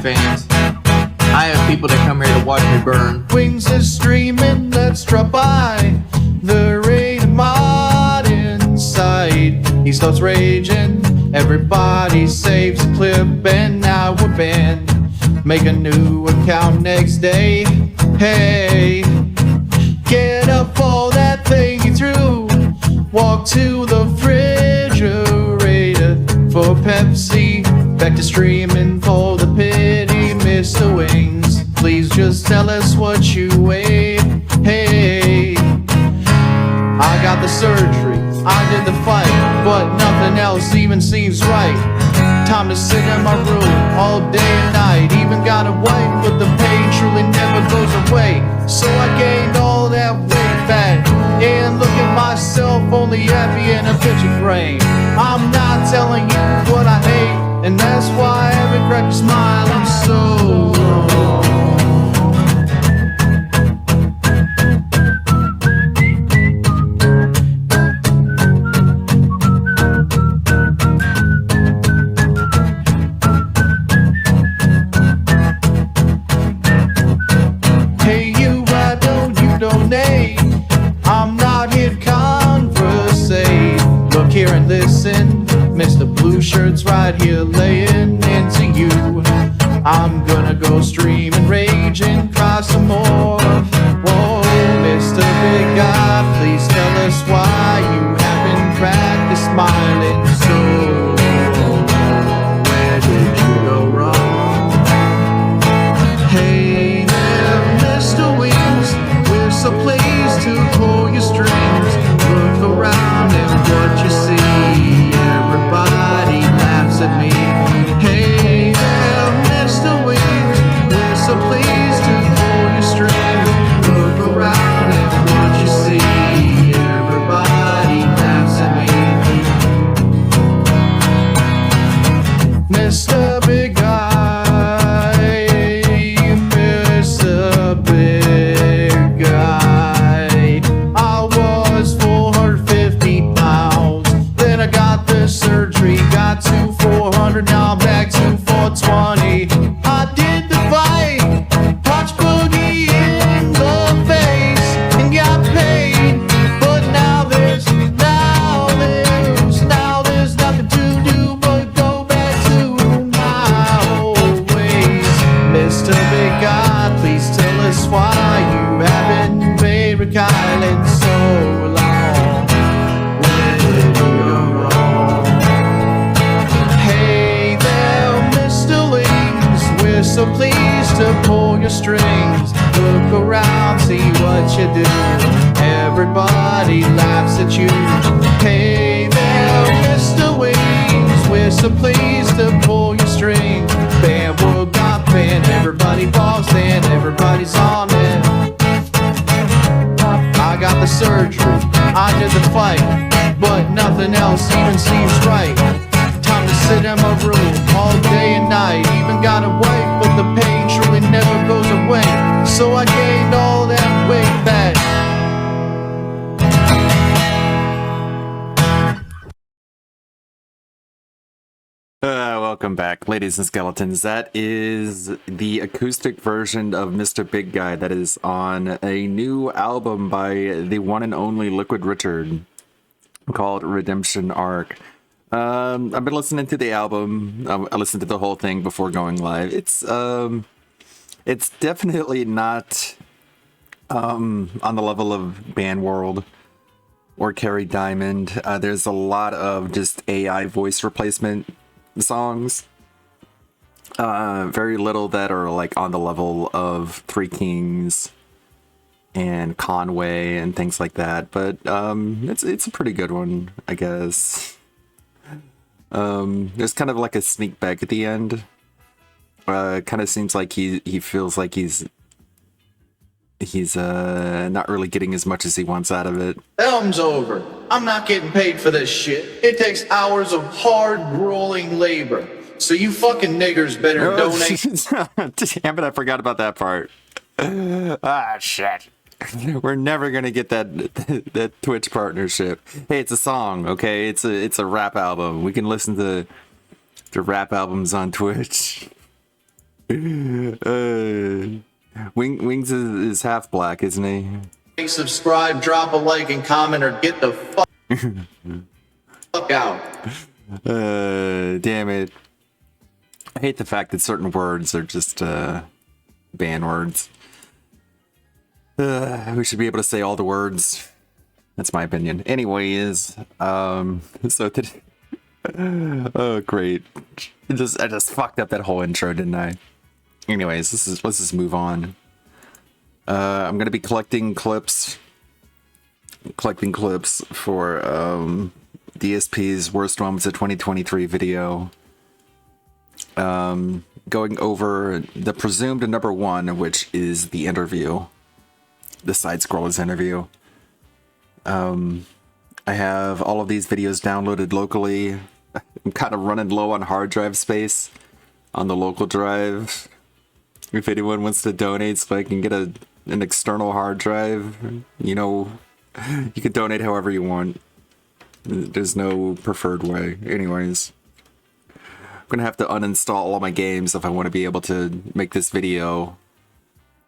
fans. I have people that come here to watch me burn. Wings is streaming, let's drop by the raid mod inside. He starts raging, everybody saves a clip, and now we're banned. Make a new account next day. Hey, get up all that thing you threw. Walk to the refrigerator for Pepsi. Back to streaming for the pity, Mr. Wings. Please just tell us what you weigh. Hey, I got the surgery, I did the fight, but nothing else even seems right. Time to sit in my room all day and night. Even got a wife, but the pain truly never goes away. So I gained all that weight back, and look at myself, only happy in a picture frame. I'm not telling you what I hate, and that's why every crack a smile, I'm so here and listen. Mr. Blue Shirt's right here laying into you. I'm gonna go stream and rage and cry some more. Whoa, Mr. Big Guy, please tell us why you haven't practiced smiling. So, where did you go wrong? Hey there, Mr. Wings, we're so pleased to pull your strings. Look around and what you see, everybody laughs at me. Hey there, Mr. Wings, we're so pleased to pull your strings. Look around and what you see, everybody laughs at me. Mr. Big Guy, Mr. Big Guy, I was 450 pounds, then I got the surgery, got to 400, now I'm back to 420. I did the fight, punch Boogie in the face, and got paid, but now there's nothing to do but go back to my old ways. Mr. Big Guy, please tell us why you haven't made Kyle in so long. Where did you go wrong? Hey there, Mr. Wings, we're so pleased to pull your strings. Look around, see what you do. Everybody laughs at you. Hey there, Mr. Wings, we're so pleased to pull your strings. Band world got banned, everybody paused and everybody's on it. I got the surgery, I did the fight, but nothing else even seems right. Time to sit in my room all day and night. Even got a wife, but the pain truly never goes away. So I gained all that weight back. Welcome back, ladies and skeletons. That is the acoustic version of Mr. Big Guy that is on a new album by the one and only Liquid Richard called Redemption Arc. I've been listening to the album. I listened to the whole thing before going live. It's definitely not on the level of Band World or Carrie Diamond. There's a lot of just AI voice replacement songs. Very little that are like on the level of Three Kings and Conway and things like that, but it's a pretty good one, I guess. There's kind of like a sneak back at the end. Kind of seems like he feels like he's not really getting as much as he wants out of it. Film's over. I'm not getting paid for this shit. It takes hours of hard, grueling labor. So you fucking niggers better donate. Damn it, I forgot about that part. Ah, shit. We're never gonna get that Twitch partnership. Hey, it's a song, okay? It's a rap album. We can listen to rap albums on Twitch. Wings is half black, isn't he? Hey, subscribe, drop a like, and comment, or get the fuck out. Damn it. I hate the fact that certain words are just ban words. We should be able to say all the words. That's my opinion. Anyways, so today... Oh, great. I just fucked up that whole intro, didn't I? Anyways, let's just move on. I'm gonna be collecting clips for DSP's Worst Moments of 2023 video. Going over the presumed number one, which is the interview, the side-scrollers interview. I have all of these videos downloaded locally. I'm kind of running low on hard drive space on the local drive. If anyone wants to donate so I can get an external hard drive, you know, you can donate however you want. There's no preferred way. Anyways, I'm gonna have to uninstall all my games if I want to be able to make this video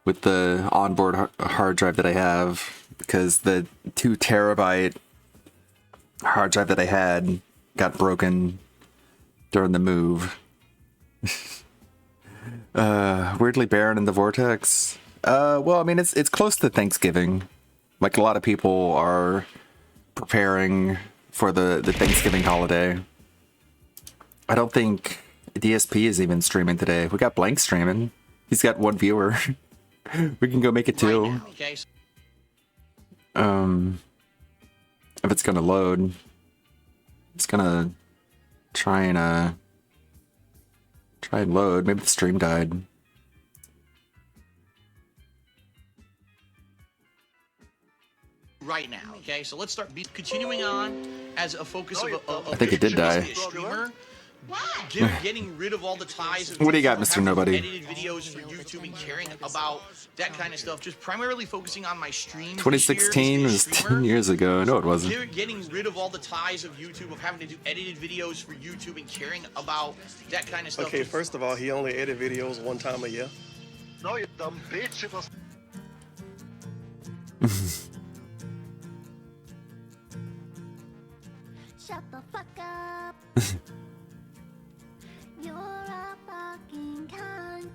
with the onboard hard drive that I have, because the 2 terabyte hard drive that I had got broken during the move. Weirdly barren in the vortex. Well, I mean, it's close to Thanksgiving. Like, a lot of people are preparing for the Thanksgiving holiday. I don't think DSP is even streaming today. We got Blank streaming. He's got 1 viewer. We can go make it 2. If it's gonna load, it's gonna try and load. Maybe the stream died. Right now, okay? So let's start continuing on as a focus of I think it did die. Streamer. Getting rid of all the ties of What do you got, having Mr. Nobody? edited videos for YouTube and caring about that kind of stuff. Just primarily focusing on my streams. 2016 was 10 years ago. No, it wasn't. Getting rid of all the ties of YouTube, of having to do edited videos for YouTube and caring about that kind of stuff. Okay, first of all, he only edit videos 1 time a year. No, you dumb bitch. It was Shut the fuck up. You're a fucking cunt.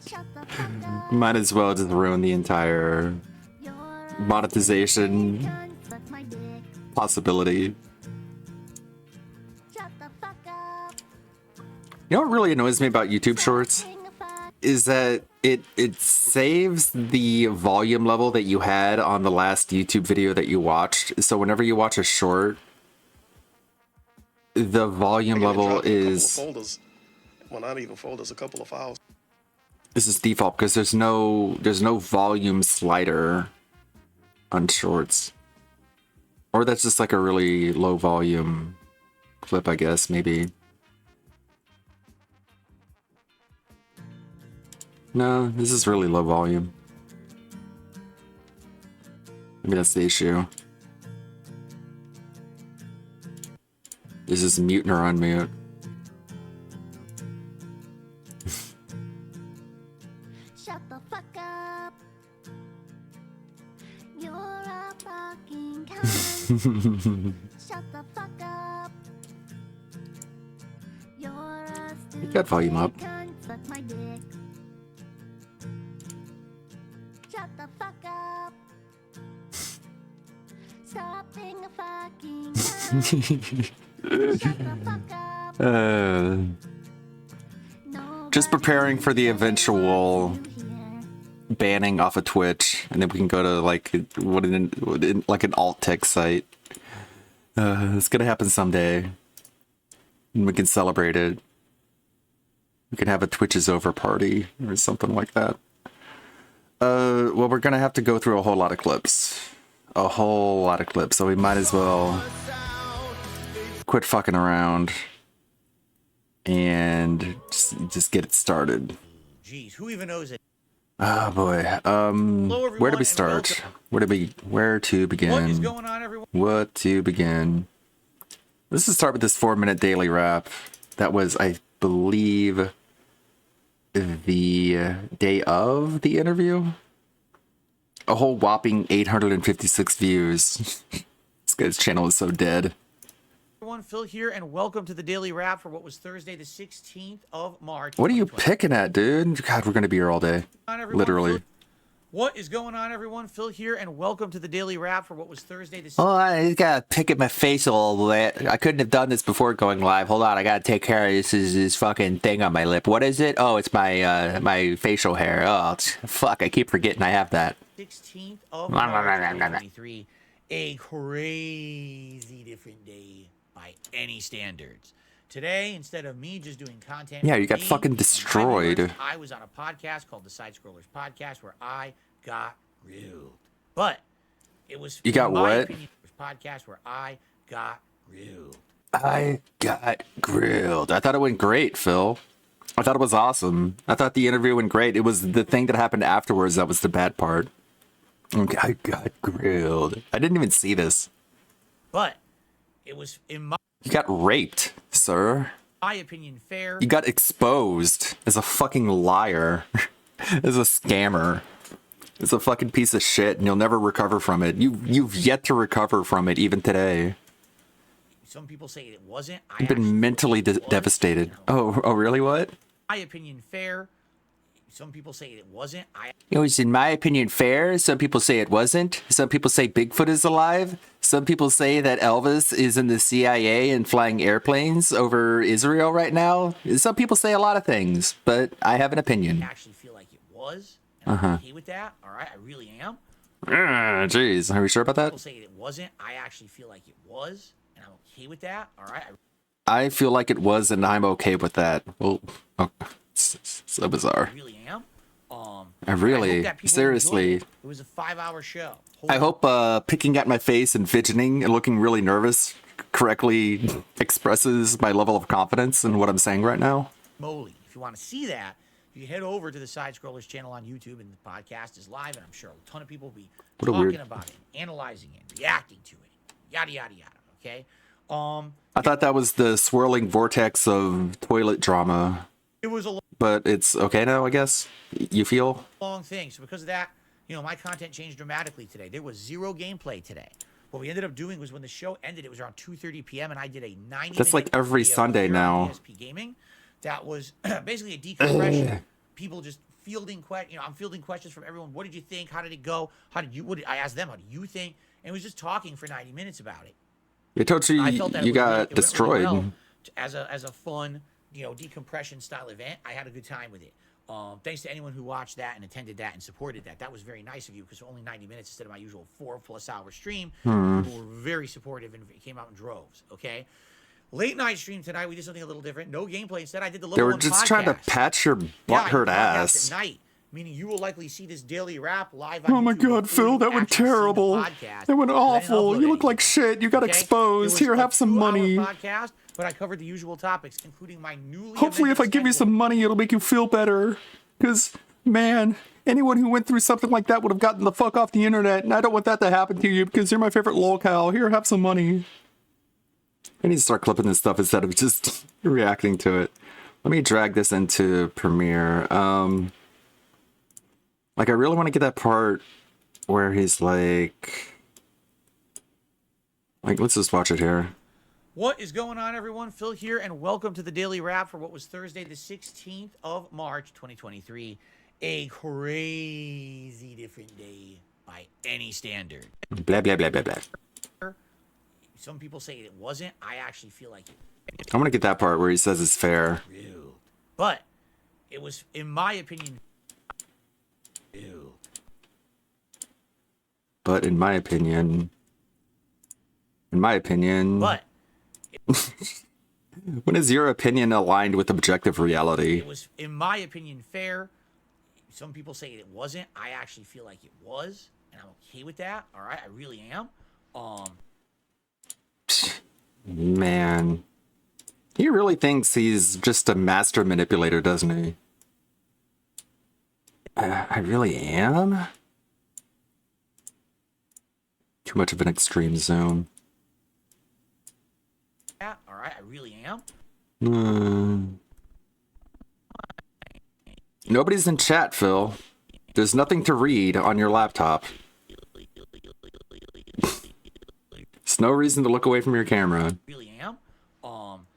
Shut the fuck up. Might as well just ruin the entire You're a monetization cunt. Suck my dick. possibility. Shut the fuck up. You know what really annoys me about YouTube Shorts? Being a fuck. Is that it saves the volume level that you had on the last YouTube video that you watched. So whenever you watch a short, the volume level is... folders. Well, not even folders, a couple of files. This is default because there's no volume slider on shorts. Or that's just like a really low volume clip, I guess, maybe. No, this is really low volume. Maybe that's the issue. Is this mute or unmute? Shut the fuck up. You're a fucking cunt. Shut the fuck up. You're a stupid got volume up. cunt. Suck my dick. Shut the fuck up. Stop being a fucking cunt. Shut the fuck up. Just preparing for the eventual banning off of Twitch, and then we can go to like like an alt tech site. It's gonna happen someday, and we can celebrate it. We can have a Twitch is over party or something like that. Well, we're gonna have to go through a whole lot of clips, so we might as well quit fucking around and just get it started. Jeez, who even knows it? Oh boy. Where do we start? Where to begin? What is going on, everyone? What to begin? Let's just start with this 4-minute daily wrap. That was, I believe, the day of the interview. A whole whopping 856 views. This guy's channel is so dead. Everyone, Phil here, and welcome to the Daily Wrap for what was Thursday, the 16th of March. What are you 2020. picking at, dude? God, we're gonna be here all day. On, everyone. Literally. What is going on, everyone? Phil here, and welcome to the Daily Wrap for what was Thursday, the 16th. Oh, I just gotta pick at my face a little bit. I couldn't have done this before going live. Hold on, I gotta take care of this fucking thing on my lip. What is it? Oh, it's my my facial hair. Oh, fuck! I keep forgetting I have that. 16th of March 2023. A crazy different day by any standards. Today, instead of me just doing content, Yeah, for you got me fucking and my destroyed. viewers, I was on a podcast called the Side Scrollers Podcast where I got grilled. But it was You got in my what? opinion, it was a podcast where I got grilled. I got grilled. I thought it went great, Phil. I thought it was awesome. I thought the interview went great. It was the thing that happened afterwards that was the bad part. Okay, I got grilled. I didn't even see this. But it was, in You got raped, sir. my opinion, fair. You got exposed as a fucking liar, as a scammer, as a fucking piece of shit, and you'll never recover from it. You've yet to recover from it even today. Some people say it wasn't. You've been mentally devastated. Oh, really? What? My opinion, fair. Some people say it wasn't. It was, in my opinion, fair. Some people say it wasn't. Some people say Bigfoot is alive. Some people say that Elvis is in the CIA and flying airplanes over Israel right now. Some people say a lot of things, but I have an opinion. actually feel like it was. And I'm okay with that. All right, I really am. Jeez, are we sure about that? People say it wasn't. I actually feel like it was, and I'm okay with that. All right. I feel like it was, and I'm okay with that. Well, oh, so bizarre. I really am. I really, hope that people seriously. enjoyed it. It was a 5-hour show. I hope picking at my face and fidgeting and looking really nervous correctly expresses my level of confidence in what I'm saying right now. Moly. If you want to see that, you head over to the Side Scrollers channel on YouTube, and the podcast is live, and I'm sure a ton of people will be What a talking weird- about it, analyzing it, reacting to it, yada yada yada. Okay. I thought that was the swirling vortex of toilet drama, It was a but it's okay now, I guess. You feel? long thing. So because of that, my content changed dramatically today. There was zero gameplay today. What we ended up doing was when the show ended, it was around 2:30 p.m. and I did a 90. That's like every Sunday now. ESP Gaming. That was basically a decompression. People just fielding I'm fielding questions from everyone. What did you think? How did it go? I asked them, how do you think? And it was just talking for 90 minutes about it. I told you I felt that you it got went really destroyed. well as a fun, decompression style event. I had a good time with it. Thanks to anyone who watched that and attended that and supported that. That was very nice of you because only 90 minutes instead of my usual 4+ hour stream. People were very supportive and came out in droves. Okay. Late night stream tonight. We did something a little different. No gameplay. Instead, I did the They Level were 1 just podcast. trying to patch your I butthurt podcast ass. at night. Meaning you will likely see this daily wrap live on Oh my YouTube god, before Phil, you that went actually see the terrible. podcast, That went 'cause I didn't awful. upload You look like anything. shit. You got Okay? exposed. It was Here, a have some 2-hour money. podcast, but I covered the usual topics, including my newly Hopefully, if I give you schedule. some money, it'll make you feel better. Because, man, anyone who went through something like that would have gotten the fuck off the internet, and I don't want that to happen to you because you're my favorite lolcow. Here, have some money. I need to start clipping this stuff instead of just reacting to it. Let me drag this into Premiere. Like, I really want to get that part where he's like, let's just watch it here. What is going on, everyone? Phil here, and welcome to the Daily Wrap for what was Thursday, the 16th of March, 2023. A crazy different day by any standard. Blah, blah, blah, blah, blah. Some people say it wasn't. I actually feel like it I want to get that part where he says it's fair. grilled. But it was, in my opinion, grilled. But in my opinion, But when is your opinion aligned with objective reality? it was, in my opinion, fair. Some people say it wasn't. I actually feel like it was, and I'm okay with that. All right, I really am. Man, he really thinks he's just a master manipulator, doesn't he? I really am? Too much of an extreme zoom. Yeah, all right, I really am. Nobody's in chat, Phil. There's nothing to read on your laptop. There's no reason to look away from your camera. Really am.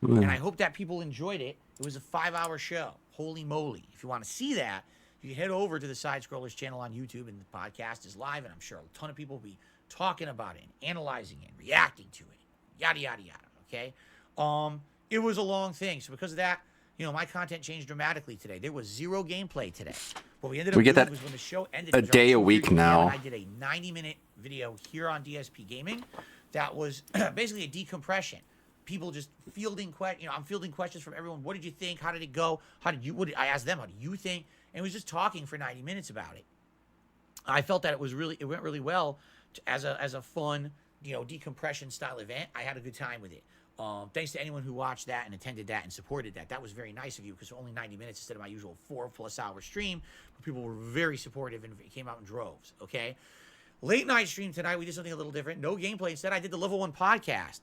And I hope that people enjoyed it. It was a 5-hour show. Holy moly. If you want to see that, you can head over to the Side Scrollers channel on YouTube, and the podcast is live, and I'm sure a ton of people will be talking about it and analyzing it and reacting to it. Yada, yada, yada. Okay? It was a long thing. So because of that, my content changed dramatically today. There was 0 gameplay today. What we ended up We get doing that was when the show ended, a it was day already a week 2:30 p.m., now. and I did a 90-minute video here on DSP Gaming that was basically a decompression. People just fielding questions. I'm fielding questions from everyone. What did you think? How did it go? I asked them, how do you think? And it was just talking for 90 minutes about it. I felt that it went really well as a fun, decompression style event. I had a good time with it. Thanks to anyone who watched that and attended that and supported that. That was very nice of you, because only 90 minutes instead of my usual 4+ hour stream. But people were very supportive and came out in droves. Okay. Late night stream tonight, we did something a little different. No gameplay. Instead, I did the Level 1 podcast.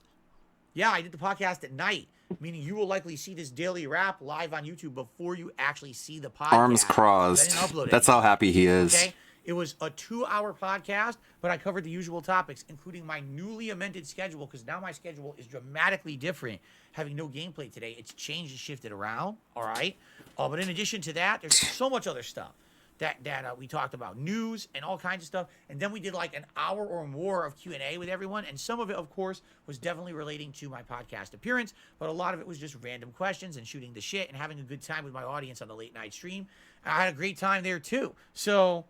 Yeah, I did the podcast at night, meaning you will likely see this daily wrap live on YouTube before you actually see the podcast. Arms I crossed. didn't upload That's anything. how happy he is. Okay? It was a 2-hour podcast, but I covered the usual topics, including my newly amended schedule, because now my schedule is dramatically different. Having no gameplay today, it's changed and shifted around, all right? But in addition to that, there's so much other stuff that we talked about, news and all kinds of stuff. And then we did like an hour or more of Q&A with everyone. And some of it, of course, was definitely relating to my podcast appearance, but a lot of it was just random questions and shooting the shit and having a good time with my audience on the late night stream. And I had a great time there too. So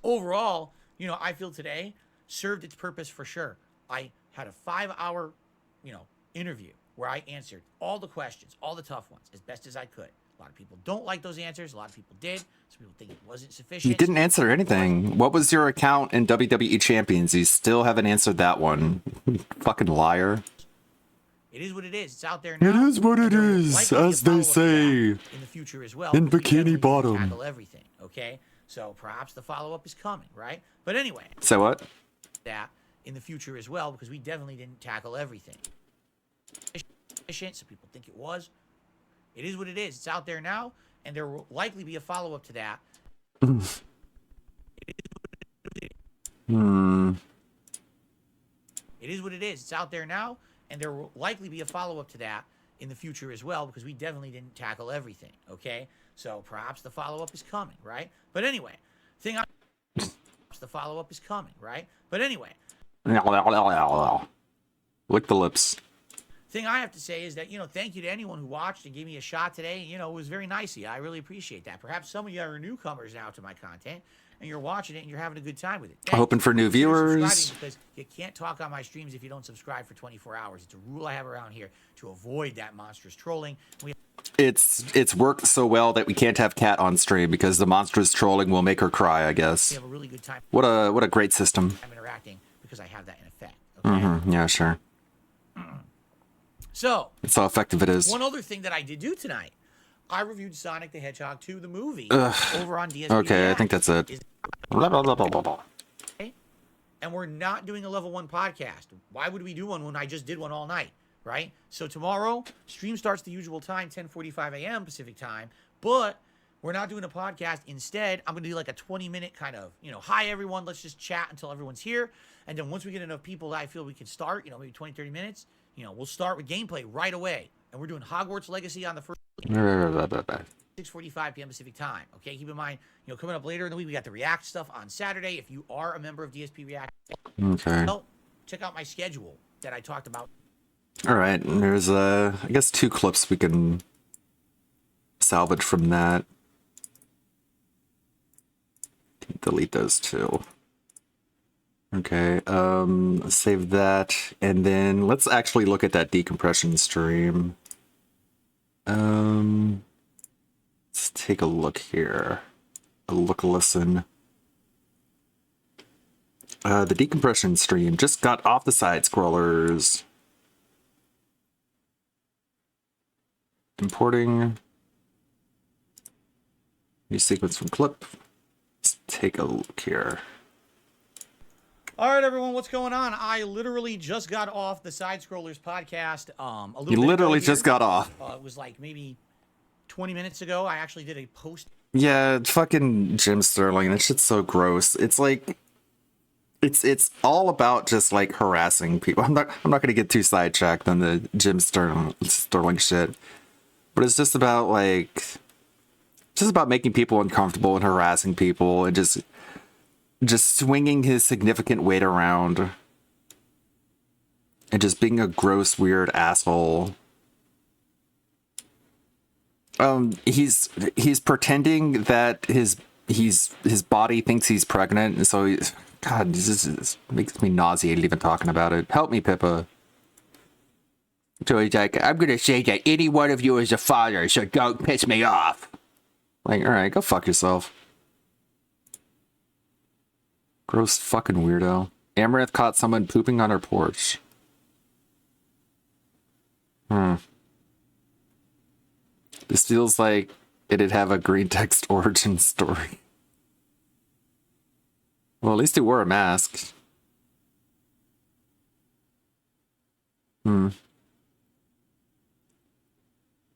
overall, I feel today served its purpose for sure. I had a 5-hour, interview where I answered all the questions, all the tough ones, as best as I could. A lot of people don't like those answers. A lot of people did. Some people think it wasn't sufficient. You didn't answer anything. What was your account in WWE Champions? You still haven't answered that one. Fucking liar. It is what it is. It's out there now. It is what it And there will is, likely be a as they follow-up to that say in the future as well. in because we Bikini definitely Bottom. Tackle everything. Okay, so perhaps the follow-up is coming, right? But anyway, Say what? that in the future as well, because we definitely didn't tackle everything. Some people think it was. It is what it is. It's out there now, and there will likely be a follow-up to that. It is what it is. It's out there now, and there will likely be a follow-up to that in the future as well, because we definitely didn't tackle everything. Okay, so perhaps the follow-up is coming, right? But anyway, the follow-up is coming, right? But anyway, Lick the lips. thing I have to say is that, thank you to anyone who watched and gave me a shot today. It was very nice of you. I really appreciate that. Perhaps some of you are newcomers now to my content, and you're watching it and you're having a good time with it. Thanks. Hoping for new Consider viewers. subscribing, because you can't talk on my streams if you don't subscribe for 24 hours. It's a rule I have around here to avoid that monstrous trolling. It's worked so well that we can't have Cat on stream because the monstrous trolling will make her cry, I We guess. have a really good time What a great system. interacting, because I have that in effect. Okay? Yeah, sure. So, That's how effective it is. one other thing that I did do tonight, I reviewed Sonic the Hedgehog 2, the movie, over on DSP. Okay, I think that's it. Is- Blah, blah, blah, blah, blah, blah. And we're not doing a level 1 podcast. Why would we do one when I just did one all night, right? So tomorrow, stream starts the usual time, 10:45 a.m. Pacific time, but we're not doing a podcast. Instead, I'm going to do like a 20-minute kind of, hi everyone, let's just chat until everyone's here. And then once we get enough people that I feel we can start, maybe 20, 30 minutes, we'll start with gameplay right away. And we're doing Hogwarts Legacy on the first 6:45 p.m. Pacific time. Okay, keep in mind, coming up later in the week, we got the React stuff on Saturday. If you are a member of DSP React, Okay. well, check out my schedule that I talked about. All right. There's I guess 2 clips we can salvage from that. Delete those 2. Okay. Save that, and then let's actually look at that decompression stream. Let's take a look here. A listen. The decompression stream just got off the side scrollers. Importing. New sequence from clip. Let's take a look here. All right, everyone, what's going on? I literally just got off the Side Scrollers podcast. A little You bit literally ago just here. got off. It was like maybe 20 minutes ago. I actually did a post Yeah, fucking Jim Sterling. That shit's so gross. It's like it's all about just like harassing people. I'm not gonna get too sidetracked on the Sterling shit. But it's just about like just about making people uncomfortable and harassing people and just swinging his significant weight around and just being a gross weird asshole. He's pretending that his body thinks he's pregnant, and so God, this makes me nauseated even talking about it. Help me, Pippa. So he's like, I'm gonna say that any one of you is a father, so don't piss me off. Like, all right, go fuck yourself. Gross fucking weirdo. Amaranth caught someone pooping on her porch. This feels like it'd have a green text origin story. Well, at least he wore a mask. How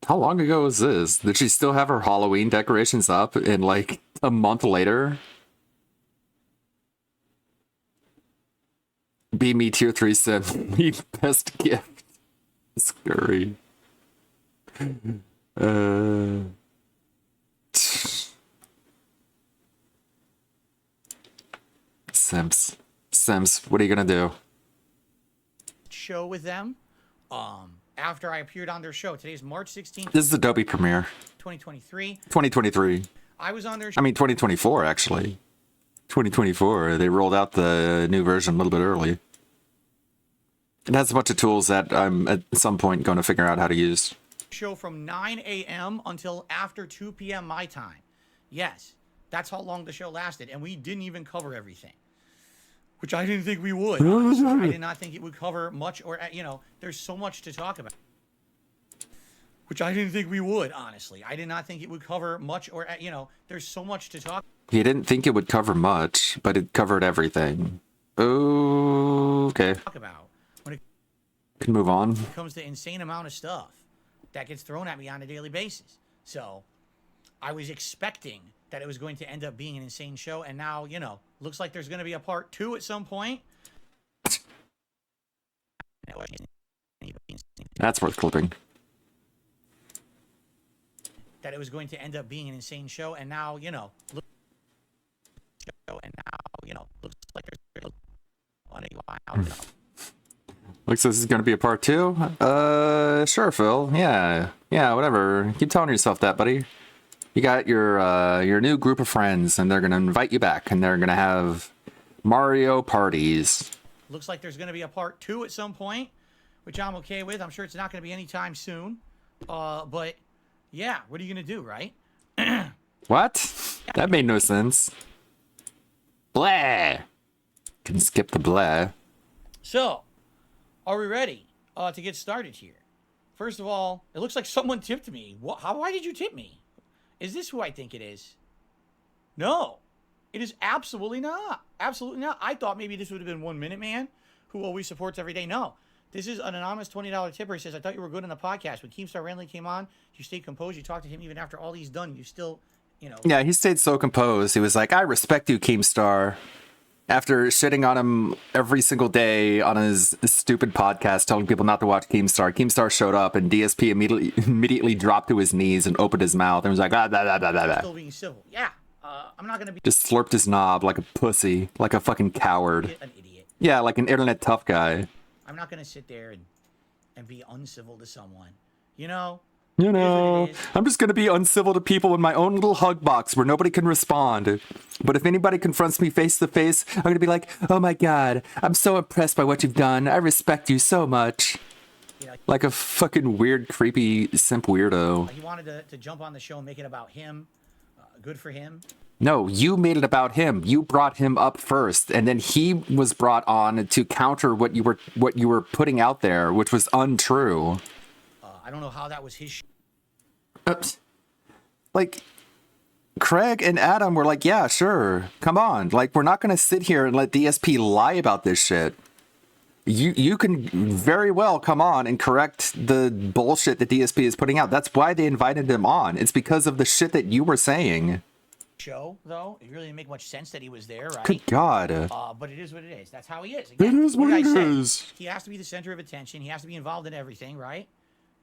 long ago was this? Did she still have her Halloween decorations up in like a month later? Be Me Tier 3 said, me best gift. Scurry. Sims, what are you gonna do? Show with them. After I appeared on their show. Today's March 16th, This is Adobe Premiere. 2023. 2023. I was on their I mean 2024 actually. 2024. They rolled out the new version a little bit early. It has a bunch of tools that I'm at some point going to figure out how to use. show from 9 a.m. until after 2 p.m. my time. Yes, that's how long the show lasted, and we didn't even cover everything, which I didn't think we would. Honestly. I did not think it would cover much, or there's so much to talk about, which I didn't think we would. Honestly, I did not think it would cover much, or there's so much to talk. He didn't think it would cover much, but it covered everything. Okay. Talk about when it Can move on. comes to insane amount of stuff that gets thrown at me on a daily basis. So I was expecting that it was going to end up being an insane show, and now looks like there's going to be a part 2 at some point. That's worth clipping. That it was going to end up being an insane show, and now looks like there's Looks like this is going to be a part 2. Sure, Phil. Yeah, whatever. Keep telling yourself that, buddy. You got your new group of friends, and they're going to invite you back, and they're going to have Mario parties. Looks like there's going to be a part 2 at some point, which I'm okay with. I'm sure it's not going to be anytime soon. But yeah, what are you going to do, right? What? That made no sense. Blah. Can skip the blah. So, are we ready to get started here? First of all, it looks like someone tipped me. Why did you tip me? Is this who I think it is? No, it is absolutely not. Absolutely not. I thought maybe this would have been 1 Minute Man, who always supports every day. No, this is an anonymous $20 tipper. He says, I thought you were good on the podcast. When Keemstar Ranley came on, you stayed composed. You talked to him even after all he's done. You still, Yeah, he stayed so composed. He was like, I respect you, Keemstar. After shitting on him every single day on his stupid podcast, telling people not to watch Keemstar, Keemstar showed up and DSP immediately dropped to his knees and opened his mouth and was like, blah, blah, blah, blah, blah. still being civil. Yeah, I'm not going to be Just slurped his knob like a pussy, like a fucking coward. an idiot. Yeah, like an internet tough guy. I'm not going to sit there and be uncivil to someone. You know, You it is. I'm just gonna be uncivil to people in my own little hug box where nobody can respond. But if anybody confronts me face to face, I'm gonna be like, oh my god, I'm so impressed by what you've done. I respect you so much. Like a fucking weird, creepy simp weirdo. He wanted to jump on the show and make it about him. Good for him. No, you made it about him. You brought him up first, and then he was brought on to counter what you were putting out there, which was untrue. I don't know how that was his Like, Craig and Adam were like, yeah, sure, come on. Like, we're not going to sit here and let DSP lie about this shit. You can very well come on and correct the bullshit that DSP is putting out. That's why they invited him on. It's because of the shit that you were saying. Show though, it really didn't make much sense that he was there, right? Good God. But it is what it is. That's how he is. It is what did it I say? is. He has to be the center of attention. He has to be involved in everything, right?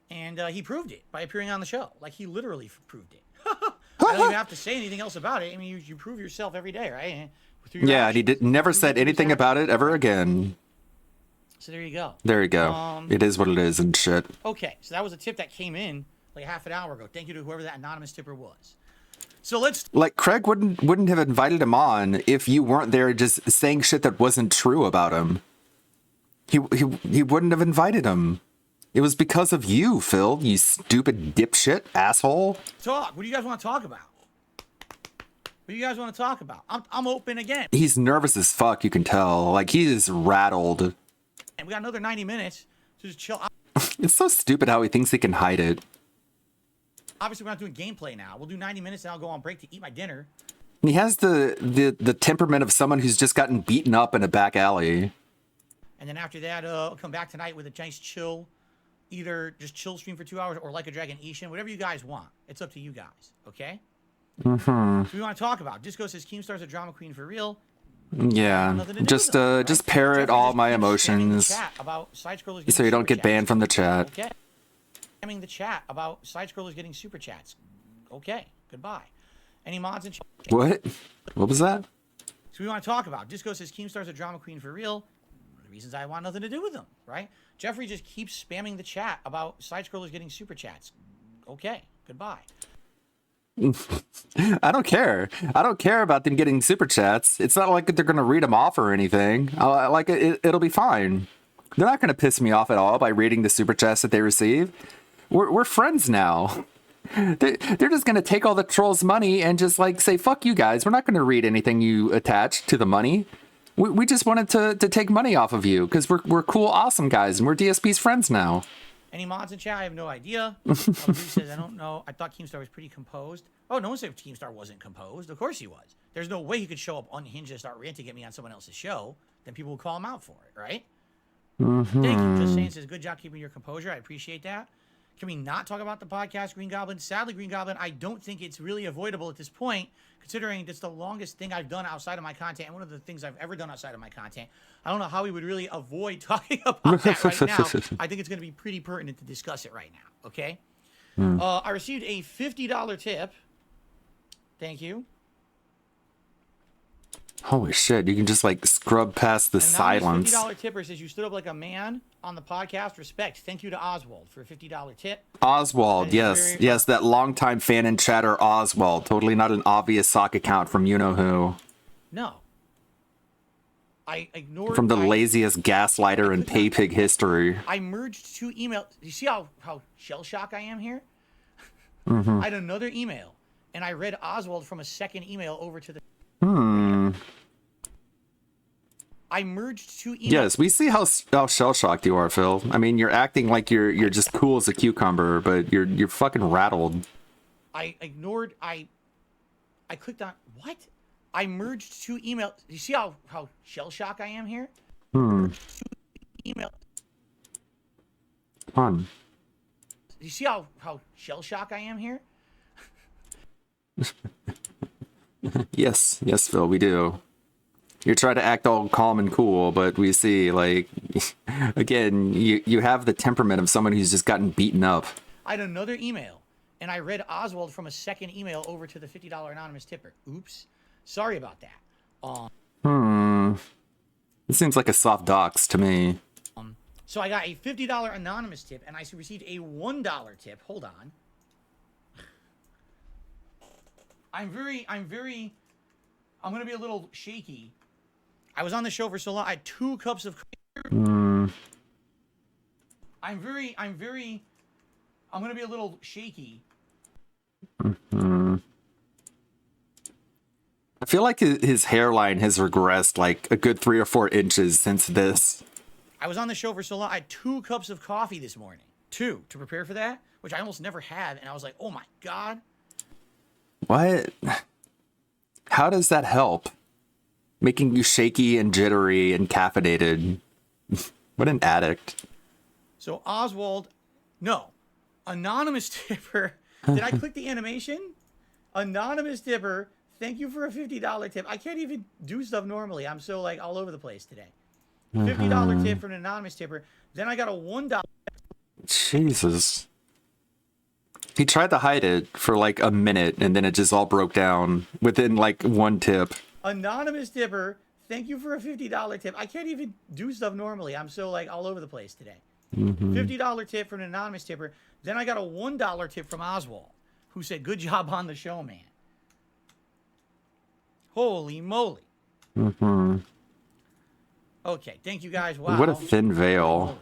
And he proved it by appearing on the show. Like he literally proved it. I don't even have to say anything else about it. I mean, you prove yourself every day, right? Through your Yeah, and he actions. never said anything about it ever again. So there you go. There you go. It is what it is and shit. Okay, so that was a tip that came in like half an hour ago. Thank you to whoever that anonymous tipper was. So let's Like Craig wouldn't have invited him on if you weren't there just saying shit that wasn't true about him. He wouldn't have invited him. It was because of you, Phil, you stupid dipshit asshole. talk. What do you guys want to talk about? What do you guys want to talk about? I'm open again. He's nervous as fuck, you can tell. Like he is rattled. And we got another 90 minutes to just chill. It's so stupid how he thinks he can hide it. Obviously, we're not doing gameplay now. We'll do 90 minutes and I'll go on break to eat my dinner. He has the temperament of someone who's just gotten beaten up in a back alley. And then after that, I'll come back tonight with a nice chill, either just chill stream for 2 hours or Like a Dragon Ishin, whatever you guys want. It's up to you guys, okay? So we want to talk about. Disco says Keemstar's a drama queen for real. Yeah, Nothing to do just with them, right? just parrot Jeffrey all just my keeps spamming the emotions chat about side-scrollers so getting you don't super get chats. banned from the chat. Okay. Spamming the chat about side-scrollers getting super chats. Okay, goodbye. Any mods in chat? What? What was that? So we want to talk about. Disco says Keemstar's a drama queen for real. One of the reasons I want nothing to do with them, right? Jeffrey just keeps spamming the chat about side-scrollers getting super chats. Okay, goodbye. I don't care. I don't care about them getting super chats. It's not like they're gonna read them off or anything. Like it'll be fine. They're not gonna piss me off at all by reading the super chats that they receive. We're friends now. They're just gonna take all the trolls' money and just like say fuck you guys. We're not gonna read anything you attach to the money. We just wanted to take money off of you because we're cool, awesome guys, and we're DSP's friends now. Any mods in chat? I have no idea. Bruce says, I don't know. I thought Keemstar was pretty composed. Oh, no one said Keemstar wasn't composed. Of course he was. There's no way he could show up unhinged and start ranting at me on someone else's show. Then people would call him out for it, right? Thank you. Just saying says, good job keeping your composure. I appreciate that. Can we not talk about the podcast, Green Goblin? Sadly, Green Goblin, I don't think it's really avoidable at this point, considering it's the longest thing I've done outside of my content and one of the things I've ever done outside of my content. I don't know how we would really avoid talking about that right now. I think it's going to be pretty pertinent to discuss it right now, okay? I received a $50 tip. Thank you. Holy shit! You can just like scrub past the And silence. $50 tipper says, you stood up like a man on the podcast. Respect. Thank you to Oswald for a $50 tip. Oswald, That is yes, very- yes, that longtime fan and chatter Oswald. Totally not an obvious sock account from you know who. No. I ignored... From the I- laziest gaslighter in pay pig history. I merged two emails. You see how shell shock I am here? Mm-hmm. I had another email, and I read Oswald from a second email over to the... I merged two emails. Yes, we see how shell shocked you are, Phil. I mean, you're acting like you're just cool as a cucumber, but you're fucking rattled. I ignored... I clicked on... What? I merged two emails. You see how shell shock I am here? Email. Fun. You see how shell shock I am here? Yes, Phil, we do. You're trying to act all calm and cool, but we see, like, again, you have the temperament of someone who's just gotten beaten up. I had another email, and I read Oswald from a second email over to the $50 anonymous tipper. Oops. Sorry about that. It seems like a soft dox to me. So I got a $50 anonymous tip, and I received a $1 tip. Hold on. I'm gonna be a little shaky. I was on the show for so long. I had 2 cups of. I'm gonna be a little shaky. I feel like his hairline has regressed like a good 3 or 4 inches since this. I was on the show for so long. I had 2 cups of coffee this morning. 2 to prepare for that, which I almost never had, and I was like, oh my god. What? How does that help? Making you shaky and jittery and caffeinated. What an addict. So Oswald, no, anonymous tipper. Did I click the animation? Anonymous tipper. Thank you for a $50 tip. I can't even do stuff normally. I'm so like all over the place today. $50 tip from an anonymous tipper. Then I got a $1. Jesus. He tried to hide it for like a minute and then it just all broke down within like one tip. Anonymous tipper. Thank you for a $50 tip. I can't even do stuff normally. I'm so like all over the place today. $50 tip from an anonymous tipper. Then I got a $1 tip from Oswald, who said, "Good job on the show, man." Holy moly. Okay, thank you guys. Wow. What a thin veil.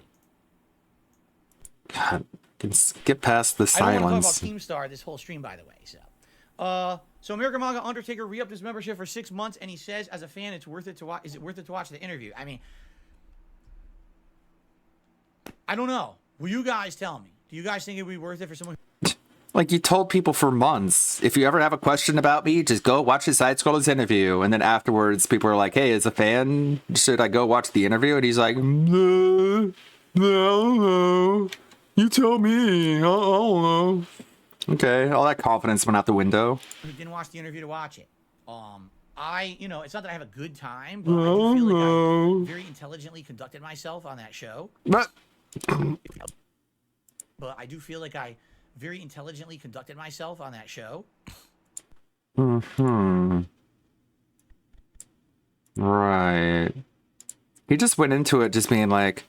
God, can skip past the I don't want to silence. talk about Keemstar this whole stream, by the way. So American Manga Undertaker re-upped his membership for 6 months, and he says, as a fan, it's worth it to watch. Is it worth it to watch the interview? I mean, I don't know. Will you guys tell me? Do you guys think it would be worth it for someone? Like you told people for months, if you ever have a question about me, just go watch the Side Scrollers interview. And then afterwards, people are like, "Hey, as a fan, should I go watch the interview?" And he's like, "No, no, you tell me. I don't know." Okay, all that confidence went out the window. Who didn't watch the interview to watch it? It's not that I have a good time, but I do feel like I very intelligently conducted myself on that show. But But I do feel like I very intelligently conducted myself on that show. right, he just went into it just being like,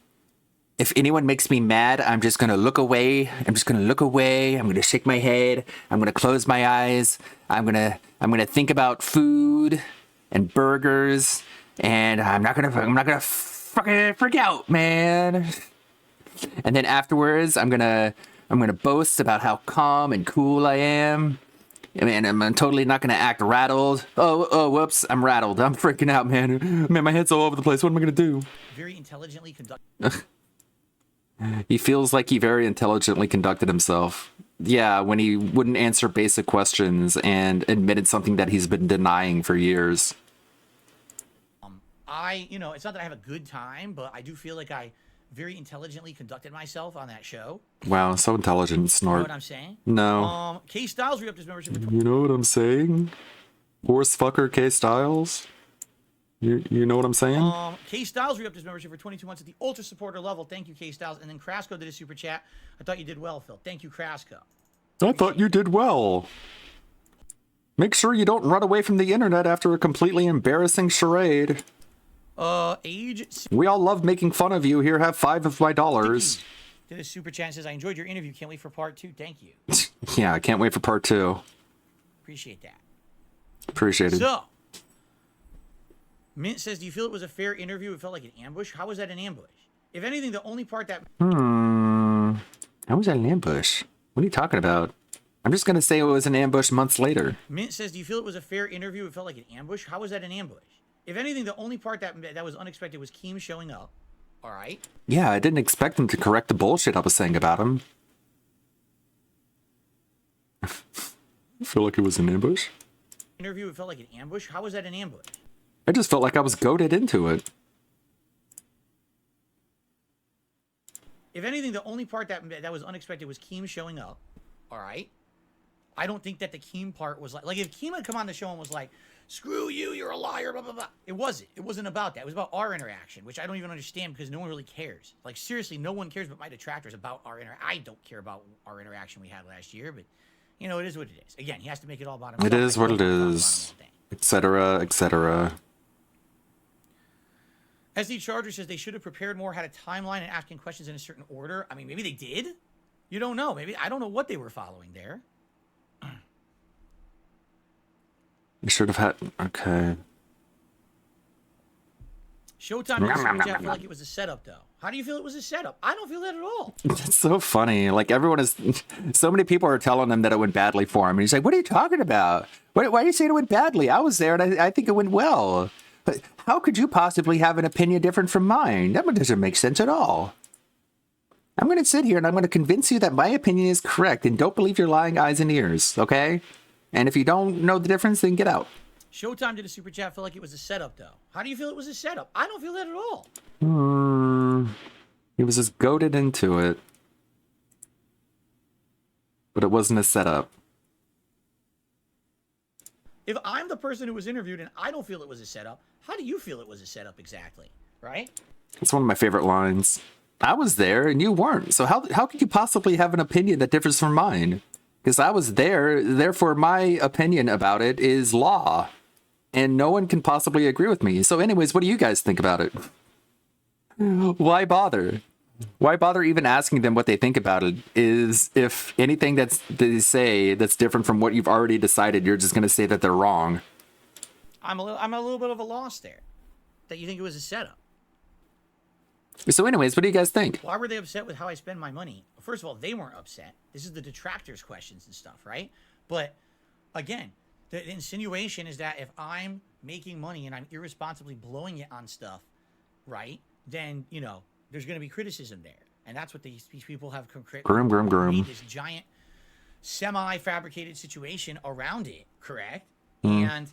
if anyone makes me mad, I'm just gonna look away. I'm just gonna look away. I'm gonna shake my head. I'm gonna close my eyes. I'm gonna think about food and burgers, and I'm not gonna fucking freak out, man. And then afterwards, I'm gonna boast about how calm and cool I am. And I'm totally not gonna act rattled. Oh, whoops, I'm rattled. I'm freaking out, man. Man, my head's all over the place. What am I gonna do? Very intelligently conducted. He feels like he very intelligently conducted himself. Yeah, when he wouldn't answer basic questions and admitted something that he's been denying for years. It's not that I have a good time, but I do feel like I very intelligently conducted myself on that show. Wow, so intelligent, You know Snort. what I'm saying? No. K Styles re-upped his membership for You know what I'm saying? Horse fucker K Styles? You know what I'm saying? K Styles re-upped his membership for 22 months at the Ultra Supporter level. Thank you, K Styles. And then Crasco did a super chat. I thought you did well, Phil. Thank you, Crasco. I thought you did well. Make sure you don't run away from the internet after a completely embarrassing charade. Age We all love making fun of you. Here, have $5 of my dollars. did a super chat and says, "I enjoyed your interview. Can't wait for part 2. Thank you. Yeah, I can't wait for part 2. Appreciate that." Appreciate it. So, Mint says, "Do you feel it was a fair interview? It felt like an ambush. How was that an ambush? If anything, the only part that..." How was that an ambush? What are you talking about? I'm just gonna say it was an ambush months later. Mint says, "Do you feel it was a fair interview? It felt like an ambush. How was that an ambush? If anything, the only part that was unexpected was Keem showing up. All right. Yeah, I didn't expect him to correct the bullshit I was saying about him. I feel like it was an ambush. Interview, it felt like an ambush. How was that an ambush? I just felt like I was goaded into it. If anything, the only part that was unexpected was Keem showing up. All right. I don't think that the Keem part was like if Keem had come on the show and was like, "Screw you, you're a liar," blah blah blah. It wasn't. It wasn't about that. It was about our interaction, which I don't even understand because no one really cares. Like seriously, no one cares but my detractors about our I don't care about our interaction we had last year, but you know, it is what it is. Again, he has to make it all about himself. It is I what don't it talk about him is, all day. etc., etc. SD Charger says they should have prepared more, had a timeline, and asking questions in a certain order. I mean, maybe they did. You don't know. Maybe I don't know what they were following there. You should have had. Okay. Showtime did super chat feel like it was a setup, though. How do you feel it was a setup? I don't feel that at all. It's so funny. Like everyone is. So many people are telling him that it went badly for him, and he's like, "What are you talking about? Why are you saying it went badly? I was there, and I think it went well. But how could you possibly have an opinion different from mine? That one doesn't make sense at all. I'm going to sit here and I'm going to convince you that my opinion is correct, and don't believe your lying eyes and ears, okay? And if you don't know the difference, then get out." Showtime did a super chat feel like it was a setup, though. How do you feel it was a setup? I don't feel that at all. He was just goaded into it. But it wasn't a setup. If I'm the person who was interviewed and I don't feel it was a setup, how do you feel it was a setup exactly? Right? It's one of my favorite lines. I was there and you weren't. So how could you possibly have an opinion that differs from mine? Because I was there, therefore my opinion about it is law. And no one can possibly agree with me. So anyways, what do you guys think about it? Why bother? Why bother even asking them what they think about it? Is if anything they say that's different from what you've already decided, you're just going to say that they're wrong. I'm a little bit of a loss there. That you think it was a setup. So anyways, what do you guys think? Why were they upset with how I spend my money? First of all, they weren't upset. This is the detractors' questions and stuff, right? But again, the insinuation is that if I'm making money and I'm irresponsibly blowing it on stuff, right, then, you know, there's going to be criticism there. And that's what these people have Grim. this giant semi-fabricated situation around it, correct? Hmm. And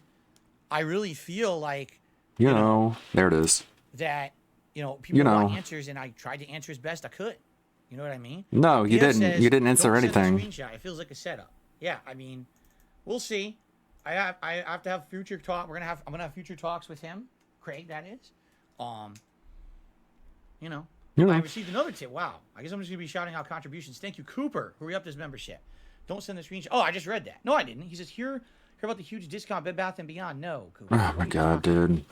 I really feel like, You know, there it is. that, you know, people You know. want answers, and I tried to answer as best I could. You know what I mean? No, you BF didn't. says, You didn't answer "Don't send a anything. screenshot. It feels like a setup. Yeah, I mean, we'll see. I have to have future talk. I'm gonna have future talks with him, Craig. That is, you know. You I know. received another tip. Wow. I guess I'm just gonna be shouting out contributions. Thank you, Cooper. Hurry up this membership. Don't send the screenshot. Oh, I just read that. No, I didn't. He says hear about the huge discount Bed Bath and Beyond. No, Cooper. Oh What my are you god, talking about? dude.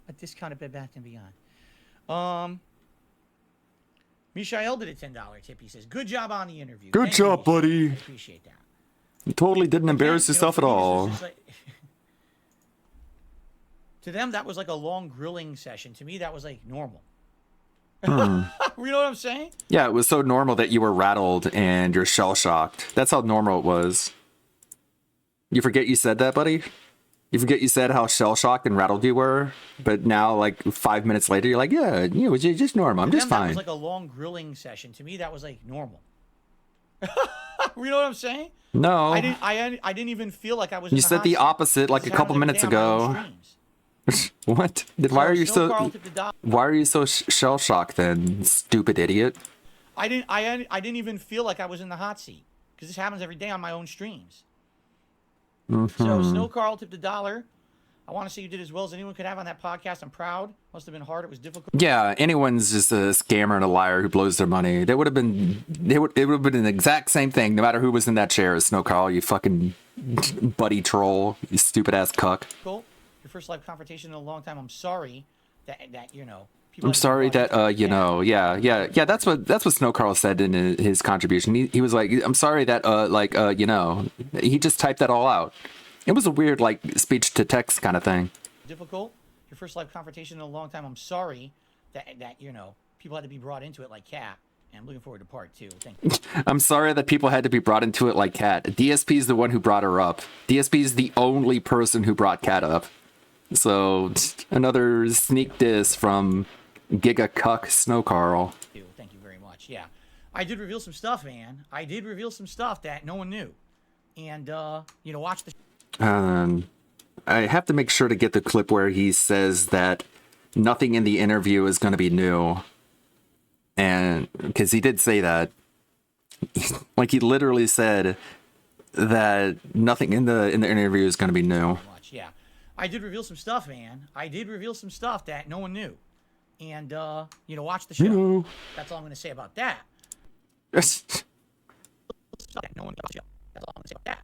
A discount at Bed Bath and Beyond. Mishael did a $10 tip. He says, "Good job on the interview." Good Thank you, job, Mishael. buddy. I appreciate that. You totally didn't embarrass Again, you know, yourself for at me, this was all. just like- to them, that was like a long grilling session. To me, that was like normal. You know what I'm saying? Yeah, it was so normal that you were rattled and you're shell shocked. That's how normal it was. You forget you said that, buddy? You forget you said how shell shocked and rattled you were, but now, like 5 minutes later, you're like, yeah, you know, it's just normal. I'm To just them, that fine. was like a long grilling session. To me, that was like normal. You know what I'm saying? No, I didn't even feel like I was. you in the said hot the seat. opposite like a This couple happens minutes every day on my own ago. streams. What? Why are you Snow so? Carl tipped $1. Why are you so shell shocked then, stupid idiot? I didn't even feel like I was in the hot seat because this happens every day on my own streams. So Snow Carl tipped $1. I want to say you did as well as anyone could have on that podcast. I'm proud. Must have been hard. It was difficult. Yeah, anyone's just a scammer and a liar who blows their money. It would have been the exact same thing, no matter who was in that chair. Snow Carl, you fucking buddy troll, you stupid ass cuck. Your first live confrontation in a long time. I'm sorry that you know. People I'm had to be sorry brought that into it. you know, yeah. That's what Snow Carl said in his contribution. He was like, I'm sorry that you know, he just typed that all out. It was a weird like speech to text kind of thing. Difficult. Your first live confrontation in a long time. I'm sorry that you know people had to be brought into it like Cat. And I'm looking forward to part 2. Thank you. I'm sorry that people had to be brought into it like Kat. DSP is the one who brought her up. DSP is the only person who brought Kat up. So another sneak diss from Giga Cuck Snow Carl. Thank you very much. Yeah, I did reveal some stuff, man. I did reveal some stuff that no one knew. And you know, watch the. I have to make sure to get the clip where he says that nothing in the interview is going to be new. And because he did say that, like he literally said that nothing in the interview is going to be new. Watch. Yeah, I did reveal some stuff, man. I did reveal some stuff that no one knew. And you know, watch the show. know. That's all I'm going to say about that. No one knows. That's all I'm going to say about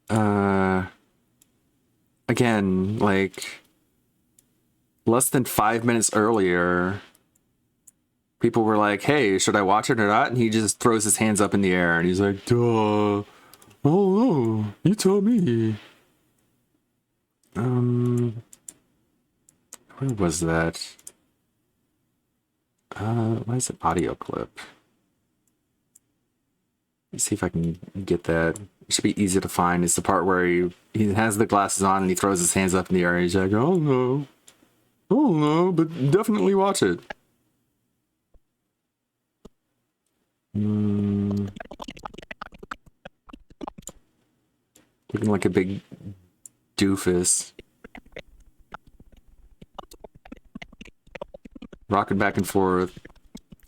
that. Again, like less than 5 minutes earlier, people were like, hey, should I watch it or not? And he just throws his hands up in the air and he's like, duh. Oh no, you tell me. Where was that? Why is it audio clip? Let's see if I can get that. It should be easy to find. It's the part where he has the glasses on and he throws his hands up in the air and he's like, oh no, but definitely watch it. Looking like a big doofus. Rocking back and forth.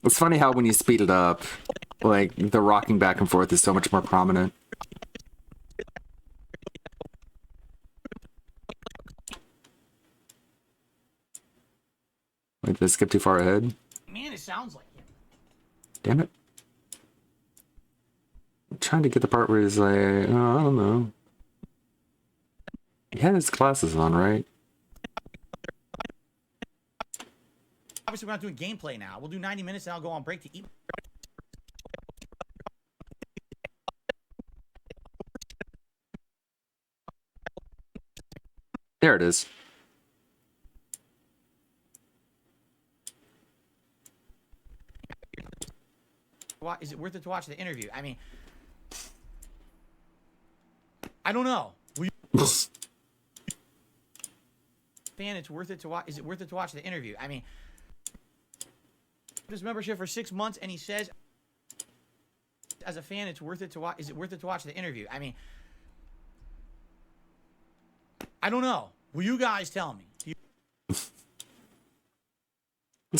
It's funny how when you speed it up, like the rocking back and forth is so much more prominent. Wait, did I skip too far ahead? Man, it sounds like him. Damn it. I'm trying to get the part where he's like, oh, I don't know. He had his glasses on, right? Obviously, we're not doing gameplay now. We'll do 90 minutes and I'll go on break to eat. There it is. Is it worth it to watch the interview? I mean, I don't know. Fan, it's worth it to watch. Is it worth it to watch the interview? I mean, his membership for 6 months, and he says, as a fan, it's worth it to watch. Is it worth it to watch the interview? I mean, I don't know. Will you guys tell me? Let's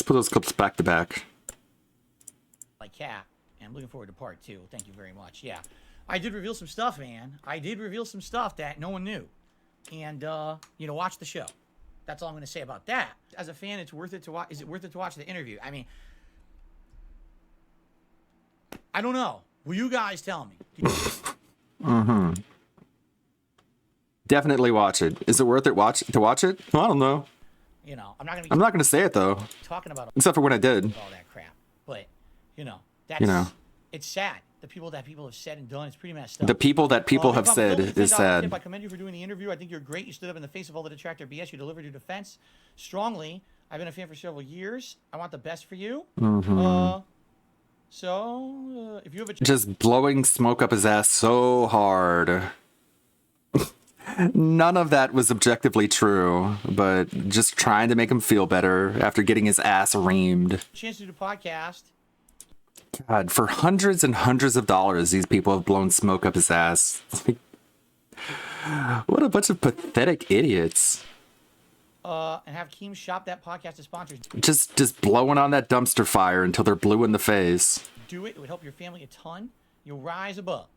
put those clips back to back. Like Cat, and I'm looking forward to part 2. Thank you very much. Yeah, I did reveal some stuff, man. I did reveal some stuff that no one knew, and you know, watch the show. That's all I'm going to say about that. As a fan, it's worth it to watch. Is it worth it to watch the interview? I mean, I don't know. Will you guys tell me? Definitely watch it. Is it worth it to watch it? Well, I don't know. You know, I'm not going I'm to not gonna say it though, be talking about except for when I did. all that crap, but you know, that's it's sad. The people that people have said and done, it's pretty messed up. The people that people have If I'm said building is $10 sad. tip, I commend you for doing the interview. I think you're great. You stood up in the face of all the detractor BS. You delivered your defense strongly. I've been a fan for several years. I want the best for you. So if you have a Just blowing smoke up his ass so hard. None of that was objectively true, but just trying to make him feel better after getting his ass reamed. chance to do a podcast, God, for hundreds and hundreds of dollars, these people have blown smoke up his ass. Like, what a bunch of pathetic idiots. and have Keem shop that podcast as sponsors, Just blowing on that dumpster fire until they're blue in the face. do it. It would help your family a ton. You'll rise above.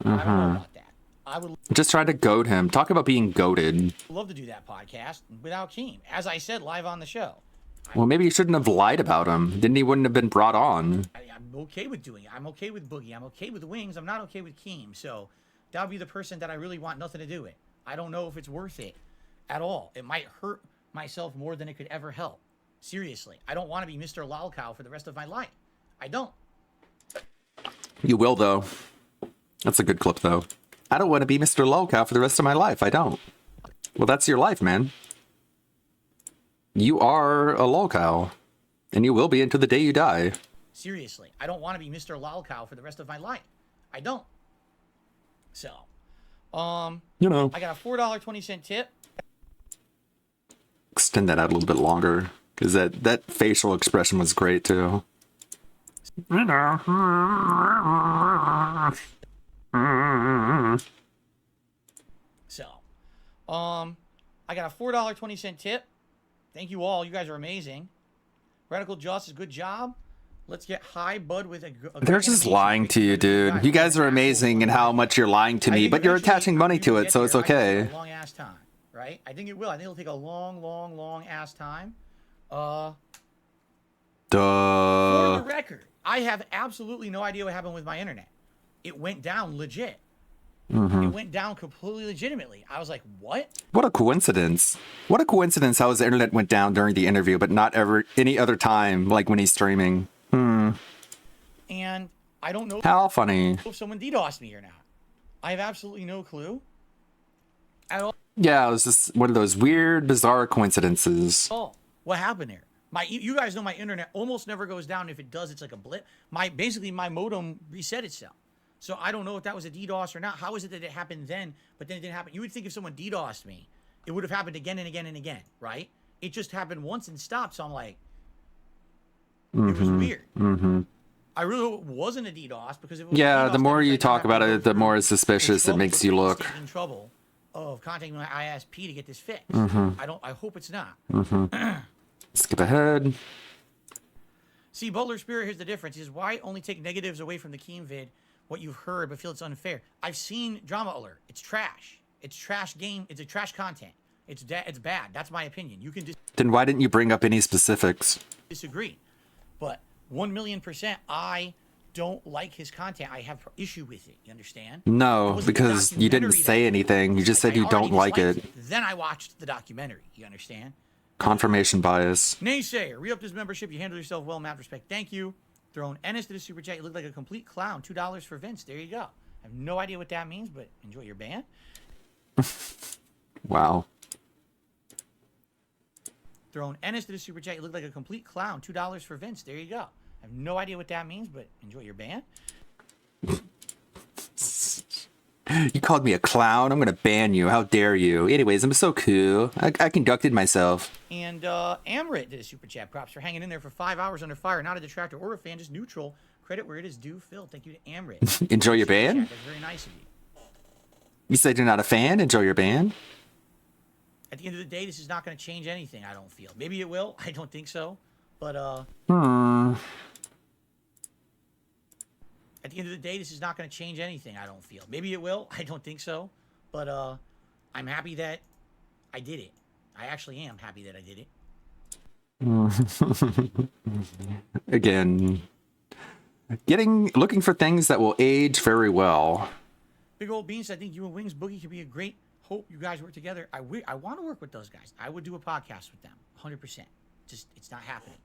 I don't know about that. I would Just trying to goad him. Talk about being goaded. love to do that podcast without Keem, as I said live on the show. Well, maybe you shouldn't have lied about him. Then he wouldn't have been brought on. I'm okay with doing it. I'm okay with Boogie. I'm okay with Wings. I'm not okay with Keem. So that would be the person that I really want nothing to do with. I don't know if it's worth it at all. It might hurt myself more than it could ever help. Seriously. I don't want to be Mr. Lolcow for the rest of my life. I don't. You will, though. That's a good clip, though. I don't want to be Mr. Lolcow for the rest of my life. I don't. Well, that's your life, man. You are a lolcow, and you will be until the day you die. Seriously. I don't want to be Mr. Lolcow for the rest of my life. I don't. So, You know, I got a $4.20 tip. extend that out a little bit longer, because that facial expression was great, too. You know. So, I got a $4.20 tip. Thank you all. You guys are amazing. Radical Justice, good job. Let's get high, bud, with a They're just lying to you, dude. You guys are amazing in how much you're lying to me, but you're attaching money to it, so it's okay. Long ass time, right? I think it will. I think it'll take a long ass time. For Duh. the record, I have absolutely no idea what happened with my internet. It went down legit. It went down completely legitimately. I was like, what? What a coincidence. What a coincidence how his internet went down during the interview, but not ever any other time, like when he's streaming. And I don't know How funny. if someone DDoSed me or not. I have absolutely no clue at all. Yeah, it was just one of those weird, bizarre coincidences. What happened there? You guys know my internet almost never goes down. If it does, it's like a blip. Basically my modem reset itself. So I don't know if that was a DDoS or not. How is it that it happened then, but then it didn't happen? You would think if someone DDoSed me, it would have happened again and again and again, right? It just happened once and stopped. So I'm like, it was weird. I really hope it wasn't a DDoS, because if it was Yeah, a DDoS, the more then you I'd talk have to about go it, the through more in suspicious it trouble, makes you look. in trouble of contacting my ISP to get this fixed. I hope it's not. Skip ahead. See, Butler Spirit, here's the difference. Is why only take negatives away from the Keem vid, what you've heard, but feel it's unfair. I've seen Drama Alert. It's trash. It's trash game. It's a trash content. It's bad. That's my opinion. You can Then why didn't you bring up any specifics? disagree. But 1,000,000%, I don't like his content. I have issue with it. You understand? It No, wasn't the because you didn't documentary say that- anything. You just said I you don't already like disliked it. Then I watched the documentary. You understand? Confirmation bias. Naysayer, re-upped his membership. You handled yourself well, mad respect. Thank you. Throwing Ennis to the super chat. You look like a complete clown. $2 for Vince. There you go. I have no idea what that means, but enjoy your band. Wow. Throwing Ennis to the super chat. You look like a complete clown. $2 for Vince. There you go. I have no idea what that means, but enjoy your band. You called me a clown. I'm gonna ban you. How dare you? Anyways, I'm so cool. I conducted myself. And Amrit did a super chat. Props for hanging in there for 5 hours under fire. Not a detractor or a fan, just neutral. Credit where it is due, Phil. Thank you to Amrit. Enjoy your band? That's very nice of you. You said you're not a fan? Enjoy your band? At the end of the day, this is not going to change anything, I don't feel. Maybe it will. I don't think so. But at the end of the day, this is not going to change anything, I don't feel. Maybe it will. I don't think so. But I'm happy that I did it. I actually am happy that I did it. Again, looking for things that will age very well. Big old Beans, I think you and Wings Boogie could be a great hope you guys work together. I want to work with those guys. I would do a podcast with them, 100%. Just, it's not happening.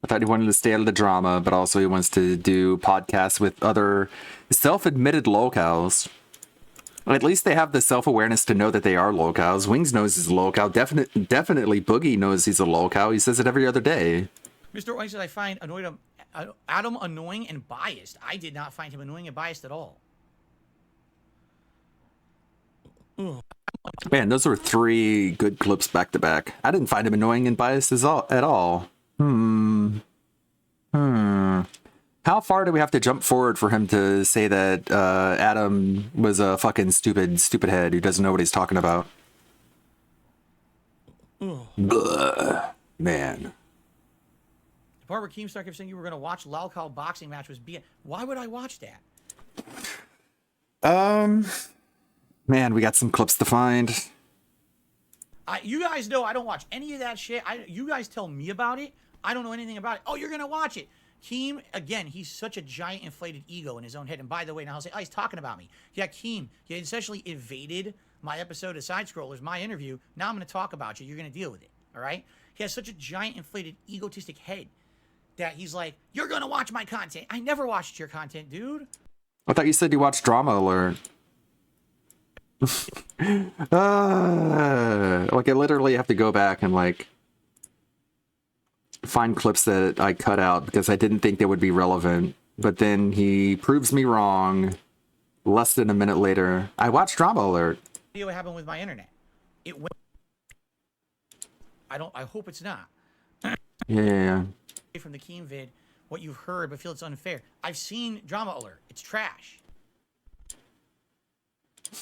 I thought he wanted to stay out of the drama, but also he wants to do podcasts with other self-admitted locals. At least they have the self-awareness to know that they are locals. Wings knows he's a local. Definitely Boogie knows he's a local. He says it every other day. Mr. Oink says, I find Adam annoying and biased. I did not find him annoying and biased at all. Man, those were 3 good clips back to back. I didn't find him annoying and biased at all. How far do we have to jump forward for him to say that Adam was a fucking stupid head who doesn't know what he's talking about? Ugh, man. The part where Keemstar kept saying you were going to watch Lalcal boxing match was why would I watch that? Man, we got some clips to find. You guys know I don't watch any of that shit. You guys tell me about it. I don't know anything about it. Oh, you're going to watch it. Keem, again, he's such a giant inflated ego in his own head. And by the way, now I'll say, oh, he's talking about me. Yeah, Keem, you essentially invaded my episode of Side Scrollers, my interview. Now I'm going to talk about you. You're going to deal with it. All right? He has such a giant inflated egotistic head that he's like, you're going to watch my content. I never watched your content, dude. I thought you said you watched Drama Alert. Like I literally have to go back and like find clips that I cut out because I didn't think they would be relevant. But then he proves me wrong. Less than a minute later, I watched Drama Alert. Idea what happened with my internet. It went. I hope it's not. Yeah. From the Keem vid, what you've heard, but feel it's unfair. I've seen Drama Alert. It's trash.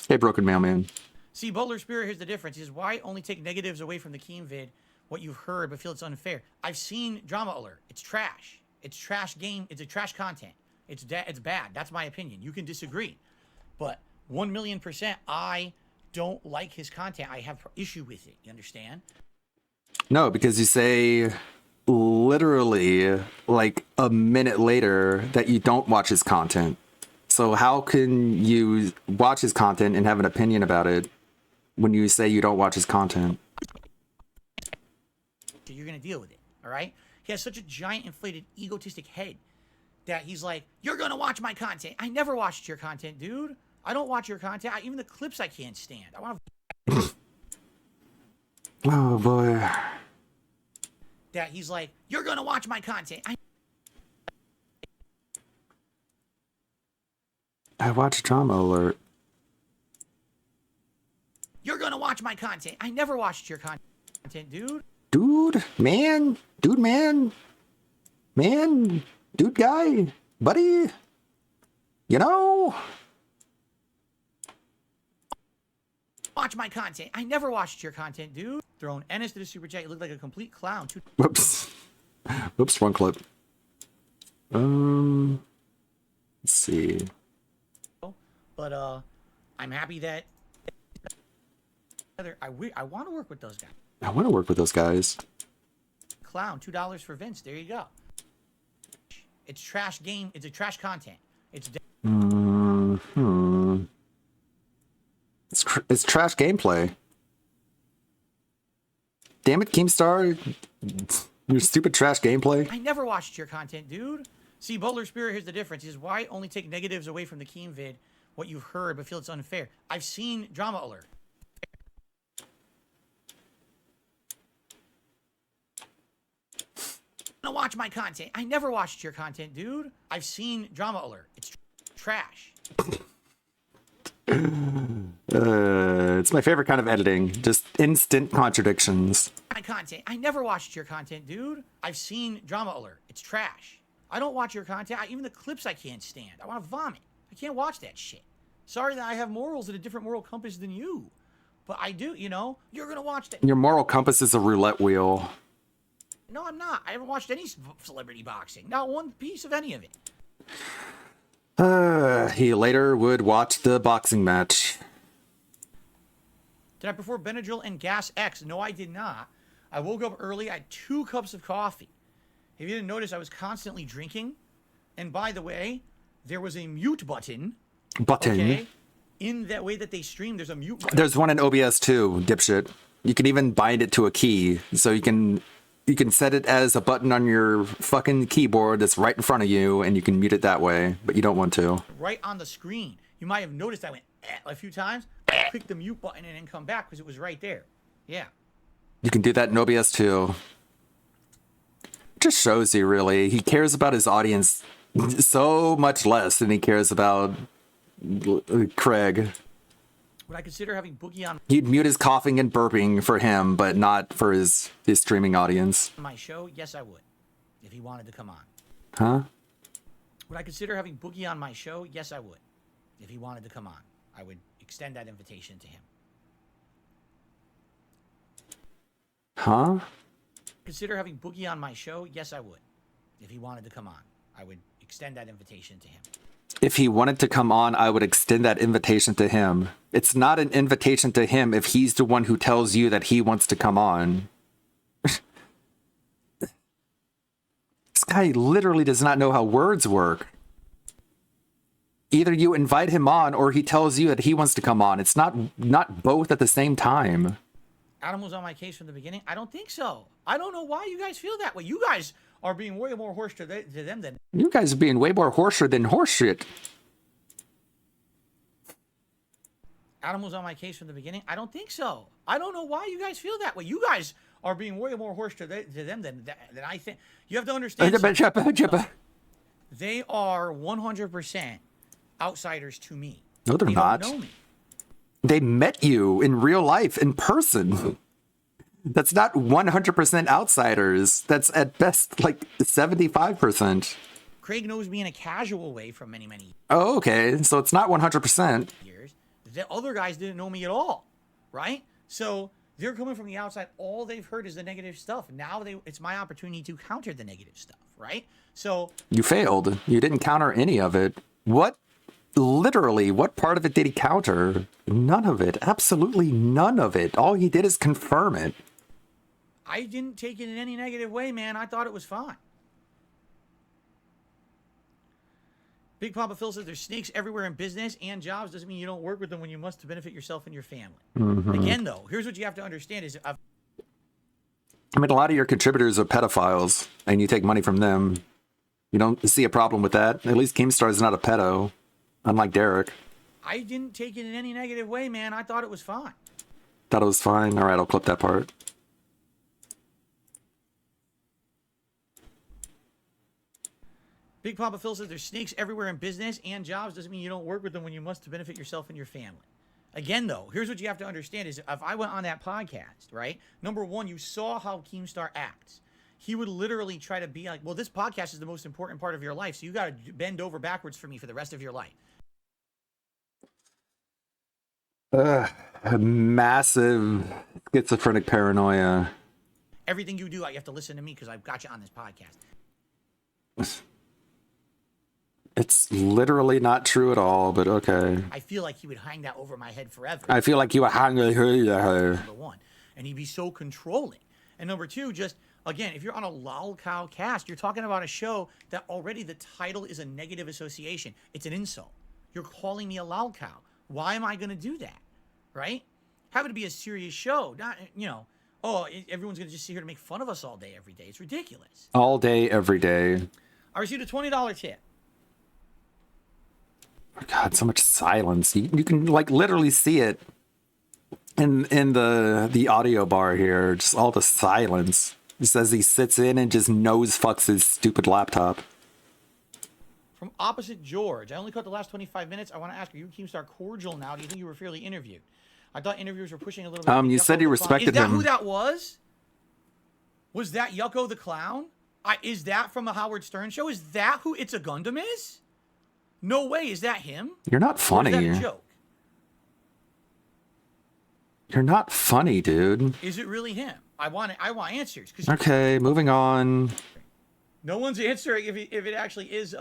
Hey, Broken Mailman. See, Butler Spirit, here's the difference. Is why only take negatives away from the Keem vid, what you've heard, but feel it's unfair. I've seen Drama Alert. It's trash. It's trash game. It's a trash content. It's bad. That's my opinion. You can disagree. But 1,000,000%, I don't like his content. I have issue with it. You understand? No, because you say literally like a minute later that you don't watch his content. So how can you watch his content and have an opinion about it when you say you don't watch his content? You're going to deal with it. All right? He has such a giant inflated egotistic head that he's like, you're going to watch my content. I never watched your content, dude. I don't watch your content. Even the clips I can't stand. I want to. Oh boy. That he's like, you're going to watch my content. I watched Drama Alert. You're going to watch my content. I never watched your content, dude. Dude, man, dude guy, buddy, you know? Watch my content. I never watched your content, dude. Throwing Ennis to the super chat. You look like a complete clown. Whoops. Whoops, wrong clip. Let's see. But I'm happy that I want to work with those guys. I want to work with those guys. Clown, $2 for Vince. There you go. It's trash game. It's a trash content. It's It's trash gameplay. Damn it, Keemstar. Your stupid trash gameplay. I never watched your content, dude. See, Butler Spirit, here's the difference. Is why only take negatives away from the Keem vid, what you've heard, but feel it's unfair. I've seen Drama Alert. To watch my content. I never watched your content, dude. I've seen Drama Alert. It's trash. It's my favorite kind of editing. Just instant contradictions. My content. I never watched your content, dude. I've seen Drama Alert. It's trash. I don't watch your content. Even the clips I can't stand. I want to vomit. I can't watch that shit. Sorry that I have morals and a different moral compass than you. But I do, you know. You're going to watch that. Your moral compass is a roulette wheel. No, I'm not. I haven't watched any celebrity boxing. Not one piece of any of it. He later would watch the boxing match. Did I prefer Benadryl and Gas X? No, I did not. I woke up early. I had 2 cups of coffee. If you didn't notice, I was constantly drinking. And by the way, there was a mute button. Okay? In that way that they stream, there's a mute button. There's one in OBS too, dipshit. You can even bind it to a key, so you can set it as a button on your fucking keyboard that's right in front of you, and you can mute it that way, but you don't want to. Right on the screen. You might have noticed I went a few times. Click the mute button and then come back because it was right there. Yeah. You can do that in OBS too. Just shows you, really. He cares about his audience so much less than he cares about Craig. Would I consider having Boogie on He'd mute his coughing and burping for him, but not for his streaming audience. my show? Yes, I would. If he wanted to come on. Huh? Would I consider having Boogie on my show? Yes, I would. If he wanted to come on, I would extend that invitation to him. Huh? Consider having Boogie on my show? Yes, I would. If he wanted to come on, I would extend that invitation to him. If he wanted to come on, I would extend that invitation to him. It's not an invitation to him if he's the one who tells you that he wants to come on. This guy literally does not know how words work. Either you invite him on or he tells you that he wants to come on. It's not both at the same time. Adam was on my case from the beginning. I don't think so. I don't know why you guys feel that way. You guys are being way more horse to them than You guys are being way more horseshit than horseshit. Adam was on my case from the beginning. I don't think so. I don't know why you guys feel that way. You guys are being way more horse to them than I think. You have to understand. They are 100% outsiders to me. No, they're They not. don't know me. They met you in real life, in person. That's not 100% outsiders. That's at best like 75%. Craig knows me in a casual way from many, many Oh, okay. So it's not 100%. years. The other guys didn't know me at all, right? So they're coming from the outside. All they've heard is the negative stuff. Now it's my opportunity to counter the negative stuff, right? So You failed. You didn't counter any of it. Literally, what part of it did he counter? None of it. Absolutely none of it. All he did is confirm it. I didn't take it in any negative way, man. I thought it was fine. Big Papa Phil says there's snakes everywhere in business and jobs. Doesn't mean you don't work with them when you must to benefit yourself and your family. Again, though, here's what you have to understand is I mean, a lot of your contributors are pedophiles, and you take money from them. You don't see a problem with that. At least Keemstar is not a pedo, unlike Derek. I didn't take it in any negative way, man. I thought it was fine. Thought it was fine. All right, I'll clip that part. Big Papa Phil says there's snakes everywhere in business and jobs. Doesn't mean you don't work with them when you must to benefit yourself and your family. Again, though, here's what you have to understand is if I went on that podcast, right? Number one, you saw how Keemstar acts. He would literally try to be like, well, this podcast is the most important part of your life, so you got to bend over backwards for me for the rest of your life. Massive schizophrenic paranoia. Everything you do, you have to listen to me because I've got you on this podcast. It's literally not true at all, but okay. I feel like he would hang that over my head forever. I feel like you were hungry. Number one, and he'd be so controlling. And number two, just again, if you're on a lol cow cast, you're talking about a show that already the title is a negative association. It's an insult. You're calling me a lol cow. Why am I going to do that? Right? Have it to be a serious show, not everyone's going to just sit here to make fun of us all day, every day. It's ridiculous. All day, every day. I received a $20 tip. God, so much silence. You can like literally see it in the audio bar here. Just all the silence. It says he sits in and just nose fucks his stupid laptop. From opposite George. I only caught the last 25 minutes. I want to ask you, Keemstar cordial now? Do you think you were fairly interviewed? I thought interviewers were pushing a little bit. You said you respected him. Is that him. who that was? Was that Yucko the Clown? Is that from the Howard Stern show? Is that who It's a Gundam is? No way. Is that him? You're not funny. Or is that a joke? You're not funny, dude. Is it really him? I want answers. Okay, moving on. No one's answering if it actually is.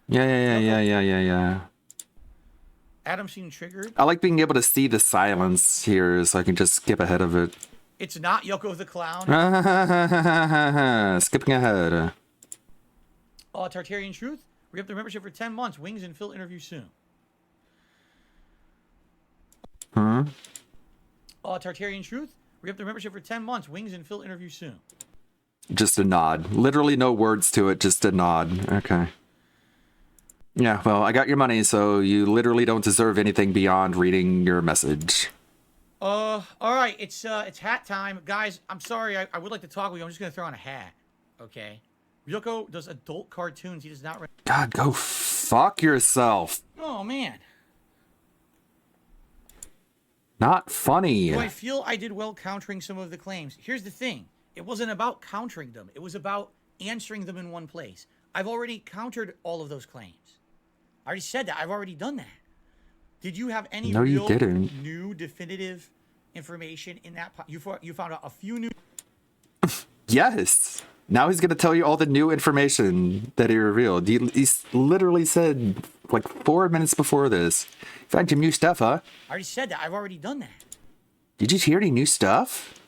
Yeah. Adam seemed triggered. I like being able to see the silence here, so I can just skip ahead of it. It's not Yucko the Clown. Skipping ahead. Tartarian Truth. Re up the membership for 10 months. Wings and Phil interview soon. Tartarian Truth. Re up the membership for 10 months. Wings and Phil interview soon. Just a nod. Literally no words to it, just a nod. Okay. Yeah, well, I got your money, so you literally don't deserve anything beyond reading your message. All right, it's hat time. Guys, I'm sorry, I would like to talk with you. I'm just going to throw on a hat, okay? Ryoko does adult cartoons. He does not... God, go fuck yourself. Oh, man. Not funny. Do I feel I did well countering some of the claims? Here's the thing. It wasn't about countering them. It was about answering them in one place. I've already countered all of those claims. I already said that. I've already done that. Did you have any real new definitive information in that? You found out a few new... Yes. Now he's going to tell you all the new information that he revealed. He literally said, like 4 minutes before this, found some new stuff, huh? I already said that. I've already done that. Did you hear any new stuff?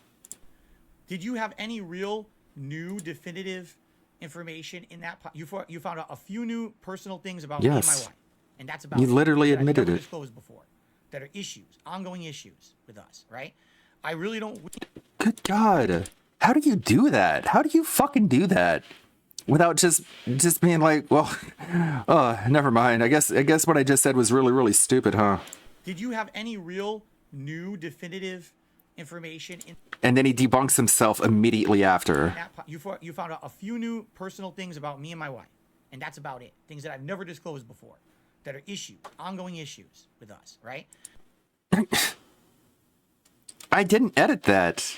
Did you have any real new definitive information in that? You found out a few new personal things about me and my wife. And that's about you literally that admitted I've never it. Disclosed before, that are issues, ongoing issues with us, right? I really don't... Good God. How do you do that? How do you fucking do that? Without just being like, well, never mind. I guess what I just said was really, really stupid, huh? Did you have any real new definitive information in... And then he debunks himself immediately after. You found out a few new personal things about me and my wife. And that's about it. Things that I've never disclosed before. That are issues, ongoing issues with us, right? I didn't edit that.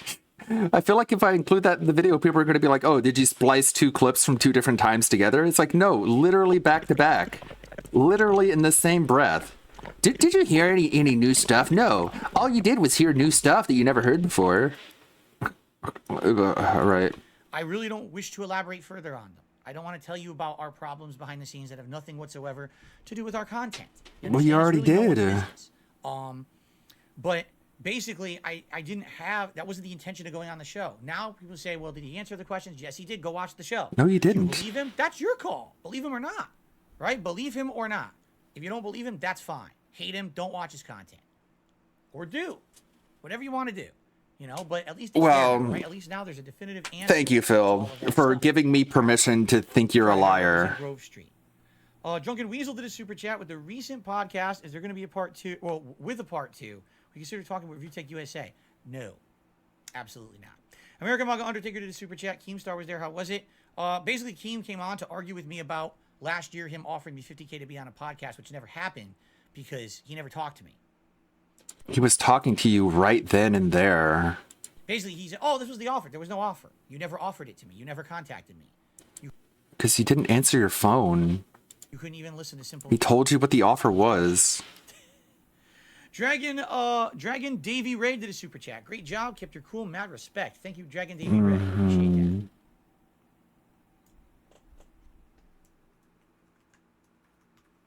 I feel like if I include that in the video, people are going to be like, oh, did you splice 2 clips from 2 different times together? It's like, no, literally back to back. Literally in the same breath. Did you hear any new stuff? No. All you did was hear new stuff that you never heard before. All right. I really don't wish to elaborate further on them. I don't want to tell you about our problems behind the scenes that have nothing whatsoever to do with our content. Well, you already did. But basically, I didn't have... That wasn't the intention of going on the show. Now people say, well, did he answer the questions? Yes, he did. Go watch the show. No, you didn't. Do you believe him? That's your call. Believe him or not. Right? Believe him or not. If you don't believe him, that's fine. Hate him, don't watch his content. Or do. Whatever you want to do. You know, but at least... Well, right? At least now there's a definitive answer. Thank you, Phil, for giving me permission to think you're a liar. Grove Street. Drunken Weasel did a super chat with the recent podcast. Is there going to be a part 2? Well, with a part 2, we consider talking about Review Tech USA. No, absolutely not. American Manga Undertaker did a super chat. Keemstar was there. How was it? Basically, Keem came on to argue with me about last year him offering me $50K to be on a podcast, which never happened because he never talked to me. He was talking to you right then and there. Basically, he said, oh, this was the offer. There was no offer. You never offered it to me. You never contacted me. Because you didn't answer your phone. You couldn't even listen to simple... He told you what the offer was. Dragon Davy Ray did a super chat. Great job, kept your cool, mad respect. Thank you, Dragon Davy Ray. Appreciate that.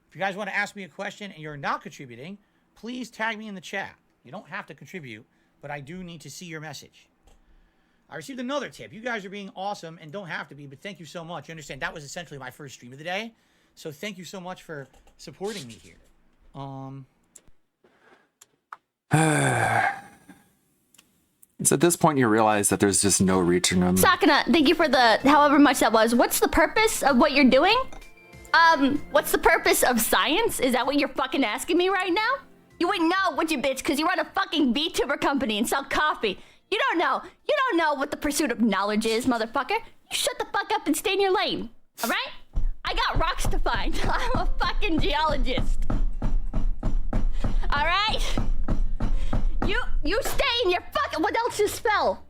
If you guys want to ask me a question and you're not contributing, please tag me in the chat. You don't have to contribute, but I do need to see your message. I received another tip. You guys are being awesome and don't have to be, but thank you so much. You understand that was essentially my first stream of the day. So thank you so much for supporting me here. It's at this point you realize that there's just no reaching them. Sakana, thank you for the however much that was. What's the purpose of what you're doing? What's the purpose of science? Is that what you're fucking asking me right now? You wouldn't know, would you, bitch? Because you run a fucking VTuber company and sell coffee. You don't know. You don't know what the pursuit of knowledge is, motherfucker. You shut the fuck up and stay in your lane. All right? I got rocks to find. I'm a fucking geologist. All right? You stay in your fucking... What else just fell?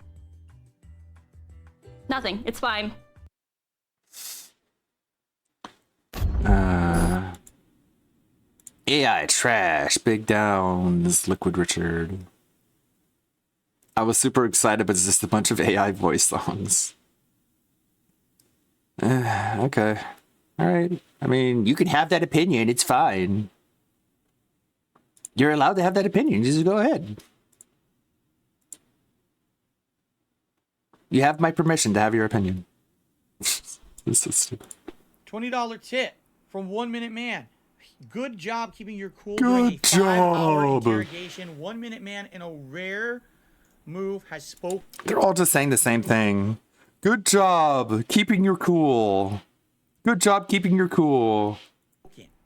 Nothing. It's fine. AI trash, big downs, Liquid Richard. I was super excited, but it's just a bunch of AI voice songs. Okay. Alright. I mean, you can have that opinion, it's fine. You're allowed to have that opinion, just go ahead. You have my permission to have your opinion. This is stupid. $20 tip from 1 Minute Man. Good job keeping your cool Good during a 5-hour job. interrogation. 1 Minute Man, in a rare move, has spoken. They're all just saying the same thing. Good job keeping your cool. Good job keeping your cool.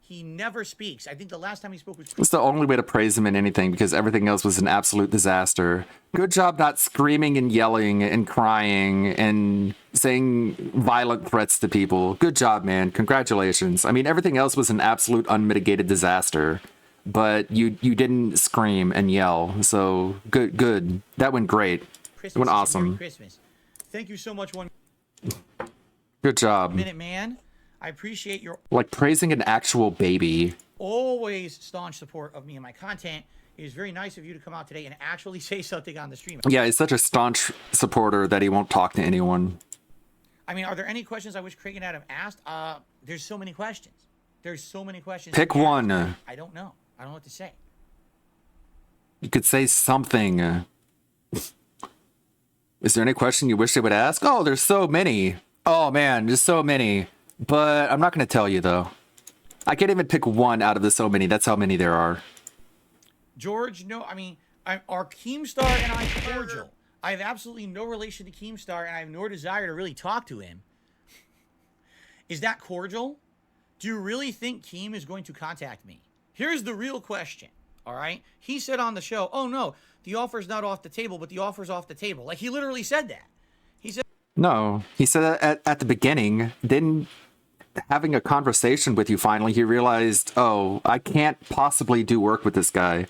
He never speaks. I think the last time he spoke was... It's the only way to praise him in anything because everything else was an absolute disaster. Good job not screaming and yelling and crying and saying violent threats to people. Good job, man. Congratulations. I mean, everything else was an absolute unmitigated disaster, but you didn't scream and yell. So good. That went great. It went awesome. Christmas. Thank you so much, 1 Good job. Minute Man. I appreciate your Like praising an actual baby. always staunch support of me and my content. It is very nice of you to come out today and actually say something on the stream. Yeah, he's such a staunch supporter that he won't talk to anyone. I mean, are there any questions I wish Craig and Adam asked? There's so many questions. There's so many questions. Pick one. I don't know. I don't know what to say. You could say something. Is there any question you wish they would ask? Oh, there's so many. Oh man, there's so many. But I'm not going to tell you though. I can't even pick one out of the so many. That's how many there are. George, no, I mean, are Keemstar and I cordial? I have absolutely no relation to Keemstar, and I have no desire to really talk to him. Is that cordial? Do you really think Keem is going to contact me? Here's the real question, all right? He said on the show, oh no, the offer's not off the table, but the offer's off the table. Like, he literally said that. He said... No, he said that at the beginning. Then having a conversation with you finally, he realized, oh, I can't possibly do work with this guy.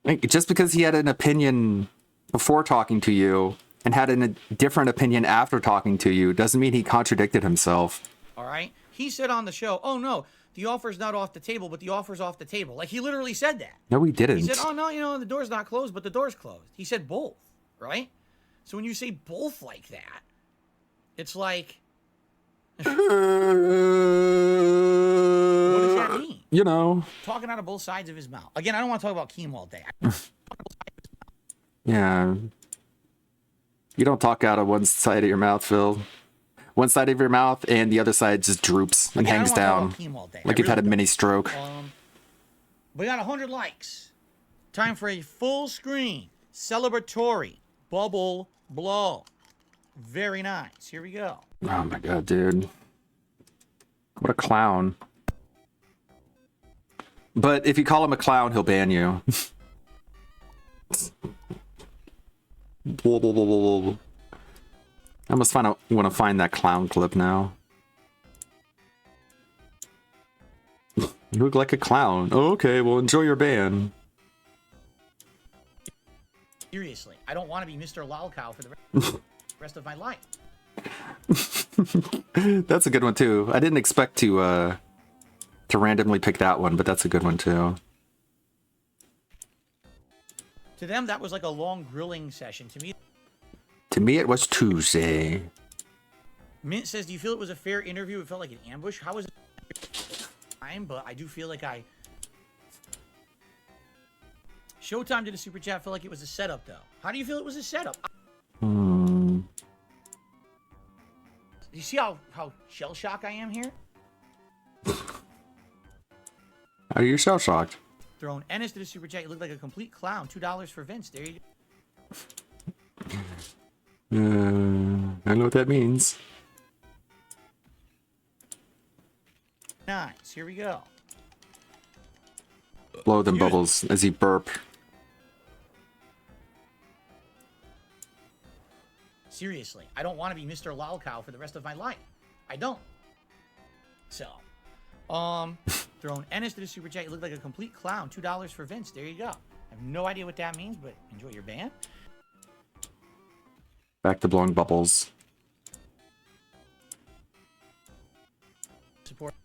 Like, just because he had an opinion before talking to you and had a different opinion after talking to you doesn't mean he contradicted himself. All right? He said on the show, oh no, the offer's not off the table, but the offer's off the table. Like, he literally said that. No, he didn't. He said, oh no, you know, the door's not closed, but the door's closed. He said both, right? So when you say both like that, it's like... what does that mean? You know. Talking out of both sides of his mouth. Again, I don't want to talk about Keem all day. Yeah. You don't talk out of one side of your mouth, Phil. One side of your mouth and the other side just droops and Again, hangs I don't down. wanna talk about Keem all day. Like I you've had a really mini stroke. We got 100 likes. Time for a full screen celebratory bubble blow. Very nice. Here we go. Oh my god, dude. What a clown. But if you call him a clown, he'll ban you. I must want to find that clown clip now. You look like a clown. Oh, okay, well, enjoy your ban. Seriously, I don't want to be Mr. Lolcow for the rest of my life. That's a good one too. I didn't expect to to randomly pick that one, but that's a good one too. To them, that was like a long grilling session. To me, it was Tuesday. Mint says, do you feel it was a fair interview? It felt like an ambush. How was it? But I do feel like Showtime did a super chat. Felt like it was a setup, though. How do you feel it was a setup? You see how shell shocked I am here? Are you shell shocked? Throwing Ennis did a super chat. You look like a complete clown. $2 for Vince. There you go. I know what that means. Nice. Here we go. Blow them bubbles as he burp. Seriously, I don't want to be Mr. Lolcow for the rest of my life. I don't. So, throwing Ennis to the super chat. You look like a complete clown. $2 for Vince. There you go. I have no idea what that means, but enjoy your band. Back to blowing bubbles. Support.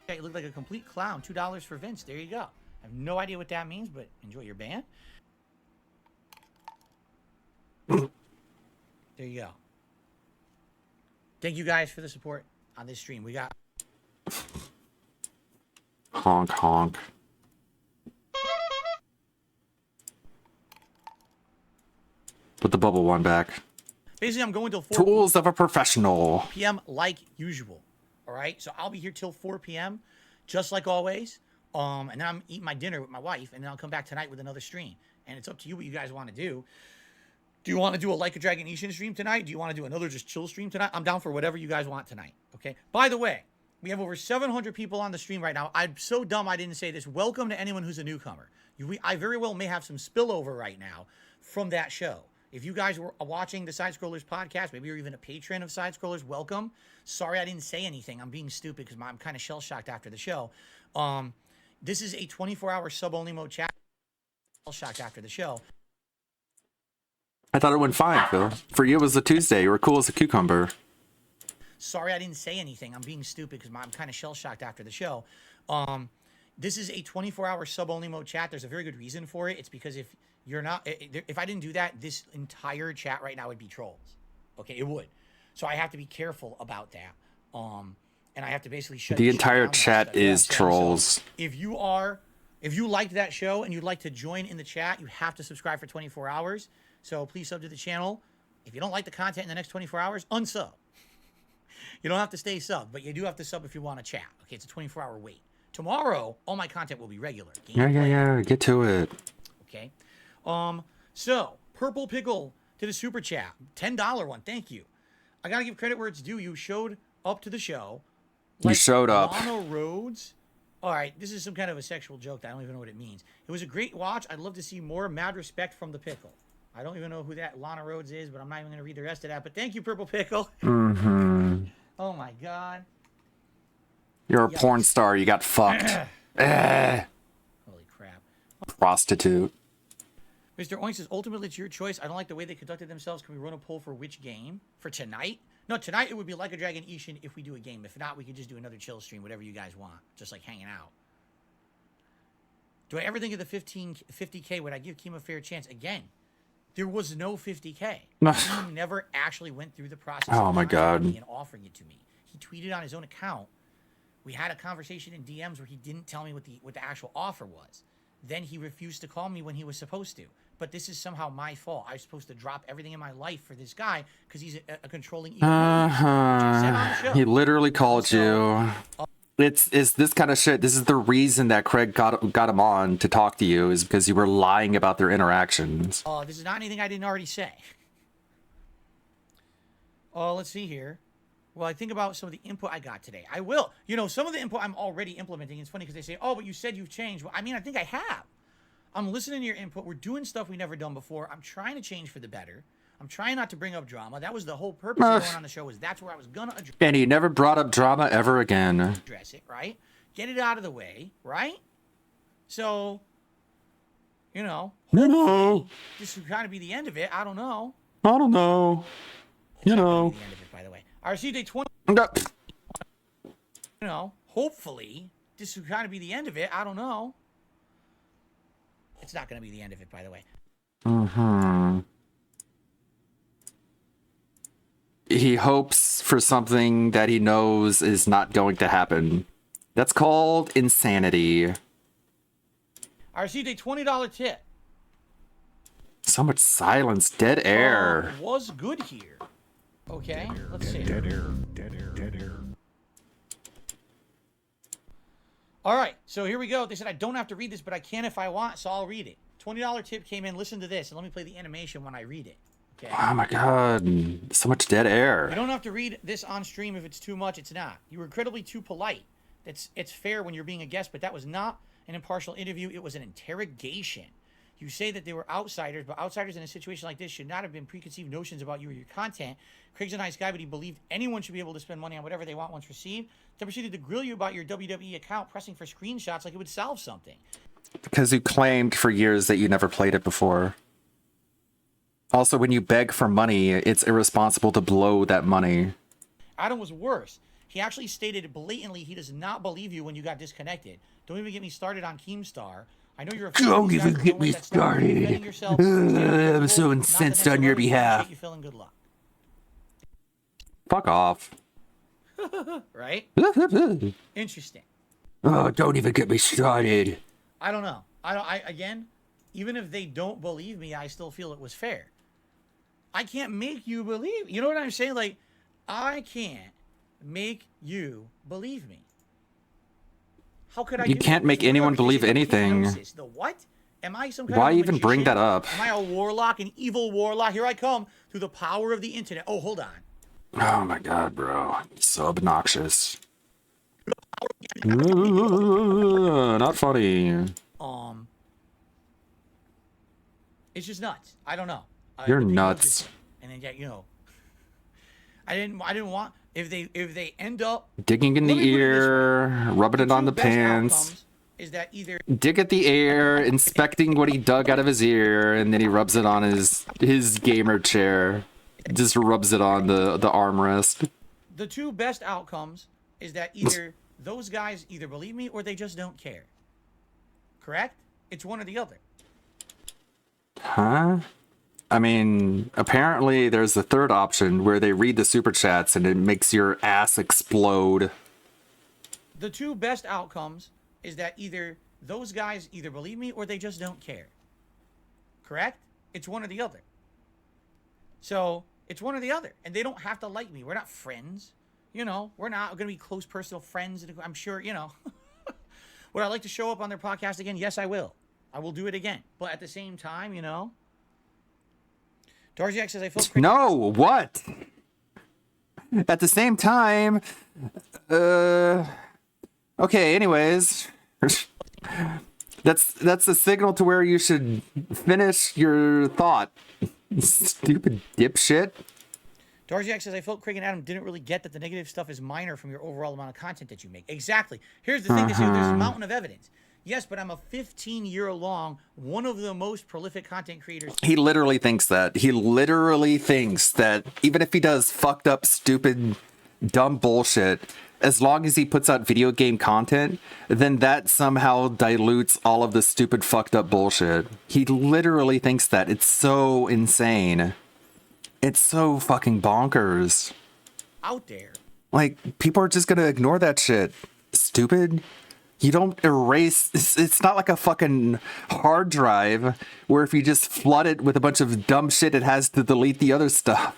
You look like a complete clown. $2 for Vince. There you go. I have no idea what that means, but enjoy your band. There you go. Thank you guys for the support on this stream. We got Honk honk. Put the bubble one back. basically I'm going till 4 Tools of a professional. p.m. like usual. All right, so I'll be here till 4 p.m. just like always. And then I'm eating my dinner with my wife, and then I'll come back tonight with another stream. And it's up to you what you guys want to do. Do you want to do a Like a Dragon Ishin stream tonight? Do you want to do another just chill stream tonight? I'm down for whatever you guys want tonight. Okay. By the way, we have over 700 people on the stream right now. I'm so dumb I didn't say this. Welcome to anyone who's a newcomer. I very well may have some spillover right now from that show. If you guys were watching the Side Scrollers podcast, maybe you're even a patron of Side Scrollers, welcome. Sorry I didn't say anything. I'm being stupid because I'm kind of shell-shocked after the show. This is a 24-hour sub-only mode chat. Shell-shocked after the show. I thought it went fine, Phil. For you, it was a Tuesday. You were cool as a cucumber. Sorry I didn't say anything. I'm being stupid because I'm kind of shell-shocked after the show. This is a 24-hour sub-only mode chat. There's a very good reason for it. It's because if you're not, if I didn't do that, this entire chat right now would be trolls. Okay, it would. So I have to be careful about that. And I have to basically shut The shit entire down chat is So trolls. if you liked that show and you'd like to join in the chat, you have to subscribe for 24 hours. So please sub to the channel. If you don't like the content in the next 24 hours, unsub. You don't have to stay sub, but you do have to sub if you want to chat. Okay, it's a 24-hour wait. Tomorrow, all my content will be regular. Yeah. Get to it. Okay. So Purple Pickle did a super chat, $10 one. Thank you. I gotta give credit where it's due. You showed up to the show. You showed up. Lana Rhodes. All right, this is some kind of a sexual joke that I don't even know what it means. It was a great watch. I'd love to see more. Mad respect from the pickle. I don't even know who that Lana Rhodes is, but I'm not even going to read the rest of that. But thank you, Purple Pickle. Mm-hmm. Oh, my God. You're a porn star. You got fucked. Holy crap. Prostitute. Mr. Oink says, ultimately, it's your choice. I don't like the way they conducted themselves. Can we run a poll for which game? For tonight? No, tonight it would be Like a Dragon Ishin if we do a game. If not, we could just do another chill stream, whatever you guys want. Just like hanging out. Do I ever think of the 50K? Would I give Kim a fair chance? Again, there was no 50K. He never actually went through the process Oh of my God. contacting me and offering it to me. He tweeted on his own account. We had a conversation in DMs where he didn't tell me what the actual offer was. Then he refused to call me when he was supposed to. But this is somehow my fault. I was supposed to drop everything in my life for this guy because he's a controlling evil. He literally called you. It's this kind of shit. This is the reason that Craig got him on to talk to you, is because you were lying about their interactions. This is not anything I didn't already say. Let's see here. Well, I think about some of the input I got today. I will. You know, some of the input I'm already implementing. It's funny because they say, oh, but you said you've changed. Well, I mean, I think I have. I'm listening to your input. We're doing stuff we've never done before. I'm trying to change for the better. I'm trying not to bring up drama. That was the whole purpose of going on the show, was that's where I was going to And he never brought up drama ever again. address it, right? Get it out of the way, right? So, you know, No. this would kind of be the end of it. I don't know. I don't know. You know. The end of it, by the way. I received a 20, No. you know, hopefully this would kind of be the end of it. I don't know. It's not going to be the end of it, by the way. He hopes for something that he knows is not going to happen. That's called insanity. I received a $20 tip. So much silence, dead air. Was good here. Okay, let's see. Dead air. All right, so here we go. They said I don't have to read this, but I can if I want, so I'll read it. $20 tip came in. Listen to this, and let me play the animation when I read it. Okay. Oh my god, so much dead air. You don't have to read this on stream if it's too much. It's not. You were incredibly too polite. It's fair when you're being a guest, but that was not an impartial interview. It was an interrogation. You say that they were outsiders, but outsiders in a situation like this should not have been preconceived notions about you or your content. Craig's a nice guy, but he believed anyone should be able to spend money on whatever they want once received. Then proceeded to grill you about your WWE account, pressing for screenshots like it would solve something. Because you claimed for years that you never played it before. Also, when you beg for money, it's irresponsible to blow that money. Adam was worse. He actually stated blatantly he does not believe you when you got disconnected. Don't even get me started on Keemstar. I know you're a fan. Don't These even guys get don't me let that stop you from started. defending yourself. Stay on your I'm so goal. incensed Not the on your next one. behalf. Appreciate you, Phil, and good luck. Fuck off. Right? Interesting. Oh, don't even get me started. I don't know. Again, even if they don't believe me, I still feel it was fair. I can't make you believe. You know what I'm saying? Like, I can't make you believe me. How could I? You do can't that? make What anyone are believe you? anything. Hypnosis. The what? Am I some kind Why of a even bring magician? that up? Am I a warlock, an evil warlock? Here I come through the power of the internet. Oh, hold on. Oh my god, bro. So obnoxious. Not funny. It's just nuts. I don't know. You're the people nuts. just- and then, yeah, you know, I didn't want if they end up Digging in Let the me put it this ear, rubbing it on two the best pants. outcomes is that either Dig at the air, inspecting what he dug out of his ear, and then he rubs it on his gamer chair. Just rubs it on the armrest. the two best outcomes is that either those guys either believe me or they just don't care. Correct? It's one or the other. Huh? I mean, apparently there's the third option where they read the super chats and it makes your ass explode. The two best outcomes is that either those guys either believe me or they just don't care. Correct? It's one or the other. So, it's one or the other. And they don't have to like me. We're not friends. You know, we're not going to be close personal friends. I'm sure, you know. Would I like to show up on their podcast again? Yes, I will. I will do it again. But at the same time, you know. Darziak says I feel crazy. No, what? At the same time, okay, anyways. That's a signal to where you should finish your thought. Stupid dipshit. Darziak says I felt Craig and Adam didn't really get that the negative stuff is minor from your overall amount of content that you make. Exactly. Here's the thing, there's a mountain of evidence. Yes, but I'm a 15-year-long, one of the most prolific content creators. He literally thinks that. He literally thinks that even if he does fucked up, stupid, dumb bullshit, as long as he puts out video game content, then that somehow dilutes all of the stupid, fucked up bullshit. He literally thinks that. It's so insane. It's so fucking bonkers. Out there. Like, people are just gonna ignore that shit. Stupid. You don't erase. It's not like a fucking hard drive where if you just flood it with a bunch of dumb shit, it has to delete the other stuff.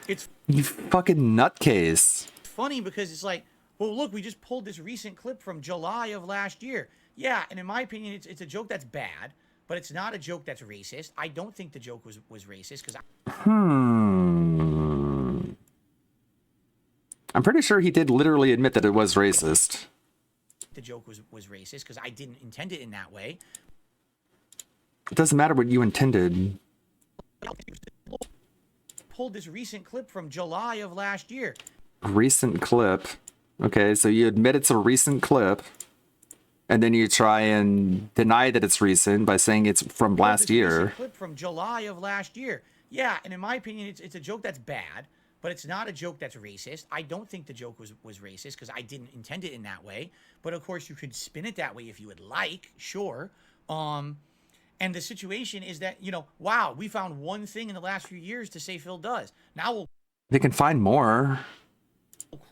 It's You fucking nutcase. funny because it's like, well, look, we just pulled this recent clip from July of last year. Yeah, and in my opinion, it's a joke that's bad, but it's not a joke that's racist. I don't think the joke was racist because I'm pretty sure he did literally admit that it was racist. the joke was racist because I didn't intend it in that way. It doesn't matter what you intended. Pulled this recent clip from July of last year. Recent clip. Okay, so you admit it's a recent clip, and then you try and deny that it's recent by saying it's from last This recent year. clip from July of last year. Yeah, and in my opinion, it's a joke that's bad, but it's not a joke that's racist. I don't think the joke was racist because I didn't intend it in that way. But of course, you could spin it that way if you would like, sure. And the situation is that, you know, wow, we found one thing in the last few years to say Phil does. Now They can find more.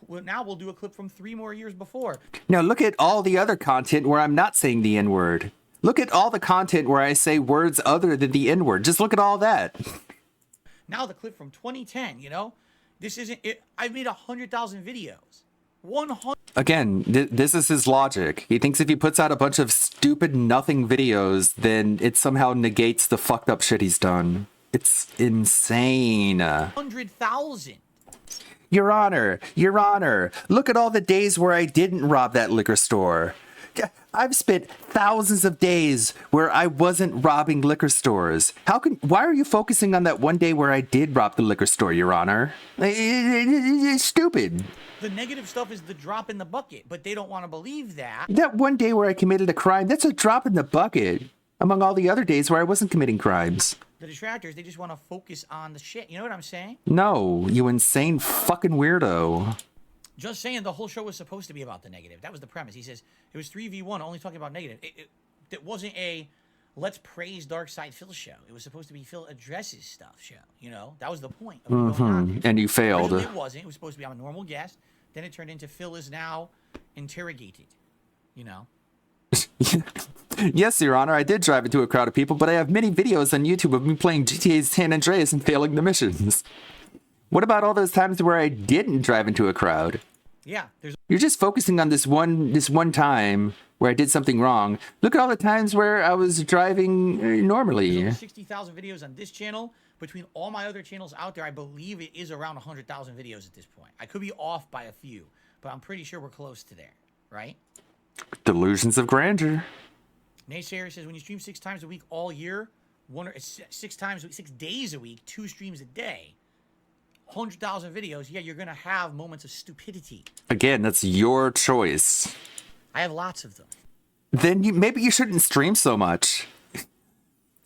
we'll do a clip from 3 more years before. Now look at all the other content where I'm not saying the N-word. Look at all the content where I say words other than the N-word. Just look at all that. Now the clip from 2010, you know, this isn't it. I've made 100,000 videos. 100. Again, this is his logic. He thinks if he puts out a bunch of stupid nothing videos, then it somehow negates the fucked up shit he's done. It's insane. 100,000. Your Honor, look at all the days where I didn't rob that liquor store. I've spent thousands of days where I wasn't robbing liquor stores. Why are you focusing on that one day where I did rob the liquor store, Your Honor? It's stupid. The negative stuff is the drop in the bucket, but they don't want to believe that. That one day where I committed a crime, that's a drop in the bucket among all the other days where I wasn't committing crimes. The detractors, they just want to focus on the shit. You know what I'm saying? No, you insane fucking weirdo. Just saying the whole show was supposed to be about the negative. That was the premise. He says it was 3v1, only talking about negative. It wasn't a let's praise Dark Side Phil show. It was supposed to be Phil addresses stuff show. You know, that was the point of it going on there. And you failed. Originally it wasn't. It was supposed to be I'm a normal guest. Then it turned into Phil is now interrogated. You know? Yes, Your Honor, I did drive into a crowd of people, but I have many videos on YouTube of me playing GTA San Andreas and failing the missions. What about all those times where I didn't drive into a crowd? Yeah, You're just focusing on this one time where I did something wrong. Look at all the times where I was driving there's normally. over 60,000 videos on this channel. Between all my other channels out there, I believe it is around 100,000 videos at this point. I could be off by a few, but I'm pretty sure we're close to there, right? Delusions of grandeur. Naysayer says when you stream 6 times a week all year, 6 days a week, 2 streams a day, 100,000 videos, yeah, you're gonna have moments of stupidity. Again, that's your choice. I have lots of them. Then maybe you shouldn't stream so much.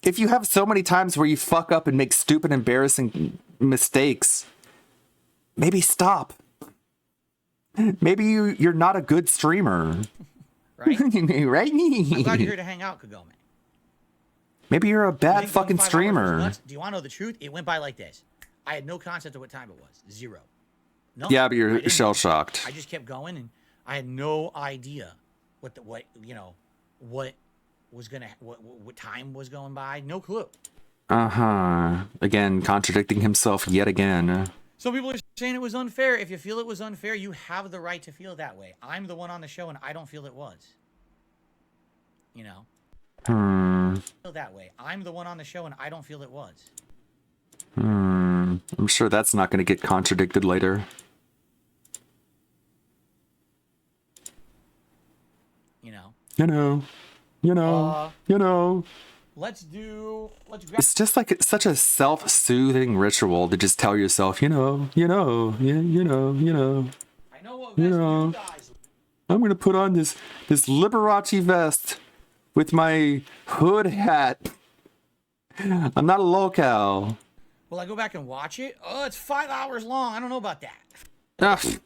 If you have so many times where you fuck up and make stupid, embarrassing mistakes, maybe stop. Maybe you're not a good streamer. Right? Right? I'm glad you're here to hang out, Kagome. Maybe you're a You bad think fucking 5 hours was streamer. nuts? Do you want to know the truth? It went by like this. I had no concept of what time it was. 0. No. Yeah, but I you're didn't. shell shocked. I just kept going, and I had no idea what time was going by. No clue. Again, contradicting himself yet again. Some people are saying it was unfair. If you feel it was unfair, you have the right to feel that way. I'm the one on the show, and I don't feel it was. You know? Feel that way. I'm the one on the show, and I don't feel it was. I'm sure that's not going to get contradicted later. You know? You know. Let's grab. It's just like it's such a self-soothing ritual to just tell yourself, you know. I know what vest you guys. I'm gonna put on this Liberace vest with my hood hat. I'm not a locale. Will I go back and watch it? Oh, it's 5 hours long. I don't know about that. Ugh.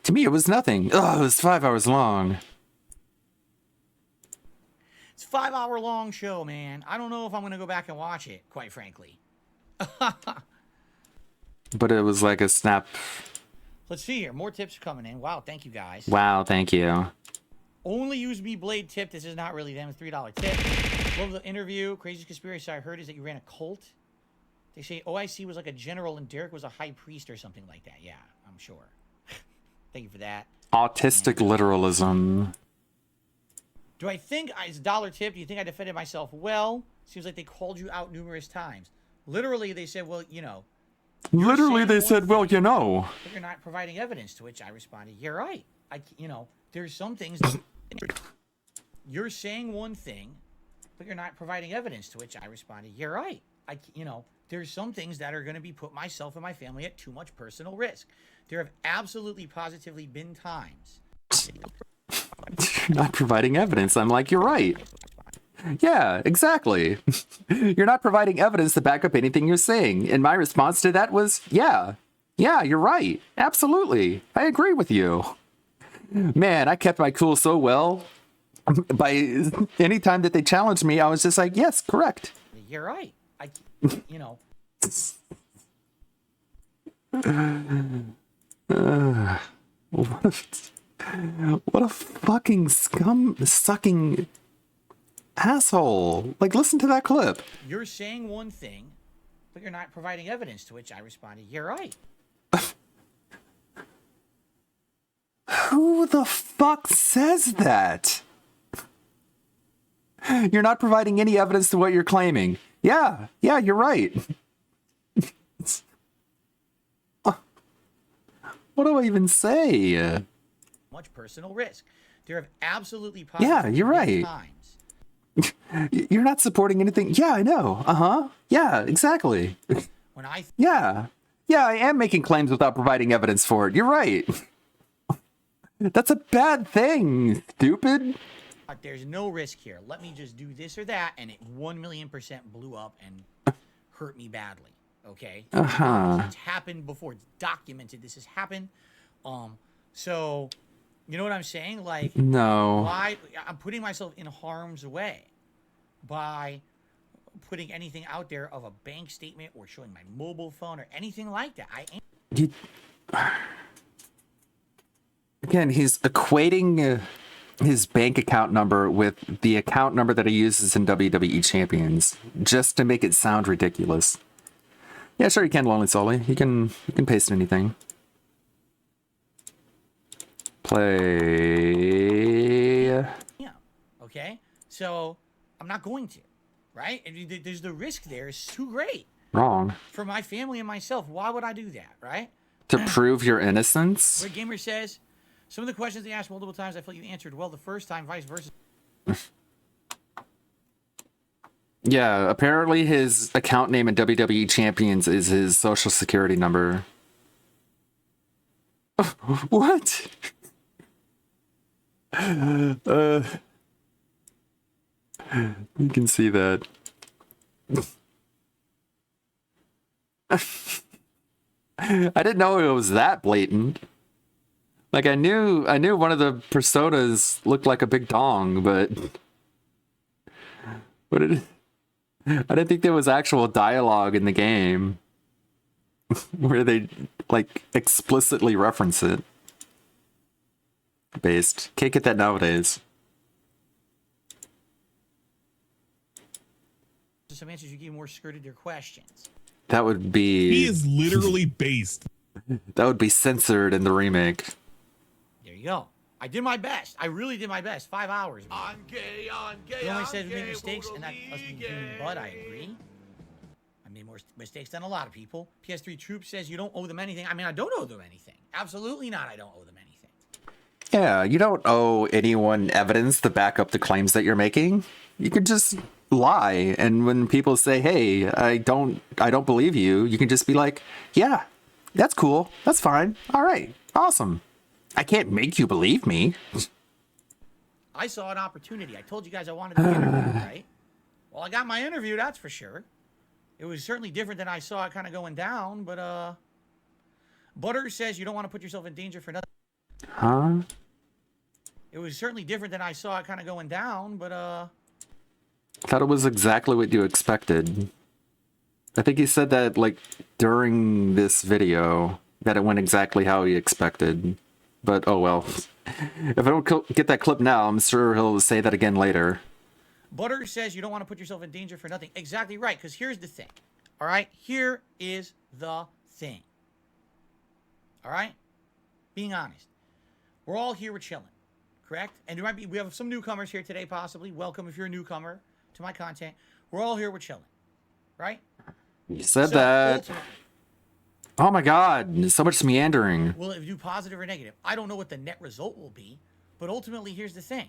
To me, it was nothing. Oh, it was 5 hours long. It's a 5 hour long show, man. I don't know if I'm gonna go back and watch it, quite frankly. But it was like a snap. Let's see here. More tips coming in. Wow, thank you guys. Wow, thank you. Only use me Blade tip. This is not really them. $3 tip. Love the interview. Craziest conspiracy I heard is that you ran a cult. They say OIC was like a general and Derek was a high priest or something like that. Yeah, I'm sure. Thank you for that. Autistic literalism. Do I think, it's a $1 tip, do you think I defended myself well? Seems like they called you out numerous times. Literally, they said, well, you know. Literally, they saying said, one well, you know. But you're not providing evidence, to which I responded, you're right. There's some things. You're saying one thing, but you're not providing evidence, to which I responded, you're right. There's some things that are going to be put myself and my family at too much personal risk. There have absolutely positively been times. Not providing evidence. I'm like, you're right. Yeah, exactly. You're not providing evidence to back up anything you're saying. And my response to that was, yeah, Yeah, you're right. Absolutely. I agree with you. Man, I kept my cool so well. By any time that they challenged me, I was just like, yes, correct. You're right. You know. What a fucking scum-sucking asshole. Like, listen to that clip. You're saying one thing, but you're not providing evidence, to which I responded, you're right. Who the fuck says that? You're not providing any evidence to what you're claiming. Yeah, you're right. What do I even say? Much personal risk. There have absolutely Yeah, you're right. times. You're not supporting anything. Yeah, I know. Uh-huh. Yeah, exactly. When I Yeah, I am making claims without providing evidence for it. You're right. That's a bad thing, stupid. there's no risk here. Let me just do this or that, and it 1,000,000% blew up and hurt me badly. Okay. It's happened before. It's documented. This has happened. So, you know what I'm saying? Like, No. why I'm putting myself in harm's way by putting anything out there of a bank statement or showing my mobile phone or anything like that. I ain't. Again, he's equating his bank account number with the account number that he uses in WWE Champions just to make it sound ridiculous. Yeah, sure, you can, Lonely Sully. You can paste anything. Play. Yeah. Okay. So I'm not going to, right? And there's the risk there is too great Wrong. for my family and myself. Why would I do that, right? To prove your innocence? Where Gamer says, some of the questions they asked multiple times, I felt you answered well the first time, vice versa. Yeah, apparently his account name in WWE Champions is his social security number. What? You can see that. I didn't know it was that blatant. Like I knew one of the personas looked like a big dong, but I didn't think there was actual dialogue in the game where they like explicitly reference it. Based. Can't get that nowadays. Some answers you gave more skirted your questions. That would be He is literally based. that would be censored in the remake. There you go. I did my best. I really did my best. 5 hours. I'm gay, He only said we made mistakes, and that must be human, but I agree. I made more mistakes than a lot of people. PS3 Troop says you don't owe them anything. I mean, I don't owe them anything. Absolutely not. I don't owe them anything. Yeah, you don't owe anyone evidence to back up the claims that you're making. You can just lie, and when people say, "Hey, I don't believe you," you can just be like, "Yeah, that's cool. That's fine. All right, awesome. I can't make you believe me." I saw an opportunity. I told you guys I wanted to be interviewed, right? Well, I got my interview, that's for sure. It was certainly different than I saw it kind of going down, but Butter says you don't want to put yourself in danger for nothing. Huh? It was certainly different than I saw it kind of going down, but Thought it was exactly what you expected. I think he said that like during this video that it went exactly how he expected. But oh well. If I don't get that clip now, I'm sure he'll say that again later. Butter says you don't want to put yourself in danger for nothing. Exactly right, because here's the thing. All right? Here is the thing. All right? Being honest. We're all here, we're chilling. Correct? And we have some newcomers here today, possibly. Welcome if you're a newcomer to my content. We're all here, we're chilling. Right? You said that. Oh my god, so much meandering. Will it do positive or negative? I don't know what the net result will be, but ultimately, here's the thing.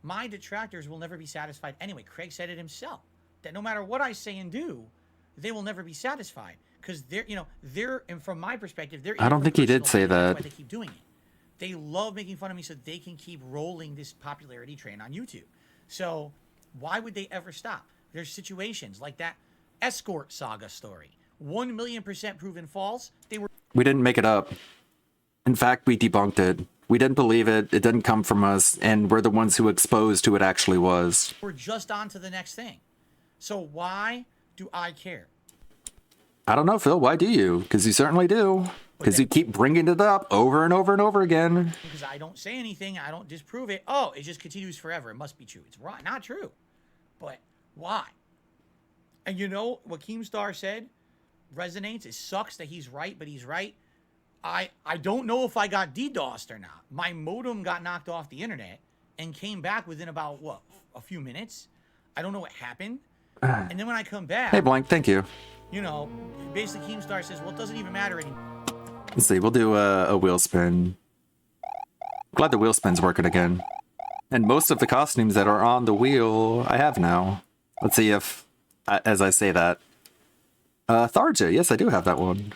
My detractors will never be satisfied anyway. Craig said it himself, that no matter what I say and do, they will never be satisfied. Because and from my perspective, they're I don't think he did say That's that. why they keep doing it. They love making fun of me so they can keep rolling this popularity train on YouTube. So why would they ever stop? There's situations like that escort saga story. 1,000,000% proven false. They were We didn't make it up. In fact, we debunked it. We didn't believe it. It didn't come from us, and we're the ones who exposed who it actually was. We're just on to the next thing. So why do I care? I don't know, Phil. Why do you? Because you certainly do. Because you keep bringing it up over and over and over again. Because I don't say anything, I don't disprove it. Oh, it just continues forever. It must be true. It's right, not true. But why? And you know what Keemstar said resonates. It sucks that he's right, but he's right. I don't know if I got DDoSed or not. My modem got knocked off the internet and came back within about, what, a few minutes? I don't know what happened. And then when I come back... Hey, Blank, thank you. You know, basically Keemstar says, well, it doesn't even matter anymore. Let's see, we'll do a wheel spin. Glad the wheel spin's working again. And most of the costumes that are on the wheel, I have now. Let's see if, as I say that. Tharja, yes, I do have that one.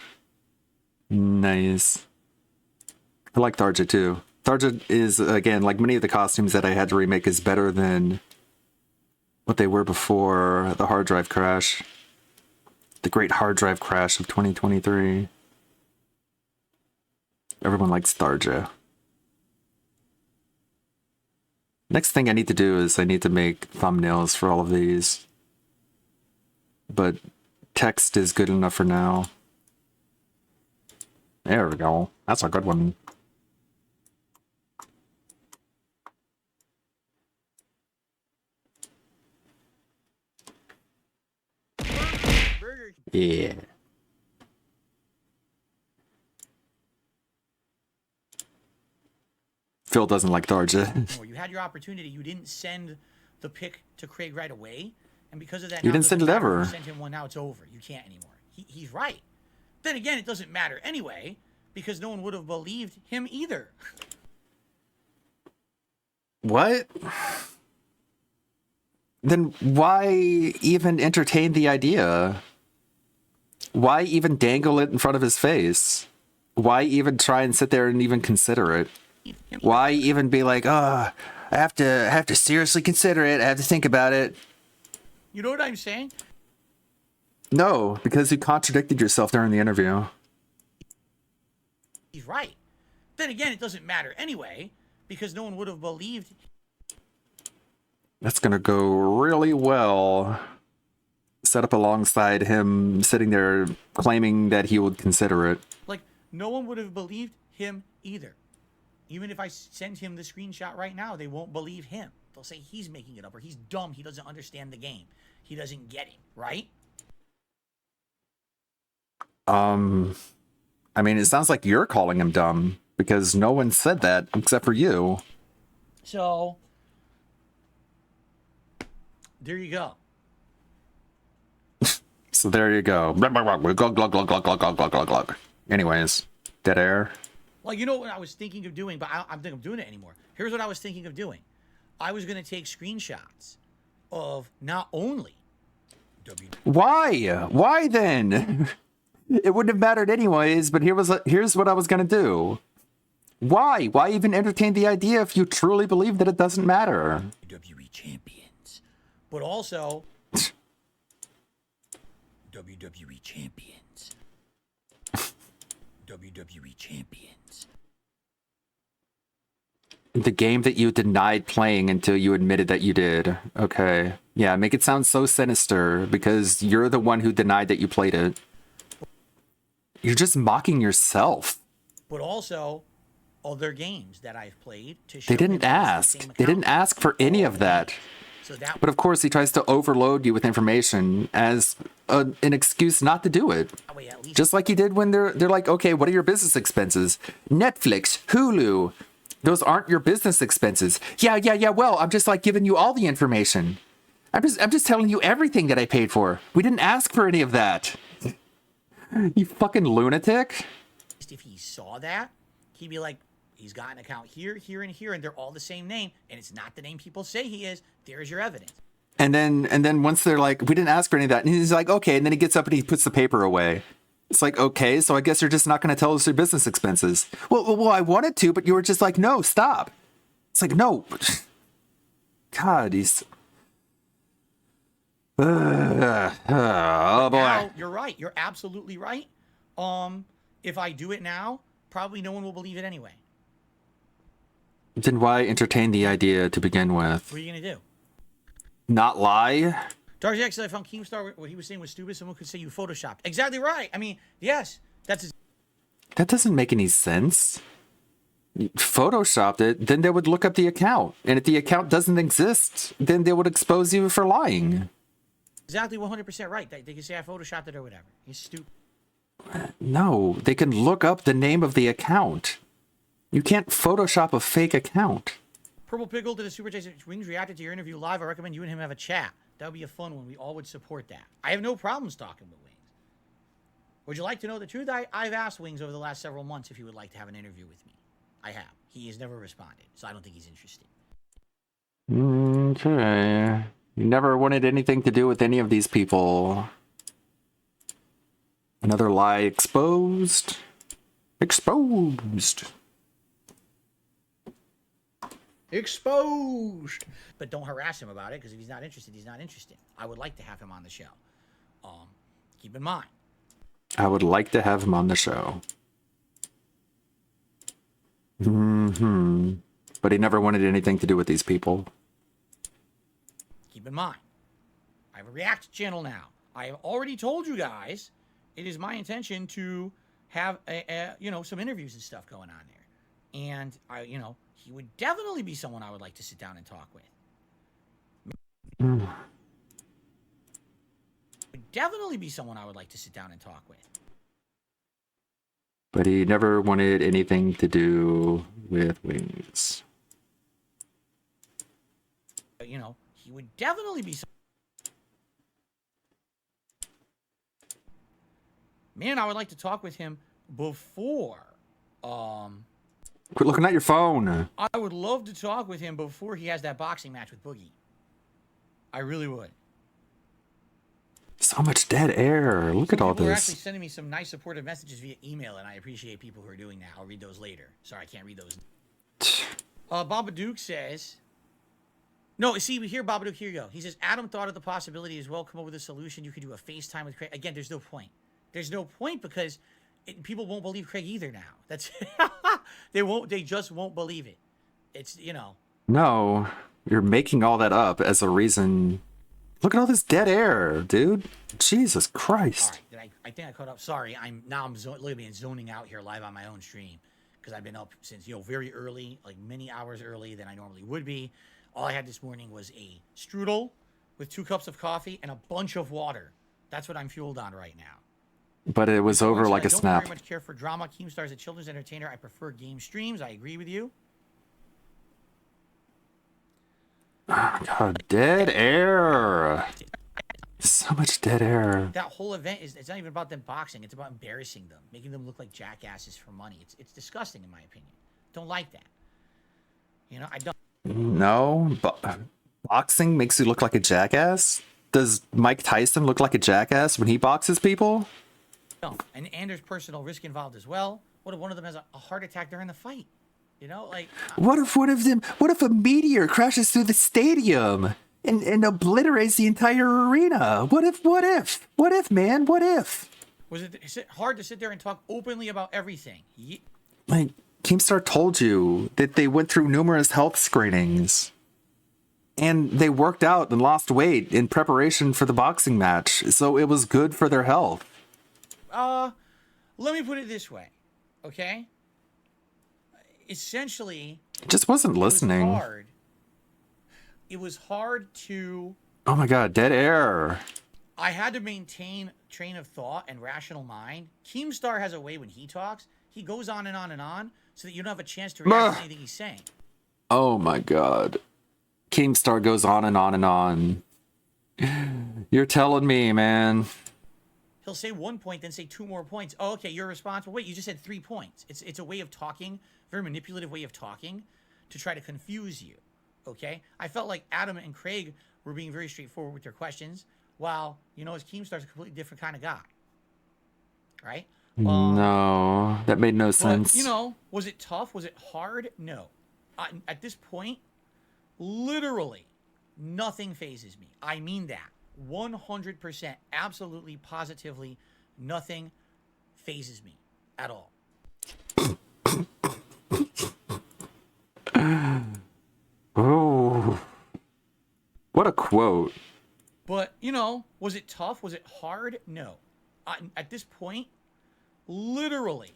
Nice. I like Tharja too. Tharja is, again, like many of the costumes that I had to remake, is better than what they were before the hard drive crash. The great hard drive crash of 2023. Everyone likes Tharja. Next thing I need to do is I need to make thumbnails for all of these. But text is good enough for now. There we go. That's a good one. Yeah. Phil doesn't like Tharja. You had your opportunity. You didn't send the pic to Craig right away. And because of that, You now didn't send it doesn't matter. ever. You sent him one, now it's over. You can't anymore. He's right. Then again, it doesn't matter anyway, because no one would have believed him either. What? Then why even entertain the idea? Why even dangle it in front of his face? Why even try and sit there and even consider it? Why even be like, oh, I have to seriously consider it. I have to think about it. You know what I'm saying? No, because you contradicted yourself during the interview. He's right. Then again, it doesn't matter anyway, because no one would have believed. That's gonna go really well. Set up alongside him sitting there claiming that he would consider it. Like, no one would have believed him either. Even if I send him the screenshot right now, they won't believe him. They'll say he's making it up, or he's dumb, he doesn't understand the game. He doesn't get it, right? I mean, it sounds like you're calling him dumb, because no one said that except for you. So, there you go. So there you go. Anyways, dead air. Well, you know what I was thinking of doing, but I don't think I'm doing it anymore. Here's what I was thinking of doing. I was going to take screenshots of not only Why? Why then? It wouldn't have mattered anyways, but here's what I was gonna do. Why? Why even entertain the idea if you truly believe that it doesn't matter? WWE champions, but also WWE champions. WWE champions. The game that you denied playing until you admitted that you did. Okay. Yeah, make it sound so sinister because you're the one who denied that you played it. You're just mocking yourself. But also other games that I've played to show They didn't ask. They didn't ask for any of that. So that But of course, he tries to overload you with information as an excuse not to do it. way at least Just like he did when they're like, okay, what are your business expenses? Netflix, Hulu. Those aren't your business expenses. Yeah. Well, I'm just like giving you all the information. I'm just telling you everything that I paid for. We didn't ask for any of that. You fucking lunatic. if he saw that, he'd be like, he's got an account here, here, and here, and they're all the same name, and it's not the name people say he is. There's your evidence. And then once they're like, we didn't ask for any of that, and he's like, okay, and then he gets up and he puts the paper away. It's like, okay, so I guess you're just not going to tell us your business expenses. Well, I wanted to, but you were just like, no, stop. It's like, no. God, he's... oh boy. Now, you're right. You're absolutely right. If I do it now, probably no one will believe it anyway. Then why entertain the idea to begin with? What are you gonna do? Not lie? Dark Jack said I found Keemstar. What he was saying was stupid. Someone could say you photoshopped. Exactly right. I mean, yes, that's. That doesn't make any sense. You photoshopped it, then they would look up the account. And if the account doesn't exist, then they would expose you for lying. Exactly 100% right. They can say I photoshopped it or whatever. He's stupid. No, they can look up the name of the account. You can't Photoshop a fake account. Purple Pickle to the Super Jason Wings reacted to your interview live. I recommend you and him have a chat. That would be a fun one. We all would support that. I have no problems talking with Wings. Would you like to know the truth? I've asked Wings over the last several months if he would like to have an interview with me. I have. He has never responded, so I don't think he's interested. Okay. You never wanted anything to do with any of these people. Another lie exposed. Exposed. Exposed. But don't harass him about it, because if he's not interested, he's not interested. I would like to have him on the show. Keep in mind. I would like to have him on the show. But he never wanted anything to do with these people. Keep in mind. I have a React channel now. I have already told you guys it is my intention to have some interviews and stuff going on there. And he would definitely be someone I would like to sit down and talk with. Would definitely be someone I would like to sit down and talk with. But he never wanted anything to do with Wings. He would definitely be Man, I would like to talk with him before. Quit looking at your phone. I would love to talk with him before he has that boxing match with Boogie. I really would. So much dead air. Look at all People are actually this. sending me some nice supportive messages via email, and I appreciate people who are doing that. I'll read those later. Sorry, I can't read those. Babadook says... No, see, here, Babadook, here you go. He says, Adam thought of the possibility as well, come up with a solution. You could do a FaceTime with Craig. Again, there's no point. There's no point because people won't believe Craig either now. That's they just won't believe it. It's, No, you're making all that up as a reason. Look at all this dead air, dude. Jesus Christ. All right, I think I caught up. Sorry, I'm literally zoning out here live on my own stream because I've been up since, very early, like many hours early than I normally would be. All I had this morning was a strudel with 2 cups of coffee and a bunch of water. That's what I'm fueled on right now. But it was over like a snap. I don't very much care for drama. Keemstar is a children's entertainer. I prefer game streams. I agree with you. Oh, God, dead air. So much dead air. That whole event it's not even about them boxing. It's about embarrassing them, making them look like jackasses for money. It's disgusting in my opinion. Don't like that. I don't. No, boxing makes you look like a jackass? Does Mike Tyson look like a jackass when he boxes people? No, and there's personal risk involved as well. What if one of them has a heart attack during the fight? What if a meteor crashes through the stadium and obliterates the entire arena? What if, man? What if? Is it hard to sit there and talk openly about everything? Like, Keemstar told you that they went through numerous health screenings. And they worked out and lost weight in preparation for the boxing match. So it was good for their health. Let me put it this way, okay? Essentially, Just wasn't listening. It was hard to... Oh my God, dead air. I had to maintain train of thought and rational mind. Keemstar has a way when he talks, he goes on and on and on, so that you don't have a chance to react to anything he's saying. Oh my God. Keemstar goes on and on and on. You're telling me, man. He'll say 1 point, then say 2 more points. Oh, okay, you're responsible. Wait, you just said 3 points. It's a way of talking, very manipulative way of talking, to try to confuse you. Okay? I felt like Adam and Craig were being very straightforward with their questions, while, as Keemstar's a completely different kind of guy. Right? No, that made no sense. But, was it tough? Was it hard? No. At this point, literally, nothing phases me. I mean that. 100%, absolutely, positively, nothing phases me at all. Oh, what a quote. But, was it tough? Was it hard? No. At this point, literally,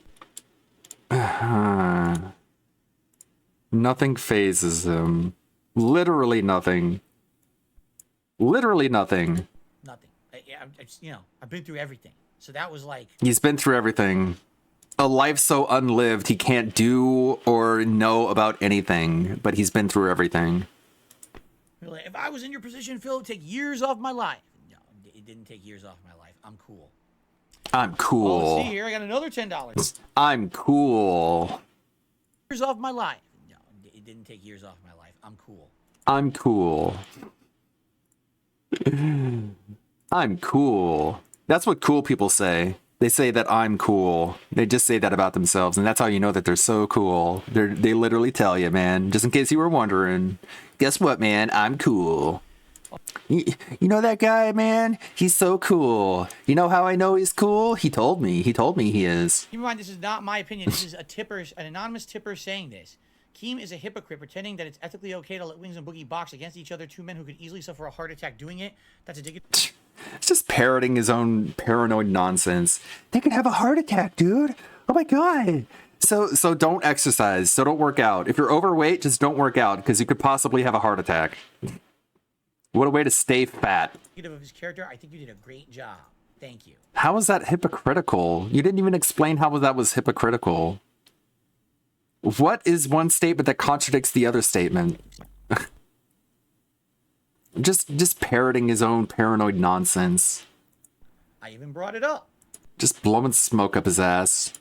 Nothing phases him. Literally nothing. Literally nothing. nothing. I've been through everything. So that was like, He's been through everything. A life so unlived he can't do or know about anything, but he's been through everything. if I was in your position, Phil, it would take years off my life. No, it didn't take years off my life. I'm cool. I'm Oh, cool. let's see here. I got another $10. I'm cool. Years off my life. No, it didn't take years off my life. I'm cool. I'm cool. I'm cool. That's what cool people say. They say that I'm cool. They just say that about themselves, and that's how you know that they're so cool. They literally tell you, man, just in case you were wondering. Guess what, man? I'm cool. You know that guy, man? He's so cool. You know how I know he's cool? He told me. He told me he is. Keep in mind, this is not my opinion. This is an anonymous tipper saying this. Keem is a hypocrite, pretending that it's ethically okay to let Wings and Boogie box against each other. Two men who could easily suffer a heart attack doing it. That's a dig. It's just parroting his own paranoid nonsense. They could have a heart attack, dude. Oh my god. So don't exercise. So don't work out. If you're overweight, just don't work out because you could possibly have a heart attack. What a way to stay fat. Of his character, I think you did a great job. Thank you. How is that hypocritical? You didn't even explain how that was hypocritical. What is one statement that contradicts the other statement? just parroting his own paranoid nonsense. I even brought it up. Just blowing smoke up his ass.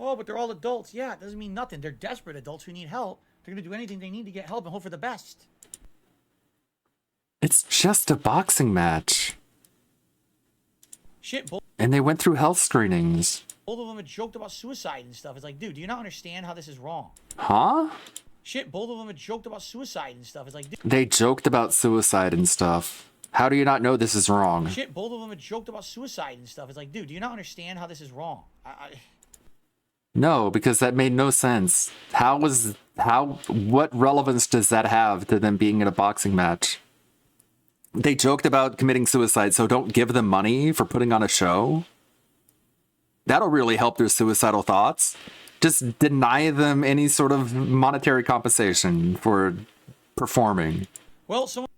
Oh, but they're all adults. Yeah, it doesn't mean nothing. They're desperate adults who need help. They're going to do anything they need to get help and hope for the best. It's just a boxing match. Shit, both And they went through health screenings. of them had joked about suicide and stuff. It's like, dude, do you not understand how this is wrong? Huh? Shit, both of them had joked about suicide and stuff. It's like, dude. They joked about suicide and stuff. How do you not know this is wrong? Shit, both of them had joked about suicide and stuff. It's like, dude, do you not understand how this is wrong? No, because that made no sense. What relevance does that have to them being in a boxing match? They joked about committing suicide, so don't give them money for putting on a show? That'll really help their suicidal thoughts. Just deny them any sort of monetary compensation for performing. Well, someone.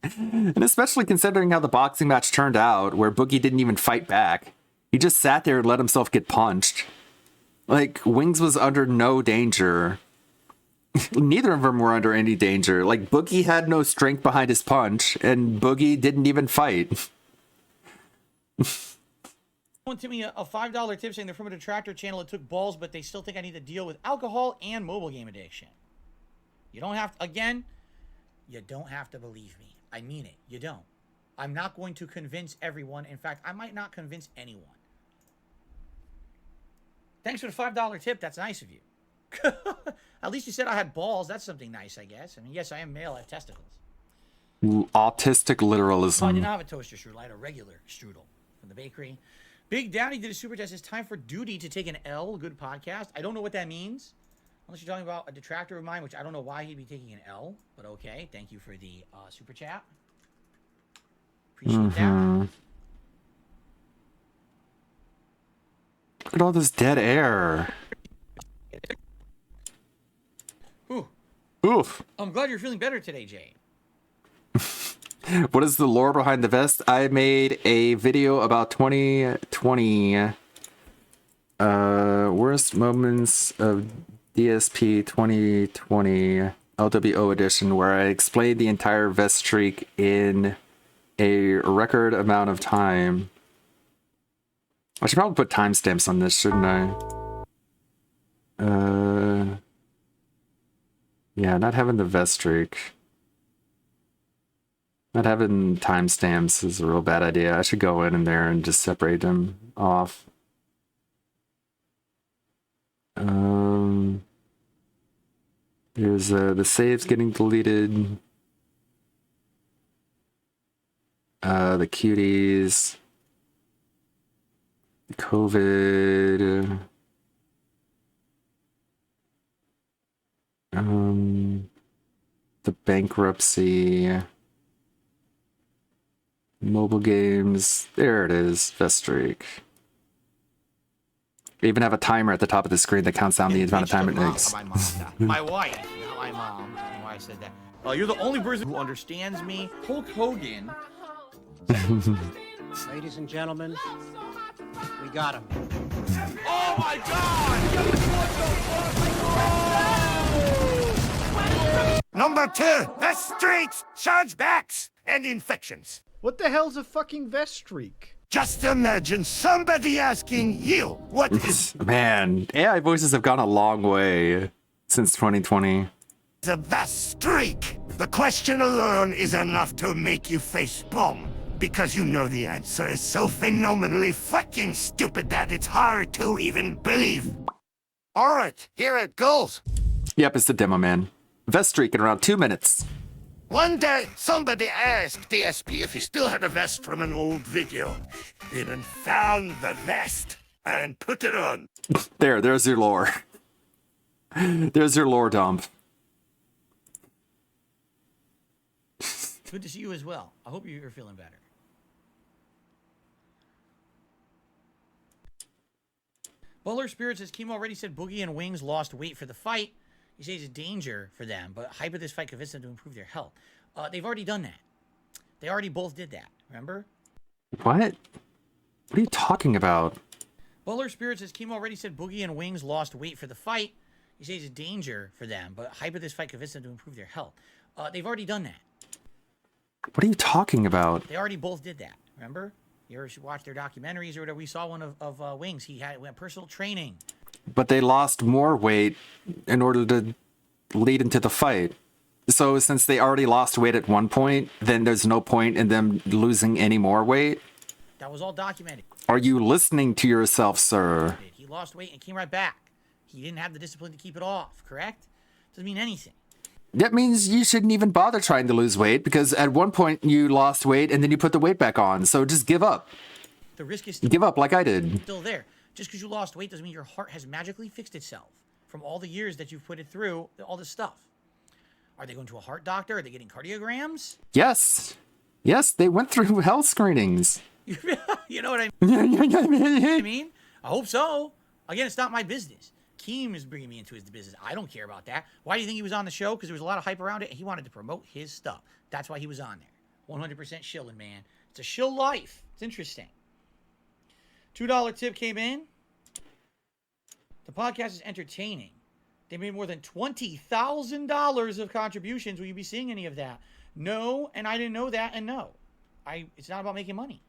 And especially considering how the boxing match turned out, where Boogie didn't even fight back. He just sat there and let himself get punched. Like, Wings was under no danger. Neither of them were under any danger. Like, Boogie had no strength behind his punch, and Boogie didn't even fight. Someone sent me a $5 tip saying they're from a detractor channel that took balls, but they still think I need to deal with alcohol and mobile game addiction. You don't have to, again, you don't have to believe me. I mean it. You don't. I'm not going to convince everyone. In fact, I might not convince anyone. Thanks for the $5 tip. That's nice of you. At least you said I had balls. That's something nice, I guess. I mean, yes, I am male. I have testicles. Autistic literalism. I did not have a toaster strudel. I had a regular strudel from the bakery. Big Daddy did a super test. It's time for Duty to take an L. Good podcast. I don't know what that means. Unless you're talking about a detractor of mine, which I don't know why he'd be taking an L. But okay. Thank you for the super chat. Appreciate that. Look at all this dead air. Ooh. Oof. I'm glad you're feeling better today, Jay. What is the lore behind the vest? I made a video about 2020 worst moments of DSP 2020 LWO edition, where I explained the entire vest streak in a record amount of time. I should probably put timestamps on this, shouldn't I? Yeah, not having the vest streak. Not having timestamps is a real bad idea. I should go in there and just separate them off. There's the saves getting deleted. The cuties. COVID. The bankruptcy. Mobile games. There it is. Vestreak. They even have a timer at the top of the screen that counts down the amount of time it takes. My wife, not my mom. Why I said that. You're the only person who understands me. Hulk Hogan. Ladies and gentlemen, we got him. Oh my God! Number 2, the streets, chargebacks, and infections. What the hell's a fucking vest streak? Just imagine somebody asking you what is Man, AI voices have gone a long way since 2020. a vest streak. The question alone is enough to make you face palm. Because you know the answer is so phenomenally fucking stupid that it's hard to even believe. Alright, here it goes. Yep, it's the demo, man. Vest streak in around 2 minutes. One day, somebody asked DSP if he still had a vest from an old video. He then found the vest and put it on. There's your lore. There's your lore dump. Good to see you as well. I hope you're feeling better. Butler Spirit says Kimo already said Boogie and Wings lost weight for the fight. He says it's a danger for them, but hype of this fight convinced them to improve their health. They've already done that. They already both did that. Remember? What? What are you talking about? Butler Spirit says Kimo already said Boogie and Wings lost weight for the fight. He says it's a danger for them, but hype of this fight convinced them to improve their health. They've already done that. What are you talking about? They already both did that. Remember? You ever should watch their documentaries or whatever. We saw one of Wings. He went personal training. But they lost more weight in order to lead into the fight. So since they already lost weight at one point, then there's no point in them losing any more weight? That was all documented. Are you listening to yourself, sir? He lost weight and came right back. He didn't have the discipline to keep it off, correct? Doesn't mean anything. That means you shouldn't even bother trying to lose weight because at one point you lost weight and then you put the weight back on. So just give up. The risk is Give up like I did. still there. Just because you lost weight doesn't mean your heart has magically fixed itself from all the years that you've put it through, all this stuff. Are they going to a heart doctor? Are they getting cardiograms? Yes. Yes, they went through health screenings. You know what I mean? I hope so. Again, it's not my business. Keem is bringing me into his business. I don't care about that. Why do you think he was on the show? Because there was a lot of hype around it, and he wanted to promote his stuff. That's why he was on there. 100% shilling, man. It's a shill life. It's interesting. $2 tip came in. The podcast is entertaining. They made more than $20,000 of contributions. Will you be seeing any of that? No, and I didn't know that, and no. It's not about making money.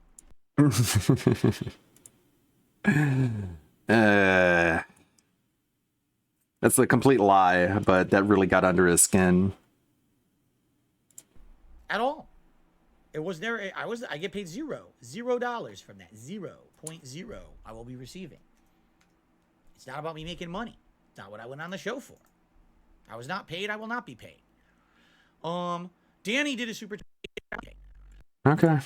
That's a complete lie, but that really got under his skin. At all. It was there. I get paid $0 from that. 0.0 I will be receiving. It's not about me making money. It's not what I went on the show for. I was not paid. I will not be paid. Danny did a super. Okay.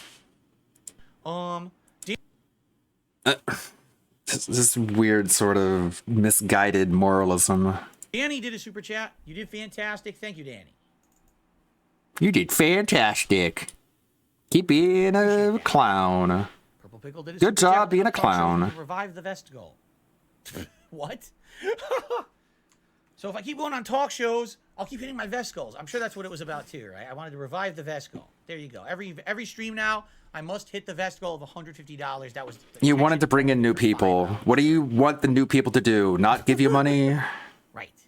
This weird sort of misguided moralism. Danny did a super chat. You did fantastic. Thank you, Danny. You did fantastic. Keep being a clown. Purple Pickle did a Good super job chat. being a Talk shows clown. to revive the vest goal. What? So if I keep going on talk shows, I'll keep hitting my vest goals. I'm sure that's what it was about too, right? I wanted to revive the vest goal. There you go. Every stream now, I must hit the vest goal of $150. That was. You wanted to bring in new people. What do you want the new people to do? Not give you money? Right.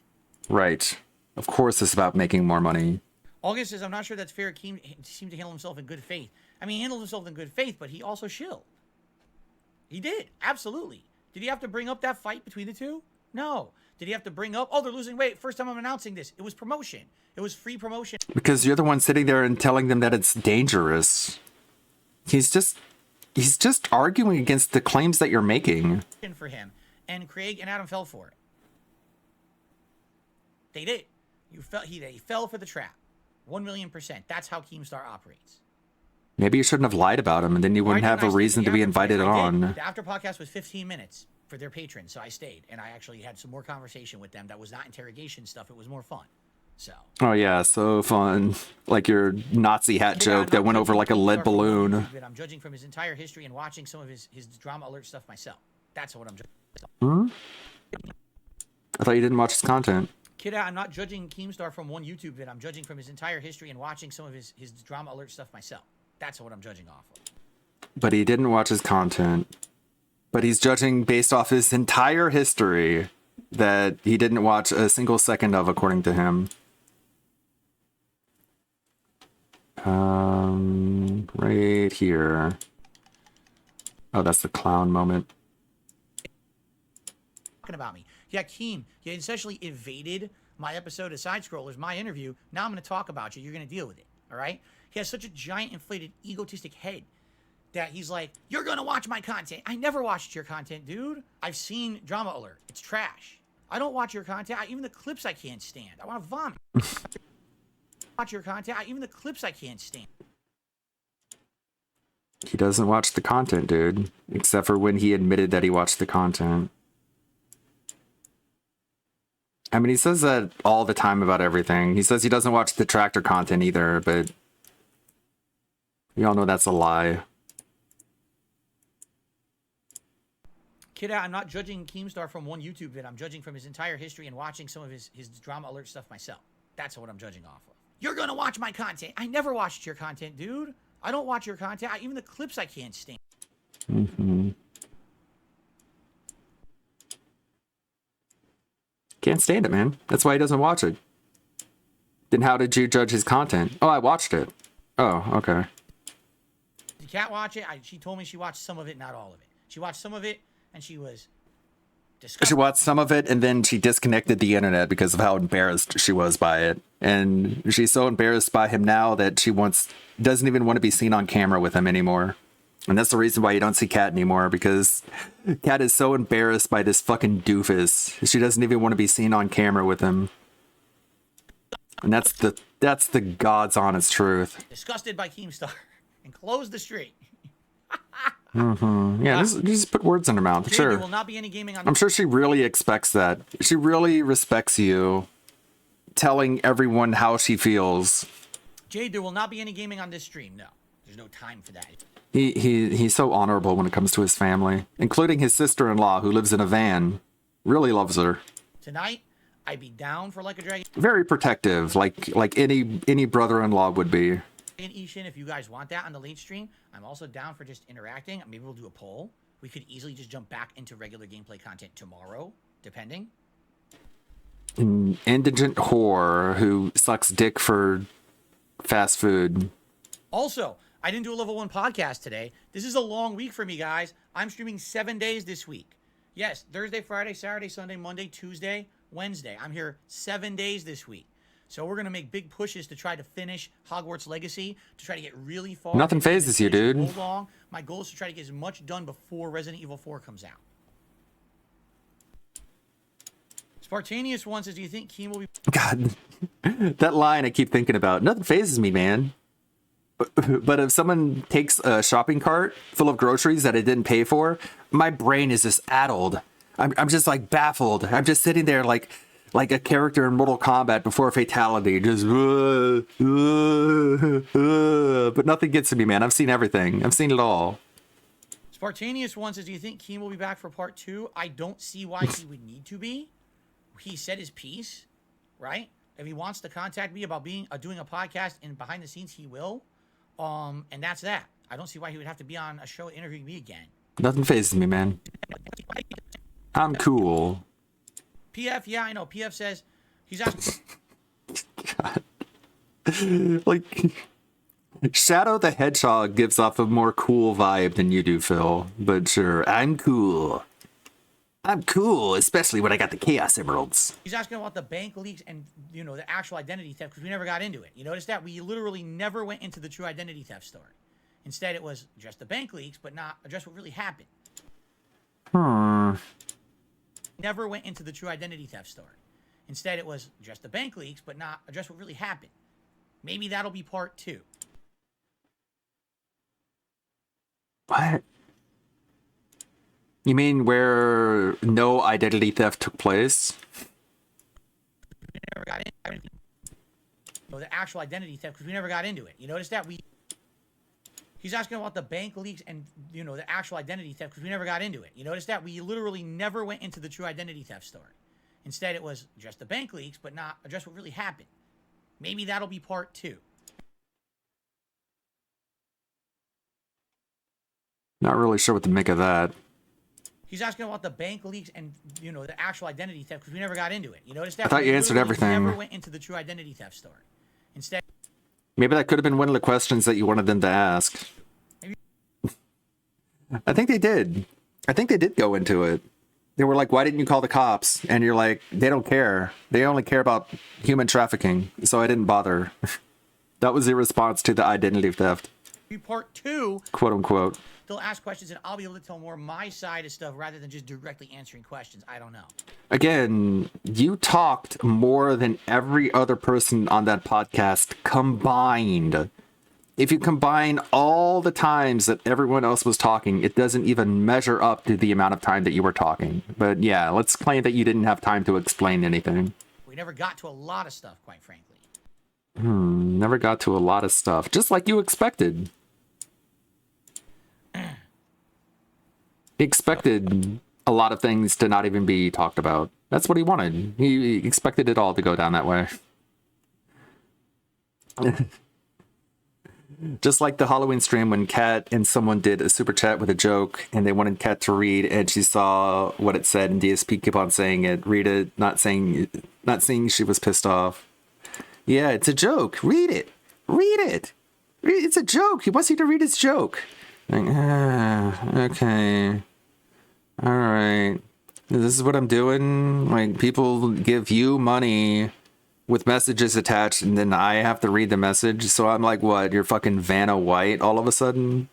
Right. Of course it's about making more money. August says, I'm not sure that's fair. Keem seemed to handle himself in good faith. I mean, he handled himself in good faith, but he also shilled. He did. Absolutely. Did he have to bring up that fight between the two? No. Did he have to bring up, oh, they're losing weight. First time I'm announcing this. It was promotion. It was free promotion. Because you're the one sitting there and telling them that it's dangerous. He's just arguing against the claims that you're making. For him. And Craig and Adam fell for it. They did. He fell for the trap. 1,000,000%. That's how Keemstar operates. Maybe you shouldn't have lied about him, and then you wouldn't have a reason to be invited on. The after podcast was 15 minutes for their patrons, so I stayed, and I actually had some more conversation with them. That was not interrogation stuff. It was more fun. So. Oh yeah, so fun. Like your Nazi hat joke that went over like a lead balloon. I'm judging from his entire history and watching some of his drama alert stuff myself. That's what I'm judging. Hmm? I thought you didn't watch his content. Kid, I'm not judging Keemstar from one YouTube vid. I'm judging from his entire history and watching some of his drama alert stuff myself. That's what I'm judging off of. But he didn't watch his content. But he's judging based off his entire history that he didn't watch a single second of, according to him. Right here. Oh, that's the clown moment. Talking about me. Yeah, Keem, you essentially evaded my episode of Side Scrollers, my interview. Now I'm going to talk about you. You're going to deal with it. All right? He has such a giant, inflated, egotistic head that he's like, you're going to watch my content. I never watched your content, dude. I've seen Drama Alert. It's trash. I don't watch your content. Even the clips I can't stand. I want to vomit. Watch your content. Even the clips I can't stand. He doesn't watch the content, dude. Except for when he admitted that he watched the content. I mean, he says that all the time about everything. He says he doesn't watch the tractor content either, but we all know that's a lie. Kid, I'm not judging Keemstar from one YouTube vid. I'm judging from his entire history and watching some of his drama alert stuff myself. That's what I'm judging off of. You're going to watch my content. I never watched your content, dude. I don't watch your content. Even the clips I can't stand. Mm-hmm. Can't stand it, man. That's why he doesn't watch it. Then how did you judge his content? Oh, I watched it. Oh, okay. Did Kat watch it? She told me she watched some of it, not all of it. She watched some of it, and she was disgusted. She watched some of it, and then she disconnected the internet because of how embarrassed she was by it. And she's so embarrassed by him now that she doesn't even want to be seen on camera with him anymore. And that's the reason why you don't see Kat anymore, because Kat is so embarrassed by this fucking doofus. She doesn't even want to be seen on camera with him. And that's the God's honest truth. Disgusted by Keemstar and closed the stream. Mm-hmm. Yeah, just put words in her mouth. Jade, Sure. There will not be any gaming on. I'm sure she really expects that. She really respects you telling everyone how she feels. Jade, there will not be any gaming on this stream. No, there's no time for that. He's so honorable when it comes to his family, including his sister-in-law who lives in a van. Really loves her. Tonight, I'd be down for Like a Dragon. Very protective, like any brother-in-law would be. And Ishin, if you guys want that on the late stream, I'm also down for just interacting. Maybe we'll do a poll. We could easily just jump back into regular gameplay content tomorrow, depending. An indigent whore who sucks dick for fast food. Also, I didn't do a level 1 podcast today. This is a long week for me, guys. I'm streaming 7 days this week. Yes, Thursday, Friday, Saturday, Sunday, Monday, Tuesday, Wednesday. I'm here 7 days this week. So we're going to make big pushes to try to finish Hogwarts Legacy, to try to get really far. Nothing phases you, dude. Long. My goal is to try to get as much done before Resident Evil 4 comes out. Spartanius one says, do you think Keem will be... God, that line I keep thinking about. Nothing phases me, man. But if someone takes a shopping cart full of groceries that I didn't pay for, my brain is just addled. I'm just like baffled. I'm just sitting there like a character in Mortal Kombat before a fatality, just but nothing gets to me, man. I've seen everything. I've seen it all. Spartanius one says, do you think Keem will be back for part 2? I don't see why he would need to be. He said his piece, right? If he wants to contact me about doing a podcast and behind the scenes, he will. And that's that. I don't see why he would have to be on a show interviewing me again. Nothing phases me, man. I'm cool. PF, yeah, I know. PF says he's asking. God. Like, Shadow the Hedgehog gives off a more cool vibe than you do, Phil. But sure, I'm cool. I'm cool, especially when I got the Chaos Emeralds. He's asking about the bank leaks and, the actual identity theft, because we never got into it. You notice that? We literally never went into the true identity theft story. Instead, it was just the bank leaks, but not address what really happened. Never went into the true identity theft story. Instead, it was just the bank leaks, but not address what really happened. Maybe that'll be part 2. What? You mean where no identity theft took place? We never got into the actual identity theft because we never got into it. You notice that he's asking about the bank leaks and the actual identity theft because we never got into it. You notice that we literally never went into the true identity theft story. Instead, it was just the bank leaks, but not address what really happened. Maybe that'll be part 2. Not really sure what to make of that. He's asking about the bank leaks and the actual identity theft because we never got into it. You notice that I thought we you answered literally everything. Never went into the true identity theft story. Instead, Maybe that could have been one of the questions that you wanted them to ask. I think they did. I think they did go into it. They were like, why didn't you call the cops? And you're like, they don't care. They only care about human trafficking. So I didn't bother. That was the response to the identity theft. part 2, Quote unquote. they'll ask questions and I'll be able to tell more my side of stuff rather than just directly answering questions. I don't know. Again, you talked more than every other person on that podcast combined. If you combine all the times that everyone else was talking, it doesn't even measure up to the amount of time that you were talking. But yeah, let's claim that you didn't have time to explain anything. We never got to a lot of stuff, quite frankly. Never got to a lot of stuff, just like you expected. He expected a lot of things to not even be talked about. That's what he wanted. He expected it all to go down that way. Just like the Halloween stream when Kat and someone did a super chat with a joke and they wanted Kat to read and she saw what it said and DSP kept on saying it, read it, not saying she was pissed off. Yeah, it's a joke. Read it. Read it. It's a joke. He wants you to read his joke. Like, okay. All right. This is what I'm doing. Like, people give you money with messages attached, and then I have to read the message. So I'm like, what? You're fucking Vanna White all of a sudden?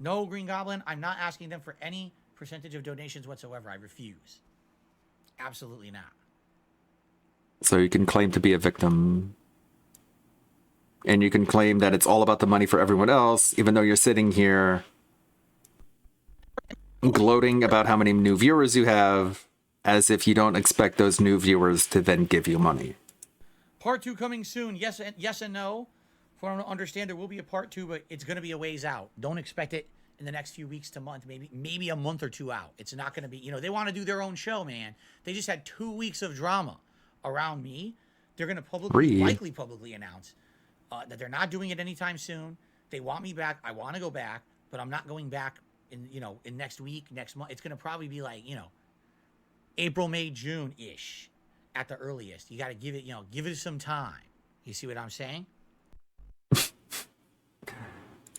No, Green Goblin, I'm not asking them for any percentage of donations whatsoever. I refuse. Absolutely not. So you can claim to be a victim. And you can claim that it's all about the money for everyone else, even though you're sitting here gloating about how many new viewers you have, as if you don't expect those new viewers to then give you money. Part 2 coming soon. Yes and no. For I don't understand, there will be a part 2, but it's going to be a ways out. Don't expect it in the next few weeks to month, maybe a month or 2 out. It's not going to be, they want to do their own show, man. They just had 2 weeks of drama around me. They're going to likely publicly announce that they're not doing it anytime soon. They want me back. I want to go back, but I'm not going back in next week, next month. It's going to probably be like, April, May, June-ish at the earliest. You got to give it some time. You see what I'm saying?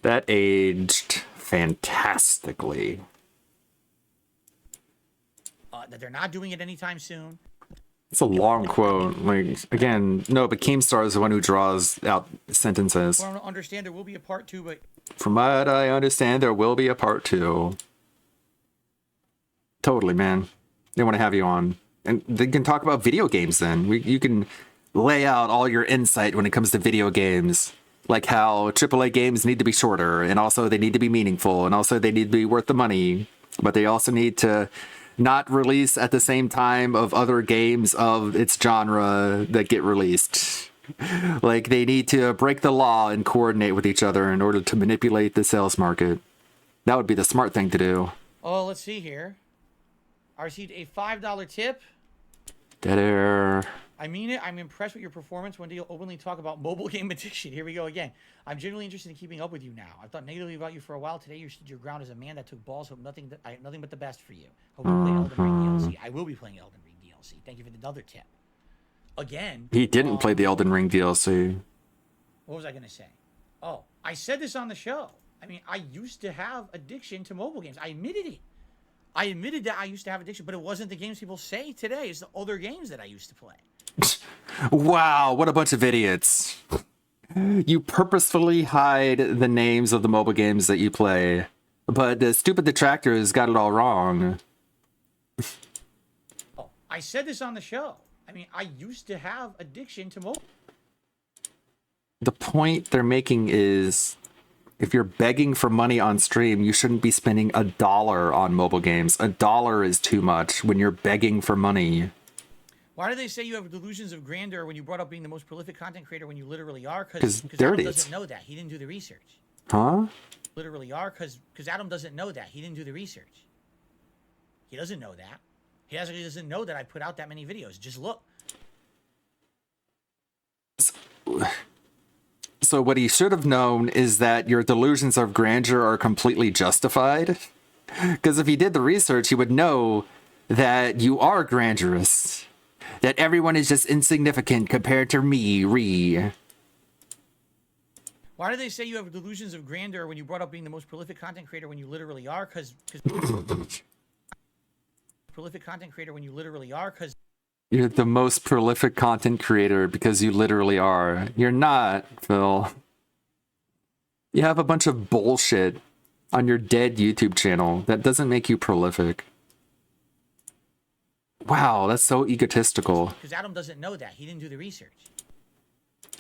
That aged fantastically. That they're not doing it anytime soon. It's a long quote. Like, again, no, but Keemstar is the one who draws out sentences. Well, I don't understand, there will be a part 2, but... From what I understand, there will be a part 2. Totally, man. They want to have you on. And they can talk about video games then. You can lay out all your insight when it comes to video games. Like how AAA games need to be shorter, and also they need to be meaningful, and also they need to be worth the money. But they also need to not release at the same time of other games of its genre that get released. Like, they need to break the law and coordinate with each other in order to manipulate the sales market. That would be the smart thing to do. Oh, let's see here. I received a $5 tip. Dead air. I mean it. I'm impressed with your performance when you openly talk about mobile game addiction. Here we go again. I'm genuinely interested in keeping up with you now. I've thought negatively about you for a while. Today you stood your ground as a man that took balls. Hope nothing but the best for you. Hope you play Elden Ring DLC. I will be playing Elden Ring DLC. Thank you for another tip. Again. He didn't play the Elden Ring DLC. What was I going to say? Oh, I said this on the show. I mean, I used to have addiction to mobile games. I admitted it. I admitted that I used to have addiction, but it wasn't the games people say today. It's the other games that I used to play. Wow, what a bunch of idiots. You purposefully hide the names of the mobile games that you play, but the stupid detractors got it all wrong. Oh, I said this on the show. I mean, I used to have addiction to mobile. The point they're making is if you're begging for money on stream, you shouldn't be spending $1 on mobile games. $1 is too much when you're begging for money. Why do they say you have delusions of grandeur when you brought up being the most prolific content creator when you literally are? Because there Adam it is. doesn't know that. He didn't do the research. Huh? Literally are because Adam doesn't know that. He didn't do the research. He doesn't know that. He doesn't know that I put out that many videos. Just look. So what he should have known is that your delusions of grandeur are completely justified. Because if he did the research, he would know that you are grandiose. That everyone is just insignificant compared to me, Ree. Why do they say you have delusions of grandeur when you brought up being the most prolific content creator when you literally are? Because prolific content creator when you literally are? Because You're the most prolific content creator because you literally are. You're not, Phil. You have a bunch of bullshit on your dead YouTube channel. That doesn't make you prolific. Wow, that's so egotistical. Adam doesn't know that. He didn't do the research.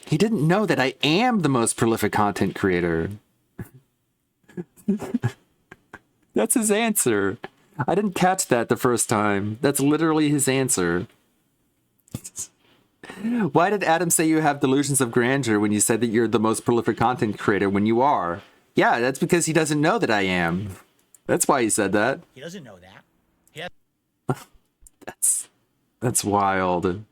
He didn't know that I am the most prolific content creator. That's his answer. I didn't catch that the first time. That's literally his answer. Why did Adam say you have delusions of grandeur when you said that you're the most prolific content creator when you are? Yeah, that's because he doesn't know that I am. That's why he said that. He doesn't know that. That's wild.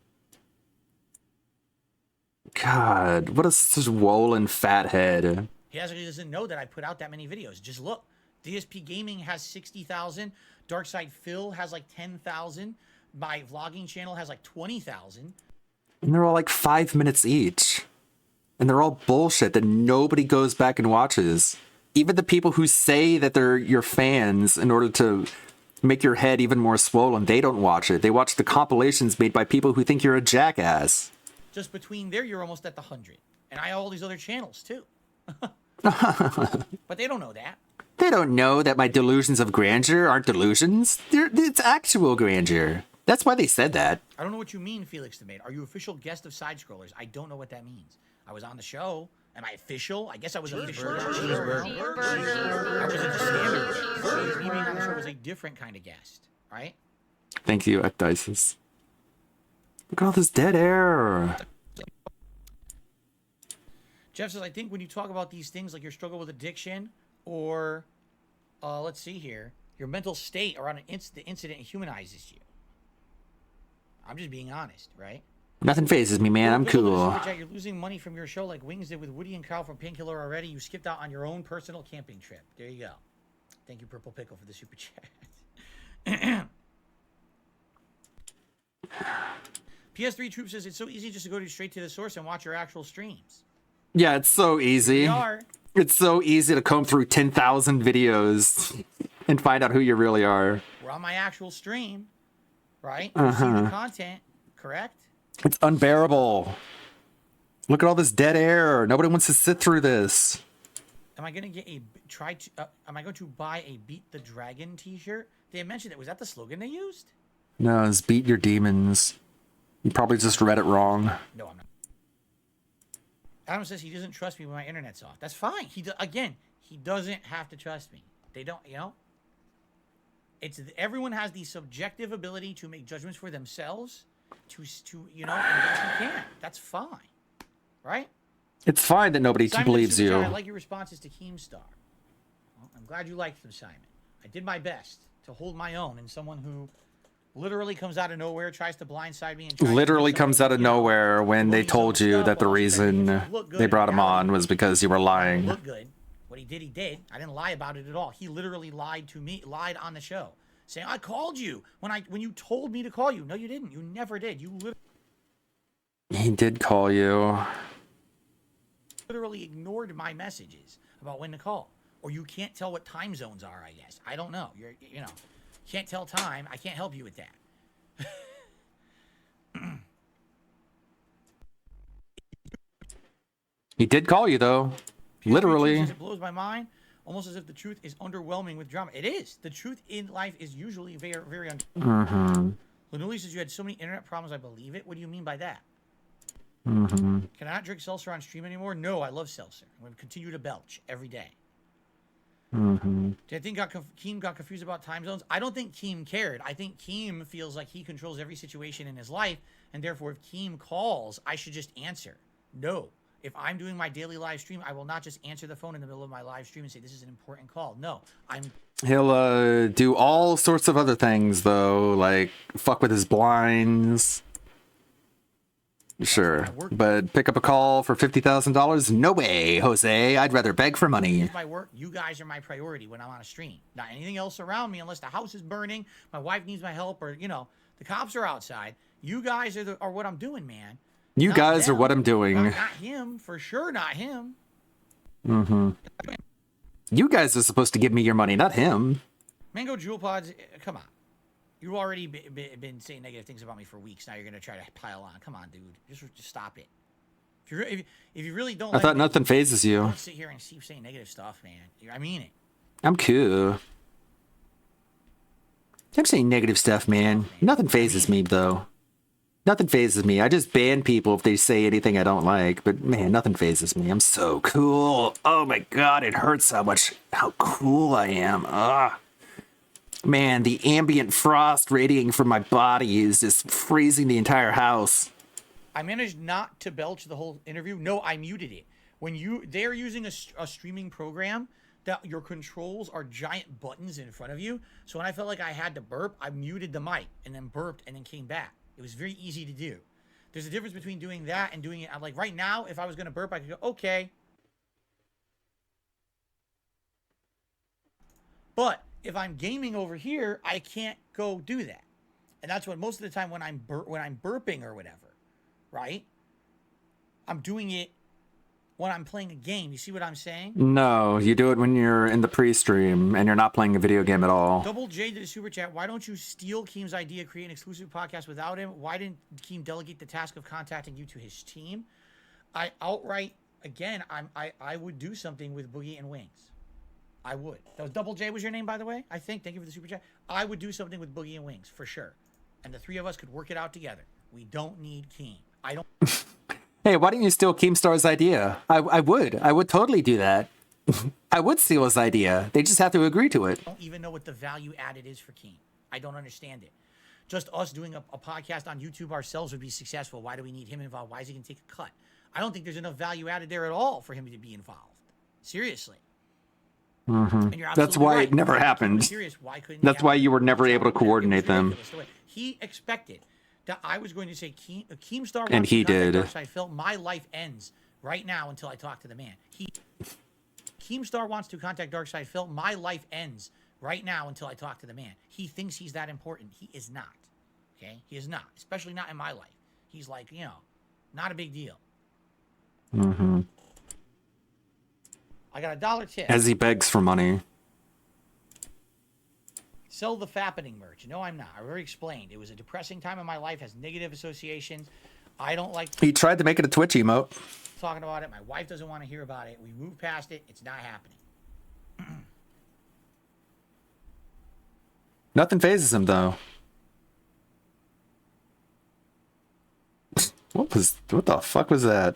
God, what a swollen fat head. He doesn't know that I put out that many videos. Just look. DSP Gaming has 60,000. Darkside Phil has like 10,000. My vlogging channel has like 20,000. And they're all like 5 minutes each. And they're all bullshit that nobody goes back and watches. Even the people who say that they're your fans in order to make your head even more swollen, they don't watch it. They watch the compilations made by people who think you're a jackass. Just between there, you're almost at the 100. And I have all these other channels too. But they don't know that. They don't know that my delusions of grandeur aren't delusions. It's actual grandeur. That's why they said that. I don't know what you mean, Felix the Maid. Are you official guest of Side Scrollers? I don't know what that means. I was on the show. Am I official? I guess I was official. I was in the standard. Me being on the show was a different kind of guest, right? Thank you, Ecdysis. Look at all this dead air. Jeff says, I think when you talk about these things like your struggle with addiction or, let's see here, your mental state around the incident humanizes you. I'm just being honest, right? Nothing phases me, man. I'm cool. You're losing money from your show like Wings did with Woody and Kyle from Painkiller already. You skipped out on your own personal camping trip. There you go. Thank you, Purple Pickle, for the super chat. PS3 Troop says it's so easy just to go straight to the source and watch your actual streams. Yeah, it's so easy. They are. It's so easy to comb through 10,000 videos and find out who you really are. We're on my actual stream, right? You see the content, correct? It's unbearable. Look at all this dead air. Nobody wants to sit through this. Am I gonna get am I going to buy a Beat the Dragon T-shirt? They mentioned it. Was that the slogan they used? No, it's beat your demons. You probably just read it wrong. No, I'm not. Adam says he doesn't trust me when my internet's off. That's fine. He doesn't have to trust me. They don't, everyone has the subjective ability to make judgments for themselves. And you can't. That's fine, right? It's fine that nobody believes you. I like your responses to Keemstar. Well, I'm glad you liked them, Simon. I did my best to hold my own in someone who literally comes out of nowhere, tries to blindside me, and literally comes out of nowhere when they told you that the reason they brought him on was because you were lying. Look good. What he did. I didn't lie about it at all. He literally lied to me, lied on the show, saying I called you when you told me to call you. No, you didn't. You never did. You He did call you. Literally ignored my messages about when to call, or you can't tell what time zones are. I guess I don't know. Can't tell time. I can't help you with that. He did call you though. Literally. It blows my mind, almost as if the truth is underwhelming with drama. It is. The truth in life is usually very, very Lanuli says you had so many internet problems. I believe it. What do you mean by that? Can I not drink seltzer on stream anymore? No, I love seltzer. I'm going to continue to belch every day. Do I think Keem got confused about time zones? I don't think Keem cared. I think Keem feels like he controls every situation in his life, and therefore, if Keem calls, I should just answer. No. If I'm doing my daily live stream, I will not just answer the phone in the middle of my live stream and say, this is an important call. No, He'll do all sorts of other things, though, like fuck with his blinds. Sure, but pick up a call for $50,000? No way, Jose. I'd rather beg for money. my work. You guys are my priority when I'm on a stream. Not anything else around me, unless the house is burning, my wife needs my help, or the cops are outside. You guys are what I'm doing, man. You Not guys them. are what I'm doing. Not him, for sure. Not him. You guys are supposed to give me your money, not him. Mango Jewel Pods, come on. You've already been saying negative things about me for weeks. Now you're gonna try to pile on. Come on, dude. Just stop it. If you really don't, I thought nothing phases you. Don't sit here and keep saying negative stuff, man. I mean it. I'm cool. I'm saying negative stuff, man. Nothing phases me, though. Nothing phases me. I just ban people if they say anything I don't like. But, man, nothing phases me. I'm so cool. Oh, my God. It hurts how much how cool I am. Ah. Man, the ambient frost radiating from my body is just freezing the entire house. I managed not to belch the whole interview. No, I muted it. When they're using a streaming program that your controls are giant buttons in front of you. So when I felt like I had to burp, I muted the mic and then burped and then came back. It was very easy to do. There's a difference between doing that and doing it. I'm like, right now, if I was going to burp, I could go, okay. But if I'm gaming over here, I can't go do that. And that's what most of the time when I'm burping or whatever, right? I'm doing it when I'm playing a game. You see what I'm saying? No, you do it when you're in the pre-stream and you're not playing a video game at all. Double J did a super chat. Why don't you steal Keem's idea, create an exclusive podcast without him? Why didn't Keem delegate the task of contacting you to his team? I outright, again, I would do something with Boogie and Wings. I would. That was Double J was your name, by the way, I think. Thank you for the super chat. I would do something with Boogie and Wings, for sure. And the three of us could work it out together. We don't need Keem. I don't... Hey, why didn't you steal Keemstar's idea? I would. I would totally do that. I would steal his idea. They just have to agree to it. I don't even know what the value added is for Keem. I don't understand it. Just us doing a podcast on YouTube ourselves would be successful. Why do we need him involved? Why is he going to take a cut? I don't think there's enough value added there at all for him to be involved. Seriously. And you're That's absolutely why right. it never happened. Serious. Why couldn't That's why you were never able to coordinate them. He expected that I was going to say Keemstar And he did. Darkside Phil, my life ends right now until I talk to the man. Keemstar wants to contact Darkside Phil. My life ends right now until I talk to the man. He thinks he's that important. He is not. Okay? He is not. Especially not in my life. He's like, not a big deal. I got $1 tip. As he begs for money. Sell the fappening merch. No, I'm not. I already explained. It was a depressing time in my life, has negative associations. I don't like He tried to make it a Twitch emote. talking about it. My wife doesn't want to hear about it. We moved past it. It's not happening. Nothing phases him, though. What the fuck was that?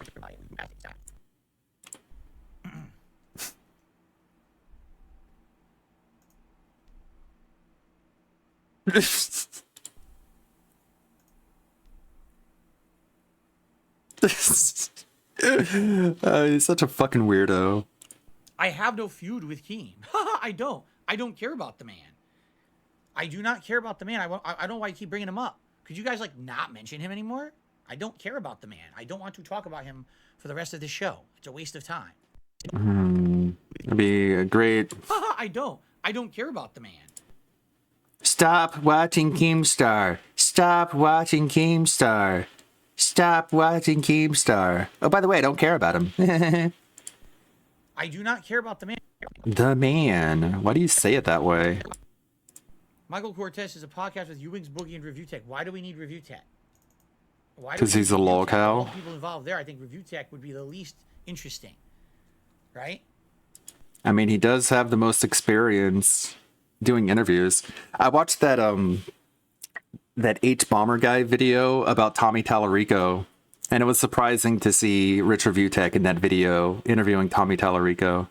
He's such a fucking weirdo. I have no feud with Keem. I don't. I don't care about the man. I do not care about the man. I don't know why you keep bringing him up. Could you guys not mention him anymore? I don't care about the man. I don't want to talk about him for the rest of this show. It's a waste of time. It'd be a great. I don't. I don't care about the man. Stop watching Keemstar. Stop watching Keemstar. Stop watching Keemstar. Oh, by the way, I don't care about him. I do not care about the man. The man. Why do you say it that way? Michael Cortez is a podcast with Ewing's Boogie and Review Tech. Why do we need Review Tech? Because he's a lol cow. All the people involved there, I think Review Tech would be the least interesting, right? I mean, he does have the most experience doing interviews. I watched that H Bomber guy video about Tommy Tallarico, And it was surprising to see Richard Vutek in that video interviewing Tommy Tallarico.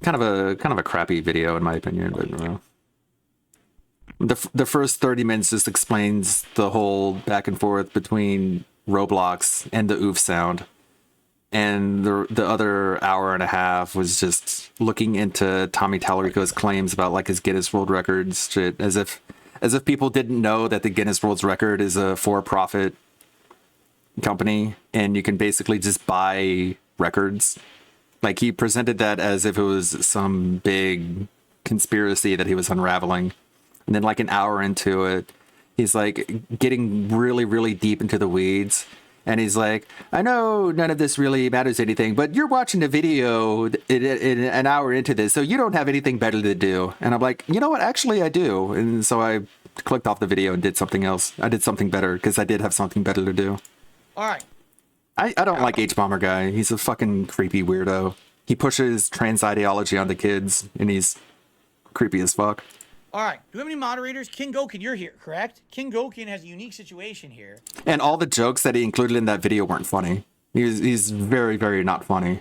Kind of a crappy video in my opinion, but the first 30 minutes just explains the whole back and forth between Roblox and the oof sound. And the other hour and a half was just looking into Tommy Tallarico's claims about like his Guinness World Records shit, as if people didn't know that the Guinness World Record is a for-profit company and you can basically just buy records. Like he presented that as if it was some big conspiracy that he was unraveling. And then like an hour into it, he's like getting really, really deep into the weeds. And he's like, I know none of this really matters anything, but you're watching a video in an hour into this, so you don't have anything better to do. And I'm like, you know what? Actually, I do. And so I clicked off the video and did something else. I did something better because I did have something better to do. All right. I don't like H-Bomber guy. He's a fucking creepy weirdo. He pushes trans ideology on the kids, and he's creepy as fuck. All right. Do we have any moderators? King Gokin, you're here, correct? King Gokin has a unique situation here. And all the jokes that he included in that video weren't funny. He's very, very not funny.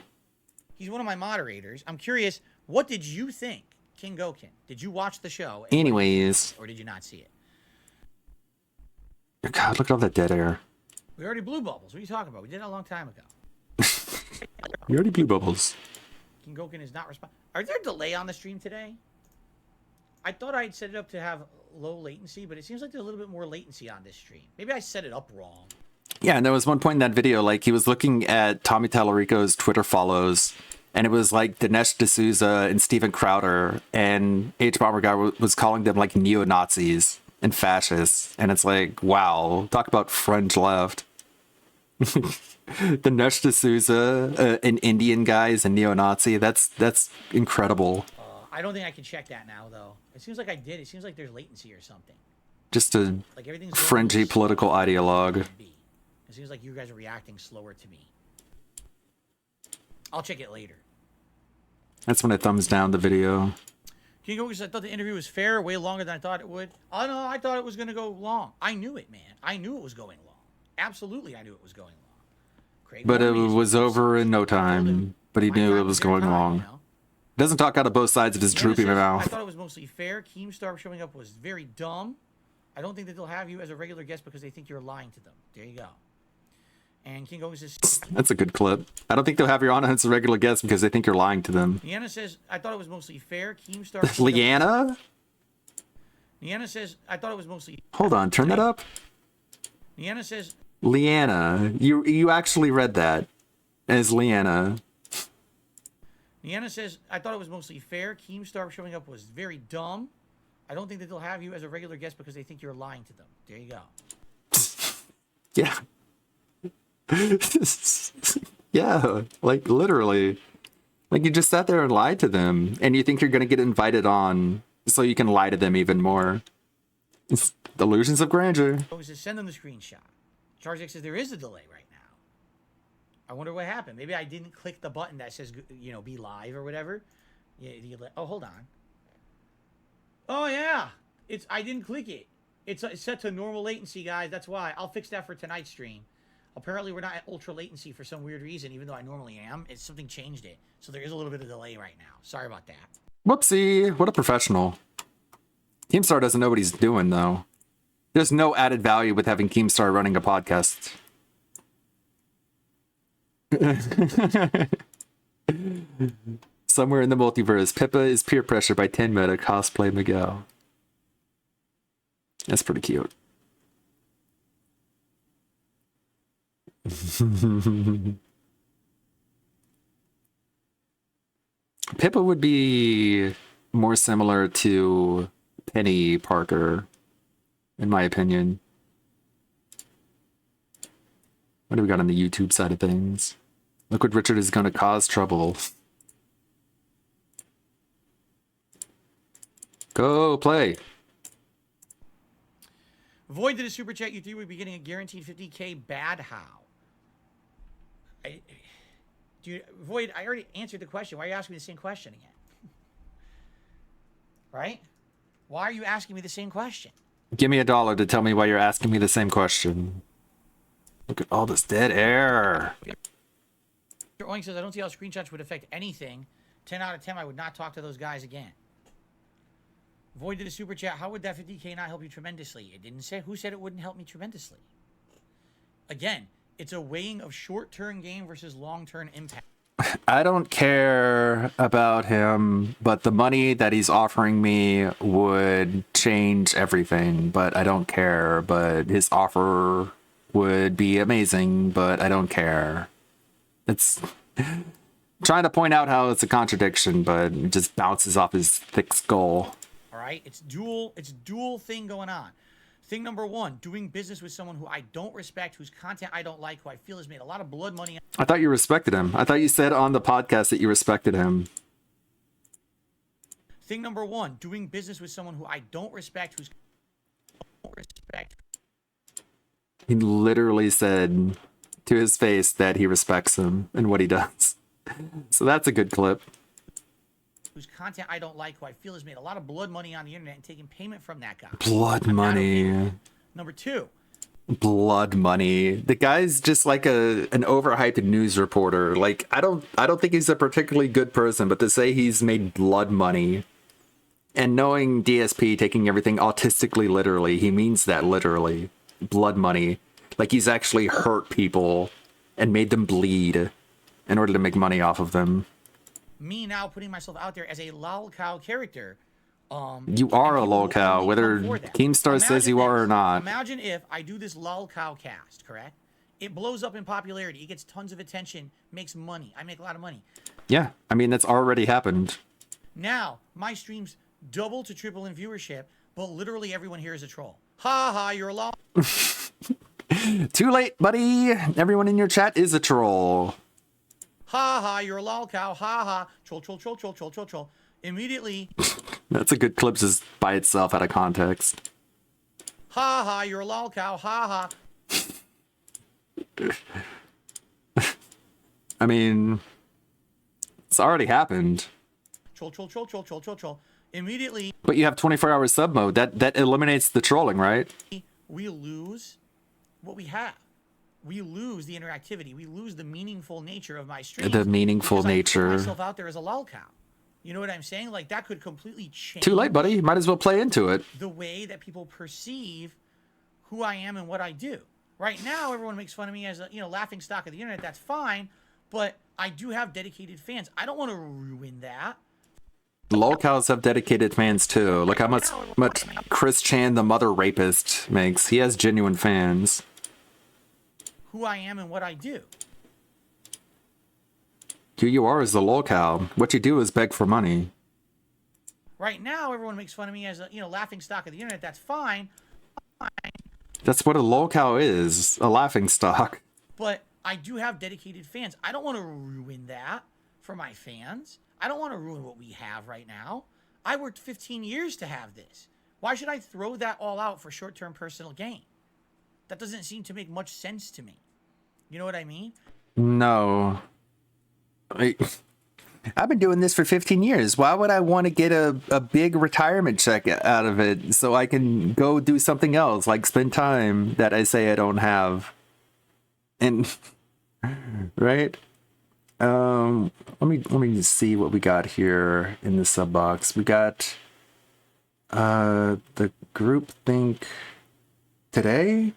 He's one of my moderators. I'm curious, what did you think, King Gokin? Did you watch the show? Anyways. Or did you not see it? God, look at all that dead air. We already blew bubbles. What are you talking about? We did it a long time ago. You already blew bubbles. King Gokin is not responding. Are there a delay on the stream today? I thought I'd set it up to have low latency, but it seems like there's a little bit more latency on this stream. Maybe I set it up wrong. Yeah, and there was one point in that video, like, he was looking at Tommy Tallarico's Twitter follows, and it was like Dinesh D'Souza and Steven Crowder, and H-Bomber guy was calling them, like, neo-Nazis and fascists. And it's like, wow, talk about fringe left. Dinesh D'Souza, an Indian guy, is a neo-Nazi. That's incredible. I don't think I can check that now, though. It seems like I did. It seems like there's latency or something. Just a like fringy political ideologue. It seems like you guys are reacting slower to me. I'll check it later. That's when I thumbs down the video. King Gokus, I thought the interview was fair, way longer than I thought it would. Oh, no, I thought it was going to go long. I knew it, man. I knew it was going long. Absolutely, I knew it was going long. Craig But it Morley was over in no time. But he knew it was going long. You know? Doesn't talk out of both sides of his droopy mouth. I thought it was mostly fair. Keemstar showing up was very dumb. I don't think that they'll have you as a regular guest because they think you're lying to them. There you go. And King Gokus says... That's a good clip. I don't think they'll have you on as a regular guest because they think you're lying to them. Leanna says, I thought it was mostly fair. Keemstar... Leanna? Leanna says, I thought it was mostly... Hold on, turn that up. Leanna says... Leanna. You actually read that as Leanna. Leanna says, I thought it was mostly fair. Keemstar showing up was very dumb. I don't think that they'll have you as a regular guest because they think you're lying to them. There you go. Yeah. Yeah, like literally. Like you just sat there and lied to them and you think you're going to get invited on so you can lie to them even more. It's illusions of grandeur. Gokus says, send them the screenshot. Chargex says, there is a delay right now. I wonder what happened. Maybe I didn't click the button that says, you know, be live or whatever. Yeah. Oh, hold on. Oh, yeah. I didn't click it. It's set to normal latency, guys. That's why. I'll fix that for tonight's stream. Apparently, we're not at ultra latency for some weird reason, even though I normally am. Something changed it. So there is a little bit of delay right now. Sorry about that. Whoopsie. What a professional. Keemstar doesn't know what he's doing, though. There's no added value with having Keemstar running a podcast. Somewhere in the multiverse, Pippa is peer pressured by 10 Meta cosplay Miguel. That's pretty cute. Pippa would be more similar to Penny Parker, in my opinion. What do we got on the YouTube side of things? Liquid Richard is going to cause trouble. Go play. Void did a super chat. You three would be getting a guaranteed 50K. Bad how? Void, I already answered the question. Why are you asking me the same question again? Right? Why are you asking me the same question? Give me $1 to tell me why you're asking me the same question. Look at all this dead air. Oink says, I don't see how screenshots would affect anything. 10 out of 10, I would not talk to those guys again. Void did a super chat. How would that 50K not help you tremendously? It didn't say. Who said it wouldn't help me tremendously? Again, it's a weighing of short-term gain versus long-term impact. I don't care about him, but the money that he's offering me would change everything. But I don't care. But his offer would be amazing, but I don't care. It's trying to point out how it's a contradiction, but it just bounces off his thick skull. All right, it's dual thing going on. Thing number one, doing business with someone who I don't respect, whose content I don't like, who I feel has made a lot of blood money. I thought you respected him. I thought you said on the podcast that you respected him. Thing number one, doing business with someone who I don't respect, whose He literally said to his face that he respects him and what he does. So that's a good clip. Whose content I don't like, who I feel has made a lot of blood money on the internet and taking payment from that guy. Blood money. Number two. Blood money. The guy's just like an overhyped news reporter. Like I don't think he's a particularly good person, but to say he's made blood money and knowing DSP taking everything autistically literally, he means that literally. Blood money. Like he's actually hurt people and made them bleed in order to make money off of them. Me now putting myself out there as a lolcow character. You are a lolcow, whether Keemstar says you are or not. Imagine if I do this lolcow cast, correct? It blows up in popularity. It gets tons of attention, makes money. I make a lot of money. Yeah, I mean, that's already happened. Now, my streams double to triple in viewership, but literally everyone here is a troll. Ha ha, you're a lol. Too late, buddy. Everyone in your chat is a troll. Ha ha, you're a lolcow. Ha ha. Troll, troll, troll, troll, troll, troll, troll. Immediately. That's a good clip just by itself out of context. Ha ha, you're a lolcow. Ha ha. I mean, it's already happened. Troll, troll, troll, troll, troll, troll, troll. Immediately. But you have 24-hour sub mode. That eliminates the trolling, right? We lose what we have. We lose the interactivity. We lose the meaningful nature of my streams. The meaningful nature. I put myself out there as a lolcow. You know what I'm saying? Like that could completely change. Too late, buddy. You might as well play into it. The way that people perceive who I am and what I do. Right now, everyone makes fun of me as a laughing stock of the internet. That's fine, but I do have dedicated fans. I don't want to ruin that. Lolcows have dedicated fans too. Look how much Chris Chan, the mother rapist, makes. He has genuine fans. Who I am and what I do. Who you are is the lolcow. What you do is beg for money. Right now, everyone makes fun of me as a laughing stock of the internet. That's fine. That's what a lolcow is, a laughing stock. But I do have dedicated fans. I don't want to ruin that for my fans. I don't want to ruin what we have right now. I worked 15 years to have this. Why should I throw that all out for short-term personal gain? That doesn't seem to make much sense to me. You know what I mean? No. I've been doing this for 15 years. Why would I want to get a big retirement check out of it so I can go do something else, like spend time that I say I don't have? And right? Let me just see what we got here in the sub box. We got the group think today.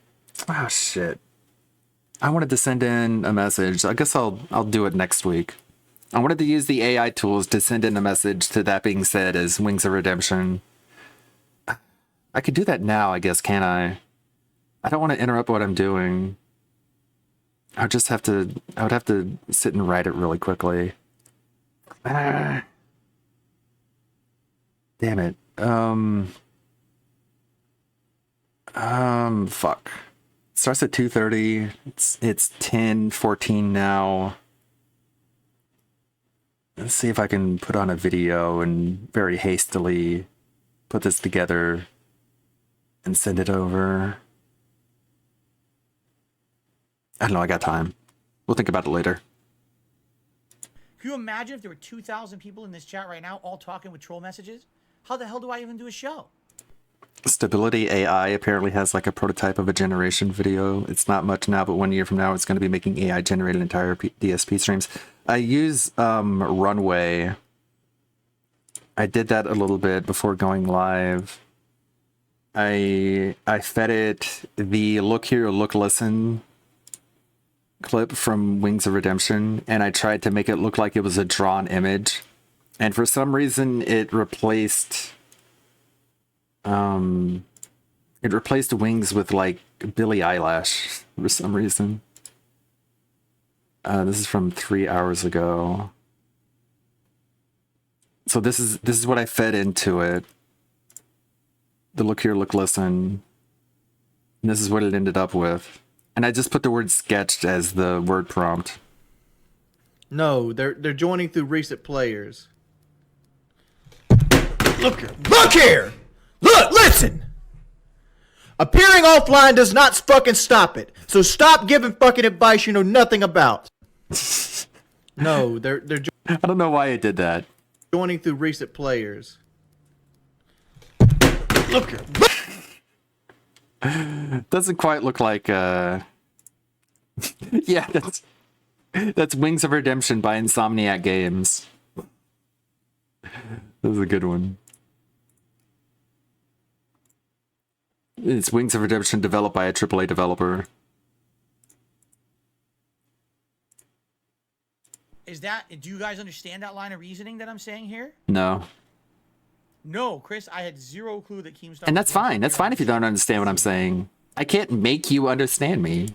Oh shit. I wanted to send in a message. I guess I'll do it next week. I wanted to use the AI tools to send in a message to That Being Said as Wings of Redemption. I could do that now, I guess, can't I? I don't want to interrupt what I'm doing. I would have to sit and write it really quickly. Damn it. Fuck. It starts at 2:30. It's 10:14 now. Let's see if I can put on a video and very hastily put this together and send it over. I don't know, I got time. We'll think about it later. Can you imagine if there were 2,000 people in this chat right now all talking with troll messages? How the hell do I even do a show? Stability AI apparently has like a prototype of a generation video. It's not much now, but 1 year from now, it's going to be making AI generated entire DSP streams. I use Runway. I did that a little bit before going live. I fed it the look here, look listen clip from Wings of Redemption, and I tried to make it look like it was a drawn image. And for some reason, it replaced Wings with like Billie Eilish for some reason. This is from 3 hours ago. So this is what I fed into it. The look here, look listen. And this is what it ended up with. And I just put the word sketched as the word prompt. No, they're joining through recent players. Look here! Look, listen! Appearing offline does not fucking stop it. So stop giving fucking advice you know nothing about. No, they're I don't know why it did that. joining through recent players. Look here. Doesn't quite look like yeah, that's Wings of Redemption by Insomniac Games. That was a good one. It's Wings of Redemption developed by a AAA developer. Is that? Do you guys understand that line of reasoning that I'm saying here? No. No, Chris. I had zero clue that Keemstar. And that's fine. That's fine if you don't understand what I'm saying. I can't make you understand me.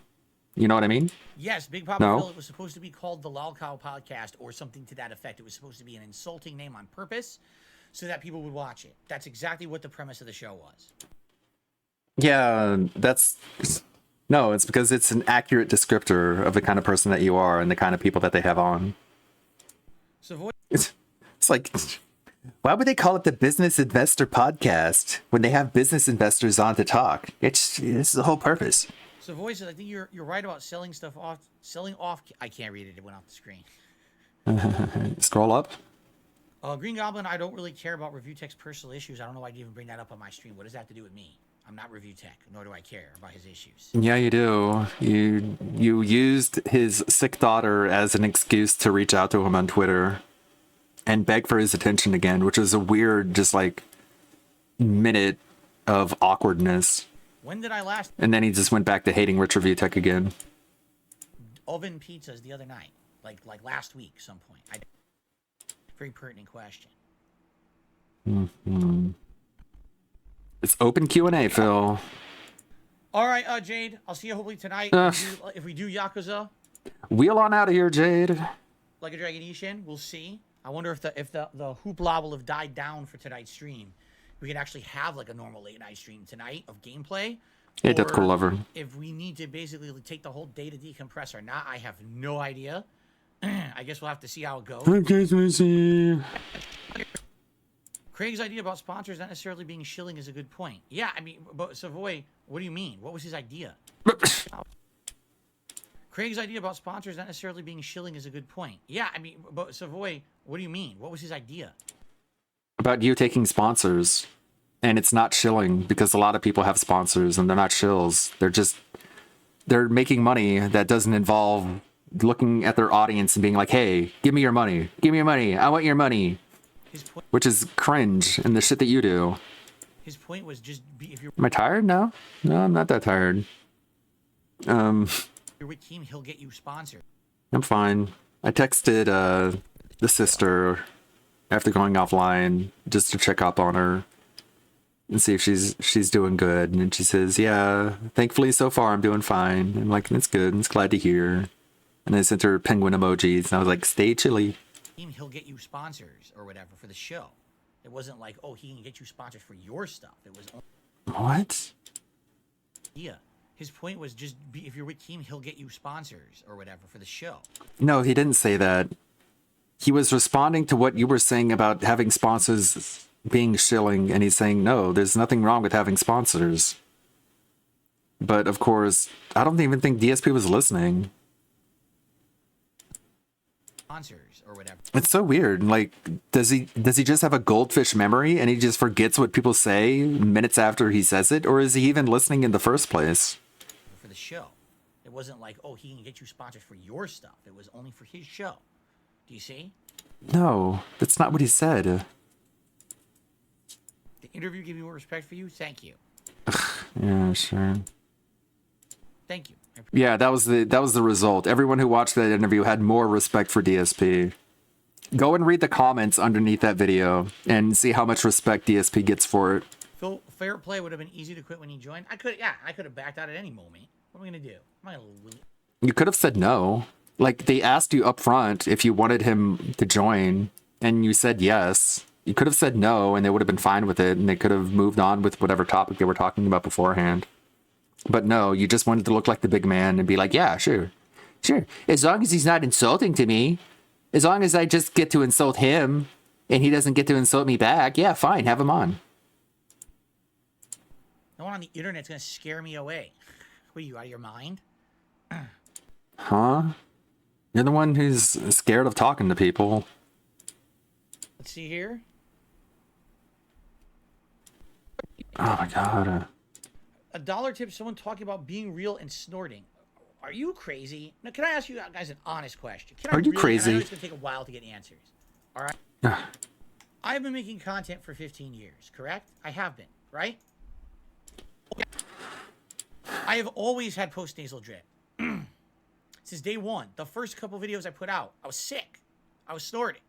You know what I mean? Yes, Big Papa No. Phil, it was supposed to be called the Lolcow Podcast or something to that effect. It was supposed to be an insulting name on purpose so that people would watch it. That's exactly what the premise of the show was. Yeah, that's... No, it's because it's an accurate descriptor of the kind of person that you are and the kind of people that they have on. So It's like... Why would they call it the Business Investor Podcast when they have business investors on to talk? It's the whole purpose. So Voices, I think you're right about selling off. I can't read it. It went off the screen. Scroll up. Green Goblin, I don't really care about Review Tech's personal issues. I don't know why you even bring that up on my stream. What does that have to do with me? I'm not Review Tech, nor do I care about his issues. Yeah, you do. You used his sick daughter as an excuse to reach out to him on Twitter and beg for his attention again, which is a weird, just like, minute of awkwardness. When did I last And then he just went back to hating Rich Review Tech again. oven pizzas the other night? Like last week, some point. Very pertinent question. Mm-hmm. It's open Q&A, Phil. All right, Jade. I'll see you hopefully tonight. If we do Yakuza, Wheel on out of here, Jade. like a Dragon Ishin, we'll see. I wonder if the hoopla will have died down for tonight's stream. We can actually have like a normal late night stream tonight of gameplay. Hey, Death Core Lover. If we need to basically take the whole day to decompress or not, I have no idea. I guess we'll have to see how it goes. Craig's idea about sponsors not necessarily being shilling is a good point. Yeah, I mean, but Savoy, what do you mean? What was his idea? Craig's idea about sponsors not necessarily being shilling is a good point. Yeah, I mean, but Savoy, what do you mean? What was his idea? About you taking sponsors. And it's not shilling because a lot of people have sponsors and they're not shills. They're making money that doesn't involve looking at their audience and being like, hey, give me your money. Give me your money. I want your money. Which is cringe and the shit that you do. His point was just if you're Am I tired? No, I'm not that tired. you're with Team, he'll get you sponsored. I'm fine. I texted the sister after going offline just to check up on her and see if she's doing good. And she says, yeah, thankfully so far I'm doing fine. I'm like, that's good. It's glad to hear. And I sent her penguin emojis and I was like, stay chilly. Team, he'll get you sponsors or whatever for the show. It wasn't like, oh, he can get you sponsors for your stuff. It was What? Yeah. His point was just if you're with Team, he'll get you sponsors or whatever for the show. No, he didn't say that. He was responding to what you were saying about having sponsors being shilling, and he's saying, no, there's nothing wrong with having sponsors. But of course, I don't even think DSP was listening. sponsors or whatever. It's so weird. Like, does he just have a goldfish memory and he just forgets what people say minutes after he says it, or is he even listening in the first place? For the show, it wasn't like, oh, he can get you sponsors for your stuff. It was only for his show. Do you see? No, that's not what he said. The interview gave you more respect for you. Thank you. Yeah, sure. Thank you. Yeah, that was the result. Everyone who watched that interview had more respect for DSP. Go and read the comments underneath that video and see how much respect DSP gets for it. Phil, fair play would have been easy to quit when he joined. I could have backed out at any moment. What am I gonna do? Am I gonna... You could have said no. Like, they asked you up front if you wanted him to join, and you said yes. You could have said no, and they would have been fine with it, and they could have moved on with whatever topic they were talking about beforehand. But no, you just wanted to look like the big man and be like, yeah, sure. As long as he's not insulting to me, as long as I just get to insult him, and he doesn't get to insult me back, yeah, fine, have him on. No one on the internet's gonna scare me away. What are you, out of your mind? Huh? You're the one who's scared of talking to people. Let's see here. Oh my god. A dollar tip someone talking about being real and snorting. Are you crazy? Now, can I ask you guys an honest question? Are you crazy? I know it's going to take a while to get answers. All right? I've been making content for 15 years, correct? I have been, right? I have always had post-nasal drip. Since day one. The first couple videos I put out, I was sick. I was snorting.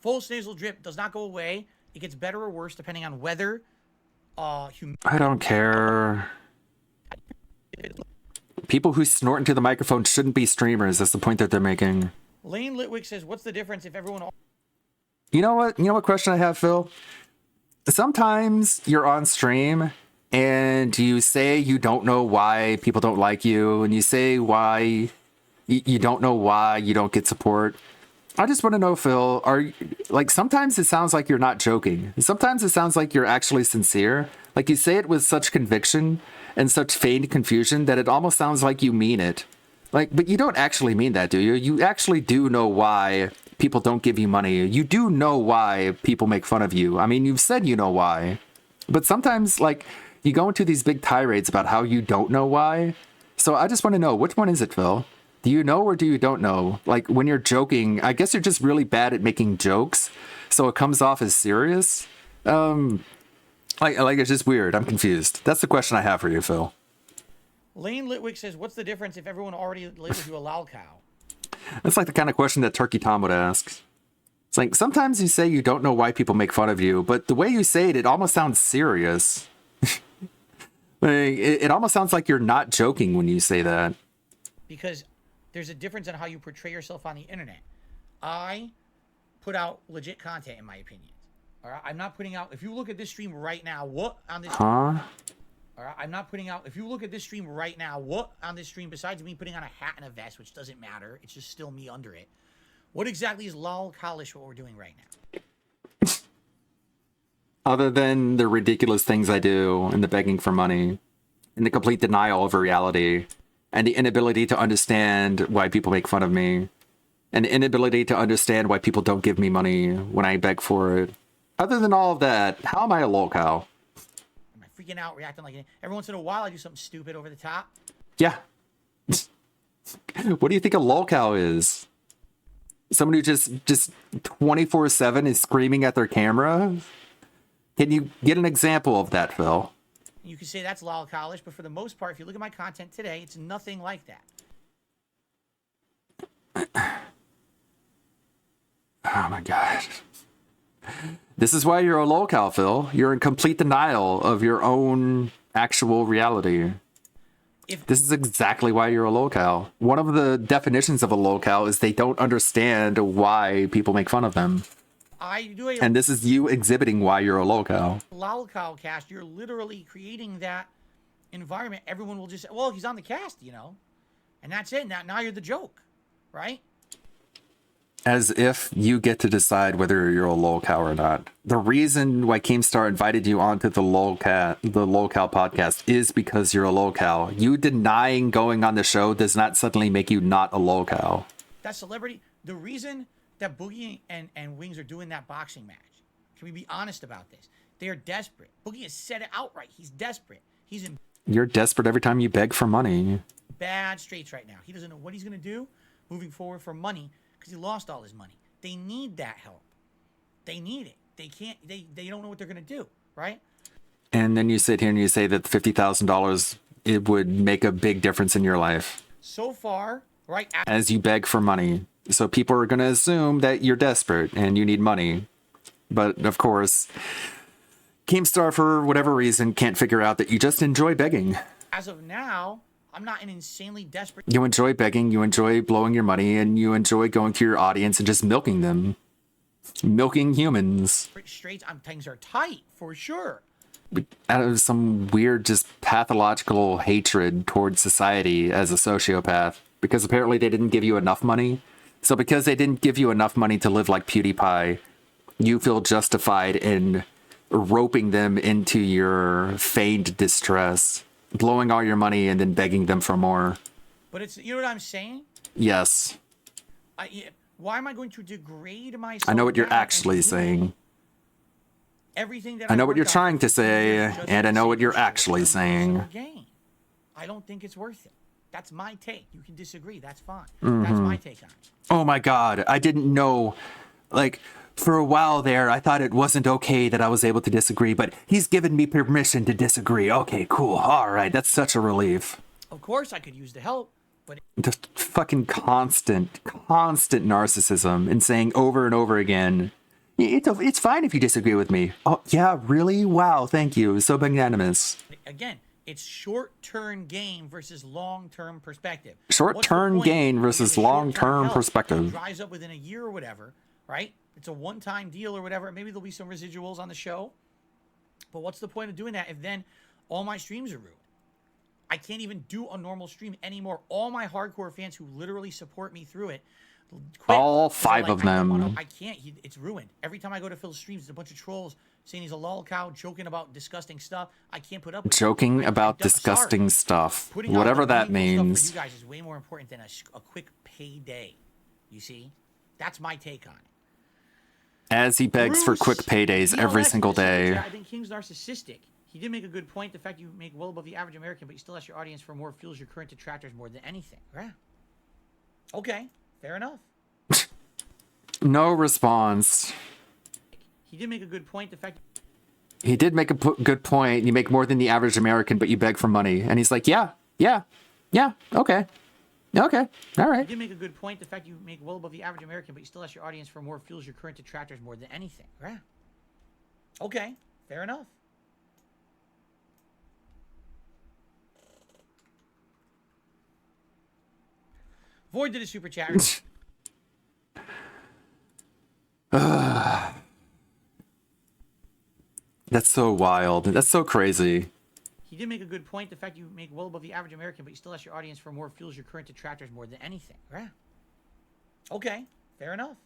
Post-nasal drip does not go away. It gets better or worse depending on whether... I don't care. People who snort into the microphone shouldn't be streamers. That's the point that they're making. Lane Litwick says, what's the difference if everyone... You know what? You know what question I have, Phil? Sometimes you're on stream and you say you don't know why people don't like you, and you say why you don't know why you don't get support. I just want to know, Phil, sometimes it sounds like you're not joking. Sometimes it sounds like you're actually sincere. Like, you say it with such conviction and such feigned confusion that it almost sounds like you mean it. Like, but you don't actually mean that, do you? You actually do know why people don't give you money. You do know why people make fun of you. I mean, you've said you know why. But sometimes, like, you go into these big tirades about how you don't know why. So I just want to know, which one is it, Phil? Do you know or do you don't know? Like, when you're joking, I guess you're just really bad at making jokes, so it comes off as serious. It's just weird. I'm confused. That's the question I have for you, Phil. Lane Litwick says, what's the difference if everyone already labels you a lol cow? That's like the kind of question that Turkey Tom would ask. It's like, sometimes you say you don't know why people make fun of you, but the way you say it, it almost sounds serious. It almost sounds like you're not joking when you say that. Because there's a difference in how you portray yourself on the internet. I put out legit content, in my opinion. All right, I'm not putting out. If you look at this stream right now, what on this? Huh? All right, I'm not putting out. If you look at this stream right now, what on this stream besides me putting on a hat and a vest, which doesn't matter, it's just still me under it. What exactly is lol Kalish what we're doing right now? Other than the ridiculous things I do and the begging for money and the complete denial of reality, and the inability to understand why people make fun of me, and the inability to understand why people don't give me money when I beg for it. Other than all of that, how am I a lol cow? Am I freaking out, reacting like every once in a while I do something stupid over the top? Yeah. What do you think a lol cow is? Someone who just 24/7 is screaming at their camera? Can you get an example of that, Phil? You can say that's lol Kalish, but for the most part, if you look at my content today, it's nothing like that. Oh my god. This is why you're a lolcow, Phil. You're in complete denial of your own actual reality. This is exactly why you're a lolcow. One of the definitions of a lolcow is they don't understand why people make fun of them. I do a And this is you exhibiting why you're a lolcow. lolcow cast. You're literally creating that environment. Everyone will just say, well, he's on the cast, you know. And that's it. Now you're the joke, right? As if you get to decide whether you're a lolcow or not. The reason why Keemstar invited you onto the lolcow podcast is because you're a lolcow. You denying going on the show does not suddenly make you not a lolcow. That celebrity, The reason that Boogie and Wings are doing that boxing match, can we be honest about this? They are desperate. Boogie has said it outright. He's desperate. He's in You're desperate every time you beg for money. bad straits right now. He doesn't know what he's going to do moving forward for money because he lost all his money. They need that help. They need it. They can't, they don't know what they're going to do, right? And then you sit here and you say that $50,000, it would make a big difference in your life So far, right? as you beg for money. So people are going to assume that you're desperate and you need money. But of course, Keemstar, for whatever reason, can't figure out that you just enjoy begging. As of now, I'm not an insanely desperate You enjoy begging, you enjoy blowing your money, and you enjoy going to your audience and just milking them. Milking humans. straits. Things are tight for sure. Out of some weird, just pathological hatred towards society as a sociopath. Because apparently they didn't give you enough money. So because they didn't give you enough money to live like PewDiePie, you feel justified in roping them into your feigned distress, blowing all your money and then begging them for more. But it's, you know what I'm saying? Yes. Why am I going to degrade myself? I know what you're down and actually ruin saying. Everything that I know what you're worked out trying to for years say, just and I for know the what sake you're of actually short-term personal saying. gain. I don't think it's worth it. That's my take. You can disagree. That's fine. Mm-hmm. That's my take on it. Oh my god, I didn't know. Like, for a while there, I thought it wasn't okay that I was able to disagree, but he's given me permission to disagree. Okay, cool. All right, that's such a relief. Of course, I could use the help, but The fucking constant narcissism and saying over and over again, it's fine if you disagree with me. Oh, yeah, really? Wow, thank you. So magnanimous. again, it's short-term gain versus long-term perspective. Short-term What's the point? gain versus You get a short-term long-term help, perspective. Dries up within a year or whatever, right? It's a one-time deal or whatever. Maybe there'll be some residuals on the show. But what's the point of doing that if then all my streams are ruined? I can't even do a normal stream anymore. All my hardcore fans who literally support me through it quit All 'cause they're 5 like, of I don't them. wanna- I can't. It's ruined. Every time I go to Phil's streams, there's a bunch of trolls saying he's a lol cow, joking about disgusting stuff. I can't put up with it. Joking about Sorry. disgusting stuff. Putting out Whatever the that meaningful means. stuff for you guys is way more important than a quick payday. You see? That's my take on it. As he begs for quick paydays every DLX single in the super day. chat, I think King's narcissistic. He did make a good point. The fact you make well above the average American, but you still ask your audience for more fuels your current detractors more than anything. Yeah. Okay, fair enough. No response. He did make a good point. The fact He did make a good point. You make more than the average American, but you beg for money. And he's like, yeah, okay. Okay, all he right. did make a good point. The fact you make well above the average American, but you still ask your audience for more fuels your current detractors more than anything. Yeah. Okay, fair enough. Void did a super chat. That's so wild. That's so crazy. He did make a good point. The fact you make well above the average American, but you still ask your audience for more fuels your current detractors more than anything. Yeah. Okay, fair enough.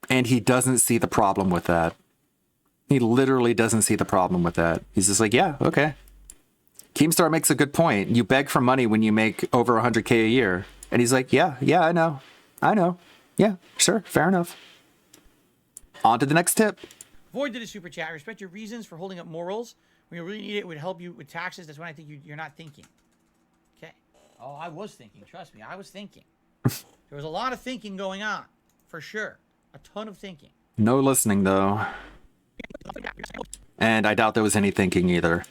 And he doesn't see the problem with that. He literally doesn't see the problem with that. He's just like, yeah, okay. Keemstar makes a good point. You beg for money when you make over 100K a year. And he's like, yeah, I know. Yeah, sure, fair enough. On to the next tip. Void did a super chat. I respect your reasons for holding up morals. When you really need it, it would help you with taxes. That's when I think you're not thinking. Okay. Oh, I was thinking. Trust me, I was thinking. There was a lot of thinking going on, for sure. A ton of thinking. No listening, though. And I doubt there was any thinking either.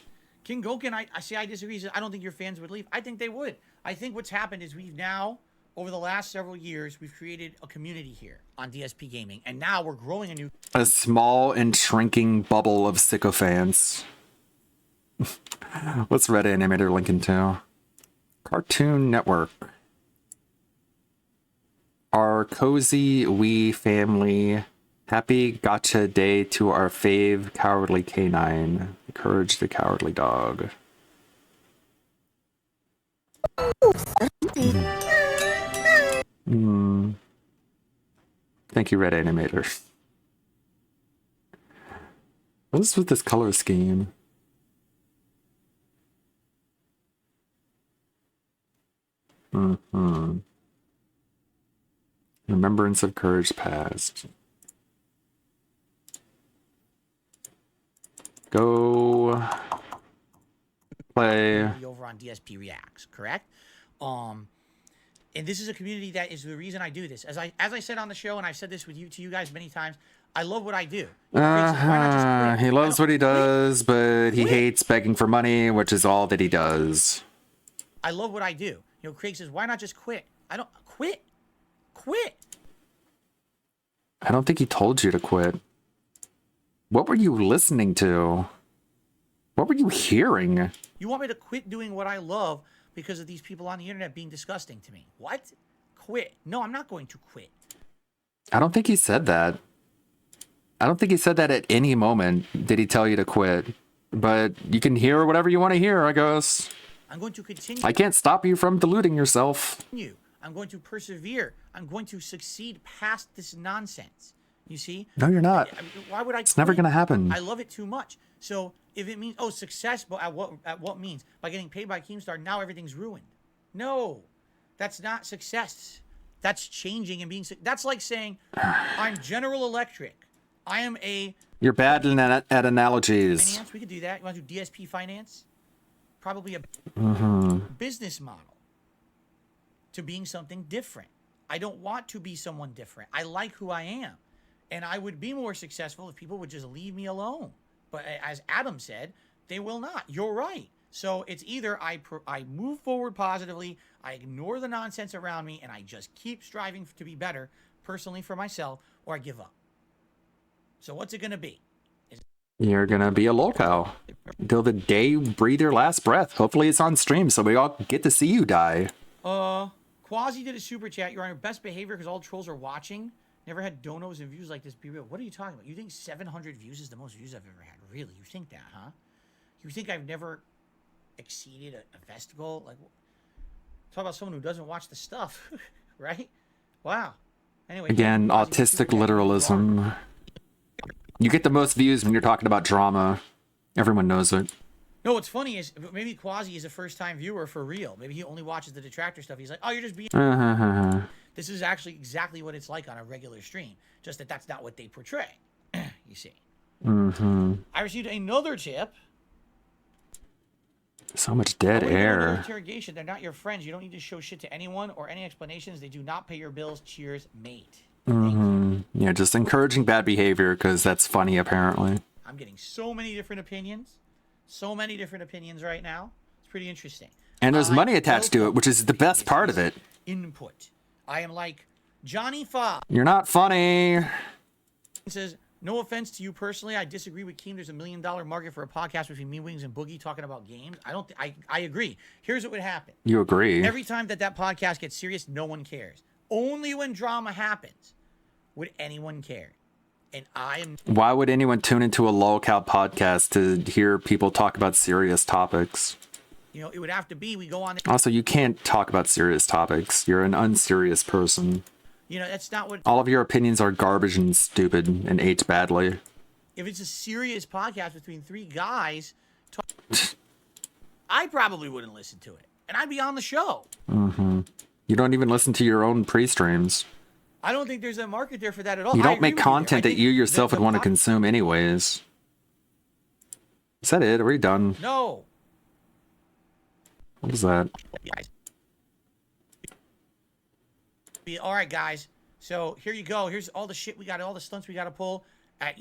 King Goken, I disagree. He says, I don't think your fans would leave. I think they would. I think what's happened is we've now, over the last several years, we've created a community here on DSP Gaming. And now we're growing a new... A small and shrinking bubble of sycophants. What's Red Animator linking to? Cartoon Network. Our cozy wee family. Happy gotcha day to our fave cowardly canine. Encourage the cowardly dog. Thank you, Red Animator. What is with this color scheme? Mm-hmm. Remembrance of Courage Past. Go play. Over on DSP Reacts, correct? And this is a community that is the reason I do this. As I said on the show, and I've said this with you to you guys many times, I love what I do. He loves what he does, but he hates begging for money, which is all that he does. I love what I do. You know, Craig says, why not just quit? I don't quit. Quit. I don't think he told you to quit. What were you listening to? What were you hearing? You want me to quit doing what I love because of these people on the internet being disgusting to me? What? Quit. No, I'm not going to quit. I don't think he said that. I don't think he said that at any moment did he tell you to quit. But you can hear whatever you want to hear, I guess. I'm going to continue. I can't stop you from deluding yourself. I'm going to persevere. I'm going to succeed past this nonsense. You see? No, you're not. I mean, why would I? It's never gonna happen. I love it too much. So if it means success, but at what means? By getting paid by Keemstar, now everything's ruined. No, that's not success. That's changing and being. That's like saying, I'm General Electric. I am a. You're bad at analogies. Finance. We could do that. You want to do DSP finance? Probably a business model to being something different. I don't want to be someone different. I like who I am. And I would be more successful if people would just leave me alone. But as Adam said, they will not. You're right. So it's either I move forward positively, I ignore the nonsense around me, and I just keep striving to be better personally for myself, or I give up. So what's it going to be? You're going to be a lolcow until the day you breathe your last breath. Hopefully it's on stream so we all get to see you die. Quasi did a super chat. You're on your best behavior because all trolls are watching. Never had donos and views like this. Be real. What are you talking about? You think 700 views is the most views I've ever had? Really? You think that, huh? You think I've never exceeded a festival? Like, talk about someone who doesn't watch the stuff, right? Wow. Anyway. Again, autistic literalism. You get the most views when you're talking about drama. Everyone knows it. No, what's funny is maybe Quasi is a first-time viewer for real. Maybe he only watches the detractor stuff. He's like, oh, you're just being... This is actually exactly what it's like on a regular stream. Just that that's not what they portray. You see. I received another tip. So much dead air. Interrogation. They're not your friends. You don't need to show shit to anyone or any explanations. They do not pay your bills. Cheers, mate. Yeah, just encouraging bad behavior because that's funny, apparently. I'm getting so many different opinions. So many different opinions right now. It's pretty interesting. And there's money attached to it, which is the best part of it. Input. I am like Johnny Fox. You're not funny. Says, no offense to you personally. I disagree with Keem. There's $1 million market for a podcast between Me Wings and Boogie talking about games. I agree. Here's what would happen. You agree. Every time that podcast gets serious, no one cares. Only when drama happens would anyone care. And I am. Why would anyone tune into a lolcow podcast to hear people talk about serious topics? You know, it would have to be, we go on. Also, you can't talk about serious topics. You're an unserious person. You know, that's not what. All of your opinions are garbage and stupid and age badly. If it's a serious podcast between three guys, I probably wouldn't listen to it. And I'd be on the show. You don't even listen to your own pre-streams. I don't think there's a market there for that at all. You don't make content that you yourself would want to consume anyways. Is that it? Are we done? No. What is that? All right, guys. So here you go. Here's all the shit we got, all the stunts we got to pull at,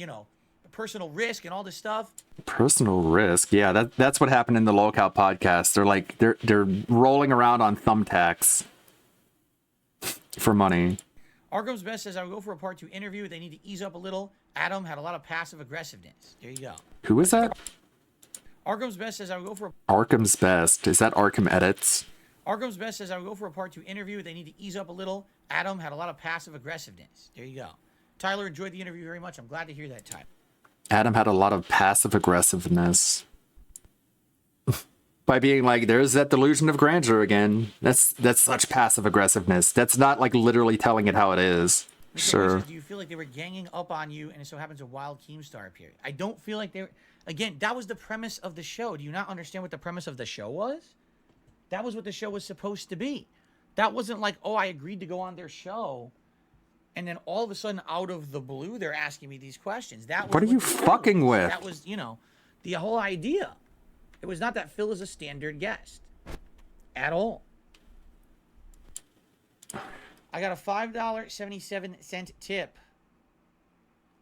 personal risk and all this stuff. Personal risk? Yeah, that's what happened in the lolcow podcast. They're rolling around on thumbtacks for money. Argham's Best says, I would go for a part 2 interview. They need to ease up a little. Adam had a lot of passive aggressiveness. There you go. Who is that? Argham's Best says, I would go for Arkham's Best. Is that Arkham Edits? Argham's Best says, I would go for a part 2 interview. They need to ease up a little. Adam had a lot of passive aggressiveness. There you go. Tyler enjoyed the interview very much. I'm glad to hear that, Tyler. Adam had a lot of passive aggressiveness. By being like, there's that delusion of grandeur again. That's such passive aggressiveness. That's not like literally telling it how it is. Mr. Sure. Says, do you feel like they were ganging up on you and it so happens a wild Keemstar appeared? I don't feel like they were. Again, that was the premise of the show. Do you not understand what the premise of the show was? That was what the show was supposed to be. That wasn't like, oh, I agreed to go on their show, and then all of a sudden, out of the blue, they're asking me these questions. That was What are you the deal fucking was. with? That was, the whole idea. It was not that Phil is a standard guest at all. I got a $5.77 tip.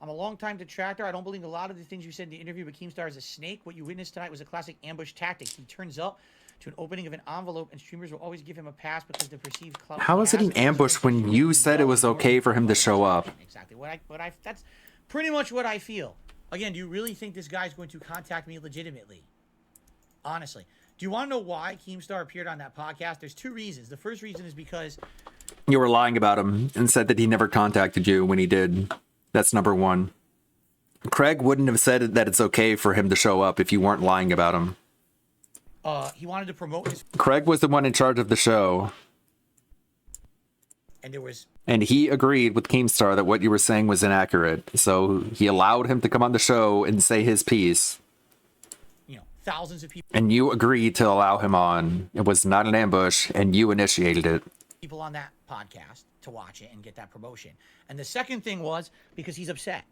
I'm a long-time detractor. I don't believe a lot of the things you said in the interview, but Keemstar is a snake. What you witnessed tonight was a classic ambush tactic. He turns up to an opening of an envelope, and streamers will always give him a pass because the perceived clout. How is it an ambush when you said it was okay for him to show up? Exactly. That's pretty much what I feel. Again, do you really think this guy's going to contact me legitimately? Honestly. Do you want to know why Keemstar appeared on that podcast? There's two reasons. The first reason is because You were lying about him and said that he never contacted you when he did. That's number one. Craig wouldn't have said that it's okay for him to show up if you weren't lying about him. he wanted to promote his... Craig was the one in charge of the show. And there was... And he agreed with Keemstar that what you were saying was inaccurate. So he allowed him to come on the show and say his piece. Thousands of people... And you agreed to allow him on. It was not an ambush, and you initiated it. People on that podcast to watch it and get that promotion. And the second thing was because he's upset.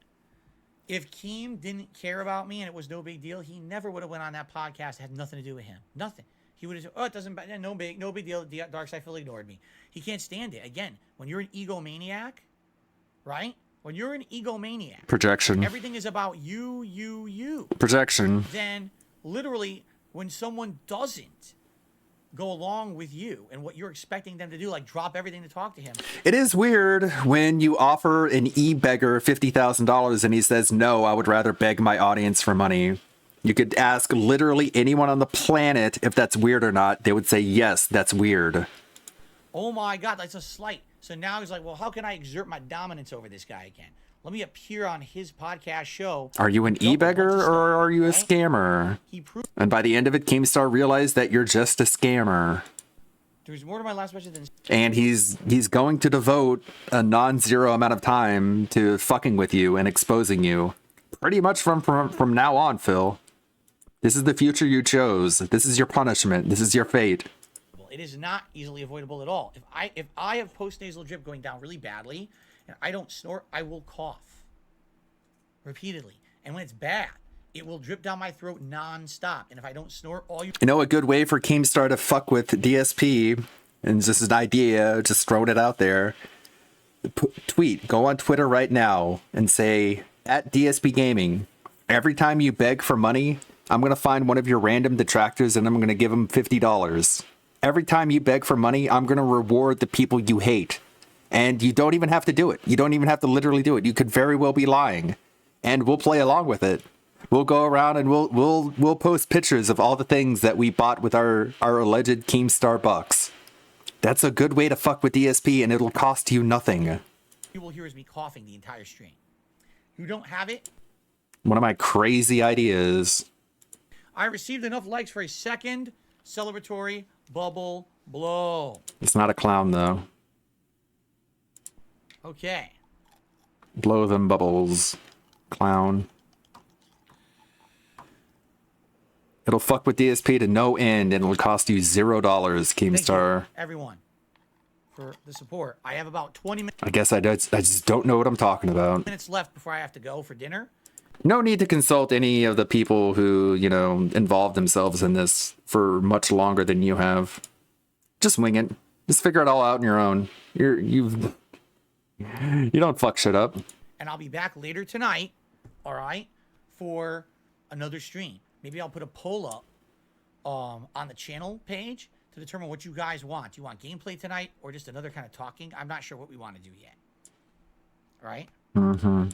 If Keem didn't care about me and it was no big deal, he never would have went on that podcast. It had nothing to do with him. Nothing. He would have said, oh, it doesn't matter. No big deal. Darkseid Phil ignored me. He can't stand it. Again, when you're an egomaniac, right? When you're an egomaniac, Projection. everything is about you. Projection. Then literally when someone doesn't go along with you and what you're expecting them to do, like drop everything to talk to him. It is weird when you offer an e-beggar $50,000 and he says, no, I would rather beg my audience for money. You could ask literally anyone on the planet if that's weird or not. They would say, yes, that's weird. Oh my God, that's a slight. So now he's like, well, how can I exert my dominance over this guy again? Let me appear on his podcast show. Are you an e-beggar or are you a scammer? And by the end of it, Keemstar realized that you're just a scammer. There's more to my last question than... And he's going to devote a non-zero amount of time to fucking with you and exposing you. Pretty much from now on, Phil. This is the future you chose. This is your punishment. This is your fate. It is not easily avoidable at all. If I have post-nasal drip going down really badly and I don't snort, I will cough repeatedly. And when it's bad, it will drip down my throat non-stop. And if I don't snort, You know, a good way for Keemstar to fuck with DSP, and this is an idea, just throwing it out there. Go on Twitter right now and say, @DSP Gaming, every time you beg for money, I'm going to find one of your random detractors and I'm going to give them $50. Every time you beg for money, I'm going to reward the people you hate. And you don't even have to do it. You don't even have to literally do it. You could very well be lying. And we'll play along with it. We'll go around and we'll post pictures of all the things that we bought with our alleged Keemstar bucks. That's a good way to fuck with DSP and it'll cost you nothing. you will hear is me coughing the entire stream. You don't have it? One of my crazy ideas. I received enough likes for a second celebratory bubble blow. It's not a clown, though. Okay. Blow them bubbles, clown. It'll fuck with DSP to no end, and it'll cost you $0, Keemstar. Thank you, everyone, for the support. I have about 20 minutes. I guess I just don't know what I'm talking about. Minutes left before I have to go for dinner. No need to consult any of the people who, involved themselves in this for much longer than you have. Just wing it. Just figure it all out on your own. You don't fuck shit up. And I'll be back later tonight, all right, for another stream. Maybe I'll put a poll up on the channel page to determine what you guys want. Do you want gameplay tonight or just another kind of talking? I'm not sure what we want to do yet. All right? Mm-hmm.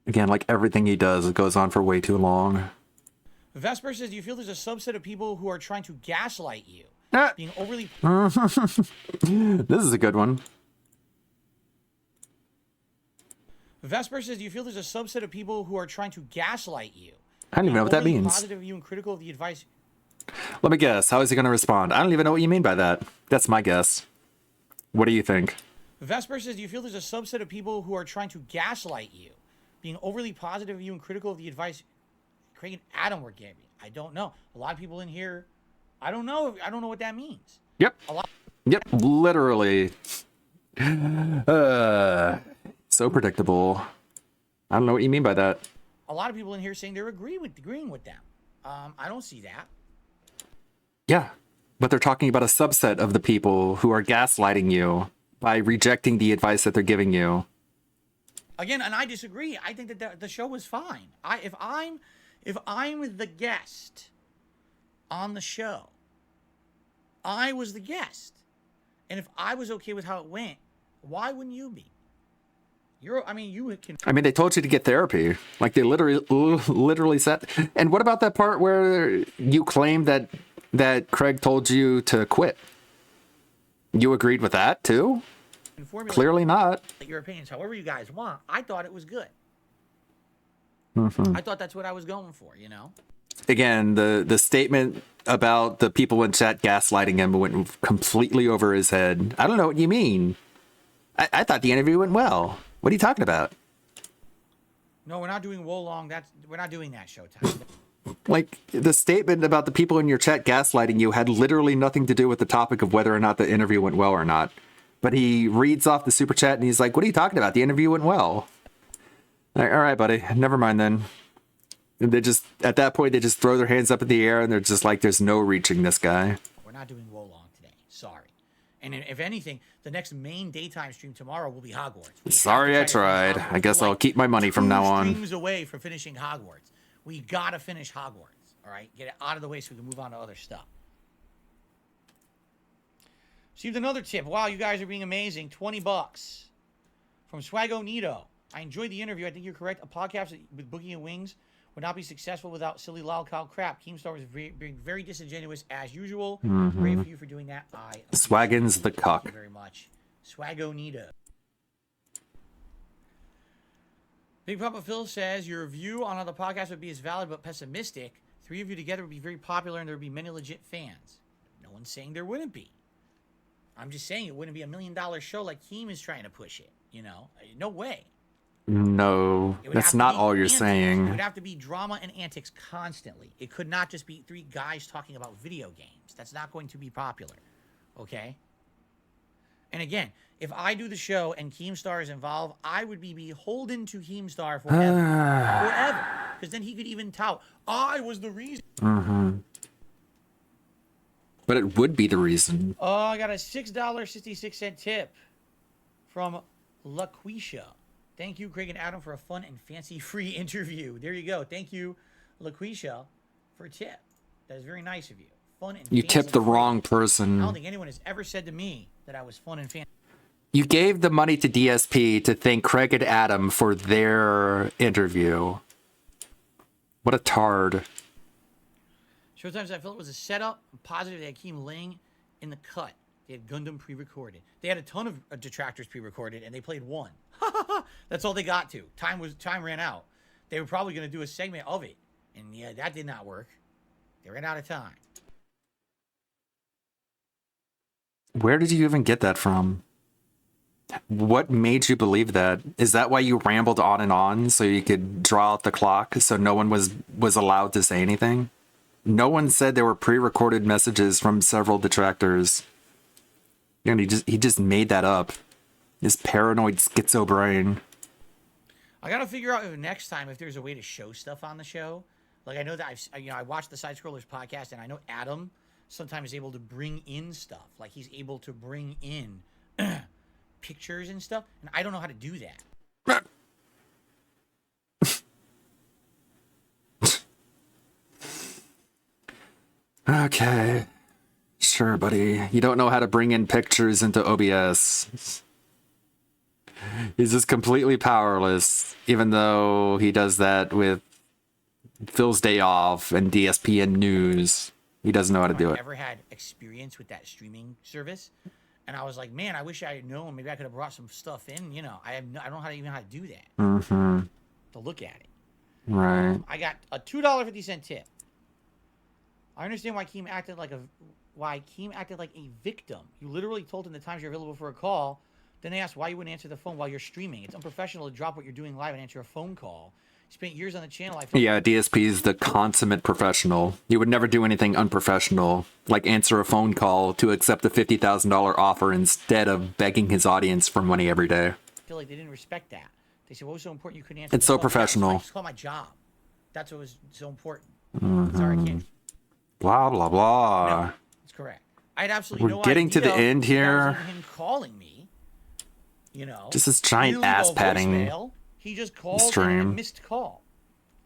Again, like everything he does, it goes on for way too long. Vesper says, do you feel there's a subset of people who are trying to gaslight you? Being overly... This is a good one. Vesper says, do you feel there's a subset of people who are trying to gaslight you? I don't even know what that means. Positive of you and critical of the advice. Let me guess. How is he going to respond? I don't even know what you mean by that. That's my guess. What do you think? Vesper says, do you feel there's a subset of people who are trying to gaslight you? Being overly positive of you and critical of the advice Craig and Adam were giving. I don't know. A lot of people in here, I don't know what that means. Yep. Yep, literally. So predictable. I don't know what you mean by that. A lot of people in here saying they're agreeing with them. I don't see that. Yeah, but they're talking about a subset of the people who are gaslighting you by rejecting the advice that they're giving you. Again, and I disagree. I think that the show was fine. If I'm the guest on the show, I was the guest, and if I was okay with how it went, why wouldn't you be? You can. I mean, they told you to get therapy. Like they literally said. And what about that part where you claim that Craig told you to quit? You agreed with that too? Clearly not. Your opinions, however you guys want. I thought it was good. Mm-hmm. I thought that's what I was going for. You know. Again, the statement about the people in chat gaslighting him went completely over his head. I don't know what you mean. I thought the interview went well. What are you talking about? No, we're not doing Wolong. We're not doing that Showtime. Like, the statement about the people in your chat gaslighting you had literally nothing to do with the topic of whether or not the interview went well or not. But he reads off the super chat and he's like, what are you talking about? The interview went well. All right, buddy. Never mind then. And they just, at that point, they just throw their hands up in the air and they're just like, there's no reaching this guy. We're not doing Wolong today. Sorry. And if anything, the next main daytime stream tomorrow will be Hogwarts. Sorry I tried. I guess I'll keep my money from now on. Streams away from finishing Hogwarts. We gotta finish Hogwarts. All right, get it out of the way so we can move on to other stuff. Received another tip. Wow, you guys are being amazing. $20 from Swago Nito. I enjoyed the interview. I think you're correct. A podcast with Boogie and Wings would not be successful without silly lolcow crap. Keemstar was being very disingenuous as usual. Mm-hmm. Great for you for doing that. Swaggins the cock. Thank you very much. Swago Nito. Big Papa Phil says, your view on how the podcast would be as valid but pessimistic. 3 of you together would be very popular and there would be many legit fans. No one's saying there wouldn't be. I'm just saying it wouldn't be $1 million show like Keem is trying to push it. You know? No way. No, that's not all you're saying. It would have to be drama and antics constantly. It could not just be 3 guys talking about video games. That's not going to be popular. Okay? And again, if I do the show and Keemstar is involved, I would be beholden to Keemstar forever. Forever. Because then he could even tout, I was the reason. Mm-hmm. But it would be the reason. Oh, I got a $6.66 tip from LaQuisha. Thank you, Craig and Adam, for a fun and fancy-free interview. There you go. Thank you, LaQuisha, for a tip. That is very nice of you. Fun and you tipped the wrong person. I don't think anyone has ever said to me that I was fun and fancy. You gave the money to DSP to thank Craig and Adam for their interview. What a tard. Showtimes, I felt it was a setup. I'm positive they had Keem Ling in the cut. They had Gundam pre-recorded. They had a ton of detractors pre-recorded, and they played one. That's all they got to. Time ran out. They were probably going to do a segment of it, and yeah, that did not work. They ran out of time. Where did you even get that from? What made you believe that? Is that why you rambled on so you could draw out the clock so no one was allowed to say anything? No one said there were pre-recorded messages from several detractors. And he just made that up. His paranoid schizo brain. I gotta figure out next time if there's a way to show stuff on the show. Like I know that I watched the Side Scrollers podcast, and I know Adam sometimes is able to bring in stuff. Like he's able to bring in pictures and stuff, and I don't know how to do that. Okay. Sure, buddy. You don't know how to bring in pictures into OBS. He's just completely powerless, even though he does that with Phil's Day Off and DSPN News. He doesn't know how to do it. I've never had experience with that streaming service, and I was like, man, I wish I had known. Maybe I could have brought some stuff in. You know, I don't know how to do that. Mm-hmm. To look at it. Right. I got a $2.50 tip. I understand why Keem acted like a victim. You literally told him the times you're available for a call. Then they asked why you wouldn't answer the phone while you're streaming. It's unprofessional to drop what you're doing live and answer a phone call. Spent years on the channel. I felt Yeah, DSP is the consummate professional. You would never do anything unprofessional, like answer a phone call to accept a $50,000 offer instead of begging his audience for money every day. feel like they didn't respect that. They said, what was so important you couldn't answer It's the so phone? professional. It's called my job. That's what was so important. Mm-hmm. Sorry, I can't. Blah, blah, blah. No, that's correct. I had absolutely We're no getting to the idea end that here. was him calling me, you know. Just this He giant didn't leave ass a patting voicemail. He just called and stream. a missed call.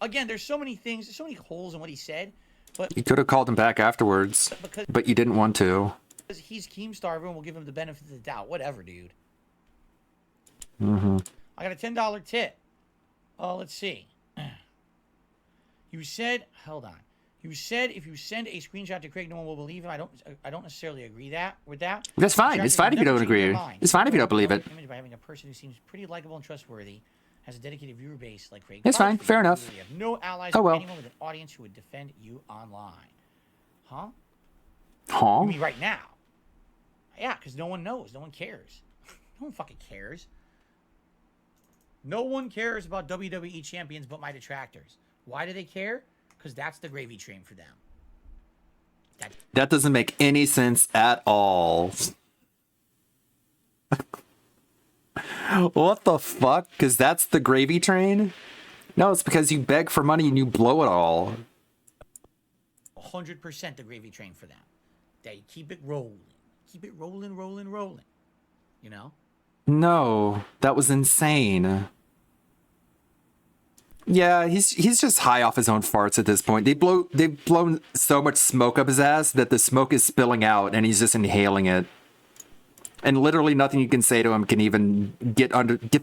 Again, there's so many things, there's so many holes in what he said, but You could have called him back afterwards, but you didn't want to. because he's Keemstar, everyone will give him the benefit of the doubt. Whatever, dude. Mm-hmm. I got a $10 tip. Let's see. You said, hold on. You said if you send a screenshot to Craig, no one will believe him. I don't necessarily agree with that. That's fine. It's fine if you don't agree. It's fine if you don't believe it. Image by having a person who seems pretty likable and trustworthy, has a dedicated viewer base like Craig. It's fine. Fair enough. You have no allies Oh, or well. anyone with an audience who would defend you online. Huh? Huh? You mean right now? Yeah, because no one knows. No one cares. No one fucking cares. No one cares about WWE champions but my detractors. Why do they care? Because that's the gravy train for them. That doesn't make any sense at all. What the fuck? Because that's the gravy train? No, it's because you beg for money and you blow it all. 100% the gravy train for them. They keep it rolling. Keep it rolling, rolling, rolling. You know? No, that was insane. Yeah, he's just high off his own farts at this point. They've blown so much smoke up his ass that the smoke is spilling out and he's just inhaling it. And literally nothing you can say to him can even get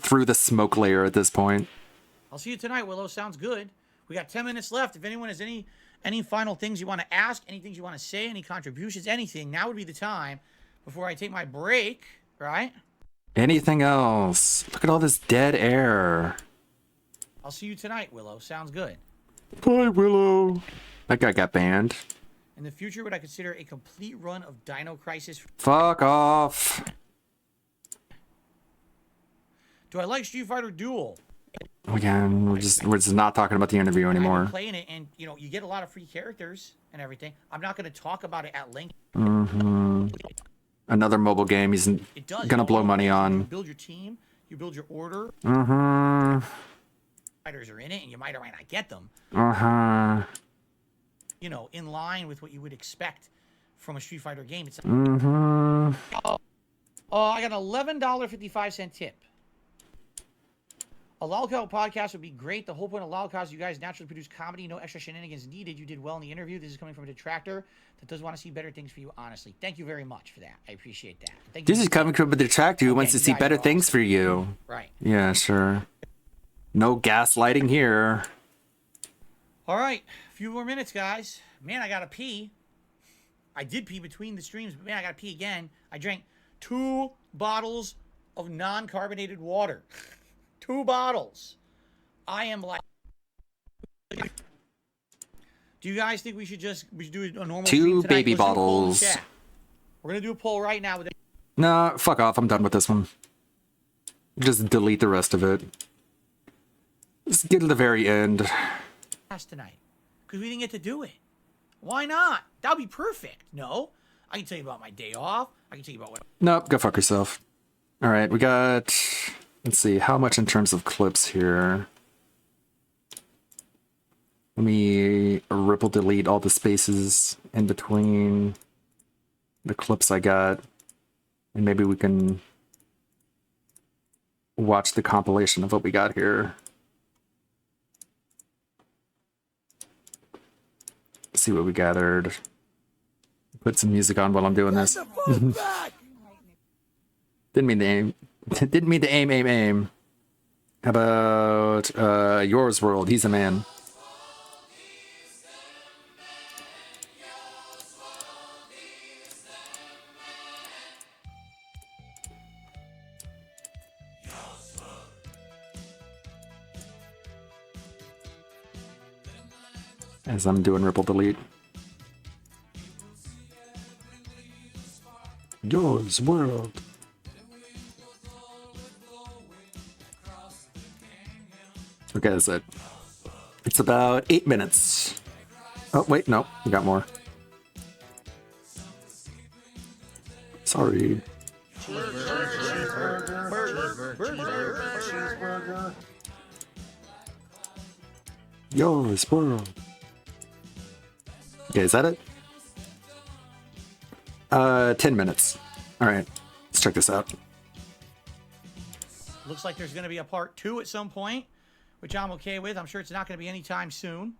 through the smoke layer at this point. I'll see you tonight, Willow. Sounds good. We got 10 minutes left. If anyone has any final things you want to ask, any things you want to say, any contributions, anything, now would be the time before I take my break, right? Anything else? Look at all this dead air. I'll see you tonight, Willow. Sounds good. Bye, Willow. That guy got banned. In the future, would I consider a complete run of Dino Crisis? Fuck off. Do I like Street Fighter Duel? Again, we're just not talking about the interview I've been anymore. playing it, and you know, you get a lot of free characters and everything. I'm not going to talk about it at length. Mm-hmm. Another mobile game he's It does. gonna blow money You on. build your team. You build your order. Mm-hmm. Fighters are in it, and you might or might not get them. Uh-huh. You know, in line with what you would expect from a Street Fighter game. It's Mm-hmm. I got an $11.55 tip. A Lolcow podcast would be great. The whole point of Lolcow is you guys naturally produce comedy. No extra shenanigans needed. You did well in the interview. This is coming from a detractor that does want to see better things for you, honestly. Thank you very much for that. I appreciate that. Thank you. This is coming from a detractor who wants to you see guys better are things awesome. for you. Right. Yeah, sure. No gaslighting here. All right. A few more minutes, guys. Man, I got to pee. I did pee between the streams, but man, I got to pee again. I drank 2 bottles of non-carbonated water. 2 bottles. I am like... Do you guys think we should do a normal 2 stream tonight? baby Let's do a poll in bottles. chat. We're going to do a poll right now. With Nah, fuck off. I'm done with this one. Just delete the rest of it. Let's get to the very end. tonight. Because we didn't get to do it. Why not? That would be perfect. No? I can tell you about my day off. I can tell you about what... Nope, go fuck yourself. All right, we got... Let's see, how much in terms of clips here? Let me ripple delete all the spaces in between the clips I got. And maybe we can watch the compilation of what we got here. See what we gathered. Put some music on while I'm doing this. Didn't mean to aim. Didn't mean to aim. How about Yours World? He's a man. As I'm doing ripple delete. Yours World. Okay, that's it. It's about 8 minutes. Oh, wait, no, you got more. Sorry. Yo, squirrel. Okay, is that it? 10 minutes. All right, let's check this out. Looks like there's going to be a part 2 at some point, which I'm okay with. I'm sure it's not going to be anytime soon.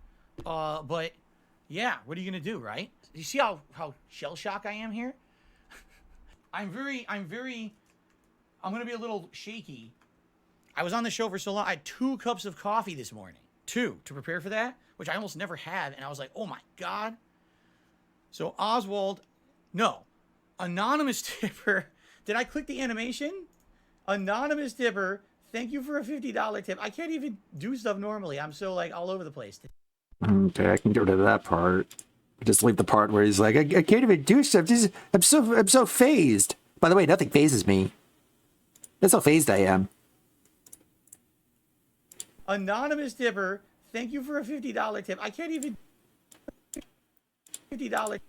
But yeah, what are you going to do, right? You see how shell shocked I am here? I'm going to be a little shaky. I was on the show for so long. I had 2 cups of coffee this morning. 2 to prepare for that, which I almost never have. And I was like, oh my God. So Oswald, no. Anonymous Tipper. Did I click the animation? Anonymous Tipper. Thank you for a $50 tip. I can't even do stuff normally. I'm so like all over the place. Okay, I can get rid of that part. Just leave the part where he's like, I can't even do stuff. I'm so phased. By the way, nothing phases me. That's how phased I am. Anonymous Tipper, thank you for a $50 tip. I can't even $50 tip.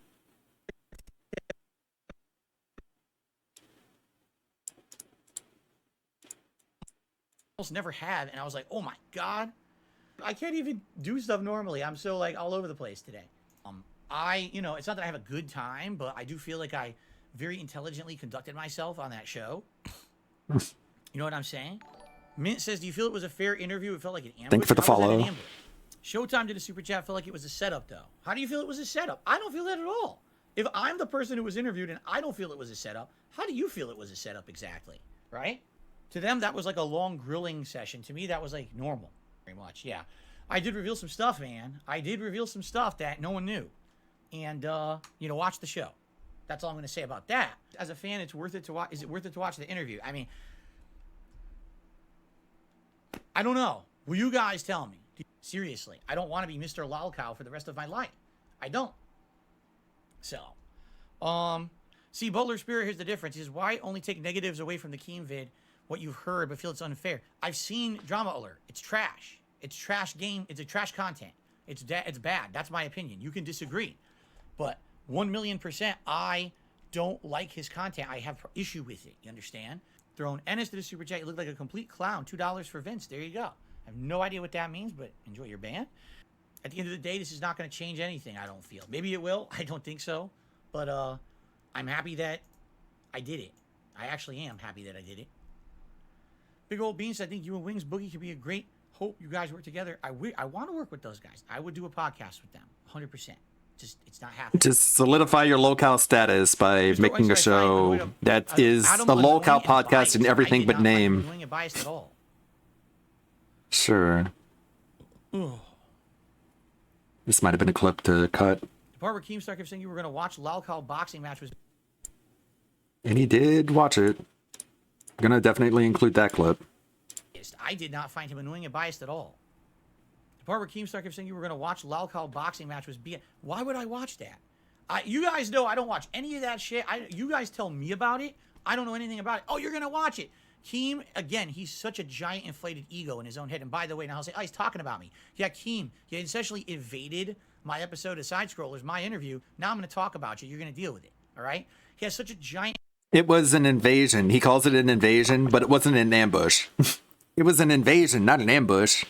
Almost never have, and I was like, oh my God. I can't even do stuff normally. I'm so like all over the place today. It's not that I have a good time, but I do feel like I very intelligently conducted myself on that show. You know what I'm saying? Mint says, do you feel it was a fair interview? It felt like an ambush. Thank you for the How was that follow. an ambush? Showtime did a super chat. Felt like it was a setup, though. How do you feel it was a setup? I don't feel that at all. If I'm the person who was interviewed and I don't feel it was a setup, how do you feel it was a setup exactly? Right? To them, that was like a long grilling session. To me, that was like normal. Very much, yeah. I did reveal some stuff, man. I did reveal some stuff that no one knew. And, watch the show. That's all I'm going to say about that. As a fan, it's worth it to watch. Is it worth it to watch the interview? I mean, I don't know. Will you guys tell me? Seriously, I don't want to be Mr. Lolcow for the rest of my life. I don't. So, see, Butler Spirit, here's the difference. Is why only take negatives away from the Keem vid, what you've heard, but feel it's unfair. I've seen Drama Alert. It's trash. It's trash game. It's a trash content. It's bad. That's my opinion. You can disagree. But 1,000,000%, I don't like his content. I have issue with it. You understand? Throwing Ennis to the super chat. You look like a complete clown. $2 for Vince. There you go. I have no idea what that means, but enjoy your band. At the end of the day, this is not going to change anything, I don't feel. Maybe it will. I don't think so. But I'm happy that I did it. I actually am happy that I did it. Big Old Beans, I think you and Wings Boogie could be a great hope you guys work together. I want to work with those guys. I would do a podcast with them, 100%. Just, it's not happening. Just solidify your locale status by making a show that is a locale podcast in everything but name. Biased at all. Sure. This might have been a clip to cut. The part where Keemstar kept saying you were going to watch Lalcal boxing match was... And he did watch it. I'm gonna definitely include that clip. I did not find him annoying and biased at all. The part where Keemstar kept saying you were going to watch Lalcal boxing match was... Why would I watch that? You guys know I don't watch any of that shit. You guys tell me about it. I don't know anything about it. Oh, you're going to watch it. Keem, again, he's such a giant inflated ego in his own head. And by the way, now I'll say, oh, he's talking about me. Yeah, Keem, you essentially evaded my episode of Side Scrollers, my interview. Now I'm going to talk about you. You're going to deal with it. All right? He has such a giant... It was an invasion. He calls it an invasion, but it wasn't an ambush. It was an invasion, not an ambush.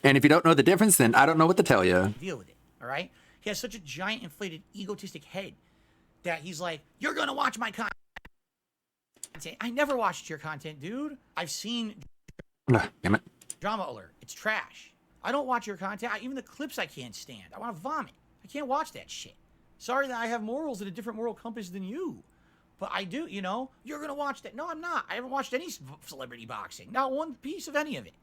And if you don't know the difference, then I don't know what to tell you. Deal with it. All right? He has such a giant inflated egotistic head that he's like, you're going to watch my content. I never watched your content, dude. I've seen Damn it. Drama Alert. It's trash. I don't watch your content. Even the clips I can't stand. I want to vomit. I can't watch that shit. Sorry that I have morals at a different moral compass than you. But I do, you know. You're going to watch that. No, I'm not. I haven't watched any celebrity boxing. Not one piece of any of it.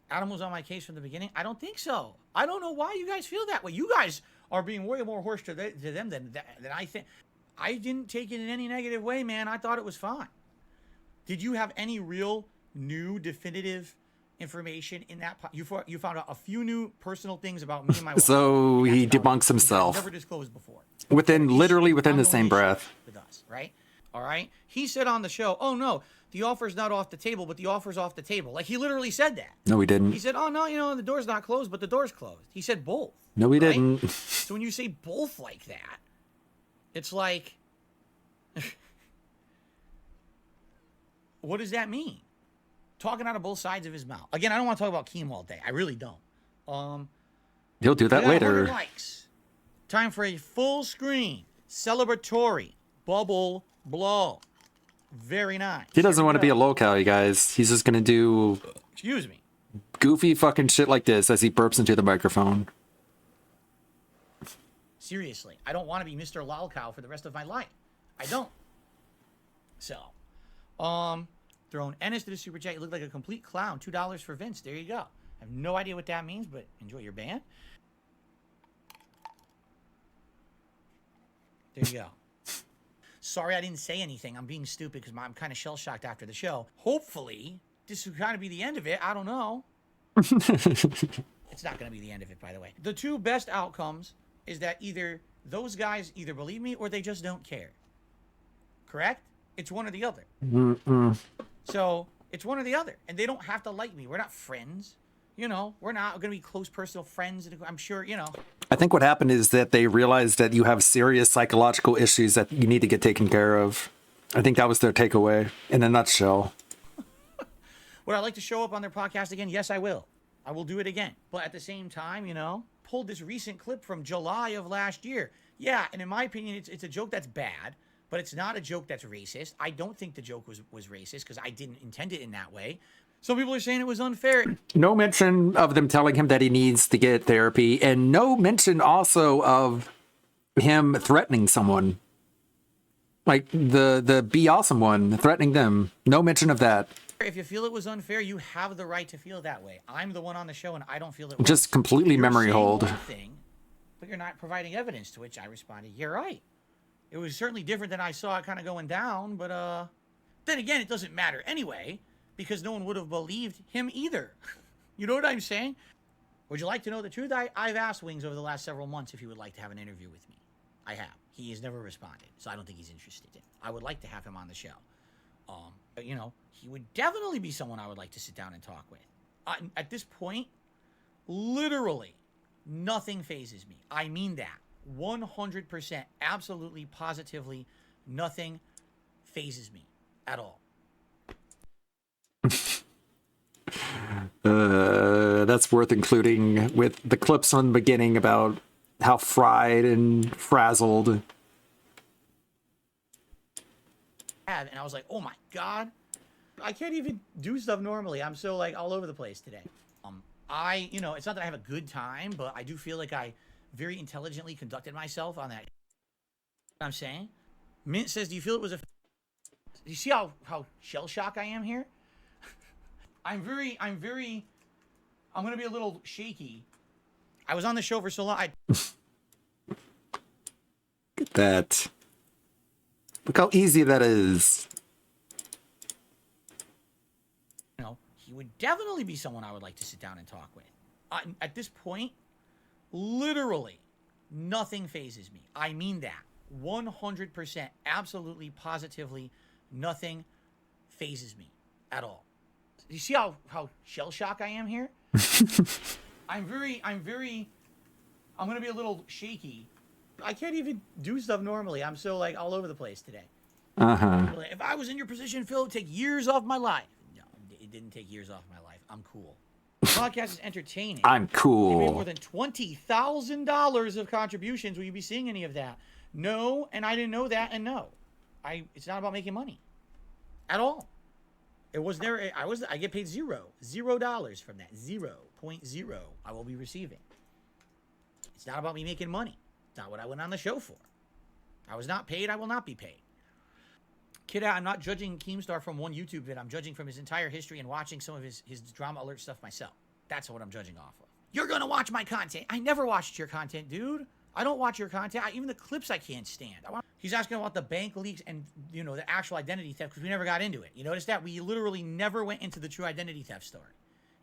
Adam was on my case from the beginning. I don't think so. I don't know why you guys feel that way. You guys are being way more harsh to them than I think. I didn't take it in any negative way, man. I thought it was fine. Did you have any real new definitive information in that? You found out a few new personal things about me and my wife. So he debunks himself. Never disclosed before. Literally within the same breath. With us, right? All right. He said on the show, "Oh no, the offer's not off the table, but the offer's off the table. Like, he literally said that. No, he didn't. He said, oh, no, you know, the door's not closed, but the door's closed. He said both. No, he right? didn't. So when you say both like that, it's like, what does that mean? Talking out of both sides of his mouth. Again, I don't want to talk about Keem all day. I really don't. He'll do that we got 100 later. likes. Time for a full screen celebratory bubble blow. Very nice. He doesn't want to be a lolcow, you guys. He's just gonna do Excuse me. goofy fucking shit like this as he burps into the microphone. Seriously, I don't want to be Mr. Lolcow for the rest of my life. I don't. So, throwing Ennis to the super chat. You look like a complete clown. $2 for Vince. There you go. I have no idea what that means, but enjoy your band. There you go. Sorry I didn't say anything. I'm being stupid because I'm kind of shell-shocked after the show. Hopefully, this will kind of be the end of it. I don't know. It's not going to be the end of it, by the way. The two best outcomes is that either those guys either believe me or they just don't care. Correct? It's one or the other. So, it's one or the other. And they don't have to like me. We're not friends. You know, we're not going to be close personal friends. I'm sure, you know. I think what happened is that they realized that you have serious psychological issues that you need to get taken care of. I think that was their takeaway in a nutshell. Would I like to show up on their podcast again? Yes, I will. I will do it again. But at the same time, you know, pulled this recent clip from July of last year. Yeah, and in my opinion, it's a joke that's bad, but it's not a joke that's racist. I don't think the joke was racist because I didn't intend it in that way. Some people are saying it was unfair. No mention of them telling him that he needs to get therapy, and no mention also of him threatening someone. Like the Be Awesome one, threatening them. No mention of that. If you feel it was unfair, you have the right to feel that way. I'm the one on the show, and I don't feel it was. Just completely You're memory saying hold. one thing, but you're not providing evidence, to which I responded, you're right. It was certainly different than I saw it kind of going down, but then again, it doesn't matter anyway, because no one would have believed him either. You know what I'm saying? Would you like to know the truth? I've asked Wings over the last several months if he would like to have an interview with me. I have. He has never responded, so I don't think he's interested in. I would like to have him on the show. But, you know, he would definitely be someone I would like to sit down and talk with. At this point, literally, nothing phases me. I mean that. 100%, absolutely, positively, nothing phases me at all. That's worth including with the clips on the beginning about how fried and frazzled. And I was like, oh my God, I can't even do stuff normally. I'm so like all over the place today. You know, it's not that I have a good time, but I do feel like I very intelligently conducted myself on that. I'm saying, Mint says, do you feel it was a? Do you see how shell shock I am here? I'm gonna be a little shaky. I was on the show for so long. Look at that. Look how easy that is. You know, he would definitely be someone I would like to sit down and talk with. At this point, literally, nothing phases me. I mean that. 100%, absolutely, positively, nothing phases me at all. You see how shell shock I am here? I'm gonna be a little shaky. I can't even do stuff normally. I'm so like all over the place today. If I was in your position, Phil, it would take years off my life. No, it didn't take years off my life. I'm cool. The podcast is entertaining. I'm You made cool. more than $20,000 of contributions. Will you be seeing any of that? No, and I didn't know that, and no. It's not about making money. At all. It was there. I get paid $0 from that. 0.0 I will be receiving. It's not about me making money. It's not what I went on the show for. I was not paid. I will not be paid. Kid, I'm not judging Keemstar from one YouTube vid. I'm judging from his entire history and watching some of his drama alert stuff myself. That's what I'm judging off of. You're going to watch my content. I never watched your content, dude. I don't watch your content. Even the clips I can't stand. He's asking about the bank leaks and, you know, the actual identity theft because we never got into it. You notice that? We literally never went into the true identity theft story.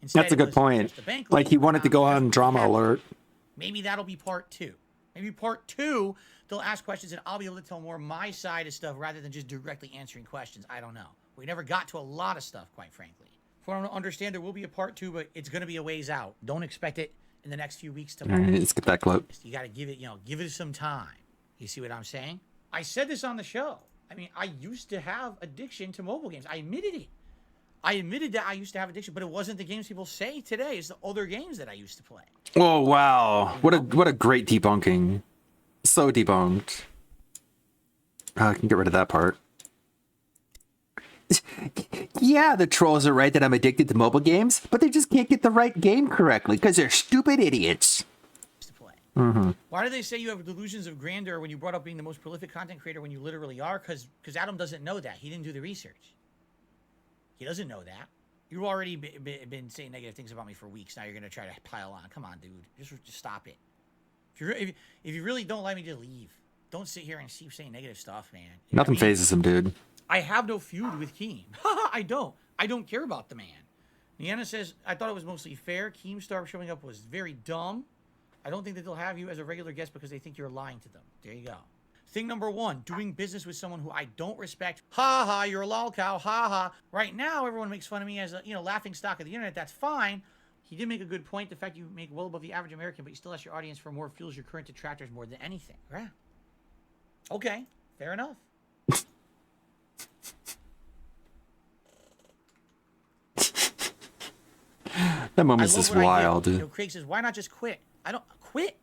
Instead, That's a it good was point. just the bank Like he leaks wanted to go around, on just Drama happened. Alert. Maybe that'll be part 2. Maybe part 2, they'll ask questions and I'll be able to tell more my side of stuff rather than just directly answering questions. I don't know. We never got to a lot of stuff, quite frankly. For I understand there will be a part 2, but it's going to be a ways out. Don't expect it in the next few weeks to All right, let's get that clip. You got to give it, give it some time. You see what I'm saying? I said this on the show. I mean, I used to have addiction to mobile games. I admitted it. I admitted that I used to have addiction, but it wasn't the games people say today. It's the other games that I used to play. Oh wow! What a great debunking. So debunked. I can get rid of that part. Yeah, the trolls are right that I'm addicted to mobile games, but they just can't get the right game correctly because they're stupid idiots. Why do they say you have delusions of grandeur when you brought up being the most prolific content creator when you literally are? Because Adam doesn't know that. He didn't do the research. He doesn't know that. You've already been saying negative things about me for weeks. Now you're going to try to pile on. Come on, dude. Just stop it. If you really don't like me, just leave. Don't sit here and keep saying negative stuff, man. Nothing phases him, dude. I have no feud with Keem. I don't. I don't care about the man. Niana says, I thought it was mostly fair. Keemstar showing up was very dumb. I don't think that they'll have you as a regular guest because they think you're lying to them. There you go. Thing number 1, doing business with someone who I don't respect. Ha ha, you're a lol cow. Ha ha. Right now, everyone makes fun of me as a laughing stock of the internet. That's fine. He did make a good point. The fact you make well above the average American, but you still ask your audience for more fuels your current detractors more than anything. Yeah. Okay. Fair enough. That moment's just wild. Craig says, why not just quit? I don't quit.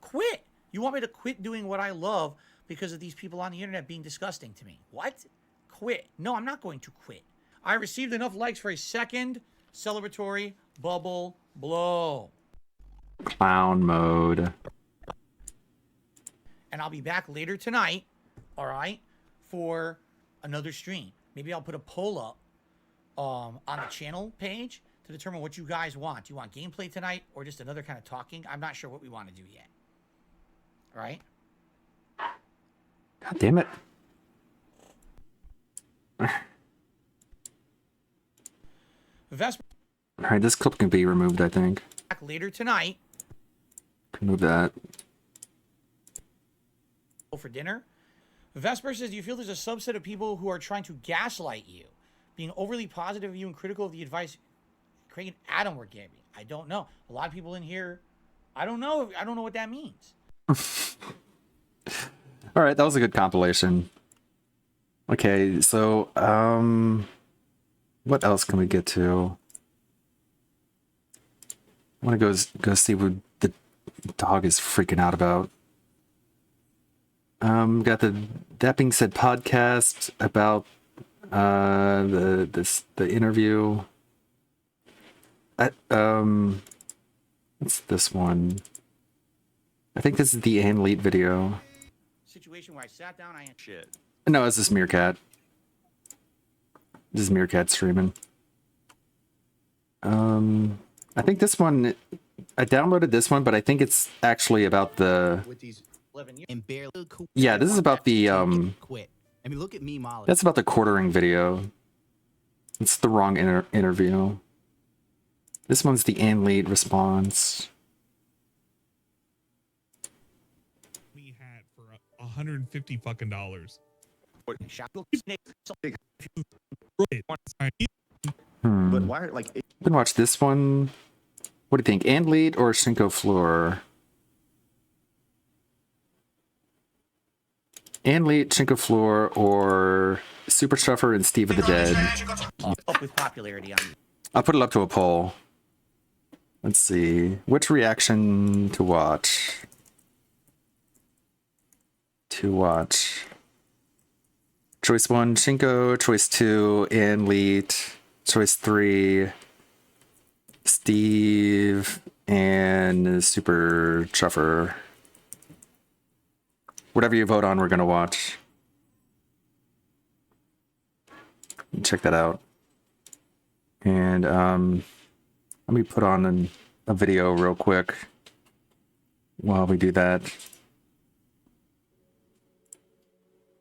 Quit. You want me to quit doing what I love because of these people on the internet being disgusting to me? What? Quit. No, I'm not going to quit. I received enough likes for a second celebratory bubble blow. Clown mode. And I'll be back later tonight, all right, for another stream. Maybe I'll put a poll up on the channel page to determine what you guys want. Do you want gameplay tonight or just another kind of talking? I'm not sure what we want to do yet. All right? God damn it. Vesper. All right, this clip can be removed, I think. Back later tonight. Remove that. For dinner. Vesper says, do you feel there's a subset of people who are trying to gaslight you, being overly positive of you and critical of the advice Craig and Adam were giving? I don't know. A lot of people in here, I don't know what that means. All right, that was a good compilation. Okay, so what else can we get to? I want to go see what the dog is freaking out about. Got the That Being Said podcast about the interview. What's this one? I think this is the Ann Leet video. Situation where I sat down, shit. No, it's this Meerkat. This is Meerkat streaming. I think this one, I downloaded this one, but I think it's actually about the. Yeah, this is about the quit. I mean, look at me, Molly. That's about the quartering video. It's the wrong interview. This one's the Ann Leet response. We had for $150 fucking dollars. But why? Then watch this one. What do you think, Ann Leet or Shinko Floor? Ann Leet, Shinko Floor, or Super Stuffer and Steve of the Dead? Up with popularity on. I'll put it up to a poll. Let's see. Which reaction to watch? Choice 1, Shinko. Choice 2, Ann Leet. Choice 3, Steve and Super Chuffer. Whatever you vote on, we're going to watch. Check that out. And let me put on a video real quick while we do that.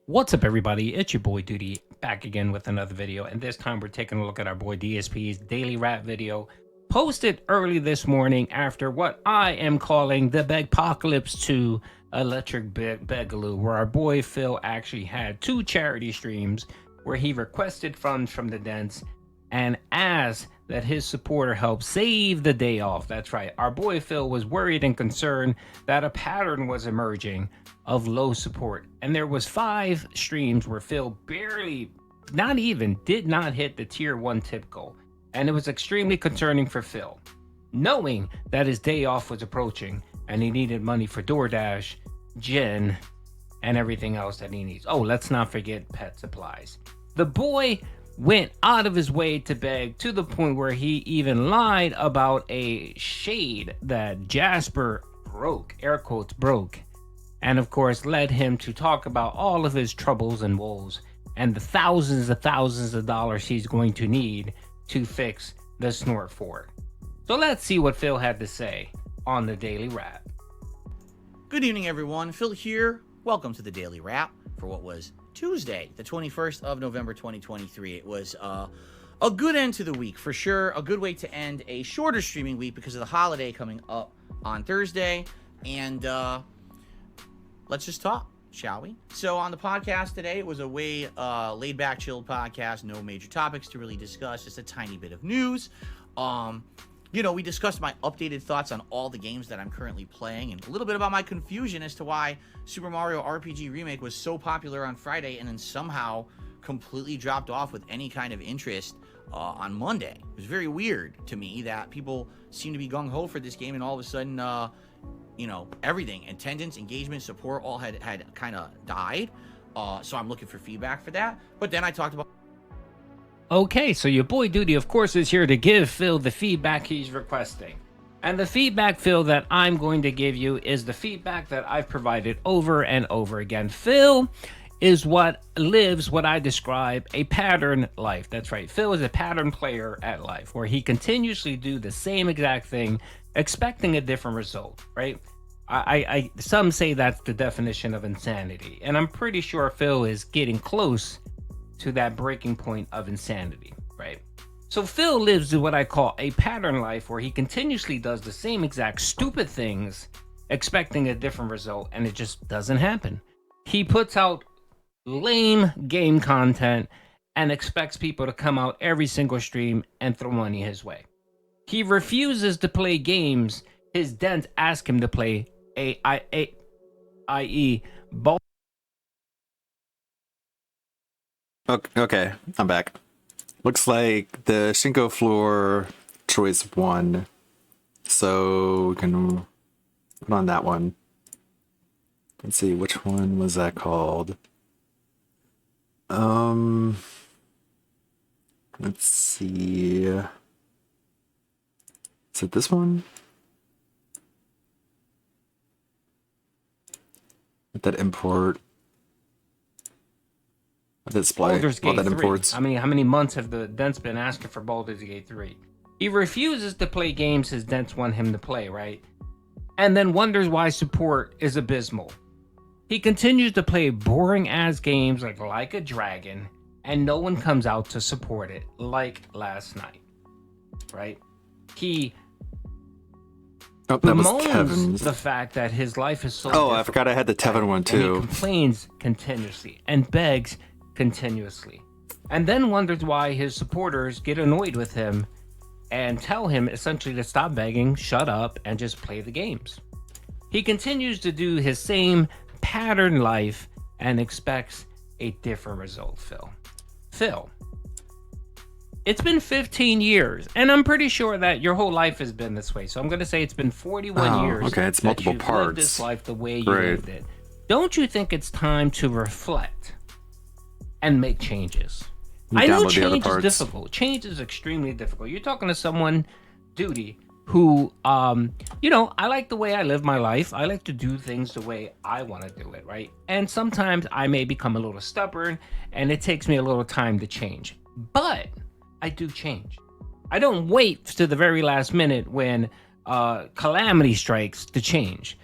What's up, everybody? It's your boy Duty back again with another video, and this time we're taking a look at our boy DSP's daily rap video posted early this morning after what I am calling the Begpocalypse 2 Electric Begaloo, where our boy Phil actually had 2 charity streams where he requested funds from the Dents and asked that his supporter help save the day off. That's right. Our boy Phil was worried and concerned that a pattern was emerging of low support. And there was 5 streams where Phil barely, did not hit the tier 1 tip goal. And it was extremely concerning for Phil, knowing that his day off was approaching and he needed money for DoorDash, gin, and everything else that he needs. Oh, let's not forget pet supplies. The boy went out of his way to beg, to the point where he even lied about a shade that Jasper broke, air quotes broke, and of course led him to talk about all of his troubles and woes and the thousands of dollars he's going to need to fix the Snort Fort. So let's see what Phil had to say on the Daily Wrap. Good evening, everyone. Phil here. Welcome to the Daily Wrap for what was Tuesday, the 21st of November, 2023. It was a good end to the week, for sure. A good way to end a shorter streaming week because of the holiday coming up on Thursday. And let's just talk, shall we? So on the podcast today, it was a way laid-back, chilled podcast. No major topics to really discuss, just a tiny bit of news. You know, we discussed my updated thoughts on all the games that I'm currently playing and a little bit about my confusion as to why Super Mario RPG Remake was so popular on Friday and then somehow completely dropped off with any kind of interest on Monday. It was very weird to me that people seem to be gung-ho for this game and all of a sudden, you know, everything, attendance, engagement, support, all had kind of died. So I'm looking for feedback for that. But then I talked about... Okay, so your boy Duty, of course, is here to give Phil the feedback he's requesting. And the feedback, Phil, that I'm going to give you is the feedback that I've provided over and over again. Phil is what I describe a pattern life. That's right. Phil is a pattern player at life, where he continuously do the same exact thing, expecting a different result, right? Some say that's the definition of insanity. And I'm pretty sure Phil is getting close to that breaking point of insanity, right? So Phil lives what I call a pattern life, where he continuously does the same exact stupid things, expecting a different result, and it just doesn't happen. He puts out lame game content and expects people to come out every single stream and throw money his way. He refuses to play games his dents ask him to play, i.e. ball. Okay, I'm back. Looks like the Shinko floor choice 1. So we can put on that one. Let's see, which one was that called? Let's see. Is it this one? That import. Display. Baldur's Gate that 3. imports. How many months have the Dents been asking for Baldur's Gate 3? He refuses to play games his Dents want him to play, right? And then wonders why support is abysmal. He continues to play boring ass games like a Dragon, and no one comes out to support it, like last night, right? He bemoans the fact that his life is so difficult. I forgot I had the Tevin one too. And he complains continuously and begs continuously, and then wonders why his supporters get annoyed with him and tell him essentially to stop begging, shut up, and just play the games. He continues to do his same pattern life and expects a different result. Phil, it's been 15 years, and I'm pretty sure that your whole life has been this way. So I'm going to say it's been 41 years. Okay, it's multiple that you've parts. lived this life the way you lived it. Don't you think it's time to reflect and make changes? I know change is difficult. Change is extremely difficult. You're talking to someone, Duty, who, you know, I like the way I live my life. I like to do things the way I want to do it, right? And sometimes I may become a little stubborn, and it takes me a little time to change. But I do change. I don't wait to the very last minute when calamity strikes to change.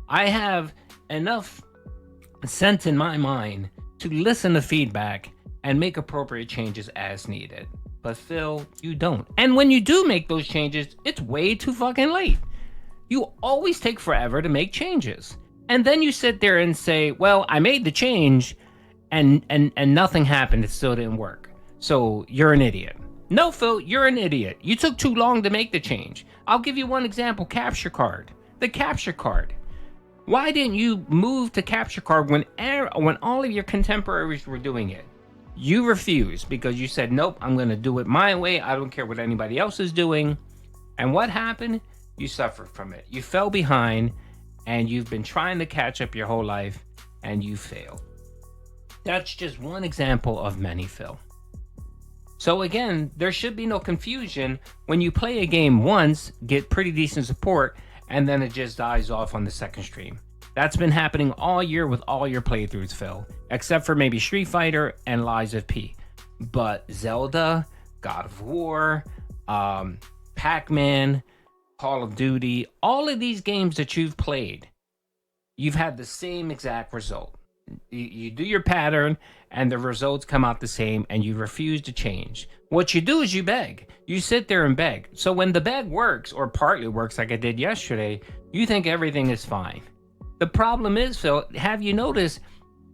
I have enough sense in my mind to listen to feedback and make appropriate changes as needed. But Phil, you don't. And when you do make those changes, it's way too fucking late. You always take forever to make changes. And then you sit there and say, well, I made the change, and nothing happened. It still didn't work. So you're an idiot. No, Phil, you're an idiot. You took too long to make the change. I'll give you one example. Capture card. The capture card. Why didn't you move to capture card when all of your contemporaries were doing it? You refused because you said, nope, I'm going to do it my way. I don't care what anybody else is doing. And what happened? You suffered from it. You fell behind, and you've been trying to catch up your whole life, and you failed. That's just one example of many, Phil. So again, there should be no confusion when you play a game once, get pretty decent support, and then it just dies off on the second stream. That's been happening all year with all your playthroughs, Phil, except for maybe Street Fighter and Lies of P. But Zelda, God of War, Pac-Man, Call of Duty, all of these games that you've played, you've had the same exact result. You do your pattern and the results come out the same and you refuse to change. What you do is you beg. You sit there and beg. So when the beg works or partly works like I did yesterday, you think everything is fine. The problem is, Phil, have you noticed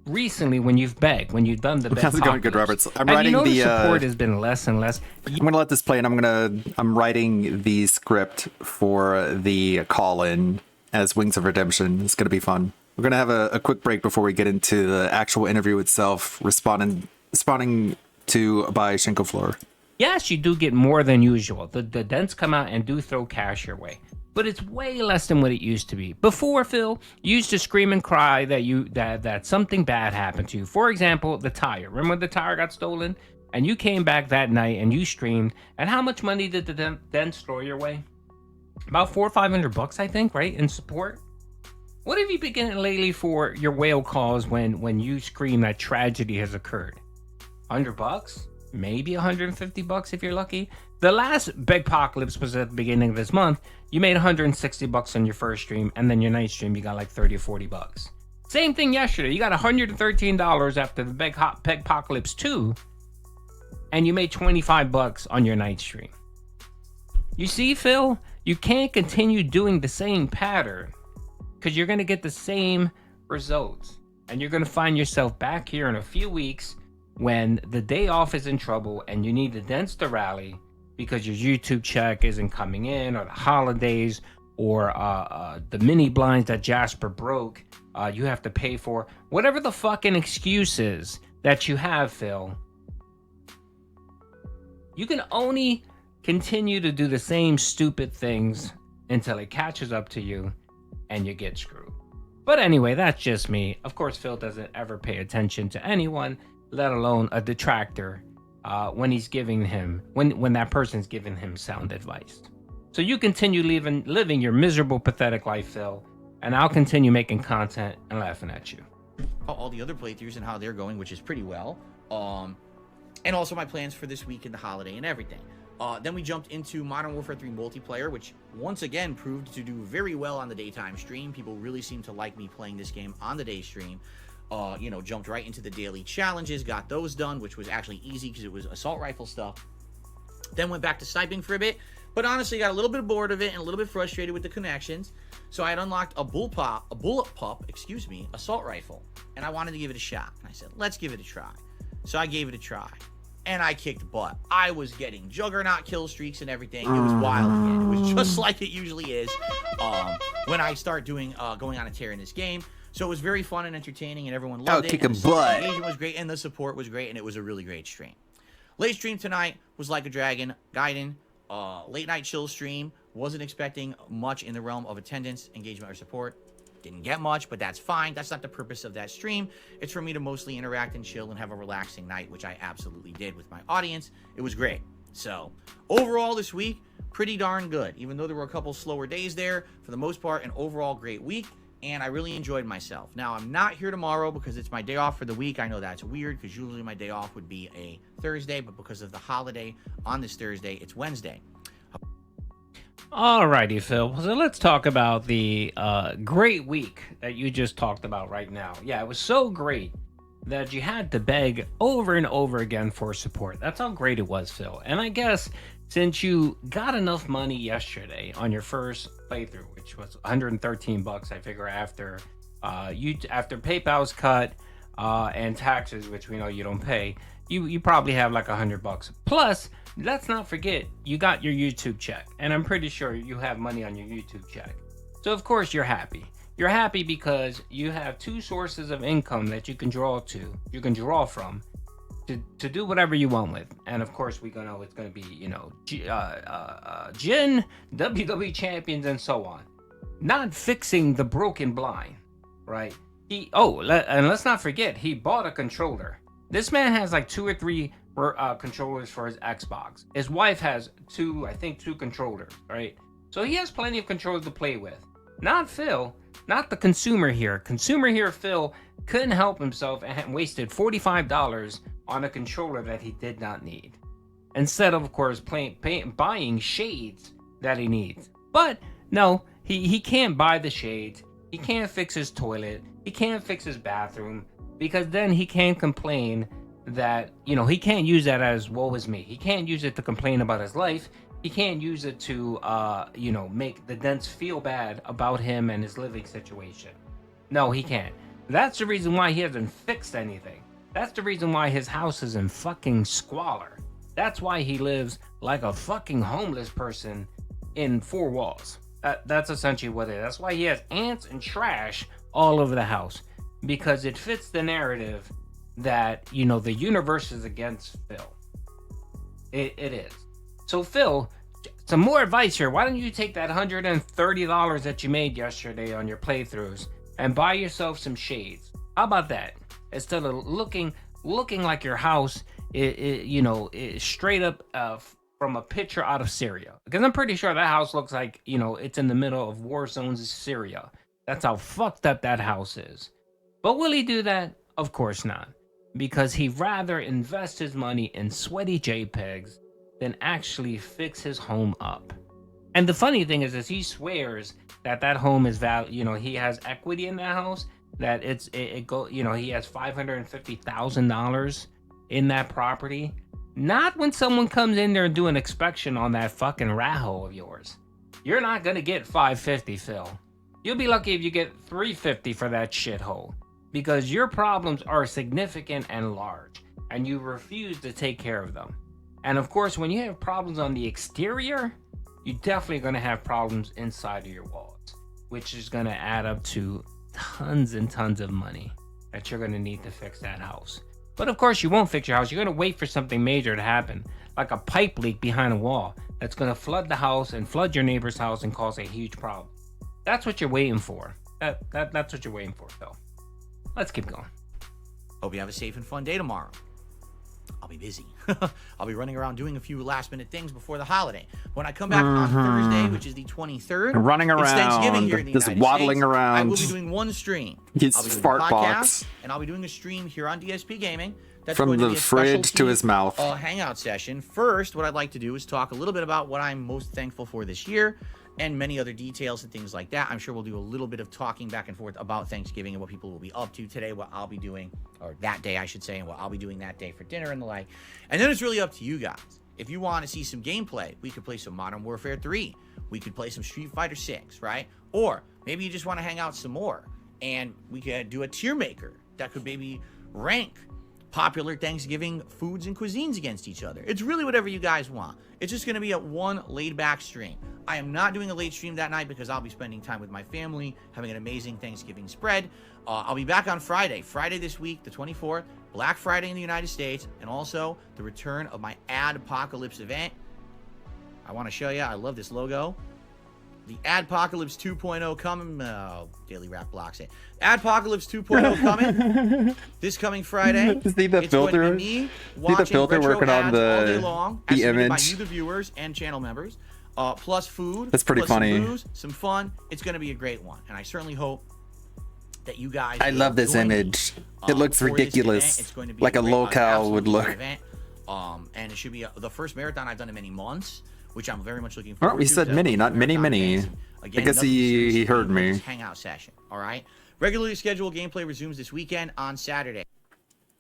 recently when you've begged, when you've done the beg, How's it going, good Roberts? I'm have writing you noticed the support has been less and less? I'm gonna let this play, and I'm writing the script for the call-in as Wings of Redemption. It's gonna be fun. We're gonna have a quick break before we get into the actual interview itself, responding to by Shinko Floor. Yes, you do get more than usual. The dents come out and do throw cash your way, but it's way less than what it used to be. Before, Phil, you used to scream and cry that something bad happened to you. For example, the tire. Remember when the tire got stolen? And you came back that night and you streamed. And how much money did the dents throw your way? About $400 or $500, I think, right? In support. What have you been getting lately for your whale calls when you scream that tragedy has occurred? $100? Maybe $150 if you're lucky. The last Begpocalypse was at the beginning of this month. You made $160 on your first stream, and then your night stream you got like $30 or $40. Same thing yesterday. You got $113 after the Begpocalypse 2, and you made $25 on your night stream. You see, Phil, you can't continue doing the same pattern because you're going to get the same results, and you're going to find yourself back here in a few weeks when the day off is in trouble and you need the dents to rally because your YouTube check isn't coming in, or the holidays, or the mini blinds that Jasper broke, you have to pay for. Whatever the fucking excuses that you have, Phil, you can only continue to do the same stupid things until it catches up to you and you get screwed. But anyway, that's just me. Of course, Phil doesn't ever pay attention to anyone, let alone a detractor, when he's giving him, when that person's giving him sound advice. So you continue living your miserable, pathetic life, Phil, and I'll continue making content and laughing at you. All the other playthroughs and how they're going, which is pretty well. And also my plans for this week and the holiday and everything. Then we jumped into Modern Warfare 3 multiplayer, which once again proved to do very well on the daytime stream. People really seem to like me playing this game on the day stream. Jumped right into the daily challenges, got those done, which was actually easy because it was assault rifle stuff. Then went back to sniping for a bit, but honestly got a little bit bored of it and a little bit frustrated with the connections. So I had unlocked a bullet pup, assault rifle, and I wanted to give it a shot. And I said, let's give it a try. So I gave it a try, and I kicked butt. I was getting juggernaut kill streaks and everything. It was wild again. It was just like it usually is when I start going on a tear in this game. So it was very fun and entertaining, and everyone loved it. Kicking The butt. engagement was great, and the support was great, and it was a really great stream. Late stream tonight was Like a Dragon, Gaiden. Late night chill stream. Wasn't expecting much in the realm of attendance, engagement, or support. Didn't get much, but that's fine. That's not the purpose of that stream. It's for me to mostly interact and chill and have a relaxing night, which I absolutely did with my audience. It was great. So overall this week, pretty darn good. Even though there were a couple slower days there, for the most part, an overall great week. And I really enjoyed myself. Now, I'm not here tomorrow because it's my day off for the week. I know that's weird because usually my day off would be a Thursday, but because of the holiday on this Thursday, it's Wednesday. Alrighty, Phil. So let's talk about the great week that you just talked about right now. Yeah, it was so great that you had to beg over and over again for support. That's how great it was, Phil. And I guess since you got enough money yesterday on your first playthrough, which was $113, I figure after PayPal's cut, and taxes, which we know you don't pay, you probably have like $100. Plus, let's not forget, you got your YouTube check, and I'm pretty sure you have money on your YouTube check. So of course you're happy. You're happy because you have two sources of income that you can draw from to do whatever you want with. And of course we know it's going to be, you know, Jin, WWE champions, and so on. Not fixing the broken blind, right? And let's not forget, he bought a controller. This man has like 2 or 3 controllers for his Xbox. His wife has 2 controllers, right? So he has plenty of controllers to play with. Not Phil, not the consumer here. Consumer here, Phil, couldn't help himself and wasted $45 on a controller that he did not need. Instead of course, buying shades that he needs. But no, he can't buy the shades. He can't fix his toilet. He can't fix his bathroom, because then he can't complain that, you know, he can't use that as woe is me. He can't use it to complain about his life. He can't use it to, you know, make the Dents feel bad about him and his living situation. No, he can't. That's the reason why he hasn't fixed anything. That's the reason why his house is in fucking squalor. That's why he lives like a fucking homeless person in 4 walls. That's essentially what it is. That's why he has ants and trash all over the house. Because it fits the narrative that, you know, the universe is against Phil. It is. So Phil, some more advice here. Why don't you take that $130 that you made yesterday on your playthroughs and buy yourself some shades? How about that? Instead of looking like your house, is straight up from a picture out of Syria. Because I'm pretty sure that house looks like, you know, it's in the middle of war zones in Syria. That's how fucked up that house is. But will he do that? Of course not. Because he'd rather invest his money in sweaty JPEGs than actually fix his home up. And the funny thing is he swears that home is he has equity in that house, that he has $550,000 in that property. Not when someone comes in there and do an inspection on that fucking rat hole of yours. You're not gonna get $550, Phil. You'll be lucky if you get $350 for that shithole. Because your problems are significant and large, and you refuse to take care of them. And of course, when you have problems on the exterior, you're definitely going to have problems inside of your walls, which is going to add up to tons and tons of money that you're going to need to fix that house. But of course, you won't fix your house. You're going to wait for something major to happen, like a pipe leak behind a wall that's going to flood the house and flood your neighbor's house and cause a huge problem. That's what you're waiting for. That's what you're waiting for, Phil. Let's keep going. Hope you have a safe and fun day tomorrow. I'll be busy. I'll be running around doing a few last minute things before the holiday. When I come back on Thursday, which is the 23rd, running around, it's Thanksgiving here in the just United waddling States. around. I will be doing one stream. His I'll be doing fart a podcast, box. and I'll be doing a stream here on DSP Gaming. That's From going to the be a fridge to his mouth. Hangout session. First, what I'd like to do is talk a little bit about what I'm most thankful for this year, and many other details and things like that. I'm sure we'll do a little bit of talking back and forth about Thanksgiving and what people will be up to today, what I'll be doing, or that day, I should say, and what I'll be doing that day for dinner and the like. And then it's really up to you guys. If you want to see some gameplay, we could play some Modern Warfare 3. We could play some Street Fighter 6, right? Or maybe you just want to hang out some more, and we could do a tier maker that could maybe rank popular Thanksgiving foods and cuisines against each other. It's really whatever you guys want. It's just going to be a one laid-back stream. I am not doing a late stream that night because I'll be spending time with my family, having an amazing Thanksgiving spread. I'll be back on Friday this week, the 24th, Black Friday in the United States, and also the return of my Adpocalypse event. I want to show you, I love this logo. The Adpocalypse 2.0 coming. Daily Rap blocks it. Adpocalypse 2.0 coming this coming Friday. See the it's filter? Going to be me watching See the filter retro working on ads all day the long, as submitted by image? you, the viewers, and channel members. Plus food. That's pretty plus funny. Some booze, some fun. It's going to be a great one, and I certainly hope that you guys. I will love this join me, image. It looks for this ridiculous, event. It's going to be like a great, locale absolute would great look. Event. And it should be the first marathon I've done in many months, which I'm very much looking forward Oh, he to. said So mini, not mini, marathon mini. fans. Again, I guess nothing he serious, heard but me. this hangout session. All right. Regularly scheduled gameplay resumes this weekend on Saturday.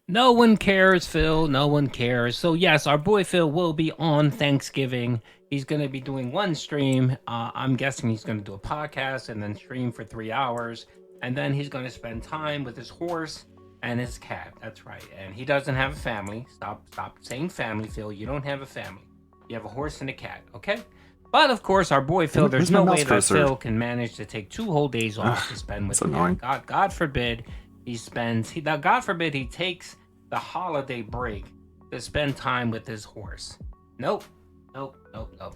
No one cares, Phil. No one cares. So yes, our boy Phil will be on Thanksgiving. He's going to be doing one stream. I'm guessing he's going to do a podcast and then stream for 3 hours. And then he's going to spend time with his horse and his cat. That's right. And he doesn't have a family. Stop saying family, Phil. You don't have a family. You have a horse and a cat, okay? But of course, our boy Phil, there's no way that Phil can manage to take 2 whole days off to spend with him. God forbid he takes the holiday break to spend time with his horse. Nope.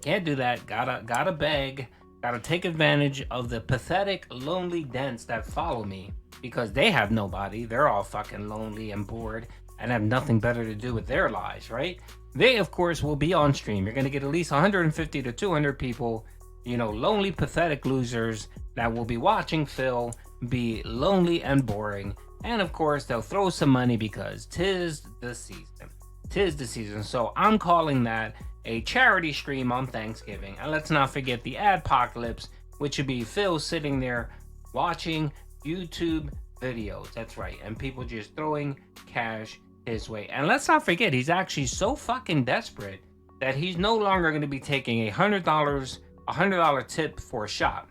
Can't do that. Gotta beg. Gotta take advantage of the pathetic, lonely dents that follow me because they have nobody. They're all fucking lonely and bored and have nothing better to do with their lives, right? They, of course, will be on stream. You're gonna get at least 150 to 200 people, lonely, pathetic losers that will be watching Phil be lonely and boring. And of course, they'll throw some money because 'tis the season. 'Tis the season. So I'm calling that a charity stream on Thanksgiving. And let's not forget the adpocalypse, which would be Phil sitting there watching YouTube videos. That's right. And people just throwing cash his way. And let's not forget, he's actually so fucking desperate that he's no longer going to be taking $100 tip for a shot.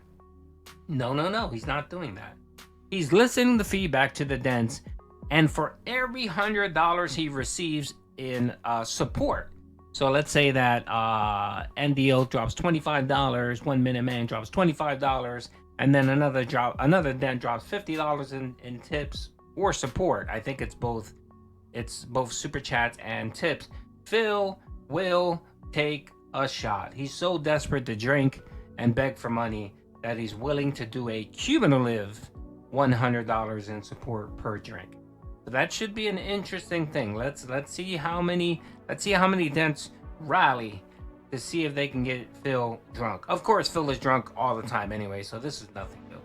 No, he's not doing that. He's listening to feedback to the dents, and for every $100 he receives in support. So let's say that NDO drops $25, 1 Minute Man drops $25, and then another dent drops $50 in tips or support. I think it's both super chats and tips. Phil will take a shot. He's so desperate to drink and beg for money that he's willing to do a cumulative $100 in support per drink. So that should be an interesting thing. Let's see how many dents rally to see if they can get Phil drunk. Of course, Phil is drunk all the time anyway, so this is nothing new.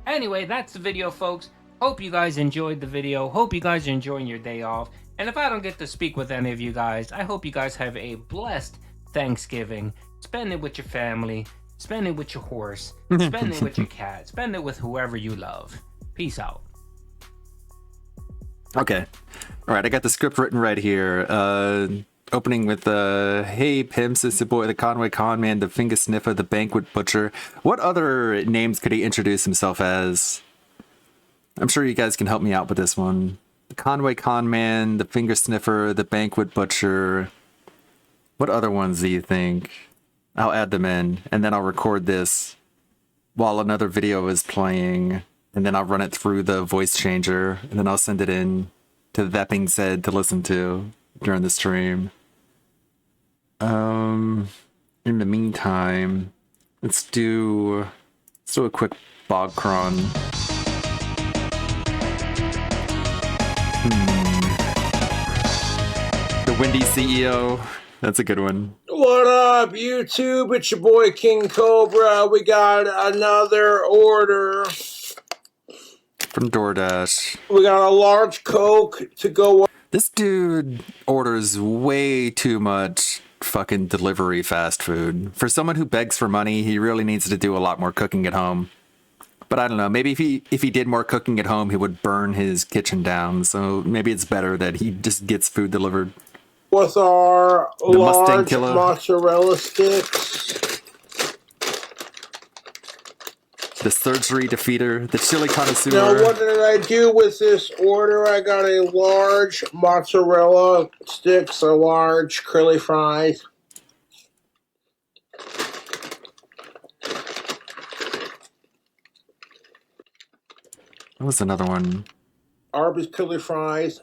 Anyway, that's the video, folks. Hope you guys enjoyed the video. Hope you guys are enjoying your day off. And if I don't get to speak with any of you guys, I hope you guys have a blessed Thanksgiving. Spend it with your family. Spend it with your horse. Spend it with your cat. Spend it with whoever you love. Peace out. Okay. All right, I got the script written right here. Opening with, hey, pimps, it's the boy, the Conway Conman, the finger sniffer, the banquet butcher. What other names could he introduce himself as? I'm sure you guys can help me out with this one. The Conway Conman, the finger sniffer, the banquet butcher. What other ones do you think? I'll add them in, and then I'll record this while another video is playing, and then I'll run it through the voice changer, and then I'll send it in to That Being Said to listen to during the stream. In the meantime, let's do a quick bog cron. The Wendy's CEO. That's a good one. What up, YouTube? It's your boy King Cobra. We got another order from DoorDash. We got a large Coke to go. This dude orders way too much fucking delivery fast food. For someone who begs for money, he really needs to do a lot more cooking at home. But I don't know, maybe if he did more cooking at home, he would burn his kitchen down. So maybe it's better that he just gets food delivered. With our large mozzarella sticks. The surgery defeater, the chili connoisseur. Now, what did I do with this order? I got a large mozzarella sticks, a large curly fries. What was another one? Arby's curly fries.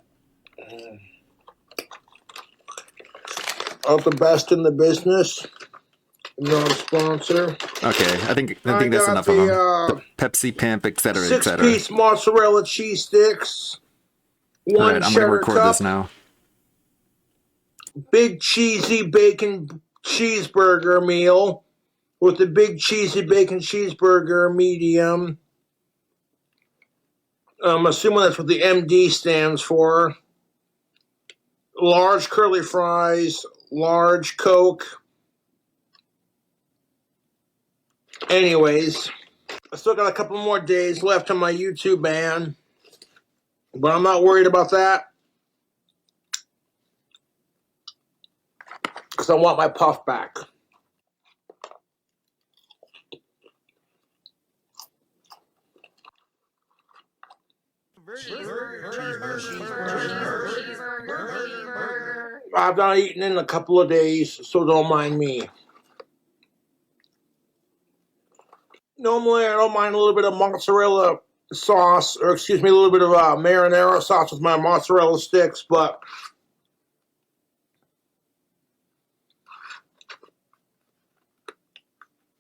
Of the best in the business. Non-sponsor. Okay, I think that's enough of them. The Pepsi Pimp, etc., etc. 6-piece mozzarella cheese sticks. One I'm gonna record cup, this now. Big cheesy bacon cheeseburger meal with the big cheesy bacon cheeseburger medium. I'm assuming that's what the MD stands for. Large curly fries, large Coke. Anyways, I still got a couple more days left on my YouTube ban, but I'm not worried about that because I want my puff back. I've not eaten in a couple of days, so don't mind me. Normally, I don't mind a little bit of mozzarella sauce, or excuse me, a little bit of marinara sauce with my mozzarella sticks, but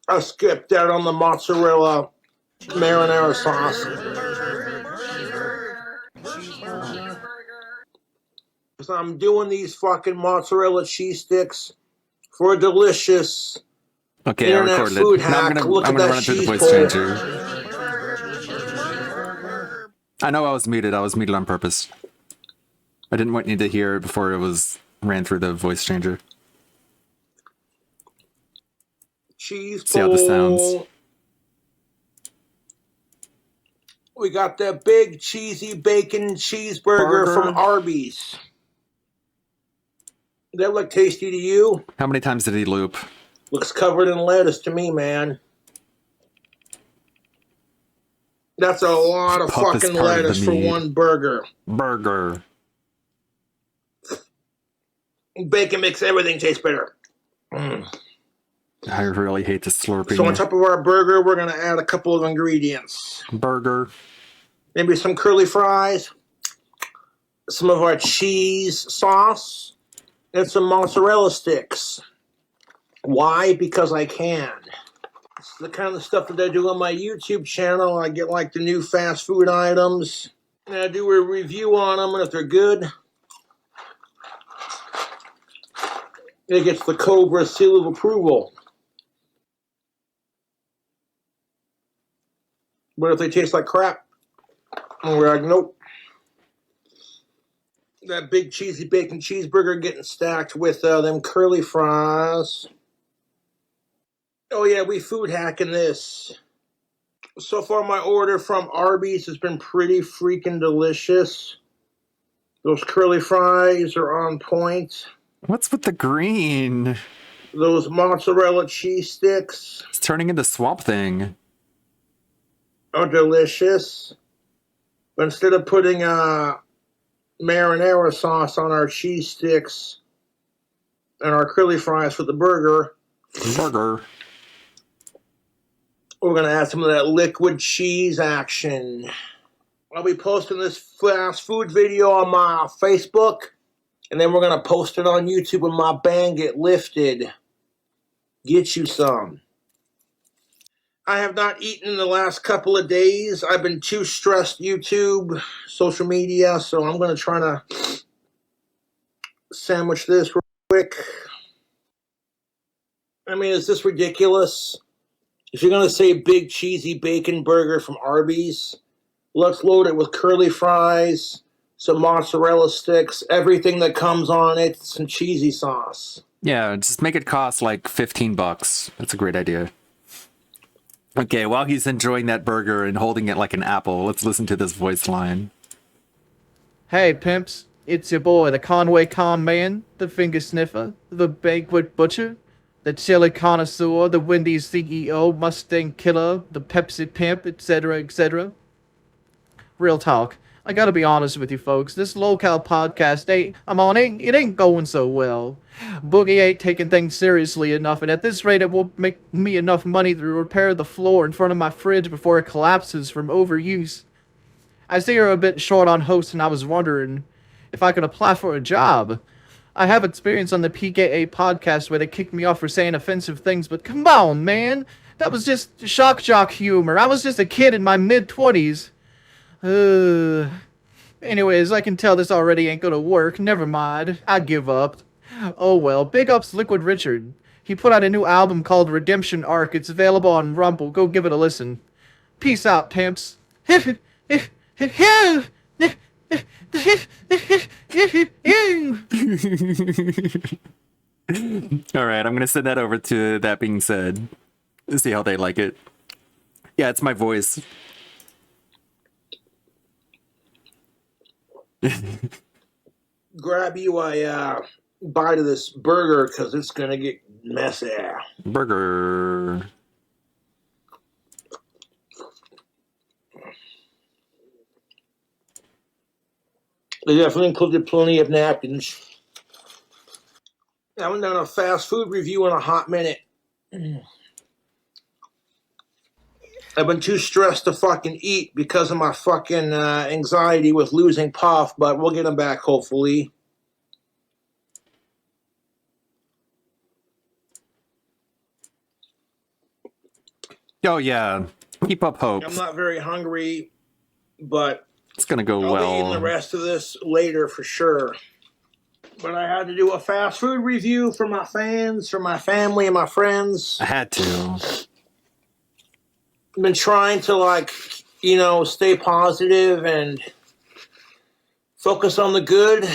I skipped out on the mozzarella marinara sauce. So I'm doing these fucking mozzarella cheese sticks for a delicious Okay, I internet recorded food it. Now hack. I'm Look gonna at run that it through the cheese voice bowl. changer. I know I was muted. I was muted on purpose. I didn't want you to hear it before it was ran through the voice changer. Cheese See how this sounds. bowl. We got the big cheesy bacon cheeseburger from Arby's. That look tasty to you? How many times did he loop? Looks covered in lettuce to me, man. That's a lot of Toughest fucking part of the lettuce for meat. one burger. Burger. Bacon makes everything taste better. I really hate the slurping. So on top of our burger, we're going to add a couple of ingredients. Burger. Maybe some curly fries, some of our cheese sauce, and some mozzarella sticks. Why? Because I can. It's the kind of stuff that I do on my YouTube channel. I get like the new fast food items, and I do a review on them, and if they're good, it gets the Cobra seal of approval. But if they taste like crap, we're like, nope. That big cheesy bacon cheeseburger getting stacked with them curly fries. Oh yeah, we food hacking this. So far my order from Arby's has been pretty freaking delicious. Those curly fries are on point. What's with the green? Those mozzarella cheese sticks It's turning into Swamp Thing. are delicious. But instead of putting marinara sauce on our cheese sticks and our curly fries for the burger, we're going to add some of that liquid cheese action. I'll be posting this fast food video on my Facebook, and then we're going to post it on YouTube when my ban get lifted. Get you some. I have not eaten in the last couple of days. I've been too stressed YouTube, social media, so I'm going to try to sandwich this real quick. I mean, is this ridiculous? If you're going to say big cheesy bacon burger from Arby's, let's load it with curly fries, some mozzarella sticks, everything that comes on it, some cheesy sauce. Yeah, just make it cost like $15. That's a great idea. Okay, while he's enjoying that burger and holding it like an apple, let's listen to this voice line. Hey, pimps. It's your boy, the Conway Con Man, the Finger Sniffer, the Banquet Butcher, the Chili Connoisseur, the Wendy's CEO, Mustang Killer, the Pepsi Pimp, etc., etc. Real talk. I gotta be honest with you folks, this local podcast it ain't going so well. Boogie ain't taking things seriously enough, and at this rate it won't make me enough money to repair the floor in front of my fridge before it collapses from overuse. I see you're a bit short on hosts, and I was wondering if I could apply for a job. I have experience on the PKA podcast where they kicked me off for saying offensive things, but come on, man. That was just shock jock humor. I was just a kid in my mid-20s. Anyways, I can tell this already ain't gonna work. Never mind. I give up. Oh well, big ups Liquid Richard. He put out a new album called Redemption Arc. It's available on Rumble. Go give it a listen. Peace out, pimps. All right, I'm gonna send that over to That Being Said. See how they like it. Yeah, it's my voice. Grab you a bite of this burger because it's gonna get messy. Burger. They definitely included plenty of napkins. I haven't done a fast food review in a hot minute. I've been too stressed to fucking eat because of my fucking anxiety with losing Puff, but we'll get him back hopefully. Oh yeah, keep up hope. I'm not very hungry, but It's gonna go I'll be eating the well. rest of this later for sure. But I had to do a fast food review for my fans, for my family, and my friends. I had to. I've been trying to, like, you know, stay positive and focus on the good.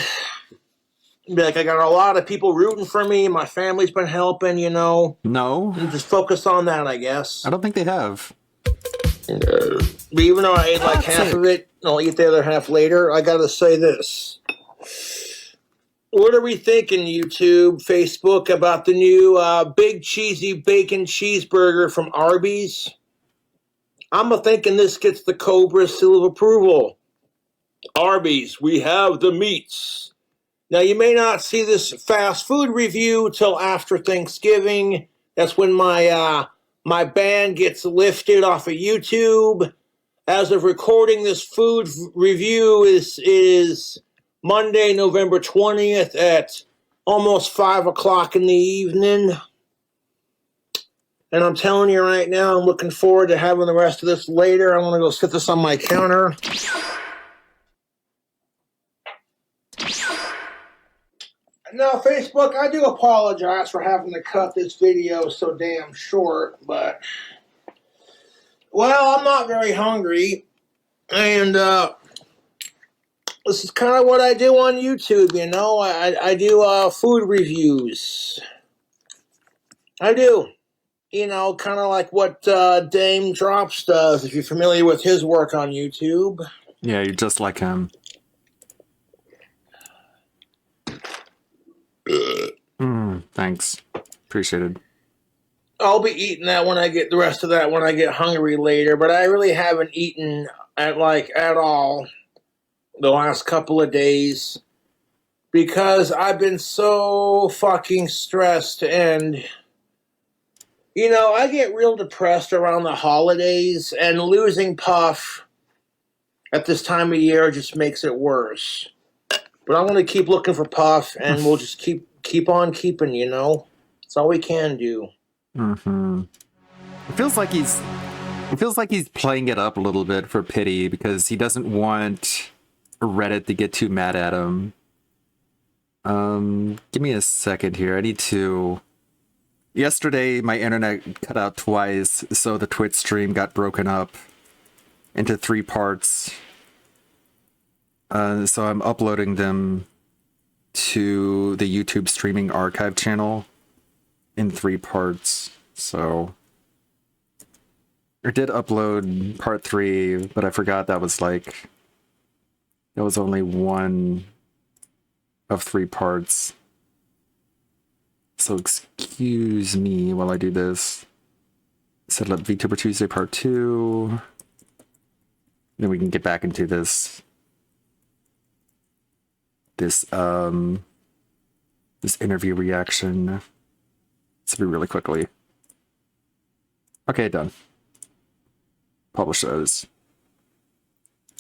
Like, I got a lot of people rooting for me. My family's been helping, you know. No, And just focus on that, I guess. I don't think they have. But even though I ate like half of it, I'll eat the other half later. I gotta say this. What are we thinking, YouTube, Facebook, about the new big cheesy bacon cheeseburger from Arby's? I'm thinking this gets the Cobra seal of approval. Arby's, we have the meats. Now, you may not see this fast food review till after Thanksgiving. That's when my my ban gets lifted off of YouTube. As of recording this food review is Monday, November 20th at almost 5 o'clock in the evening. And I'm telling you right now, I'm looking forward to having the rest of this later. I'm going to go sit this on my counter. Now, Facebook, I do apologize for having to cut this video so damn short, but, well, I'm not very hungry, and this is kind of what I do on YouTube, you know? I do food reviews. I do. You know, kind of like what Dame Drops does, if you're familiar with his work on YouTube. Yeah, you're just like him. Thanks. Appreciated. I'll be eating that when I get the rest of that when I get hungry later, but I really haven't eaten at all the last couple of days because I've been so fucking stressed, and you know, I get real depressed around the holidays, and losing Puff at this time of year just makes it worse. But I'm going to keep looking for Puff, and we'll just keep on keeping, you know? That's all we can do. Mm-hmm. It feels like he's playing it up a little bit for pity because he doesn't want Reddit to get too mad at him. Give me a second here. I need to... Yesterday, my internet cut out twice, so the Twitch stream got broken up into 3 parts. So I'm uploading them to the YouTube streaming archive channel in 3 parts. So I did upload part 3, but I forgot that was only 1 of 3 parts. So excuse me while I do this. Set up VTuber Tuesday part 2. Then we can get back into this interview reaction. This will be really quickly. Okay, done. Publish those.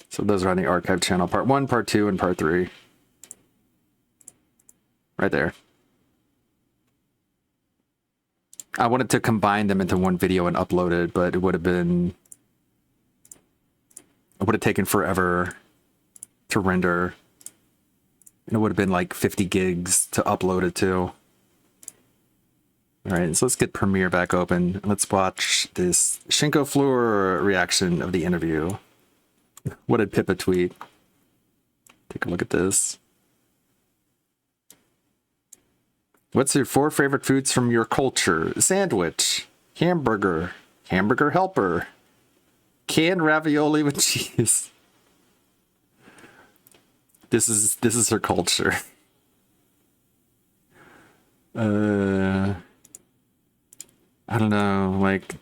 So those are on the archive channel. Part 1, part 2, and part 3. Right there. I wanted to combine them into one video and upload it, but it would have taken forever to render. And it would have been like 50 gigs to upload it to. Alright, so let's get Premiere back open. Let's watch this Shinko Fleur reaction of the interview. What did Pippa tweet? Take a look at this. What's your 4 favorite foods from your culture? Sandwich, hamburger, hamburger helper, canned ravioli with cheese. This is her culture. I don't know, like,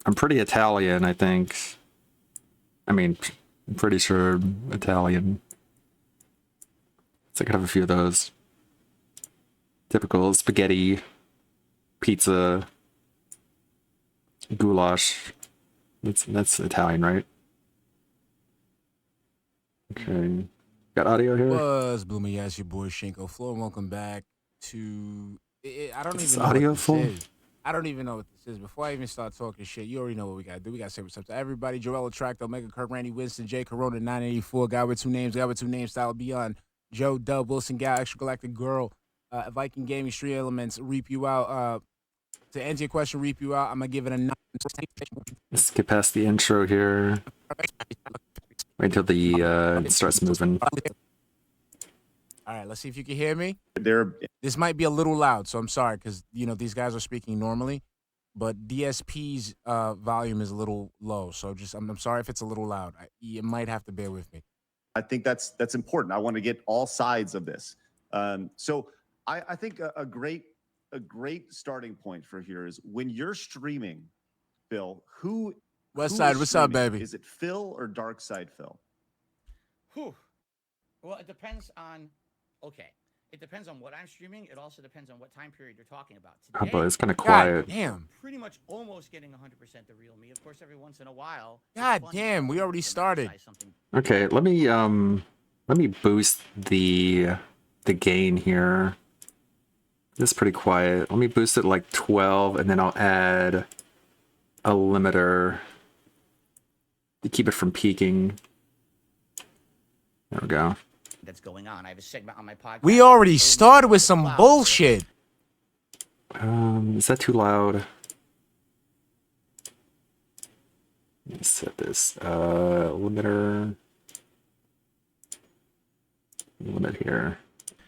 I'm pretty Italian, I think. I mean, I'm pretty sure Italian. So I could have a few of those. Typical spaghetti, pizza, goulash. That's Italian, right? Okay. Got audio here? What's Boomer? Yes, your boy Shinko Floor. Welcome back to. I don't Is even know audio what this full? is. I don't even know what this is. Before I even start talking shit, you already know what we gotta do. We gotta say what's up to everybody. Joel Attracto, Omega Kirk, Randy Winston, Jay Corona, 984, guy with two names, Style Beyond, Joe Dub, Wilson Gal, Extra Galactic Girl, Viking Gaming, Street Elements, Reap You Out. To answer your question, Reap You Out, I'm gonna give it a 9. Let's skip past the intro here. Wait until the it starts moving. All right, let's see if you can hear me. This might be a little loud, so I'm sorry because these guys are speaking normally, but DSP's volume is a little low. So I'm sorry if it's a little loud. You might have to bear with me. I think that's important. I want to get all sides of this. So I think a great starting point for here is when you're streaming, Phil. Westside, what's up, baby? Is it Phil or Dark Side Phil? Whew. Well, it depends on. Okay, it depends on what I'm streaming. It also depends on what time period you're talking about. Oh, but it's kind of God quiet. damn. Pretty much almost getting 100% the real me. Of course, every once in a while. God damn, we already started. Okay, let me boost the gain here. This is pretty quiet. Let me boost it like 12, and then I'll add a limiter to keep it from peaking. There we go. That's going on. I have a segment on my podcast. We already started with some bullshit. Is that too loud? Let me set this limiter. Limit here.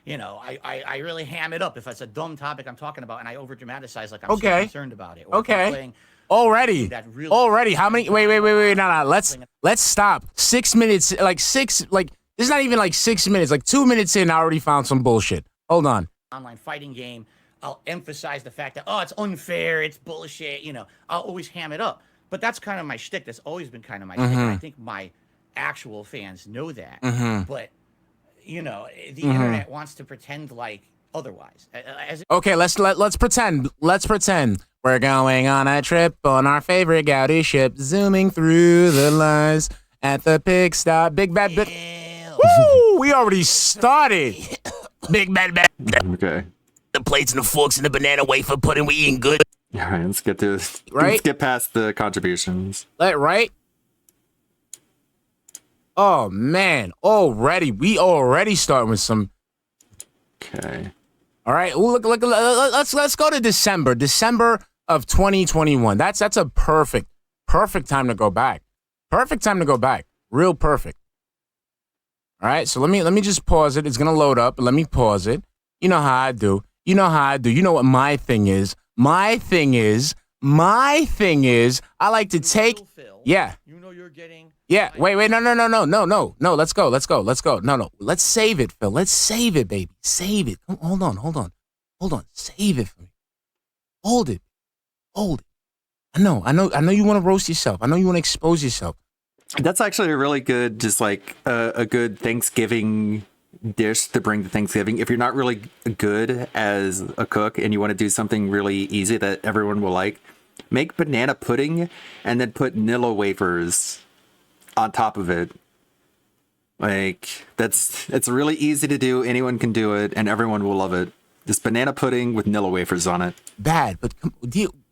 I really ham it up if it's a dumb topic I'm talking about and I over dramatize like I'm so concerned about it. Or if I'm playing Already. How many? Wait. No. Let's stop. 6 minutes. This is not even like 6 minutes. Like 2 minutes in, I already found some bullshit. Hold on. Online fighting game, I'll emphasize the fact that, it's unfair, it's bullshit, I'll always ham it up. But that's kind of my shtick. That's always been kind of my shtick. And I think my actual fans know that. But, the internet wants to pretend like otherwise. Okay, let's pretend. Let's pretend we're going on a trip on our favorite Gaudi ship, zooming through the lines at the pig stop. Big bad. Woo! We already started. Big bad. Okay. The plates and the forks and the banana wafer pudding. We eating good. All right, let's get to Right? Let's get past the contributions. Right? Oh man! We already starting with some. Okay. All right. Ooh, look. Let's go to December. December of 2021. That's a perfect time to go back. Perfect time to go back. Real perfect. All right. So let me just pause it. It's gonna load up. Let me pause it. You know how I do. You know what my thing is. My thing is. I like to take. Yeah. You're getting. Yeah. Wait. No. Let's go. No. Let's save it, Phil. Let's save it, baby. Save it. Hold on. Save it for me. Hold it. I know you want to roast yourself. I know you want to expose yourself. That's actually a really good, just like a good Thanksgiving dish to bring to Thanksgiving. If you're not really good as a cook and you want to do something really easy that everyone will like, make banana pudding and then put Nilla wafers on top of it. Like it's really easy to do. Anyone can do it and everyone will love it. Just banana pudding with Nilla wafers on it. Bad, but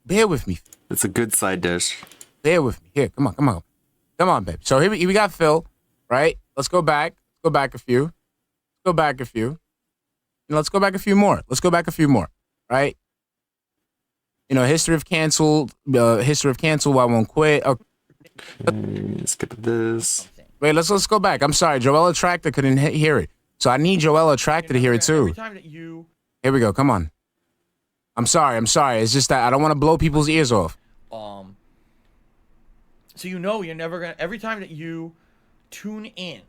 bear with me. It's a good side dish. Bear with me. Here, come on, babe. So here we got Phil, right? Let's go back. Go back a few. Let's go back a few more. Right? History of cancel. I won't quit. Okay. Let's get to this. Wait, let's go back. I'm sorry, Joel Attractor couldn't hear it, so I need Joel Attractor to hear it too. Every time that you. Here we go. Come on. I'm sorry. It's just that I don't want to blow people's ears off. So you're never gonna. Every time that you tune in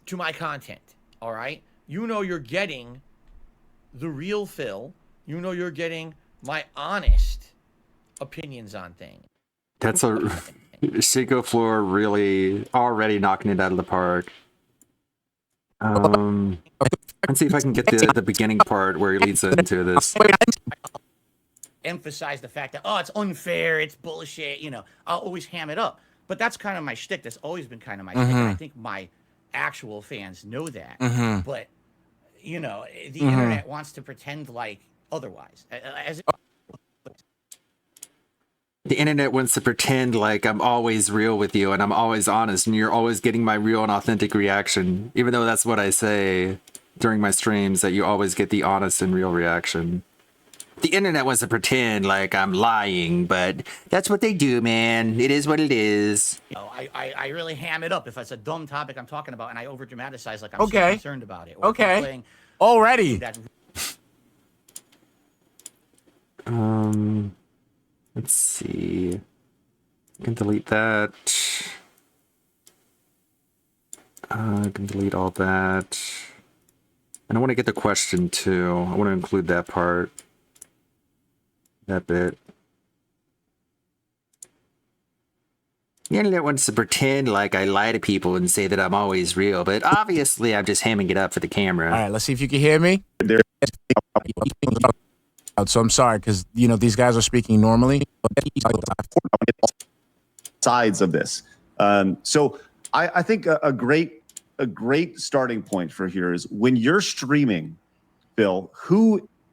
to my content, all right, you're getting the real Phil. You're getting my honest opinions on things. That's a Shinko Floor really already knocking it out of the park. Let's see if I can get the beginning part where he leads into this. Emphasize the fact that, oh, it's unfair, it's bullshit, I'll always ham it up. But that's kind of my shtick. That's always been kind of my shtick. And I think my actual fans know that. But, the internet wants to pretend like otherwise. The internet wants to pretend like I'm always real with you and I'm always honest and you're always getting my real and authentic reaction, even though that's what I say during my streams, that you always get the honest and real reaction. The internet wants to pretend like I'm lying, but that's what they do, man. It is what it is. I really ham it up if it's a dumb topic I'm talking about and I over dramatize like I'm so Okay. concerned about it. Or if I'm Okay. playing Already. that Let's see. I can delete that. I can delete all that. And I want to get the question too. I want to include that part. That bit. The internet wants to pretend like I lie to people and say that I'm always real, but obviously I'm just hamming it up for the camera. All right, let's see if you can hear me. So I'm sorry, because, these guys are speaking normally. Sides of this. So I think a great starting point for here is when you're streaming, Phil,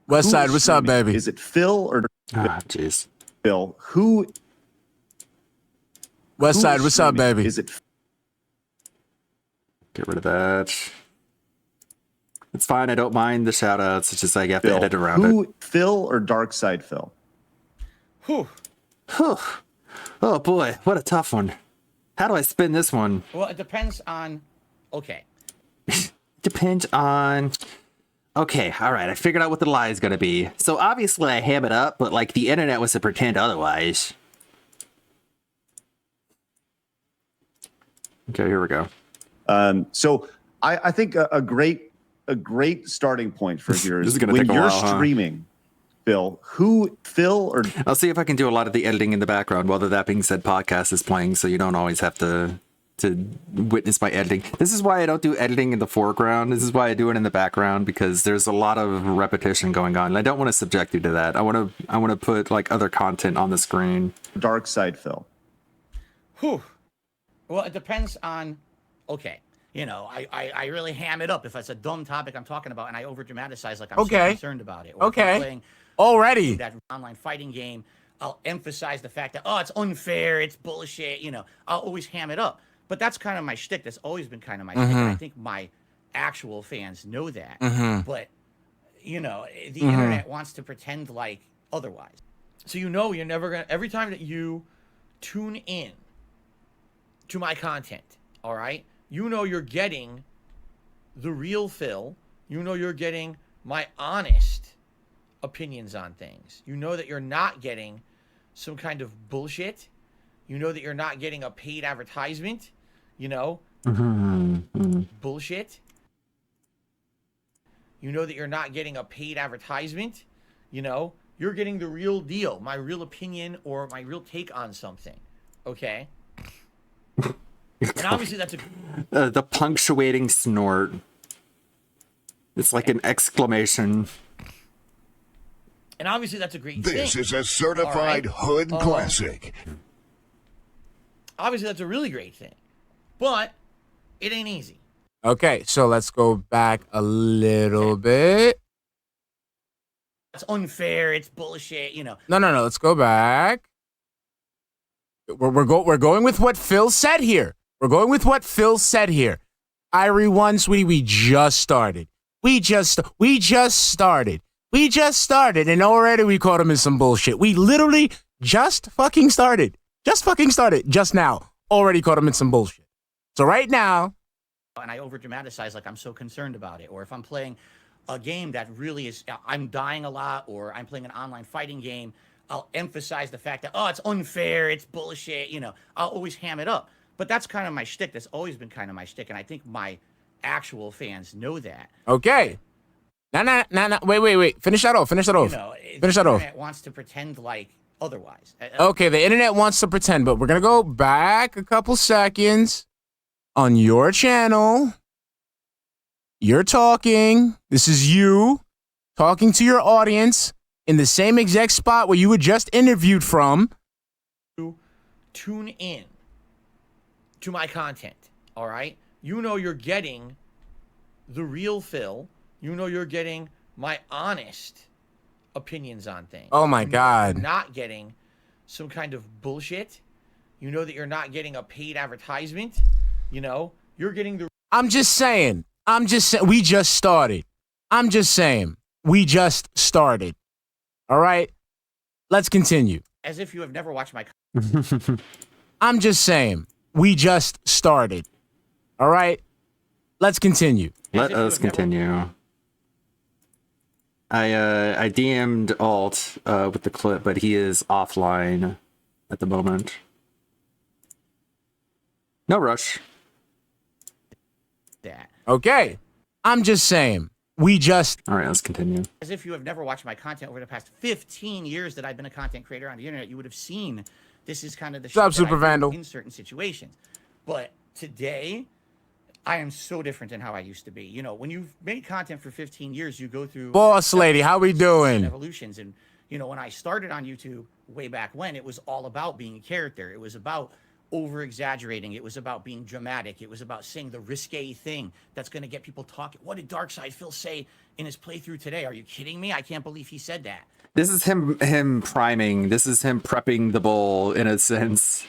Westside, is what's up, streaming? baby? Is it Phil or jeez. Phil? Westside, what's up, baby? Is it Get rid of that. It's fine. I don't mind the shout outs. It's just like I have to Phil? edit around it. Phil or Dark Side Phil? Whew. Oh boy, what a tough one. How do I spin this one? Well, it depends on. Okay. Depends on. Okay, all right. I figured out what the lie is going to be. So obviously I ham it up, but like the internet wants to pretend otherwise. Okay, here we go. So I think a great starting point for here This is is gonna when take a you're while, huh? streaming, Phil. Phil or I'll see if I can do a lot of the editing in the background while the That Being Said podcast is playing, so you don't always have to witness my editing. This is why I don't do editing in the foreground. This is why I do it in the background, because there's a lot of repetition going on, and I don't want to subject you to that. I want to put like other content on the screen. Dark Side Phil? Whew. Well, it depends on. Okay. I really ham it up if it's a dumb topic I'm talking about and I over dramatize like I'm so Okay. concerned about it. Or if I'm Okay. playing Already. that online fighting game, I'll emphasize the fact that, oh, it's unfair, it's bullshit, I'll always ham it up. But that's kind of my shtick. That's always been kind of my shtick. And I think my actual fans know that. But, the internet wants to pretend like otherwise. So you're never going to, every time that you tune in to my content, all right, you're getting the real Phil. You're getting my honest opinions on things. That you're not getting some kind of bullshit. That you're not getting a paid advertisement. Bullshit. That you're not getting a paid advertisement. You're getting the real deal, my real opinion or my real take on something. Okay? And obviously that's The punctuating snort. It's like an exclamation. And obviously that's a great thing. This is a certified All hood classic. Obviously that's a really great thing. But it ain't easy. Okay, so let's go back a little bit. It's unfair, it's bullshit, No. Let's go back. We're going with what Phil said here. We're going with what Phil said here. Irie1, sweetie, we just started. We just started. And already we caught him in some bullshit. We literally just fucking started. Just now. Already caught him in some bullshit. So right now. And I over dramatize like I'm so concerned about it. Or if I'm playing a game that really is, I'm dying a lot, or I'm playing an online fighting game, I'll emphasize the fact that, oh, it's unfair, it's bullshit, I'll always ham it up. But that's kind of my shtick. That's always been kind of my shtick. And I think my actual fans know that. Okay. No. Wait. Finish that off. The internet wants to pretend like otherwise. Okay, the internet wants to pretend, but we're going to go back a couple seconds on your channel. You're talking. This is you talking to your audience in the same exact spot where you were just interviewed from. Tune in to my content, all right? You know you're getting the real Phil. You know you're getting my honest opinions on things. Oh my You know God. you're not getting some kind of bullshit. You know that you're not getting a paid advertisement. You know, you're getting the... I'm just saying. We just started. I'm just saying. We just started. All right? Let's continue. As if you have never watched my... I'm just saying. We just started. All right? Let's continue. Let us continue. I DM'd Alt with the clip, but he is offline at the moment. No rush. That. Okay. I'm just saying. We just... All right, let's continue. As if you have never watched my content over the past 15 years that I've been a content creator on the internet, you would have seen this is kind of the shit What's up, that Super I do Vandal? in certain situations. But today, I am so different than how I used to be. You know, when you've made content for 15 years, you go through... Boss lady, how we doing? Evolutions. And, you know, when I started on YouTube way back when, it was all about being a character. It was about over-exaggerating. It was about being dramatic. It was about saying the risque thing that's going to get people talking. What did Darkseid Phil say in his playthrough today? Are you kidding me? I can't believe he said that. This is him priming. This is him prepping the bull in a sense.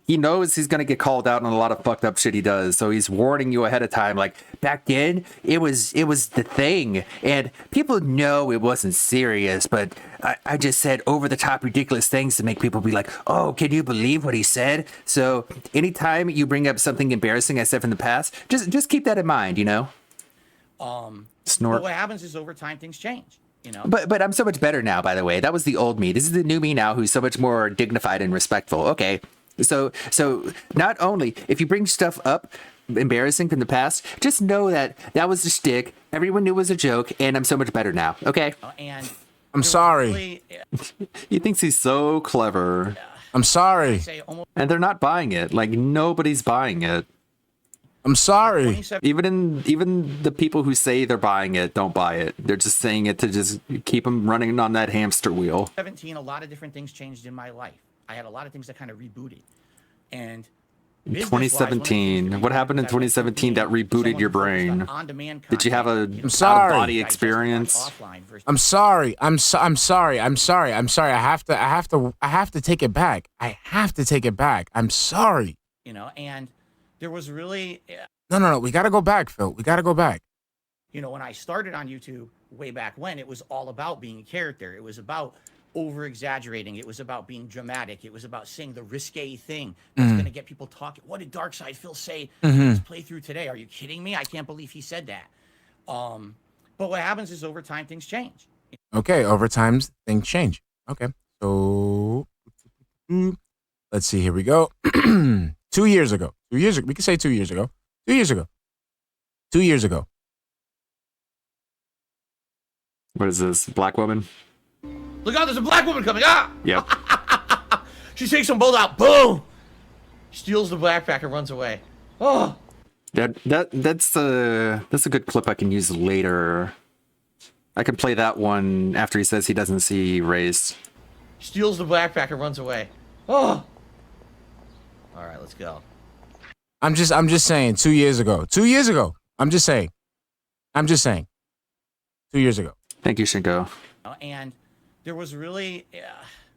He knows he's gonna get called out on a lot of fucked up shit he does, so he's warning you ahead of time. Like back then, it was the thing, and people know it wasn't serious, but I just said over the top ridiculous things to make people be like, oh, can you believe what he said? So anytime you bring up something embarrassing I said from the past, just keep that in mind, you know. Snort. But what happens is over time things change. You know? But I'm so much better now, by the way. That was the old me. This is the new me now who's so much more dignified and respectful. Okay. So not only if you bring stuff up embarrassing from the past, just know that was a shtick. Everyone knew it was a joke, and I'm so much better now. Okay. And I'm sorry. He thinks he's so clever. I'm sorry. And they're not buying it. Like nobody's buying it. I'm sorry. Even the people who say they're buying it don't buy it. They're just saying it to just keep them running on that hamster wheel. 17, a lot of different things changed in my life. I had a lot of things that kind of rebooted. And 2017. What happened in 2017 that rebooted your brain? Did you have a out-of-body experience? I'm sorry. I'm sorry. I have to take it back. I have to take it back. I'm sorry. You know, and there was really... No. We got to go back, Phil. We got to go back. You know, when I started on YouTube way back when, it was all about being a character. It was about over-exaggerating. It was about being dramatic. It was about saying the risque thing that's going to get people talking. What did Darkseid Phil say in his playthrough today? Are you kidding me? I can't believe he said that. But what happens is over time, things change. Okay, over time, things change. Okay, so let's see. Here we go. 2 years ago. We can say 2 years ago. 2 years ago. 2 years ago. What is this? Black woman? Look out, there's a black woman coming. Ah! Yep. She takes them both out. Boom! Steals the backpack and runs away. Oh! That's a good clip I can use later. I can play that one after he says he doesn't see race. Steals the backpack and runs away. Oh! All right, let's go. I'm just saying 2 years ago. 2 years ago. I'm just saying. 2 years ago. Thank you, Shinko. And there was really,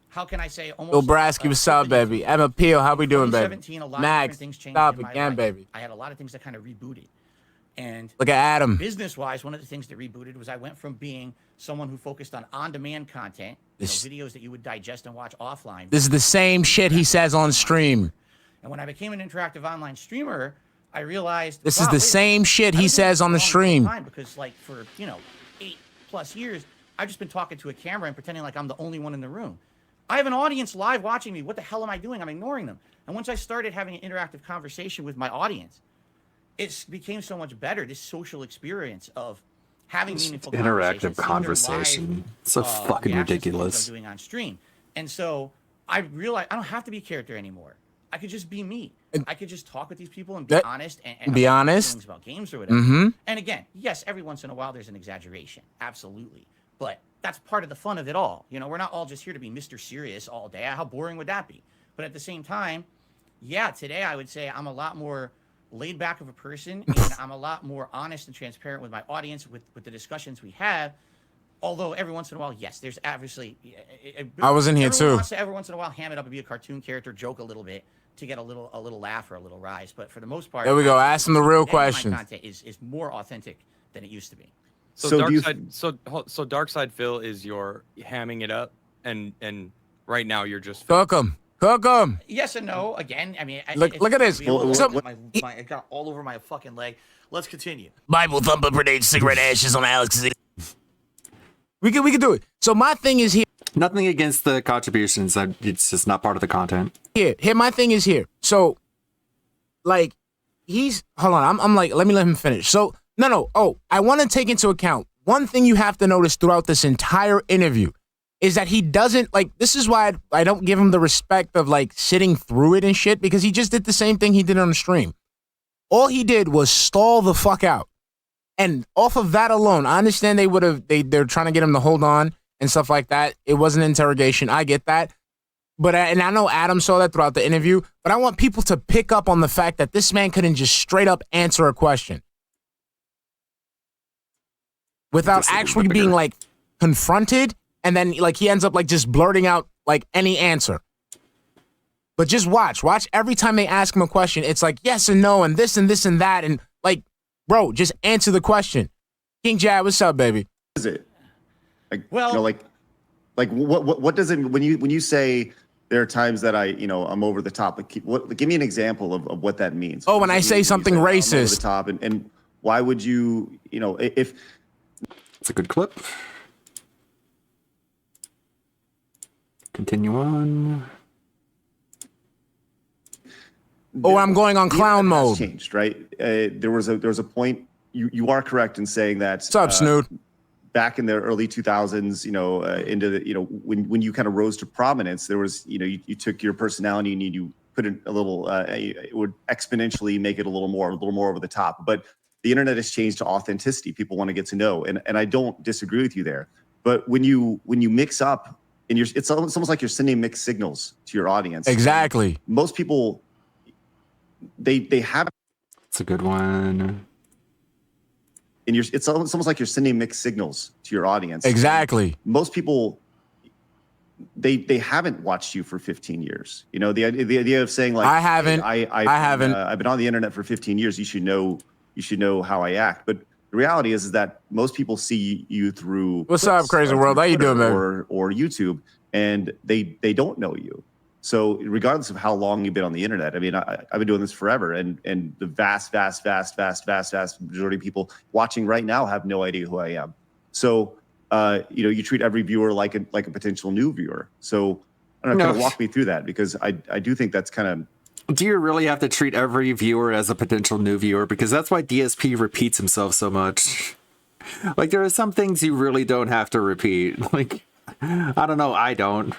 how can I say, almost... Bill Brasky, what's up, baby? Emma Peel, how we doing, baby? 2017, a lot Max, of things changed stop in my again, life. baby. I had a lot of things that kind of rebooted. And look at Adam. Business-wise, one of the things that rebooted was I went from being someone who focused on-demand content, videos that you would digest and watch offline. This is the same shit he says on stream. And when I became an interactive online streamer, I realized this is the same shit he says on the stream. Because like for 8+ years, I've just been talking to a camera and pretending like I'm the only one in the room. I have an audience live watching me. What the hell am I doing? I'm ignoring them. And once I started having an interactive conversation with my audience, it became so much better. This social experience of having meaningful interactive conversation. So fucking ridiculous. I'm doing on stream. And so I realized I don't have to be a character anymore. I could just be me. I could just talk with these people and be That- honest and be about my honest. feelings about games or whatever. Mhm. And again, yes, every once in a while there's an exaggeration, absolutely, but that's part of the fun of it all. You know, we're not all just here to be Mr. Serious all day. How boring would that be? But at the same time, yeah, today I would say I'm a lot more laid back of a person, and I'm a lot more honest and transparent with my audience with the discussions we have. Although every once in a while, yes, there's obviously. I was in here everyone too. Wants to every once in a while ham it up and be a cartoon character, joke a little bit to get a little laugh or a little rise. But for the most part, There we go. Ask them the real my questions. content is more authentic than it used to be. So dark side, so dark side Phil is your hamming it up, and right now you're just Cook 'em. Cook 'em. Yes and no. Again, I mean, Look at this. I got all over my fucking leg. Let's continue. Bible thumper predates cigarette ashes on Alex's. We can do it. So my thing is here. Nothing against the contributions. It's just not part of the content. Here, my thing is here. So, like, hold on. I'm like, let him finish. So, no. Oh, I want to take into account one thing you have to notice throughout this entire interview is that he doesn't like. This is why I don't give him the respect of like sitting through it and shit, because he just did the same thing he did on the stream. All he did was stall the fuck out. And off of that alone, I understand they're trying to get him to hold on and stuff like that. It was an interrogation. I get that. But, and I know Adam saw that throughout the interview, but I want people to pick up on the fact that this man couldn't just straight up answer a question without actually being like confronted. And then like he ends up like just blurting out like any answer. But just watch every time they ask him a question. It's like yes and no and this and this and that. And like, bro, just answer the question. King Jad, what's up, baby? What is it? Like, well, you know, like what does it when you say there are times that I'm over the top? Like, give me an example of what that means. Oh, when I say something racist, I'm over the top, and why would you if it's a good clip. Continue on. Oh, I'm going on clown mode. Changed, right? There was a point. You are correct in saying that. What's up, Snoot? Back in the early 2000s, into the, when you kind of rose to prominence, there was, you took your personality and you put in a little, it would exponentially make it a little more over the top. But the internet has changed to authenticity. People want to get to know, and I don't disagree with you there. But when you mix up, and it's almost like you're sending mixed signals to your audience. Exactly. Most people, they have. It's a good one. And it's almost like you're sending mixed signals to your audience. Exactly. Most people, they haven't watched you for 15 years. The idea of saying like I haven't. Hey, I haven't. I've been on the internet for 15 years. You should know how I act. But the reality is that most people see you through. What's up, Crazy World? How you doing, man? Or YouTube, and they don't know you. So regardless of how long you've been on the internet, I mean, I've been doing this forever, and the vast majority of people watching right now have no idea who I am. So, you treat every viewer like a potential new viewer. So, I don't know, kind of walk me through that, because I do think that's kind of. Do you really have to treat every viewer as a potential new viewer? Because that's why DSP repeats himself so much. Like, there are some things you really don't have to repeat. Like, I don't know, I don't.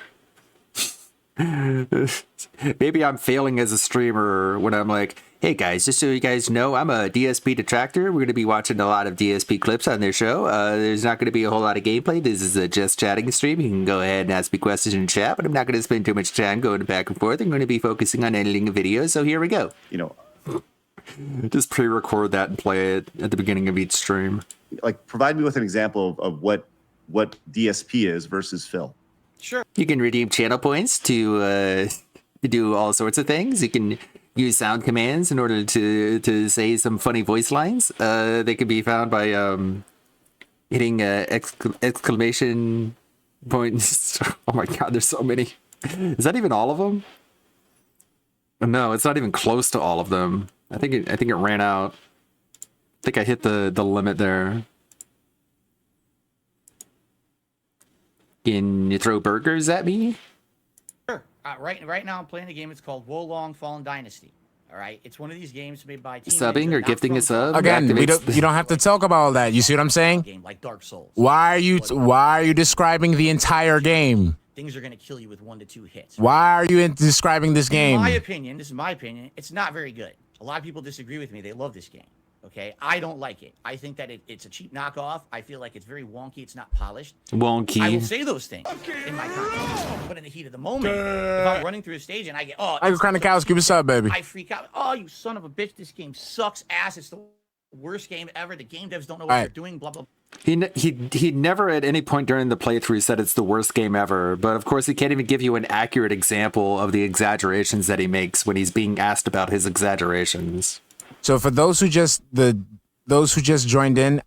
Maybe I'm failing as a streamer when I'm like, hey guys, just so you guys know, I'm a DSP detractor. We're going to be watching a lot of DSP clips on their show. There's not going to be a whole lot of gameplay. This is a just chatting stream. You can go ahead and ask me questions in chat, but I'm not going to spend too much time going back and forth. I'm going to be focusing on editing a video. So here we go. Just pre-record that and play it at the beginning of each stream. Like, provide me with an example of what DSP is versus Phil. Sure. You can redeem channel points to do all sorts of things. You can use sound commands in order to say some funny voice lines. They can be found by hitting exclamation points. Oh my god, there's so many. Is that even all of them? No, it's not even close to all of them. I think it ran out. I think I hit the limit there. Can you throw burgers at me? Sure. Right now I'm playing a game. It's called Wolong Fallen Dynasty. All right. It's one of these games made by Team Subbing Ninja, or not gifting from a sub? Again, you don't have to talk about all that. You see what I'm saying? Game like Dark Souls. Why are you describing the entire game? things are going to kill you with 1 to 2 hits. Why are you describing this game? In my opinion, this is my opinion, it's not very good. A lot of people disagree with me. They love this game. Okay, I don't like it. I think that it's a cheap knockoff. I feel like it's very wonky. It's not polished. Wonky. I will say those things in my content, but in the heat of the moment, if I'm running through a stage and I get Michael Kronikowski, what's up, baby? I freak out. Oh, you son of a bitch! This game sucks ass. It's the worst game ever. The game devs don't know what they're doing. Blah blah. He never at any point during the playthrough said it's the worst game ever, but of course he can't even give you an accurate example of the exaggerations that he makes when he's being asked about his exaggerations. So for those who just joined in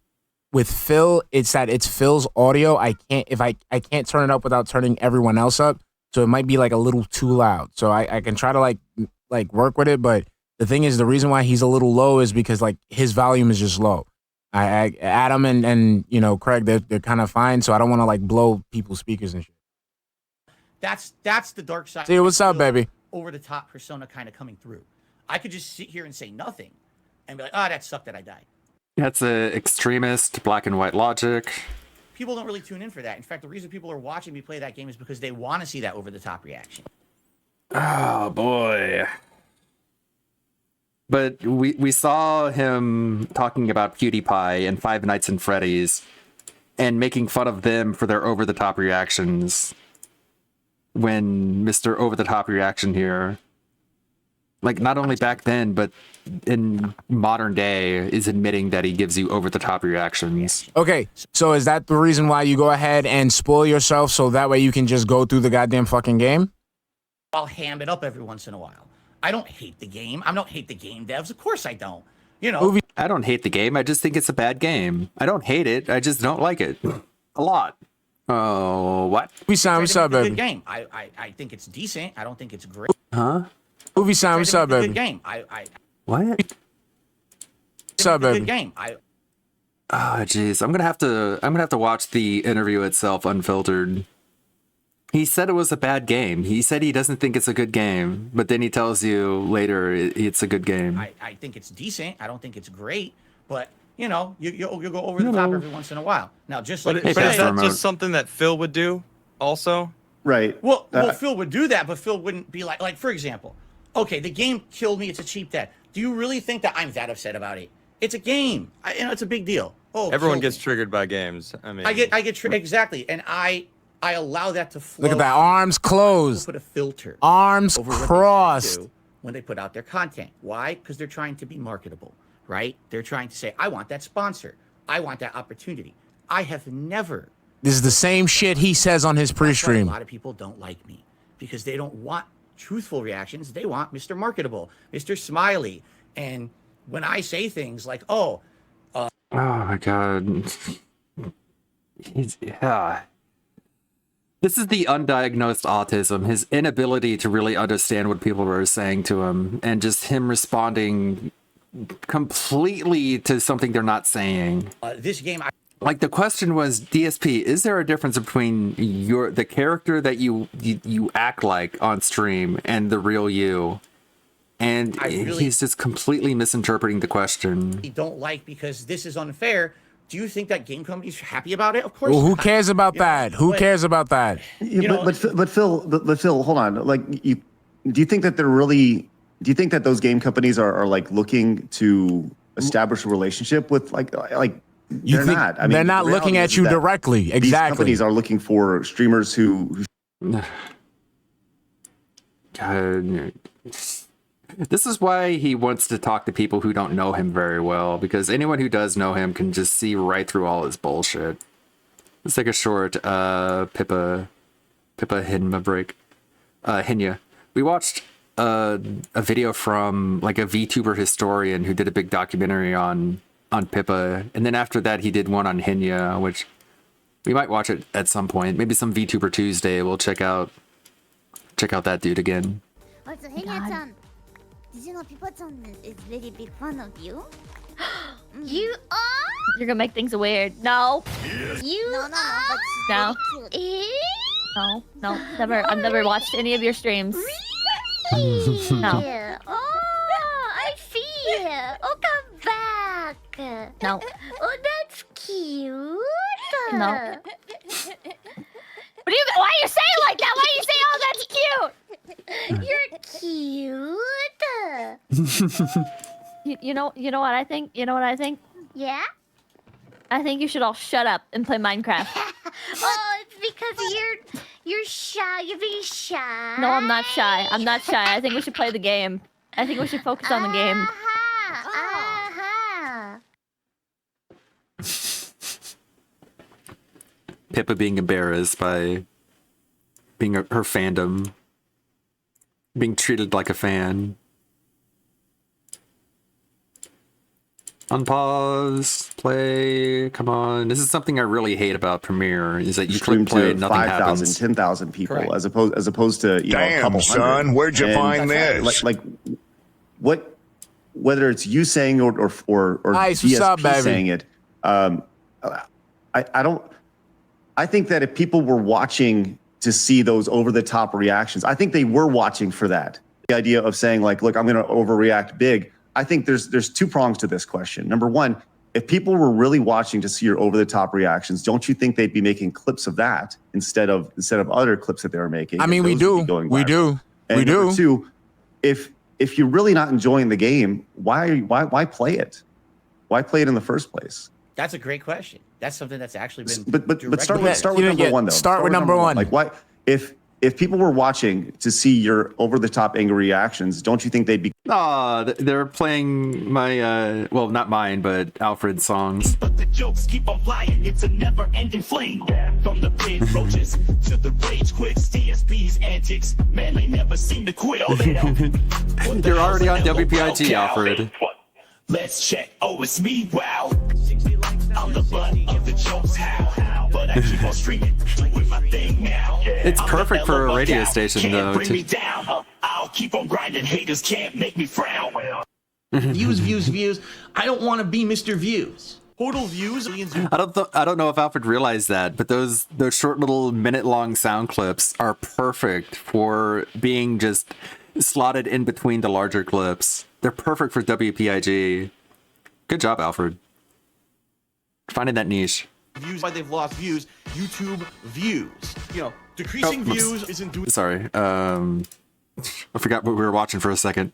with Phil, it's Phil's audio. I can't turn it up without turning everyone else up. So it might be like a little too loud. So I can try to like work with it, but the thing is the reason why he's a little low is because like his volume is just low. Adam and you know Craig, they're kind of fine, so I don't want to like blow people's speakers and shit. That's the dark side. See, what's up, baby? Over the top persona kind of coming through. I could just sit here and say nothing and be like, oh, that sucked that I died. That's a extremist black and white logic. People don't really tune in for that. In fact, the reason people are watching me play that game is because they want to see that over the top reaction. Oh boy. But we saw him talking about PewDiePie and Five Nights at Freddy's and making fun of them for their over-the-top reactions when Mr. Over-the-Top Reaction here, like not only back then, but in modern day, is admitting that he gives you over-the-top reactions. Okay, so is that the reason why you go ahead and spoil yourself so that way you can just go through the goddamn fucking game? I'll ham it up every once in a while. I don't hate the game. I don't hate the game devs. Of course I don't. You know. I don't hate the game. I just think it's a bad game. I don't hate it. I just don't like it. A lot. Oh, what? What's up, baby? Good game. I think it's decent. I don't think it's great. Huh? Movie sound, what's up, baby? Good game. What? What's up, baby? Good game. Oh, jeez. I'm gonna have to watch the interview itself unfiltered. He said it was a bad game. He said he doesn't think it's a good game, but then he tells you later it's a good game. I think it's decent. I don't think it's great, but you know, you'll go over the top every once in a while. Now, just like but is that just something that Phil would do also? Right. Well, Phil would do that, but Phil wouldn't be like for example, okay, the game killed me. It's a cheap death. Do you really think that I'm that upset about it? It's a game. It's a big deal. Oh, everyone gets triggered by games. I mean, I get triggered exactly, and I allow that to flow. Look at that, arms closed. Put a filter. Arms over what crossed. they do when they put out their content. Why? Because they're trying to be marketable, right? They're trying to say, I want that sponsor. I want that opportunity. I have never. This is the same shit he says on his pre-stream. A lot of people don't like me because they don't want truthful reactions. They want Mr. Marketable, Mr. Smiley. And when I say things like, oh my God. This is the undiagnosed autism, his inability to really understand what people are saying to him, and just him responding completely to something they're not saying. This game, like the question was, DSP, is there a difference between the character that you act like on stream and the real you? And he's just completely misinterpreting the question. I don't like because this is unfair. Do you think that game companies are happy about it? Of course. Well, who cares about that? Who cares about that? But Phil, hold on. Like, do you think that do you think that those game companies are like looking to establish a relationship with like they're not? I mean, they're not looking at you directly. Exactly. These companies are looking for streamers who. God. This is why he wants to talk to people who don't know him very well, because anyone who does know him can just see right through all his bullshit. Let's take a short Pippa Hinma break. Hinya. We watched a video from like a VTuber historian who did a big documentary on Pippa, and then after that he did one on Hinya, which we might watch it at some point. Maybe some VTuber Tuesday. We'll check out that dude again. Also, Hinya-chan, did you know Pippa-chan is very big fan of you? You are? You're gonna make things weird. No. You No, but she's No. very cute. No, never. I've never watched any of your streams. Really? No. Oh, I see. Oh, come back. No. Oh, that's cute. No. What do you? Why are you saying like that? Why are you saying, oh, that's cute? You know what I think? You know what I think? Yeah? I think you should all shut up and play Minecraft. Oh, it's because you're shy. You're being shy. No, I'm not shy. I'm not shy. I think we should play the game. I think we should focus on the game. Pippa being embarrassed by being her fandom, being treated like a fan. Unpause, play, come on. This is something I really hate about Premiere, is that you Stream click play to and nothing 5,000, happens. 10,000 people, Correct. as opposed to a Damn, couple son, hundred. where'd you And find this? Like what? Whether it's you saying or Nice, what's up, DSP baby? saying it, I don't. I think that if people were watching to see those over the top reactions, I think they were watching for that. The idea of saying like, look, I'm going to overreact big. I think there's two prongs to this question. Number one, if people were really watching to see your over the top reactions, don't you think they'd be making clips of that instead of other clips that they were making? I mean, we And those would do. be going We viral. do. And We number do. two, if you're really not enjoying the game, why play it? Why play it in the first place? That's a great question. That's something that's actually been. But start directly- with number one though. Start with number one. Like why if people were watching to see your over the top angry reactions, don't you think they'd be They're playing my, well, not mine, but Alfred's songs. But the jokes keep on flying, it's a never-ending flame. From the pit roaches to the rage quits, DSP's antics. Man, they never seem to quit. Oh, they don't. What the You're hell's already an on LOL WPIG, cow? Alfred. Let's check. Oh, it's me. Wow. I'm the butt of the jokes. How? But I keep on streaming, doing my thing now. It's I'm the perfect for a LOL radio cow. station, Can't though, bring to- me down. I'll keep on grinding. Haters can't make me frown. Views. I don't want to be Mr. Views. Total views. I don't know if Alfred realized that, but those short little minute-long sound clips are perfect for being just slotted in between the larger clips. They're perfect for WPIG. Good job, Alfred. Finding that niche. Views. Why they've lost views. YouTube views. You know, decreasing Oh, views isn't doing. Sorry. I forgot what we were watching for a second.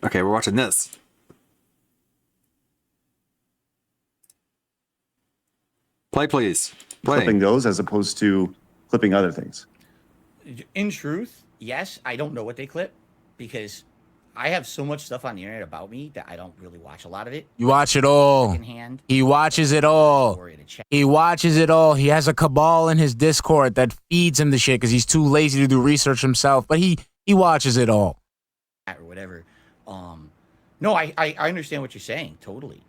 Okay, we're watching this. Play, please. Play. clipping those as opposed to clipping other things? In truth, yes, I don't know what they clip because I have so much stuff on the internet about me that I don't really watch a lot of it. You watch it all. Secondhand. He watches it all. He watches it all. He has a cabal in his Discord that feeds him the shit because he's too lazy to do research himself. But he watches it all. Or whatever. No, I understand what you're saying totally.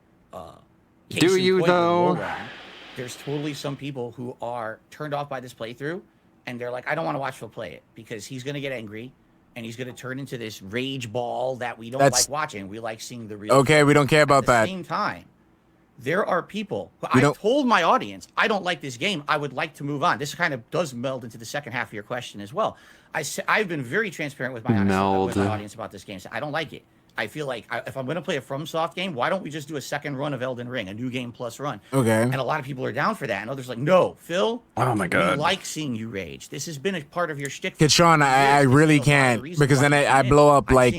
Case Do in you, point with though? Warrun, there's totally some people who are turned off by this playthrough, and they're like, I don't want to watch Phil play it because he's gonna get angry, and he's gonna turn into this rage ball that we don't That's- like watching. We like seeing the real. Okay, we don't care about At the that. same time, there are people. We I don't- told my audience I don't like this game. I would like to move on. This kind of does meld into the second half of your question as well. I've been very transparent with my Meld. audience about this game. So I don't like it. I feel like if I'm going to play a FromSoft game, why don't we just do a second run of Elden Ring, a new game plus run? Okay. And a lot of people are down for that. And others are like, no, Phil. Oh my God. We like seeing you rage. This has been a part of your shtick. Kid Sean, I really can't because then I blow up like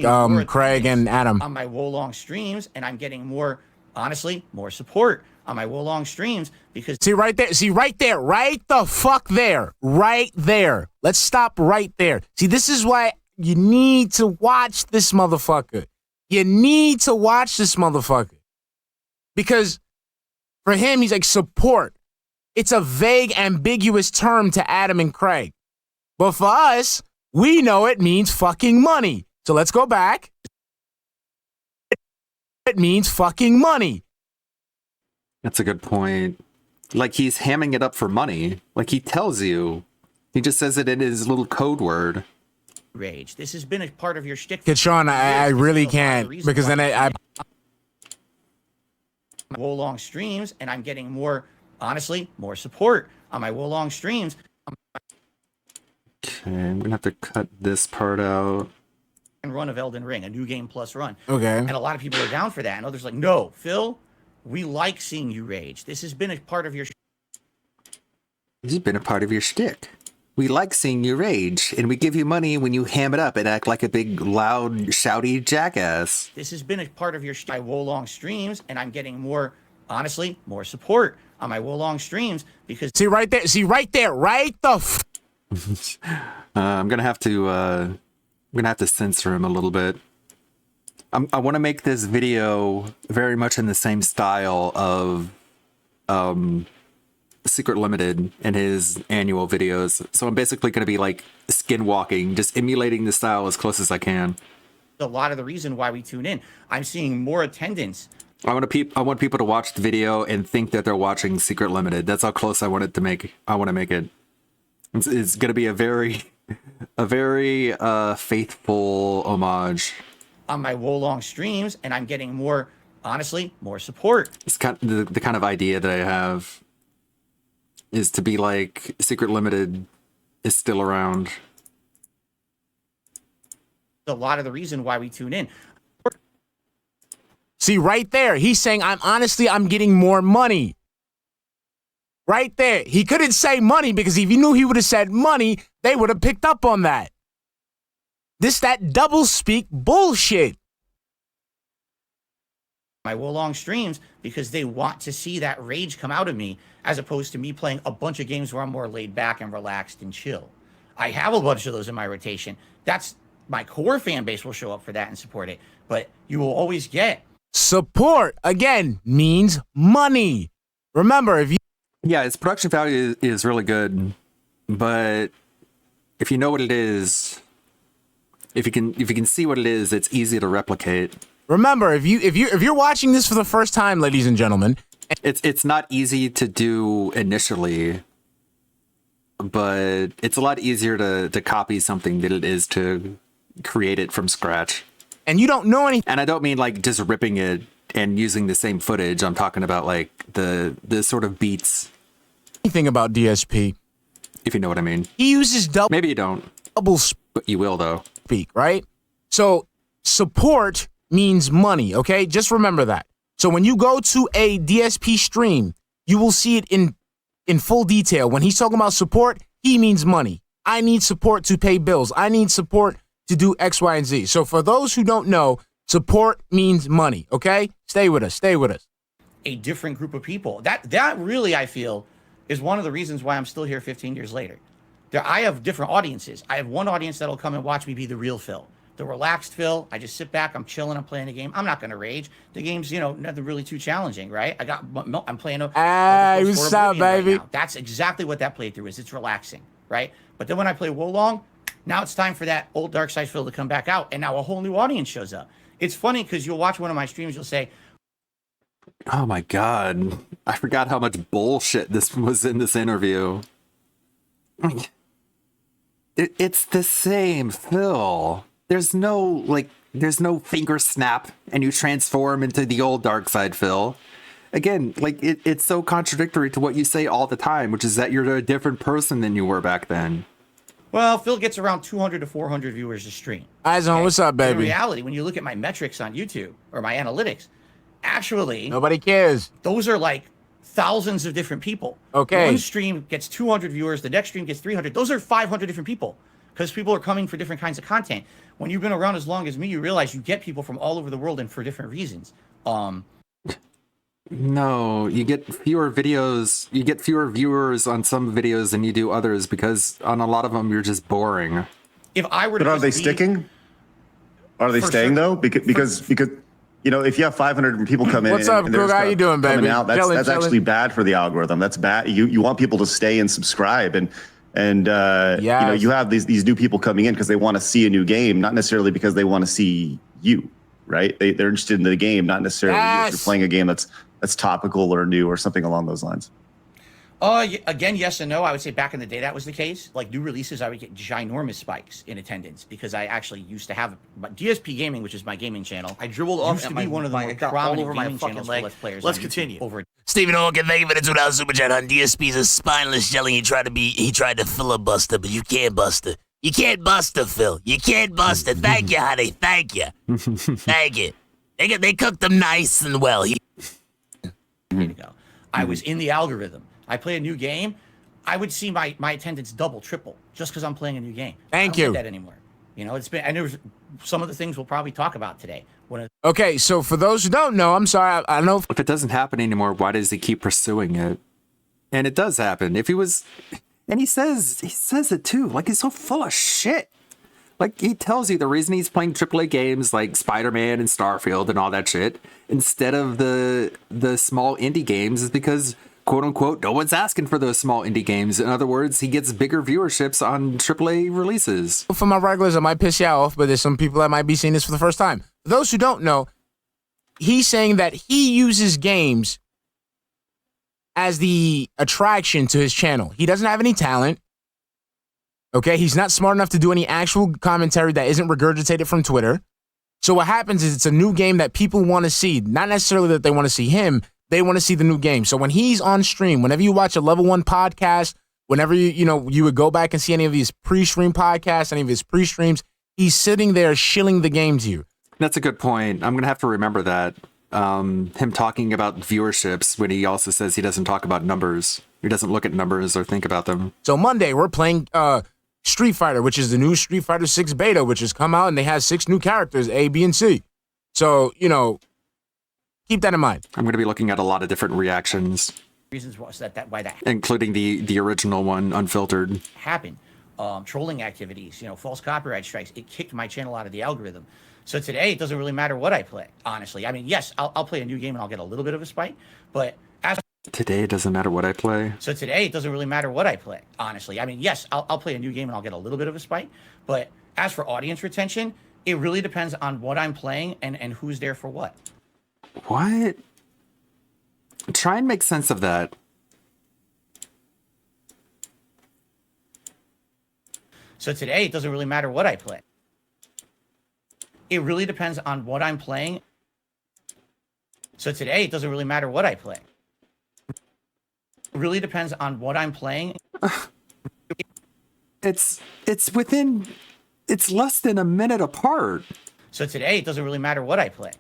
Craig and Adam. On my Wolong streams, and I'm getting more, honestly, more support on my Wolong streams because See right there, right the fuck there, right there. Let's stop right there. See, this is why you need to watch this motherfucker. You need to watch this motherfucker. Because for him, he's like support. It's a vague, ambiguous term to Adam and Craig. But for us, we know it means fucking money. So let's go back. It means fucking money. That's a good point. Like he's hamming it up for money. Like he tells you. He just says it in his little code word. rage. This has been a part of your shtick. Kid Sean, I really can't because then I Wolong streams, and I'm getting more, honestly, more support on my Wolong streams. Okay, I'm gonna have to cut this part out. And run of Elden Ring, a new game plus run. Okay. And a lot of people are down for that. And others are like, no, Phil, we like seeing you rage. This has been a part of your. This has been a part of your shtick. We like seeing you rage, and we give you money when you ham it up and act like a big, loud, shouty jackass. This has been a part of your my Wolong streams, and I'm getting more, honestly, more support on my Wolong streams because See right there, right the f. I'm gonna have to censor him a little bit. I want to make this video very much in the same style of Secret Limited and his annual videos. So I'm basically going to be like skinwalking, just emulating the style as close as I can. a lot of the reason why we tune in. I'm seeing more attendance. I want people to watch the video and think that they're watching Secret Limited. That's how close I want it to make. I want to make it. It's going to be a very faithful homage On my Wolong streams, and I'm getting more, honestly, more support. It's kind of the kind of idea that I have is to be like Secret Limited is still around. A lot of the reason why we tune in. See, right there, he's saying, I'm getting more money. Right there. He couldn't say money because if he knew he would have said money, they would have picked up on that. That double speak bullshit. My Wolong streams because they want to see that rage come out of me as opposed to me playing a bunch of games where I'm more laid back and relaxed and chill. I have a bunch of those in my rotation. That's my core fan base will show up for that and support it. But you will always get support, again, means money. Remember, if you... Yeah, its production value is really good, but if you know what it is, if you can see what it is, it's easy to replicate. Remember, if you're watching this for the first time, ladies and gentlemen, it's not easy to do initially, but it's a lot easier to copy something than it is to create it from scratch. And you don't know anything. And I don't mean like just ripping it and using the same footage. I'm talking about like the sort of beats. Anything about DSP, if you know what I mean. He uses double. Maybe you don't. Double. But you will though. Speak, right? So support means money. Okay, just remember that. So when you go to a DSP stream, you will see it in full detail. When he's talking about support, he means money. I need support to pay bills. I need support to do X, Y, and Z. So for those who don't know, support means money, okay? Stay with us. Stay with us. a different group of people. That really, I feel, is one of the reasons why I'm still here 15 years later. I have different audiences. I have one audience that'll come and watch me be the real Phil. The relaxed Phil. I just sit back, I'm chilling, I'm playing the game. I'm not going to rage. The game's, nothing really too challenging, right? I'm playing Hey, what's up, baby? Right. That's exactly what that playthrough is. It's relaxing, right? But then when I play Wolong, now it's time for that old Dark Side Phil to come back out, and now a whole new audience shows up. It's funny because you'll watch one of my streams, you'll say, oh my God, I forgot how much bullshit this was in this interview. It's the same Phil. There's no finger snap and you transform into the old Dark Side Phil. Again, it's so contradictory to what you say all the time, which is that you're a different person than you were back then. Well, Phil gets around 200 to 400 viewers a stream. Eyes on, what's up, baby? In reality, when you look at my metrics on YouTube or my analytics, actually, nobody cares. Those are like thousands of different people. Okay. One stream gets 200 viewers, the next stream gets 300. Those are 500 different people because people are coming for different kinds of content. When you've been around as long as me, you realize you get people from all over the world and for different reasons. No, you get fewer videos, you get fewer viewers on some videos than you do others because on a lot of them you're just boring. If I were to But are they sticking? Are they staying though? Because if you have 500 people come in, what's up, and they're Greg? How you doing, baby? coming out, that's actually bad for the algorithm. That's bad. You want people to stay and subscribe, and you have these new people coming in because they want to see a new game, not necessarily because they want to see you, right? They're interested in the game, not necessarily if you're playing a game that's topical or new or something along those lines. Again, yes and no. I would say back in the day that was the case. Like new releases, I would get ginormous spikes in attendance because I actually used to have DSP Gaming, which is my gaming channel. I dribbled off used to be one of the more prominent gaming channels for Let's Players. Let's continue. Stephen Hawking, thank you for the $2 super chat. On DSP's a spineless jelly. He tried to filibuster, but you can't bust it. You can't bust it, Phil. You can't bust it. Thank you, honey. Thank you. Thank you. They cooked them nice and well. I was in the algorithm. I play a new game. I would see my attendance double, triple, just because I'm playing a new game. Thank I don't you. do that anymore. You know, it's been, and there's some of the things we'll probably talk about today. Okay, so for those who don't know, I'm sorry, I know. If it doesn't happen anymore, why does he keep pursuing it? And it does happen. If he was, and he says it too, like he's so full of shit. Like he tells you the reason he's playing AAA games like Spider-Man and Starfield and all that shit instead of the small indie games is because, quote unquote, no one's asking for those small indie games. In other words, he gets bigger viewerships on AAA releases. For my regulars, I might piss you off, but there's some people that might be seeing this for the first time. For those who don't know, he's saying that he uses games as the attraction to his channel. He doesn't have any talent. Okay, he's not smart enough to do any actual commentary that isn't regurgitated from Twitter. So what happens is it's a new game that people want to see. Not necessarily that they want to see him, they want to see the new game. So when he's on stream, whenever you watch a Level 1 podcast, whenever you would go back and see any of his pre-stream podcasts, any of his pre-streams, he's sitting there shilling the game to you. That's a good point. I'm going to have to remember that. Him talking about viewerships when he also says he doesn't talk about numbers. He doesn't look at numbers or think about them. So Monday, we're playing Street Fighter, which is the new Street Fighter 6 beta, which has come out, and they have 6 new characters, A, B, and C. So, keep that in mind. I'm going to be looking at a lot of different reactions. Reasons why that including the original one, unfiltered. happened. Trolling activities, false copyright strikes. It kicked my channel out of the algorithm. So today, it doesn't really matter what I play, honestly. I mean, yes, I'll play a new game and I'll get a little bit of a spike, but Today, it doesn't matter what I play. So today, it doesn't really matter what I play, honestly. I mean, yes, I'll play a new game and I'll get a little bit of a spike, but as for audience retention, it really depends on what I'm playing and who's there for what. What? Try and make sense of that. So today, it doesn't really matter what I play. It really depends on what I'm playing. So today, it doesn't really matter what I play. It really depends on what I'm playing. It's less than a minute apart. So today, it doesn't really matter what I play.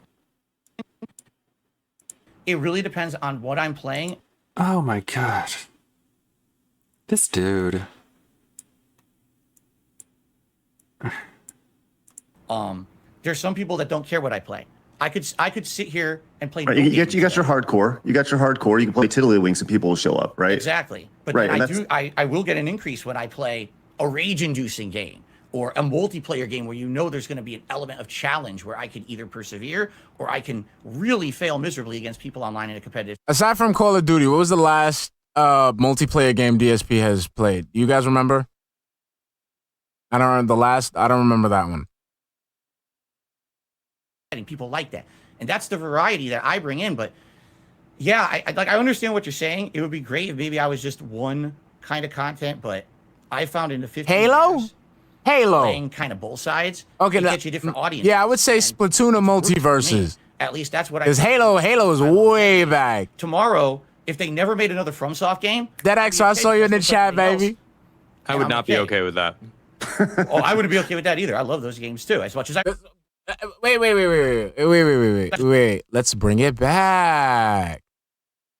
It really depends on what I'm playing. Oh my god. This dude. There's some people that don't care what I play. I could sit here and play. Right, you got your hardcore. You got your hardcore. You can play Tiddlywinks and people will show up, right? Exactly. But right, then I will get an increase when I play a rage-inducing game or a multiplayer game where there's going to be an element of challenge where I can either persevere or I can really fail miserably against people online in a competitive. Aside from Call of Duty, what was the last multiplayer game DSP has played? You guys remember? I don't remember that one. People like that, and that's the variety that I bring in. But yeah, I understand what you're saying. It would be great if maybe I was just one kind of content, but I found in the 15 years, playing kind of both sides. Okay, to get you different audiences. Yeah, I would say Splatoon or Multiverses. At least that's what I. Because Halo is way back. Tomorrow, if they never made another FromSoft game, Deadax, I saw you in the chat, baby. I would not be okay with that. Oh, I wouldn't be okay with that either. I love those games too, as much as I. Wait. Let's bring it back.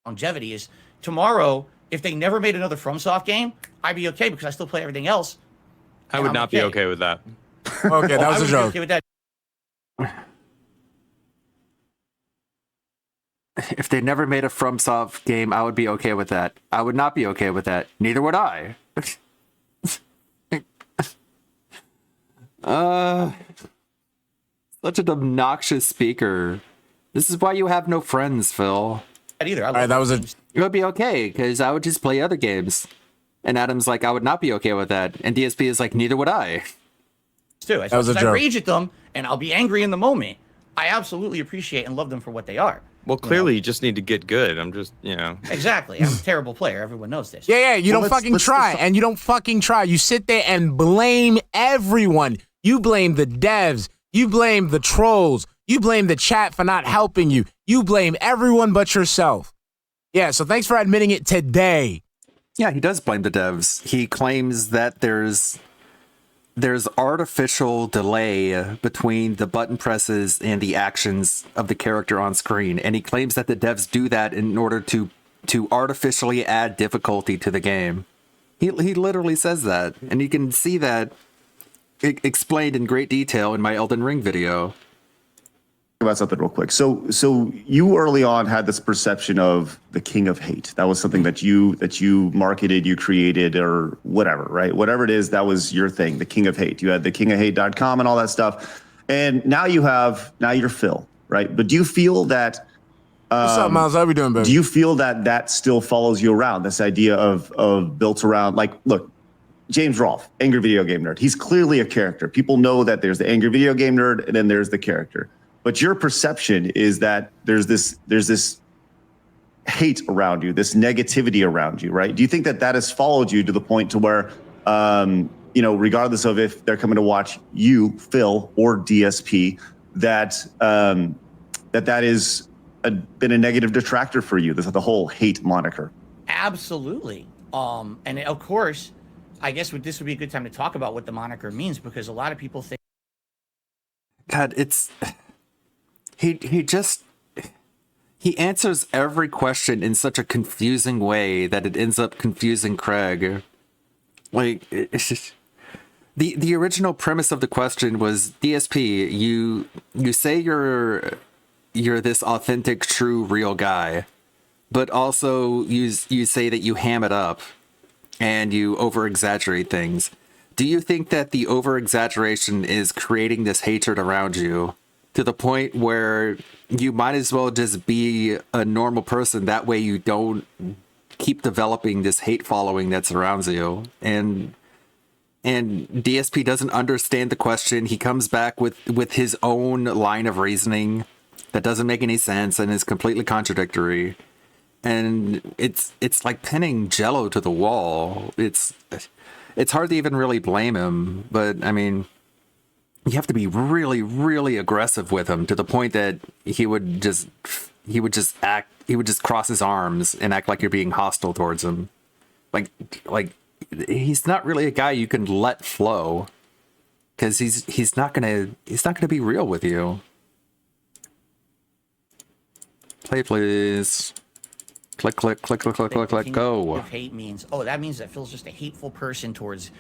Longevity is tomorrow. If they never made another FromSoft game, I'd be okay because I still play everything else. I would not be okay with that. Okay, that was a joke. Okay with that. If they never made a FromSoft game, I would be okay with that. I would not be okay with that. Neither would I. Such an obnoxious speaker. This is why you have no friends, Phil. Either. All right, that was a. It would be okay because I would just play other games. And Adam's like, I would not be okay with that. And DSP is like, neither would I. Too. As much as I rage at them and I'll be angry in the moment, I absolutely appreciate and love them for what they are. Well, clearly you just need to get good. I'm just, Exactly. I'm a terrible player. Everyone knows this. Yeah. You don't fucking try. And you don't fucking try. You sit there and blame everyone. You blame the devs. You blame the trolls. You blame the chat for not helping you. You blame everyone but yourself. Yeah, so thanks for admitting it today. Yeah, he does blame the devs. He claims that there's artificial delay between the button presses and the actions of the character on screen. And he claims that the devs do that in order to artificially add difficulty to the game. He literally says that, and you can see that explained in great detail in my Elden Ring video. About something real quick. So you early on had this perception of the King of Hate. That was something that you marketed, you created, or whatever, right? Whatever it is, that was your thing, the King of Hate. You had the kingofhate.com and all that stuff. And now you're Phil, right? But do you feel that what's up, Miles? How we doing, baby? Do you feel that still follows you around? This idea of built around, like, look, James Rolfe, angry video game nerd. He's clearly a character. People know that there's the angry video game nerd, and then there's the character. But your perception is that there's this hate around you, this negativity around you, right? Do you think that has followed you to the point to where, regardless of if they're coming to watch you, Phil, or DSP, that is been a negative detractor for you, the whole hate moniker? Absolutely. And of course, I guess this would be a good time to talk about what the moniker means, because a lot of people think. God, it's he answers every question in such a confusing way that it ends up confusing Craig. Like, it's just, the original premise of the question was, DSP, you say you're this authentic, true, real guy, but also you say that you ham it up and you over-exaggerate things. Do you think that the over-exaggeration is creating this hatred around you to the point where you might as well just be a normal person? That way you don't keep developing this hate following that surrounds you. And DSP doesn't understand the question. He comes back with his own line of reasoning that doesn't make any sense and is completely contradictory. And it's like pinning Jello to the wall. It's hard to even really blame him, but I mean, you have to be really, really aggressive with him to the point that he would just cross his arms and act like you're being hostile towards him. Like he's not really a guy you can let flow, because he's not gonna be real with you. Play, please. Click, go. If hate means, that means that Phil's just a hateful person towards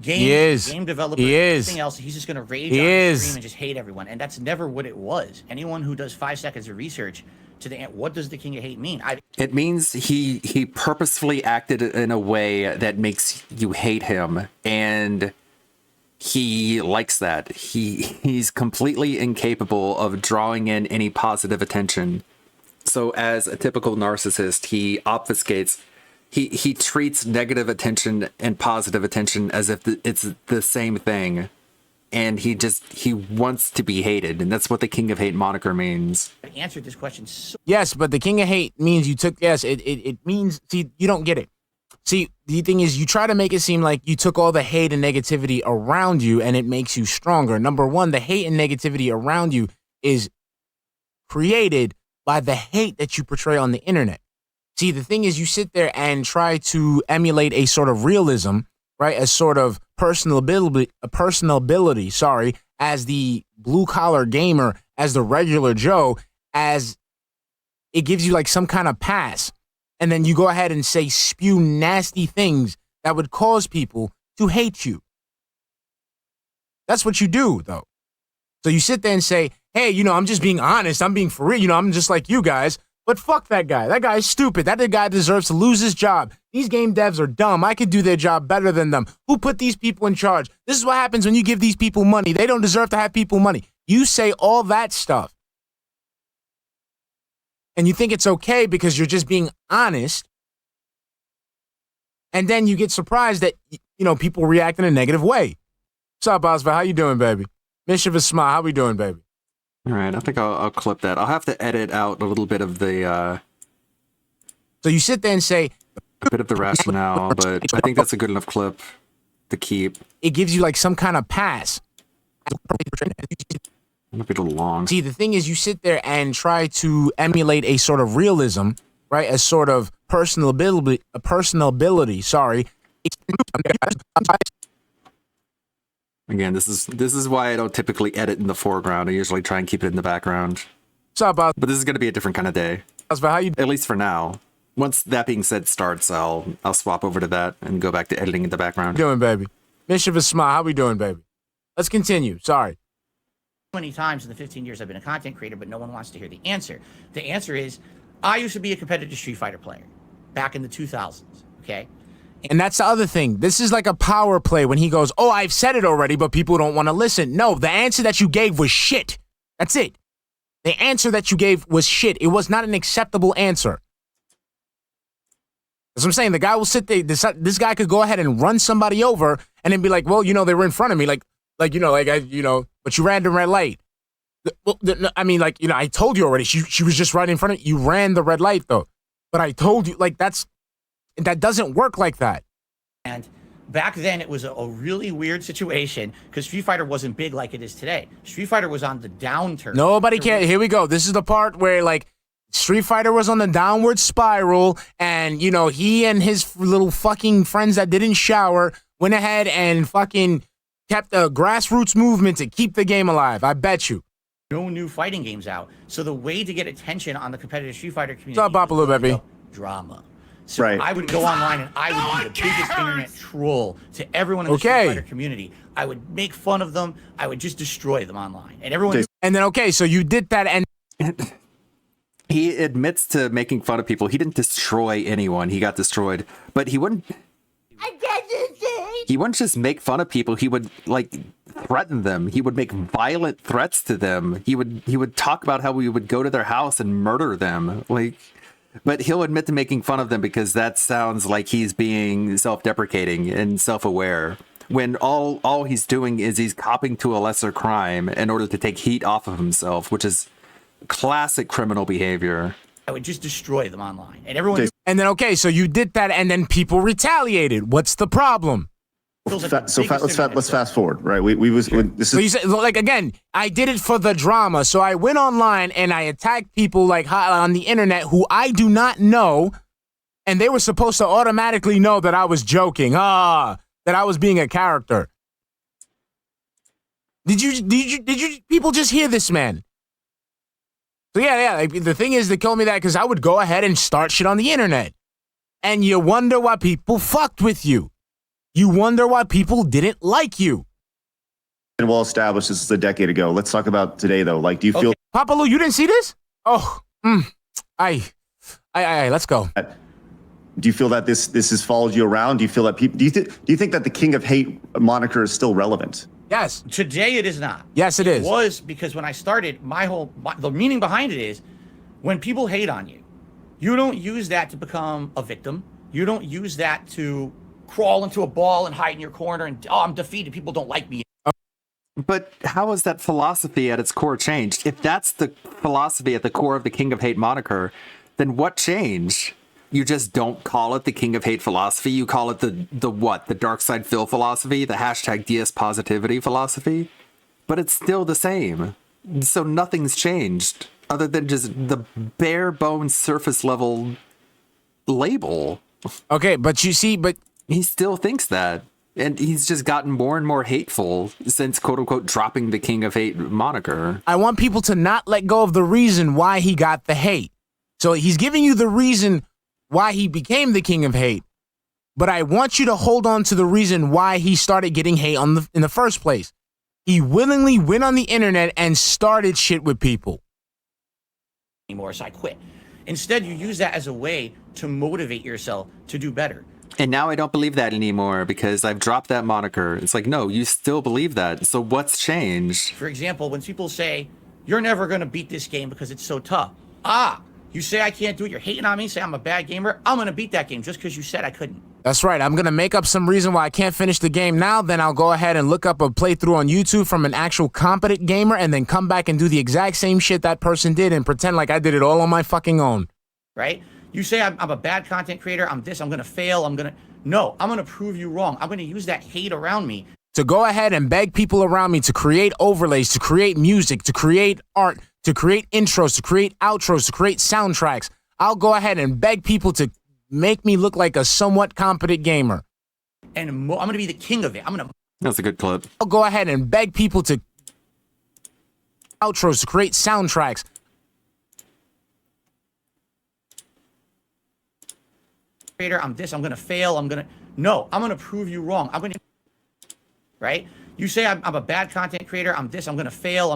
game developers, everything else. He's just going to rage on the stream and just hate everyone. And that's never what it was. Anyone who does 5 seconds of research to the what does the King of Hate mean? It means he purposefully acted in a way that makes you hate him, and he likes that. He's completely incapable of drawing in any positive attention. So as a typical narcissist, he obfuscates. He treats negative attention and positive attention as if it's the same thing. And he wants to be hated. And that's what the King of Hate moniker means. I answered this question Yes, but the King of Hate means it means, see, you don't get it. See, the thing is, you try to make it seem like you took all the hate and negativity around you and it makes you stronger. Number one, the hate and negativity around you is created by the hate that you portray on the internet. See, the thing is, you sit there and try to emulate a sort of realism, right? A sort of personal ability, as the blue-collar gamer, as the regular Joe, as it gives you like some kind of pass. And then you go ahead and spew nasty things that would cause people to hate you. That's what you do, though. So you sit there and say, hey, I'm just being honest. I'm being for real. I'm just like you guys. But fuck that guy. That guy is stupid. That guy deserves to lose his job. These game devs are dumb. I could do their job better than them. Who put these people in charge? This is what happens when you give these people money. They don't deserve to have people money. You say all that stuff. And you think it's okay because you're just being honest. And then you get surprised that, people react in a negative way. What's up, Osva? How you doing, baby? Mischievous Smile. How we doing, baby? All right, I think I'll clip that. I'll have to edit out a little bit of the... So you sit there and say... a bit of the rationale, but I think that's a good enough clip to keep. It gives you like some kind of pass. Might be a little long. See, the thing is, you sit there and try to emulate a sort of realism, right? A sort of personal ability, sorry. Again, this is why I don't typically edit in the foreground. I usually try and keep it in the background. What's up, but this is going to be a different kind of day. How you? At least for now. Once that being said starts, I'll swap over to that and go back to editing in the background. How we doing, baby? Mischievous Smile, how we doing, baby? Let's continue. Sorry. Many times in the 15 years I've been a content creator, but no one wants to hear the answer. The answer is, I used to be a competitive Street Fighter player back in the 2000s, okay? And that's the other thing. This is like a power play when he goes, oh, I've said it already, but people don't want to listen. No, the answer that you gave was shit. That's it. The answer that you gave was shit. It was not an acceptable answer. That's what I'm saying. The guy will sit there. This guy could go ahead and run somebody over and then be like, well, they were in front of me. But you ran the red light. I told you already. She was just right in front of you. You ran the red light, though. But I told you, that doesn't work like that. And back then, it was a really weird situation because Street Fighter wasn't big like it is today. Street Fighter was on the downturn. Nobody cared. Here we go. This is the part where, Street Fighter was on the downward spiral, and, he and his little fucking friends that didn't shower went ahead and fucking kept a grassroots movement to keep the game alive. I bet you. No new fighting games out. So the way to get attention on the competitive Street Fighter community What's up, Bapalu, baby? Drama. So I would go online and I would be the biggest internet troll to everyone in the Street Fighter community. I would make fun of them. I would just destroy them online. And everyone. And then, so you did that and. He admits to making fun of people. He didn't destroy anyone. He got destroyed. But he wouldn't. He wouldn't just make fun of people. He would threaten them. He would make violent threats to them. He would talk about how we would go to their house and murder them. But he'll admit to making fun of them because that sounds like he's being self-deprecating and self-aware. When all he's doing is he's copping to a lesser crime in order to take heat off of himself, which is classic criminal behavior. I would just destroy them online. And everyone. And then, so you did that and then people retaliated. What's the problem? Let's fast forward, right? So you said, again, I did it for the drama. So I went online and I attacked people on the internet who I do not know, and they were supposed to automatically know that I was joking. That I was being a character. Did you people just hear this, man? So yeah. The thing is, they told me that because I would go ahead and start shit on the internet, and you wonder why people fucked with you. You wonder why people didn't like you. And well established, this is a decade ago. Let's talk about today, though. Do you feel... Papalu, you didn't see this? Oh, let's go. Do you feel that this has followed you around? Do you feel that people... Do you think that the King of Hate moniker is still relevant? Yes. Today it is not. Yes, it is. It was because when I started, the meaning behind it is when people hate on you, you don't use that to become a victim. You don't use that to crawl into a ball and hide in your corner and, I'm defeated. People don't like me. But how has that philosophy at its core changed? If that's the philosophy at the core of the King of Hate moniker, then what changed? You just don't call it the King of Hate philosophy. You call it the what? The Dark Side Phil philosophy, the hashtag DS positivity philosophy. But it's still the same. So nothing's changed other than just the bare bones surface level label. Okay, but you see, he still thinks that. And he's just gotten more and more hateful since, quote unquote, dropping the King of Hate moniker. I want people to not let go of the reason why he got the hate. So he's giving you the reason why he became the King of Hate. But I want you to hold on to the reason why he started getting hate in the first place. He willingly went on the internet and started shit with people. Anymore, so I quit. Instead, you use that as a way to motivate yourself to do better. And now I don't believe that anymore because I've dropped that moniker. It's like, no, you still believe that. So what's changed? For example, when people say, you're never going to beat this game because it's so tough. You say I can't do it. You're hating on me. Say I'm a bad gamer. I'm going to beat that game just because you said I couldn't. That's right. I'm going to make up some reason why I can't finish the game now. Then I'll go ahead and look up a playthrough on YouTube from an actual competent gamer and then come back and do the exact same shit that person did and pretend like I did it all on my fucking own. Right? You say I'm a bad content creator. I'm this. I'm going to fail. No, I'm going to prove you wrong. I'm going to use that hate around me to go ahead and beg people around me to create overlays, to create music, to create art, to create intros, to create outros, to create soundtracks. I'll go ahead and beg people to make me look like a somewhat competent gamer. And I'm going to be the king of it. That's a good clip. I'll go ahead and beg people to outros, to create soundtracks. creator. I'm this. I'm gonna fail. No. I'm gonna prove you wrong. Right? You say I'm a bad content creator. I'm this. I'm gonna fail.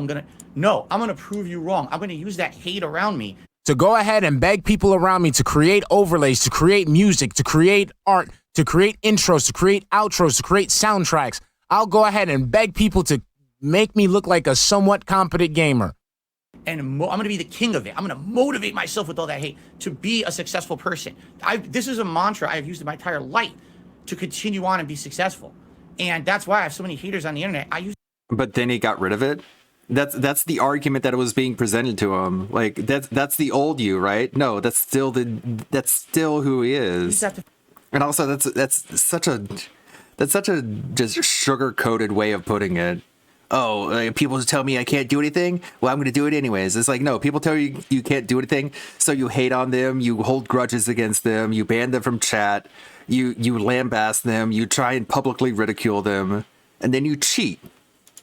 No. I'm gonna prove you wrong. I'm gonna use that hate around me to go ahead and beg people around me to create overlays, to create music, to create art, to create intros, to create outros, to create soundtracks. I'll go ahead and beg people to make me look like a somewhat competent gamer. And I'm going to be the king of it. I'm going to motivate myself with all that hate to be a successful person. This is a mantra I've used in my entire life to continue on and be successful. And that's why I have so many haters on the internet. But then he got rid of it. That's the argument that was being presented to him. Like that's the old you, right? No, that's still who he is. And also that's such a just sugar-coated way of putting it. Oh, people tell me I can't do anything. Well, I'm going to do it anyways. It's like, no, people tell you you can't do anything, so you hate on them, you hold grudges against them, you ban them from chat, you lambast them, you try and publicly ridicule them, and then you cheat.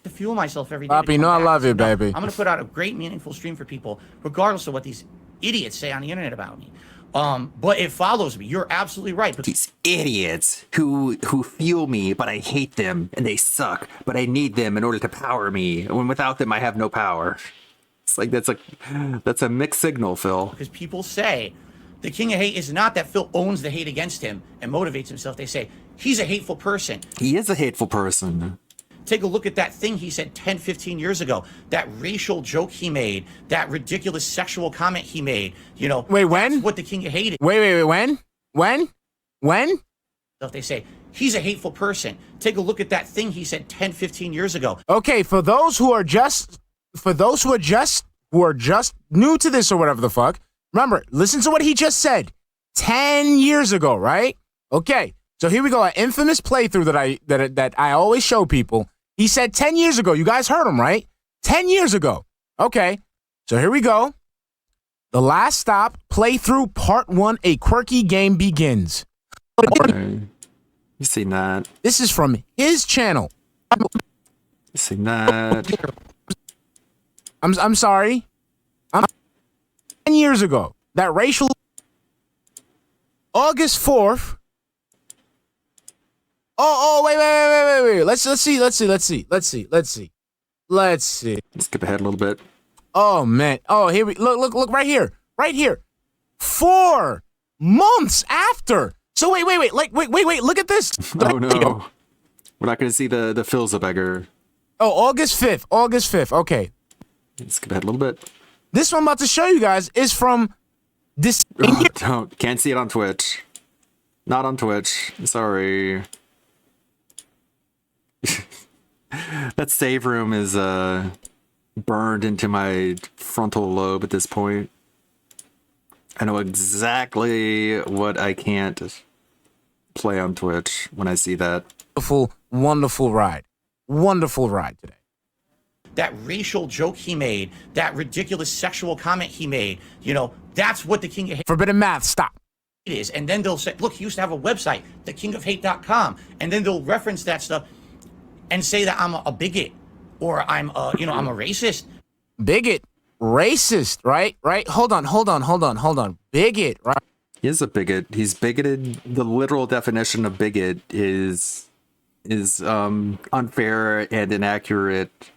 To fuel myself every day. Poppy, you know I love you, baby. I'm going to put out a great, meaningful stream for people, regardless of what these idiots say on the internet about me. But it follows me. You're absolutely right. These idiots who fuel me, but I hate them and they suck, but I need them in order to power me. When without them, I have no power. It's like that's a mixed signal, Phil. Because people say the king of hate is not that Phil owns the hate against him and motivates himself. They say he's a hateful person. He is a hateful person. Take a look at that thing he said 10, 15 years ago, that racial joke he made, that ridiculous sexual comment he made. You know, wait, when? That's what the king of hate is. Wait, when? They say he's a hateful person. Take a look at that thing he said 10, 15 years ago. Okay, for those who are just new to this or whatever the fuck, remember, listen to what he just said 10 years ago, right? Okay, so here we go, an infamous playthrough that I always show people. He said 10 years ago. You guys heard him, right? 10 years ago. Okay, so here we go. The Last Stop playthrough part 1, a quirky game begins. Okay. You seen that? This is from his channel. You seen that? I'm sorry. 10 years ago. That racial August 4th. Oh, wait. Let's see. Let's skip ahead a little bit. Oh man. Oh, here we look right here. Right here. 4 months after. So wait. Look at this. Oh no. We're not going to see the Phil's a beggar. Oh, August 5th. Okay. Skip ahead a little bit. This one I'm about to show you guys is from this. Can't see it on Twitch. Not on Twitch. Sorry. That save room is burned into my frontal lobe at this point. I know exactly what I can't play on Twitch when I see that. Wonderful ride today. That racial joke he made, that ridiculous sexual comment he made, you know, that's what the king of hate Forbidden Math, stop. is. And then they'll say, look, he used to have a website, thekingofhate.com. And then they'll reference that stuff and say that I'm a bigot or I'm a racist. Bigot, racist, right? Hold on. Bigot, right? He is a bigot. He's bigoted. The literal definition of bigot is unfair and inaccurate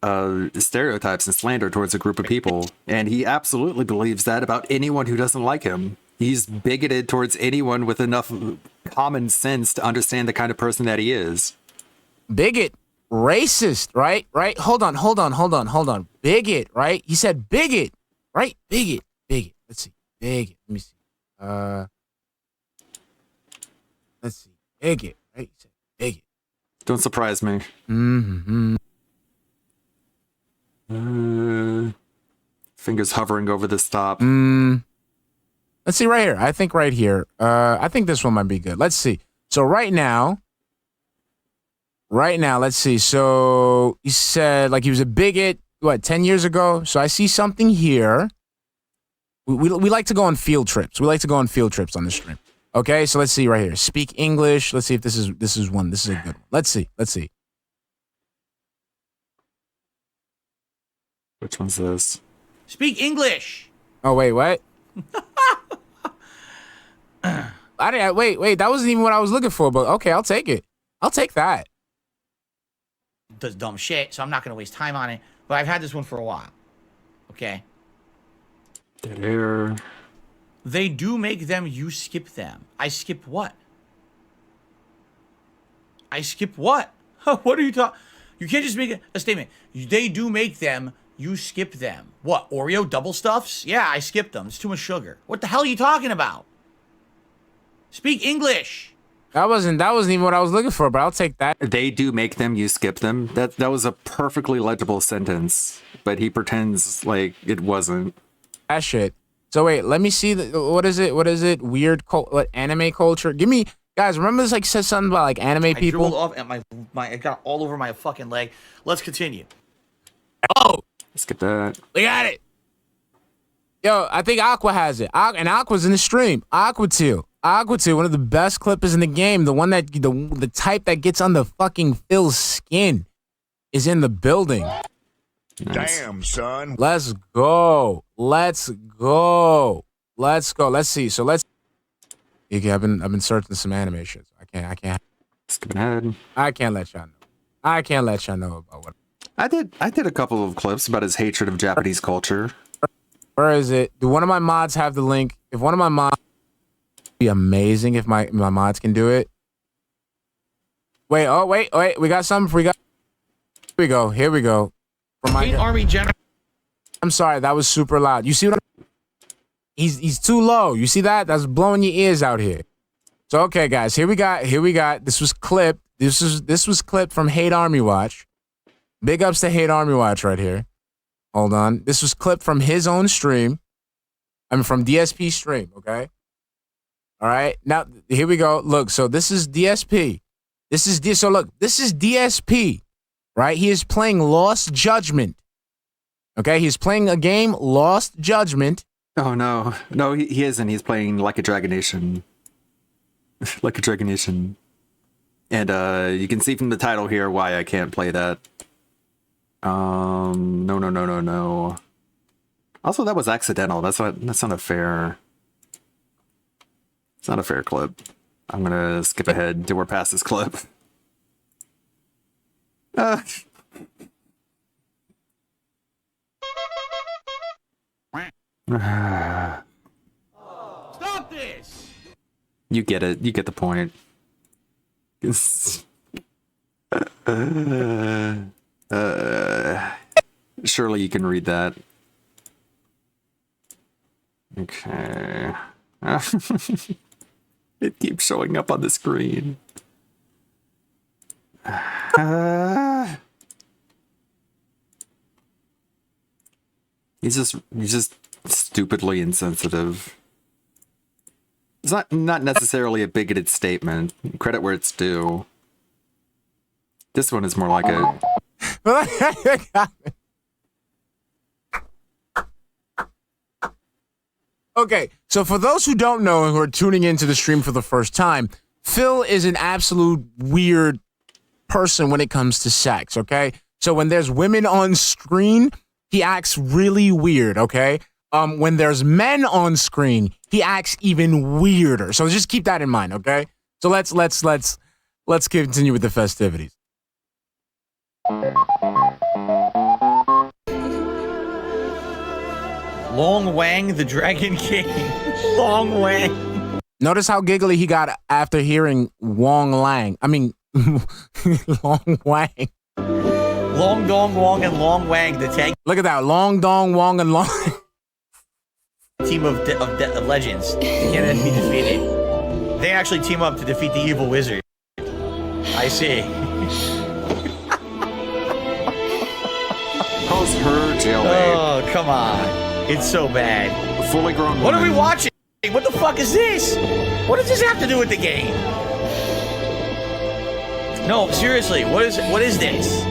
stereotypes and slander towards a group of people. And he absolutely believes that about anyone who doesn't like him. He's bigoted towards anyone with enough common sense to understand the kind of person that he is. Bigot, racist, right? Hold on. Bigot, right? He said bigot, right? Bigot. Let's see. Bigot. Let me see. Let's see. Bigot, right? He said bigot. Don't surprise me. Fingers hovering over the stop. Let's see right here. I think right here. I think this one might be good. Let's see. So right now, let's see. So he said like he was a bigot, 10 years ago? So I see something here. We like to go on field trips. We like to go on field trips on the stream. Okay, so let's see right here. Speak English. Let's see if this is one. This is a good one. Let's see. Which one's this? Speak English. Oh, wait, what? I didn't. Wait. That wasn't even what I was looking for. But okay, I'll take it. I'll take that. Does dumb shit, so I'm not gonna waste time on it. But I've had this one for a while. Okay. Dead air. They do make them. You skip them. I skip what? I skip what? What are you talking? You can't just make a statement. They do make them. You skip them. What? Oreo double stuffs? Yeah, I skipped them. It's too much sugar. What the hell are you talking about? Speak English. That wasn't even what I was looking for, but I'll take that. They do make them, you skip them. That was a perfectly legible sentence, but he pretends like it wasn't. That shit. So wait, let me see. What is it? Weird anime culture? Give me, guys. Remember this? Like said something about like anime people. I dribbled off at my. It got all over my fucking leg. Let's continue. Oh, let's get that. We got it. Yo, I think Aqua has it. And Aqua's in the stream. Aqua 2, one of the best clippers in the game. The one that the type that gets on the fucking Phil's skin is in the building. Nice. Damn, son. Let's go. Let's see. So let's. Okay, I've been searching some anime shit. I can't. Skipping ahead. I can't let y'all know about what. I did a couple of clips about his hatred of Japanese culture. Where is it? Do one of my mods have the link? If one of my mods, it'd be amazing if my mods can do it. Wait. We got something. Here we go. From my Army General. I'm sorry, that was super loud. You see what he's too low. You see that? That's blowing your ears out here. So okay, guys, here we got. This was clipped. This was clipped from Hate Army Watch. Big ups to Hate Army Watch right here. Hold on. This was clipped from his own stream. From DSP stream, okay? All right. Now, here we go. Look, so this is DSP. This is DSP, right? He is playing Lost Judgment. Okay? He's playing a game, Lost Judgment. Oh, no. No, he isn't. He's playing Like a Dragonation. Like a Dragonation. And you can see from the title here why I can't play that. No. Also, that was accidental. That's not a fair. It's not a fair clip. I'm gonna skip ahead till we're past this clip. Stop this! You get it. You get the point. Surely you can read that. Okay. It keeps showing up on the screen. He's just stupidly insensitive. It's not necessarily a bigoted statement. Credit where it's due. This one is more like a. Okay, so for those who don't know and who are tuning into the stream for the first time, Phil is an absolute weird person when it comes to sex, okay? So when there's women on screen, he acts really weird, okay? When there's men on screen, he acts even weirder. So just keep that in mind, okay? So let's continue with the festivities. Long Wang, the Dragon King. Long Wang. Notice how giggly he got after hearing Long Wang. Long Dong Wong and Long Wang, the tag. Look at that, Long Dong Wong and Long. Team of legends. They can't be defeated. They actually team up to defeat the evil wizard. I see. Calls her jailbait. Oh, come on. It's so bad. A fully grown woman. What are we watching? What the fuck is this? What does this have to do with the game? No, seriously, what is this?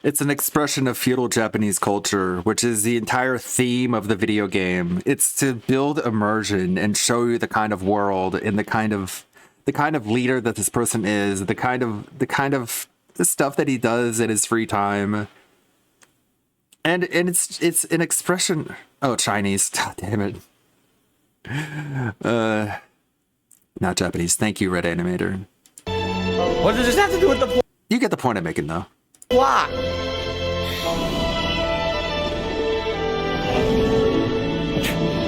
It's an expression of feudal Japanese culture, which is the entire theme of the video game. It's to build immersion and show you the kind of world and the kind of leader that this person is, the kind of stuff that he does in his free time. And it's an expression. Oh, Chinese. God damn it. Not Japanese. Thank you, Red Animator. What does this have to do with the You get the point I'm making, though. plot?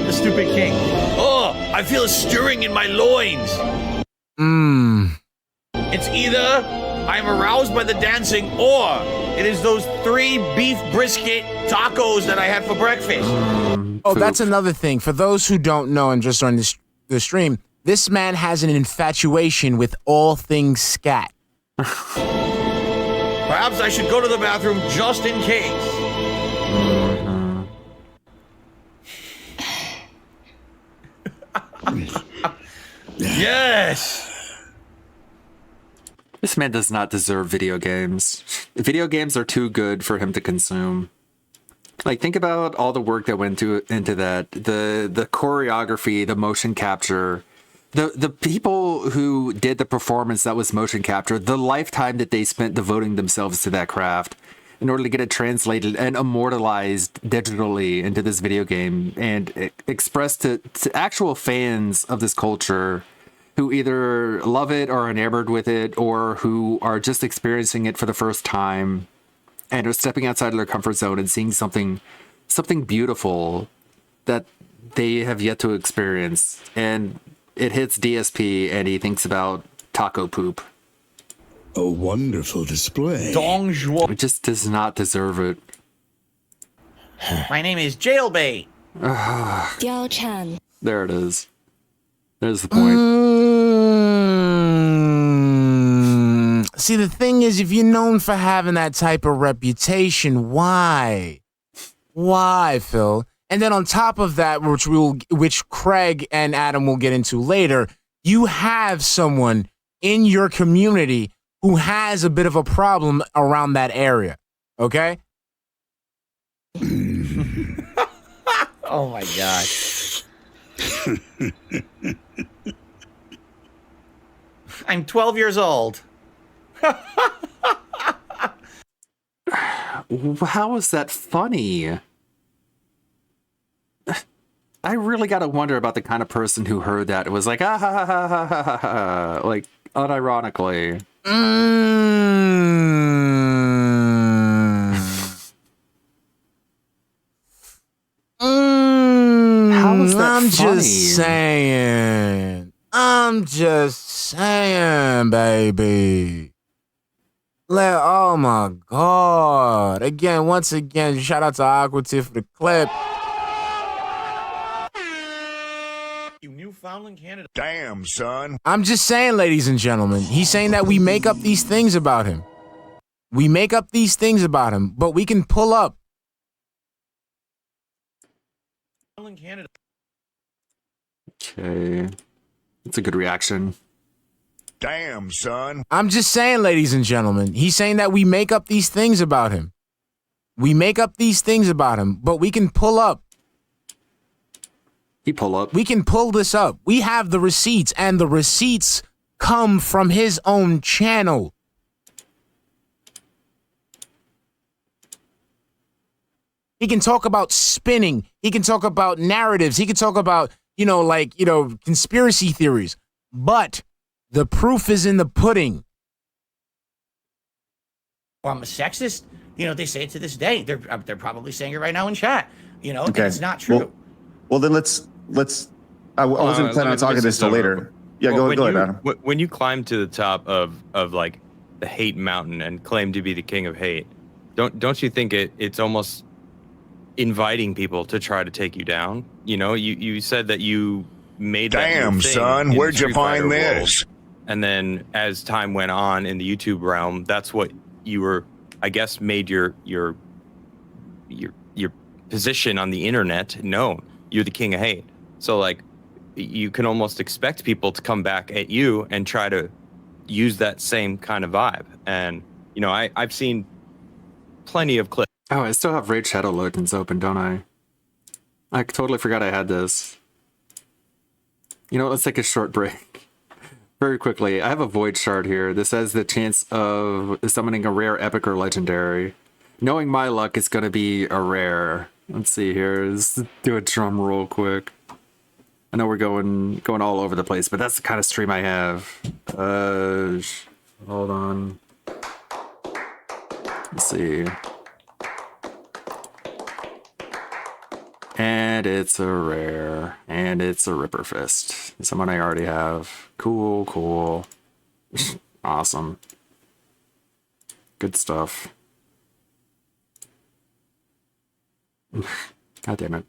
The stupid king. Oh, I feel a stirring in my loins. It's either I'm aroused by the dancing or it is those 3 beef brisket tacos that I had for breakfast. Oh, that's another thing. For those who don't know and just on the stream, this man has an infatuation with all things scat. Perhaps I should go to the bathroom just in case. Yes. This man does not deserve video games. Video games are too good for him to consume. Like, think about all the work that went into that. The choreography, the motion capture, the people who did the performance that was motion capture, the lifetime that they spent devoting themselves to that craft in order to get it translated and immortalized digitally into this video game and expressed to actual fans of this culture who either love it or are enamored with it or who are just experiencing it for the first time and are stepping outside of their comfort zone and seeing something beautiful that they have yet to experience. And it hits DSP and he thinks about taco poop. A wonderful display. It just does not deserve it. My name is Jailbait. Diao Chan. There it is. There's the point. See, the thing is, if you're known for having that type of reputation, why? Why, Phil? And then on top of that, which Craig and Adam will get into later, you have someone in your community who has a bit of a problem around that area. Okay? Oh my god. I'm 12 years old. How is that funny? I really gotta wonder about the kind of person who heard that. It was like, ah, ha, ha, ha, ha, ha, ha, like, unironically. How is that I'm funny? just saying, baby. Oh my God. Once again, shout out to Aquatif for the clip. You Newfoundland, Canada. Damn, son. I'm just saying, ladies and gentlemen, he's saying that we make up these things about him. We make up these things about him, but we can pull up. Canada. Okay. That's a good reaction. Damn, son. I'm just saying, ladies and gentlemen, he's saying that we make up these things about him. We make up these things about him, but we can pull up. We can pull this up. We have the receipts, and the receipts come from his own channel. He can talk about spinning. He can talk about narratives. He can talk about, conspiracy theories. But the proof is in the pudding. Or I'm a sexist. They say it to this day. They're probably saying it right now in chat. And Okay. it's not true. Well, then let's. I wasn't planning on talking this till later. Yeah, go ahead, Adam. When you climb to the top of like the hate mountain and claim to be the king of hate, don't you think it's almost inviting people to try to take you down? You said that you made that your Damn, thing son, in where'd the you Street Fighter find world. this? And then as time went on in the YouTube realm, that's what you were, I guess, made your position on the internet known. You're the king of hate. So like you can almost expect people to come back at you and try to use that same kind of vibe. And I've seen plenty of clips. Oh, I still have Raid Shadow Legends open, don't I? I totally forgot I had this. Let's take a short break. Very quickly, I have a Void Shard here. This has the chance of summoning a rare, epic, or legendary. Knowing my luck, it's going to be a rare. Let's see here. Let's do a drum roll quick. I know we're going all over the place, but that's the kind of stream I have. Hold on. Let's see. And it's a rare, and it's a Ripper Fist. Someone I already have. Cool. Awesome. Good stuff. God damn it.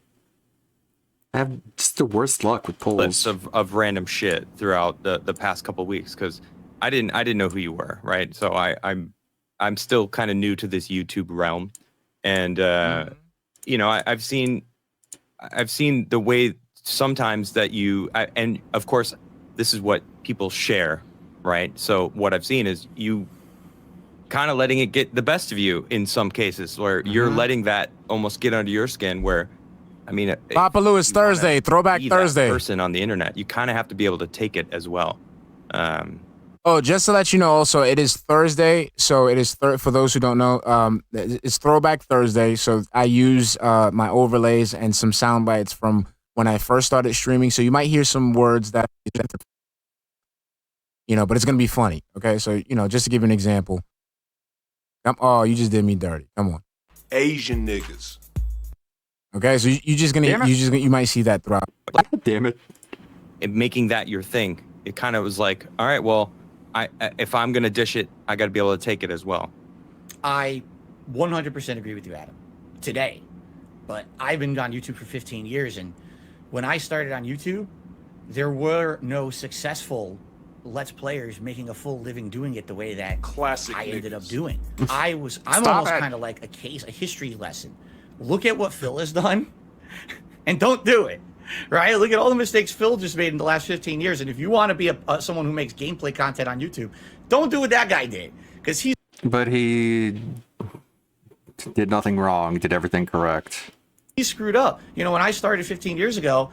I have just the worst luck with polls. Lists of random shit throughout the past couple weeks because I didn't know who you were, right? So I'm still kind of new to this YouTube realm, and you know I've seen the way sometimes that you and of course this is what people share, right? So what I've seen is you kind of letting it get the best of you in some cases, where you're letting that almost get under your skin. Where I mean, Papa Lewis Thursday, Throwback Thursday. Person on the internet, you kind of have to be able to take it as well. Oh, just to let you know, also it is Thursday, so it is for those who don't know, it's Throwback Thursday. So I use my overlays and some sound bites from when I first started streaming. So you might hear some words that, but it's gonna be funny. Okay, so just to give you an example. Oh, you just did me dirty. Come on. Asian niggas. Okay, so you might see that throughout. Damn it. And making that your thing, it kind of was like, all right, well, if I'm gonna dish it, I got to be able to take it as well. I 100% agree with you, Adam. Today, but I've been on YouTube for 15 years, and when I started on YouTube, there were no successful Let's Players making a full living doing it the way that I ended up doing. I'm almost kind of like a history lesson. Look at what Phil has done, and don't do it. Right? Look at all the mistakes Phil just made in the last 15 years. And if you want to be someone who makes gameplay content on YouTube, don't do what that guy did, because he's. But he did nothing wrong. Did everything correct. He screwed up. When I started 15 years ago,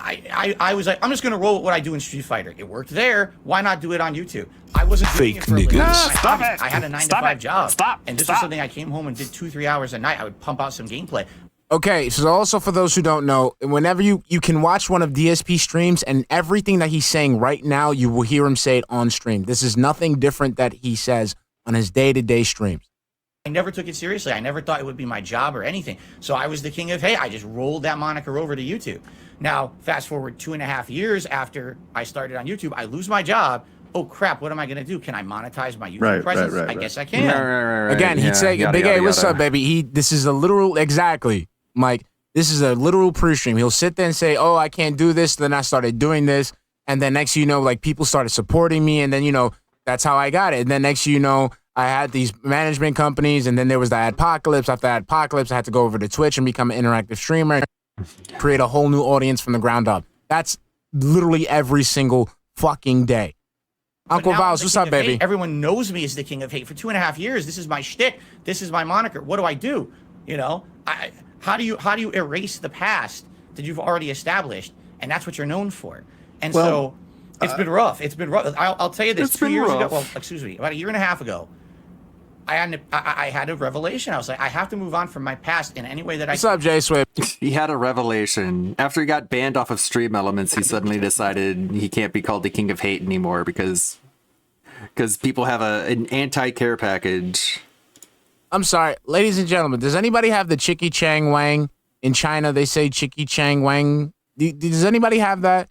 I was like, I'm just going to roll with what I do in Street Fighter. It worked there. Why not do it on YouTube? I wasn't doing it for a living. Stop it. I had a 9-to-5 job. And this was something I came home and did 2-3 hours a night. I would pump out some gameplay. Okay, so also for those who don't know, whenever you can watch one of DSP streams, and everything that he's saying right now, you will hear him say it on stream. This is nothing different that he says on his day-to-day streams. I never took it seriously. I never thought it would be my job or anything. So I was the king of, hey, I just rolled that moniker over to YouTube. Now, fast forward 2.5 years after I started on YouTube, I lose my job. Oh, crap, what am I going to do? Can I monetize my YouTube presence? I guess I can. Right. Again, he'd say, Big A, what's up, baby? This is a literal, exactly, Mike. This is a literal pre-stream. He'll sit there and say, oh, I can't do this. Then I started doing this. And then next, people started supporting me. And then, that's how I got it. And then next, I had these management companies. And then there was the Adpocalypse. After Adpocalypse, I had to go over to Twitch and become an interactive streamer, create a whole new audience from the ground up. That's literally every single fucking day. Uncle Vows, what's up, baby? Everyone knows me as the king of hate. For 2.5 years, this is my shtick. This is my moniker. What do I do? How do you erase the past that you've already established? And that's what you're known for. And so it's been rough. It's been rough. I'll tell you this. 2 years ago, well, excuse me, about 1.5 years ago, I had a revelation. I was like, I have to move on from my past in any way that I can. What's up, Jay Swift? He had a revelation. After he got banned off of Stream Elements, he suddenly decided he can't be called the King of Hate anymore because people have an anti-care package. I'm sorry, ladies and gentlemen, does anybody have the Chicky Chang Wang? In China, they say Chicky Chang Wang. Does anybody have that?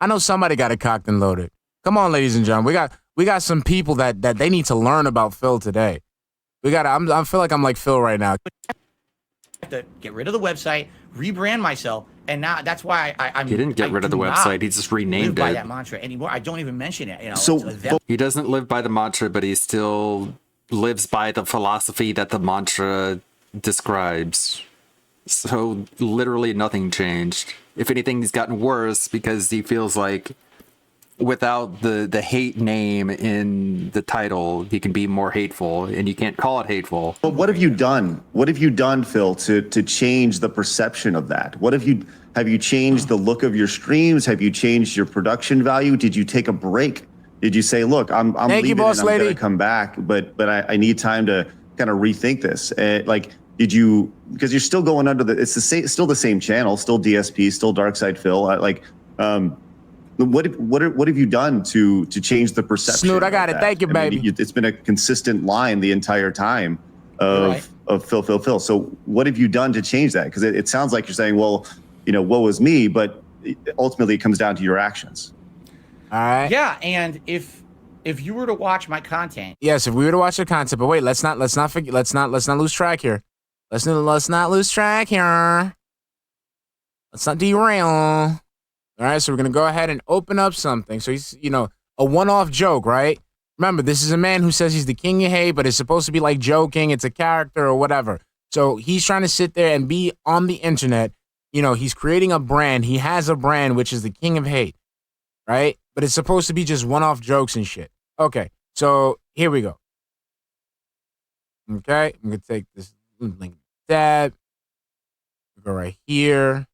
I know somebody got it cocked and loaded. Come on, ladies and gentlemen. We got some people that they need to learn about Phil today. I feel like I'm like Phil right now. I have to get rid of the website, rebrand myself, and now that's why I'm. He didn't get rid of the website. He just renamed live by it. that mantra anymore. I don't even mention it. So he doesn't live by the mantra, but he still lives by the philosophy that the mantra describes. So literally nothing changed. If anything, he's gotten worse because he feels like without the hate name in the title, he can be more hateful, and you can't call it hateful. But what have you done? What have you done, Phil, to change the perception of that? What have you changed the look of your streams? Have you changed your production value? Did you take a break? Did you say, look, I'm leaving and I'm going to come back, but I need time to kind of rethink this? Did you, because you're still going under it's still the same channel, still DSP, still Darkside Phil. What have you done to change the perception? Snoot, I got of it. that? Thank you, I mean, baby. it's been a consistent line the entire time of Phil. So what have you done to change that? Because it sounds like you're saying, well, what was me? But ultimately, it comes down to your actions. All right. Yeah, and if you were to watch my content, Yes, if we were to watch the content, but wait, let's not forget, let's not lose track here. Let's not lose track here. Let's not derail. All right, so we're gonna go ahead and open up something. So he's, a one-off joke, right? Remember, this is a man who says he's the king of hate, but it's supposed to be like joking. It's a character or whatever. So he's trying to sit there and be on the internet. He's creating a brand. He has a brand, which is the king of hate, right? But it's supposed to be just one-off jokes and shit. Okay, so here we go. Okay, I'm gonna take this link tab. Go right here.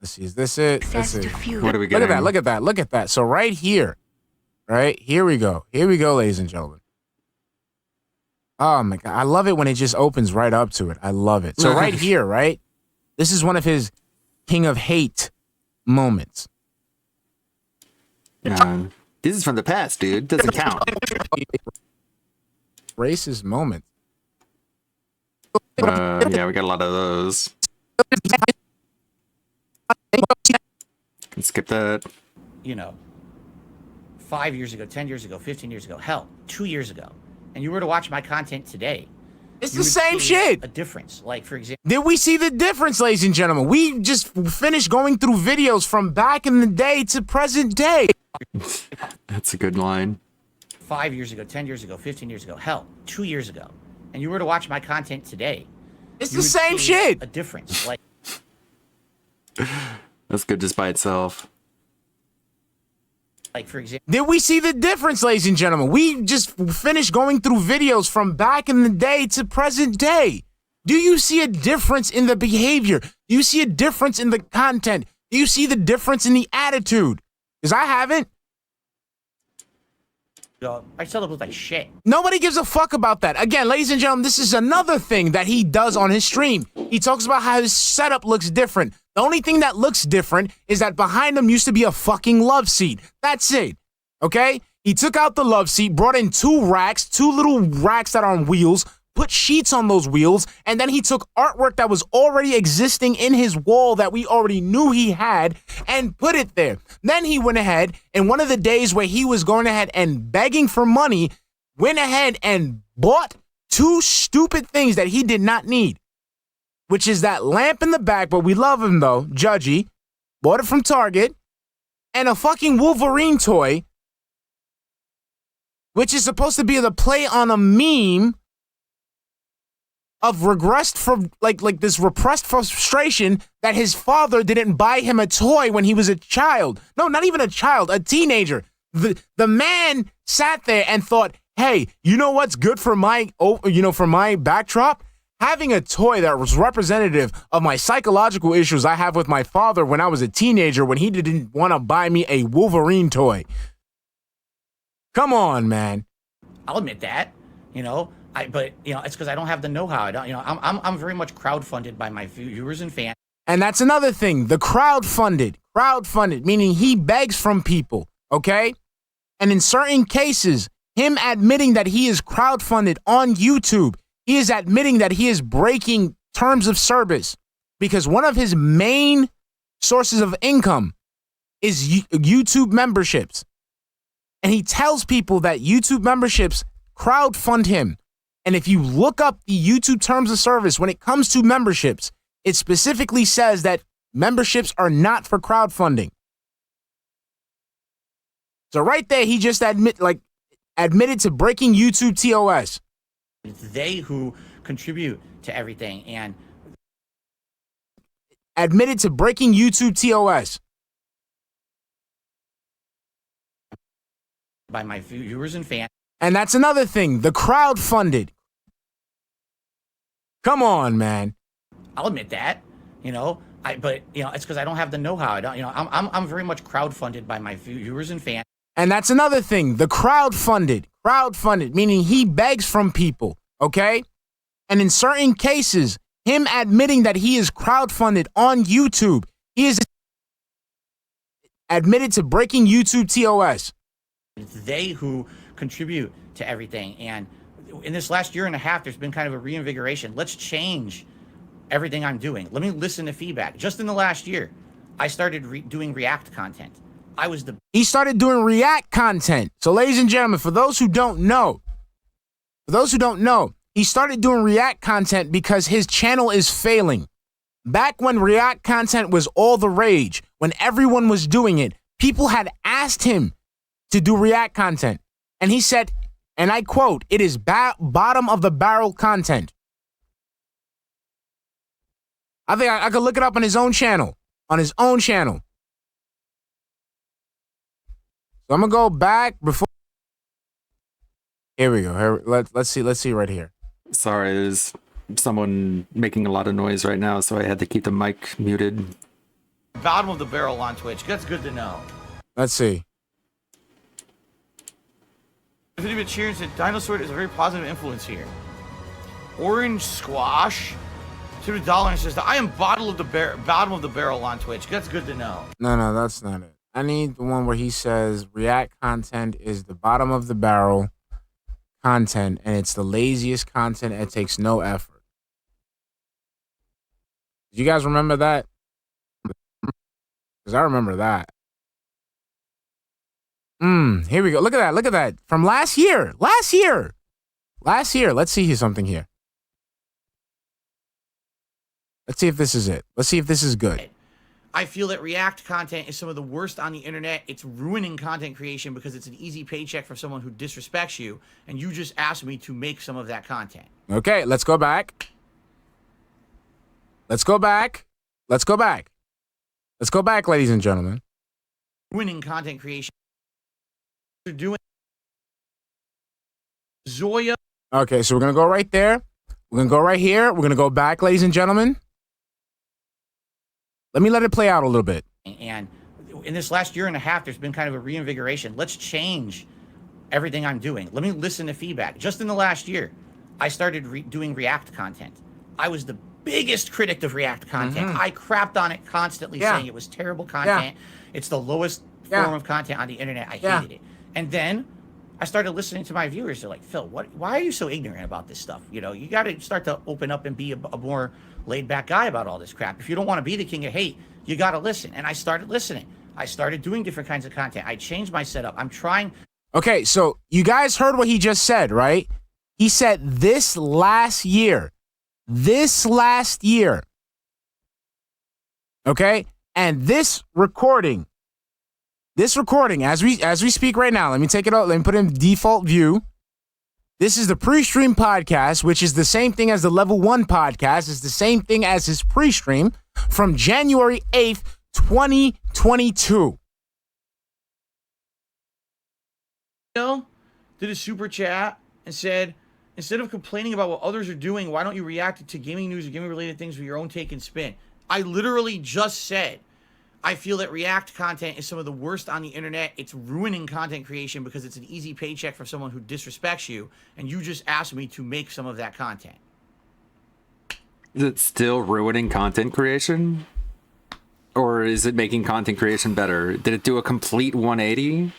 Let's see, is this it? Let's see. What are we Look getting? at that, look at that, look at that. So right here, right? Here we go. Here we go, ladies and gentlemen. Oh my God, I love it when it just opens right up to it. I love it. So right here, right? This is one of his king of hate moments. This is from the past, dude. Doesn't count. Racist moment. Yeah, we got a lot of those. Can skip that. 5 years ago, 10 years ago, 15 years ago, hell, 2 years ago, and you were to watch my content today, it's you the would same see shit. A difference. Like, for example, Did we see the difference, ladies and gentlemen? We just finished going through videos from back in the day to present day. That's a good line. 5 years ago, 10 years ago, 15 years ago, hell, 2 years ago, and you were to watch my content today, it's you the would same see shit. A difference. Like, That's good just by itself. for example, Did we see the difference, ladies and gentlemen? We just finished going through videos from back in the day to present day. Do you see a difference in the behavior? Do you see a difference in the content? Do you see the difference in the attitude? Because I haven't. I still look like shit. Nobody gives a fuck about that. Again, ladies and gentlemen, this is another thing that he does on his stream. He talks about how his setup looks different. The only thing that looks different is that behind him used to be a fucking love seat. That's it. Okay? He took out the love seat, brought in two little racks that are on wheels, put sheets on those wheels, and then he took artwork that was already existing in his wall that we already knew he had and put it there. Then he went ahead, and one of the days where he was going ahead and begging for money, went ahead and bought two stupid things that he did not need, which is that lamp in the back, but we love him though, Judgy, bought it from Target, and a fucking Wolverine toy, which is supposed to be the play on a meme of regressed from like this repressed frustration that his father didn't buy him a toy when he was a child. No, not even a child, a teenager. The man sat there and thought, hey, you know what's good for my for my backdrop? Having a toy that was representative of my psychological issues I have with my father when I was a teenager when he didn't want to buy me a Wolverine toy. Come on, man. I'll admit that, but it's because I don't have the know-how. I don't, I'm very much crowdfunded by my viewers and fans. And that's another thing. The crowdfunded, meaning he begs from people, okay? And in certain cases, him admitting that he is crowdfunded on YouTube, he is admitting that he is breaking terms of service because one of his main sources of income is YouTube memberships. And he tells people that YouTube memberships crowdfund him. And if you look up the YouTube terms of service, when it comes to memberships, it specifically says that memberships are not for crowdfunding. So right there, he just admitted to breaking YouTube TOS. It's they who contribute to everything and admitted to breaking YouTube TOS. By my viewers and fans. And that's another thing. The crowdfunded. Come on, man. I'll admit that, but it's because I don't have the know-how. I don't, I'm very much crowdfunded by my viewers and fans. And that's another thing. The crowdfunded, meaning he begs from people, okay? And in certain cases, him admitting that he is crowdfunded on YouTube, He is admitted to breaking YouTube TOS. It's they who contribute to everything. And in this last year and a half, there's been kind of a reinvigoration. Let's change everything I'm doing. Let me listen to feedback. Just in the last year, I started doing React content. He started doing React content. So, ladies and gentlemen, for those who don't know, he started doing React content because his channel is failing. Back when React content was all the rage, when everyone was doing it, people had asked him to do React content. And he said, and I quote, "It is bottom of the barrel content." I think I could look it up on his own channel. So I'm gonna go back before. Here we go. Let's see right here. Sorry, there's someone making a lot of noise right now, so I had to keep the mic muted. Bottom of the barrel on Twitch. That's good to know. Let's see. Video cheers that Dinosaur is a very positive influence here. Orange Squash, $2 and says that I am bottom of the barrel on Twitch. That's good to know. No, that's not it. I need the one where he says React content is the bottom of the barrel content, and it's the laziest content. It takes no effort. Do you guys remember that? Because I remember that. Here we go. Look at that. From last year. Let's see something here. Let's see if this is it. Let's see if this is good. I feel that React content is some of the worst on the internet. It's ruining content creation because it's an easy paycheck for someone who disrespects you, and you just asked me to make some of that content. Okay, let's go back. Let's go back, ladies and gentlemen. Ruining content creation. They're doing Zoya. Okay, so we're going to go right there. We're going to go right here. We're going to go back, ladies and gentlemen. Let it play out a little bit. And in this last year and a half, there's been kind of a reinvigoration. Let's change everything I'm doing. Let me listen to feedback. Just in the last year, I started doing React content. I was the biggest critic of React content. I crapped on it constantly, saying it was terrible content. It's the lowest form of content on the internet. I hated it. And then I started listening to my viewers. They're like, Phil, why are you so ignorant about this stuff? You know, you got to start to open up and be a more laid-back guy about all this crap. If you don't want to be the king of hate, you got to listen. And I started listening. I started doing different kinds of content. I changed my setup. I'm trying. Okay, so you guys heard what he just said, right? He said this last year. Okay? And this recording, as we speak right now, let me take it out, let me put it in default view. This is the pre-stream podcast, which is the same thing as the Level 1 podcast. It's the same thing as his pre-stream from January 8th, 2022. Did a super chat and said, instead of complaining about what others are doing, why don't you react to gaming news or gaming related things with your own take and spin? I literally just said, I feel that React content is some of the worst on the internet. It's ruining content creation because it's an easy paycheck for someone who disrespects you, and you just asked me to make some of that content. Is it still ruining content creation? Or is it making content creation better? Did it do a complete 180?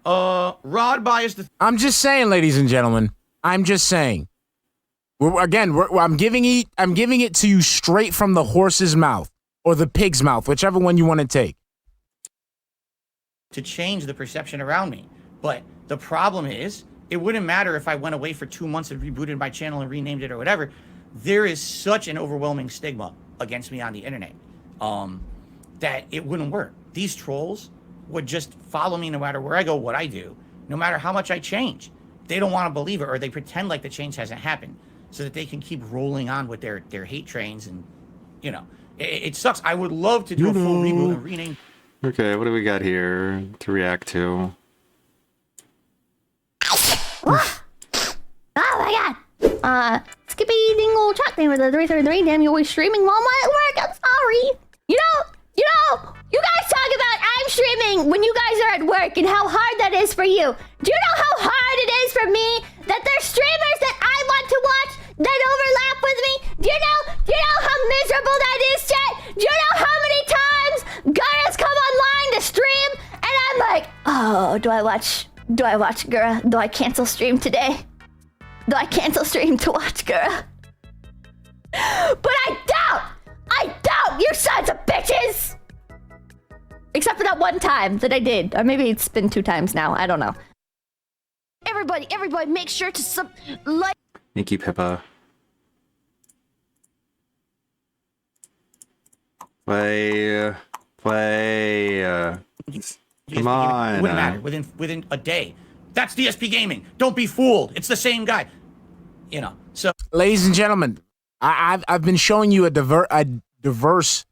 Rod bias. I'm just saying, ladies and gentlemen. I'm just saying. I'm giving it to you straight from the horse's mouth. Or the pig's mouth, whichever one you want to take. To change the perception around me. But the problem is, it wouldn't matter if I went away for 2 months and rebooted my channel and renamed it or whatever. There is such an overwhelming stigma against me on the internet that it wouldn't work. These trolls would just follow me no matter where I go, what I do, no matter how much I change. They don't want to believe it, or they pretend like the change hasn't happened so that they can keep rolling on with their hate trains. And, you know, it sucks. I would love to do a full reboot and rename. Okay, what do we got here to react to? Oh my god. Skippy Dingle chat thing with the 333. Damn, you're always streaming while I'm at work. I'm sorry. You guys talk about I'm streaming when you guys are at work and how hard that is for you. Do you know how hard it is for me that there's streamers that I want to watch that overlap with me? Do you know how miserable that is, chat? Do you know Oh, do I watch Gura? Do I cancel stream today? Do I cancel stream to watch Gura? But I doubt, you sons of bitches! Except for that one time that I did. Or maybe it's been 2 times now, I don't know. Everybody, make sure to like. Thank you, Pippa. Play. Come on. It wouldn't matter within a day. That's DSP Gaming. Don't be fooled. It's the same guy. You know. So, ladies and gentlemen, I've been showing you a diverse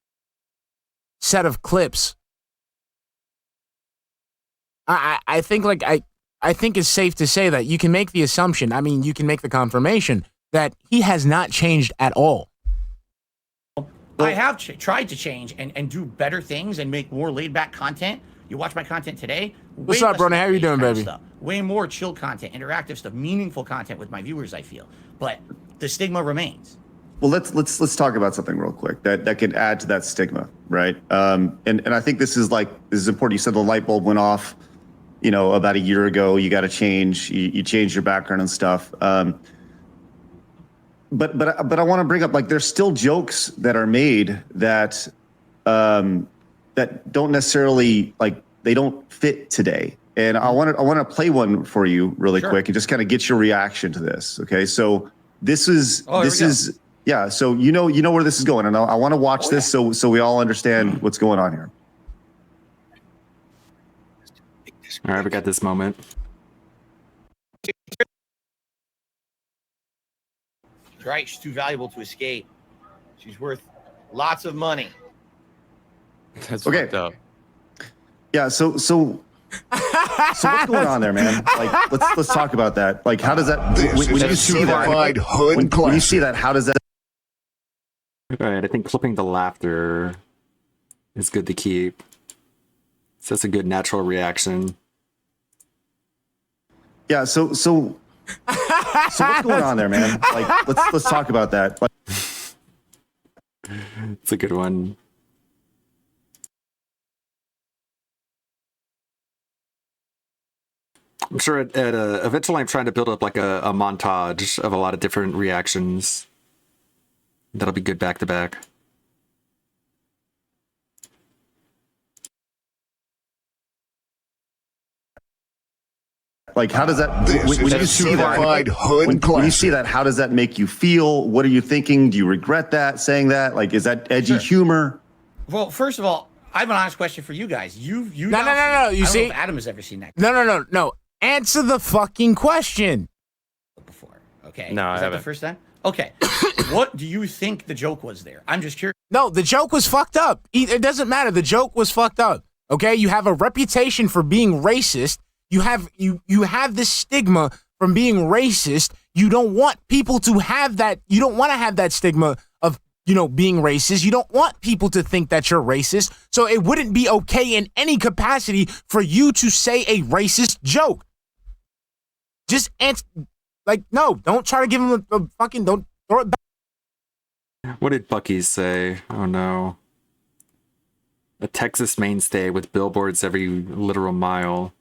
set of clips. I think I think it's safe to say that you can make the assumption. I mean, you can make the confirmation that he has not changed at all. I have tried to change and do better things and make more laid-back content. You watch my content today. What's up, Brony? How you doing, baby? Stuff. Way more chill content, interactive stuff, meaningful content with my viewers, I feel. But the stigma remains. Well, let's talk about something real quick that can add to that stigma, right? And I think this is important. You said the light bulb went off, you know, about a year ago. You got to change. You changed your background and stuff. But I want to bring up, like, there's still jokes that are made that that don't necessarily, like, they don't fit today. And I want to play one for you really quick and just kind of get your reaction to this. Okay, so this is yeah. So you know where this is going, and I want to watch this so we all understand what's going on here. All right, we got this moment. Right, she's too valuable to escape. She's worth lots of money. That's okay. fucked up. Yeah, so what's going on there, man? Like, let's talk about that. Like, how does that when you see that when you see that, how does that? All right, I think clipping the laughter is good to keep. So that's a good natural reaction. Yeah, so what's going on there, man? Like, let's talk about that. Like, it's a good one. I'm sure eventually I'm trying to build up like a montage of a lot of different reactions. That'll be good back to back. Like, how does that when you see that when you see that, how does that make you feel? What are you thinking? Do you regret that, saying that? Like, is that edgy humor? Well, first of all, I have an honest question for you guys. No. You I don't see, know if Adam has ever seen that. No. Answer the fucking question. Before, okay? No, I Is that haven't. the first time? Okay. What do you think the joke was there? I'm just curious. No, the joke was fucked up. It doesn't matter. The joke was fucked up. Okay, you have a reputation for being racist. You have this stigma from being racist. You don't want people to have that. You don't want to have that stigma of, being racist. You don't want people to think that you're racist. So it wouldn't be okay in any capacity for you to say a racist joke. Just answer, no, don't try to give him a fucking, don't throw it back. What did Buc-ee's say? Oh no. A Texas mainstay with billboards every literal mile.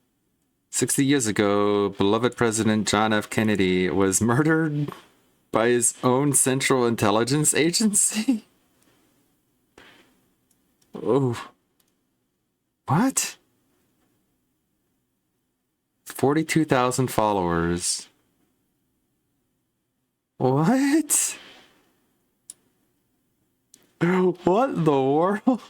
60 years ago, beloved President John F. Kennedy was murdered by his own Central Intelligence Agency? Oh. What? 42,000 followers. What? What in the world?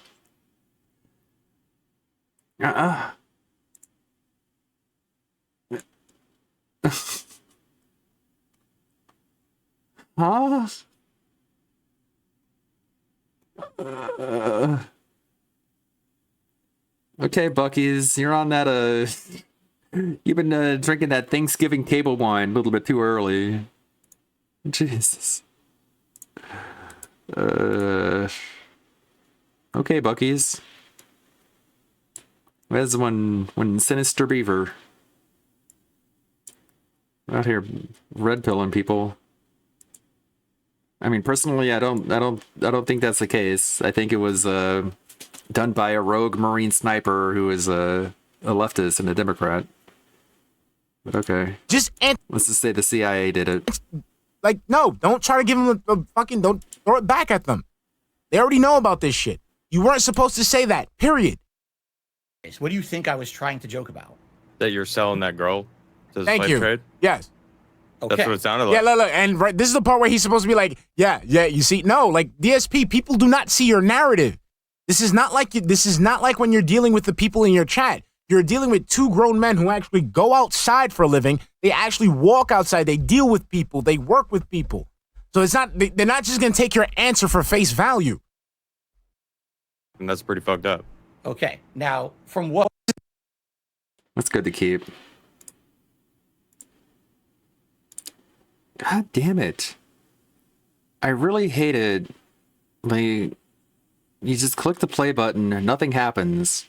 Huh? Okay, Buc-ee's, you're on that, you've been drinking that Thanksgiving table wine a little bit too early. Jesus. Okay, Buc-ee's. That's one Sinister Beaver. Out here red pilling people. I mean, personally, I don't think that's the case. I think it was done by a rogue Marine sniper who is a leftist and a Democrat. But okay. Let's just say the CIA did it. Like, no, don't try to give them a fucking, don't throw it back at them. They already know about this shit. You weren't supposed to say that, period. What do you think I was trying to joke about? That you're selling that girl to the Thank slave you. trade? Yes. That's what it sounded like. Yeah, look, and right, this is the part where he's supposed to be like, yeah, you see, no, like DSP, people do not see your narrative. This is not like when you're dealing with the people in your chat. You're dealing with two grown men who actually go outside for a living. They actually walk outside. They deal with people. They work with people. So it's not, they're not just going to take your answer for face value. And that's pretty fucked up. Okay, now, from what... That's good to keep. God damn it. I really hated, like, you just click the play button and nothing happens.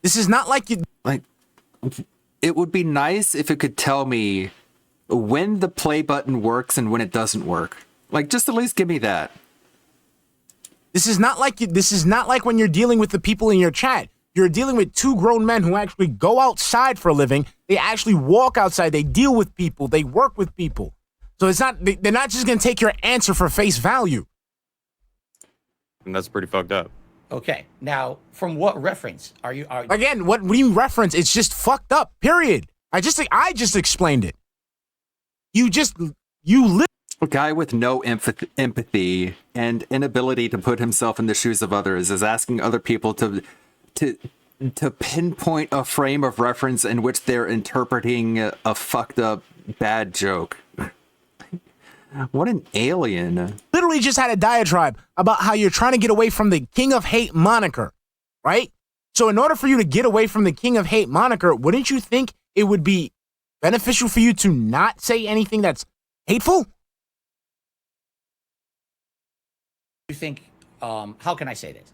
This is not like you... Like, it would be nice if it could tell me when the play button works and when it doesn't work. Like, just at least give me that. This is not like when you're dealing with the people in your chat. You're dealing with two grown men who actually go outside for a living. They actually walk outside. They deal with people. They work with people. So it's not, they're not just going to take your answer for face value. And that's pretty fucked up. Okay, now, from what reference are you... Again, what do you reference? It's just fucked up, period. I just explained it. A guy with no empathy and inability to put himself in the shoes of others is asking other people to pinpoint a frame of reference in which they're interpreting a fucked up bad joke. What an alien. Literally just had a diatribe about how you're trying to get away from the King of Hate moniker, right? So in order for you to get away from the King of Hate moniker, wouldn't you think it would be beneficial for you to not say anything that's hateful? You think, how can I say this?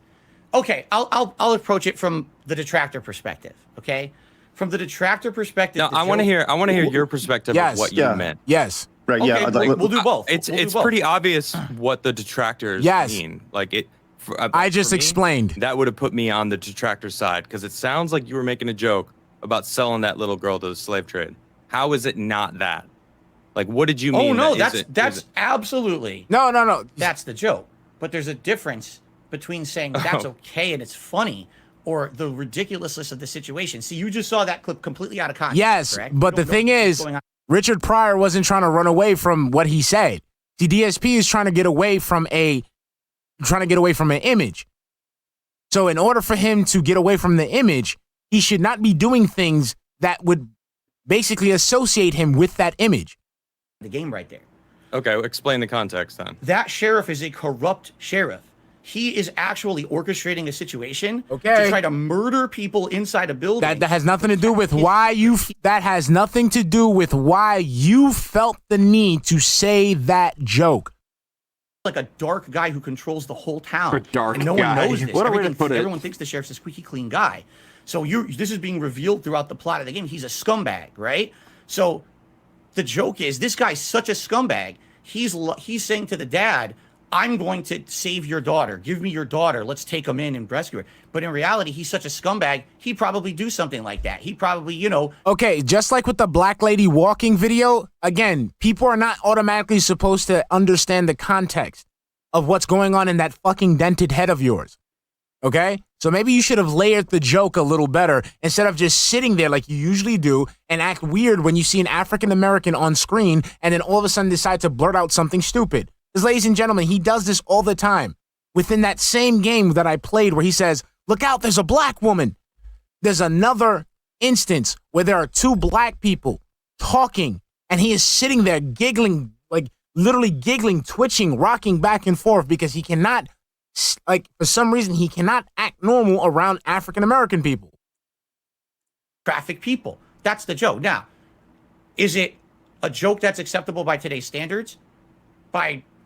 Okay, I'll approach it from the detractor perspective, okay? From the detractor perspective... No, I want to hear your perspective of what you meant. Yes. Right, okay, yeah. We'll do both. It's We'll do both. pretty obvious what the detractors mean. Like it. I just for me, explained. That would have put me on the detractor side because it sounds like you were making a joke about selling that little girl to the slave trade. How is it not that? Like, what did you mean? Oh no, that that's absolutely no. That's the joke. But there's a difference between saying that's okay and it's funny, or the ridiculousness of the situation. See, you just saw that clip completely out of context. Yes, correct? but the thing is, Richard Pryor wasn't trying to run away from what he said. See, DSP is trying to get away from an image. So in order for him to get away from the image, he should not be doing things that would basically associate him with that image. The game right there. Okay, explain the context then. That sheriff is a corrupt sheriff. He is actually orchestrating a situation to try to murder people inside a building. That has nothing to do with why you. That has nothing to do with why you felt the need to say that joke. Like a dark guy who controls the whole town. A dark and no guy. one knows this. What a way to put it. Everyone thinks the sheriff's a squeaky clean guy. So this is being revealed throughout the plot of the game. He's a scumbag, right? So the joke is this guy's such a scumbag. He's saying to the dad, I'm going to save your daughter. Give me your daughter. Let's take him in and rescue her. But in reality, he's such a scumbag, he'd probably do something like that. He'd probably, Okay, just like with the black lady walking video, again, people are not automatically supposed to understand the context of what's going on in that fucking dented head of yours. Okay? So maybe you should have layered the joke a little better instead of just sitting there like you usually do and act weird when you see an African American on screen and then all of a sudden decide to blurt out something stupid. Because, ladies and gentlemen, he does this all the time. Within that same game that I played where he says, look out, there's a black woman. There's another instance where there are two black people talking and he is sitting there giggling, like literally giggling, twitching, rocking back and forth because he cannot, like for some reason, he cannot act normal around African-American people. Traffic people. That's the joke. Now, is it a joke that's acceptable by today's standards?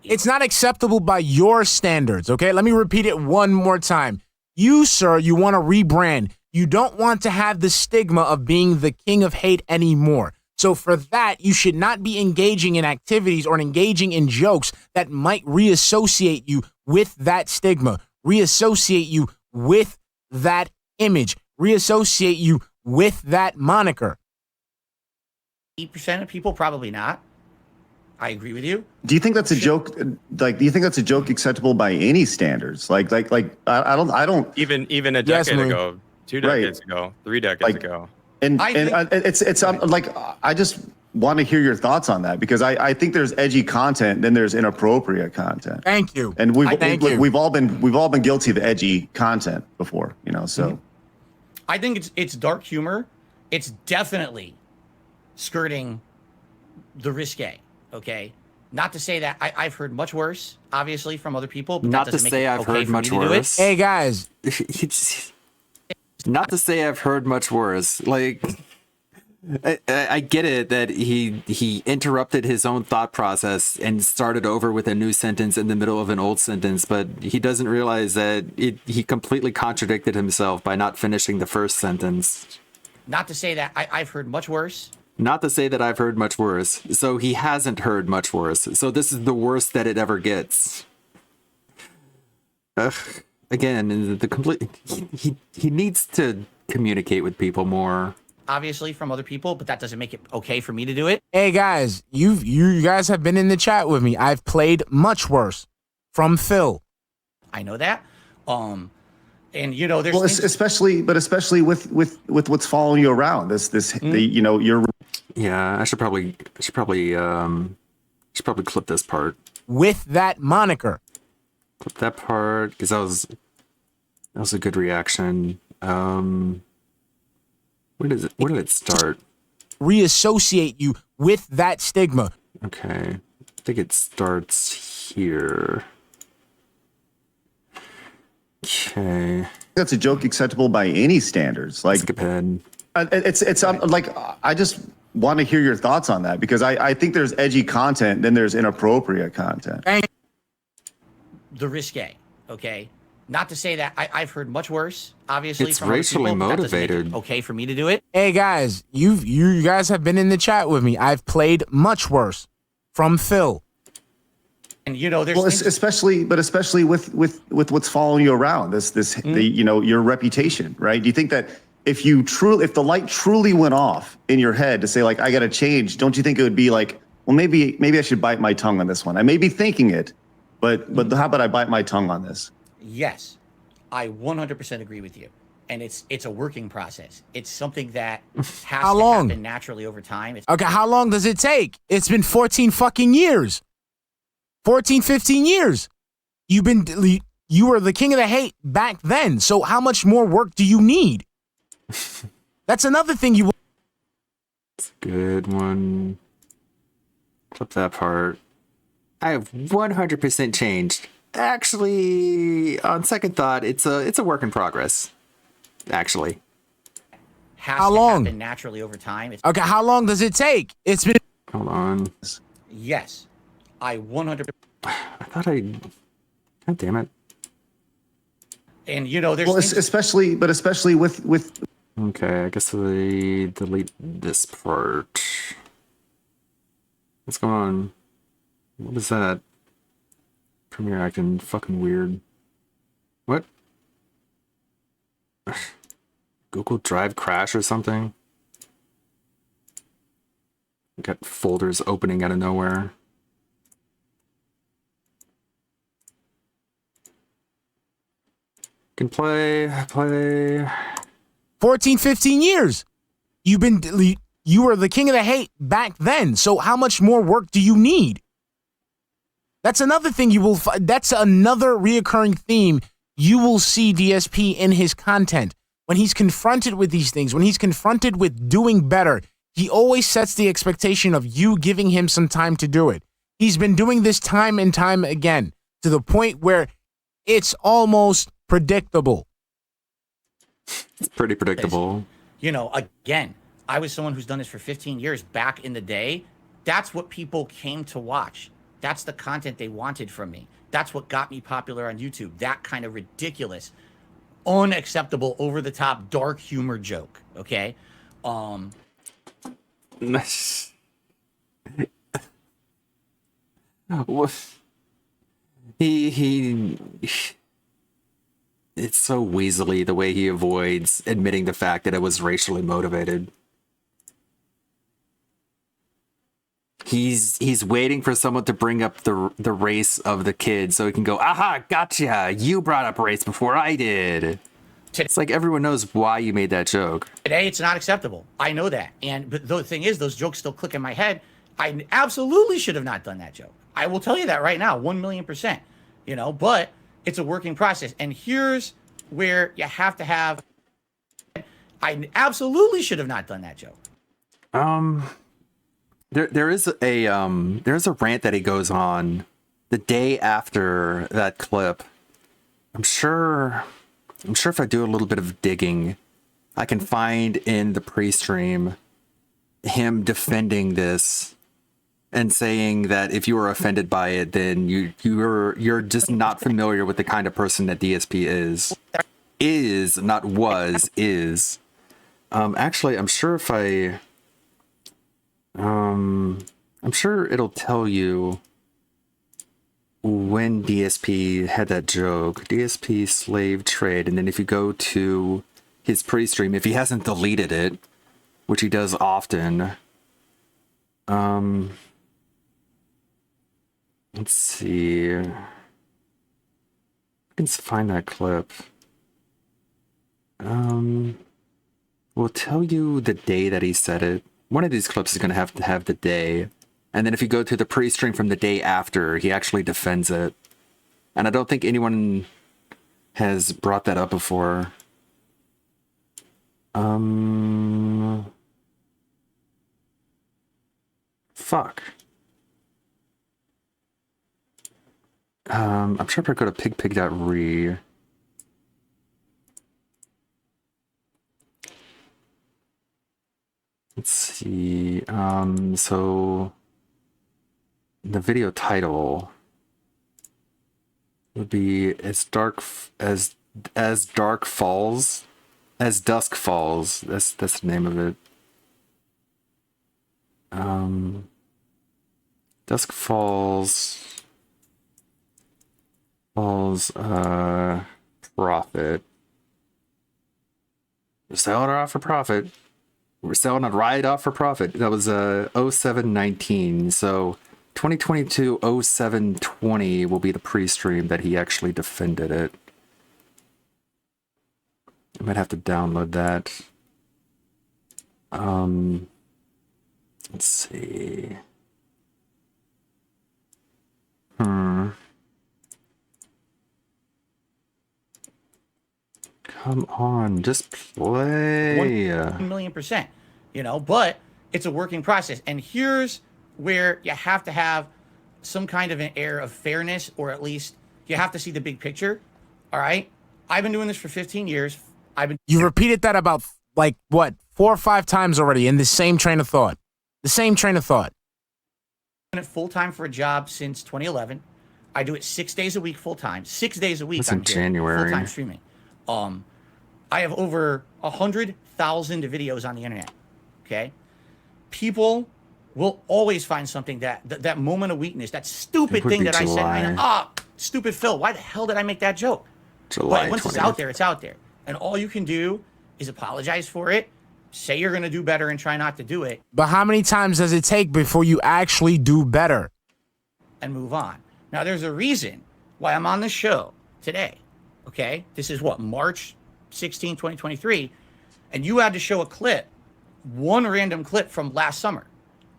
It's not acceptable by your standards, okay? Let me repeat it one more time. You, sir, you want to rebrand. You don't want to have the stigma of being the king of hate anymore. So for that, you should not be engaging in activities or engaging in jokes that might reassociate you with that stigma, reassociate you with that image, reassociate you with that moniker. 8% of people, probably not. I agree with you. Do you think that's a joke? Like, do you think that's a joke acceptable by any standards? Like, I don't. Even a decade ago, 2 decades ago, 3 decades ago. And it's like, I just want to hear your thoughts on that, because I think there's edgy content, then there's inappropriate content. Thank you. And we've all been guilty of edgy content before, you know. So I think it's dark humor. It's definitely skirting the risque. Okay, not to say that I've heard much worse, obviously, from other people. But Not that to doesn't say make it I've okay heard for me much to do it. worse. Hey guys, Not to say I've heard much worse. Like, I get it that he interrupted his own thought process and started over with a new sentence in the middle of an old sentence, but he doesn't realize that he completely contradicted himself by not finishing the first sentence. Not to say that I've heard much worse. Not to say that I've heard much worse. So he hasn't heard much worse. So this is the worst that it ever gets. Again, the complete. He needs to communicate with people more. Obviously, from other people, but that doesn't make it okay for me to do it. Hey guys, you guys have been in the chat with me. I've played much worse. From Phil. I know that. And you know, there's well, especially with what's following you around. You know, you're. Yeah, I should probably clip this part. With that moniker. Clip that part, because that was a good reaction. Where did it start? Reassociate you with that stigma. Okay, I think it starts here. Okay, that's a joke acceptable by any standards. Like, it's like, I just want to hear your thoughts on that, because I think there's edgy content, then there's inappropriate content. The risque, okay? Not to say that I've heard much worse, obviously. It's from other racially people, but that doesn't make it motivated. okay for me to do it. Hey guys, you guys have been in the chat with me. I've played much worse. From Phil. And you know, there's well, especially with what's following you around. You know, your reputation, right? Do you think that if the light truly went off in your head to say, like, I got to change, don't you think it would be like, well, maybe I should bite my tongue on this one? I may be thinking it, but how about I bite my tongue on this? Yes, I 100% agree with you. And it's a working process. It's something that has to happen naturally over time. Okay, how long does it take? It's been 14 fucking years. 14, 15 years. You were the king of the hate back then. So how much more work do you need? That's another thing you. It's a good one. Clip that part. I have 100% changed. Actually, on second thought, it's a work in progress. Actually, how long? Happen naturally over time. Okay, how long does it take? It's been. Hold on. Yes, I 100. I thought I. God damn it. And you know, there's well, especially with. Okay, I guess we delete this part. What's going on? What is that? Premiere acting fucking weird. What? Google Drive crash or something? Got folders opening out of nowhere. Can play 14, 15 years. You were the king of the hate back then. So how much more work do you need? That's another thing that's another reoccurring theme you will see DSP in his content. When he's confronted with these things, when he's confronted with doing better, he always sets the expectation of you giving him some time to do it. He's been doing this time and time again to the point where it's almost predictable. It's pretty predictable. You know, again, I was someone who's done this for 15 years back in the day. That's what people came to watch. That's the content they wanted from me. That's what got me popular on YouTube. That kind of ridiculous, unacceptable, over-the-top, dark humor joke. Okay, it's so weaselly the way he avoids admitting the fact that it was racially motivated. He's waiting for someone to bring up the race of the kid so he can go, aha, gotcha, you brought up race before I did. It's like everyone knows why you made that joke. Today, it's not acceptable. I know that. But the thing is, those jokes still click in my head. I absolutely should have not done that joke. I will tell you that right now, 1,000,000%. You know, but it's a working process. And here's where you have to have. I absolutely should have not done that joke. There's a rant that he goes on the day after that clip. I'm sure if I do a little bit of digging, I can find in the pre-stream him defending this and saying that if you were offended by it, then you're just not familiar with the kind of person that DSP is. Is, not was, is. Actually, I'm sure if I'm sure it'll tell you when DSP had that joke. DSP slave trade, and then if you go to his pre-stream, if he hasn't deleted it, which he does often, let's see. I can find that clip. We'll tell you the day that he said it. One of these clips is going to have the day. And then if you go to the pre-stream from the day after, he actually defends it. And I don't think anyone has brought that up before. Fuck. I'm sure if I go to pigpig.re. Let's see. So the video title would be as dusk falls. That's the name of it. Dusk Falls profit. We're selling it off for profit. We're selling it right off for profit. That was 0719. So 2022 0720 will be the pre-stream that he actually defended it. I might have to download that. Let's see. Come on, just play. 1,000,000%. You know, but it's a working process. And here's where you have to have some kind of an air of fairness, or at least you have to see the big picture. All right? I've been doing this for 15 years. You repeated that about, like, what, 4 or 5 times already in the same train of thought. The same train of thought. I've been full-time for a job since 2011. I do it 6 days a week full-time. 6 days a week. That's in January. Full-time streaming. I have over 100,000 videos on the internet. Okay? People will always find something that moment of weakness, that stupid thing that July. I said. Stupid Phil, why the hell did I make that joke? July But once 20th. it's out there, it's out there. And all you can do is apologize for it, say you're going to do better, and try not to do it, But how many times does it take before you actually do better? and move on. Now, there's a reason why I'm on this show today. Okay? This is what, March 16, 2023. And you had to show a clip, one random clip from last summer.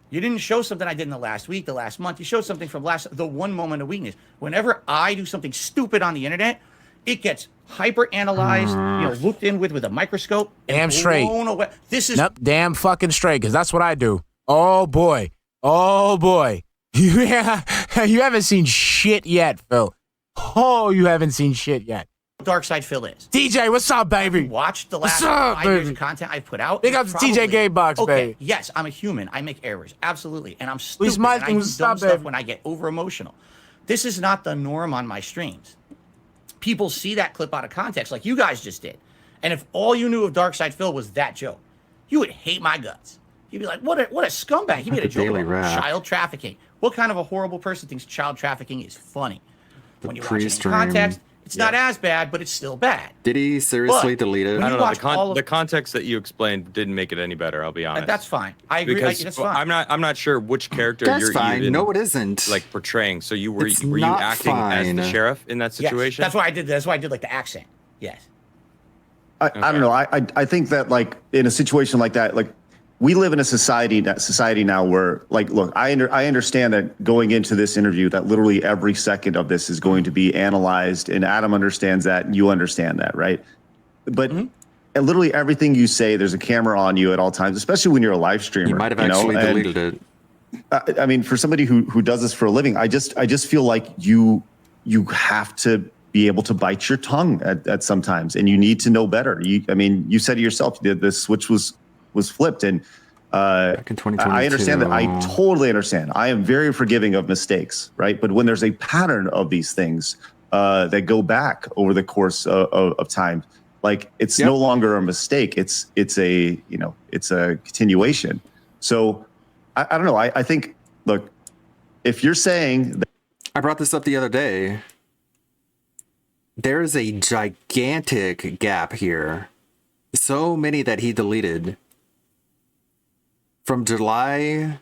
You didn't show something I did in the last week, the last month. You showed something from the one moment of weakness. Whenever I do something stupid on the internet, it gets hyper analyzed, looked in with a microscope. And Damn straight. blown away. This is Nope, damn fucking straight, because that's what I do. Oh, boy. Oh, boy. You haven't seen shit yet, Phil. Oh, you haven't seen shit yet. Dark Side Phil is. DJ, what's up, baby? Watch the last What's up, 5 years baby? of content I've put out. Big up to TJ Gay Box, okay, baby. yes, I'm a human. I make errors, absolutely, and I'm Please, stupid. my And I do things, dumb stop, stuff baby. when I get over emotional. This is not the norm on my streams. People see that clip out of context, like you guys just did. And if all you knew of Dark Side Phil was that joke, you would hate my guts. You'd be like, what a scumbag. He made a The joke Daily about Wrap. child trafficking. What kind of a horrible person thinks child trafficking is funny? When you watch it in pre-stream. context, It's not as bad, but it's still bad. Did he seriously But delete it? when I you don't know. watch all of- The context that you explained didn't make it any better. I'll be honest. That's fine. I agree. Because That's fine. I'm not sure which character That's you're fine. even, No, it isn't. like portraying. So were It's you not acting as the fine. sheriff in that Yes, situation? that's why I did. That's why I did like the accent. Yes. I don't know. I think that like in a situation like that, like we live in a society now where like, look, I understand that going into this interview that literally every second of this is going to be analyzed, and Adam understands that, and you understand that, right? But literally everything you say, there's a camera on you at all times, especially when you're a live streamer. You might have actually deleted it. I mean, for somebody who does this for a living, I just feel like you have to be able to bite your tongue at sometimes, and you need to know better. I mean, you said it yourself, the switch was flipped, and back in 2022. I understand that. I totally understand. I am very forgiving of mistakes, right? But when there's a pattern of these things that go back over the course of time, like it's no longer a mistake. It's a continuation. So I don't know. I think, look, if you're saying that, I brought this up the other day. There's a gigantic gap here. So many that he deleted. From July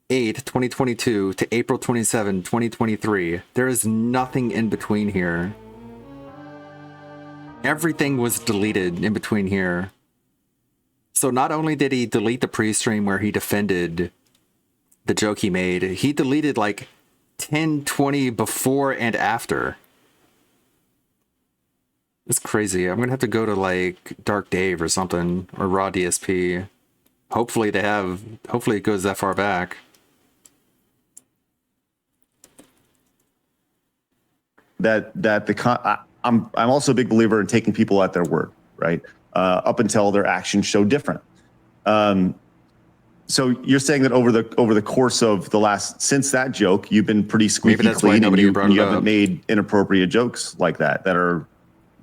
8th, 2022 to April 27, 2023. There is nothing in between here. Everything was deleted in between here. So not only did he delete the pre-stream where he defended the joke he made, he deleted like 10, 20 before and after. It's crazy. I'm gonna have to go to like Dark Dave or something, or Raw DSP. Hopefully it goes that far back. I'm also a big believer in taking people at their word, right? Up until their actions show different. So you're saying that over the course of since that joke, you've been pretty squeaky clean, and you haven't made inappropriate jokes like that are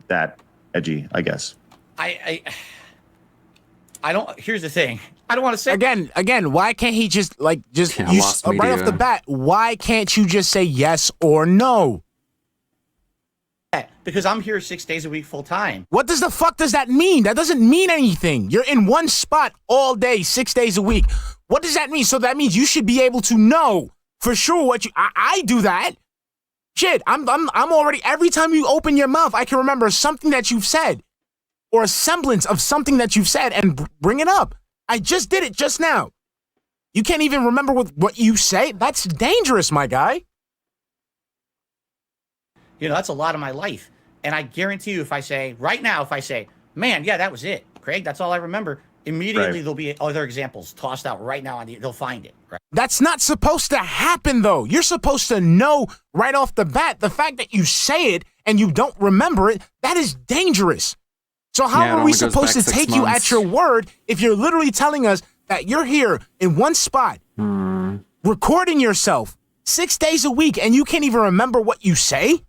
that edgy, I guess. I don't. Here's the thing. I don't want to say again. Why can't he just right off media. the bat? Why can't you just say yes or no? Because I'm here 6 days a week full time. What the fuck does that mean? That doesn't mean anything. You're in one spot all day, 6 days a week. What does that mean? So that means you should be able to know for sure what you. I do that. Shit, I'm already. Every time you open your mouth, I can remember something that you've said, or a semblance of something that you've said, and bring it up. I just did it just now. You can't even remember what you say? That's dangerous, my guy. You know, that's a lot of my life. And I guarantee you, if I say, man, yeah, that was it, Craig, that's all I remember, immediately there'll be other examples tossed out right now, they'll find it. Right? That's not supposed to happen, though. You're supposed to know right off the bat. The fact that you say it and you don't remember it, that is dangerous. So how are we supposed to take you at your word if you're literally telling us that you're here in one spot, recording yourself 6 days a week, and you can't even remember what you say?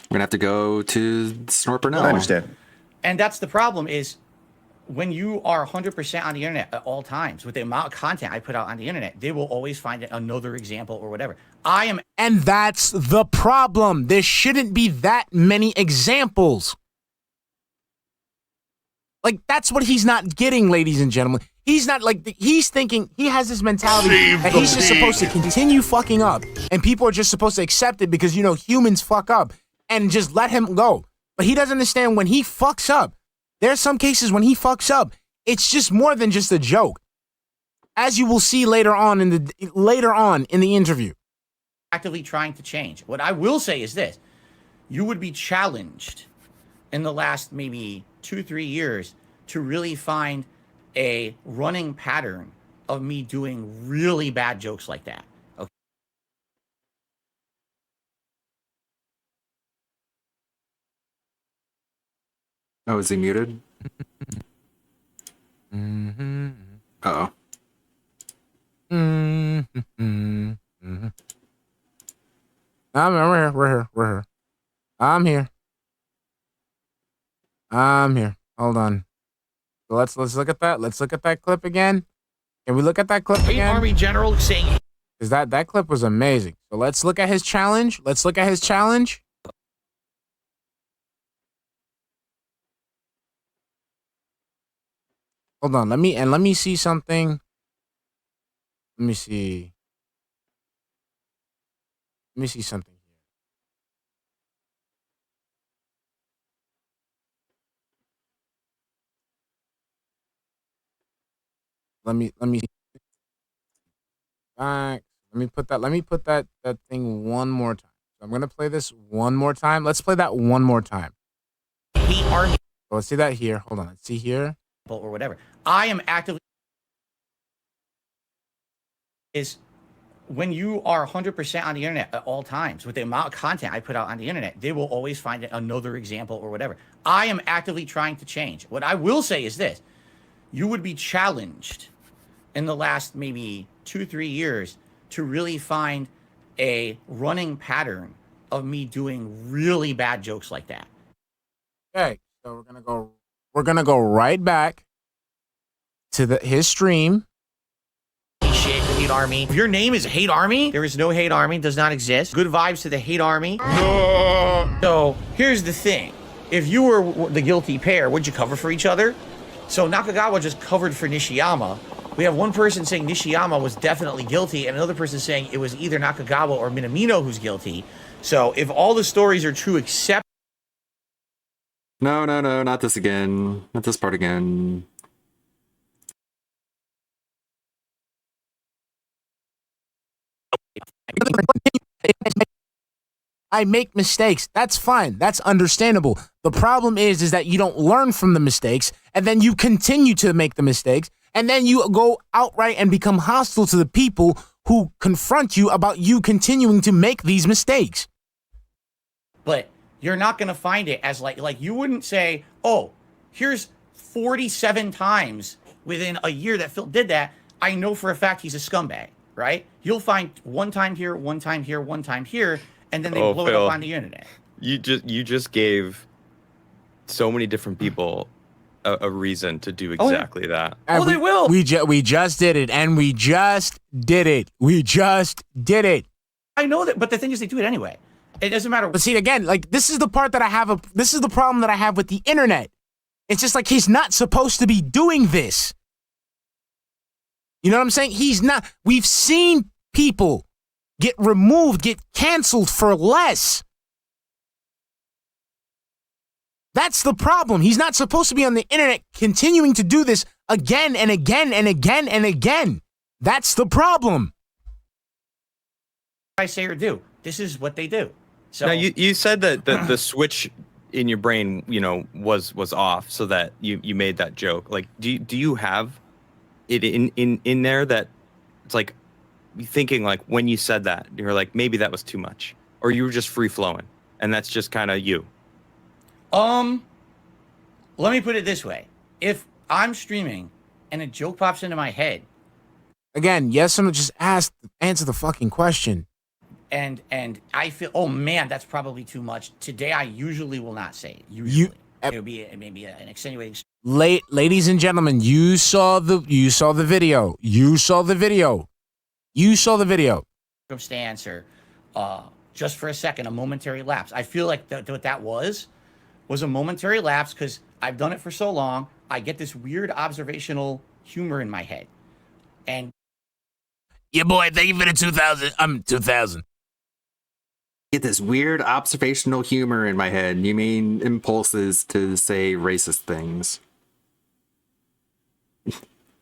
We're gonna have to go to Snorper now. I understand. And that's the problem is when you are 100% on the internet at all times, with the amount of content I put out on the internet, they will always find another example or whatever. And that's the problem. There shouldn't be that many examples. Like, that's what he's not getting, ladies and gentlemen. He's not he's thinking, he has this mentality that he's just supposed to continue fucking up, and people are just supposed to accept it because, humans fuck up, and just let him go. But he doesn't understand when he fucks up. There's some cases when he fucks up, it's just more than just a joke. As you will see later on in the interview. Actively trying to change. What I will say is this. You would be challenged in the last maybe 2-3 years to really find a running pattern of me doing really bad jokes like that. Okay. Oh, is he muted? Uh-oh. We're here. I'm here. Hold on. So let's look at that. Let's look at that clip again. Can we look at that clip again? Army General saying, because that clip was amazing. So let's look at his challenge. Hold on. Let me see something. Let me see. Let me see something here. Let me back. Let me put that thing one more time. So I'm gonna play this one more time. Let's play that one more time. Hate army. So let's see that here. Hold on. Let's see here. Or whatever. I am actively is when you are 100% on the internet at all times with the amount of content I put out on the internet, they will always find another example or whatever. I am actively trying to change. What I will say is this: you would be challenged in the last maybe 2-3 years to really find a running pattern of me doing really bad jokes like that. Okay, so we're gonna go right back to his stream. Shit, the Hate Army. If your name is Hate Army, there is no Hate Army, does not exist. Good vibes to the Hate Army. No. So here's the thing: if you were the guilty pair, would you cover for each other? So Nakagawa just covered for Nishiyama. We have one person saying Nishiyama was definitely guilty, and another person saying it was either Nakagawa or Minamino who's guilty. So if all the stories are true except No, not this again. Not this part again. I make mistakes. That's fine. That's understandable. The problem is that you don't learn from the mistakes, and then you continue to make the mistakes, and then you go outright and become hostile to the people who confront you about you continuing to make these mistakes. but you're not going to find it as like you wouldn't say, oh, here's 47 times within a year that Phil did that. I know for a fact he's a scumbag, right? You'll find one time here, one time here, one time here, and then they blow it Phil, up on the internet. You just gave so many different people a reason to do exactly that. And they will. We just did it, and we just did it. We just did it. I know that, but the thing is, they do it anyway. It doesn't matter. But see, again, like this is the part that I have. This is the problem that I have with the internet. It's just like he's not supposed to be doing this. You know what I'm saying? He's not. We've seen people get removed, get canceled for less. That's the problem. He's not supposed to be on the internet continuing to do this again and again and again and again. That's the problem. I say or do. This is what they do. So now you said that the switch in your brain, was off, so that you made that joke. Like, do you have it in there that it's like thinking like when you said that you're like maybe that was too much, or you were just free flowing and that's just kind of you? Let me put it this way: if I'm streaming and a joke pops into my head, again, yes, I'm just answer the fucking question. And I feel, oh man, that's probably too much. Today, I usually will not say it. Usually, it would be maybe an extenuating. Ladies and gentlemen, you saw the video. You saw the video. Circumstance or just for a second, a momentary lapse. I feel like what that was a momentary lapse because I've done it for so long. I get this weird observational humor in my head, and yeah, boy, thank you for the 2000. Get this weird observational humor in my head. You mean impulses to say racist things?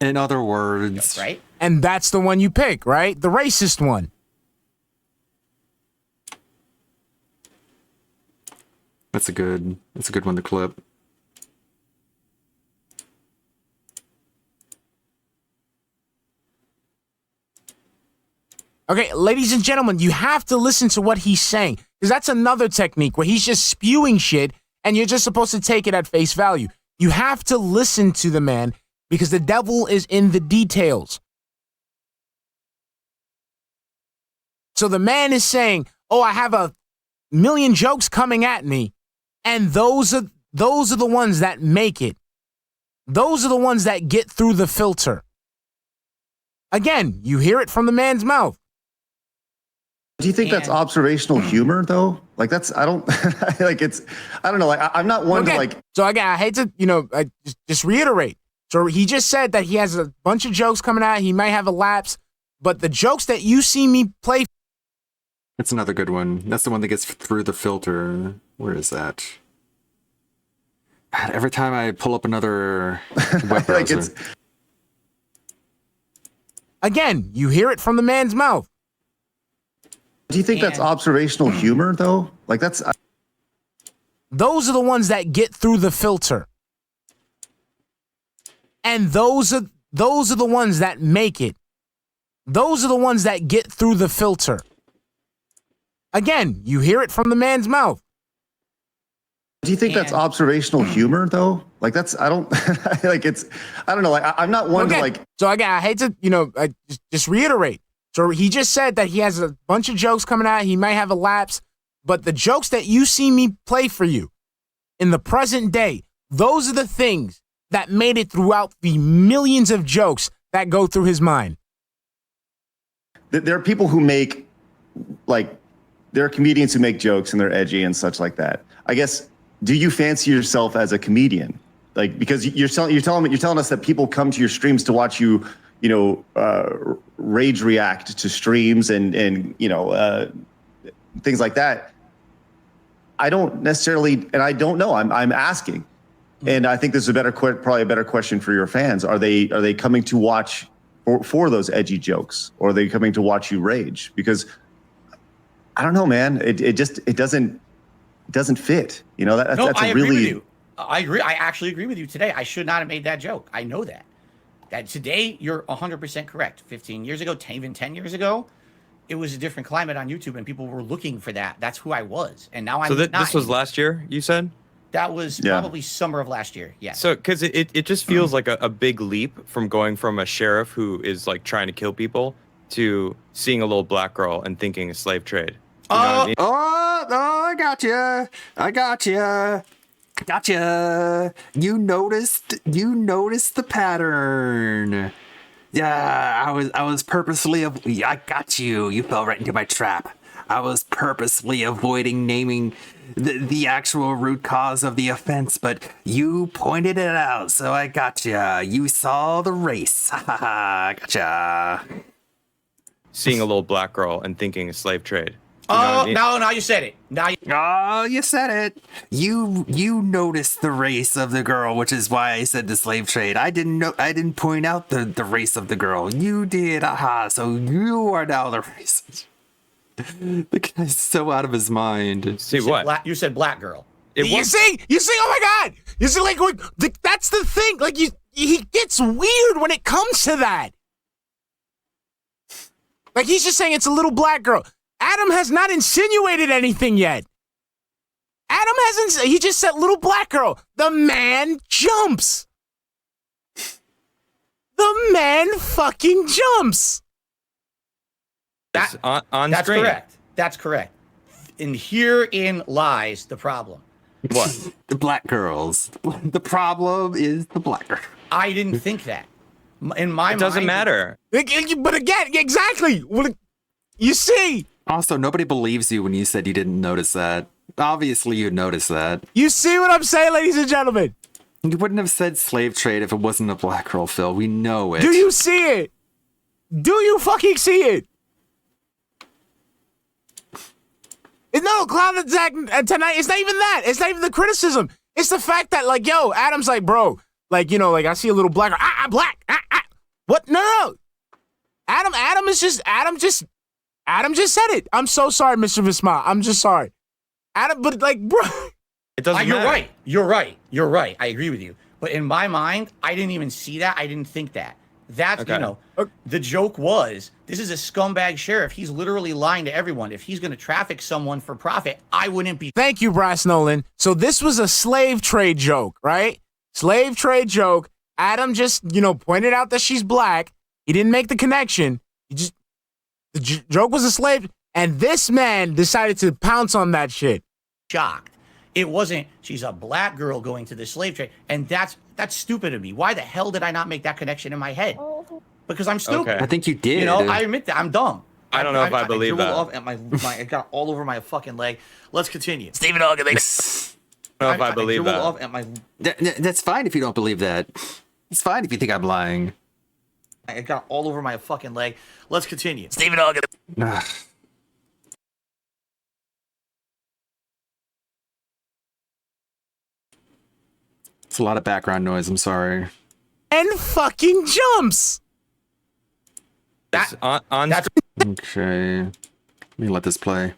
In other words, right? And that's the one you pick, right? The racist one. That's a good one to clip. Okay, ladies and gentlemen, you have to listen to what he's saying, because that's another technique where he's just spewing shit and you're just supposed to take it at face value. You have to listen to the man because the devil is in the details. So the man is saying, oh, I have 1,000,000 jokes coming at me, and those are the ones that make it. Those are the ones that get through the filter. Again, you hear it from the man's mouth. Do you think that's observational humor though? Like I don't like I don't know. Like I'm not one to like. So again, I hate to, I just reiterate. So he just said that he has a bunch of jokes coming out. He might have a lapse, but the jokes that you see me play. That's another good one. That's the one that gets through the filter. Where is that? God, every time I pull up another web browser. Again, you hear it from the man's mouth. Do you think that's observational humor, though? Like, that's... Those are the ones that get through the filter. And those are the ones that make it. Those are the ones that get through the filter. Again, you hear it from the man's mouth. Do you think that's observational humor, though? Like, that's... I don't... like, it's... I don't know. Like, I'm not one to, like... So, again, I hate to, just reiterate. So he just said that he has a bunch of jokes coming out. He might have a lapse. But the jokes that you see me play for you in the present day, those are the things that made it throughout the millions of jokes that go through his mind. There are people who make, like, there are comedians who make jokes and they're edgy and such like that. I guess, do you fancy yourself as a comedian? Like, because you're telling us that people come to your streams to watch you, rage react to streams and things like that. I don't necessarily, and I don't know. I'm asking, and I think this is probably a better question for your fans. Are they coming to watch for those edgy jokes, or are they coming to watch you rage? Because I don't know, man. It doesn't fit. That's I a agree really. with you. I agree. I actually agree with you today. I should not have made that joke. I know that. That today you're 100% correct. 15 years ago, even 10 years ago, it was a different climate on YouTube, and people were looking for that. That's who I was, and now I'm not. So this was last year, you said? That was probably summer of last year. Yeah. So, because it just feels like a big leap from going from a sheriff who is like trying to kill people to seeing a little black girl and thinking a slave trade. You know what I mean? I gotcha. You noticed the pattern. Yeah, I was purposely I got you. You fell right into my trap. I was purposely avoiding naming the actual root cause of the offense, but you pointed it out, so I gotcha. You saw the race. Gotcha. Seeing a little black girl and thinking a slave trade. Now you said it. You said it. You noticed the race of the girl, which is why I said the slave trade. I didn't point out the race of the girl. You did. Aha. So you are now the racist. The guy's so out of his mind. See what? You said black girl. You see? Oh my God! You see, like, that's the thing. Like, he gets weird when it comes to that. Like, he's just saying it's a little black girl. Adam has not insinuated anything yet. Adam hasn't. He just said little black girl. The man jumps. The man fucking jumps. That's on That's screen. correct. That's correct. And herein lies the problem. What? The black girls. The problem is the black girl. I didn't think that. In my mind, It doesn't matter. But again, exactly. You see. Also, nobody believes you when you said you didn't notice that. Obviously, you noticed that. You see what I'm saying, ladies and gentlemen? You wouldn't have said slave trade if it wasn't a black girl, Phil. We know it. Do you see it? Do you fucking see it? It's no cloud attack tonight. It's not even that. It's not even the criticism. It's the fact that, like, yo, Adam's like, bro, like, like, I see a little black. Black. What? No. Adam just said it. I'm so sorry, Mr. Visma. I'm just sorry. Adam, but like, bro. It doesn't matter. You're right. I agree with you. But in my mind, I didn't even see that. I didn't think that. That's, Okay. The joke was, this is a scumbag sheriff. He's literally lying to everyone. If he's going to traffic someone for profit, I wouldn't be. Thank you, Brass Nolan. So this was a slave trade joke, right? Slave trade joke. Adam just, pointed out that she's black. He didn't make the connection. The joke was a slave. And this man decided to pounce on that shit. Shocked. It wasn't, she's a black girl going to the slave trade. And that's stupid of me. Why the hell did I not make that connection in my head? Because I'm stupid. Okay. I think you did. I admit that. I'm dumb. I don't know if I believe drooled that. off at my it got all over my fucking leg. Let's continue. Stephen Hawking, I don't know if I believe drooled that. off at my That's fine if you don't believe that. It's fine if you think I'm lying. I got all over my fucking leg. Let's continue. Stephen Hawking. It's a lot of background noise. I'm sorry. And fucking jumps. That's on Okay. Let me let this play.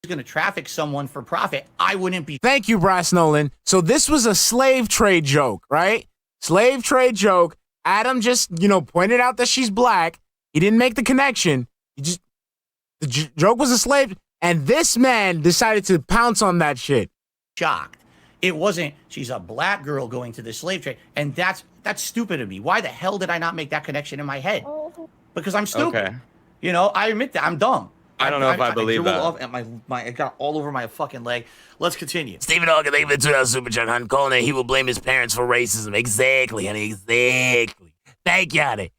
Going to traffic someone for profit, I wouldn't be. Thank you, Brass Nolan. So this was a slave trade joke, right? Slave trade joke. Adam just, pointed out that she's black. He didn't make the connection. The joke was a slave, and this man decided to pounce on that shit. Shocked. It wasn't, she's a black girl going to the slave trade. And that's stupid of me. Why the hell did I not make that connection in my head? Because I'm stupid. Okay. I admit that. I'm dumb. I don't know if I believe that. Off and it got all over my fucking leg. Let's continue. Stephen Hawking, thank you for the $2 super chat, honey. Calling it, he will blame his parents for racism. Exactly, honey. Exactly. Thank you, honey.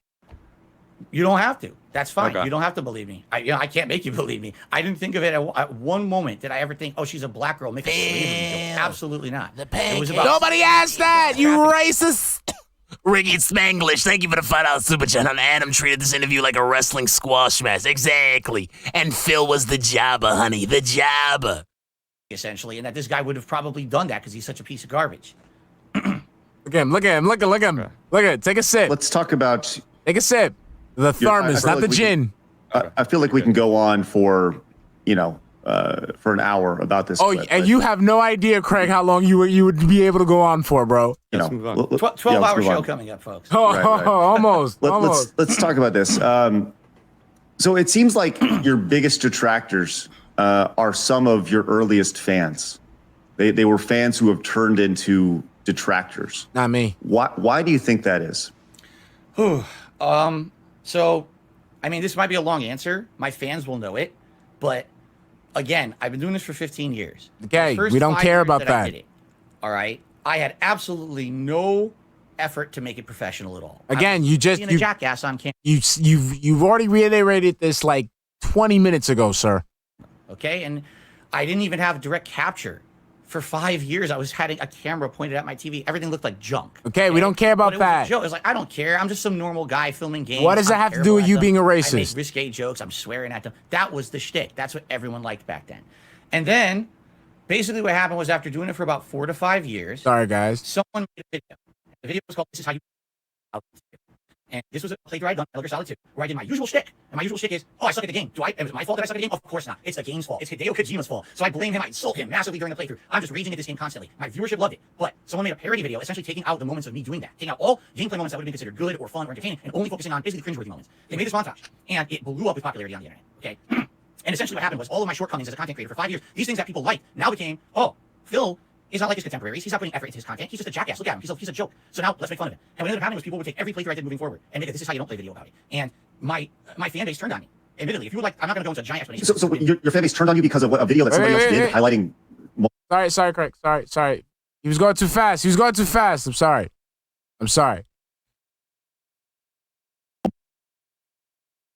You don't have to. That's fine. Okay. You don't have to believe me. I can't make you believe me. I didn't think of it at one moment. Did I ever think, oh, she's a black girl? Make a slavery joke. Absolutely not. It was about Nobody asked that, you racist. Ricky Spanglish, thank you for the $5 super chat. And Adam treated this interview like a wrestling squash match. Exactly. And Phil was the jobber, honey. The jobber. Essentially, and that this guy would have probably done that because he's such a piece of garbage. Look at him. Look at him. Look at him. Look at it. Take a sip. Let's talk about. Take a sip. The thermos, not the gin. I feel like we can go on for an hour about this. Oh, and you have no idea, Craig, how long you would be able to go on for, bro. 12-hour show coming up, folks. Almost. Let's talk about this. So it seems like your biggest detractors are some of your earliest fans. They were fans who have turned into detractors. Not me. Why do you think that is? So, I mean, this might be a long answer. My fans will know it, but again, I've been doing this for 15 years. Okay, we don't care about that. I did it, all right, I had absolutely no effort to make it professional at all. Again, you just being a jackass on camera. You've already reiterated this like 20 minutes ago, sir. Okay, and I didn't even have direct capture. For 5 years, I was having a camera pointed at my TV. Everything looked like junk. Okay, we don't care about that. It was like, I don't care. I'm just some normal guy filming games. What does that have to do with you being a I racist? make risque jokes. I'm swearing at them. That was the shtick. That's what everyone liked back then. And then, basically what happened was after doing it for about 4 to 5 years. Sorry, guys. Someone made a video. The video was called This Is How You... And this was a playthrough I'd done at Metal Gear Solid 2, where I did my usual shtick. And my usual shtick is, I suck at the game. Is it my fault that I suck at the game? Of course not. It's the game's fault. It's Hideo Kojima's fault. So I blame him. I insult him massively during the playthrough. I'm just raging at this game constantly. My viewership loved it. But someone made a parody video essentially taking out the moments of me doing that. Taking out all gameplay moments that would have been considered good or fun or entertaining and only focusing on basically cringeworthy moments. They made this montage. And it blew up with popularity on the internet. Okay? And essentially what happened was all of my shortcomings as a content creator for 5 years, these things that people liked, now became, Phil is not like his contemporaries. He's not putting effort into his content. He's just a jackass. Look at him. He's a joke. So now let's make fun of him. And what ended up happening was people would take every playthrough I did moving forward and make it, this is how you don't play video about it. And my fan base turned on me. Admittedly, if you would like, I'm not going to go into a giant explanation. So your fan base turned on you because of a video that somebody else did highlighting. Sorry, Craig. Sorry. He was going too fast. I'm sorry.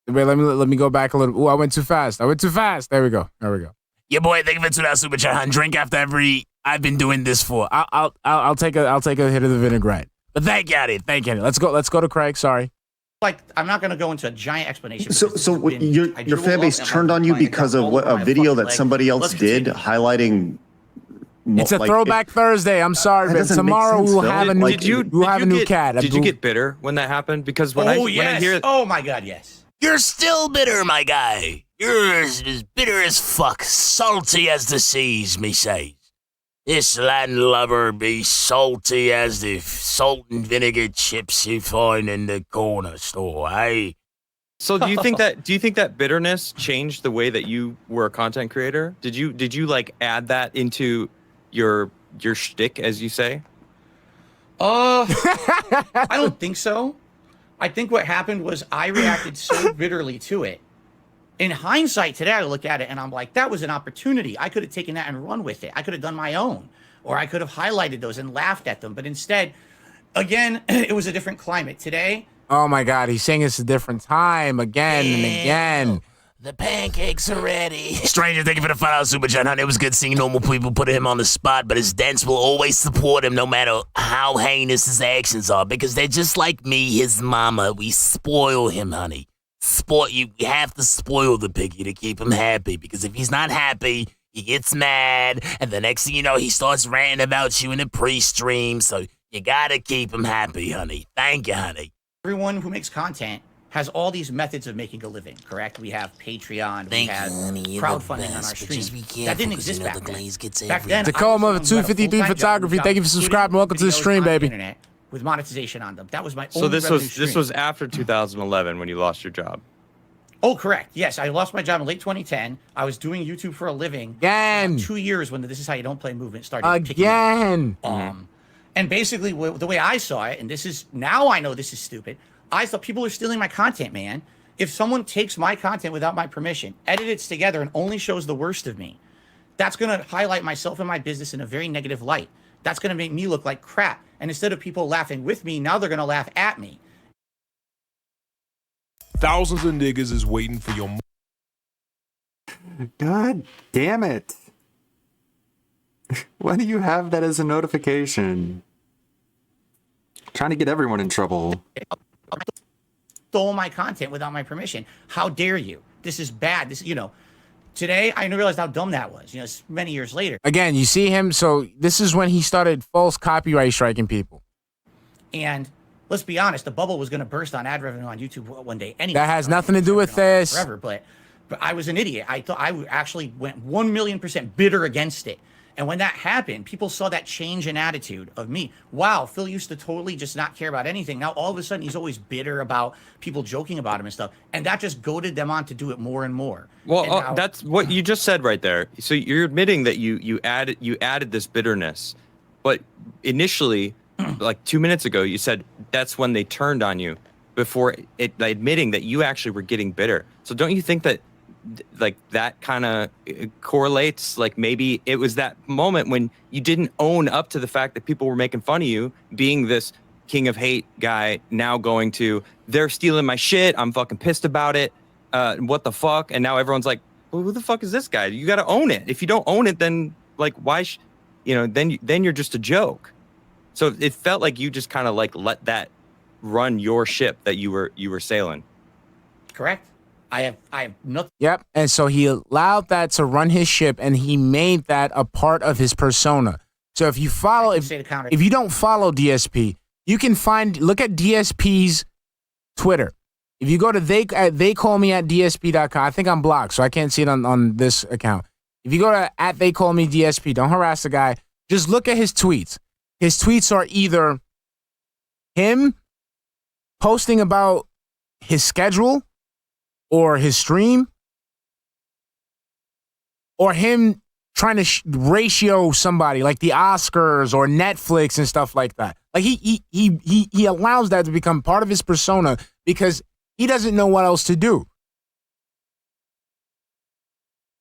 Wait, let me go back a little. Oh, I went too fast. There we go. Yeah, boy, thank you for $2 super chat, hon. Drink after every. I've been doing this for. I'll take a hit of the vinaigrette. But thank you, Eddie. Thank you. Let's go to Craig. Sorry. Like, I'm not going to go into a giant explanation. So your fan base turned on you because of a video that somebody else did highlighting. It's a throwback Thursday. I'm sorry, but tomorrow we'll have a new. We'll have a new cat. Did you get bitter when that happened? Because when I hear, oh my God, yes. You're still bitter, my guy. You're as bitter as fuck, salty as the seas, me says. This landlubber be salty as the salt and vinegar chips you find in the corner store, eh? So do you think that bitterness changed the way that you were a content creator? Did you like add that into your shtick, as you say? I don't think so. I think what happened was I reacted so bitterly to it. In hindsight, today I look at it and I'm like, that was an opportunity. I could have taken that and run with it. I could have done my own, or I could have highlighted those and laughed at them. But instead, again, it was a different climate. Today, oh my God, he's saying it's a different time again and again. The pancakes are ready. Stranger, thank you for the $5 super chat, honey. It was good seeing normal people put him on the spot, but his dents will always support him no matter how heinous his actions are, because they're just like me, his mama. We spoil him, honey. You have to spoil the piggy to keep him happy, because if he's not happy, he gets mad, and the next thing you know, he starts ranting about you in the pre-stream, so you gotta keep him happy, honey. Thank you, honey. Everyone who makes content has all these methods of making a living, correct? We have Patreon, we have crowdfunding on our stream. That didn't exist back then. Back then, Tacoma of 253 Photography, thank you for subscribing. Welcome to the stream, baby. With monetization on them. That was my So only this was after 2011 when you lost your job. Oh, correct. Yes, I lost my job in late 2010. I was doing YouTube for a living. Again. 2 years when the This Is How You Don't Play movement started. Again. And basically, the way I saw it, and this is, now I know this is stupid, I thought people are stealing my content, man. If someone takes my content without my permission, edits it together, and only shows the worst of me, that's going to highlight myself and my business in a very negative light. That's going to make me look like crap. And instead of people laughing with me, now they're going to laugh at me. Thousands of niggas is waiting for your. God damn it. Why do you have that as a notification? Trying to get everyone in trouble. Stole my content without my permission. How dare you? This is bad. This, today I realized how dumb that was. It's many years later. Again, you see him. So this is when he started false copyright striking people. And let's be honest, the bubble was going to burst on ad revenue on YouTube one day. Anyway, That has nothing to do with this. Forever, but I was an idiot. I thought I actually went 1,000,000% bitter against it. And when that happened, people saw that change in attitude of me. Wow, Phil used to totally just not care about anything. Now all of a sudden he's always bitter about people joking about him and stuff. And that just goaded them on to do it more and more. Well, And now- that's what you just said right there. So you're admitting that you added this bitterness, but initially, like 2 minutes ago, you said that's when they turned on you, before admitting that you actually were getting bitter. So don't you think that like that kind of correlates? Like maybe it was that moment when you didn't own up to the fact that people were making fun of you, being this king of hate guy, now going to, they're stealing my shit, I'm fucking pissed about it, what the fuck? And now everyone's like, well, who the fuck is this guy? You got to own it. If you don't own it, then like why then you're just a joke. So it felt like you just kind of like let that run your ship that you were sailing. Correct. I have nothing. Yep. And so he allowed that to run his ship, and he made that a part of his persona. So if you follow, if you don't follow DSP, you can look at DSP's Twitter. If you go to they call me at DSP.com, I think I'm blocked, so I can't see it on this account. If you go to at they call me DSP, don't harass the guy. Just look at his tweets. His tweets are either him posting about his schedule or his stream, or him trying to ratio somebody like the Oscars or Netflix and stuff like that. Like he allows that to become part of his persona because he doesn't know what else to do.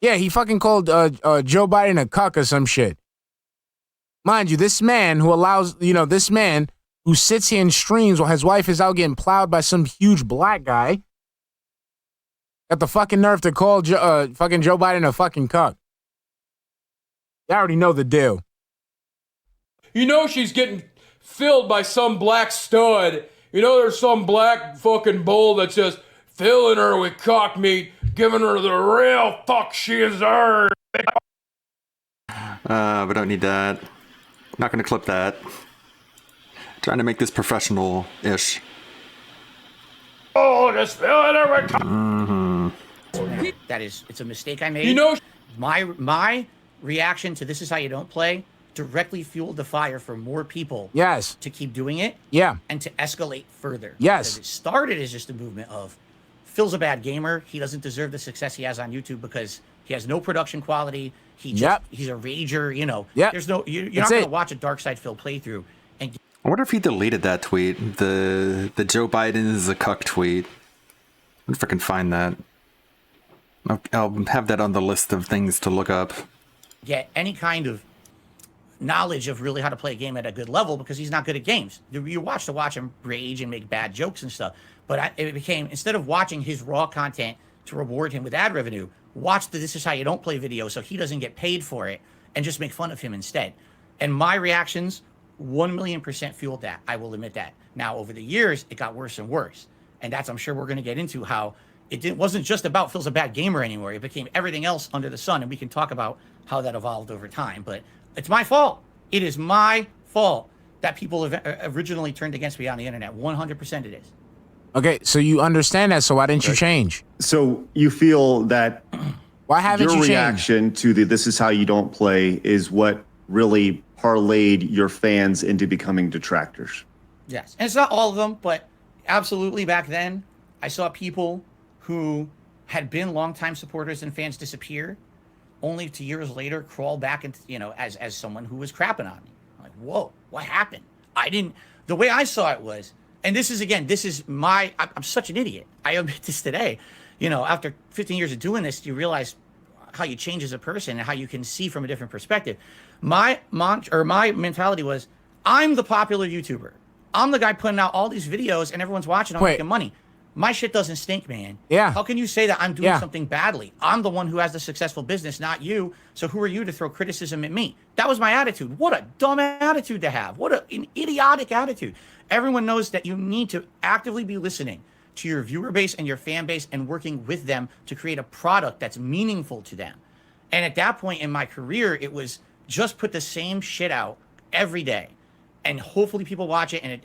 Yeah, he fucking called Joe Biden a cuck or some shit. Mind you, this man who allows, this man who sits here and streams while his wife is out getting plowed by some huge black guy, got the fucking nerve to call fucking Joe Biden a fucking cuck. You already know the deal. She's getting filled by some black stud. There's some black fucking bull that's just filling her with cock meat, giving her the real fuck she deserves. We don't need that. Not gonna clip that. Trying to make this professional-ish. Oh, just filling her with cock. That is, it's a mistake I made. My reaction to This Is How You Don't Play directly fueled the fire for more people. Yes. To keep doing it. Yeah. And to escalate further. Yes. Because it started as just a movement of Phil's a bad gamer. He doesn't deserve the success he has on YouTube because he has no production quality. He's a rager. Yep. There's no. You're not going to watch a Dark Side Phil playthrough and. I wonder if he deleted that tweet, the Joe Biden is a cuck tweet. I wonder if I can find that. I'll have that on the list of things to look up. Get any kind of knowledge of really how to play a game at a good level because he's not good at games. You watch him rage and make bad jokes and stuff. But it became, instead of watching his raw content to reward him with ad revenue, watch the This Is How You Don't Play video so he doesn't get paid for it and just make fun of him instead. And my reactions 1,000,000% fueled that. I will admit that. Now, over the years, it got worse and worse. And that's, I'm sure we're going to get into how wasn't just about Phil's a bad gamer anymore. It became everything else under the sun. And we can talk about how that evolved over time. But it's my fault. It is my fault that people have originally turned against me on the internet. 100% it is. Okay, so you understand that, so why didn't you change? So you feel that why haven't your you changed? reaction to the This Is How You Don't Play is what really parlayed your fans into becoming detractors? Yes. And it's not all of them, but absolutely back then, I saw people who had been longtime supporters and fans disappear, only to years later crawl back into, as someone who was crapping on me. I'm like, whoa, what happened? The way I saw it was, and this is I'm such an idiot. I admit this today. After 15 years of doing this, you realize how you change as a person and how you can see from a different perspective. My mentality was, I'm the popular YouTuber. I'm the guy putting out all these videos and everyone's watching. I'm making money. My shit doesn't stink, man. Yeah. How can you say that I'm doing something badly? I'm the one who has the successful business, not you. So who are you to throw criticism at me? That was my attitude. What a dumb attitude to have. What an idiotic attitude. Everyone knows that you need to actively be listening to your viewer base and your fan base and working with them to create a product that's meaningful to them. And at that point in my career, it was just put the same shit out every day. And hopefully people watch it. And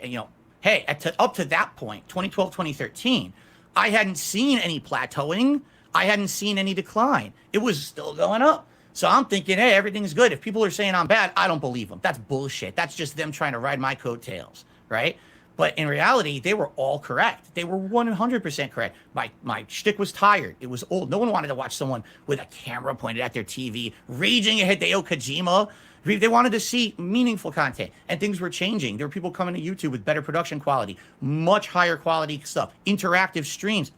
hey, up to that point, 2012, 2013, I hadn't seen any plateauing. I hadn't seen any decline. It was still going up. So I'm thinking, hey, everything's good. If people are saying I'm bad, I don't believe them. That's bullshit. That's just them trying to ride my coattails, right? But in reality, they were all correct. They were 100% correct. My shtick was tired. It was old. No one wanted to watch someone with a camera pointed at their TV, raging at Hideo Kojima. They wanted to see meaningful content, and things were changing. There were people coming to YouTube with better production quality, much higher quality stuff, interactive streams.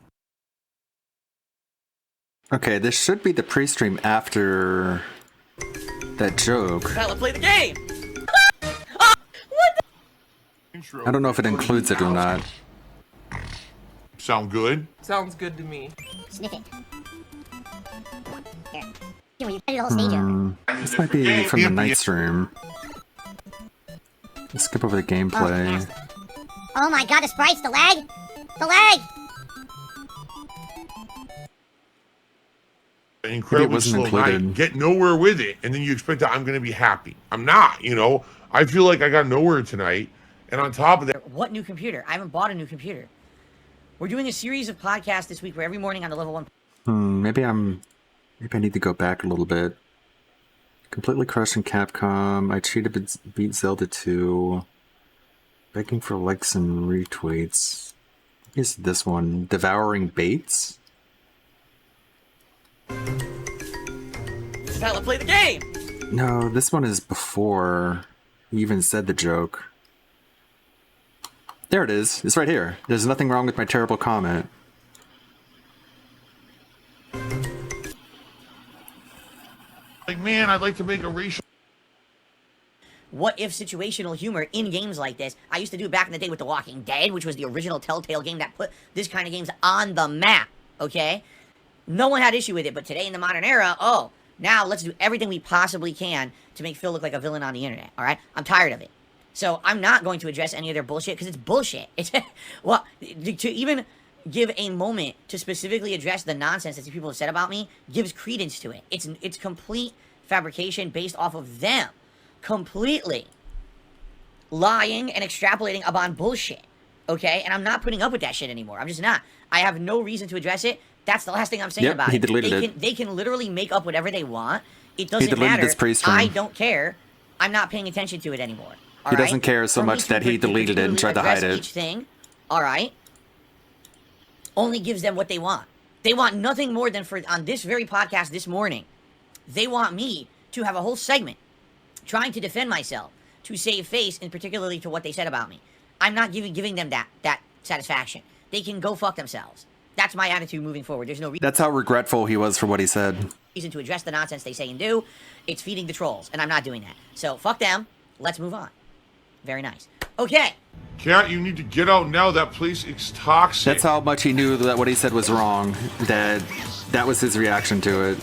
Okay, this should be the pre-stream after that joke. Let's play the game. I don't know if it includes it or not. Sound good? Sounds good to me. Sniff it. Here. Here, you cut the whole stage over. This might be from the night stream. Let's skip over the gameplay. Oh my god, the sprites, the lag! The lag! An incredibly slow night. Get nowhere with it, and then you expect that I'm going to be happy. I'm not, I feel like I got nowhere tonight, and on top of that... What new computer? I haven't bought a new computer. We're doing a series of podcasts this week where every morning on the level 1... Maybe I need to go back a little bit. Completely crushing Capcom. I cheated beat Zelda 2. Begging for likes and retweets. Here's this one. Devouring Bates? Let's play the game! No, this one is before he even said the joke. There it is. It's right here. There's nothing wrong with my terrible comment. Like, man, I'd like to make a racial... What if situational humor in games like this? I used to do it back in the day with The Walking Dead, which was the original Telltale game that put this kind of games on the map, okay? No one had issue with it, but today in the modern era, now let's do everything we possibly can to make Phil look like a villain on the internet, all right? I'm tired of it. So I'm not going to address any of their bullshit because it's bullshit. It's well, to even give a moment to specifically address the nonsense that these people have said about me gives credence to it. It's complete fabrication based off of them completely lying and extrapolating upon bullshit, okay? And I'm not putting up with that shit anymore. I'm just not. I have no reason to address it. That's the last thing I'm saying about he it. Deleted it. They can literally make up whatever they want. It doesn't deleted matter. this pre-stream. I don't care. I'm not paying attention to it anymore. He doesn't care so much that he deleted it and tried to hide it. Each thing, all right, only gives them what they want. They want nothing more than on this very podcast this morning, they want me to have a whole segment trying to defend myself, to save face, and particularly to what they said about me. I'm not giving them that satisfaction. They can go fuck themselves. That's my attitude moving forward. There's no reason. That's how regretful he was for what he said. Reason to address the nonsense they say and do. It's feeding the trolls, and I'm not doing that. So fuck them. Let's move on. Very nice. Okay. Cat, you need to get out now. That place is toxic. That's how much he knew that what he said was wrong. That was his reaction to it.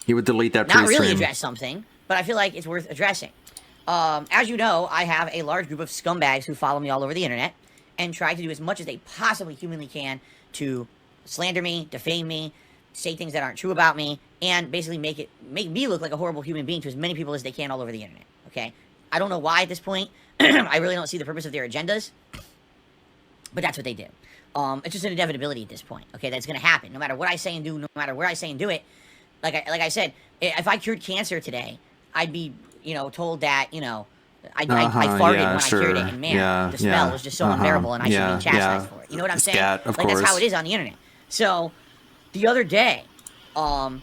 He would delete that Not pre-stream. really address something, but I feel like it's worth addressing. As you know, I have a large group of scumbags who follow me all over the internet and try to do as much as they possibly humanly can to slander me, defame me, say things that aren't true about me, and basically make me look like a horrible human being to as many people as they can all over the internet. Okay? I don't know why at this point. I really don't see the purpose of their agendas, but that's what they do. It's just an inevitability at this point. Okay, that's gonna happen. No matter what I say and do, no matter where I say and do it. Like I said, if I cured cancer today, I'd be, told that, I farted when I cured it, and man, the smell was just so unbearable, and I should be chastised for it. You know what I'm saying? Scat, of That's how course. it is on the internet. So, the other day, I'm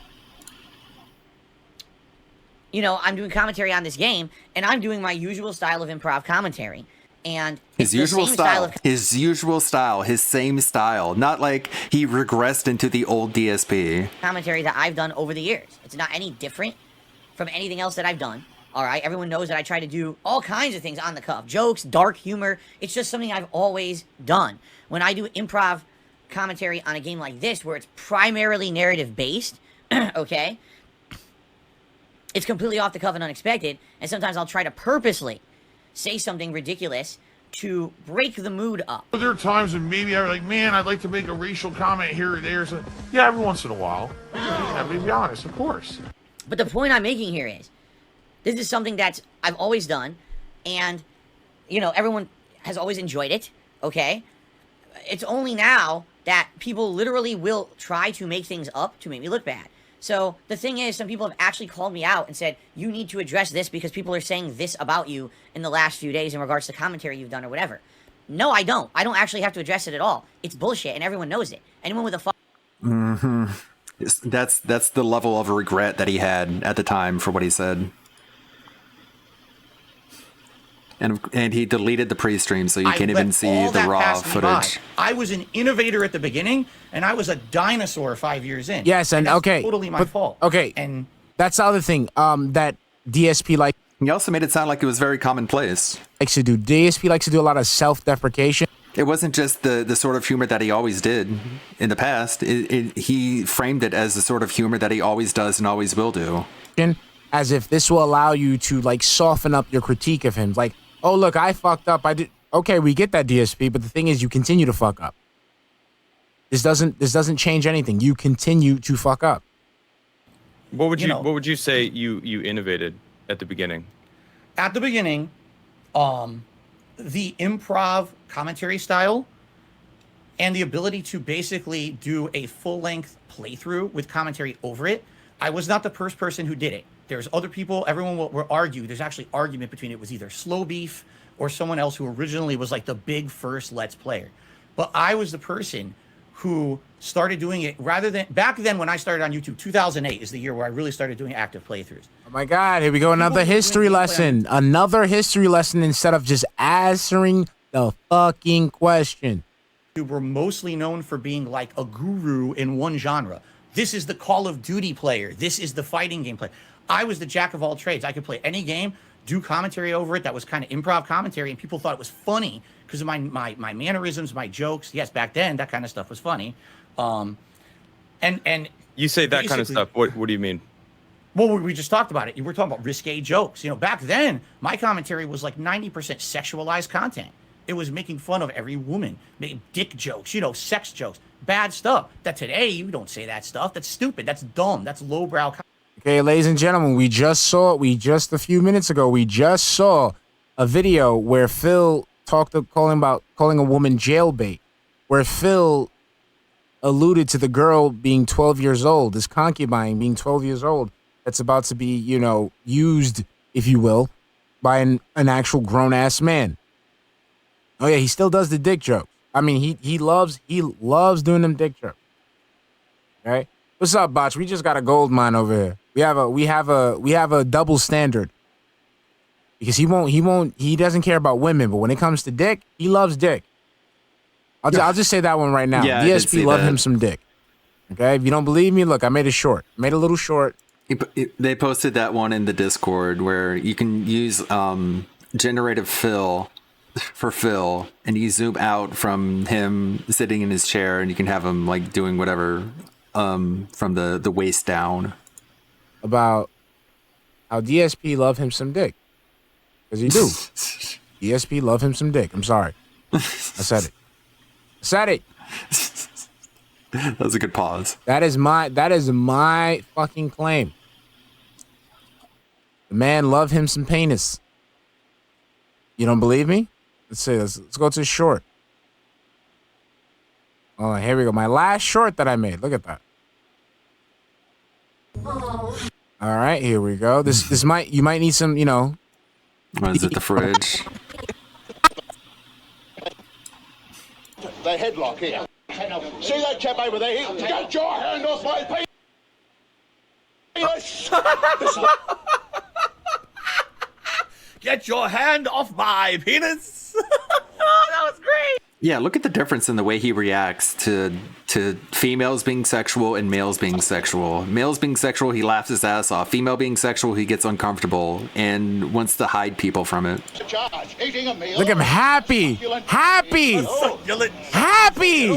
doing commentary on this game, and I'm doing my usual style of improv commentary. And His usual style. His usual style. His same style. Not like he regressed into the old DSP. commentary that I've done over the years. It's not any different from anything else that I've done. All right, everyone knows that I try to do all kinds of things on the cuff. Jokes, dark humor. It's just something I've always done. When I do improv commentary on a game like this, where it's primarily narrative based, okay, it's completely off the cuff and unexpected, and sometimes I'll try to purposely say something ridiculous to break the mood up. There are times when maybe I'm like, man, I'd like to make a racial comment here or there. So, yeah, every once in a while. Yeah, be honest, of course. But the point I'm making here is, this is something that I've always done, and, everyone has always enjoyed it, okay? It's only now that people literally will try to make things up to make me look bad. So, the thing is, some people have actually called me out and said, you need to address this because people are saying this about you in the last few days in regards to commentary you've done or whatever. No, I don't. I don't actually have to address it at all. It's bullshit, and everyone knows it. Anyone with a Mm-hmm. That's the level of regret that he had at the time for what he said. And he deleted the pre-stream, so you can't even see the raw footage. I was an innovator at the beginning, and I was a dinosaur 5 years in. Yes, and that's okay, totally my but- fault. Okay, and that's the other thing. That DSP like. He also made it sound like it was very commonplace. Likes to do DSP likes to do a lot of self-deprecation. It wasn't just the sort of humor that he always did in the past. He framed it as the sort of humor that he always does and always will do. As if this will allow you to like soften up your critique of him. Like, oh look, I fucked up. I did. Okay, we get that, DSP, but the thing is, you continue to fuck up. This doesn't change anything. You continue to fuck up. What would you say you innovated at the beginning? At the beginning, the improv commentary style and the ability to basically do a full-length playthrough with commentary over it, I was not the first person who did it. There's other people, everyone will argue. There's actually argument between it was either Slow Beef or someone else who originally was like the big first Let's Player. But I was the person who started doing it rather than, back then when I started on YouTube, 2008 is the year where I really started doing active playthroughs. Oh my God, here we go. Another history lesson. Another history lesson instead of just answering the fucking question. Who were mostly known for being like a guru in one genre. This is the Call of Duty player. This is the fighting game player. I was the jack of all trades. I could play any game, do commentary over it that was kind of improv commentary, and people thought it was funny because of my mannerisms, my jokes. Yes, back then that kind of stuff was funny. And You say that kind of basically- stuff. What do you mean? Well, we just talked about it. We're talking about risque jokes. Back then, my commentary was like 90% sexualized content. It was making fun of every woman, making dick jokes, sex jokes, bad stuff. That today, you don't say that stuff. That's stupid. That's dumb. That's lowbrow. Okay, ladies and gentlemen, just a few minutes ago, we just saw a video where Phil calling a woman jailbait, where Phil alluded to the girl being 12 years old, this concubine being 12 years old, that's about to be, used, if you will, by an actual grown-ass man. Oh yeah, he still does the dick joke. I mean, he loves doing them dick jokes. Right? What's up, Botch? We just got a gold mine over here. We have a double standard. Because he doesn't care about women, but when it comes to dick, he loves dick. I'll just say that one right now. Yeah, I did DSP see love that. him some dick. Okay, if you don't believe me, look, I made it short. Made a little short. They posted that one in the Discord where you can use generative Phil for Phil, and you zoom out from him sitting in his chair, and you can have him like doing whatever from the waist down. About how DSP love him some dick. Because he do. DSP love him some dick. I'm sorry. I said it. I said it. That was a good pause. That is my fucking claim. The man love him some penis. You don't believe me? Let's see. Let's go to short. Oh, here we go. My last short that I made. Look at that. All right, here we go. You might need some, What is it, the fridge? The headlock here. See that chap over there? Get your hand off my penis! Get your hand off my penis! That was great! Yeah, look at the difference in the way he reacts to females being sexual and males being sexual. Males being sexual, he laughs his ass off. Female being sexual, he gets uncomfortable and wants to hide people from it. Look at him happy! Happy! Happy!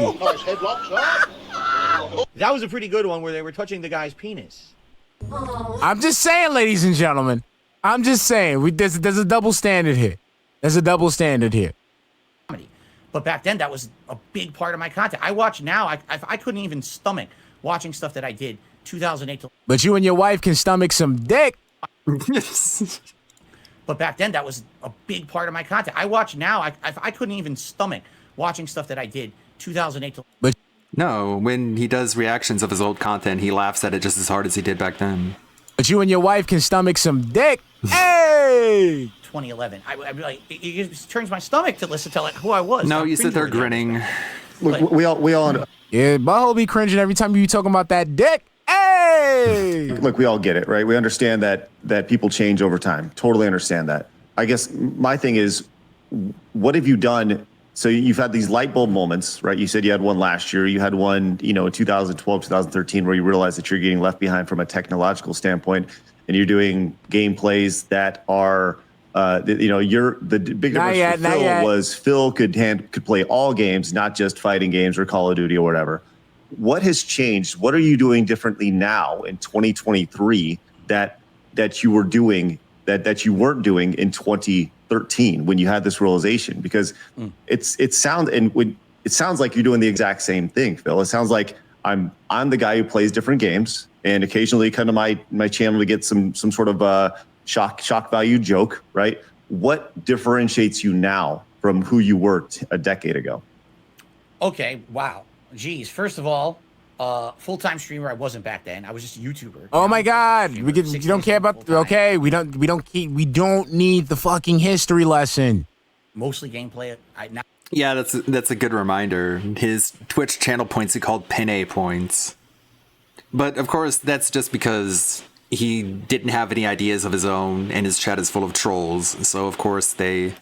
That was a pretty good one where they were touching the guy's penis. I'm just saying, ladies and gentlemen. I'm just saying. There's a double standard here. There's a double standard here. But back then, that was a big part of my content. I watch now. I couldn't even stomach watching stuff that I did 2008 to. But you and your wife can stomach some dick. But back then, that was a big part of my content. I watch now. I couldn't even stomach watching stuff that I did 2008 to. But no, when he does reactions of his old content, he laughs at it just as hard as he did back then. But you and your wife can stomach some dick. Hey! 2011. I'd be like, it just turns my stomach to listen to like who I was. No, you sit there grinning. Look, we all. Yeah, Butthole be cringing every time you talking about that dick. Hey! Look, we all get it, right? We understand that people change over time. Totally understand that. I guess my thing is, what have you done? So you've had these light bulb moments, right? You said you had one last year. You had one, in 2012, 2013, where you realized that you're getting left behind from a technological standpoint, and you're doing gameplays that are. The big difference for Phil was Phil could play all games, not just fighting games or Call of Duty or whatever. What has changed? What are you doing differently now in 2023 that you were doing that you weren't doing in 2013 when you had this realization? Because it sounds like you're doing the exact same thing, Phil. It sounds like I'm the guy who plays different games and occasionally come to my channel to get some sort of shock value joke, right? What differentiates you now from who you were a decade ago? Okay, wow. Geez, first of all, full-time streamer I wasn't back then. I was just a YouTuber. Oh my God, you don't care about okay, we don't need the fucking history lesson. Mostly gameplay. Yeah, that's a good reminder. His Twitch channel points he called Penne points. But of course, that's just because he didn't have any ideas of his own, and his chat is full of trolls. So of course they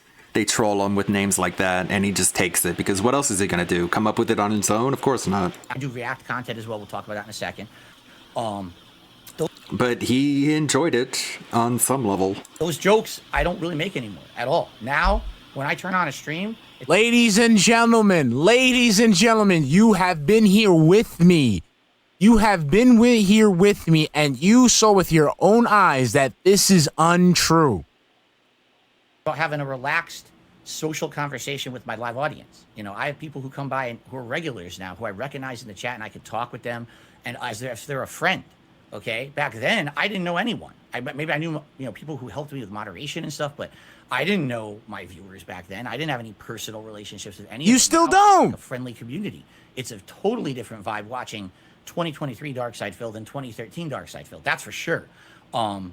troll him with names like that, and he just takes it, because what else is he gonna do? Come up with it on his own? Of course not. I do React content as well. We'll talk about that in a second. But he enjoyed it on some level. Those jokes I don't really make anymore at all. Now, when I turn on a stream, ladies and gentlemen, you have been here with me. You have been here with me, and you saw with your own eyes that this is untrue. About having a relaxed social conversation with my live audience. I have people who come by and who are regulars now, who I recognize in the chat, and I can talk with them, and as if they're a friend. Okay, back then I didn't know anyone. Maybe I knew people who helped me with moderation and stuff, but I didn't know my viewers back then. I didn't have any personal relationships with any. You of them. still Now, don't. It's like a friendly community. It's a totally different vibe watching 2023 Dark Side Phil than 2013 Dark Side Phil. That's for sure. And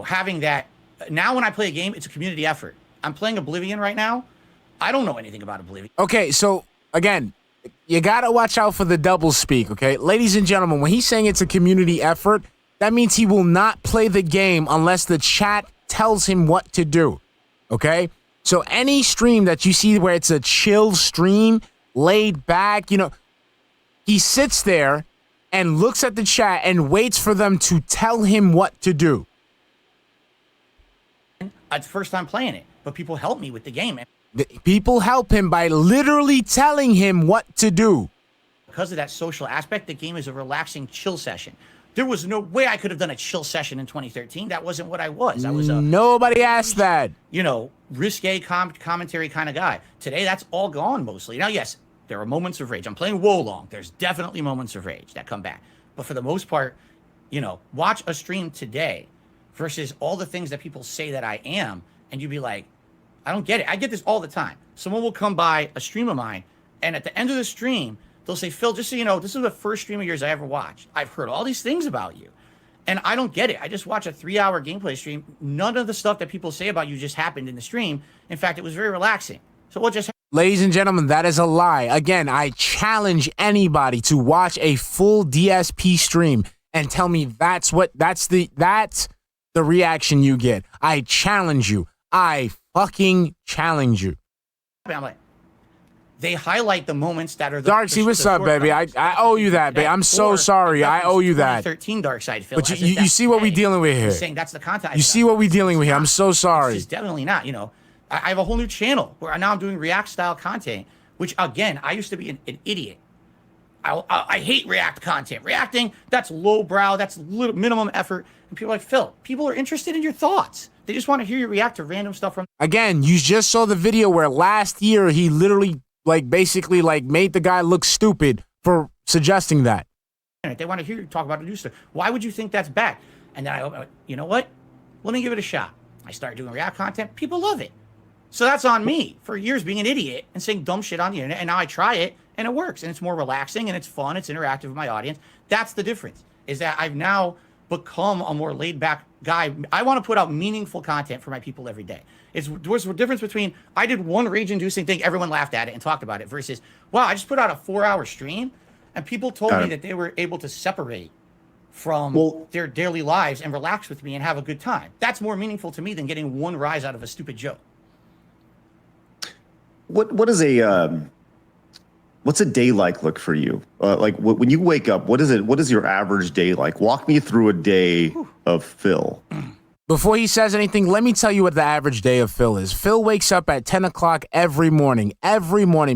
having that now when I play a game, it's a community effort. I'm playing Oblivion right now. I don't know anything about Oblivion. Okay, so again, you gotta watch out for the double speak, okay? Ladies and gentlemen, when he's saying it's a community effort, that means he will not play the game unless the chat tells him what to do, okay? So any stream that you see where it's a chill stream, laid back, he sits there and looks at the chat and waits for them to tell him what to do. It's the first time playing it, but people help me with the game. People help him by literally telling him what to do. Because of that social aspect, the game is a relaxing chill session. There was no way I could have done a chill session in 2013. That wasn't what I was. I was a Nobody asked that. You know, risque commentary kind of guy. Today, that's all gone mostly. Now, yes, there are moments of rage. I'm playing Wolong. There's definitely moments of rage that come back. But for the most part, you know, watch a stream today versus all the things that people say that I am, and you'd be like, I don't get it. I get this all the time. Someone will come by a stream of mine, and at the end of the stream, they'll say, Phil, just so you know, this is the first stream of yours I ever watched. I've heard all these things about you. And I don't get it. I just watch a 3-hour gameplay stream. None of the stuff that people say about you just happened in the stream. In fact, it was very relaxing. So what just Ladies and gentlemen, that is a lie. Again, I challenge anybody to watch a full DSP stream and tell me that's the reaction you get. I challenge you. I fucking challenge you. I'm like, they highlight the moments that are the Darksy, what's up, baby? I owe you that, baby. I'm so sorry. I owe you that. 2013 Darkside, Phil. But you see what we're dealing with here. Saying that's the content. You see what we're dealing with here. I'm so sorry. It's definitely not. You know, I have a whole new channel where now I'm doing React style content, which again, I used to be an idiot. I hate React content. Reacting, that's lowbrow, that's minimum effort. And people are like, Phil, people are interested in your thoughts. They just want to hear you react to random stuff from. Again, you just saw the video where last year he literally, basically made the guy look stupid for suggesting that. They want to hear you talk about the new stuff. Why would you think that's bad? And then I went, you know what? Let me give it a shot. I started doing React content. People love it. So that's on me for years being an idiot and saying dumb shit on the internet. And now I try it and it works. And it's more relaxing and it's fun. It's interactive with my audience. That's the difference, is that I've now become a more laid back guy. I want to put out meaningful content for my people every day. There's a difference between I did one rage inducing thing, everyone laughed at it and talked about it, versus, wow, I just put out a 4-hour stream and people told me that they were able to separate from their daily lives and relax with me and have a good time. That's more meaningful to me than getting one rise out of a stupid joke. What is what's a day look for you? When you wake up, what is your average day like? Walk me through a day of Phil. Before he says anything, let me tell you what the average day of Phil is. Phil wakes up at 10 o'clock every morning,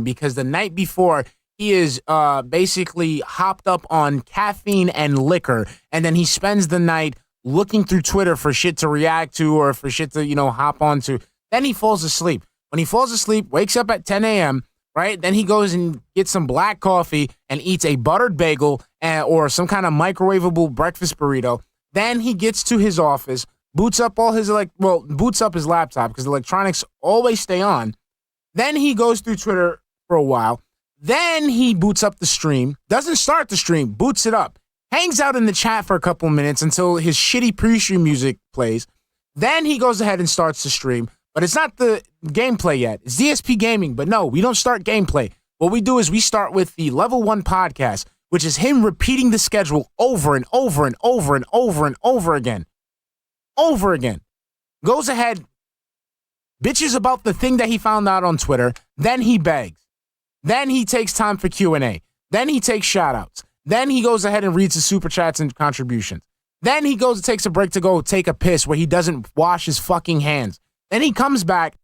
because the night before he is basically hopped up on caffeine and liquor, and then he spends the night looking through Twitter for shit to react to or for shit to, hop onto. Then he falls asleep. When he falls asleep, wakes up at 10 a.m., right? Then he goes and gets some black coffee and eats a buttered bagel or some kind of microwavable breakfast burrito. Then he gets to his office, boots up his laptop because electronics always stay on. Then he goes through Twitter for a while. Then he boots up the stream, doesn't start the stream, boots it up, hangs out in the chat for a couple minutes until his shitty pre-stream music plays. Then he goes ahead and starts the stream. But it's not the gameplay yet. It's DSP Gaming. But no, we don't start gameplay. What we do is we start with the Level 1 podcast, which is him repeating the schedule over and over and over and over and over again. Over again. Goes ahead, bitches about the thing that he found out on Twitter. Then he begs. Then he takes time for Q&A. Then he takes shout-outs. Then he goes ahead and reads the super chats and contributions. Then he goes and takes a break to go take a piss where he doesn't wash his fucking hands. Then he comes back,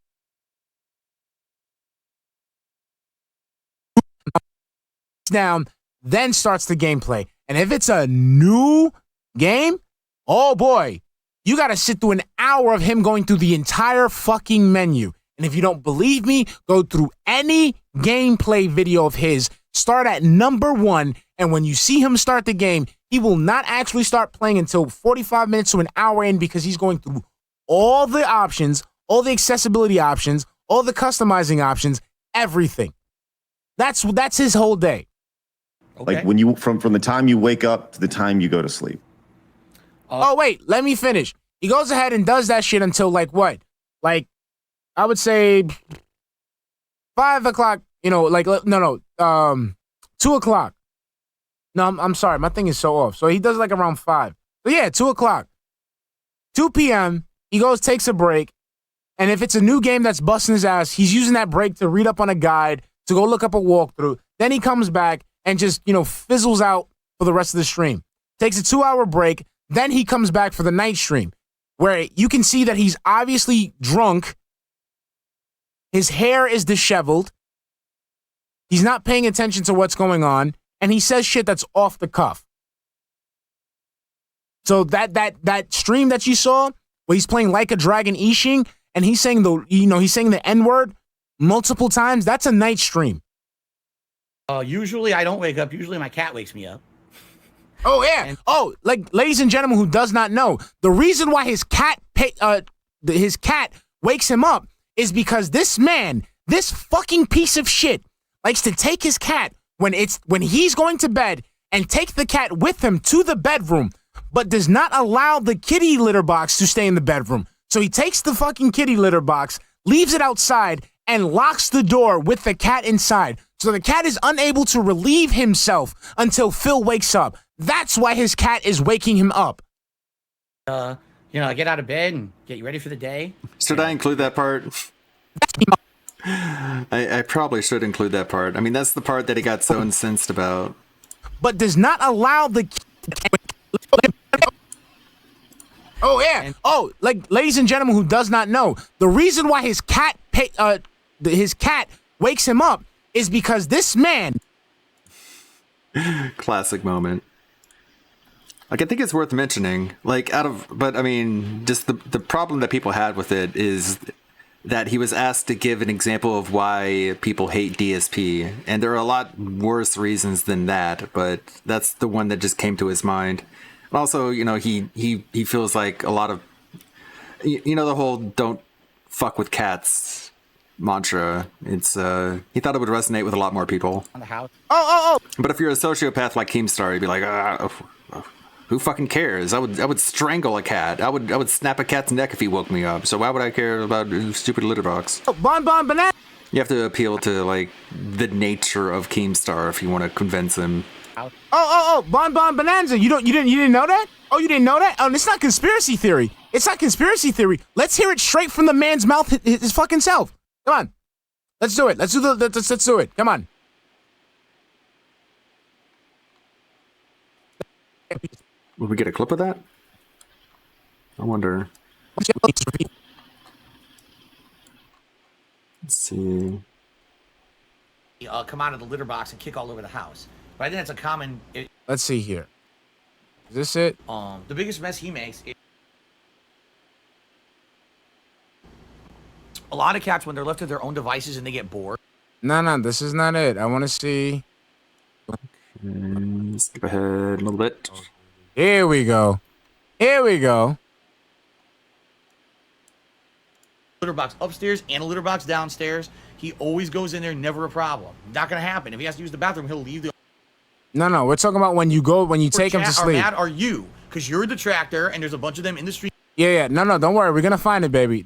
down, then starts the gameplay. And if it's a new game, oh boy, you got to sit through an hour of him going through the entire fucking menu. And if you don't believe me, go through any gameplay video of his, start at number 1, and when you see him start the game, he will not actually start playing until 45 minutes to an hour in, because he's going through all the options, all the accessibility options, all the customizing options, everything. That's his whole day. Okay. Like when you from the time you wake up to the time you go to sleep. Oh wait, let me finish. He goes ahead and does that shit until what? I would say 5 o'clock. 2 o'clock. No, I'm sorry, my thing is so off. So he does around 5. But yeah, 2 o'clock. 2 p.m. He goes, takes a break. And if it's a new game that's busting his ass, he's using that break to read up on a guide, to go look up a walkthrough. Then he comes back and just, fizzles out for the rest of the stream. Takes a 2-hour break. Then he comes back for the night stream. where you can see that he's obviously drunk. His hair is disheveled. He's not paying attention to what's going on, and he says shit that's off the cuff. So that stream that you saw, where he's playing Like a Dragon Ishin, and he's saying the N-word multiple times, that's a night stream. Usually I don't wake up. Usually my cat wakes me up. Oh yeah. Ladies and gentlemen who does not know, the reason why his cat wakes him up is because this man, this fucking piece of shit, likes to take his cat when he's going to bed and take the cat with him to the bedroom, but does not allow the kitty litter box to stay in the bedroom. So he takes the fucking kitty litter box, leaves it outside, and locks the door with the cat inside. So the cat is unable to relieve himself until Phil wakes up. That's why his cat is waking him up. Get out of bed and get you ready for the day. Should I include that part? I probably should include that part. I mean, that's the part that he got so incensed about. But does not allow the... Oh, yeah. Ladies and gentlemen who does not know, the reason why his cat wakes him up is because this man... Classic moment. Like, I think it's worth mentioning, but I mean, just the problem that people had with it is that he was asked to give an example of why people hate DSP, and there are a lot worse reasons than that, but that's the one that just came to his mind. And also, he feels like a lot of, the whole "don't fuck with cats" mantra. It's he thought it would resonate with a lot more people. On the house. But if you're a sociopath like Keemstar, you'd be like, who fucking cares? I would strangle a cat. I would snap a cat's neck if he woke me up. So why would I care about stupid litter box? Bon Banana. You have to appeal to the nature of Keemstar if you want to convince him. Bon Bonanza. You didn't know that? Oh, you didn't know that? It's not conspiracy theory. It's not conspiracy theory. Let's hear it straight from the man's mouth, his fucking self. Come on. Let's do it. Let's do it. Come on. Will we get a clip of that? I wonder. Let's see. Come out of the litter box and kick all over the house. But I think that's a common... Let's see here. Is this it? The biggest mess he makes is... A lot of cats, when they're left to their own devices and they get bored... No, this is not it. I want to see... Skip ahead a little bit. Here we go. Litter box upstairs and a litter box downstairs. He always goes in there, never a problem. Not gonna happen. If he has to use the bathroom, he'll leave the... No, we're talking about when you take him to sleep. Mad are you? Because you're the tractor and there's a bunch of them in the street. Yeah. No, don't worry. We're gonna find it, baby.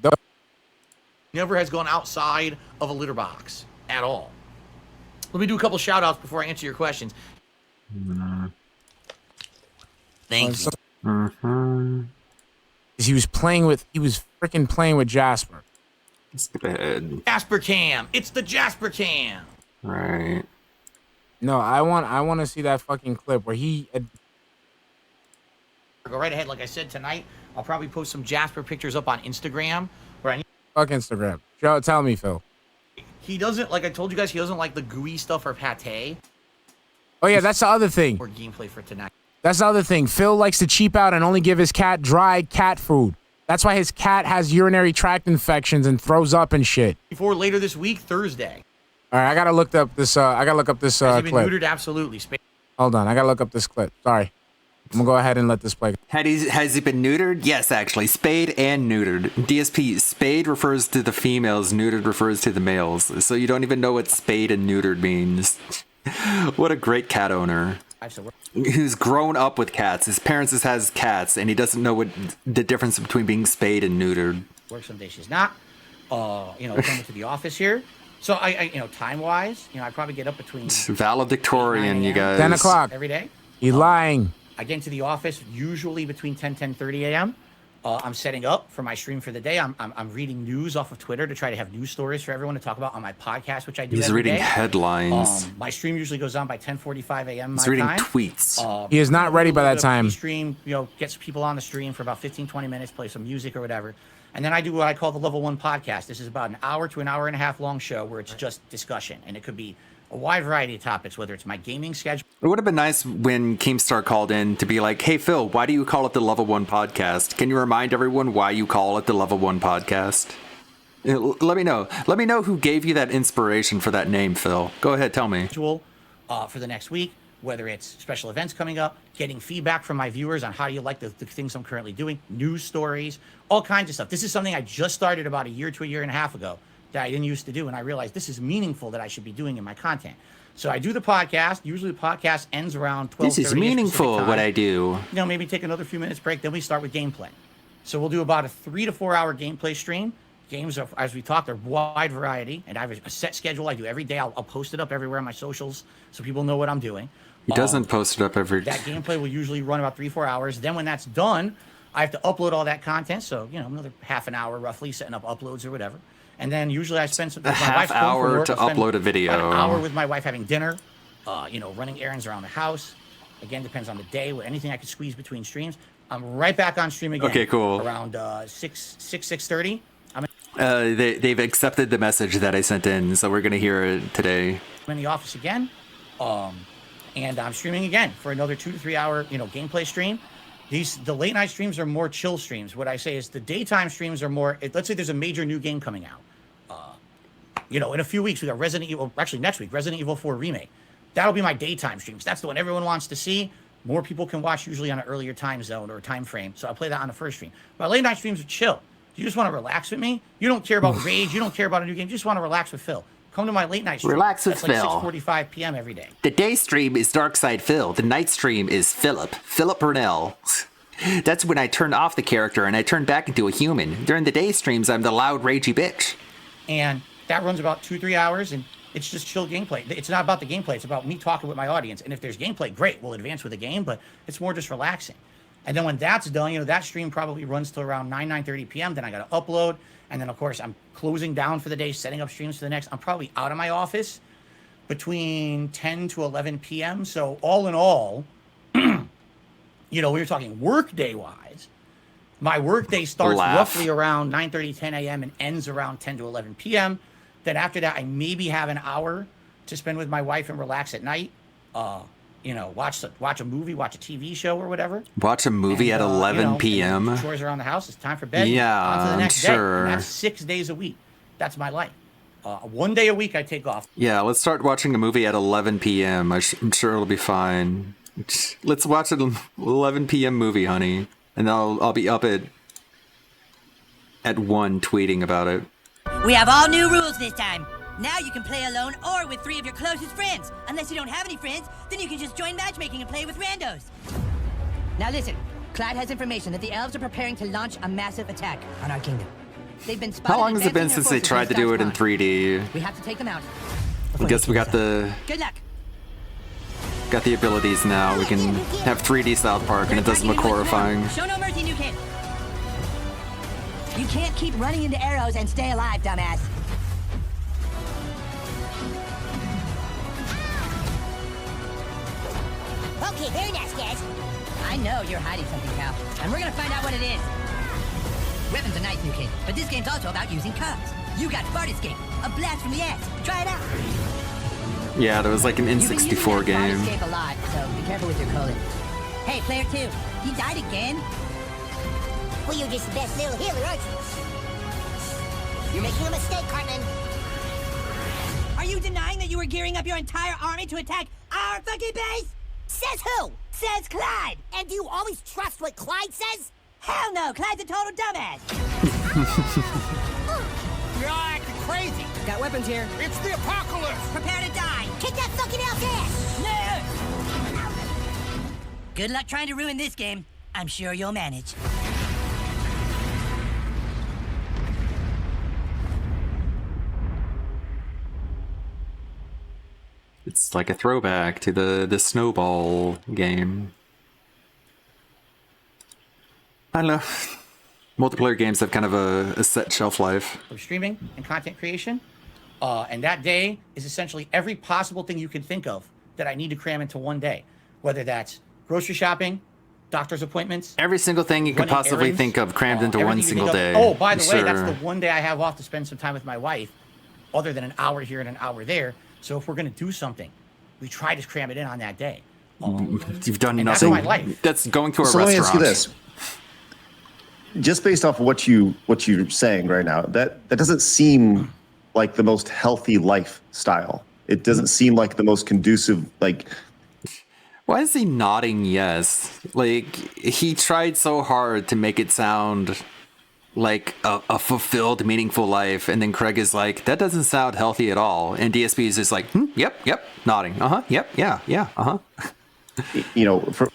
Never has gone outside of a litter box at all. Let me do a couple shout outs before I answer your questions. Thank you. He was freaking playing with Jasper. Skip ahead. Jasper Cam. It's the Jasper Cam. Right. No, I want to see that fucking clip where he... Go right ahead. Like I said, tonight, I'll probably post some Jasper pictures up on Instagram. Fuck Instagram. Tell me, Phil. He doesn't, like I told you guys, he doesn't like the gooey stuff or pate. Oh, yeah, that's the other thing. Or gameplay for tonight. That's the other thing. Phil likes to cheap out and only give his cat dry cat food. That's why his cat has urinary tract infections and throws up and shit. Before later this week, Thursday. All right, I gotta look up this. Has he been clip. neutered? Absolutely. Hold on, I gotta look up this clip. Sorry, I'm gonna go ahead and let this play. Has he been neutered? Yes, actually, spayed and neutered. DSP, spayed refers to the females, neutered refers to the males. So you don't even know what spayed and neutered means. What a great cat owner. Who's grown up with cats. His parents has cats, and he doesn't know what the difference between being spayed and neutered. Work some days she's not. Coming to the office here. So I time-wise, I probably get up between... Valedictorian, you guys. 10 o'clock. Every day. You lying. I get into the office usually between 10:30 a.m. I'm setting up for my stream for the day. I'm reading news off of Twitter to try to have news stories for everyone to talk about on my podcast, which I do. He's every reading day. headlines. My stream usually goes on by 10:45 a.m. He's my reading time. tweets. He is not ready by that time. Stream, gets people on the stream for about 15-20 minutes, play some music or whatever. And then I do what I call the Level 1 podcast. This is about an hour to an hour and a half long show where it's just discussion. And it could be a wide variety of topics, whether it's my gaming schedule. It would have been nice when Keemstar called in to be like, hey, Phil, why do you call it the Level 1 podcast? Can you remind everyone why you call it the Level 1 podcast? Let me know. Let me know who gave you that inspiration for that name, Phil. Go ahead, tell me. For the next week, whether it's special events coming up, getting feedback from my viewers on how you like the things I'm currently doing, news stories, all kinds of stuff. This is something I just started about a year to a year and a half ago that I didn't used to do, and I realized this is meaningful that I should be doing in my content. So I do the podcast. Usually the podcast ends around 12:30. This is meaningful, what I do. Maybe take another few minutes break, then we start with gameplay. So we'll do about a 3 to 4 hour gameplay stream. Games, are, as we talked, are wide variety, and I have a set schedule I do every day. I'll post it up everywhere on my socials so people know what I'm doing. He doesn't post it up every That gameplay will usually run about 3-4 hours. Then when that's done, I have to upload all that content. So, another half an hour roughly setting up uploads or whatever. And then usually I spend some a half hour to upload a video. About an hour with my wife having dinner, running errands around the house. Again, depends on the day. Anything I could squeeze between streams. I'm right back on stream again. Okay, cool. Around 6:30. They've accepted the message that I sent in, so we're going to hear it today. I'm in the office again. And I'm streaming again for another 2 to 3 hour, gameplay stream. The late night streams are more chill streams. What I say is the daytime streams are more. Let's say there's a major new game coming out. In a few weeks we got Resident Evil. Actually, next week Resident Evil 4 remake. That'll be my daytime streams. That's the one everyone wants to see. More people can watch usually on an earlier time zone or time frame. So I play that on the first stream. But late night streams are chill. You just want to relax with me. You don't care about rage. You don't care about a new game. You just want to relax with Phil. Come to my late night stream. Relax with That's Phil. like 6:45 p.m. every day. The day stream is Darkside Phil. The night stream is Philip Burnell. That's when I turn off the character and I turn back into a human. During the day streams, I'm the loud, ragey bitch. And that runs about 2-3 hours, and it's just chill gameplay. It's not about the gameplay. It's about me talking with my audience. And if there's gameplay, great. We'll advance with the game, but it's more just relaxing. And then when that's done, that stream probably runs till around 9:30 p.m. Then I got to upload. And then, of course, I'm closing down for the day, setting up streams for the next. I'm probably out of my office between 10 to 11 p.m. So all in all, we were talking work day-wise. My work day starts roughly around 9:30, 10 a.m. and ends around 10 to 11 p.m. Then after that, I maybe have an hour to spend with my wife and relax at night. Watch a movie, watch a TV show or whatever. Watch a movie at 11 p.m. Chores around the house. It's time for bed. Yeah, on to the next sure. day. And that's 6 days a week. That's my life. 1 day a week I take off. Yeah, let's start watching a movie at 11 p.m. I'm sure it'll be fine. Let's watch an 11 p.m. movie, honey. And I'll be up at 1 tweeting about it. We have all new rules this time. Now you can play alone or with 3 of your closest friends. Unless you don't have any friends, then you can just join matchmaking and play with randos. Now listen, Clyde has information that the elves are preparing to launch a massive attack on our kingdom. They've been spotted. How long has it been since they tried to do it in 3D? We have to take them out. I guess we got the Good luck. got the abilities now. We can have 3D South Park and it doesn't look horrifying. Show no mercy, new kid. You can't keep running into arrows and stay alive, dumbass. Okay, very nice, guys. I know you're hiding something, pal, and we're gonna find out what it is. Weapons are nice, new kid, but this game's also about using cards. You got Fart Escape, a blast from the ass. Try it out. Yeah, there was like an You've been using N64 that game. Fart Escape a lot, so be careful with your colon. Hey, player 2, he died again. Well, you're just the best little healer, aren't you? You're making a mistake, Cartman. Are you denying that you were gearing up your entire army to attack our fucking base? Says who? Says Clyde. And do you always trust what Clyde says? Hell no, Clyde's a total dumbass. You're all acting crazy. Got weapons here. It's the apocalypse. Prepare to die. Kick that fucking elf's ass. No! Good luck trying to ruin this game. I'm sure you'll manage. It's like a throwback to the Snowball game. I don't know. Multiplayer games have kind of a set shelf life. Of streaming and content creation. And that day is essentially every possible thing you can think of that I need to cram into one day. Whether that's grocery shopping, doctor's appointments. Every single thing you could running possibly errands, think of crammed into one everything you single think day. of. Oh, by the way, that's Sure. the one day I have off to spend some time with my wife, other than an hour here and an hour there. So if we're going to do something, we try to cram it in on that day. You've done And that's nothing. my life. That's going to a So let me ask you restaurant. this. Just based off of what you're saying right now, that doesn't seem like the most healthy lifestyle. It doesn't seem like the most conducive, like. Why is he nodding yes? Like, he tried so hard to make it sound like a fulfilled, meaningful life, and then Craig is like, that doesn't sound healthy at all. And DSP is just like, yep, nodding. Yep, yeah, You know, for.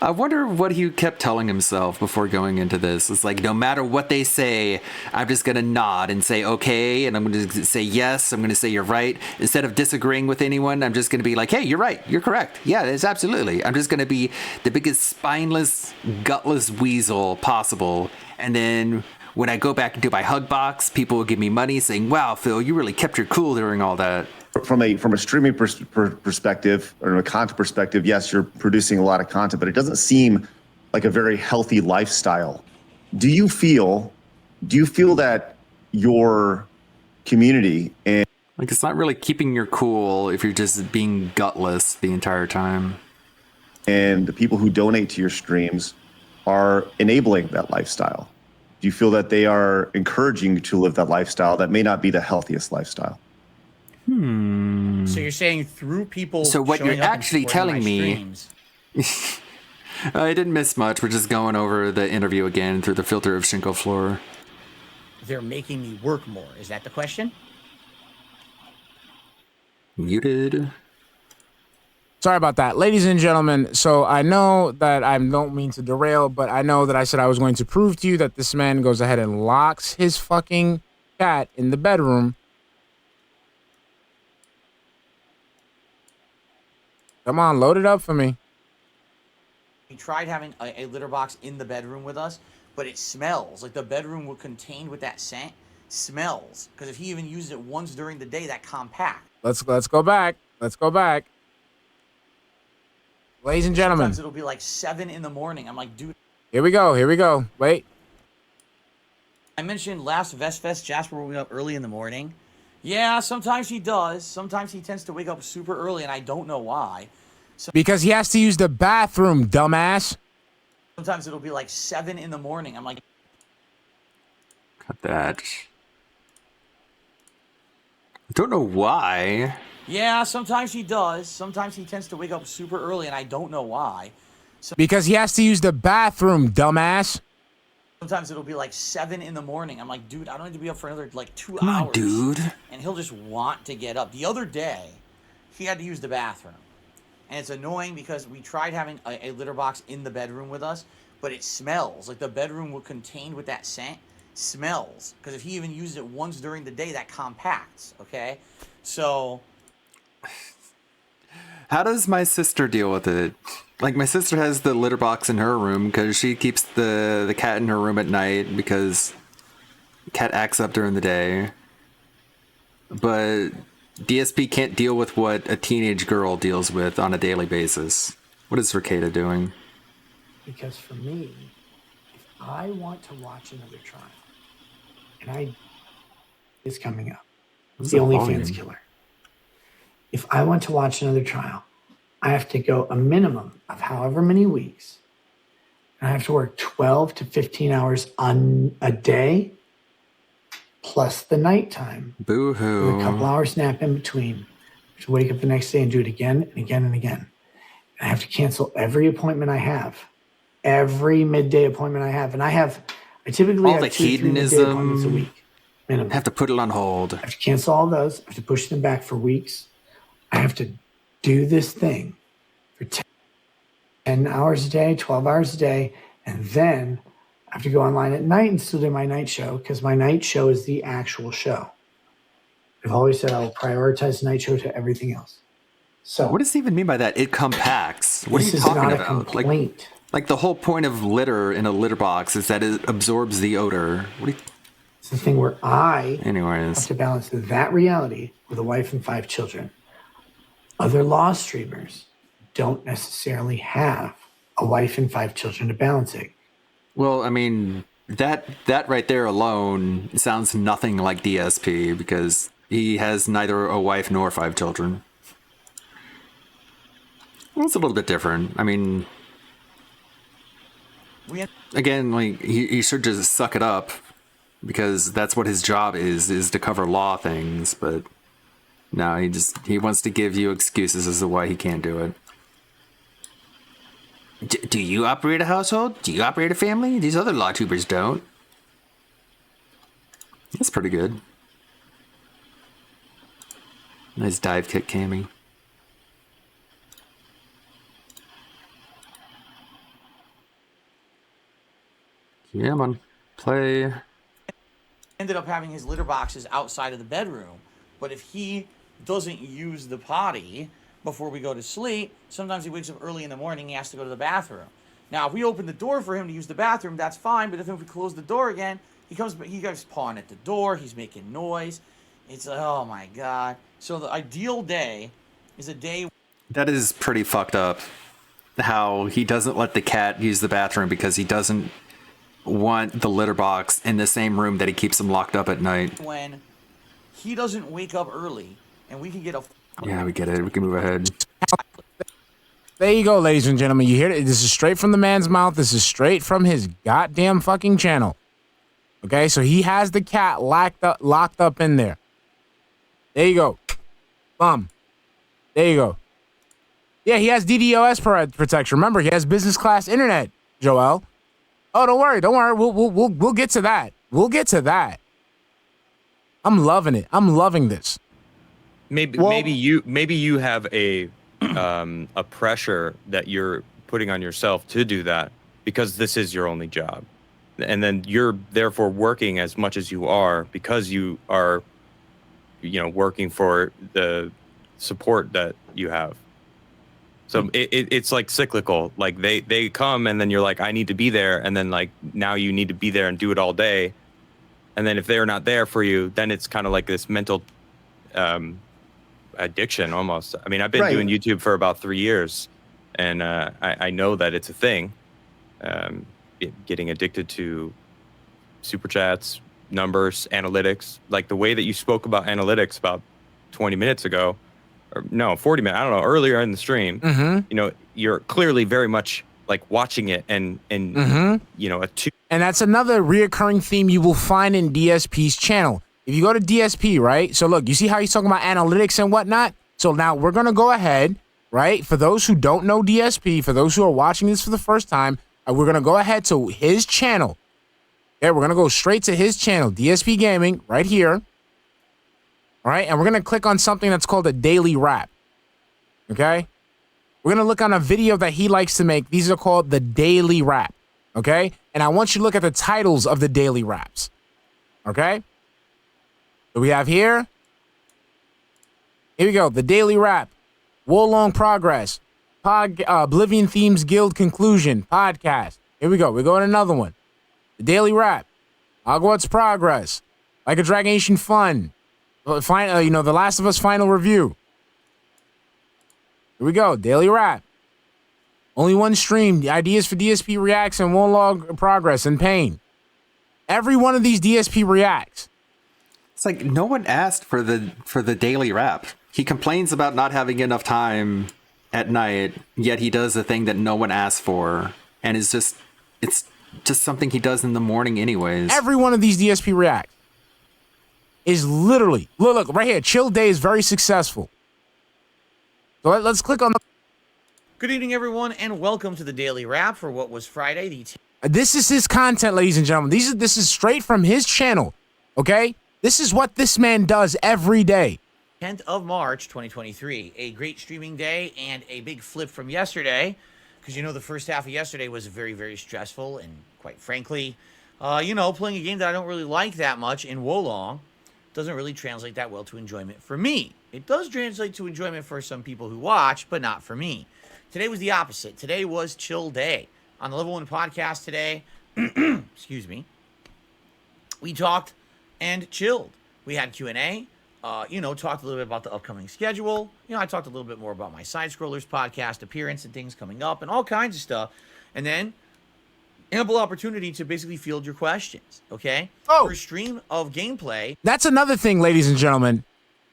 I wonder what he kept telling himself before going into this. It's like, no matter what they say, I'm just going to nod and say, okay. And I'm going to say, yes. I'm going to say, you're right. Instead of disagreeing with anyone, I'm just going to be like, hey, you're right. You're correct. Yeah, it's absolutely. I'm just going to be the biggest spineless, gutless weasel possible. And then when I go back into my hug box, people will give me money saying, wow, Phil, you really kept your cool during all that. From a streaming perspective or a content perspective, yes, you're producing a lot of content, but it doesn't seem like a very healthy lifestyle. Do you feel that your community and like it's not really keeping your cool if you're just being gutless the entire time, and the people who donate to your streams are enabling that lifestyle? Do you feel that they are encouraging you to live that lifestyle that may not be the healthiest lifestyle? So you're saying through people. So what showing you're up and actually supporting telling my me, streams, I didn't miss much. We're just going over the interview again through the filter of Shinko Floor. they're making me work more. Is that the question? Muted. Sorry about that. Ladies and gentlemen, so I know that I don't mean to derail, but I know that I said I was going to prove to you that this man goes ahead and locks his fucking cat in the bedroom. Come on, load it up for me. We tried having a litter box in the bedroom with us, but it smells. Like the bedroom contained with that scent smells. Because if he even used it once during the day, that compact. Let's go back. Let's go back. Ladies and gentlemen. Sometimes it'll be like 7 in the morning. I'm like, dude. Here we go. Here we go. Wait. I mentioned last Vestfest, Jasper woke up early in the morning. Yeah, sometimes he does. Sometimes he tends to wake up super early, and I don't know why. Because he has to use the bathroom, dumbass. Sometimes it'll be like 7 in the morning. I'm like, Cut that. I don't know why. yeah, sometimes he does. Sometimes he tends to wake up super early, and I don't know why. Because he has to use the bathroom, dumbass. Sometimes it'll be like 7 in the morning. I'm like, dude, I don't need to be up for another like 2 Come hours. on, dude. And he'll just want to get up. The other day, he had to use the bathroom. And it's annoying because we tried having a litter box in the bedroom with us, but it smells. Like the bedroom contained with that scent smells. Because if he even used it once during the day, that compacts, okay? So... How does my sister deal with it? Like, my sister has the litter box in her room because she keeps the cat in her room at night because cat acts up during the day. But DSP can't deal with what a teenage girl deals with on a daily basis. What is Ricada doing? Because for me, if I want to watch another trial, and it's coming up, it's the OnlyFans killer. If I want to watch another trial, I have to go a minimum of however many weeks. And I have to work 12 to 15 hours on a day, plus the nighttime. Boo-hoo. With a couple hours nap in between. I have to wake up the next day and do it again and again and again. And I have to cancel every appointment I have. Every midday appointment I have. And I typically all have the 2 3 midday appointments a week. Minimum. Have to put it on hold. I have to cancel all those. I have to push them back for weeks. I have to do this thing for 10 hours a day, 12 hours a day, and then I have to go online at night and still do my night show because my night show is the actual show. I've always said I will prioritize the night show to everything else. So what does he even mean by that? It compacts. What are this you is talking not a about? complaint. Like the whole point of litter in a litter box is that it absorbs the odor. What do you... It's the thing where I Anyways. have to balance that reality with a wife and 5 children. Other law streamers don't necessarily have a wife and 5 children to balance it. Well, I mean, that right there alone sounds nothing like DSP because he has neither a wife nor 5 children. Well, it's a little bit different. I mean, again, like he should just suck it up because that's what his job is to cover law things. But no, he wants to give you excuses as to why he can't do it. Do you operate a household? Do you operate a family? These other law tubers don't. That's pretty good. Nice dive kick, Cammy. Yeah, man. Play. Ended up having his litter boxes outside of the bedroom, but if he doesn't use the potty before we go to sleep, sometimes he wakes up early in the morning, he has to go to the bathroom. Now, if we open the door for him to use the bathroom, that's fine, but if we close the door again, he goes pawing at the door, he's making noise. It's like, oh my God. So the ideal day is a day... That is pretty fucked up. How he doesn't let the cat use the bathroom because he doesn't want the litter box in the same room that he keeps him locked up at night. When he doesn't wake up early and we can get a... Yeah, we get it. We can move ahead. There you go, ladies and gentlemen. You hear it? This is straight from the man's mouth. This is straight from his goddamn fucking channel. Okay, so he has the cat locked up in there. There you go. Bum. There you go. Yeah, he has DDoS protection. Remember, he has business class internet, Joel. Oh, don't worry. We'll get to that. We'll get to that. I'm loving it. I'm loving this. Maybe you have a pressure that you're putting on yourself to do that because this is your only job, and then you're therefore working as much as you are because you are, working for the support that you have. So it's like cyclical. Like they come and then you're like, I need to be there, and then like now you need to be there and do it all day, and then if they're not there for you, then it's kind of like this mental addiction almost. I mean, I've been doing YouTube for about 3 years, and I know that it's a thing. Getting addicted to super chats, numbers, analytics, like the way that you spoke about analytics about 20 minutes ago. Or no, 40 minutes, I don't know, earlier in the stream, you're clearly very much like watching it and And that's another reoccurring theme you will find in DSP's channel. If you go to DSP, right? So look, you see how he's talking about analytics and whatnot? So now we're going to go ahead, right? For those who don't know DSP, for those who are watching this for the first time, we're going to go ahead to his channel. Okay, we're going to go straight to his channel, DSP Gaming, right here. All right, and we're going to click on something that's called a daily wrap, okay? We're going to look on a video that he likes to make. These are called the daily wrap, okay? And I want you to look at the titles of the daily wraps, okay? So we have here we go, the daily wrap, Wolong Progress, Oblivion Themes Guild Conclusion, podcast. Here we go, we're going to another one. The daily wrap, Hogwarts Progress, Like a Dragon Nation Fun, The Last of Us final review. Here we go. Daily wrap. Only one stream. The ideas for DSP reacts and one log progress and pain. Every one of these DSP reacts. It's like no one asked for the daily wrap. He complains about not having enough time at night, yet he does the thing that no one asked for, and it's just something he does in the morning anyways. Every one of these DSP reacts is literally, look, right here, Chill Day is very successful. So let's click on the... Good evening, everyone, and welcome to the Daily Wrap for what was Friday, This is his content, ladies and gentlemen. This is straight from his channel, okay? This is what this man does every day. 10th of March, 2023. A great streaming day and a big flip from yesterday, because the first half of yesterday was very, very stressful, and quite frankly, playing a game that I don't really like that much in Wolong doesn't really translate that well to enjoyment for me. It does translate to enjoyment for some people who watch, but not for me. Today was the opposite. Today was chill day. on the Level 1 podcast today, excuse me, we talked and chilled. We had Q&A, talked a little bit about the upcoming schedule. I talked a little bit more about my Side Scrollers podcast appearance and things coming up and all kinds of stuff. And then ample opportunity to basically field your questions, okay? For a stream of gameplay. That's another thing, ladies and gentlemen.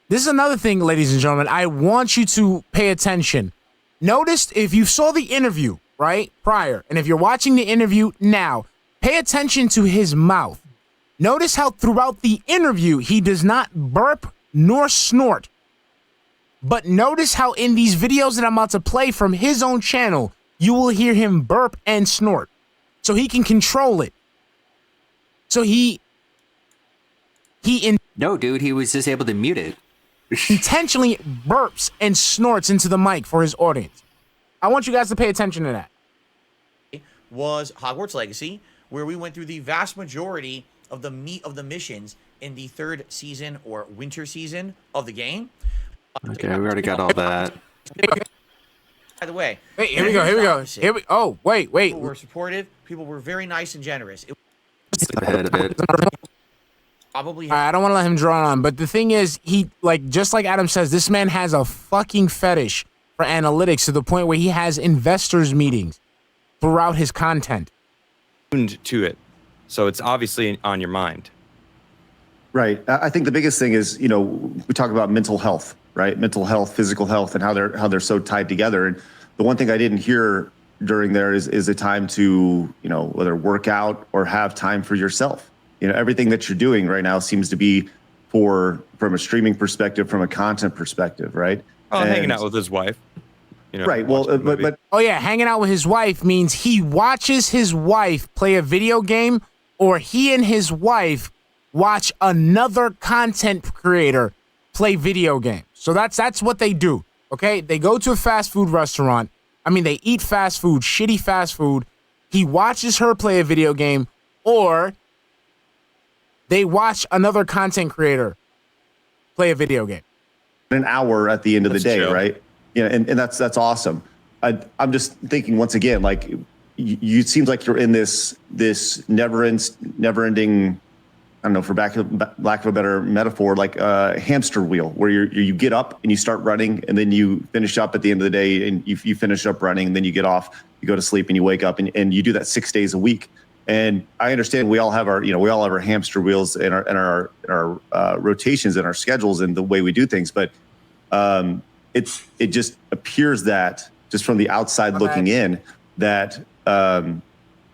This is another thing, ladies and gentlemen. I want you to pay attention. Notice if you saw the interview, right, prior, and if you're watching the interview now, pay attention to his mouth. Notice how throughout the interview, he does not burp nor snort. But notice how in these videos that I'm about to play from his own channel, you will hear him burp and snort. So he can control it. So No, dude, he was just able to mute it. intentionally burps and snorts into the mic for his audience. I want you guys to pay attention to that. Was Hogwarts Legacy, where we went through the vast majority of the meat of the missions in the 3rd season or winter season of the game. Okay, we already got all that. By the way, Hey, here we go. Oh, wait. People were supportive. People were very nice and generous. It Ahead of it. probably I don't want to let him draw on, but the thing is, just like Adam says, this man has a fucking fetish for analytics to the point where he has investors meetings throughout his content. Tuned to it, so it's obviously on your mind. Right. I think the biggest thing is, we talk about mental health, right? Mental health, physical health, and how they're so tied together. And the one thing I didn't hear during there is a time to, whether work out or have time for yourself. Everything that you're doing right now seems to be from a streaming perspective, from a content perspective, right? Oh, hanging out with his wife. Right. Well, but oh yeah, hanging out with his wife means he watches his wife play a video game, or he and his wife watch another content creator play video games. So that's what they do. Okay, they go to a fast food restaurant. They eat fast food, shitty fast food. He watches her play a video game, or they watch another content creator play a video game. An hour at the end of the day, chill. right? And that's awesome. I'm just thinking once again, like you it seems like you're in this never ending, I don't know, for lack of a better metaphor, like a hamster wheel where you get up and you start running, and then you finish up at the end of the day, and you finish up running, and then you get off, you go to sleep, and you wake up, and you do that 6 days a week. And I understand we all have our hamster wheels and our rotations and our schedules and the way we do things, but it just appears that just from the outside looking in that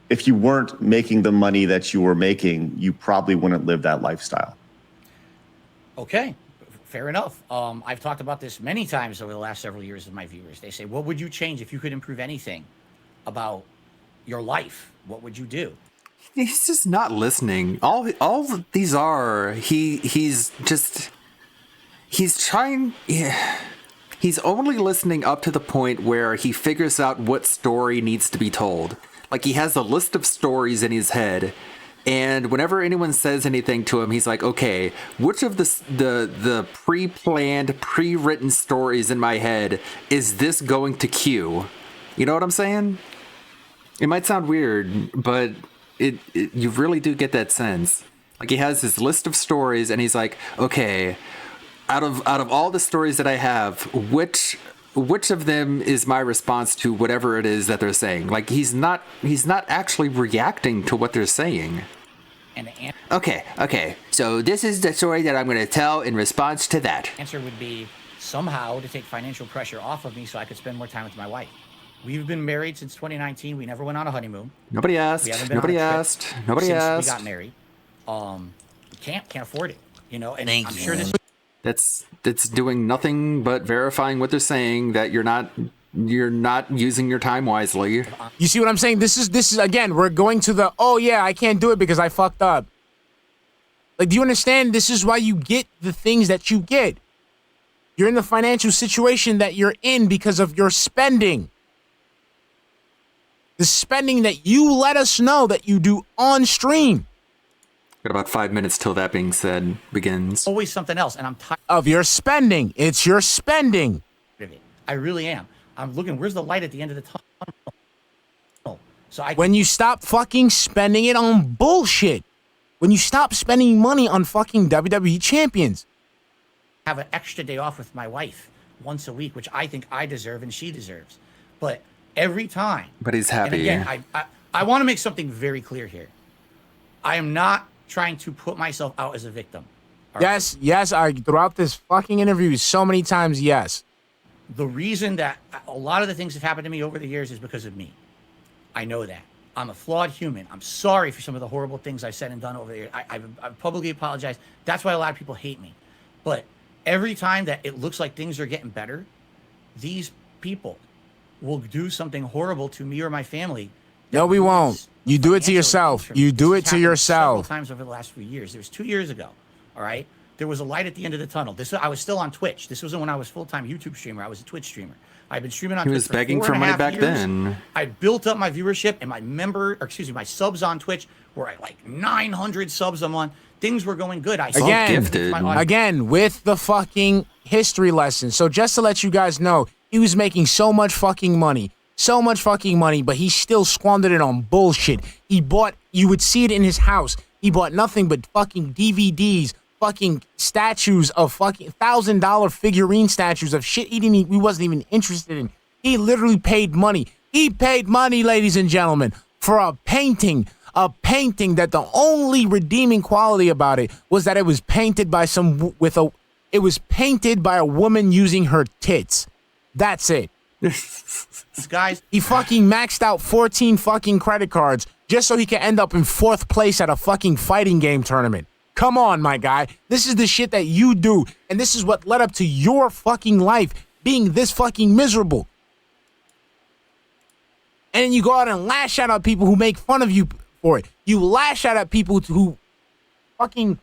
if you weren't making the money that you were making, you probably wouldn't live that lifestyle. Okay, fair enough. I've talked about this many times over the last several years with my viewers. They say, what would you change if you could improve anything about your life? What would you do? He's just not listening. All these are he's trying. Yeah. He's only listening up to the point where he figures out what story needs to be told. Like, he has a list of stories in his head, and whenever anyone says anything to him, he's like, okay, which of the pre-planned, pre-written stories in my head is this going to cue? You know what I'm saying? It might sound weird, but you really do get that sense. Like, he has his list of stories, and he's like, okay, out of all the stories that I have, which of them is my response to whatever it is that they're saying? Like, he's not actually reacting to what they're saying. Okay. So this is the story that I'm going to tell in response to that. Answer would be somehow to take financial pressure off of me so I could spend more time with my wife. We've been married since 2019. We never went on a honeymoon. Nobody asked. We haven't been Nobody on a trip asked. Nobody since asked. we got married. We can't afford it. And Thank I'm you. sure this. That's doing nothing but verifying what they're saying, that you're not using your time wisely. You see what I'm saying? This is again, we're going to the, oh yeah, I can't do it because I fucked up. Like, do you understand? This is why you get the things that you get. You're in the financial situation that you're in because of your spending. The spending that you let us know that you do on stream. Got about 5 minutes till that being said begins. Always something else, and I'm tired of your spending. It's your spending. of it. I really am. I'm looking. Where's the light at the end of the tunnel? So I When you stop fucking spending it on bullshit. When you stop spending money on fucking WWE champions. have an extra day off with my wife once a week, which I think I deserve and she deserves. But every time. But he's And happy. again, I want to make something very clear here. I am not trying to put myself out as a victim. Yes, throughout this fucking interview so many times, yes. The reason that a lot of the things have happened to me over the years is because of me. I know that. I'm a flawed human. I'm sorry for some of the horrible things I've said and done over the years. I've publicly apologized. That's why a lot of people hate me. But every time that it looks like things are getting better, these people will do something horrible to me or my family. No, we won't. You do it to yourself. You do it to Several yourself. times over the last few years. There was 2 years ago. All right. There was a light at the end of the tunnel. I was still on Twitch. This wasn't when I was full-time YouTube streamer. I was a Twitch streamer. I've been streaming on He Twitch was for begging 4.5 for money back years. then. I built up my viewership and my subs on Twitch were at like 900 subs a month. Things were going good. Again, with the fucking history lesson. So just to let you guys know, he was making so much fucking money, but he still squandered it on bullshit. You would see it in his house. He bought nothing but fucking DVDs, fucking statues of fucking $1,000 figurine statues of shit he wasn't even interested in. He literally paid money. He paid money, ladies and gentlemen, for a painting that the only redeeming quality about it was that it was painted by a woman using her tits. That's it. Guys, he fucking maxed out 14 fucking credit cards just so he could end up in 4th place at a fucking fighting game tournament. Come on, my guy. This is the shit that you do, and this is what led up to your fucking life being this fucking miserable. And then you go out and lash out at people who make fun of you for it. You lash out at people who fucking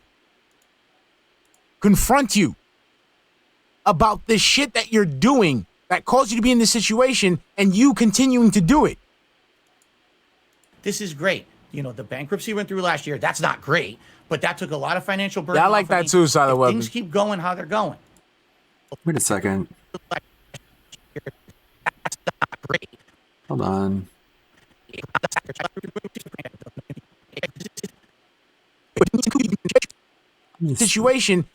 confront you about the shit that you're doing that caused you to be in this situation, and you continuing to do it. This is great. You know, the bankruptcy went through last year. That's not great, but that took a lot of financial burden. Yeah, I like off of that me. too, Silent If Weapon. things keep going how they're going. Wait a second. Hold on. Situation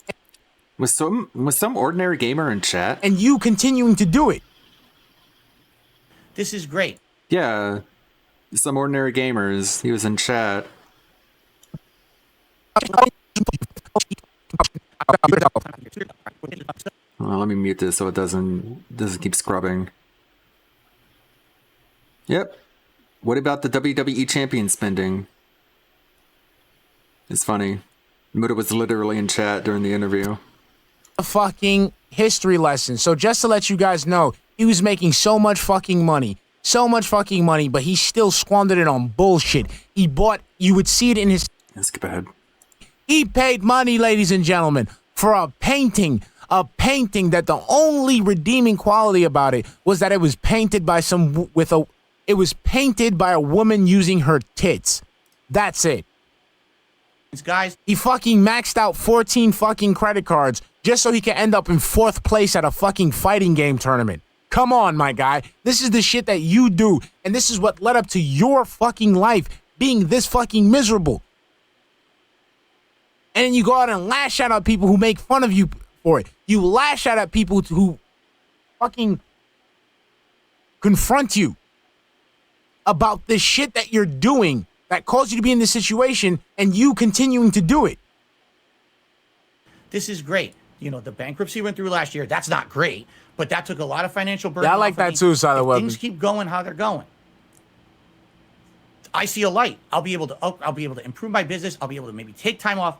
Was some ordinary gamer in chat? and you continuing to do it. This is great. Yeah. Some ordinary gamers. He was in chat. Well, let me mute this so it doesn't keep scrubbing. Yep. What about the WWE champion spending? It's funny. Muda was literally in chat during the interview. A fucking history lesson. So just to let you guys know, he was making so much fucking money, but he still squandered it on bullshit. You would see it in his... Let's skip ahead. He paid money, ladies and gentlemen, for a painting that the only redeeming quality about it was that it was painted by a woman using her tits. That's it. Guys, he fucking maxed out 14 fucking credit cards just so he could end up in 4th place at a fucking fighting game tournament. Come on, my guy. This is the shit that you do, and this is what led up to your fucking life being this fucking miserable. And then you go out and lash out at people who make fun of you for it. You lash out at people who fucking confront you about the shit that you're doing that caused you to be in this situation, and you continuing to do it. This is great. You know, the bankruptcy went through last year. That's not great, but that took a lot of financial burden. Yeah, I like off of that me. too, Silent If Weapon. things keep going how they're going, I see a light. I'll be able to improve my business. I'll be able to maybe take time off,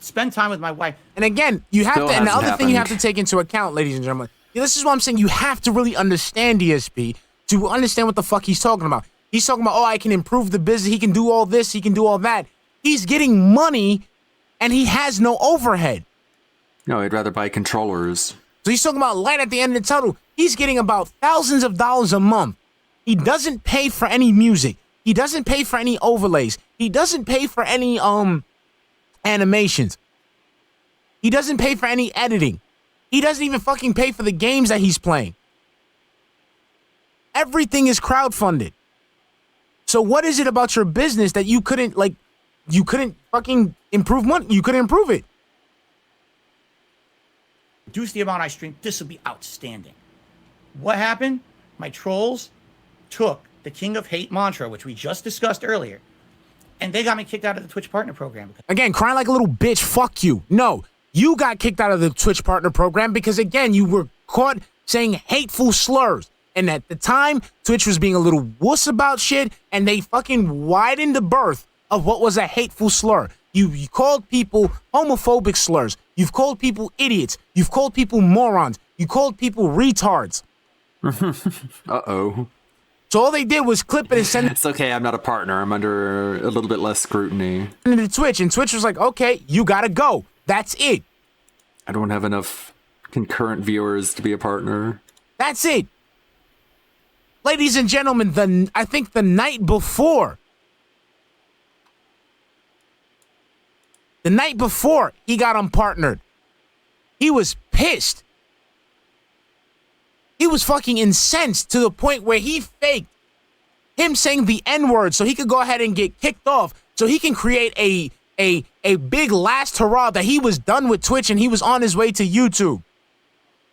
spend time with my wife. And again, you have Still to, and the hasn't other thing you have happened. to take into account, ladies and gentlemen, this is what I'm saying. You have to really understand DSP to understand what the fuck he's talking about. He's talking about, oh, I can improve the business. He can do all this. He can do all that. He's getting money, and he has no overhead. No, I'd rather buy controllers. So he's talking about light at the end of the tunnel. He's getting about thousands of dollars a month. He doesn't pay for any music. He doesn't pay for any overlays. He doesn't pay for any animations. He doesn't pay for any editing. He doesn't even fucking pay for the games that he's playing. Everything is crowdfunded. So what is it about your business that you couldn't fucking improve money? You couldn't improve it. Reduce the amount I stream. This will be outstanding. What happened? My trolls took the King of Hate mantra, which we just discussed earlier, and they got me kicked out of the Twitch partner program. Again, crying like a little bitch. Fuck you. No, you got kicked out of the Twitch partner program because, again, you were caught saying hateful slurs. And at the time, Twitch was being a little wuss about shit, and they fucking widened the berth of what was a hateful slur. You called people homophobic slurs. You've called people idiots. You've called people morons. You called people retards. Uh-oh. So all they did was clip it and send it. It's okay, I'm not a partner. I'm under a little bit less scrutiny. To Twitch, and Twitch was like, okay, you gotta go. That's it. I don't have enough concurrent viewers to be a partner. That's it. Ladies and gentlemen, I think the night before he got unpartnered, he was pissed. He was fucking incensed to the point where he faked him saying the N-word so he could go ahead and get kicked off, so he can create a big last hurrah that he was done with Twitch and he was on his way to YouTube.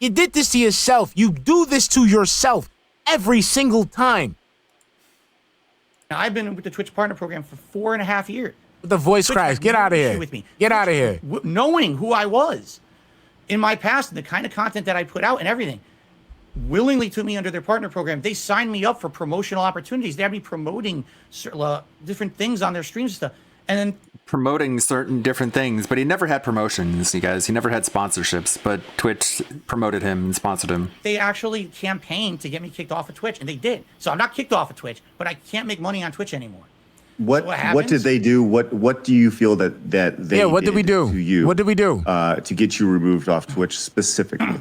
You did this to yourself. You do this to yourself every single time. Now, I've been with the Twitch partner program for 4.5 years. The voice cracks. Get out of here. With me. Get out of here. Knowing who I was in my past and the kind of content that I put out and everything, willingly took me under their partner program. They signed me up for promotional opportunities. They had me promoting different things on their streams and stuff. And then promoting certain different things, but he never had promotions, you guys. He never had sponsorships, but Twitch promoted him and sponsored him. they actually campaigned to get me kicked off of Twitch, and they did. So I'm not kicked off of Twitch, but I can't make money on Twitch anymore. What did they do? What do you feel that they Yeah, what did we do? to you? What did we do? To get you removed off Twitch specifically?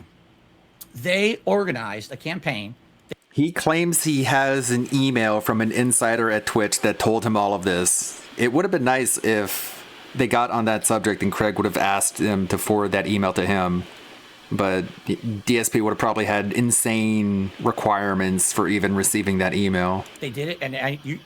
They organized a campaign. He claims he has an email from an insider at Twitch that told him all of this. It would have been nice if they got on that subject and Craig would have asked him to forward that email to him. But DSP would have probably had insane requirements for even receiving that email. They did it, and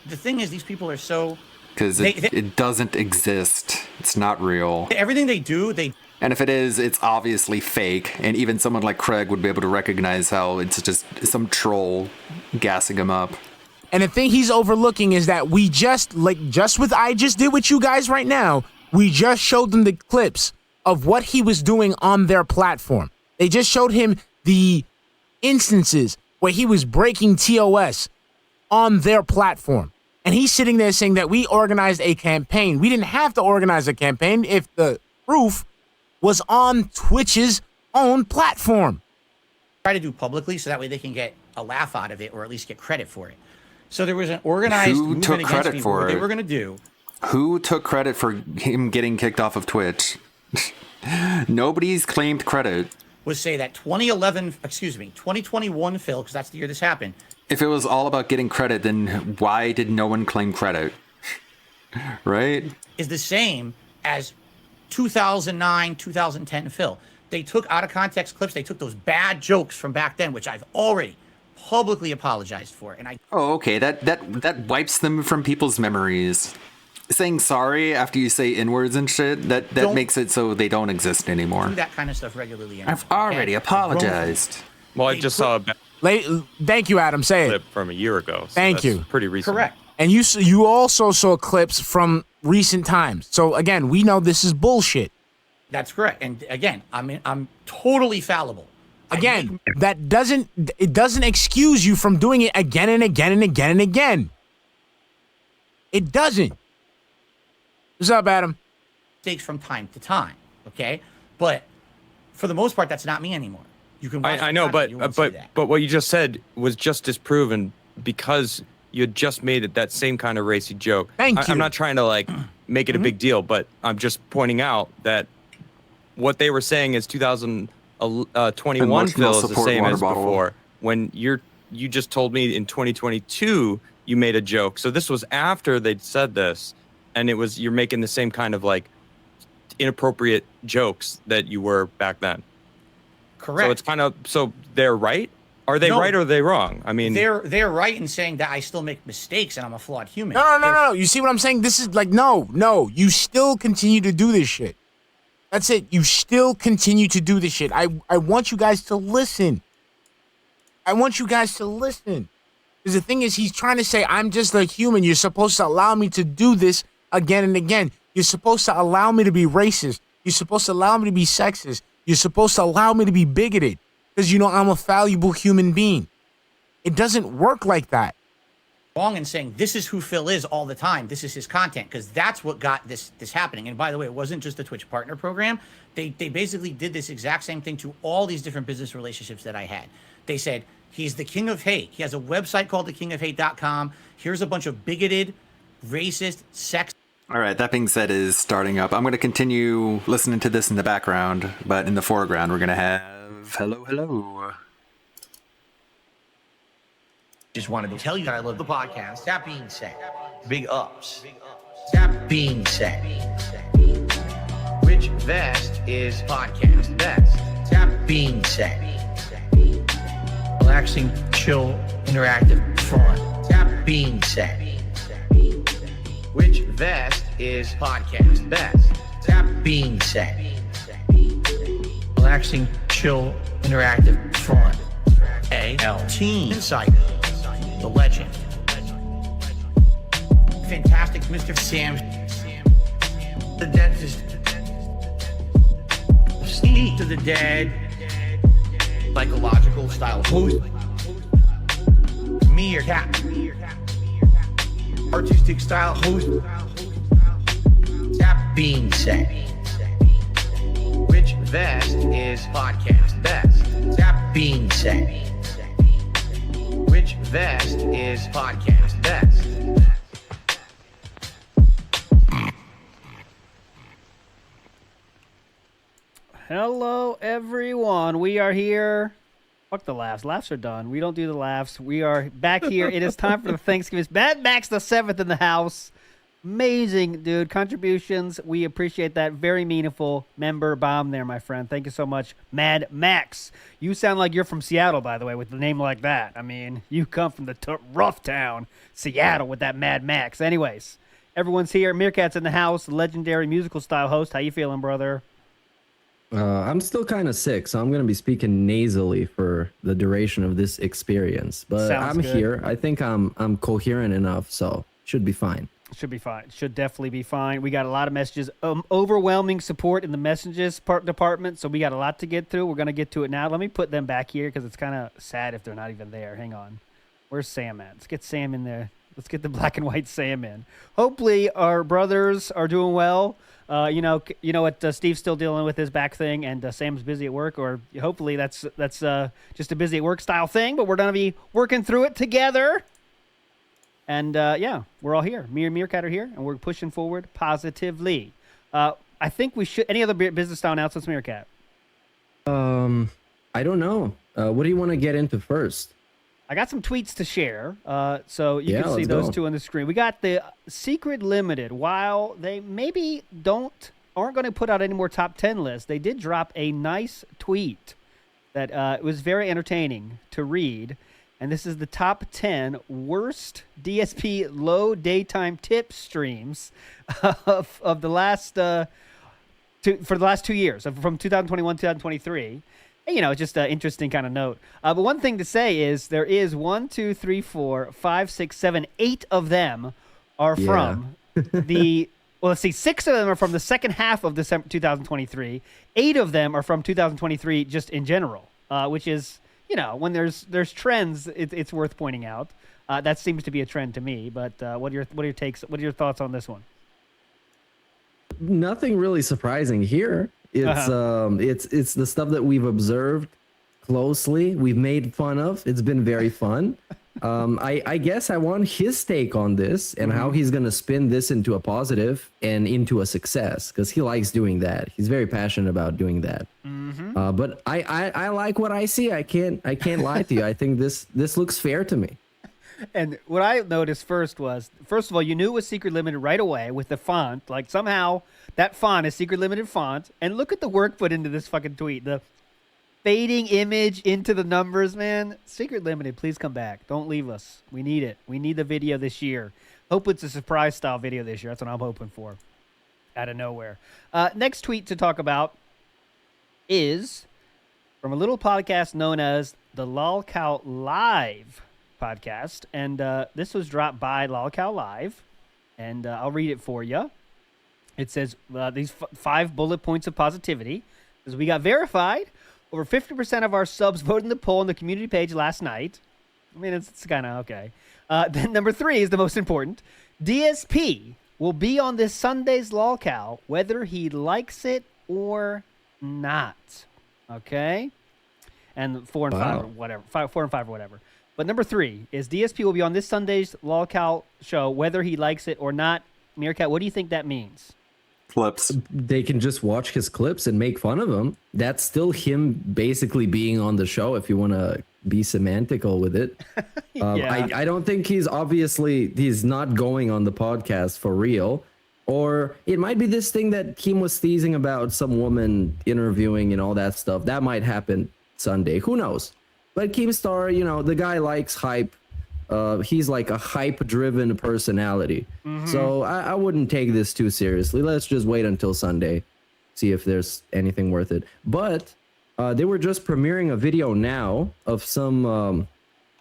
the thing is, these people are so... Because it doesn't exist. It's not real. Everything they do, they... And if it is, it's obviously fake. And even someone like Craig would be able to recognize how it's just some troll gassing him up. And the thing he's overlooking is that we just with I just did with you guys right now, we just showed them the clips of what he was doing on their platform. They just showed him the instances where he was breaking TOS on their platform. And he's sitting there saying that we organized a campaign. We didn't have to organize a campaign if the proof was on Twitch's own platform. Try to do publicly so that way they can get a laugh out of it or at least get credit for it. So there was an organized Who movement took against credit me for what it? they were going to do. Who took credit for him getting kicked off of Twitch? Nobody's claimed credit. Was say that 2021, Phil, because that's the year this happened. If it was all about getting credit, then why did no one claim credit? Right? Is the same as 2009, 2010, Phil. They took out of context clips. They took those bad jokes from back then, which I've already publicly apologized for. And Oh, okay. That wipes them from people's memories. Saying sorry after you say N-words and shit, that makes it so they don't exist anymore. do that kind of stuff regularly. Anymore. I've already apologized. Well, I just saw a Thank you, Adam. Say clip it. from a year ago. So Thank that's you. Pretty recent. Correct. And you also saw clips from recent times. So again, we know this is bullshit. That's correct. And again, I'm totally fallible. Again, it doesn't excuse you from doing it again and again and again and again. It doesn't. What's up, Adam? Mistakes from time to time, okay? But for the most part, that's not me anymore. You can watch I know, but what you just said was just disproven because you had just made it that same kind of racy joke. Thank you. I'm not trying to make it a big deal, but I'm just pointing out that what they were saying is 2021 Phil is the same as before. When you just told me in 2022 you made a joke, so this was after they'd said this, and you're making the same kind of inappropriate jokes that you were back then. Correct. So it's so they're right. Are they No. right or are they wrong? I mean, They're right in saying that I still make mistakes and I'm a flawed human. No. You see what I'm saying? This is like, no. You still continue to do this shit. That's it. You still continue to do this shit. I want you guys to listen. Because the thing is, he's trying to say, I'm just a human. You're supposed to allow me to do this again and again. You're supposed to allow me to be racist. You're supposed to allow me to be sexist. You're supposed to allow me to be bigoted. Because I'm a valuable human being. It doesn't work like that. Wrong in saying this is who Phil is all the time. This is his content, because that's what got this happening. And by the way, it wasn't just the Twitch partner program. They basically did this exact same thing to all these different business relationships that I had. They said, he's the king of hate. He has a website called thekingofhate.com. Here's a bunch of bigoted, racist, sexist. All right, that being said is starting up. I'm going to continue listening to this in the background, but in the foreground, we're going to have hello. Just wanted to tell you that I love the podcast. That being said, big ups. That being said, which vest is podcast best? That being said, relaxing, chill, interactive, fun. That being said, which vest is podcast best? That being said, relaxing, chill, interactive, fun. ALT Insider, the legend, fantastic Mr. Sam, the dentist, Steve to the Dead, psychological style host, Meerkat, artistic style host. That being said, which vest is podcast best? That being said, which vest is podcast best? Hello, everyone. We are here. Fuck the laughs. Laughs are done. We don't do the laughs. We are back here. It is time for the Thanksgiving. Mad Max the 7th in the house. Amazing, dude. Contributions. We appreciate that. Very meaningful member bomb there, my friend. Thank you so much, Mad Max. You sound like you're from Seattle, by the way, with a name like that. I mean, you come from the rough town, Seattle, with that Mad Max. Anyways, everyone's here. Meerkat's in the house, legendary musical style host. How you feeling, brother? I'm still kind of sick, so I'm going to be speaking nasally for the duration of this experience. But Sounds I'm good. here. I think I'm coherent enough, so should be fine. Should be fine. Should definitely be fine. We got a lot of messages. Overwhelming support in the messages department, so we got a lot to get through. We're going to get to it now. Let me put them back here because it's kind of sad if they're not even there. Hang on. Where's Sam at? Let's get Sam in there. Let's get the black and white Sam in. Hopefully our brothers are doing well. You know what? Steve's still dealing with his back thing, and Sam's busy at work. Or hopefully that's just a busy at work style thing. But we're gonna be working through it together. And yeah, we're all here. Me and Meerkat are here, and we're pushing forward positively. I think we should. Any other business style announcements, Meerkat? I don't know. What do you want to get into first? I got some tweets to share, so you Yeah, can see let's those go. two on the screen. We got the Secret Limited. While they maybe aren't going to put out any more top 10 lists, they did drop a nice tweet that was very entertaining to read. And this is the top 10 worst DSP low daytime tip streams of the last for the last 2 years, from 2021 to 2023. You know, just an interesting kind of note. But one thing to say is there is 1, 2, 3, 4, 5, 6, 7, 8 of them are from the. Well, let's see. 6 of them are from the second half of December 2023. 8 of them are from 2023, just in general, which is, you know, when there's trends, it's worth pointing out. That seems to be a trend to me. But what are your takes? What are your thoughts on this one? Nothing really surprising here. It's the stuff that we've observed closely. We've made fun of. It's been very fun. I guess I want his take on this and how he's gonna spin this into a positive and into a success, because he likes doing that. He's very passionate about doing that. But I like what I see. I can't lie to you. I think this looks fair to me. And what I noticed first of all, you knew it was Secret Limited right away with the font. Like, somehow that font is Secret Limited font. And look at the work put into this fucking tweet. The fading image into the numbers, man. Secret Limited, please come back. Don't leave us. We need it. We need the video this year. Hope it's a surprise style video this year. That's what I'm hoping for. Out of nowhere. Next tweet to talk about is from a little podcast known as the Lolcow Live podcast. And this was dropped by Lolcow Live. And I'll read it for you. It says these 5 bullet points of positivity. Because we got verified. Over 50% of our subs voted in the poll on the community page last night. I mean, it's kind of okay. Then number 3 is the most important. DSP will be on this Sunday's Lolcow, whether he likes it or not. Okay? And 4 and 5 or whatever. 4 and 5 or whatever. But number 3 is DSP will be on this Sunday's Lolcow show, whether he likes it or not. Meerkat, what do you think that means? Clips. They can just watch his clips and make fun of him. That's still him basically being on the show if you want to be semantical with it. Yeah. I don't think he's not going on the podcast for real. Or it might be this thing that Kim was teasing about, some woman interviewing and all that stuff. That might happen Sunday. Who knows? But Keemstar, the guy likes hype. He's like a hype-driven personality. Mm-hmm. So I wouldn't take this too seriously. Let's just wait until Sunday, see if there's anything worth it. But they were just premiering a video now of some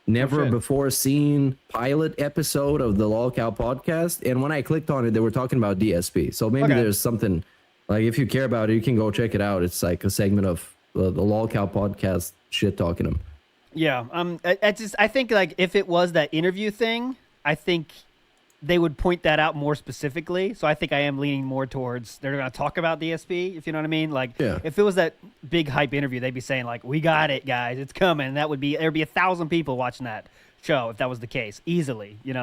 never-before-seen pilot episode of the Lolcow podcast. And when I clicked on it, they were talking about DSP. So maybe there's something, like if you care about it, you can go check it out. It's like a segment of the Lolcow podcast shit-talking him. Yeah, I think like if it was that interview thing, I think they would point that out more specifically. So I think I am leaning more towards they're going to talk about DSP, if you know what I mean. Like if it was that big hype interview, they'd be saying like, "We got it, guys, it's coming." And there'd be 1,000 people watching that show if that was the case, easily, But I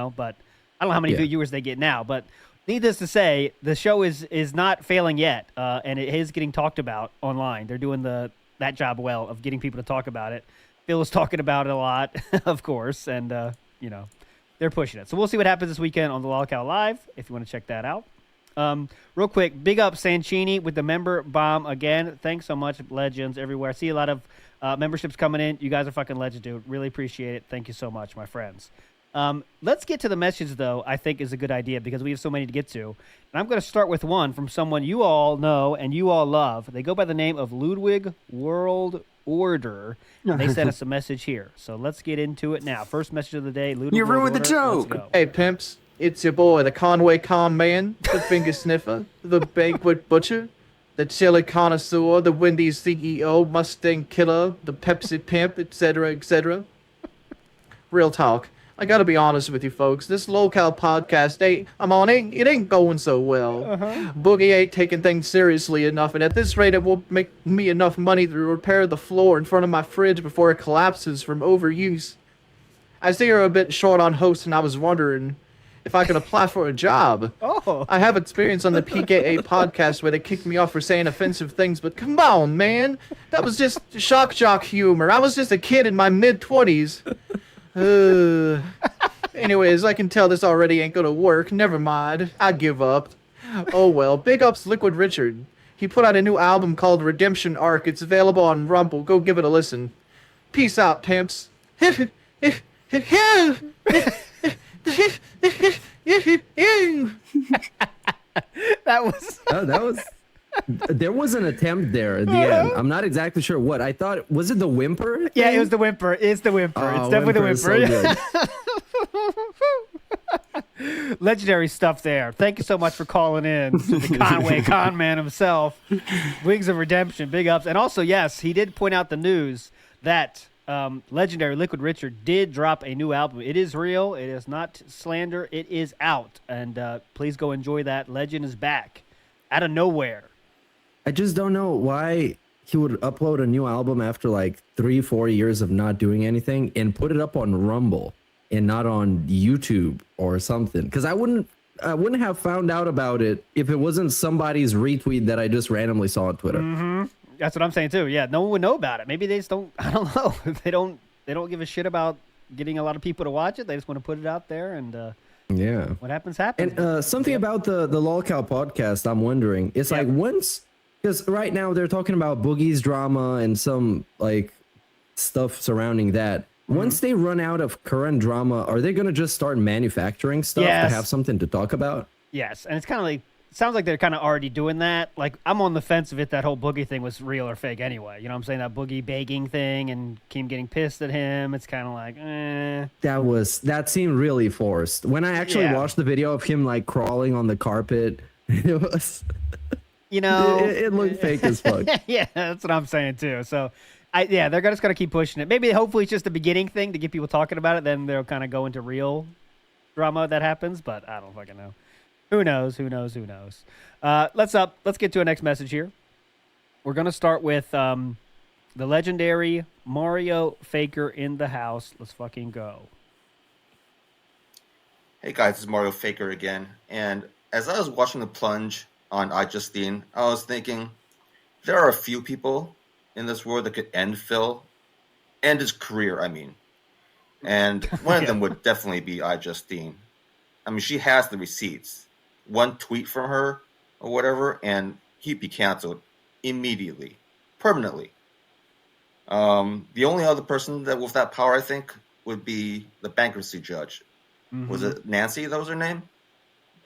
don't know how many viewers they get now. But needless to say, the show is not failing yet, and it is getting talked about online. They're doing that job well of getting people to talk about it. Phil was talking about it a lot, of course, and, they're pushing it. So we'll see what happens this weekend on the Lolcow Live, if you want to check that out. Real quick, big up Sanchini with the member bomb again. Thanks so much, legends everywhere. I see a lot of memberships coming in. You guys are fucking legends, dude. Really appreciate it. Thank you so much, my friends. Let's get to the message, though, I think is a good idea because we have so many to get to. And I'm going to start with one from someone you all know and you all love. They go by the name of Ludwig World Order. And they sent us a message here. So let's get into it now. First message of the day, Ludwig You World ruined the Order. joke. Hey, pimps. It's your boy, the Conway Con Man, the Finger Sniffer, the Banquet Butcher, the Chili Connoisseur, the Wendy's CEO, Mustang Killer, the Pepsi Pimp, etc., etc. Real talk. I gotta be honest with you folks. This Lolcow podcast it ain't going so well. Boogie ain't taking things seriously enough, and at this rate it won't make me enough money to repair the floor in front of my fridge before it collapses from overuse. I see you're a bit short on hosts, and I was wondering if I could apply for a job. I have experience on the PKA podcast where they kicked me off for saying offensive things, but come on, man. That was just shock jock humor. I was just a kid in my mid-20s. Anyways, I can tell this already ain't gonna work. Never mind. I give up. Oh well. Big ups Liquid Richard. He put out a new album called Redemption Arc. It's available on Rumble. Go give it a listen. Peace out, Temps. That was there was an attempt there at the end. I'm not exactly sure what I thought. Was it the whimper thing? Yeah, it was the whimper. It's the whimper. Oh, It's definitely the whimper whimper. is so Legendary stuff there. Thank you so much for calling in to the Conway Con Man himself. Wings of Redemption, big ups. And also, yes, he did point out the news that legendary Liquid Richard did drop a new album. It is real. It is not slander. It is out. And please go enjoy that. Legend is back out of nowhere. I just don't know why he would upload a new album after like 3-4 years of not doing anything and put it up on Rumble and not on YouTube or something. Because I wouldn't have found out about it if it wasn't somebody's retweet that I just randomly saw on Twitter. Mm-hmm. That's what I'm saying too. Yeah, no one would know about it. Maybe they just don't. I don't know. They don't give a shit about getting a lot of people to watch it. They just want to put it out there and. Yeah. What happens happens. And something about the Lolcow podcast, I'm wondering. It's like once because right now they're talking about Boogie's drama and some like stuff surrounding that. Once they run out of current drama, are they gonna just start manufacturing stuff Yes. to have something to talk about? Yes, and it's kind of like sounds like they're kind of already doing that. Like I'm on the fence if that whole Boogie thing was real or fake anyway. You know what I'm saying? That Boogie begging thing and Kim getting pissed at him. It's kind of like, That seemed really forced. When I actually Yeah. watched the video of him like crawling on the carpet, it was you know, it looked fake as fuck. Yeah, that's what I'm saying too. So, they're just gonna keep pushing it. Maybe hopefully it's just a beginning thing to get people talking about it. Then they'll kind of go into real drama that happens. But I don't fucking know. Who knows? Who knows? Who knows? Let's get to our next message here. We're gonna start with the legendary Mario Faker in the house. Let's fucking go. Hey guys, it's Mario Faker again. And as I was watching the plunge on iJustine, I was thinking there are a few people in this world that could end Phil, end his career, I mean. And one of them would definitely be iJustine. I mean, she has the receipts. One tweet from her or whatever, and he'd be canceled immediately, permanently. The only other person that with that power, I think, would be the bankruptcy judge. Was it Nancy that was her name?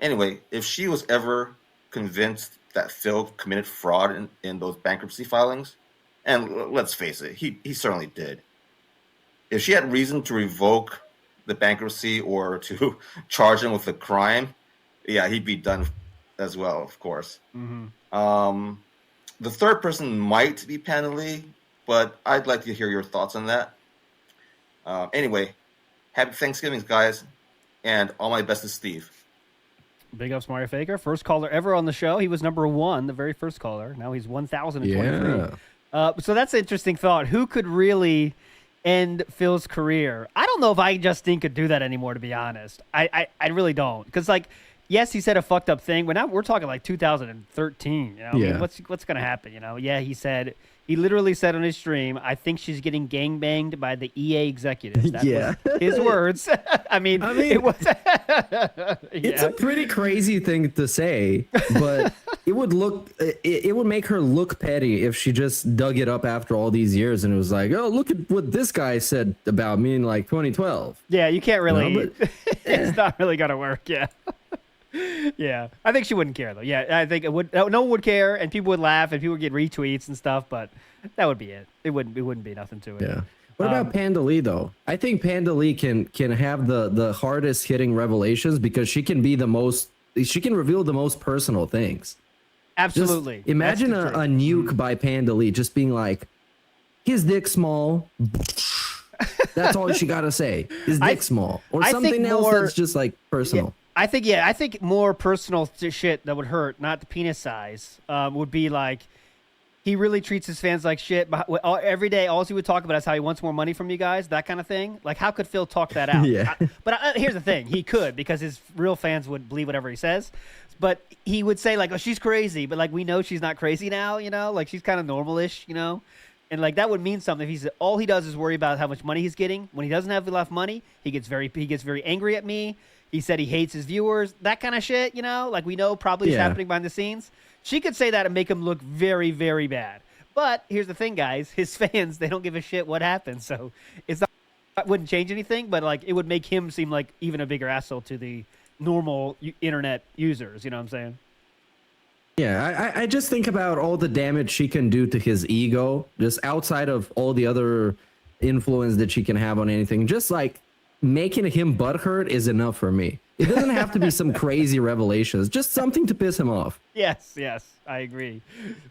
Anyway, if she was ever convinced that Phil committed fraud in those bankruptcy filings, and let's face it, he certainly did. If she had reason to revoke the bankruptcy or to charge him with a crime, yeah, he'd be done as well, of course. The third person might be Pandalee, but I'd like to hear your thoughts on that. Anyway, happy Thanksgiving, guys, and all my best to Steve. Big ups, Mario Faker. First caller ever on the show. He was number 1, the very first caller. Now he's 1,023. So that's an interesting thought. Who could really end Phil's career? I don't know if iJustine could do that anymore, to be honest. I really don't. Because, like, yes, he said a fucked up thing, but now we're talking like 2013. You know? I mean, what's going to happen? You know? Yeah, he literally said on his stream, I think she's getting gangbanged by the EA executives. That was his words. I mean it was. It's a pretty crazy thing to say, but it would make her look petty if she just dug it up after all these years and it was like, oh, look at what this guy said about me in like 2012. Yeah, you can't really. No, but, it's not really gonna work. Yeah. Yeah, I think she wouldn't care though. Yeah, I think it would. No one would care, and people would laugh, and people would get retweets and stuff. But that would be it. It wouldn't be nothing to it. Yeah. What about Pandalee though? I think Pandalee can have the hardest hitting revelations because she can be the most. She can reveal the most personal things. Absolutely. Just imagine a nuke by Pandalee just being like, his dick small. That's all she gotta say. His dick small, or something else that's just like personal. Yeah. I think more personal shit that would hurt, not the penis size, would be like he really treats his fans like shit. Every day, all he would talk about is how he wants more money from you guys, that kind of thing. Like, how could Phil talk that out? Yeah. But here's the thing. He could, because his real fans would believe whatever he says. But he would say, like, oh, she's crazy. But, like, we know she's not crazy now, you know? Like, she's kind of normal-ish, you know? And, like, that would mean something. If all he does is worry about how much money he's getting. When he doesn't have enough money, he gets very angry at me. He said he hates his viewers, that kind of shit, you know? Like, we know probably is happening behind the scenes. She could say that and make him look very, very bad. But here's the thing, guys. His fans, they don't give a shit what happens. So it wouldn't change anything, but, like, it would make him seem like even a bigger asshole to the normal internet users. You know what I'm saying? Yeah, I just think about all the damage she can do to his ego, just outside of all the other influence that she can have on anything. Just, like, making him butthurt is enough for me. It doesn't have to be some crazy revelations, just something to piss him off. Yes, I agree.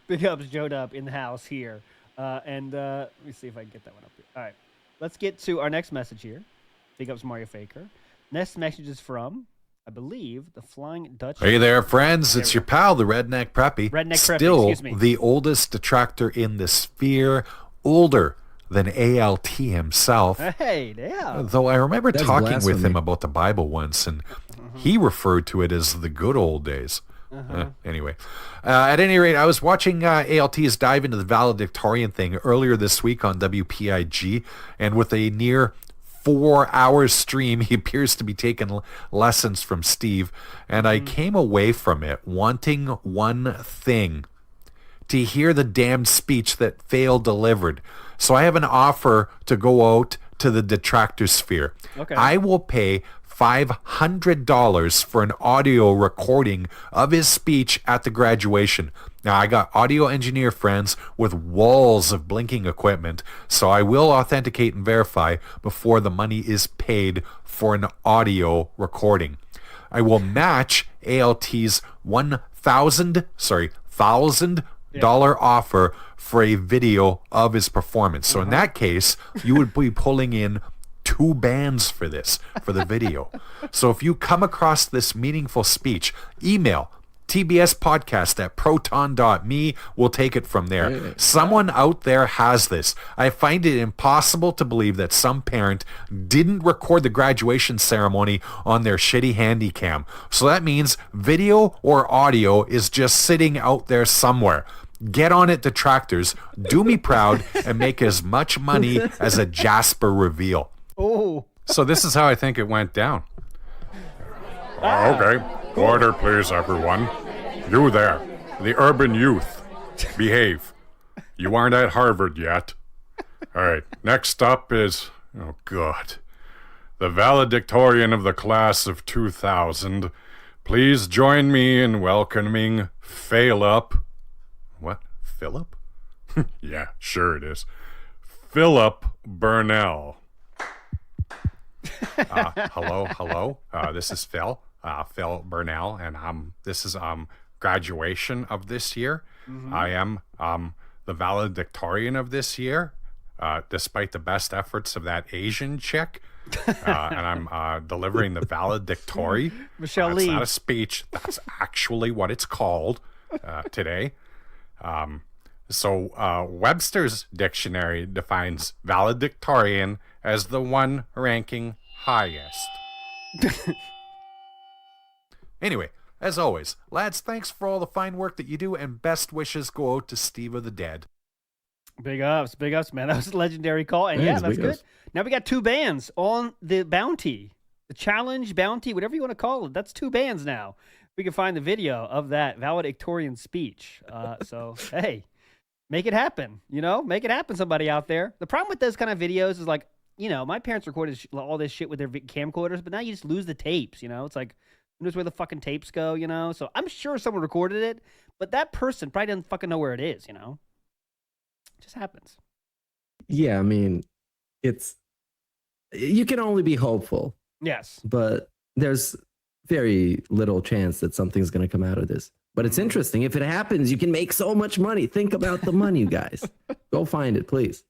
Big ups, Joe Up in the house here. Let me see if I can get that one up here. All right, let's get to our next message here. Big ups, Mario Faker. Next message is from, I believe, the Flying Dutch. Hey there, friends. It's your pal, the Redneck Preppy. Still excuse me. the oldest detractor in the sphere, older than ALT himself. Hey, yeah. Though I remember That's talking with blasphemy. him about the Bible once, and he referred to it as the good old days. Anyway, at any rate, I was watching ALT's dive into the valedictorian thing earlier this week on WPIG, and with a near 4-hour stream, he appears to be taking lessons from Steve, and I came away from it wanting one thing: to hear the damned speech that Fail delivered. So I have an offer to go out to the detractor sphere. Okay. I will pay $500 for an audio recording of his speech at the graduation. Now, I got audio engineer friends with walls of blinking equipment, so I will authenticate and verify before the money is paid for an audio recording. I will match ALT's $1,000 offer for a video of his performance. So in that case, you would be pulling in 2 bands for this, for the video. So if you come across this meaningful speech, email tbspodcast@proton.me. We'll take it from there. Someone out there has this. I find it impossible to believe that some parent didn't record the graduation ceremony on their shitty handy cam. So that means video or audio is just sitting out there somewhere. Get on it, detractors. Do me proud and make as much money as a Jasper reveal. Oh. So this is how I think it went down. Okay. Order, please, everyone. You there, the urban youth. Behave. You aren't at Harvard yet. All right. Next up is, oh, God. The valedictorian of the class of 2000. Please join me in welcoming Philip. What? Philip? Yeah, sure it is. Philip Burnell. Hello. This is Phil. Phil Burnell, and this is graduation of this year. I am the valedictorian of this year, despite the best efforts of that Asian chick. And I'm delivering the valedictory. Michelle It's Lee. not a speech. That's actually what it's called today. So Webster's dictionary defines valedictorian as the one ranking highest. Anyway, as always, lads, thanks for all the fine work that you do, and best wishes go out to Steve of the Dead. Big ups, man. That was a legendary call. And Thanks, yeah, that's big good. ups. Now we got 2 bands on the bounty. The challenge, bounty, whatever you want to call it. That's 2 bands now. We can find the video of that valedictorian speech. So, hey, make it happen. Make it happen, somebody out there. The problem with those kind of videos is like, my parents recorded all this shit with their camcorders, but now you just lose the tapes, It's like, who knows where the fucking tapes go, So I'm sure someone recorded it, but that person probably doesn't fucking know where it is, It just happens. Yeah, I mean, you can only be hopeful. Yes. But there's very little chance that something's going to come out of this. But it's interesting. If it happens, you can make so much money. Think about the money, guys. Go find it, please.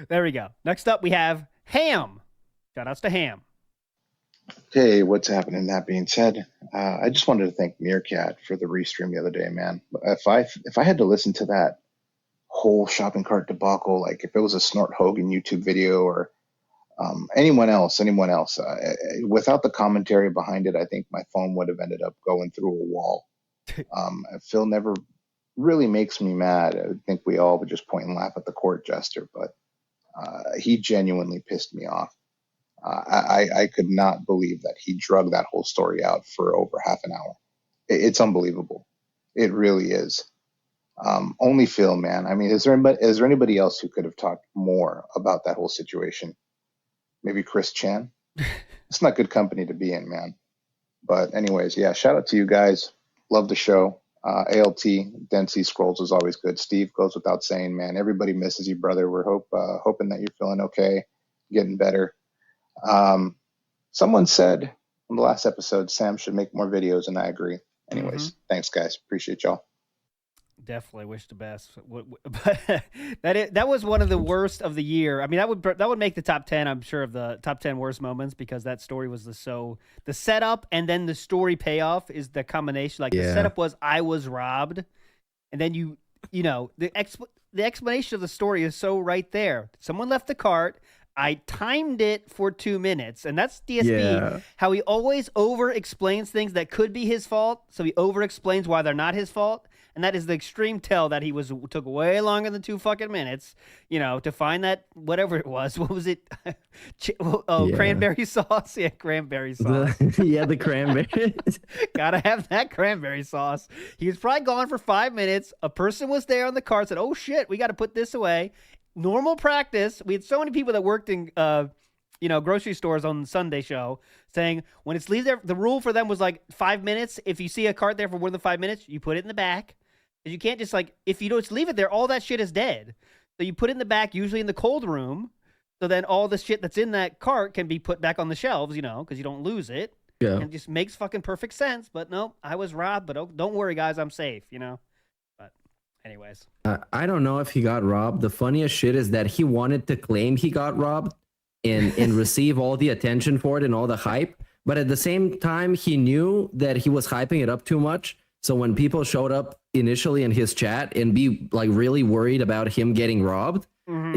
There we go. Next up, we have Ham. Shout outs to Ham. Hey, what's happening? That being said, I just wanted to thank Meerkat for the restream the other day, man. If I had to listen to that whole shopping cart debacle, like if it was a Snort Hogan YouTube video or anyone else, without the commentary behind it, I think my phone would have ended up going through a wall. Phil never really makes me mad. I think we all would just point and laugh at the court jester, but he genuinely pissed me off. I could not believe that he drug that whole story out for over half an hour. It's unbelievable. It really is. Only Phil, man. I mean, is there anybody else who could have talked more about that whole situation? Maybe Chris Chan? It's not good company to be in, man. But anyways, yeah, shout out to you guys. Love the show. ALT, Densey Scrolls is always good. Steve, goes without saying, man. Everybody misses you, brother. We're hoping that you're feeling okay, getting better. Someone said on the last episode, Sam should make more videos, and I agree. Anyways, thanks, guys. Appreciate y'all. Definitely wish the best. But that was one of the worst of the year. I mean, that would make the top 10, I'm sure, of the top 10 worst moments, because that story was the setup and then the story payoff is the combination. Like the setup was I was robbed, and then the explanation of the story is so right there. Someone left the cart. I timed it for 2 minutes, and that's DSP. Yeah. How he always over explains things that could be his fault, so he over explains why they're not his fault. and that is the extreme tell that he took way longer than 2 fucking minutes, to find that whatever it was. What was it? Cranberry sauce. Yeah, cranberry sauce. The cranberry. Gotta have that cranberry sauce. He was probably gone for 5 minutes. A person was there on the cart, said, "Oh shit, we got to put this away." Normal practice. We had so many people that worked in grocery stores on the Sunday show saying when it's leave there, the rule for them was like 5 minutes. If you see a cart there for more than 5 minutes, you put it in the back. And you can't just if you don't leave it there, all that shit is dead. So you put it in the back, usually in the cold room. So then all the shit that's in that cart can be put back on the shelves, because you don't lose it. Yeah. And it just makes fucking perfect sense. But no, I was robbed, but don't worry guys, I'm safe, But anyways. I don't know if he got robbed. The funniest shit is that he wanted to claim he got robbed and receive all the attention for it and all the hype. But at the same time, he knew that he was hyping it up too much. So when people showed up initially in his chat and be really worried about him getting robbed,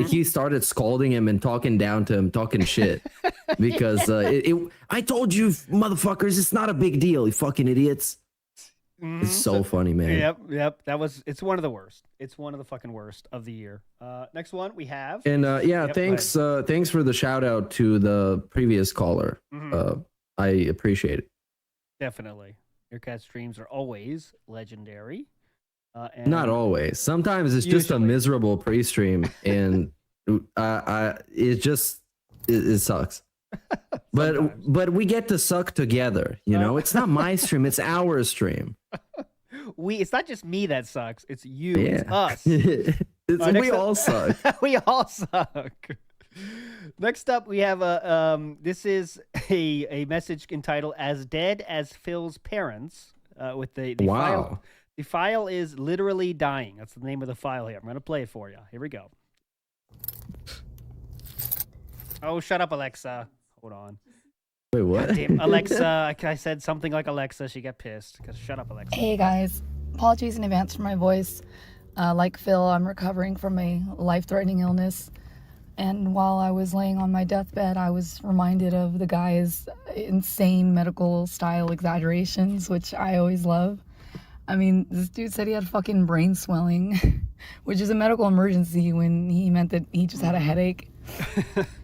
he started scolding him and talking down to him, talking shit. Because I told you, motherfuckers, it's not a big deal, you fucking idiots. It's so funny, man. Yep. It's one of the worst. It's one of the fucking worst of the year. Next one we have. And thanks for the shout out to the previous caller. I appreciate it. Definitely. Meerkat streams are always legendary. And Not always. Sometimes it's just a miserable pre-stream, and it sucks. But we get to suck together. It's not my stream; it's our stream. It's not just me that sucks. It's you. Yeah. It's us. We all suck. We all suck. Next up, we have this is a message entitled "As Dead as Phil's Parents." With the wow. File. The file is literally dying. That's the name of the file here. I'm going to play it for you. Here we go. Oh, shut up, Alexa. Hold on. Wait, what? Damn, Alexa. I said something like Alexa. She got pissed. Shut up, Alexa. Hey, guys. Apologies in advance for my voice. Like Phil, I'm recovering from a life-threatening illness. And while I was laying on my deathbed, I was reminded of the guy's insane medical style exaggerations, which I always love. I mean, this dude said he had fucking brain swelling, which is a medical emergency when he meant that he just had a headache.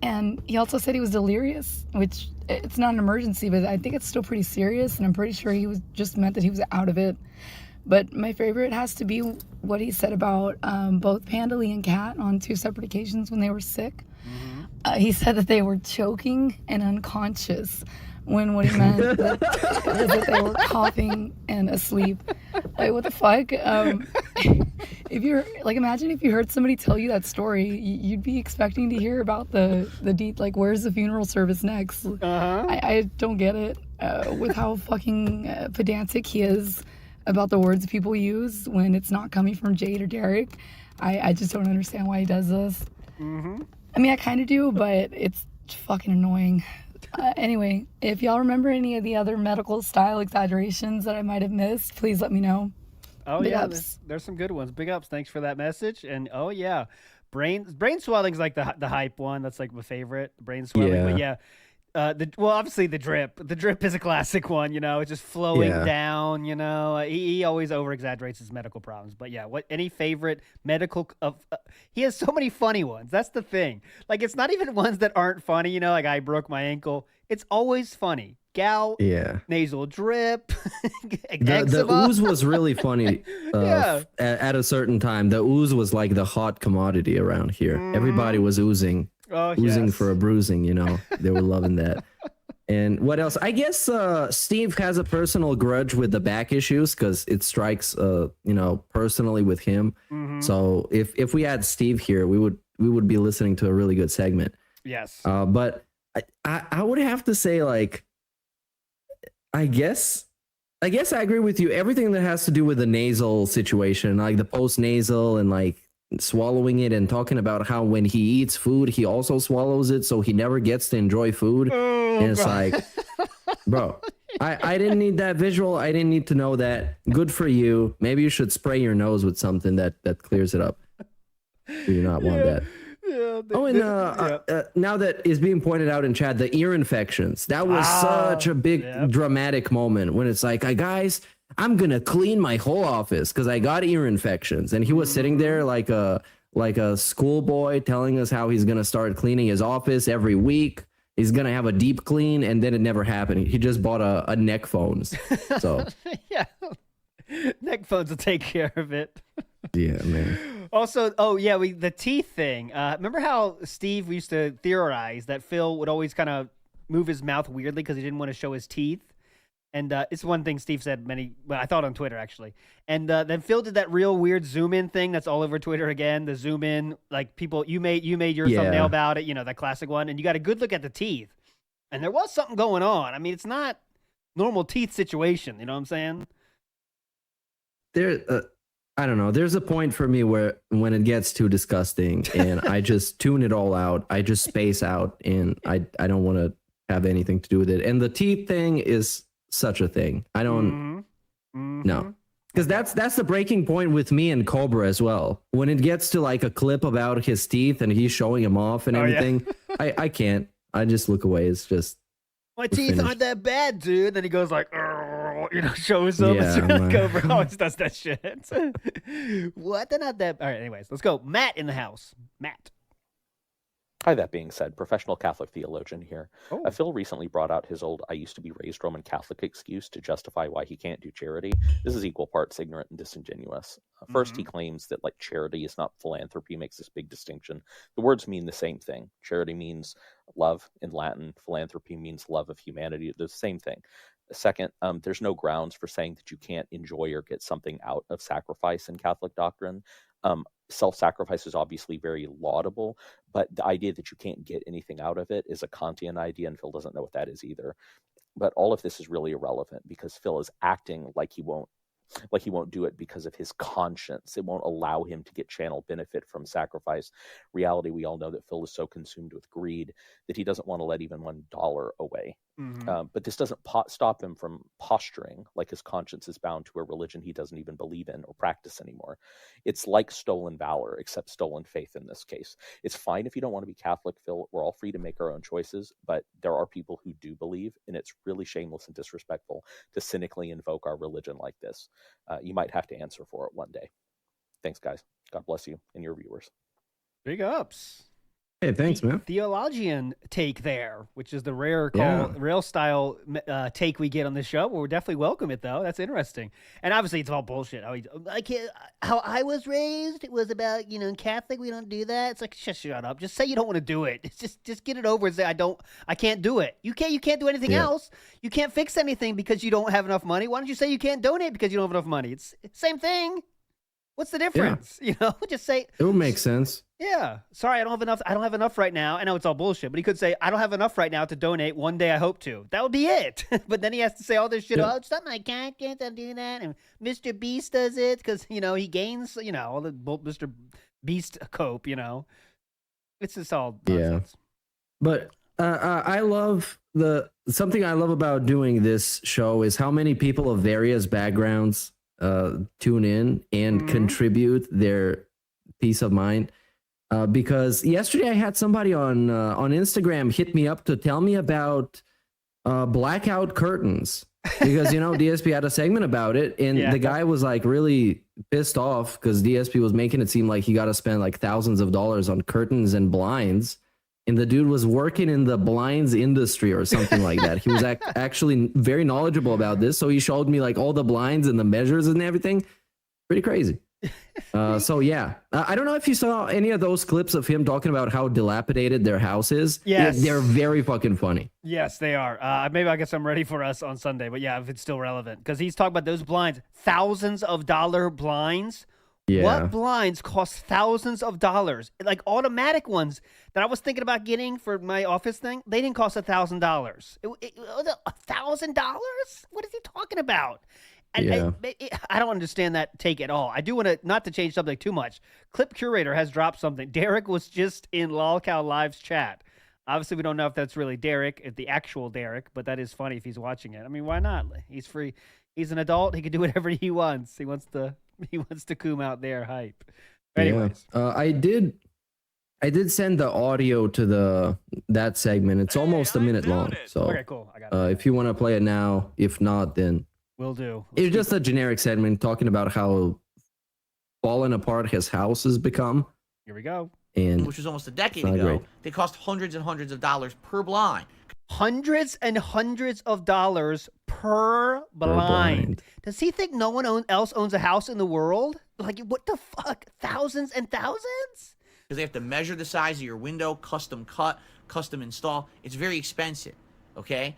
And he also said he was delirious, which it's not an emergency, but I think it's still pretty serious. And I'm pretty sure he was just meant that he was out of it. But my favorite has to be what he said about both Panda Lee and Kat on 2 separate occasions when they were sick. He said that they were choking and unconscious, when what he meant was that they were coughing and asleep. Like, what the fuck? If you're imagine if you heard somebody tell you that story, you'd be expecting to hear about the deep, where's the funeral service next? I don't get it with how fucking pedantic he is about the words people use when it's not coming from Jade or Derek. I just don't understand why he does this. I mean, I kind of do, but it's fucking annoying. Anyway, if y'all remember any of the other medical style exaggerations that I might have missed, please let me know. Oh, Big yeah, ups. there's some good ones. Big ups. Thanks for that message. And oh, yeah, brain swelling's like the hype one. That's like my favorite, brain swelling. Yeah. But yeah, obviously the drip. The drip is a classic one, it's just flowing down, He always over-exaggerates his medical problems. But yeah, any favorite medical he has so many funny ones. That's the thing. It's not even ones that aren't funny, like I broke my ankle. It's always funny. Gout, nasal drip, the ooze was really funny. At a certain time, the ooze was like the hot commodity around here. Everybody was oozing. Oozing for a bruising, they were loving that. And what else? I guess Steve has a personal grudge with the back issues because it strikes, personally with him. So if we had Steve here, we would be listening to a really good segment. Yes. But I would have to say, I guess I agree with you. Everything that has to do with the nasal situation, like the post nasal and swallowing it and talking about how when he eats food he also swallows it so he never gets to enjoy food. And it's bro, I didn't need that visual. I didn't need to know that. Good for you. Maybe you should spray your nose with something that clears it up. Do you not want that? Now that is being pointed out in chat, the ear infections, that was such a big dramatic moment when it's guys, I'm gonna clean my whole office because I got ear infections. And he was sitting there like a schoolboy telling us how he's gonna start cleaning his office every week. He's gonna have a deep clean, and then it never happened. He just bought a neck phones. So yeah, neck phones will take care of it. yeah, man. Also, the teeth thing. Remember how Steve used to theorize that Phil would always kind of move his mouth weirdly because he didn't want to show his teeth? And it's one thing Steve said I thought on Twitter actually. And then Phil did that real weird zoom in thing that's all over Twitter again. The zoom in, like people, you made your thumbnail about it, that classic one. And you got a good look at the teeth. And there was something going on. I mean, it's not normal teeth situation. You know what I'm saying? I don't know. There's a point for me where when it gets too disgusting and I just tune it all out. I just space out and I don't want to have anything to do with it. And the teeth thing is such a thing. I don't no. Because that's the breaking point with me and Cobra as well. When it gets to like a clip about his teeth and he's showing him off and everything, I can't. I just look away. It's just my teeth aren't that bad, dude. Then he goes like, shows them. Yeah, Cobra always does that shit. What? They're not that. All right. Anyways, let's go. Matt in the house. Matt. Hi, that being said, professional Catholic theologian here. Oh. Phil recently brought out his old I used to be raised Roman Catholic excuse to justify why he can't do charity. This is equal parts ignorant and disingenuous. First, he claims that like charity is not philanthropy, makes this big distinction. The words mean the same thing. Charity means love in Latin. Philanthropy means love of humanity. They're the same thing. Second, there's no grounds for saying that you can't enjoy or get something out of sacrifice in Catholic doctrine. Self-sacrifice is obviously very laudable, but the idea that you can't get anything out of it is a Kantian idea, and Phil doesn't know what that is either. But all of this is really irrelevant because Phil is acting like he won't do it because of his conscience. It won't allow him to get channel benefit from sacrifice. Reality, we all know that Phil is so consumed with greed that he doesn't want to let even $1 away. But this doesn't stop him from posturing like his conscience is bound to a religion he doesn't even believe in or practice anymore. It's like stolen valor, except stolen faith in this case. It's fine if you don't want to be Catholic, Phil. We're all free to make our own choices, but there are people who do believe, and it's really shameless and disrespectful to cynically invoke our religion like this. You might have to answer for it one day. Thanks, guys. God bless you and your viewers. Big ups. Hey, thanks, man. Theologian take there, which is the rare Yeah. rail style take we get on this show. We'll definitely welcome it, though. That's interesting. And obviously, it's all bullshit. How I was raised, it was about, in Catholic, we don't do that. It's like, just shut up. Just say you don't want to do it. It's just get it over and say, I can't do it. You can't do anything else. You can't fix anything because you don't have enough money. Why don't you say you can't donate because you don't have enough money? It's same thing. What's the difference? Just say it would make sense. Yeah. Sorry, I don't have enough right now. I know it's all bullshit, but he could say, I don't have enough right now to donate. One day I hope to. That would be it. But then he has to say all this shit. Yeah. Oh, it's not my content. I'll do that. And Mr. Beast does it because, he gains, all the Mr. Beast cope, It's just all nonsense. But I love something I love about doing this show is how many people of various backgrounds tune in and contribute their peace of mind. Because yesterday I had somebody on Instagram hit me up to tell me about blackout curtains because DSP had a segment about it, and the guy was like really pissed off because DSP was making it seem like he got to spend like thousands of dollars on curtains and blinds, and the dude was working in the blinds industry or something like that. He was actually very knowledgeable about this, so he showed me like all the blinds and the measures and everything. Pretty crazy. So yeah, I don't know if you saw any of those clips of him talking about how dilapidated their house is. Yes. They're very fucking funny. Yes, they are. Maybe I guess I'm ready for us on Sunday, but yeah, if it's still relevant, because he's talking about those blinds, thousands of dollar blinds. Yeah. What blinds cost thousands of dollars? Like automatic ones that I was thinking about getting for my office thing, they didn't cost $1,000. $1,000? What is he talking about? And I don't understand that take at all. I do want to, not to change subject too much. Clip Curator has dropped something. Derek was just in LolCow Live's chat. Obviously, we don't know if that's really Derek, if the actual Derek, but that is funny if he's watching it. I mean, why not? He's free. He's an adult. He can do whatever he wants. He wants to coom out their hype. Anyways, I did send the audio to that segment. It's almost a minute long. So okay, cool. I got it. If you want to play it now, if not, then Will do. It's just a generic segment talking about how fallen apart his house has become. Here we go. And which was almost a decade it's not ago. great. They cost hundreds and hundreds of dollars per blind. Hundreds and hundreds of dollars per blind. blind. Does he think no one else owns a house in the world? Like, what the fuck? Thousands and thousands? Because they have to measure the size of your window, custom cut, custom install. It's very expensive. Okay.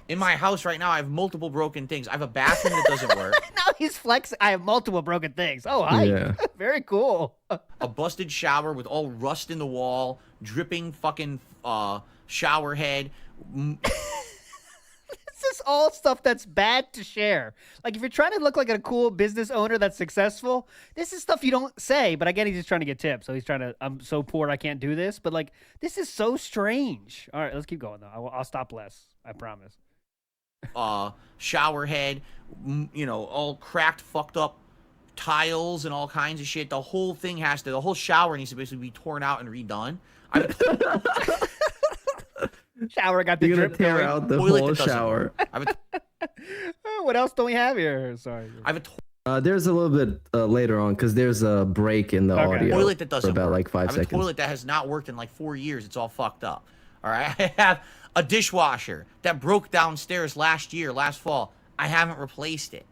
In my house right now, I have multiple broken things. I have a bathroom that doesn't work. Now he's flexing. I have multiple broken things. Oh, hi. Yeah. Very cool. A busted shower with all rust in the wall, dripping fucking shower head. This is all stuff that's bad to share. Like, if you're trying to look like a cool business owner that's successful, this is stuff you don't say. But again, he's just trying to get tips. So he's trying to, I'm so poor I can't do this. But, like, this is so strange. All right, let's keep going, though. I'll stop less. I promise. Shower head, all cracked, fucked up tiles and all kinds of shit. The whole thing the whole shower needs to basically be torn out and redone. Shower got the You're gonna drip tear going. out the Toilet whole that doesn't shower. What else don't we have here? Sorry. I have a There's a little bit later on because there's a break in the audio toilet that doesn't for about work. like 5 I have seconds. a toilet that has not worked in like 4 years. It's all fucked up. All right. I have a dishwasher that broke downstairs last fall. I haven't replaced it.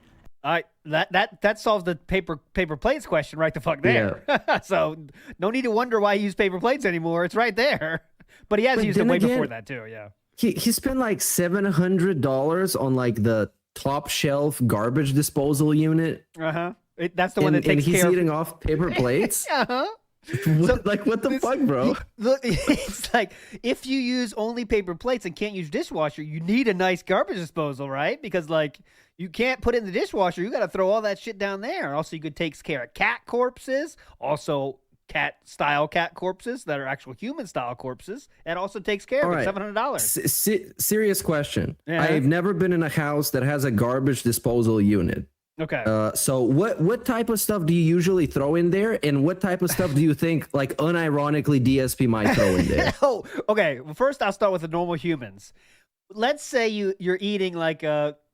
All right, that solves the paper plates question right the fuck there. So no need to wonder why he used paper plates anymore. It's right there. But he has But used them then way again, before that too. Yeah. He spent like $700 on like the top shelf garbage disposal unit. That's the one that takes and he's care eating of off paper plates. So, like what the fuck, bro? Look, it's like if you use only paper plates and can't use dishwasher, you need a nice garbage disposal, right? Because like you can't put it in the dishwasher, you got to throw all that shit down there. Also, you could take care of cat corpses, also cat corpses that are actual human style corpses. It also takes care of it. $700. Serious question. Yeah. I've never been in a house that has a garbage disposal unit. Okay. So what type of stuff do you usually throw in there, and what type of stuff do you think, like, unironically DSP might throw in there? Oh, okay. Well, first I'll start with the normal humans. Let's say you're eating like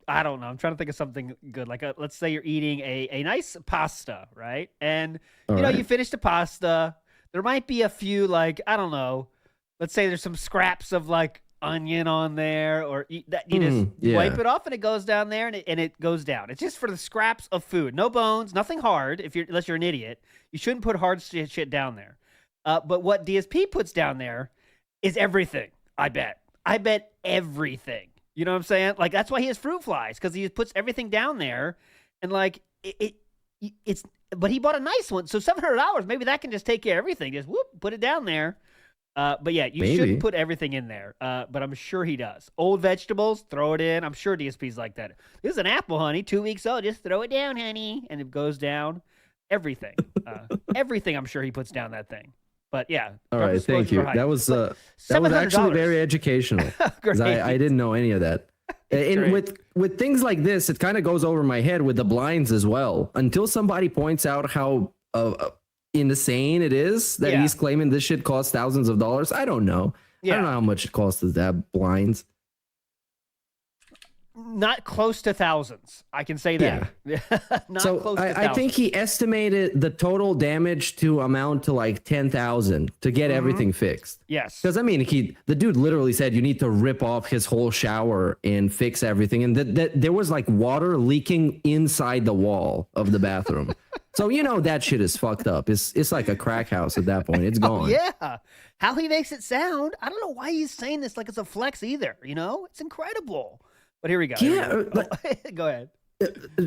I don't know. I'm trying to think of something good. Like let's say you're eating a nice pasta, right? And you finish the pasta. There might be a few like I don't know. Let's say there's some scraps of like onion on there, or you just wipe it off and it goes down there and it goes down. It's just for the scraps of food, no bones, nothing hard. Unless you're an idiot, you shouldn't put hard shit down there. But what DSP puts down there is everything. I bet everything. You know what I'm saying? Like that's why he has fruit flies, because he puts everything down there, and like it's. But he bought a nice one, so $700. Maybe that can just take care of everything. Just put it down there. But yeah, you shouldn't put everything in there. But I'm sure he does. Old vegetables, throw it in. I'm sure DSP's like that. This is an apple, honey. 2 weeks old. Just throw it down, honey. And it goes down. Everything. Everything I'm sure he puts down that thing. But yeah. All right, thank you. That was actually very educational. 'Cause I didn't know any of that. And with things like this, it kind of goes over my head with the blinds as well. Until somebody points out how insane it is that he's claiming this shit costs thousands of dollars. I don't know. I don't know how much it costs to have blinds. Not close to thousands. I can say that. Yeah. Not so close to thousands. I think he estimated the total damage to amount to like 10,000 to get everything fixed. Yes. Because I mean, the dude literally said you need to rip off his whole shower and fix everything, and that there was like water leaking inside the wall of the bathroom. So that shit is fucked up. It's like a crack house at that point. It's gone. Oh, yeah. How he makes it sound, I don't know why he's saying this like it's a flex either. It's incredible. But here we go. Yeah, go ahead.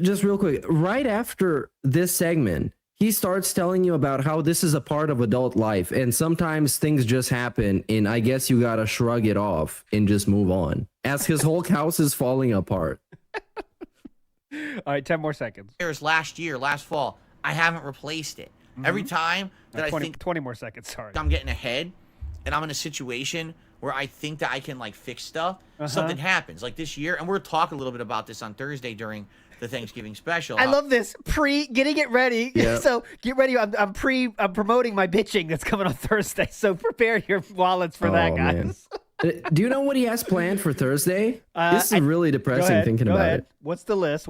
Just real quick. Right after this segment, he starts telling you about how this is a part of adult life, and sometimes things just happen, and I guess you gotta shrug it off and just move on. As his whole house is falling apart. All right, 10 more seconds. Last fall, I haven't replaced it. Every time that 20, I think 20 more seconds, sorry. I'm getting ahead, and I'm in a situation where I think that I can like fix stuff, something happens. Like this year, and we're talking a little bit about this on Thursday during the Thanksgiving special. I love this getting it ready. Yeah. So get ready. I'm promoting my bitching that's coming on Thursday. So prepare your wallets for that, guys. Do you know what he has planned for Thursday? This is really depressing thinking about it. What's the list?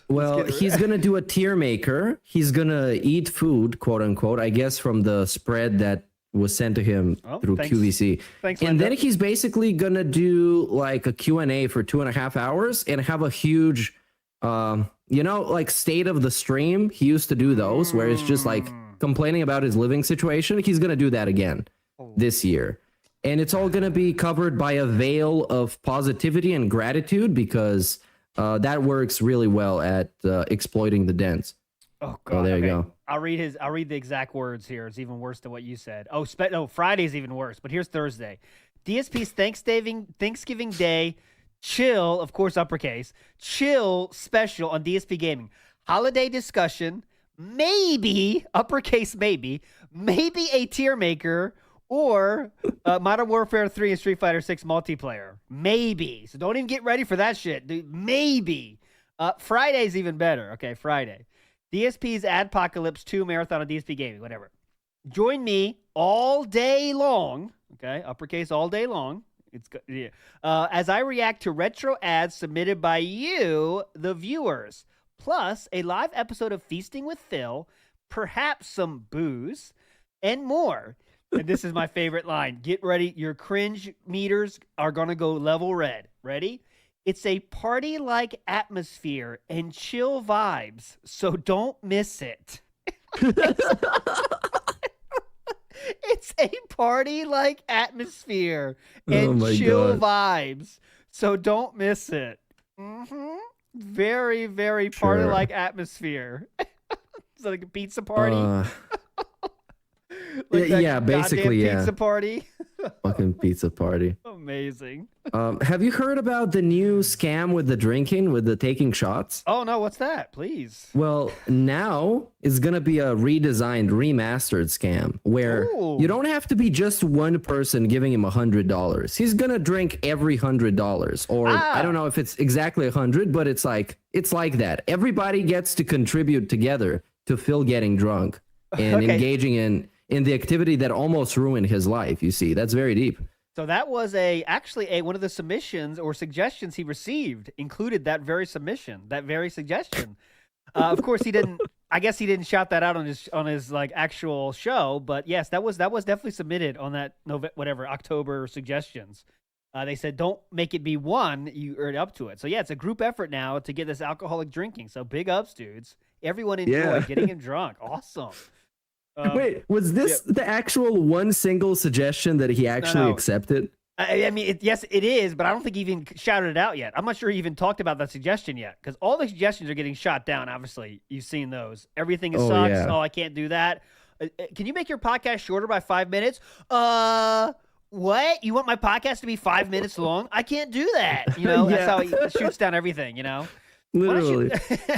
Well, he's going to do a tier maker. He's going to eat food, quote unquote, I guess, from the spread that was sent to him through QVC. Thanks, and Linda. then he's basically going to do like a Q&A for 2.5 hours and have a huge, like state of the stream. He used to do those where it's just like complaining about his living situation. He's going to do that again this year. And it's all going to be covered by a veil of positivity and gratitude because that works really well at exploiting the dents. Oh God! There you go. I'll read the exact words here. It's even worse than what you said. Friday's even worse. But here's Thursday. DSP's Thanksgiving Day chill, of course, uppercase chill special on DSP Gaming. Holiday discussion, maybe uppercase, maybe a tier maker. Or Modern Warfare 3 and Street Fighter 6 multiplayer. Maybe. So don't even get ready for that shit, dude. Maybe. Friday's even better. Okay, Friday. DSP's Adpocalypse 2 Marathon on DSP Gaming, whatever. Join me all day long. Okay, uppercase all day long. As I react to retro ads submitted by you, the viewers. Plus a live episode of Feasting with Phil, perhaps some booze, and more. And this is my favorite line. Get ready. Your cringe meters are going to go level red. Ready? It's a party-like atmosphere and chill vibes, so don't miss it. It's a party-like atmosphere and chill vibes, so don't miss it. Very, very party-like atmosphere. It's like a pizza party. Yeah, basically, yeah. Pizza party. Fucking pizza party. Amazing. Have you heard about the new scam with the drinking, with the taking shots? Oh, no. What's that? Please. Well, now it's going to be a redesigned, remastered scam where you don't have to be just one person giving him $100. He's going to drink every $100. Or I don't know if it's exactly 100, but it's like that. Everybody gets to contribute together to Phil getting drunk and engaging in the activity that almost ruined his life. You see, that's very deep. So that was actually one of the submissions or suggestions he received included that very submission, that very suggestion. Of course, he didn't. I guess he didn't shout that out on his like actual show, but yes, that was definitely submitted on that October suggestions. They said don't make it be one, you earn up to it. So yeah, it's a group effort now to get this alcoholic drinking. So big ups, dudes! Everyone enjoyed getting him drunk. Awesome. Wait, was this the actual one single suggestion that he actually accepted? I mean, yes, it is, but I don't think he even shouted it out yet. I'm not sure he even talked about that suggestion yet, because all the suggestions are getting shot down, obviously. You've seen those. Everything sucks. Yeah. Oh, I can't do that. Can you make your podcast shorter by 5 minutes? What? You want my podcast to be 5 minutes long? I can't do that. You know, that's how he shoots down everything, you know? Literally.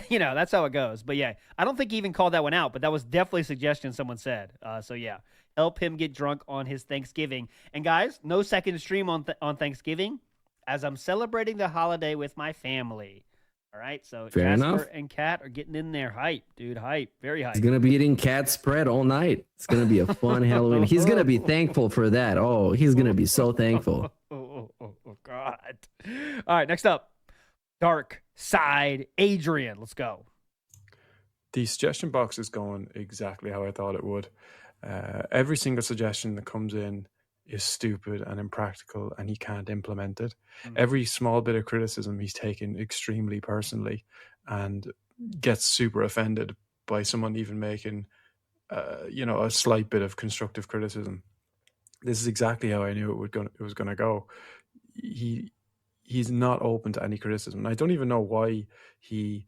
That's how it goes. But yeah, I don't think he even called that one out, but that was definitely a suggestion someone said. So yeah, help him get drunk on his Thanksgiving. And guys, no second stream on Thanksgiving as I'm celebrating the holiday with my family. All right, so Fair Jasper enough. and Kat are getting in there. Hype, dude, hype, very hype. He's going to be eating cat spread all night. It's going to be a fun Halloween. He's going to be thankful for that. Oh, he's going to be so thankful. Oh, God. All right, next up, Dark Side Adrian. Let's go. The suggestion box is going exactly how I thought it would. Every single suggestion that comes in is stupid and impractical, and he can't implement it. Every small bit of criticism he's taken extremely personally and gets super offended by someone even making a slight bit of constructive criticism. This is exactly how I knew it was going to go. He's not open to any criticism. And I don't even know why he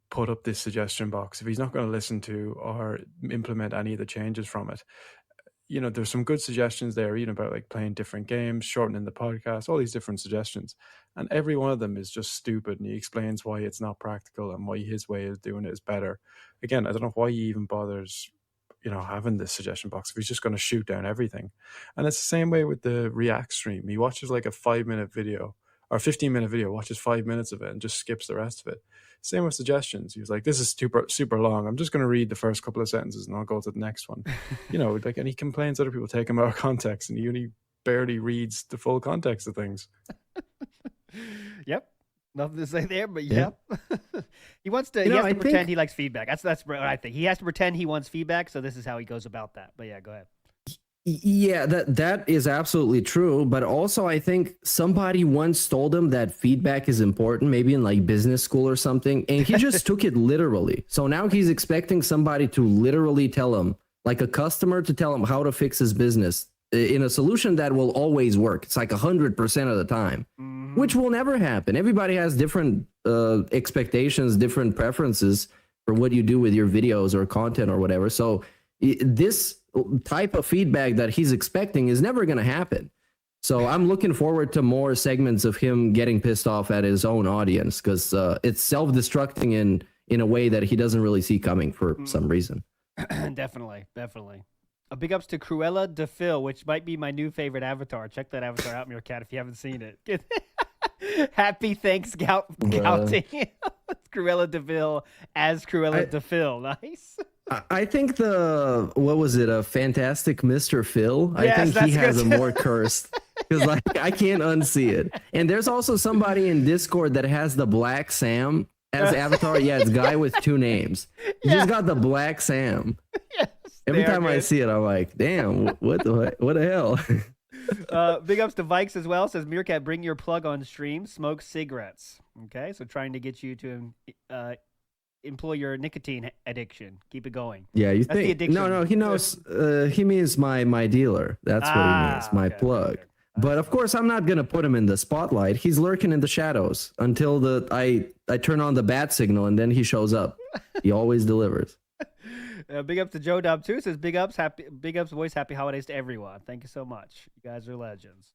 put up this suggestion box if he's not going to listen to or implement any of the changes from it. You know, there's some good suggestions there, even about like playing different games, shortening the podcast, all these different suggestions. And every one of them is just stupid. And he explains why it's not practical and why his way of doing it is better. Again, I don't know why he even bothers, having this suggestion box if he's just going to shoot down everything. And it's the same way with the React stream. He watches like a 5-minute video or 15-minute video, watches 5 minutes of it and just skips the rest of it. Same with suggestions. He was like, this is super long. I'm just going to read the first couple of sentences and I'll go to the next one. And he complains other people take him out of context and he only barely reads the full context of things. Yep. Nothing to say there, but Yeah. yep. He wants to. You He know, has to I pretend think- he likes feedback. That's what I think. He has to pretend he wants feedback. So this is how he goes about that. But yeah, go ahead. Yeah, that is absolutely true. But also, I think somebody once told him that feedback is important, maybe in like business school or something, and he just took it literally. So now he's expecting somebody to literally tell him, like a customer to tell him how to fix his business in a solution that will always work. It's like 100% of the time, which will never happen. Everybody has different expectations, different preferences for what you do with your videos or content or whatever. So this type of feedback that he's expecting is never going to happen. So I'm looking forward to more segments of him getting pissed off at his own audience, because it's self-destructing in a way that he doesn't really see coming for some reason. Definitely. A big ups to Cruella de Vil, which might be my new favorite avatar. Check that avatar out, Meerkat, if you haven't seen it. Happy Thanks Scouting. Cruella de Vil as Cruella de Vil. Nice. I think what was it? A Fantastic Mr. Phil. Yes, I think he that's has good. a more cursed, because like I can't unsee it. And there's also somebody in Discord that has the Black Sam as avatar. Yeah, it's guy with two names. He's got the Black Sam. Every they are time I good. see it, I'm like, damn, what the hell? Big ups to Vikes as well. Says Meerkat, bring your plug on stream. Smoke cigarettes. Okay, so trying to get you to employ your nicotine addiction. Keep it going. Yeah, you That's the think? addiction. No, he knows. He means my dealer. That's what he means. My plug. But of course, I'm not gonna put him in the spotlight. He's lurking in the shadows until I turn on the bat signal, and then he shows up. He always delivers. Big ups to Joe Dub too. Says big ups, voice happy holidays to everyone. Thank you so much. You guys are legends.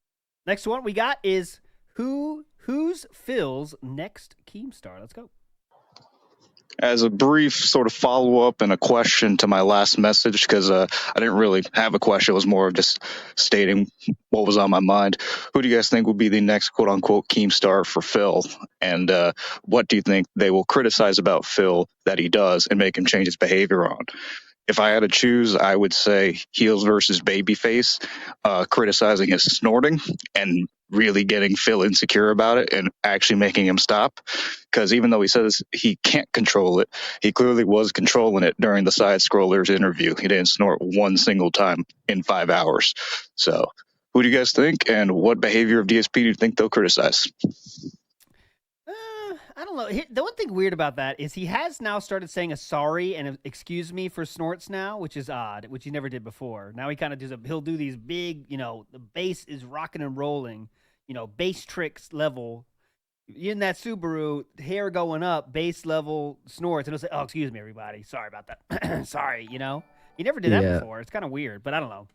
Next one we got is who's Phil's next Keemstar? Let's go. As a brief sort of follow-up and a question to my last message, because I didn't really have a question. It was more of just stating what was on my mind. Who do you guys think will be the next quote-unquote Keemstar for Phil? And what do you think they will criticize about Phil that he does and make him change his behavior on? If I had to choose, I would say heels versus babyface, criticizing his snorting and really getting Phil insecure about it and actually making him stop. Because even though he says he can't control it, he clearly was controlling it during the Side Scrollers interview. He didn't snort one single time in 5 hours. So who do you guys think, and what behavior of DSP do you think they'll criticize? I don't know. The one thing weird about that is he has now started saying a sorry and a excuse me for snorts now, which is odd, which he never did before. Now he kind of he'll do these big, the bass is rocking and rolling, bass tricks level. In that Subaru, hair going up, bass level snorts, and he'll say, "Oh, excuse me, everybody. Sorry about that. Sorry." He never did that Yeah. before. It's kind of weird, but I don't know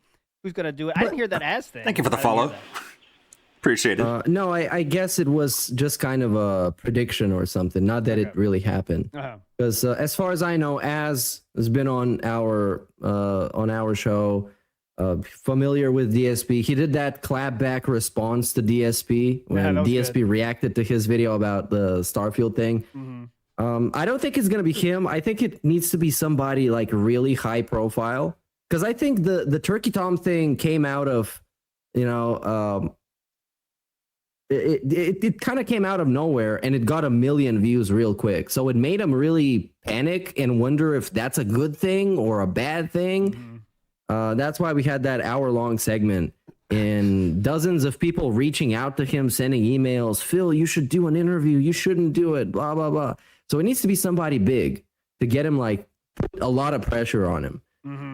who's gonna do it. I didn't hear that as thing. Thank you for the I didn't hear follow. Appreciate it. No, I guess it was just kind of a prediction or something. Not that it really happened. Uh-huh. Because as far as I know, Az has been on our show, familiar with DSP. He did that clapback response to DSP when that was DSP good. reacted to his video about the Starfield thing. I don't think it's gonna be him. I think it needs to be somebody like really high profile. Because I think the Turkey Tom thing came out of, it kind of came out of nowhere, and it got 1 million views real quick. So it made him really panic and wonder if that's a good thing or a bad thing. That's why we had that hour-long segment and dozens of people reaching out to him, sending emails. Phil, you should do an interview. You shouldn't do it. Blah, blah, blah. So it needs to be somebody big to get him like put a lot of pressure on him.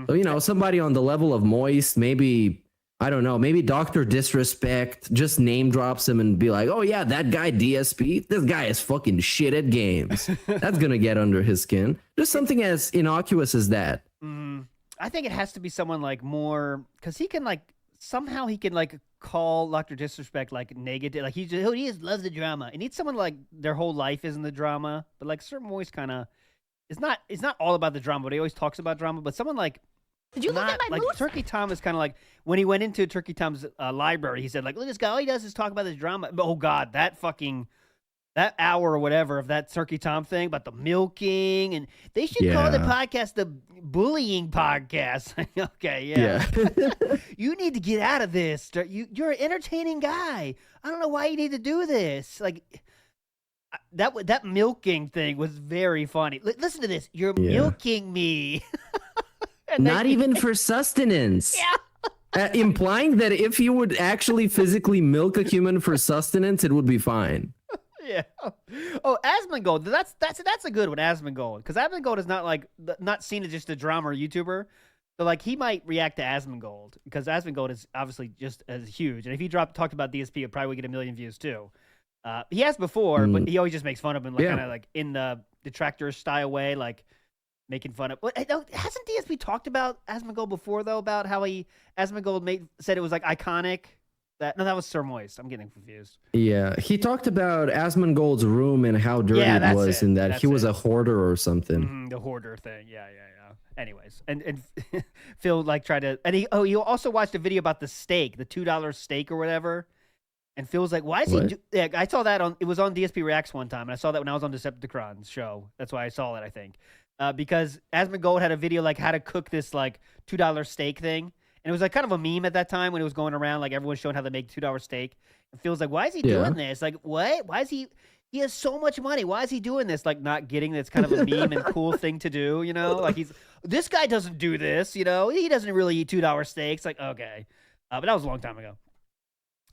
So, somebody on the level of Moist, maybe, I don't know, maybe Dr. Disrespect just name drops him and be like, oh yeah, that guy DSP, this guy is fucking shit at games. That's going to get under his skin. Just something as innocuous as that. I think it has to be someone like more, because he can somehow he can call Dr. Disrespect negative. Like he just loves the drama. It needs someone like their whole life is in the drama, but like certain voice kind of, it's not all about the drama, but he always talks about drama. But someone like, Did you look at my mood? Turkey Tom is kind of like, when he went into Turkey Tom's library, he said look, this guy, all he does is talk about this drama. But, oh God, that that hour or whatever of that Turkey Tom thing about the milking, and they should call the podcast the bullying podcast. Okay, yeah. You need to get out of this. You're an entertaining guy. I don't know why you need to do this. Like that milking thing was very funny. Listen to this. You're milking me. Not even for sustenance. Implying that if you would actually physically milk a human for sustenance, it would be fine. Yeah. Oh, Asmongold. That's a good one, Asmongold. Because Asmongold is not seen as just a drama or YouTuber. So like he might react to Asmongold because Asmongold is obviously just as huge. And if he talked about DSP, it probably would get 1 million views too. He has before, but he always just makes fun of him, kind of like in the detractor style way, like making fun of. But hasn't DSP talked about Asmongold before though? About how Asmongold said it was like iconic. That was Sir Moist. I'm getting confused. Yeah, he talked about Asmongold's room and how dirty it was, and that he was a hoarder or something. The hoarder thing. Yeah. Anyways, and Phil tried to, and he also watched a video about the steak, the $2 steak or whatever. And Phil was like, "Why is he?" Yeah, I saw that it was on DSP Reacts one time, and I saw that when I was on Decepticron's show. That's why I saw it, I think, because Asmongold had a video like how to cook this $2 steak thing. And it was kind of a meme at that time when it was going around, everyone showing how they make $2 steak. And Phil's like, why is he doing this? Like, what? Why is he has so much money. Why is he doing this? Not getting that's kind of a meme and cool thing to do, this guy doesn't do this, he doesn't really eat $2 steaks. Like, okay. But that was a long time ago.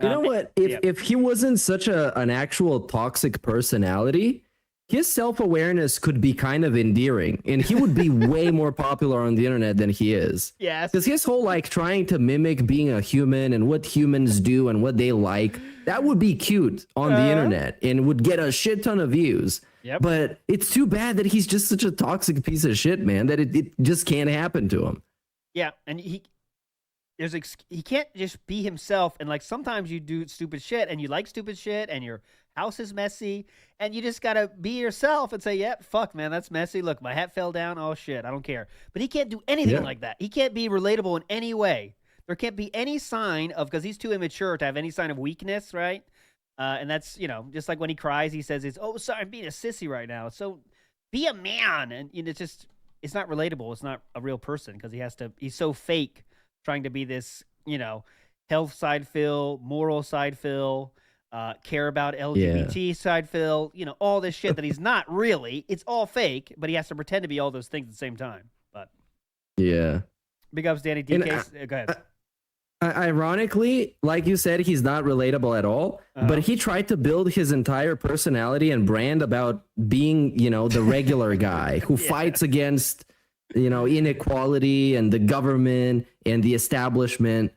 You know what? If he wasn't such an actual toxic personality, his self-awareness could be kind of endearing, and he would be way more popular on the internet than he is. Yes. Because his whole trying to mimic being a human and what humans do and what they like, that would be cute on the internet and would get a shit ton of views. Yep. But it's too bad that he's just such a toxic piece of shit, man, that it just can't happen to him. Yeah, and he can't just be himself, and sometimes you do stupid shit and you like stupid shit and your house is messy and you just gotta be yourself and say, yeah, fuck man, that's messy. Look, my hat fell down. Oh shit, I don't care. But he can't do anything like that. He can't be relatable in any way. There can't be any sign of, because he's too immature to have any sign of weakness, right? And that's, just like when he cries, he says, oh, sorry, I'm being a sissy right now. So be a man. And it's not relatable. It's not a real person because he's so fake trying to be this, health side Phil, moral side Phil, care about LGBT side Phil, all this shit that he's not really. It's all fake, but he has to pretend to be all those things at the same time. But yeah. Big ups, Danny DK. Go ahead. Ironically, like you said, he's not relatable at all, but he tried to build his entire personality and brand about being, the regular guy who fights against, inequality and the government and the establishment.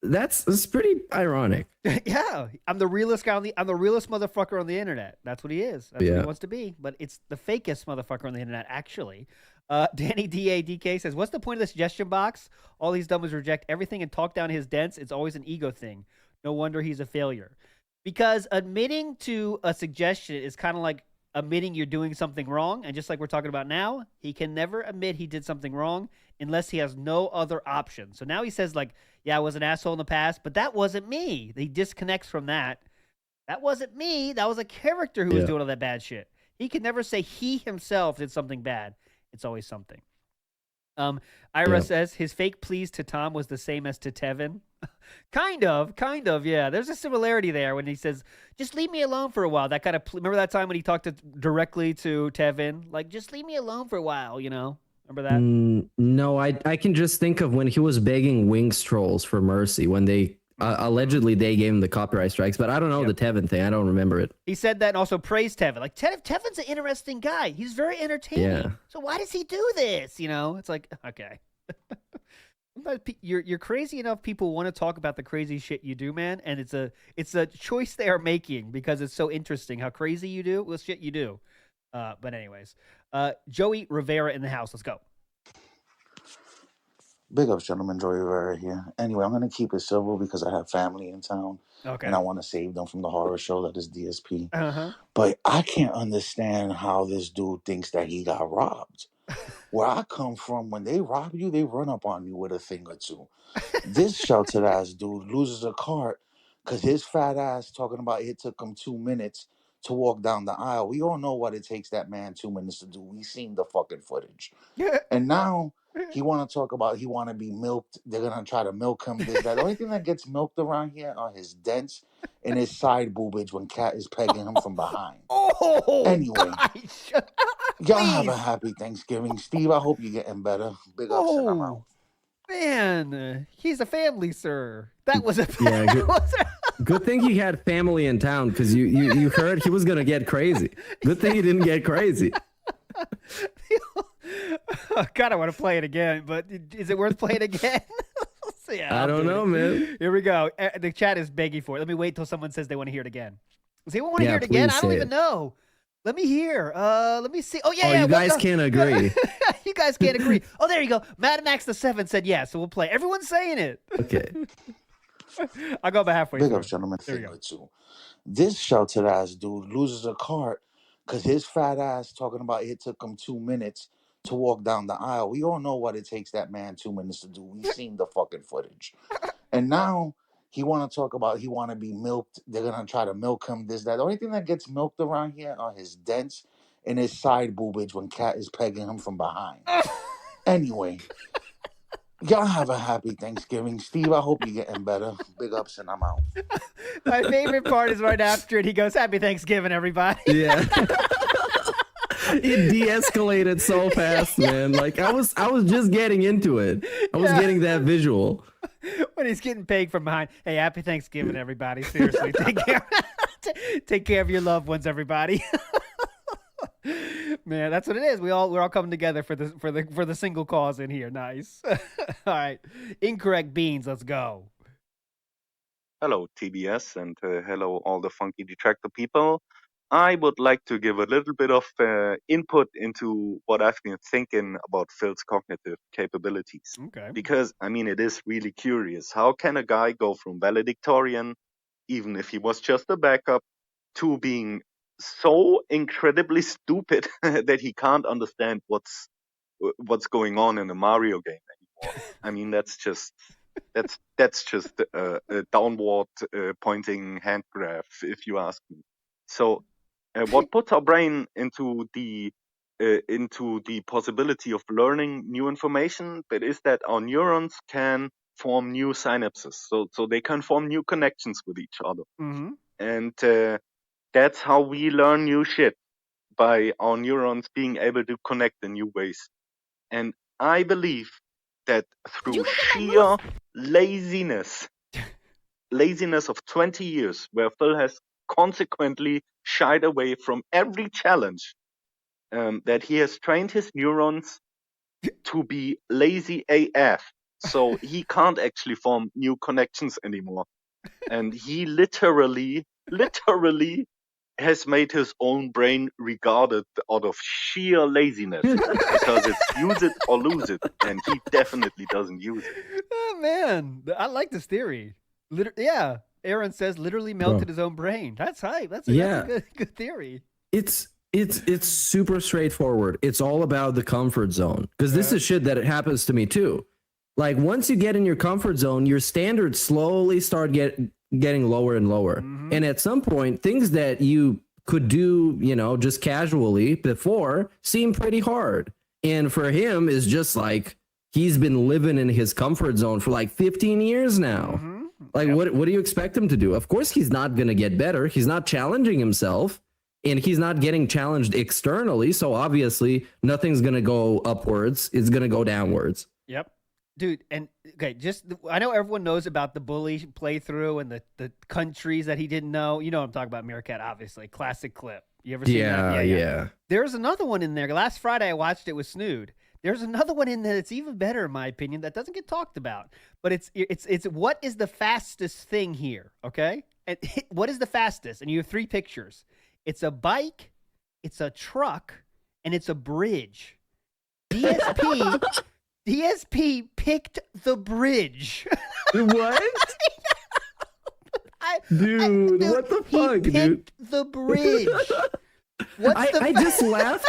That's pretty ironic. Yeah, I'm the realest guy I'm the realest motherfucker on the internet. That's what he is. That's what he wants to be. But it's the fakest motherfucker on the internet, actually. Danny DADK says, what's the point of the suggestion box? All he's done was reject everything and talk down his dents. It's always an ego thing. No wonder he's a failure. Because admitting to a suggestion is kind of like admitting you're doing something wrong. And just like we're talking about now, he can never admit he did something wrong unless he has no other option. So now he says yeah, I was an asshole in the past, but that wasn't me. He disconnects from that. That wasn't me. That was a character who was doing all that bad shit. He can never say he himself did something bad. It's always something. Ira says his fake pleas to Tom was the same as to Tevin. kind of, yeah. There's a similarity there when he says, just leave me alone for a while. That kind of, remember that time when he talked directly to Tevin? Just leave me alone for a while, Remember that? No, I can just think of when he was begging Wings Trolls for mercy when they allegedly they gave him the copyright strikes, but I don't know the Tevin thing. I don't remember it. He said that and also praised Tevin. Tevin's an interesting guy. He's very entertaining. Yeah. So why does he do this? It's like, okay. Sometimes you're crazy enough. People want to talk about the crazy shit you do, man, and it's a choice they are making because it's so interesting how crazy you do with shit you do. But anyways, Joey Rivera in the house. Let's go. Big ups, gentlemen. Joey Rivera here. Anyway, I'm going to keep it civil because I have family in town. Okay. And I want to save them from the horror show that is DSP. Uh-huh. But I can't understand how this dude thinks that he got robbed. Where I come from, when they rob you, they run up on you with a thing or two. This sheltered ass dude loses a cart because his fat ass talking about it took him 2 minutes to walk down the aisle. We all know what it takes that man 2 minutes to do. We seen the fucking footage. And now he want to talk about he want to be milked. They're going to try to milk him. This, that. The only thing that gets milked around here are his dents and his side boobage when Cat is pegging him from behind. Anyway, y'all have a happy Thanksgiving. Steve, I hope you're getting better. Big ups and I'm out. Man, he's a family, sir. That was a Yeah, good thing he had family in town because you heard he was gonna get crazy. Good thing he didn't get crazy. God, I want to play it again, but is it worth playing again? Yeah, I don't know, man. Here we go. The chat is begging for it. Let me wait till someone says they want to hear it again. Does anyone want to Yeah, hear it again? please I don't say even it. know. Let me hear. Let me see. Oh yeah, Oh, yeah. you guys can't agree. You guys can't agree. Oh, there you go. Mad Max the 7 said yes, so we'll play. Everyone's saying it. Okay. I'll go about halfway Big through. ups, gentlemen. There we Thing go. or two. This sheltered ass dude loses a cart because his fat ass talking about it took him 2 minutes to walk down the aisle. We all know what it takes that man 2 minutes to do. We seen the fucking footage. And now he want to talk about he want to be milked. They're going to try to milk him, this, that. The only thing that gets milked around here are his dents and his side boobage when Cat is pegging him from behind. Anyway, y'all have a happy Thanksgiving. Steve, I hope you're getting better. Big ups and I'm out. My favorite part is right after it. He goes, "Happy Thanksgiving, everybody." Yeah. It de-escalated so fast, man. Like I was just getting into it. I was getting that visual. When he's getting pegged from behind. Hey, happy Thanksgiving, everybody. Seriously, take care of your loved ones, everybody. Man, that's what it is. We're all coming together for the single cause in here. Nice. All right, Incorrect Beans. Let's go. Hello, TBS, and hello, all the funky detractor people. I would like to give a little bit of input into what I've been thinking about Phil's cognitive capabilities. Okay. Because, I mean, it is really curious. How can a guy go from valedictorian, even if he was just a backup, to being so incredibly stupid that he can't understand what's going on in a Mario game anymore? I mean, that's just a downward pointing hand graph, if you ask me. So, what puts our brain into the possibility of learning new information? That is that our neurons can form new synapses, so they can form new connections with each other, Mm-hmm. and that's how we learn new shit, by our neurons being able to connect in new ways. And I believe that through sheer laziness of 20 years, where Phil has consequently shied away from every challenge, that he has trained his neurons to be lazy AF. So he can't actually form new connections anymore. And he literally has made his own brain regarded out of sheer laziness, because it's use it or lose it, and he definitely doesn't use it. Oh man, I like this theory. Yeah, Aaron says literally melted his own brain. That's hype. That's a good theory. It's super straightforward. It's all about the comfort zone, because this is shit that it happens to me too. Like once you get in your comfort zone, your standards slowly start getting lower and lower. And at some point, things that you could do, just casually before seem pretty hard. And for him, is just like he's been living in his comfort zone for like 15 years now. Like, what do you expect him to do? Of course, he's not going to get better. He's not challenging himself, and he's not getting challenged externally. So obviously, nothing's going to go upwards. It's going to go downwards. Yep. Dude, and okay, I know everyone knows about the bully playthrough and the countries that he didn't know. You know what I'm talking about, Meerkat, obviously. Classic clip. You ever seen that? Yeah. There's another one in there. Last Friday I watched it with Snood. There's another one in there that's even better, in my opinion, that doesn't get talked about. But it's what is the fastest thing here, okay? And what is the fastest? And you have 3 pictures. It's a bike, it's a truck, and it's a bridge. DSP picked the bridge. What? Dude, what the fuck, he picked the bridge. I just laughed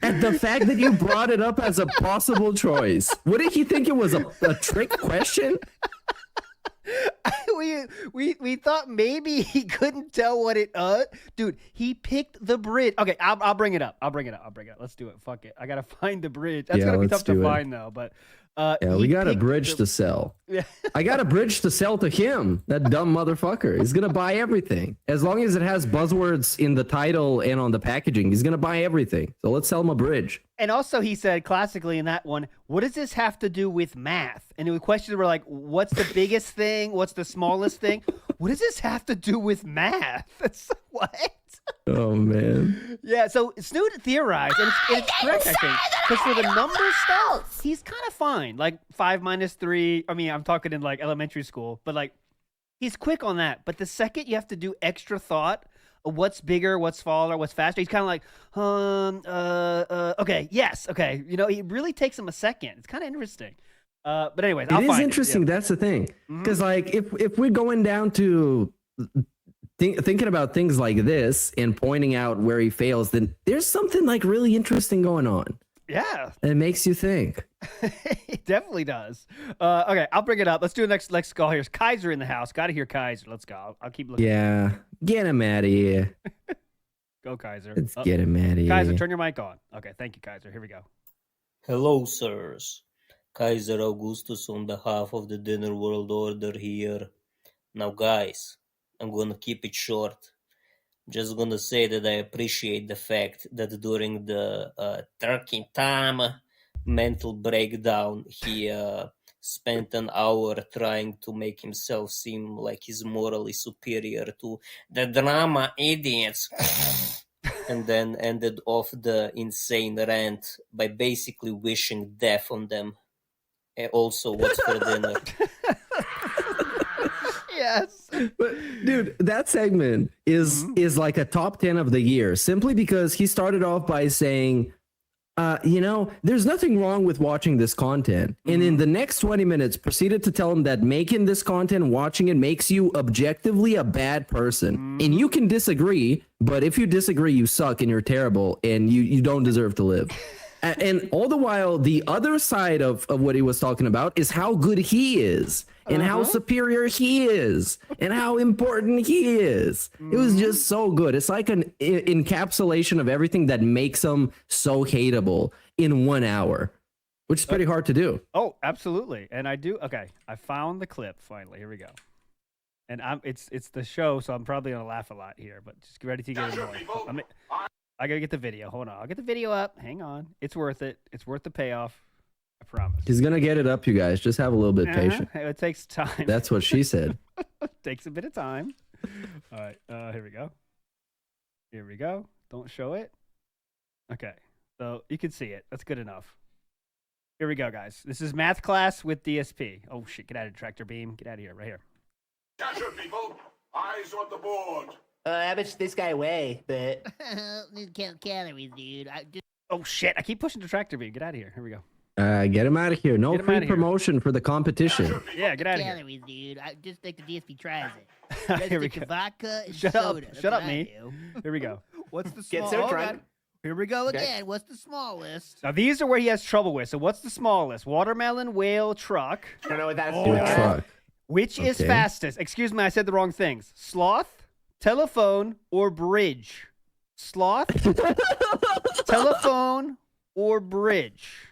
at the fact that you brought it up as a possible choice. What did he think it was, a trick question? we thought maybe he couldn't tell what it dude, he picked the bridge. Okay, I'll bring it up. Let's do it. Fuck it. I gotta find the bridge. That's gonna be tough to find though, but yeah, we got a bridge to sell. Yeah. I got a bridge to sell to him, that dumb motherfucker. He's gonna buy everything. As long as it has buzzwords in the title and on the packaging, he's gonna buy everything. So let's sell him a bridge. And also he said classically in that one, what does this have to do with math? And the questions were like, what's the biggest thing? What's the smallest thing? What does this have to do with math? It's what? Oh man. Yeah, so Snoot theorized, and it's correct, I think, because for the number stuff, he's kind of fine. Like 5 minus 3. I mean, I'm talking in like elementary school, but like he's quick on that. But the second you have to do extra thought of what's bigger, what's smaller, what's faster, he's kind of like, okay, yes, okay. You know, it really takes him a second. It's kind of interesting. But anyways, I'll It is find interesting. Yeah. That's the thing, because like if we're going down to thinking about things like this and pointing out where he fails, then there's something like really interesting going on. Yeah. And it makes you think. It definitely does. Okay, I'll bring it up. Let's do the next call here. Is Kaiser in the house? Got to hear Kaiser. Let's go. I'll keep looking. Yeah. Get him out of here. Go, Kaiser. Let's get him out of here. Kaiser, turn your mic on. Okay, thank you, Kaiser. Here we go. Hello, sirs. Kaiser Augustus on behalf of the Dinner World Order here. Now, guys, I'm gonna keep it short. Just gonna say that I appreciate the fact that during the Turkey time mental breakdown, he spent an hour trying to make himself seem like he's morally superior to the drama idiots. And then ended off the insane rant by basically wishing death on them. And also, what's for dinner? Yes. But dude, that segment is like a top 10 of the year, simply because he started off by saying, you know, there's nothing wrong with watching this content. And in the next 20 minutes proceeded to tell him that making this content, watching it, makes you objectively a bad person. And you can disagree, but if you disagree, you suck and you're terrible and you don't deserve to live. And all the while, the other side of what he was talking about is how good he is and how superior he is and how important he is. It was just so good. It's like an encapsulation of everything that makes him so hateable in 1 hour, which is pretty hard to do. Oh, absolutely. And I do. Okay, I found the clip finally. Here we go. And it's the show, so I'm probably gonna laugh a lot here, but just get ready to get annoyed. I gotta get the video. Hold on. I'll get the video up. Hang on. It's worth it. It's worth the payoff. I promise. He's going to get it up, you guys. Just have a little bit of patience. It takes time. That's what she said. Takes a bit of time. All right. Here we go. Here we go. Don't show it. Okay. So you can see it. That's good enough. Here we go, guys. This is math class with DSP. Oh, shit. Get out of tractor beam. Get out of here. Right here. Gotcha, people. Eyes on the board. How much this guy weigh? But Count calories, dude. Oh, shit. I keep pushing the tractor beam. Get out of here. Here we go. Get him out of here. No Get him free outta here. promotion for the competition. Yeah, get out of here. Calories, dude. Just like the DSP tries it. Here we Stick go. to vodka and Shut soda. up. That's Shut what up, I me. do. Here we go. What's the Get small? so oh, drunk. God. Here we go Okay. again. What's the smallest? Now, these are where he has trouble with. So what's the smallest? Watermelon, whale, truck. I don't know what that's Your truck. Which is Okay. fastest? Excuse me, I said the wrong things. Sloth, telephone, or bridge? Sloth, telephone, or bridge?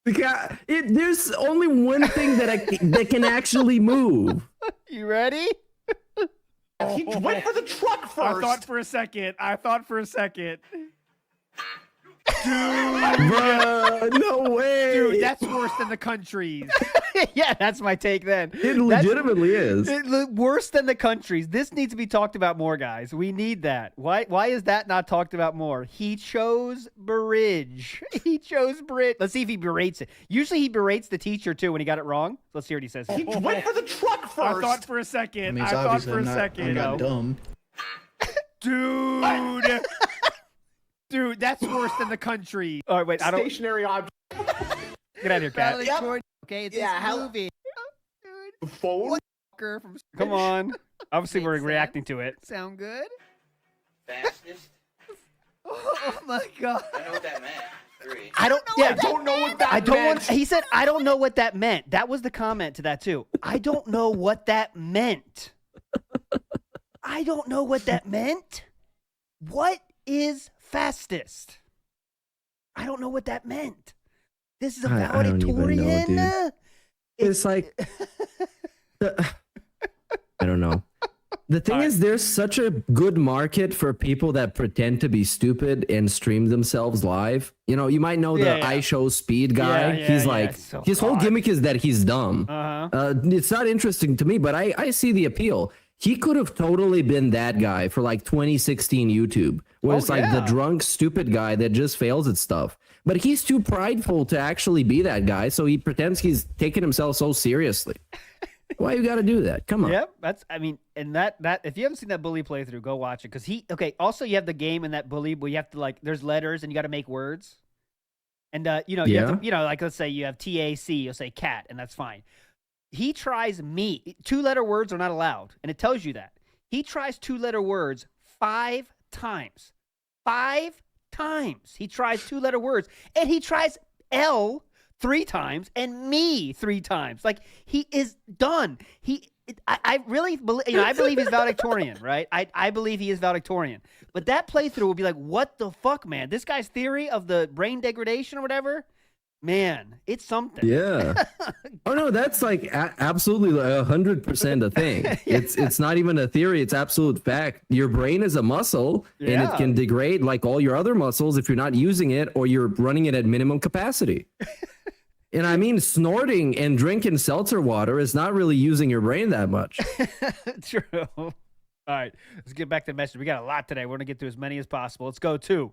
There's only one thing that can actually move. You ready? He went for the truck first. I thought for a second. Bruh, no way. Dude, that's worse than the countries. Yeah, that's my take then. It legitimately is. Worse than the countries. This needs to be talked about more, guys. We need that. Why is that not talked about more? He chose bridge. He chose bridge. Let's see if he berates it. Usually he berates the teacher too when he got it wrong. Let's hear what he says. He went for the truck first. I thought for a second. I mean, it's obvious I'm not dumb. Dude. Dude, that's worse than the country. All right, wait. I don't. Stationary object. Get out of here, cat. Yep. Okay, it's Yeah, this how- movie. Phone. From Come on. Obviously, we're Makes reacting to it. Sound good? Fastest? Oh my god. I know what that meant. 3. I don't know what that I don't meant. want. He said, "I don't know what that meant." That was the comment to that too. I don't know what that meant. I don't know what that meant. What is fastest? I don't know what that meant. This is a I don't even know, valedictorian. dude. It's like I don't know. The thing is, there's such a good market for people that pretend to be stupid and stream themselves live. You know, you might know the iShow Speed guy. He's like, so his whole gimmick is that he's dumb. Uh-huh. It's not interesting to me, but I see the appeal. He could have totally been that guy for like 2016 YouTube, where it's like the drunk, stupid guy that just fails at stuff. But he's too prideful to actually be that guy, so he pretends he's taking himself so seriously. Why you got to do that? Come on. Yep, and that if you haven't seen that Bully playthrough, go watch it because also you have the game in that Bully where you have to there's letters and you got to make words, and you have to, like let's say you have TAC, you'll say cat, and that's fine. He tries me. 2-letter words are not allowed, and it tells you that. He tries 2-letter words 5 times. 5 times. He tries 2-letter words, and he tries L 3 times and me 3 times. Like, he is done. I really believe, I believe he's valedictorian, right? I believe he is valedictorian. But that playthrough will be like, what the fuck, man? This guy's theory of the brain degradation or whatever, man, it's something. Yeah. Oh no, that's like absolutely 100% a thing. It's not even a theory; it's absolute fact. Your brain is a muscle, and it can degrade like all your other muscles if you're not using it or you're running it at minimum capacity. And I mean, snorting and drinking seltzer water is not really using your brain that much. True. All right, let's get back to the message. We got a lot today. We're gonna get to as many as possible. Let's go to.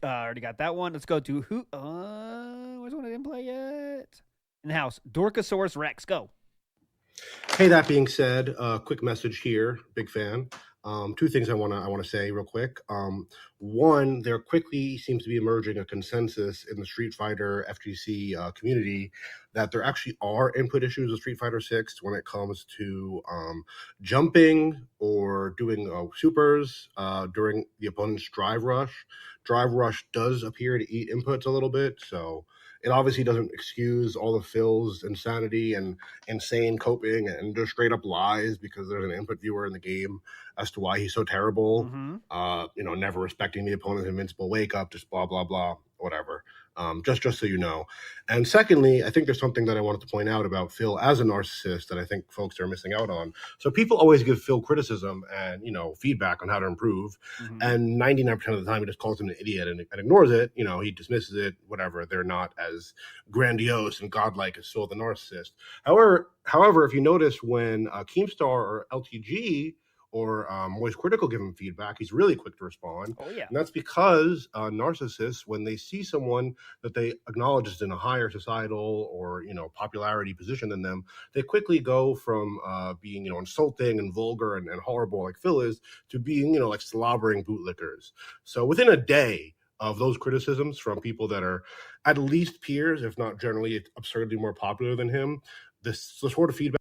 Already got that one. Let's go to who? Where's one I didn't play yet? In the house, Dorkosaurus Rex. Go. Hey, that being said, quick message here. Big fan. 2 things I wanna say real quick. One, there quickly seems to be emerging a consensus in the Street Fighter FGC community that there actually are input issues with Street Fighter 6 when it comes to jumping or doing supers during the opponent's drive rush. Drive rush does appear to eat inputs a little bit, so it obviously doesn't excuse all of Phil's insanity and insane coping and just straight up lies because there's an input viewer in the game as to why he's so terrible. Never respecting the opponent's invincible wake up, just blah, blah, blah, whatever. Just so you know. And secondly, I think there's something that I wanted to point out about Phil as a narcissist that I think folks are missing out on. So people always give Phil criticism and, feedback on how to improve. And 99% of the time he just calls him an idiot and ignores it. He dismisses it, whatever. They're not as grandiose and godlike as Phil the narcissist. However, if you notice when Keemstar or LTG or Moist Critical give him feedback, he's really quick to respond. Oh, yeah. And that's because narcissists, when they see someone that they acknowledge is in a higher societal or, popularity position than them, they quickly go from being, insulting and vulgar and horrible like Phil is to being, like slobbering bootlickers. So within a day of those criticisms from people that are at least peers, if not generally absurdly more popular than him, the sort of feedback.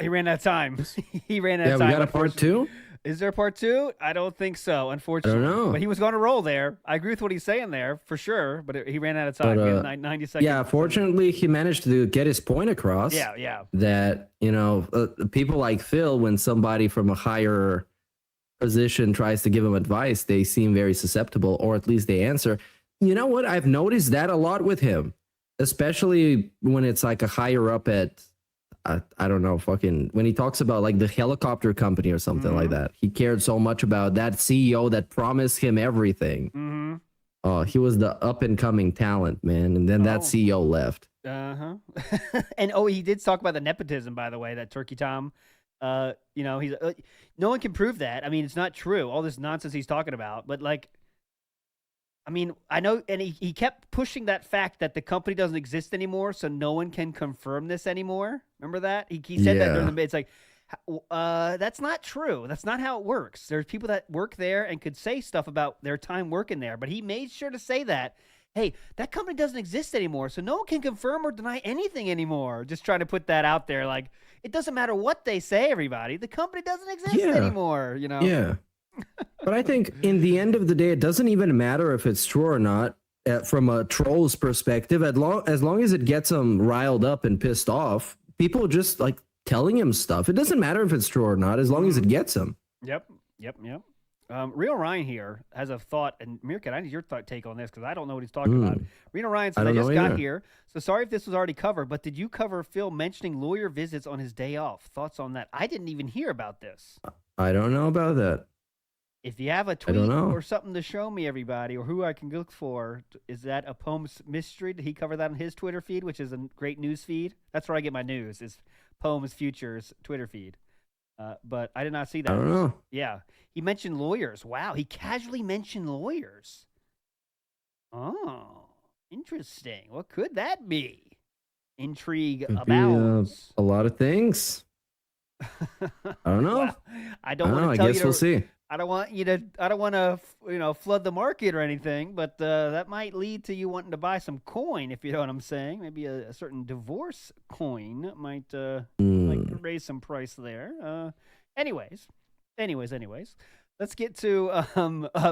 He ran out of time. He ran out of Yeah, time. we got a part 2? Is there a part 2? I don't think so, unfortunately. I don't know. But he was going to roll there. I agree with what he's saying there, for sure, but he ran out of time. But, He had 90 seconds. Yeah, fortunately, he managed to get his point across. Yeah. That, people like Phil, when somebody from a higher position tries to give him advice, they seem very susceptible, or at least they answer. You know what? I've noticed that a lot with him, especially when it's like a higher up at, I don't know, when he talks about like the helicopter company or something like that. He cared so much about that CEO that promised him everything. He was the up and coming talent, man. And then that CEO left. And he did talk about the nepotism, by the way, that Turkey Tom. He's no one can prove that. I mean, it's not true. All this nonsense he's talking about, but I know, and he kept pushing that fact that the company doesn't exist anymore, so no one can confirm this anymore. Remember that? He said that during the. It's like, that's not true. That's not how it works. There's people that work there and could say stuff about their time working there, but he made sure to say that. Hey, that company doesn't exist anymore, so no one can confirm or deny anything anymore. Just trying to put that out there. Like, it doesn't matter what they say, everybody. The company doesn't exist anymore, Yeah. But I think in the end of the day, it doesn't even matter if it's true or not. From a troll's perspective, as long as it gets them riled up and pissed off, people just like telling him stuff. It doesn't matter if it's true or not, as long as it gets them. Yep. Real Ryan here has a thought, and Meerkat, I need your take on this because I don't know what he's talking about. Reno Ryan says, I just got here, so sorry if this was already covered, but did you cover Phil mentioning lawyer visits on his day off? Thoughts on that? I didn't even hear about this. I don't know about that. If you have a tweet or something to show me, everybody, or who I can look for, is that a Poems mystery? Did he cover that on his Twitter feed, which is a great news feed? That's where I get my news, is Poems Futures Twitter feed. But I did not see that. I don't know. Yeah. He mentioned lawyers. Wow. He casually mentioned lawyers. Oh, interesting. What could that be? Intrigue abounds. A lot of things. I don't know. Well, I don't want to tell I guess we'll see. I don't want to, flood the market or anything, but that might lead to you wanting to buy some coin, if you know what I'm saying. Maybe a certain divorce coin might raise some price there. Anyways. Let's get to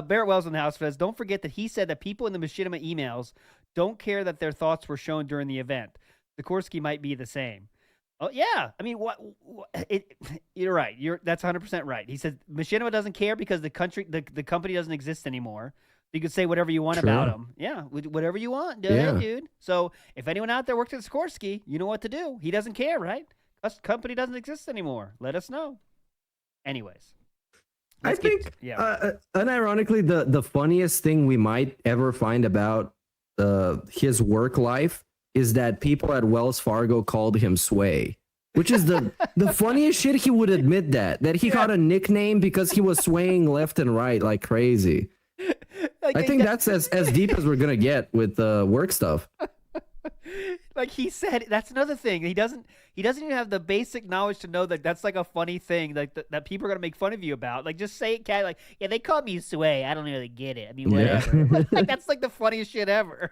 Barrett Wells in the House Feds. Don't forget that he said that people in the Machinima emails don't care that their thoughts were shown during the event. Sikorsky might be the same. Oh yeah, I mean, you're right. That's 100% right. He said Machinima doesn't care because the company doesn't exist anymore. You could say whatever you want about him. Yeah, whatever you want, dude. So if anyone out there works at Sikorsky, you know what to do. He doesn't care, right? Us company doesn't exist anymore. Let us know. Anyways, I think, unironically, the funniest thing we might ever find about his work life is that people at Wells Fargo called him Sway, which is the funniest shit. He would admit that he got a nickname because he was swaying left and right like crazy. I think that's as deep as we're gonna get with work stuff. Like he said, that's another thing. He doesn't even have the basic knowledge to know that that's like a funny thing, like that people are gonna make fun of you about. Like just say it, cat. Like yeah, they called me Sway. I don't really get it. I mean, whatever. Yeah. Like that's like the funniest shit ever.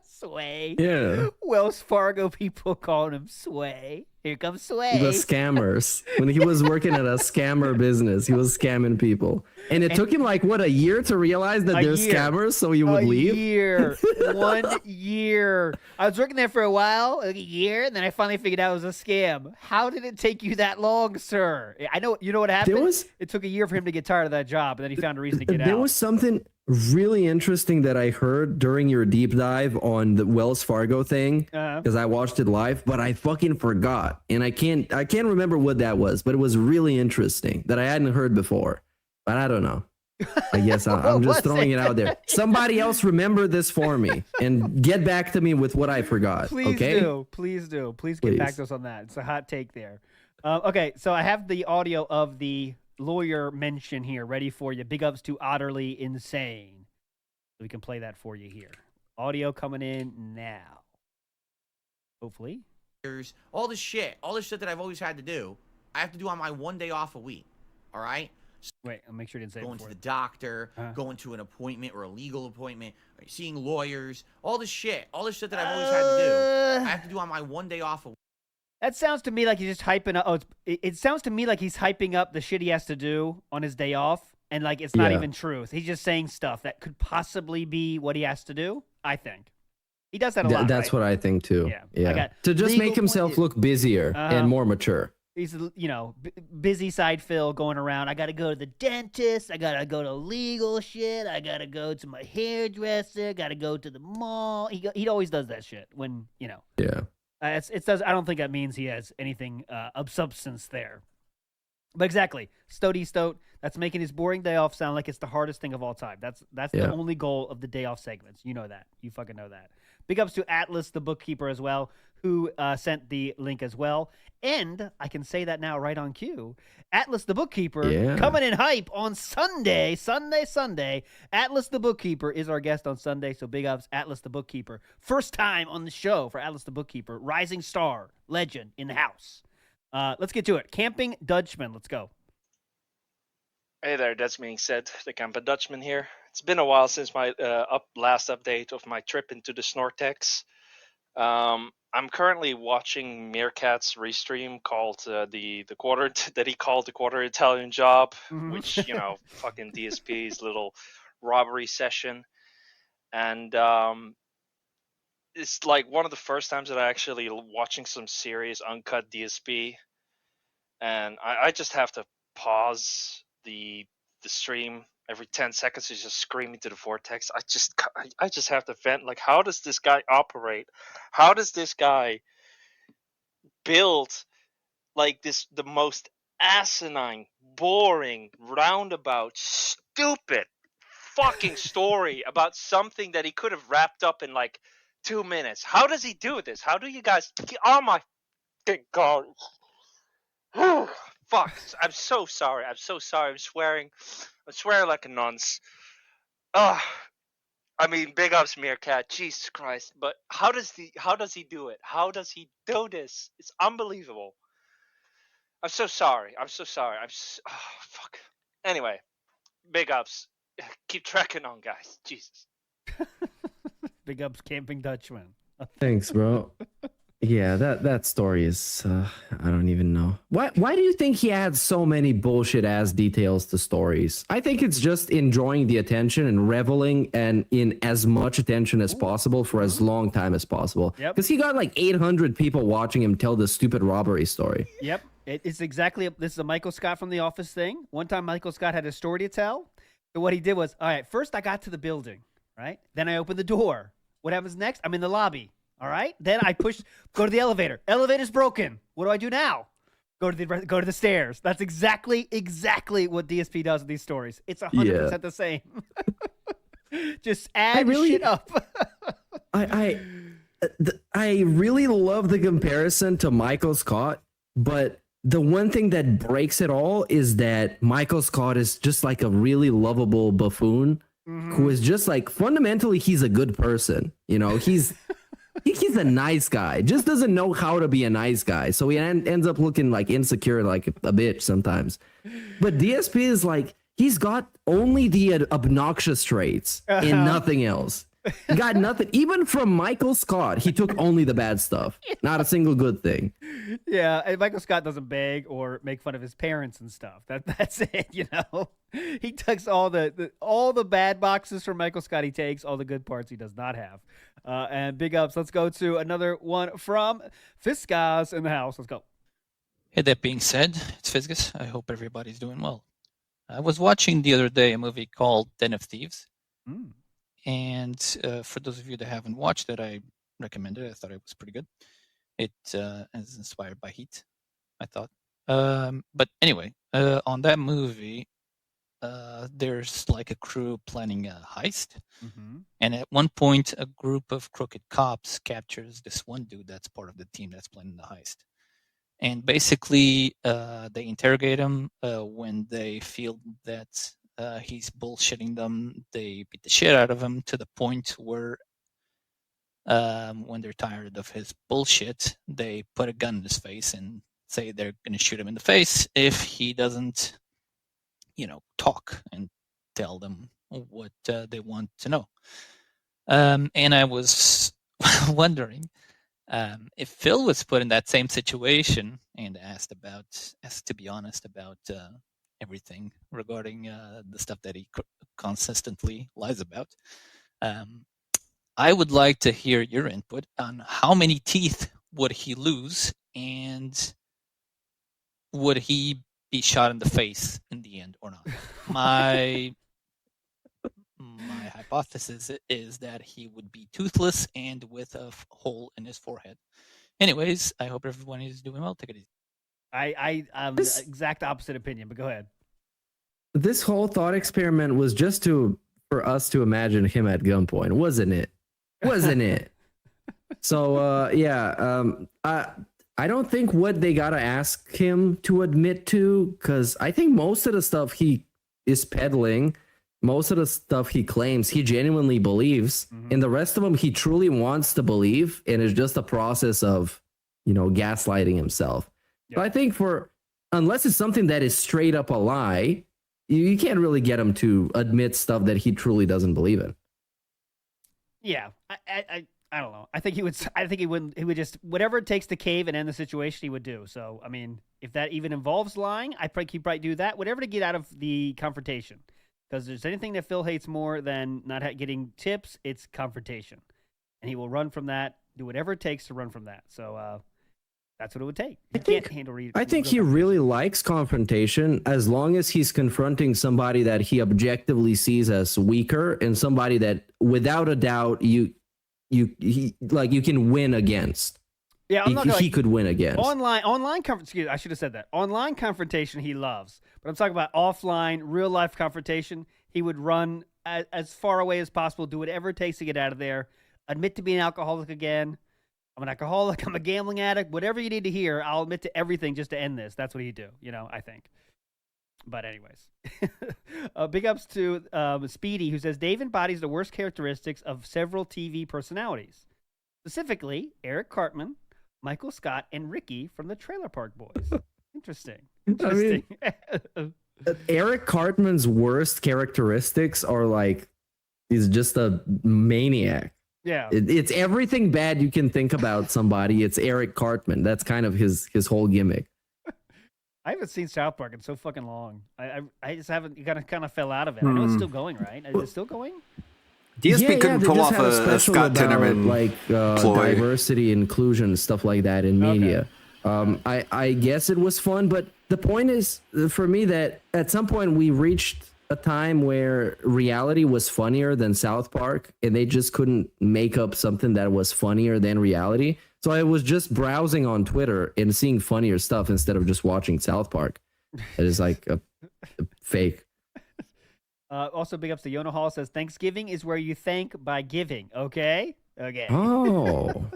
Sway. Yeah. Wells Fargo people calling him Sway. Here comes Sway. The scammers. When he was working at a scammer business, he was scamming people. And it took him like, what, a year to realize that they're scammers so he would leave? 1 year. I was working there for a while, like a year, and then I finally figured out it was a scam. How did it take you that long, sir? I know, you know what happened? It took a year for him to get tired of that job, and then he found a reason to get out. There was something really interesting that I heard during your deep dive on the Wells Fargo thing, because I watched it live, but I fucking forgot, and I can't remember what that was, but it was really interesting that I hadn't heard before. But I don't know. I guess I'm just throwing it out there. Somebody else remember this for me and get back to me with what I forgot. Please okay? do. Please get back to us on that. It's a hot take there. Okay, so I have the audio of the lawyer mention here ready for you. Big ups to Otterly Insane. We can play that for you here. Audio coming in now. Hopefully. All this shit that I've always had to do, I have to do on my 1 day off a week. All right? Wait, I'll make sure you didn't say going to the doctor, going to an appointment or a legal appointment, seeing lawyers, all this shit that I've always had to do, I have to do on my 1 day off a week. That sounds to me like he's just hyping up. It sounds to me like he's hyping up the shit he has to do on his day off, and like it's not even truth. He's just saying stuff that could possibly be what he has to do. I think he does that a lot. That's what I think too. Yeah. To just make himself look busier and more mature. He's, busy side Phil going around. I got to go to the dentist. I got to go to legal shit. I got to go to my hairdresser. Got to go to the mall. He always does that shit when, Yeah. It does. I don't think that means he has anything of substance there. But exactly. Stody Stoat. That's making his boring day off sound like it's the hardest thing of all time. That's the only goal of the day off segments. You know that. You fucking know that. Big ups to Atlas, the bookkeeper, as well, who sent the link as well. And I can say that now right on cue. Atlas, the bookkeeper, coming in hype on Sunday. Atlas, the bookkeeper, is our guest on Sunday. So big ups, Atlas, the bookkeeper. First time on the show for Atlas, the bookkeeper. Rising star, legend in the house. Let's get to it. Camping Dutchman. Let's go. Hey there, that's being said, the Camping Dutchman here. It's been a while since my last update of my trip into the Snortex. I'm currently watching Meerkat's restream called the quarter that he called the quarter Italian job, which fucking DSP's little robbery session, and it's like one of the first times that I actually watching some serious uncut DSP, and I just have to pause the stream every 10 seconds. He's just screaming to the vortex. I just have to vent. Like, how does this guy operate? How does this guy build like the most asinine, boring, roundabout, stupid fucking story about something that he could have wrapped up in like 2 minutes? How does he do this? How do you guys? Oh my god! Fuck! I'm so sorry. I'm so sorry. I'm swearing like a nonce. I mean, big ups Meerkat. Jesus Christ! But how does he do it? How does he do this? It's unbelievable. I'm so sorry. Fuck. Anyway, big ups. Keep tracking on, guys. Jesus. Big ups, Camping Dutchman. Thanks, bro. Yeah, that story is I don't even know. Why do you think he adds so many bullshit ass details to stories? I think it's just enjoying the attention and reveling and in as much attention as possible for as long time as possible. Yep. Because he got like 800 people watching him tell this stupid robbery story. Yep. It's exactly this is a Michael Scott from The Office thing. One time Michael Scott had a story to tell. So what he did was, all right, first I got to the building, right? Then I opened the door. What happens next? I'm in the lobby. All right. Then I go to the elevator. Elevator's broken. What do I do now? Go to the stairs. That's exactly what DSP does with these stories. It's 100% the same. Just add shit up. I really love the comparison to Michael Scott, but the one thing that breaks it all is that Michael Scott is just like a really lovable buffoon who is just like fundamentally he's a good person. You know, he's a nice guy, just doesn't know how to be a nice guy. So he ends up looking like insecure, like a bitch sometimes. But DSP is like, he's got only the obnoxious traits and nothing else. He got nothing. Even from Michael Scott, he took only the bad stuff. Not a single good thing. Yeah, and Michael Scott doesn't beg or make fun of his parents and stuff. That's it, you know. He takes all the bad boxes from Michael Scott. He takes all the good parts he does not have. And big ups. Let's go to another one from Fiskas in the house. Let's go. Hey, that being said, it's Fiskas. I hope everybody's doing well. I was watching the other day a movie called Den of Thieves. And for those of you that haven't watched it, I recommend it. I thought it was pretty good. It is inspired by Heat, I thought. But anyway, on that movie, there's like a crew planning a heist. And at one point, a group of crooked cops captures this one dude that's part of the team that's planning the heist. And basically, they interrogate him when they feel that he's bullshitting them. They beat the shit out of him to the point where when they're tired of his bullshit, they put a gun in his face and say they're going to shoot him in the face if he doesn't, talk and tell them what they want to know. And I was wondering if Phil was put in that same situation and asked to be honest about everything regarding the stuff that he consistently lies about. I would like to hear your input on how many teeth would he lose and would he be shot in the face in the end or not? My hypothesis is that he would be toothless and with a hole in his forehead. Anyways, I hope everyone is doing well. Take it easy. I the exact opposite opinion, but go ahead. This whole thought experiment was just for us to imagine him at gunpoint, wasn't it? Wasn't it? So I don't think what they gotta ask him to admit to, because I think most of the stuff he is peddling, most of the stuff he claims, he genuinely believes, and the rest of them he truly wants to believe, and it's just a process of, gaslighting himself. So I think unless it's something that is straight up a lie, you can't really get him to admit stuff that he truly doesn't believe in. Yeah, I don't know. I think he would. I think he wouldn't. He would just whatever it takes to cave and end the situation. He would do. So I mean, if that even involves lying, he'd probably do that. Whatever to get out of the confrontation. Because there's anything that Phil hates more than not getting tips, it's confrontation, and he will run from that. Do whatever it takes to run from that. So that's what it would take. I think he really likes confrontation as long as he's confronting somebody that he objectively sees as weaker and somebody that, without a doubt, you can win against. Yeah, I'm not gonna, he could win against. Online excuse, I should have said that. Online confrontation he loves, but I'm talking about offline, real life confrontation. He would run as far away as possible, do whatever it takes to get out of there. Admit to being an alcoholic again. I'm an alcoholic. I'm a gambling addict. Whatever you need to hear, I'll admit to everything just to end this. That's what he'd do. I think. But anyways, big ups to Speedy, who says Dave embodies the worst characteristics of several TV personalities, specifically Eric Cartman, Michael Scott, and Ricky from the Trailer Park Boys. Interesting. I mean, Eric Cartman's worst characteristics are like he's just a maniac. Yeah, it's everything bad you can think about somebody. It's Eric Cartman. That's kind of his whole gimmick. I haven't seen South Park in so fucking long. I just haven't. You kind of fell out of it. I know it's still going, right? Is it still going? DSP couldn't pull off a Scott Tinnerman ploy. Diversity, inclusion, stuff like that in media. I guess it was fun, but the point is for me that at some point we reached a time where reality was funnier than South Park, and they just couldn't make up something that was funnier than reality. So I was just browsing on Twitter and seeing funnier stuff instead of just watching South Park. It is like a fake. Also, big ups to Yona Hall says Thanksgiving is where you thank by giving. Okay. Oh.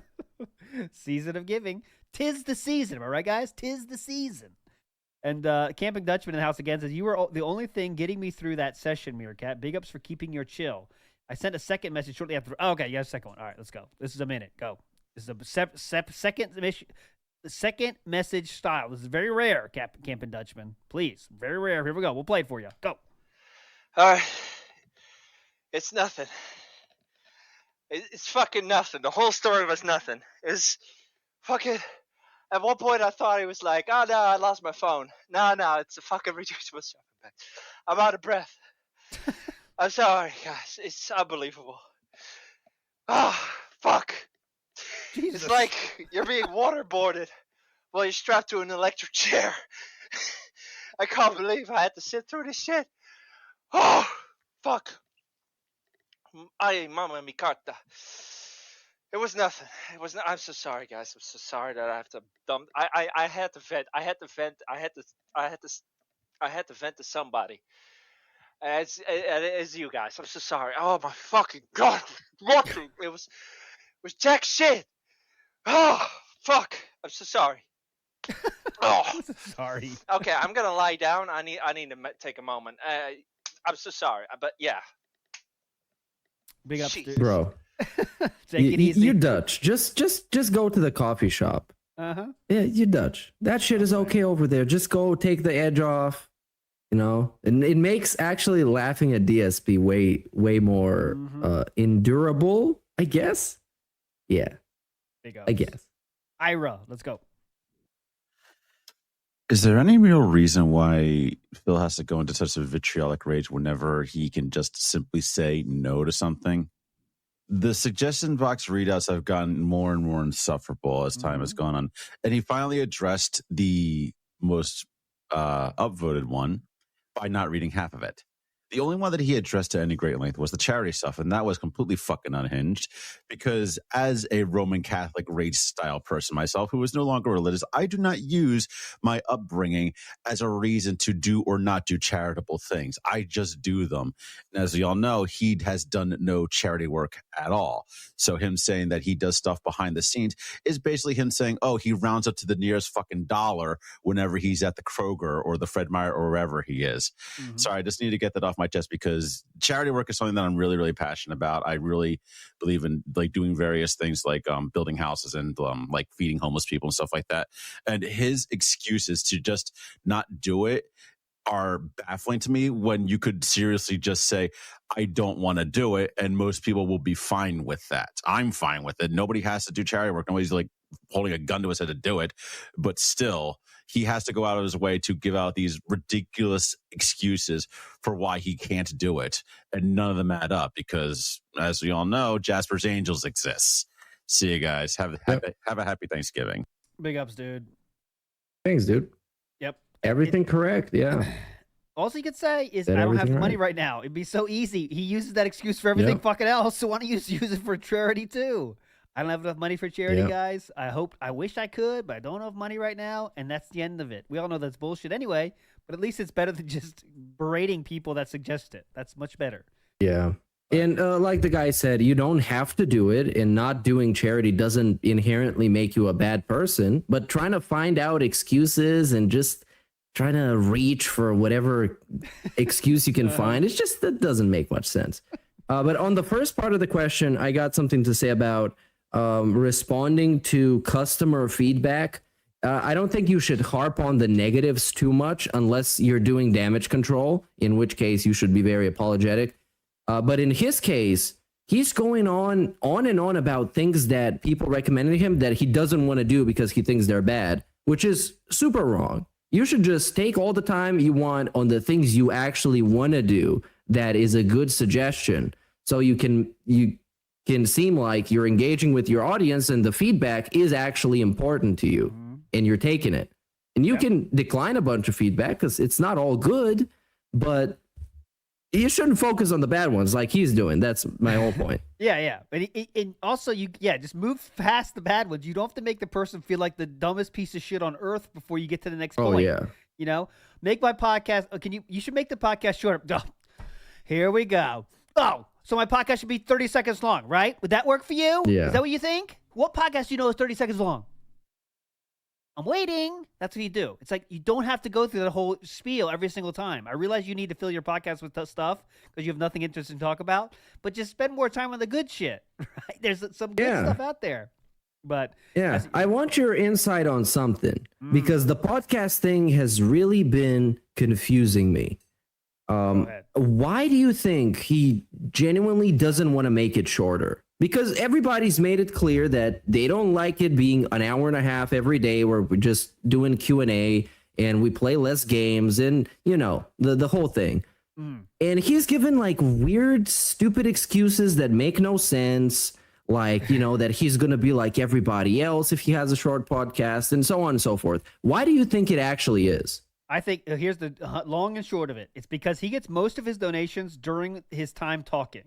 Season of giving. 'Tis the season. Am I right, guys? 'Tis the season. And Camping Dutchman in the house again says, you were the only thing getting me through that session, Meerkat. Big ups for keeping your chill. I sent a second message shortly after. Oh, okay, you have a second one. All right, let's go. This is a minute. Go. This is a second message style. This is very rare, Camping Dutchman. Please, very rare. Here we go. We'll play it for you. Go. All right. It's nothing. It's fucking nothing. The whole story was nothing. It's fucking... At one point, I thought he was like, oh, no, I lost my phone. No, it's a fucking reducible shopping bag. I'm out of breath. I'm sorry, guys. It's unbelievable. Oh, fuck. Jesus. It's like you're being waterboarded while you're strapped to an electric chair. I can't believe I had to sit through this shit. Oh, fuck. Ay, mama mi carta. It was nothing. It was. I'm so sorry, guys. I'm so sorry that I have to dump. I had to vent. I had to vent. I had to vent to somebody. As you guys. I'm so sorry. Oh my fucking god. What? It was jack shit. Oh fuck. I'm so sorry. Oh, sorry. Okay, I'm gonna lie down. I need to take a moment. I'm so sorry, but yeah. Big up, bro. Take it easy. You're Dutch. Just go to the coffee shop. Uh-huh. Yeah, you're Dutch. That shit is okay over there. Just go take the edge off. And it makes actually laughing at DSP way more endurable, I guess. Yeah. Big I guess. Ira, let's go. Is there any real reason why Phil has to go into such a vitriolic rage whenever he can just simply say no to something? The suggestion box readouts have gotten more and more insufferable as time has gone on. And he finally addressed the most upvoted one by not reading half of it. The only one that he addressed to any great length was the charity stuff, and that was completely fucking unhinged because as a Roman Catholic rage-style person myself who is no longer religious, I do not use my upbringing as a reason to do or not do charitable things. I just do them. And as we all know, he has done no charity work at all. So him saying that he does stuff behind the scenes is basically him saying, oh, he rounds up to the nearest fucking dollar whenever he's at the Kroger or the Fred Meyer or wherever he is. Sorry, I just need to get that off my chest because charity work is something that I'm really, really passionate about. I really believe in like doing various things like building houses and like feeding homeless people and stuff like that. And his excuses to just not do it are baffling to me when you could seriously just say, I don't want to do it. And most people will be fine with that. I'm fine with it. Nobody has to do charity work. Nobody's like holding a gun to his head to do it. But still, he has to go out of his way to give out these ridiculous excuses for why he can't do it. And none of them add up because, as we all know, Jasper's Angels exists. See you guys. Have a happy Thanksgiving. Big ups, dude. Thanks, dude. Yep. Everything correct. Yeah. All he could say is, Said I don't have the everything money right. right now. It'd be so easy. He uses that excuse for everything Yep. fucking else. So why don't you just use it for charity too? I don't have enough money for charity, Yep. guys. I wish I could, but I don't have money right now. And that's the end of it. We all know that's bullshit anyway, but at least it's better than just berating people that suggest it. That's much better. Yeah. And like the guy said, you don't have to do it, and not doing charity doesn't inherently make you a bad person, but trying to find out excuses and just trying to reach for whatever excuse you can find, it's just, that doesn't make much sense. But on the first part of the question, I got something to say about responding to customer feedback. I don't think you should harp on the negatives too much unless you're doing damage control, in which case you should be very apologetic. But in his case, he's going on and on about things that people recommended him that he doesn't want to do because he thinks they're bad, which is super wrong. You should just take all the time you want on the things you actually want to do. That is a good suggestion. So you can seem like you're engaging with your audience and the feedback is actually important to you and you're taking it. And you can decline a bunch of feedback because it's not all good, but you shouldn't focus on the bad ones like he's doing. That's my whole point. Yeah. But and also, just move past the bad ones. You don't have to make the person feel like the dumbest piece of shit on earth before you get to the next point. Oh, yeah. You know, make my podcast. You should make the podcast shorter. Oh, here we go. Oh, so my podcast should be 30 seconds long, right? Would that work for you? Yeah. Is that what you think? What podcast do you know is 30 seconds long? I'm waiting. That's what you do. It's like you don't have to go through the whole spiel every single time. I realize you need to fill your podcast with stuff because you have nothing interesting to talk about, but just spend more time on the good shit, right? There's some good stuff out there. But yeah, I want your insight on something because the podcast thing has really been confusing me. Why do you think he genuinely doesn't want to make it shorter? Because everybody's made it clear that they don't like it being an hour and a half every day where we're just doing Q&A and we play less games and, you know, the whole thing. And he's given like weird, stupid excuses that make no sense. Like, you know, that he's going to be like everybody else if he has a short podcast and so on and so forth. Why do you think it actually is? I think here's the long and short of it. It's because he gets most of his donations during his time talking.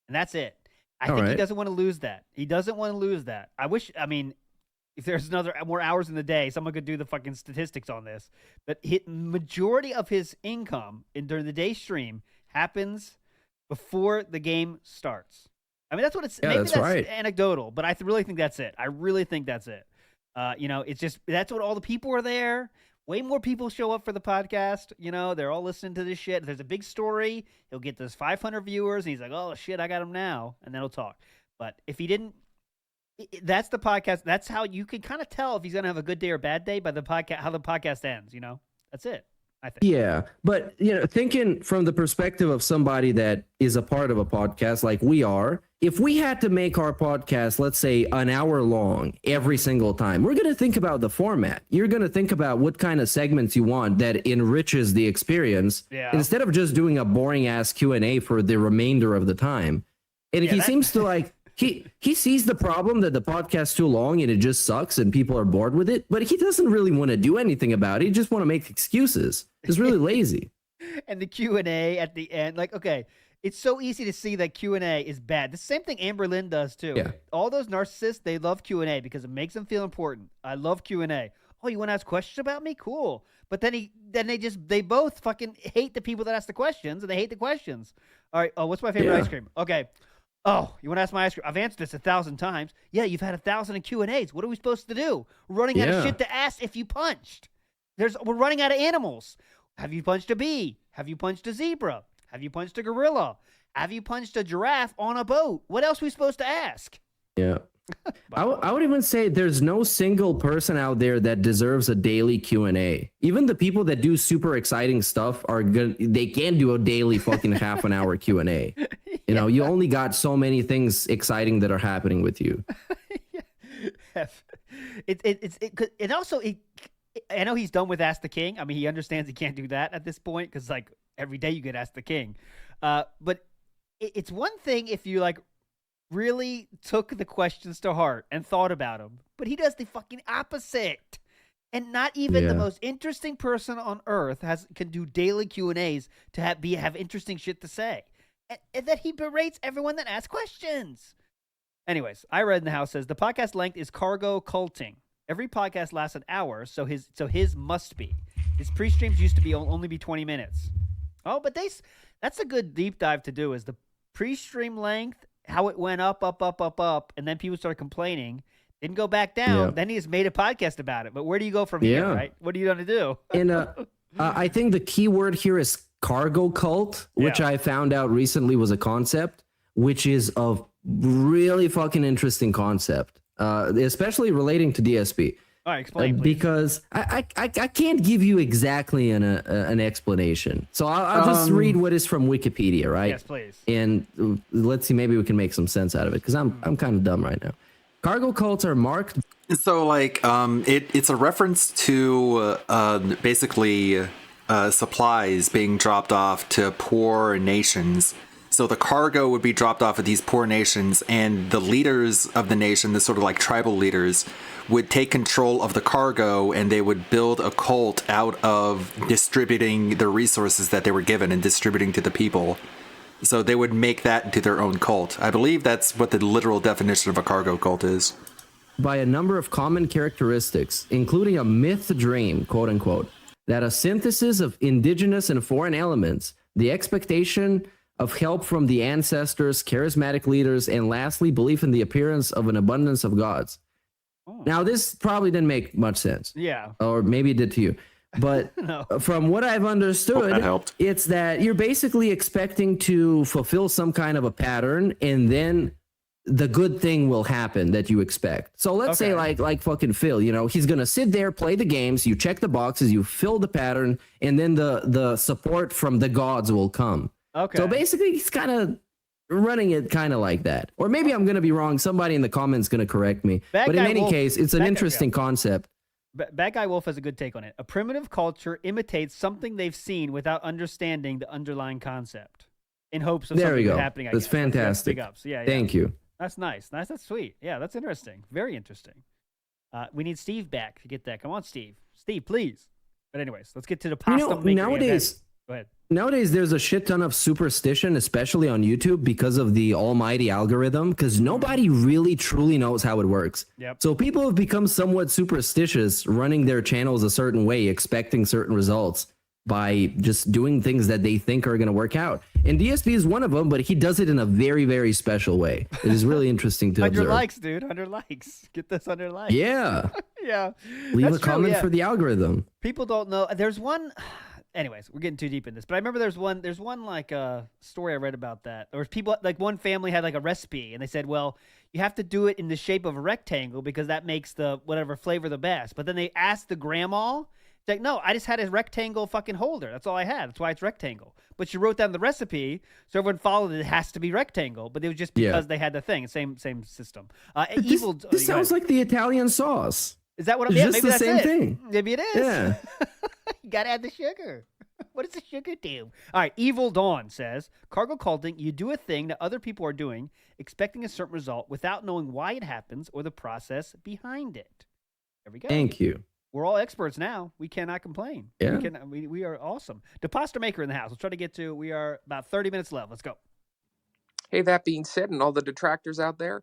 And that's it. I think he doesn't want to lose that. He doesn't want to lose that. I mean, if there's more hours in the day, someone could do the fucking statistics on this. But majority of his income during the day stream happens before the game starts. I mean, that's what it's. Yeah, maybe that's right. Anecdotal, but I really think that's it. I really think that's it. You know, it's just that's what all the people are there. Way more people show up for the podcast. You know, they're all listening to this shit. If there's a big story, he'll get those 500 viewers, and he's like, "Oh shit, I got him now," and then he'll talk. But if he didn't, that's the podcast. That's how you can kind of tell if he's gonna have a good day or bad day by the podcast, how the podcast ends. You know, that's it. I think. Yeah, but you know, thinking from the perspective of somebody that is a part of a podcast like we are, if we had to make our podcast, let's say, an hour long every single time, we're going to think about the format. You're going to think about what kind of segments you want that enriches the experience instead of just doing a boring ass Q&A for the remainder of the time. And he seems to like he sees the problem that the podcast's too long and it just sucks and people are bored with it, but he doesn't really want to do anything about it. He just want to make excuses. He's really lazy. And the Q&A at the end, like, okay, it's so easy to see that Q&A is bad. The same thing Amber Lynn does too. Yeah. All those narcissists, they love Q&A because it makes them feel important. I love Q&A. Oh, you want to ask questions about me? Cool. But then they both fucking hate the people that ask the questions, and they hate the questions. All right. Oh, what's my favorite ice cream? Okay. Oh, you want to ask my ice cream? I've answered this 1,000 times. Yeah, you've had 1,000 in Q&As. What are we supposed to do? We're running out of shit to ask if you punched. We're running out of animals. Have you punched a bee? Have you punched a zebra? Have you punched a gorilla? Have you punched a giraffe on a boat? What else are we supposed to ask? Yeah. I would even say there's no single person out there that deserves a daily Q&A. Even the people that do super exciting stuff are good. They can do a daily fucking half an hour Q&A. You know, you only got so many things exciting that are happening with you. It also I know he's done with Ask the King. I mean, he understands he can't do that at this point because like every day you get Ask the King. But it's one thing if you like really took the questions to heart and thought about them, but he does the fucking opposite. And not even the most interesting person on earth can do daily Q&As to have interesting shit to say. And that he berates everyone that asks questions. Anyways, I read in the house says the podcast length is cargo culting. Every podcast lasts an hour, so his must be. His pre-streams used to be only be 20 minutes. Oh, but that's a good deep dive to do is the pre-stream length, how it went up, and then people started complaining. Didn't go back down. Yeah. Then he just made a podcast about it. But where do you go from here, right? What are you going to do? And I think the key word here is cargo cult, which I found out recently was a concept, which is a really fucking interesting concept, especially relating to DSP. All right, explain, please. Because I can't give you exactly an explanation. So I'll just read what is from Wikipedia, right? Yes, please. And let's see, maybe we can make some sense out of it, because I'm kind of dumb right now. Cargo cults are marked. So, like, it's a reference to basically supplies being dropped off to poor nations. So the cargo would be dropped off at these poor nations, and the leaders of the nation, the sort of like tribal leaders, would take control of the cargo, and they would build a cult out of distributing the resources that they were given and distributing to the people. So they would make that into their own cult. I believe that's what the literal definition of a cargo cult is. By a number of common characteristics, including a myth dream, quote unquote, that a synthesis of indigenous and foreign elements, the expectation of help from the ancestors, charismatic leaders, and lastly, belief in the appearance of an abundance of gods. Now, this probably didn't make much sense. Yeah. Or maybe it did to you. But from what I've understood, it's that you're basically expecting to fulfill some kind of a pattern, and then the good thing will happen that you expect. So let's say like fucking Phil, you know, he's going to sit there, play the games, you check the boxes, you fill the pattern, and then the support from the gods will come. Okay. So basically he's kind of running it kind of like that. Or maybe I'm going to be wrong. Somebody in the comments going to correct me. But in any case, it's an interesting concept. Bad Guy Wolf has a good take on it. A primitive culture imitates something they've seen without understanding the underlying concept in hopes of something happening. That's fantastic. Big ups. Yeah. Thank you. That's nice. That's sweet. Yeah, that's interesting. Very interesting. We need Steve back to get that. Come on, Steve. Steve, please. But anyways, let's get to the pasta maker. Nowadays, go ahead. Nowadays, there's a shit ton of superstition, especially on YouTube, because of the almighty algorithm, because nobody really truly knows how it works. Yep. So people have become somewhat superstitious, running their channels a certain way, expecting certain results by just doing things that they think are going to work out. And DSP is one of them, but he does it in a very, very special way. It is really interesting to 100 observe. likes, dude. 100 likes. Get this 100 likes. Yeah. Yeah. Leave That's a comment true, for the algorithm. People don't know. There's one. Anyways, we're getting too deep in this, but I remember there's one like story I read about that. There was people, like one family had like a recipe, and they said, well, you have to do it in the shape of a rectangle because that makes the whatever flavor the best. But then they asked the grandma, it's like, no, I just had a rectangle fucking holder. That's all I had. That's why it's rectangle. But she wrote down the recipe, so everyone followed it. It has to be rectangle, but it was just because they had the thing. Same system. This sounds like the Italian sauce. Is that what I'm It's saying? just Maybe the that's same it. thing. Maybe it is. Yeah. You gotta add the sugar. What does the sugar do? All right, Evil Dawn says, cargo culting, you do a thing that other people are doing, expecting a certain result without knowing why it happens or the process behind it. There we go. Thank you. We're all experts now. We cannot complain. Yeah. We are awesome. The pasta maker in the house. Let's try to get to, we are about 30 minutes left. Let's go. Hey, that being said, and all the detractors out there,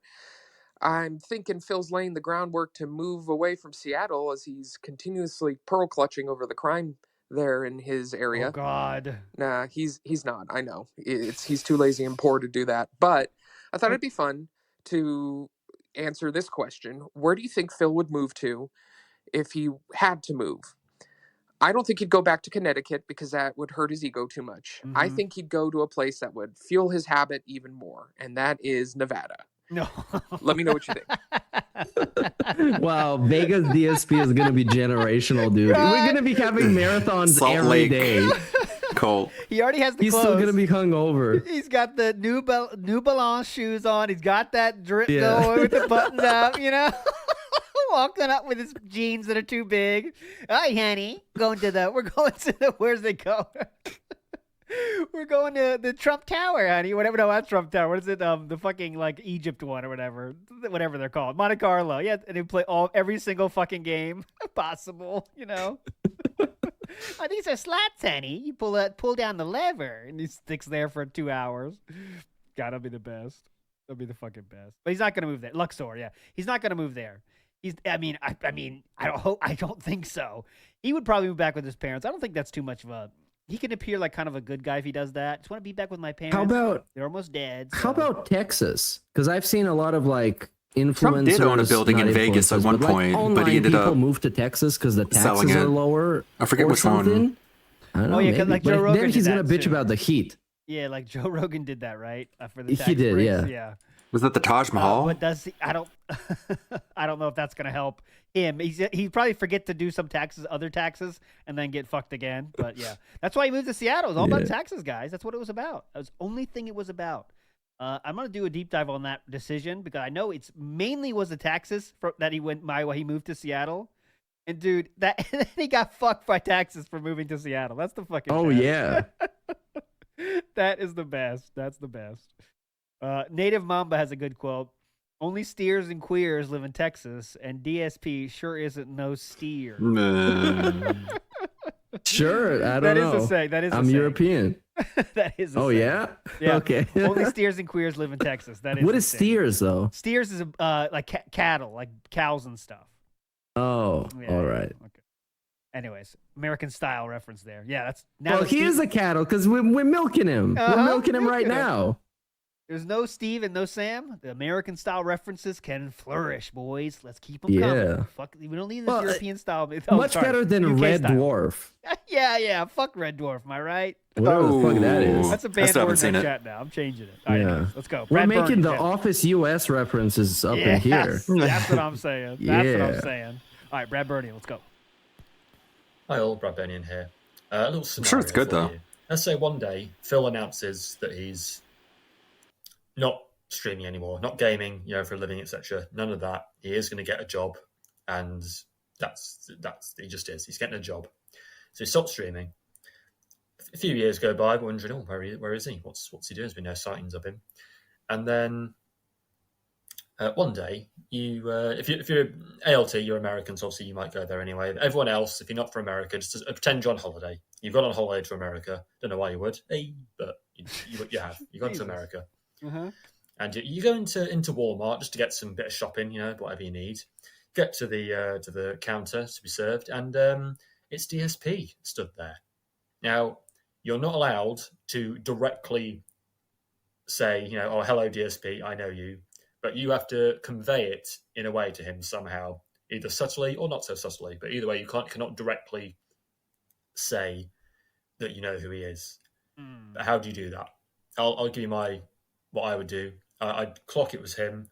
I'm thinking Phil's laying the groundwork to move away from Seattle as he's continuously pearl clutching over the crime there in his area. Oh, God. Nah, he's not. I know. He's too lazy and poor to do that. But I thought it'd be fun to answer this question. Where do you think Phil would move to if he had to move? I don't think he'd go back to Connecticut because that would hurt his ego too much. I think he'd go to a place that would fuel his habit even more, and that is Nevada. No. Let me know what you think. Wow, Vegas DSP is gonna be generational, dude. God. We're gonna be having marathons Salt every Lake. day. Cole. He already has the He's clothes. still gonna be hungover. He's got the New Balance shoes on. He's got that drip Yeah. going with the buttons up, you know? Walking up with his jeans that are too big. Hi, honey. We're going to the, where's they go? We're going to the Trump Tower, honey. Whatever, no, that's Trump Tower. What is it? The fucking, like, Egypt one or whatever. Whatever they're called. Monte Carlo. Yeah, and they play every single fucking game possible, you know? Oh, these are slots, honey. You pull down the lever, and he sticks there for 2 hours. God, that'll be the best. That'll be the fucking best. But he's not gonna move there. Luxor, yeah, he's not gonna move there. I don't think so. He would probably move back with his parents. I don't think that's too much of a. He can appear like kind of a good guy if he does that. Just want to be back with my parents. How about they're almost dead? How so- about Texas? Because I've seen a lot of like influencers. Trump did own a building not in Vegas at influencers, one but, like, point, but online he ended people up moved to Texas because the selling taxes are it. lower. I forget or which one. something. I don't know. Oh, yeah, 'cause maybe. like Joe But Rogan then did he's gonna that bitch too. about the heat. Yeah, like Joe Rogan did that, right? For the He tax did, breaks. yeah. Was that the Taj Mahal? But does he, I don't I don't know if that's gonna help him. He'd probably forget to do some other taxes, and then get fucked again. But yeah, that's why he moved to Seattle. It was all about Yeah. taxes, guys. That's what it was about. That was the only thing it was about. I'm gonna do a deep dive on that decision because I know it's mainly was the taxes that he went while he moved to Seattle. And dude, that he got fucked by taxes for moving to Seattle. That's the fucking. Oh best. yeah. That is the best. That's the best. Native Mamba has a good quote. Only steers and queers live in Texas, and DSP sure isn't no steer. Sure, I don't That know. is a saying. That is a I'm saying. European. That is a Oh saying. yeah. Yeah. Okay. Only steers and queers live in Texas. That is. What a is saying. steers though? Steers is like cattle, like cows and stuff. Oh, Yeah, all yeah. right. Okay. Anyways, American style reference there. Yeah, that's. Well, that he Steve- is a cattle because we're milking him. Uh-huh, We're milking him right milking him. now. There's no Steve and no Sam. The American style references can flourish, boys. Let's keep them Yeah. coming. Fuck, we don't need this Well, European style. Much better than UK Red style. Dwarf. Yeah. Fuck Red Dwarf. Am I right? Whatever the fuck that is. That's a I banned still haven't word in seen the it. chat now. I'm changing it. All right, Yeah. anyways, let's go. We're Brad making Bernie, the yeah. Office US references up in here. Yes, that's what I'm saying. That's what I'm Yeah. saying. All right, Brad Bernie, let's go. Hi all, Brad Bernian here. A little scenario sure it's good, for though. you. Let's say one day Phil announces that he's not streaming anymore, not gaming, for a living, etc. None of that. He is going to get a job, and that's he just is. He's getting a job, so he stops streaming. A few years go by, wondering, where is he? What's he doing? There's been no sightings of him, and then. One day, if you're ALT, you're American, so obviously you might go there anyway. Everyone else, if you're not from America, just pretend you're on holiday. You've gone on holiday to America. Don't know why you would, but you have. You've gone to America, and you go into Walmart just to get some bit of shopping, whatever you need. Get to the counter to be served, and it's DSP stood there. Now you're not allowed to directly say, oh, hello DSP, I know you. But you have to convey it in a way to him somehow, either subtly or not so subtly. But either way, you cannot directly say that you know who he is. But how do you do that? I'll give you what I would do. I'd clock it was him.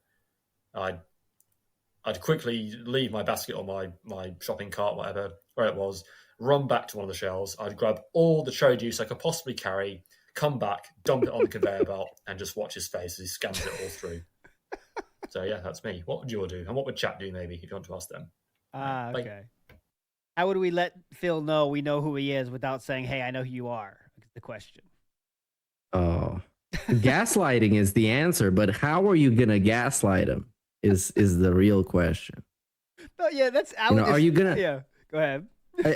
I'd quickly leave my basket or my shopping cart, whatever, where it was, run back to one of the shelves. I'd grab all the cherry juice I could possibly carry, come back, dump it on the conveyor belt, and just watch his face as he scans it all through. So yeah, that's me. What would you all do? And what would chat do maybe if you want to ask them? Bye. Okay. How would we let Phil know we know who he is without saying, hey, I know who you are? Is the question. Oh, gaslighting is the answer, but how are you gonna gaslight him? Is the real question. No, yeah, that's are you gonna? Yeah, go ahead.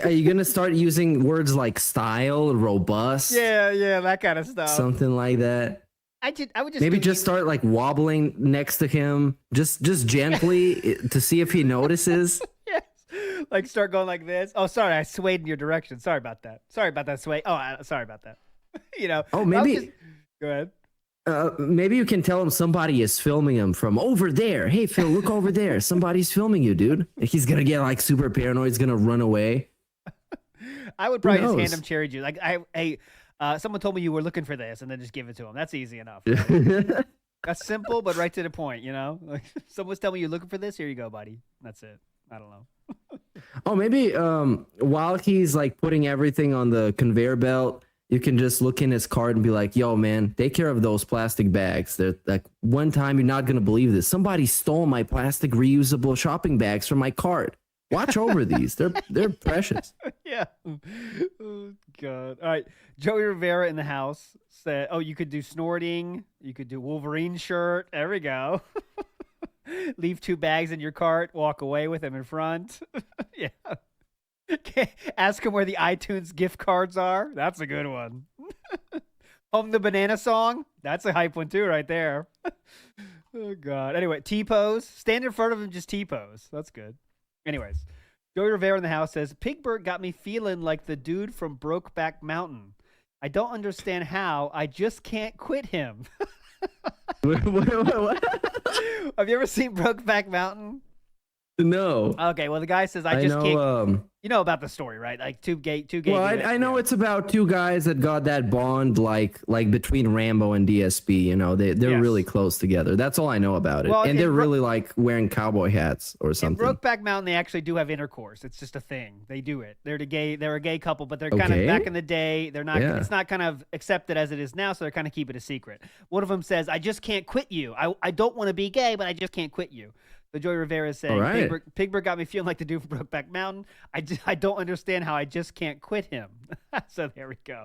Are you gonna start using words like style, robust, Yeah, that kind of stuff. something like that? I would just Maybe just start like wobbling next to him, just gently to see if he notices. yes, like start going like this. Oh, sorry, I swayed in your direction. Sorry about that. Sorry about that sway. Oh, sorry about that. Oh, I would maybe. just- Go ahead. Maybe you can tell him somebody is filming him from over there. Hey, Phil, look over there. Somebody's filming you, dude. He's gonna get like super paranoid. He's gonna run away. I would probably just hand knows? him cherry juice. Like someone told me you were looking for this, and then just give it to him. That's easy enough. Right? That's simple, but right to the point. You know, like someone's telling me you're looking for this. Here you go, buddy. That's it. I don't know. Oh, maybe while he's like putting everything on the conveyor belt, you can just look in his cart and be like, yo, man, take care of those plastic bags. They're like, one time you're not going to believe this. Somebody stole my plastic reusable shopping bags from my cart. Watch over these. They're precious. Yeah. Oh, God. All right. Joey Rivera in the house said, oh, you could do snorting. You could do Wolverine shirt. There we go. Leave 2 bags in your cart. Walk away with them in front. Yeah. Okay. Ask him where the iTunes gift cards are. That's a good one. Hum the banana song. That's a hype one too right there. Oh, God. Anyway, T-pose. Stand in front of him, just T-pose. That's good. Anyways, Joey Rivera in the house says, Pigbert got me feeling like the dude from Brokeback Mountain. I don't understand how. I just can't quit him. What? Have you ever seen Brokeback Mountain? No. Okay, well, the guy says, I I just know, can't. You know about the story, right? Like two gay. Well, I know it's about 2 guys that got that bond, like between Rambo and DSP. You know, they're Yes. really close together. That's all I know about it. Well, and in they're Bro- really like wearing cowboy hats or In something. Brokeback Mountain, they actually do have intercourse. It's just a thing. They do it. They're a gay couple, but they're kind of Okay. back in the day. They're not. Yeah. It's not kind of accepted as it is now, so they're kind of keep it a secret. One of them says, "I just can't quit you. I don't want to be gay, but I just can't quit you." So Joey Rivera is saying, All right. Pigbert got me feeling like the dude from Brokeback Mountain. I don't understand how I just can't quit him. So there we go.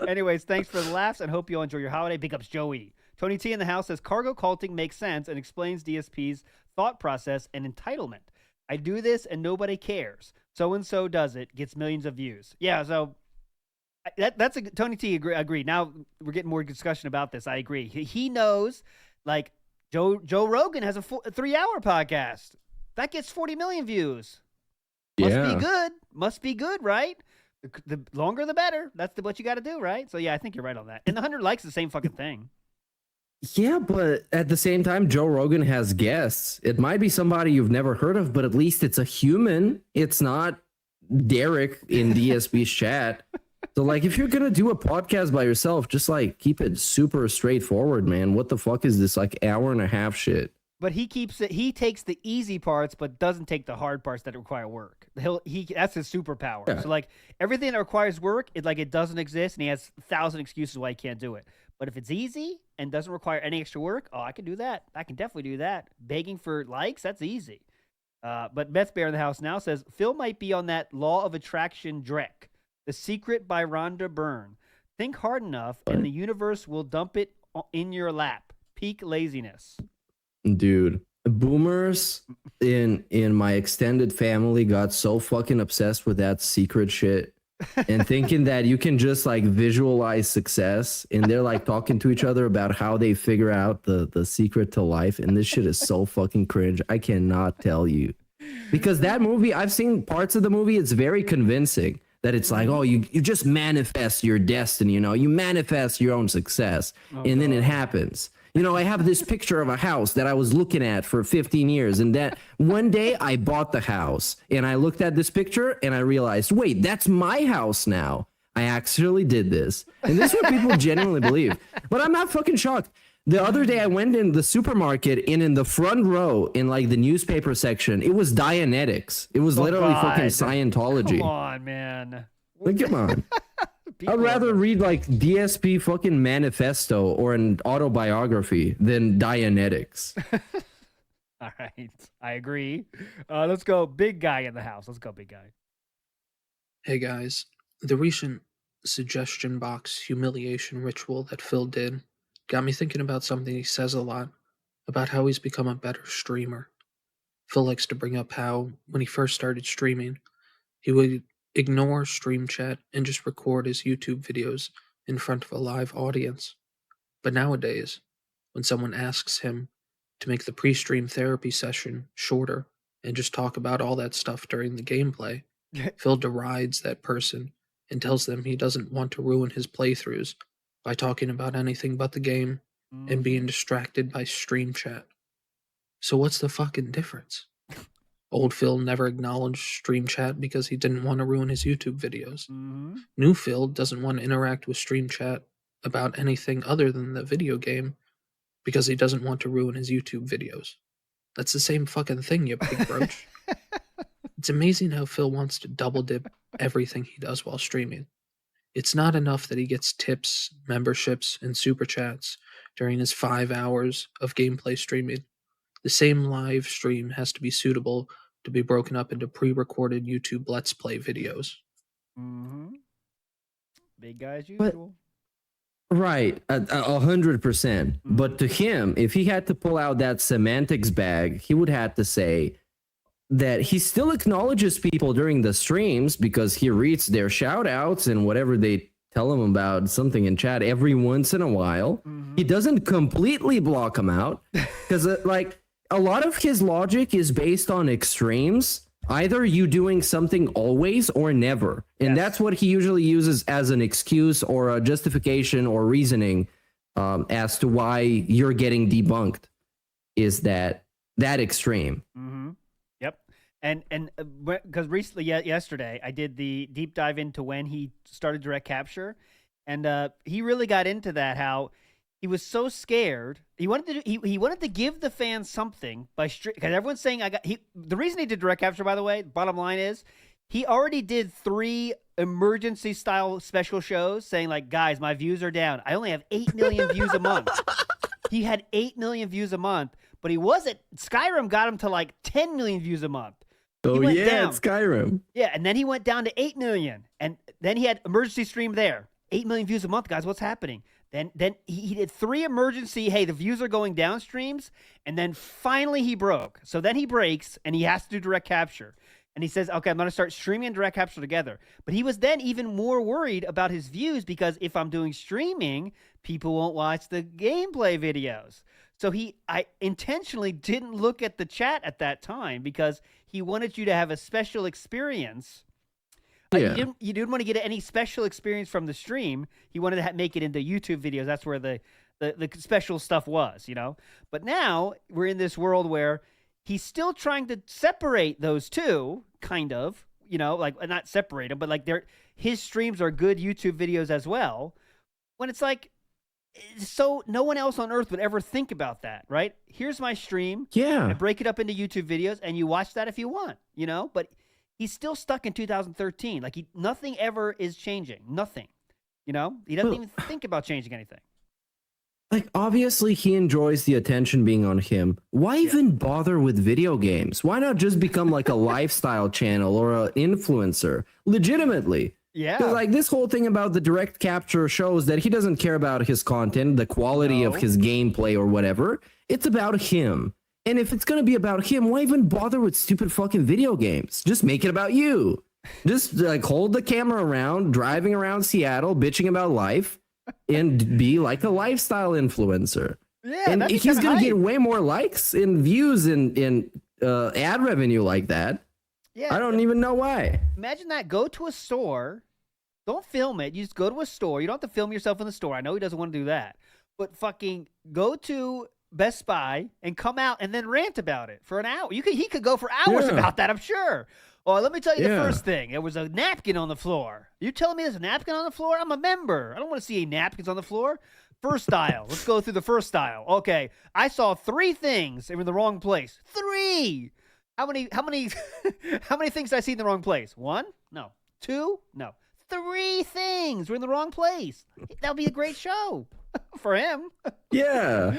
Anyways, thanks for the laughs and hope you all enjoy your holiday. Big ups, Joey. Tony T in the house says, cargo culting makes sense and explains DSP's thought process and entitlement. I do this and nobody cares. So-and-so does it, gets millions of views. Yeah, so that's a Tony T agreed. Now we're getting more discussion about this. I agree. He knows, like, Joe Rogan has a 3-hour podcast that gets 40 million views. Must be good. Must be good, right? The longer the better. That's what you got to do, right? So yeah, I think you're right on that. And the 100 likes the same fucking thing. Yeah, but at the same time, Joe Rogan has guests. It might be somebody you've never heard of, but at least it's a human. It's not Derek in DSP's chat. So, like, if you're going to do a podcast by yourself, just, like, keep it super straightforward, man. What the fuck is this, like, hour-and-a-half shit? But he takes the easy parts, but doesn't take the hard parts that require work. That's his superpower. Yeah. So, like, everything that requires work, it doesn't exist, and he has 1,000 excuses why he can't do it. But if it's easy and doesn't require any extra work, oh, I can do that. I can definitely do that. Begging for likes, that's easy. But Beth Bear in the house now says, Phil might be on that Law of Attraction Drek. The Secret by Rhonda Byrne. Think hard enough, and the universe will dump it in your lap. Peak laziness. Dude, boomers in my extended family got so fucking obsessed with that secret shit and thinking that you can just, like, visualize success, and they're, like, talking to each other about how they figure out the secret to life, and this shit is so fucking cringe. I cannot tell you. Because that movie, I've seen parts of the movie, it's very convincing. That it's like, oh, you just manifest your destiny, you know, you manifest your own success, and then it happens. You know, I have this picture of a house that I was looking at for 15 years, and that one day I bought the house, and I looked at this picture, and I realized, wait, that's my house now. I actually did this. And this is what people genuinely believe. But I'm not fucking shocked. The other day I went in the supermarket, and in the front row, in, like, the newspaper section, it was Dianetics. It was literally fucking Scientology. Come on, man. Like, come on. I'd rather read, like, DSP fucking manifesto or an autobiography than Dianetics. All right. I agree. Let's go. Big guy in the house. Let's go, big guy. Hey guys, the recent suggestion box humiliation ritual that Phil did got me thinking about something he says a lot, about how he's become a better streamer. Phil likes to bring up how, when he first started streaming, he would ignore stream chat and just record his YouTube videos in front of a live audience. But nowadays, when someone asks him to make the pre-stream therapy session shorter and just talk about all that stuff during the gameplay, Phil derides that person and tells them he doesn't want to ruin his playthroughs by talking about anything but the game and being distracted by stream chat. So what's the fucking difference? Old Phil never acknowledged stream chat because he didn't want to ruin his YouTube videos. New Phil doesn't want to interact with stream chat about anything other than the video game because he doesn't want to ruin his YouTube videos. That's the same fucking thing, you big roach. It's amazing how Phil wants to double dip everything he does while streaming. It's not enough that he gets tips, memberships, and super chats during his 5 hours of gameplay streaming. The same live stream has to be suitable to be broken up into pre-recorded YouTube Let's Play videos. Mm-hmm. Big guy as But- usual. Right, 100%. But to him, if he had to pull out that semantics bag, he would have to say that he still acknowledges people during the streams because he reads their shout outs and whatever they tell him about something in chat every once in a while. He doesn't completely block them out because like a lot of his logic is based on extremes. Either you doing something always or never. And that's what he usually uses as an excuse or a justification or reasoning as to why you're getting debunked is that extreme. Mm-hmm. Yep. And because recently, yesterday, I did the deep dive into when he started direct capture, and he really got into that, how he was so scared. He wanted to give the fans something by because everyone's saying the reason he did direct capture, by the way, bottom line is he already did 3 emergency style special shows saying like, guys, my views are down. I only have 8 million views a month. He had 8 million views a month, but Skyrim got him to like 10 million views a month. Oh went yeah, down. it's Skyrim. Yeah, and then he went down to 8 million, and then he had emergency stream there. 8 million views a month, guys. What's happening? Then he did 3 emergency, hey, the views are going down streams, and then finally he broke. So then he breaks, and he has to do direct capture. And he says, okay, I'm going to start streaming and direct capture together. But he was then even more worried about his views because if I'm doing streaming, people won't watch the gameplay videos. So I intentionally didn't look at the chat at that time because he wanted you to have a special experience. Yeah. You didn't want to get any special experience from the stream. He wanted to make it into YouTube videos. That's where the special stuff was, you know. But now we're in this world where he's still trying to separate those two, kind of, you know, like not separate them, but like his streams are good YouTube videos as well. When it's like, so no one else on earth would ever think about that, right? Here's my stream. Yeah. I break it up into YouTube videos, and you watch that if you want, you know. But he's still stuck in 2013. Like nothing ever is changing. Nothing. You know? He doesn't even think about changing anything. Like, obviously, he enjoys the attention being on him. Why even bother with video games? Why not just become like a lifestyle channel or an influencer? Legitimately. Yeah. 'Cause, like, this whole thing about the direct capture shows that he doesn't care about his content, the quality of his gameplay or whatever. It's about him. And if it's going to be about him, why even bother with stupid fucking video games? Just make it about you. Just like hold the camera around, driving around Seattle, bitching about life, and be like a lifestyle influencer. Yeah, and that'd be he's kinda going to get hype. way more likes and views and ad revenue like that. Yeah. I don't even know why. Imagine that. Go to a store. Don't film it. You just go to a store. You don't have to film yourself in the store. I know he doesn't want to do that. But fucking go to Best Buy and come out and then rant about it for an hour. He could go for hours Yeah. about that, I'm sure. Oh, let me tell you the Yeah. first thing. There was a napkin on the floor. You telling me there's a napkin on the floor? I'm a member. I don't want to see any napkins on the floor. First aisle. Let's go through the first aisle. Okay. I saw 3 things in the wrong place. 3. How many how many things did I see in the wrong place? 1? No. 2? No. 3 things were in the wrong place. That would be a great show for him. Yeah.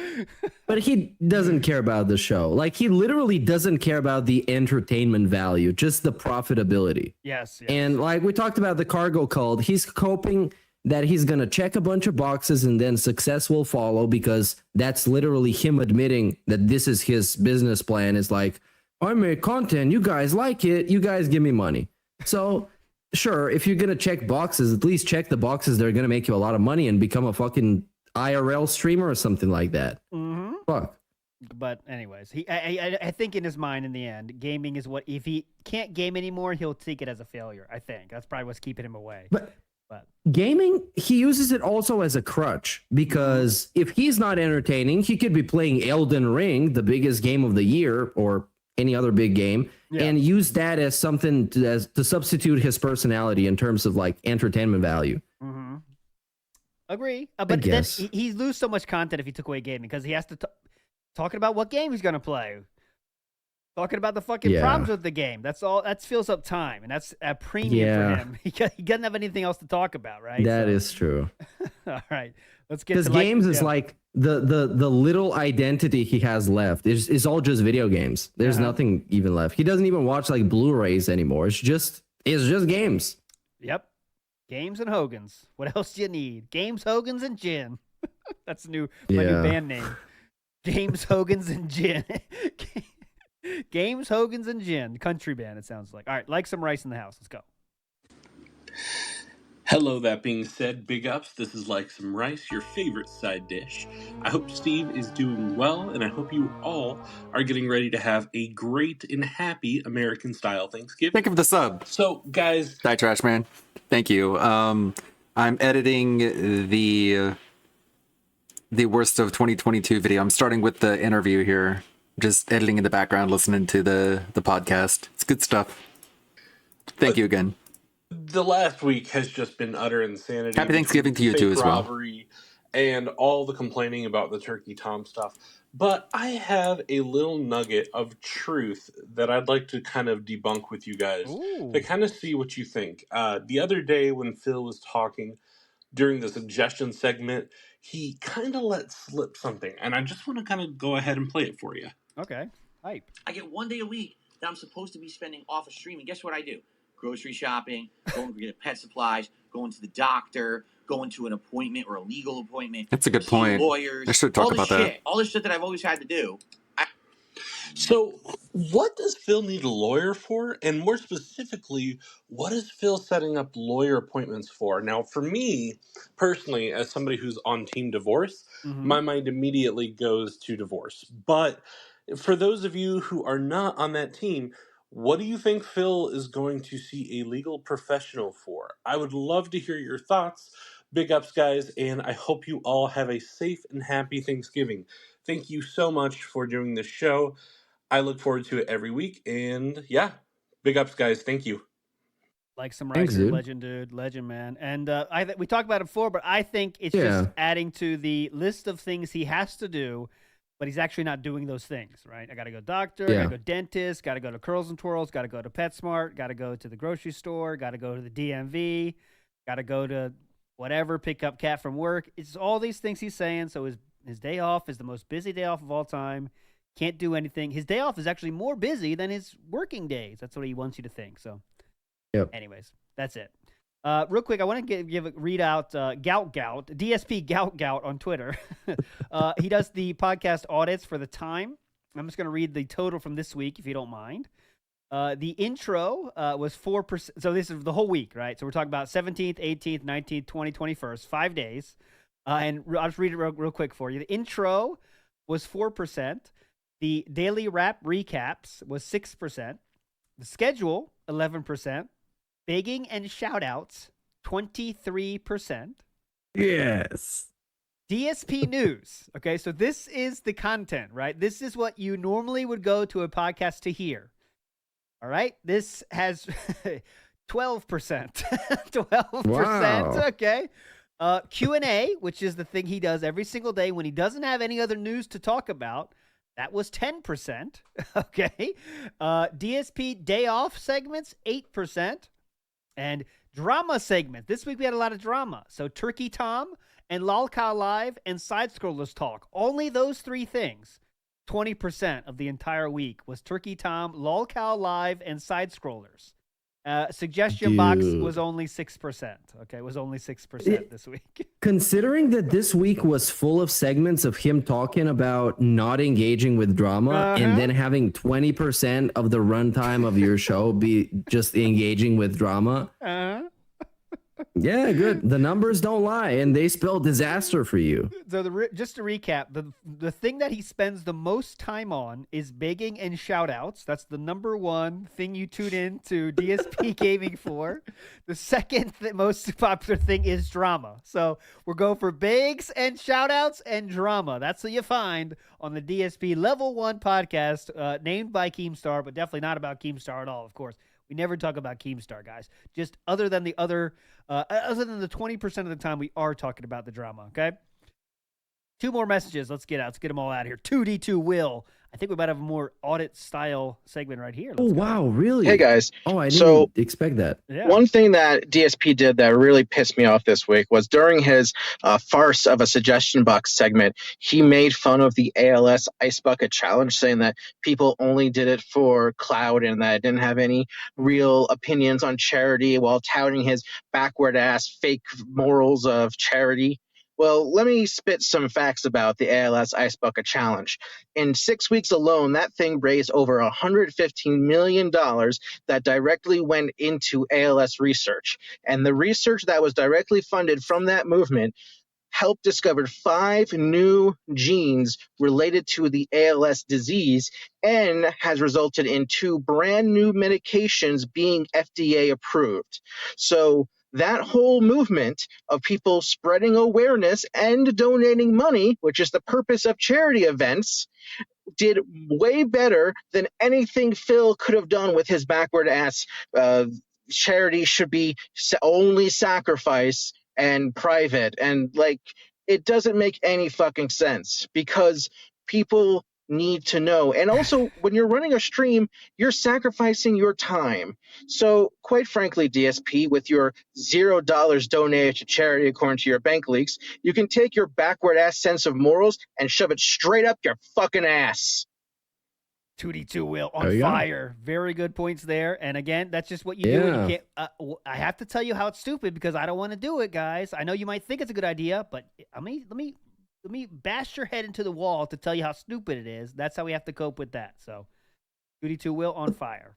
But he doesn't care about the show. Like, he literally doesn't care about the entertainment value, just the profitability. Yes. And like we talked about the cargo cult, he's hoping that he's going to check a bunch of boxes and then success will follow because that's literally him admitting that this is his business plan. Is like, I make content, you guys like it, you guys give me money. So sure, if you're going to check boxes, at least check the boxes that are going to make you a lot of money and become a fucking IRL streamer or something like that. Mm-hmm. Fuck. But anyways, I think in his mind, in the end, gaming is what, if he can't game anymore, he'll take it as a failure. I think that's probably what's keeping him away. But Gaming, he uses it also as a crutch because if he's not entertaining, he could be playing Elden Ring, the biggest game of the year, or any other big game, and use that as something to substitute his personality in terms of like entertainment value. Mm-hmm. Agree. But then guess. he'd lose so much content if he took away gaming because he has to talking about what game he's going to play. Talking about the fucking problems with the game. That's all. That fills up time, and that's a premium for him. He doesn't have anything else to talk about, right? That is true. All right, let's get Because to games is like the little identity he has left is all just video games. There's nothing even left. He doesn't even watch like Blu-rays anymore. It's just games. Yep, games and Hogan's. What else do you need? Games, Hogan's, and gin. That's my new band name. James Hogan's and gin. Games, Hogan's, and gin. Country band, it sounds like. All right, like some rice in the house. Let's go. Hello, that being said, big ups. This is Like Some Rice, your favorite side dish. I hope Steve is doing well, and I hope you all are getting ready to have a great and happy American-style Thanksgiving. Thank you for the sub. So, guys... Die Trash Man. Thank you. I'm editing the worst of 2022 video. I'm starting with the interview here. Just editing in the background, listening to the podcast. It's good stuff. Thank you again. The last week has just been utter insanity. Happy Thanksgiving to you too as well. Robbery and all the complaining about the Turkey Tom stuff. But I have a little nugget of truth that I'd like to kind of debunk with you guys to kind of see what you think. The other day when Phil was talking during the suggestion segment, he kind of let slip something. And I just want to kind of go ahead and play it for you. Okay. Hype. I get 1 day a week that I'm supposed to be spending off of streaming. Guess what I do? Grocery shopping, going to get pet supplies, going to the doctor, going to an appointment or a legal appointment. That's a good see point. Lawyers. I should talk all about this that. shit, all this shit that I've always had to do. So, what does Phil need a lawyer for? And more specifically, what is Phil setting up lawyer appointments for? Now, for me, personally, as somebody who's on Team Divorce, my mind immediately goes to divorce. But for those of you who are not on that team, what do you think Phil is going to see a legal professional for? I would love to hear your thoughts. Big ups, guys, and I hope you all have a safe and happy Thanksgiving. Thank you so much for doing this show. I look forward to it every week, and yeah, big ups, guys. Thank you. Like some Thanks, rice, dude. legend, dude, legend, man. And we talked about it before, but I think it's Yeah. just adding to the list of things he has to do, but he's actually not doing those things, right? I got to go doctor, Yeah. got to go dentist, got to go to Curls and Twirls, got to go to PetSmart, got to go to the grocery store, got to go to the DMV, got to go to whatever, pick up cat from work. It's all these things he's saying. So his day off is the most busy day off of all time. Can't do anything. His day off is actually more busy than his working days. That's what he wants you to think. So, anyways, that's it. Real quick, I want to read out Gout DSP Gout on Twitter. He does the podcast audits for the time. I'm just going to read the total from this week, if you don't mind. The intro was 4%. So this is the whole week, right? So we're talking about 17th, 18th, 19th, 20th, 21st, 5 days. And I'll just read it real quick for you. The intro was 4%. The daily rap recaps was 6%. The schedule, 11%. Begging and shoutouts, 23%. Yes. DSP News. Okay, so this is the content, right? This is what you normally would go to a podcast to hear. All right? This has 12%. 12%. Wow. Okay. Q&A, which is the thing he does every single day when he doesn't have any other news to talk about. That was 10%. Okay. DSP Day Off segments, 8%. And drama segment. This week we had a lot of drama. So Turkey Tom and Lolcow Live and Side Scrollers Talk. Only those three things. 20% of the entire week was Turkey Tom, Lolcow Live, and Side Scrollers. Suggestion box was only 6%. Okay, it was only 6% this week. Considering that this week was full of segments of him talking about not engaging with drama and then having 20% of the runtime of your show be just engaging with drama. Yeah, good. The numbers don't lie, and they spell disaster for you. So just to recap, the thing that he spends the most time on is begging and shoutouts. That's the number one thing you tune in to DSP Gaming for. The second most popular thing is drama. So we're going for begs and shoutouts and drama. That's what you find on the DSP Level 1 podcast, named by Keemstar, but definitely not about Keemstar at all, of course. We never talk about Keemstar, guys. Just other than the 20% of the time we are talking about the drama, okay? 2 more messages. Let's get them all out here. 2D2 Will. I think we might have a more audit style segment right here. Oh, wow, really? Hey, guys. Oh, I So- didn't expect that. Yeah. One thing that DSP did that really pissed me off this week was during his farce of a suggestion box segment, he made fun of the ALS Ice Bucket Challenge, saying that people only did it for clout and that it didn't have any real opinions on charity, while touting his backward ass fake morals of charity. Well, let me spit some facts about the ALS Ice Bucket Challenge. In 6 weeks alone, that thing raised over $115 million that directly went into ALS research. And the research that was directly funded from that movement helped discover 5 new genes related to the ALS disease and has resulted in 2 brand new medications being FDA approved. So that whole movement of people spreading awareness and donating money, which is the purpose of charity events, did way better than anything Phil could have done with his backward ass. Charity should be only sacrifice and private. And like, it doesn't make any fucking sense because people need to know. And also, when you're running a stream, you're sacrificing your time. So quite frankly, DSP, with your $0 donated to charity according to your bank leaks, you can take your backward ass sense of morals and shove it straight up your fucking ass. 2D2 Will There on you go. fire. Very good points there. And again, that's just what you do. And you can't. I have to tell you how it's stupid because I don't want to do it, guys. I know you might think it's a good idea, but let me bash your head into the wall to tell you how stupid it is. That's how we have to cope with that. So, 2D2 Will on fire.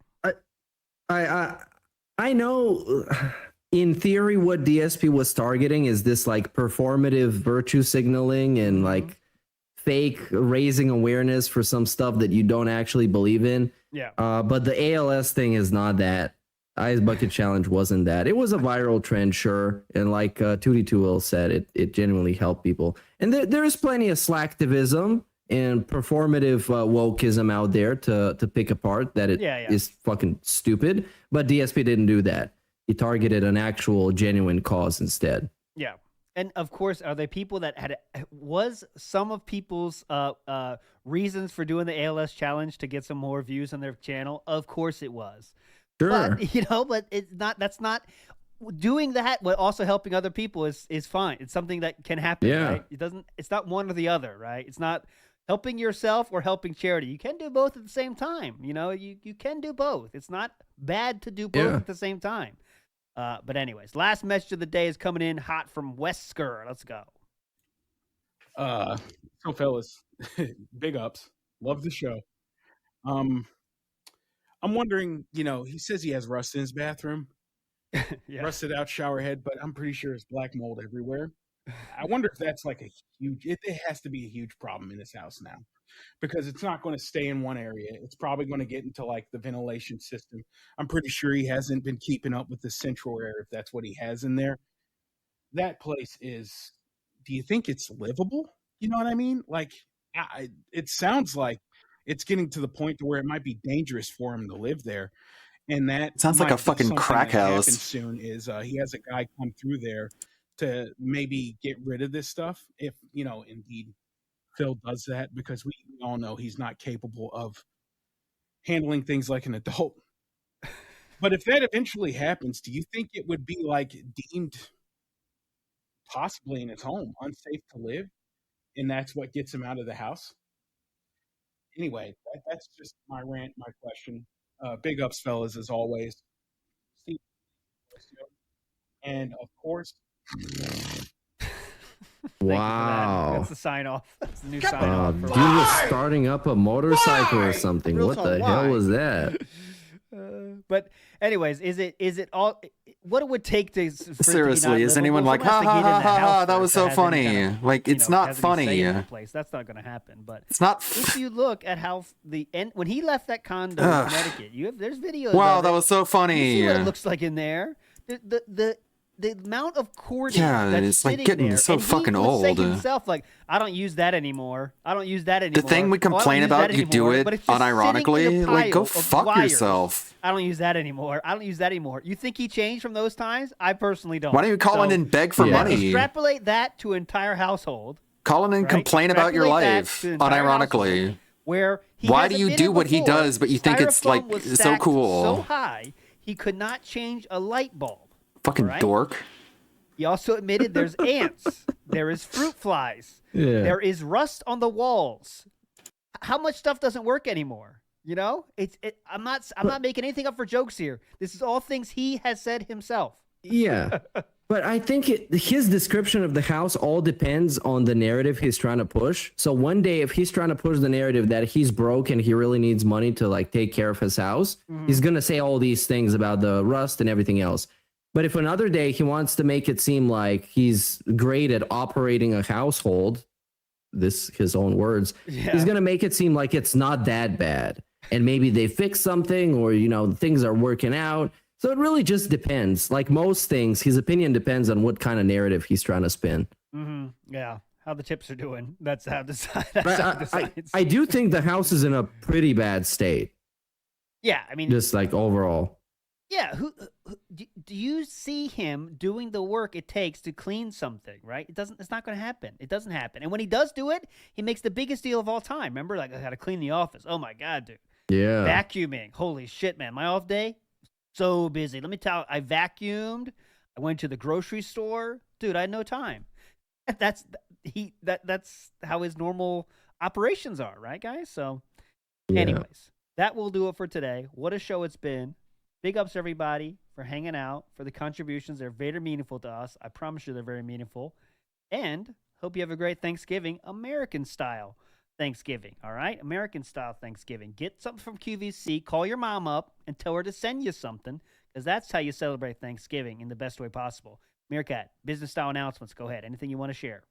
I know in theory what DSP was targeting is this like performative virtue signaling and like fake raising awareness for some stuff that you don't actually believe in. Yeah. But the ALS thing is not that. Ice Bucket Challenge wasn't that. It was a viral trend, sure. And like 2D2 Will said, it genuinely helped people. And there is plenty of slacktivism and performative wokeism out there to pick apart that it is fucking stupid. But DSP didn't do that. He targeted an actual genuine cause instead. Yeah. And of course, are there people that was some of people's reasons for doing the ALS challenge to get some more views on their channel? Of course it was. Sure. But, but it's not, that's not doing that, but also helping other people is fine. It's something that can happen, right? It's not one or the other, right? It's not helping yourself or helping charity. You can do both at the same time. You can do both. It's not bad to do both at the same time. But anyways, last message of the day is coming in hot from Wesker. Let's go. So fellas, big ups. Love the show. I'm wondering, he says he has rust in his bathroom. Rusted out shower head, but I'm pretty sure it's black mold everywhere. I wonder if that's like it has to be a huge problem in his house now, because it's not going to stay in one area. It's probably going to get into like the ventilation system. I'm pretty sure he hasn't been keeping up with the central air, if that's what he has in there. That place is, do you think it's livable? You know what I mean? Like, it sounds like it's getting to the point to where it might be dangerous for him to live there. And that sounds like might a be fucking something crack that house. happens soon is he has a guy come through there to maybe get rid of this stuff. If, indeed Phil does that, because we all know he's not capable of handling things like an adult. But if that eventually happens, do you think it would be like deemed possibly in his home unsafe to live? And that's what gets him out of the house? Anyway, that's just my rant, my question. Big ups, fellas, as always. Steve, and of course, Wow. That's the sign off. That's the new sign off. Dude was starting up a motorcycle or something. Real What talk, the why? hell was that? But anyways, is it all? What it would take to for it to be Seriously, not is anyone livable? like, Someone has to ha, get in ha, that ha, house ha, that was first so has any funny. kind of, Like, it's not has any funny. say in the place. That's not going to happen. But It's not. If you look at how the end when he left that condo Ugh. in Connecticut, there's videos. Wow, of that it. was so funny. You see what it looks like in there. The the amount of cording Yeah, that's it's like sitting getting there, so and he fucking would say old. himself, like, I don't use that anymore. I don't use that anymore. The thing we "Oh, I don't complain use that about, you do anymore," it but it's just sitting in a unironically. Like, go pile of fuck wires. yourself. I don't use that anymore. I don't use that anymore. You think he changed from those times? I personally don't. Why don't you call in and beg for money? Extrapolate that to an entire household. Call in and right? complain about your Extrapolate that life, to an entire household unironically. Where he Why has do you admitted do what he before, does, but you think it's styrofoam like was so stacked cool? so high he could not change a light bulb. Fucking right? dork. He also admitted there's ants, there is fruit flies, Yeah. there is rust on the walls. How much stuff doesn't work anymore? You know, I'm not making anything up for jokes here. This is all things he has said himself. Yeah. But I think his description of the house all depends on the narrative he's trying to push. So one day, if he's trying to push the narrative that he's broke and he really needs money to like take care of his house, he's going to say all these things about the rust and everything else. But if another day he wants to make it seem like he's great at operating a household, this his own words, he's going to make it seem like it's not that bad. And maybe they fix something or, you know, things are working out. So it really just depends. Like most things, his opinion depends on what kind of narrative he's trying to spin. Yeah. How the chips are doing. That's how decide. I do think the house is in a pretty bad state. Yeah. I mean, Just like overall. yeah. Who do you see him doing the work it takes to clean something? Right. It's not going to happen. It doesn't happen. And when he does do it, he makes the biggest deal of all time. Remember, like, I got to clean the office. Oh my God, dude. Yeah. Vacuuming. Holy shit, man. My off day, so busy. Let me tell you, I vacuumed. I went to the grocery store. Dude, I had no time. That's how his normal operations are, right, guys? So, anyways, that will do it for today. What a show it's been. Big ups, everybody, for hanging out, for the contributions. They're very meaningful to us. I promise you they're very meaningful. And hope you have a great Thanksgiving, American style Thanksgiving, all right? American style Thanksgiving. Get something from QVC. Call your mom up and tell her to send you something, because that's how you celebrate Thanksgiving in the best way possible. Meerkat, business style announcements. Go ahead. Anything you want to share?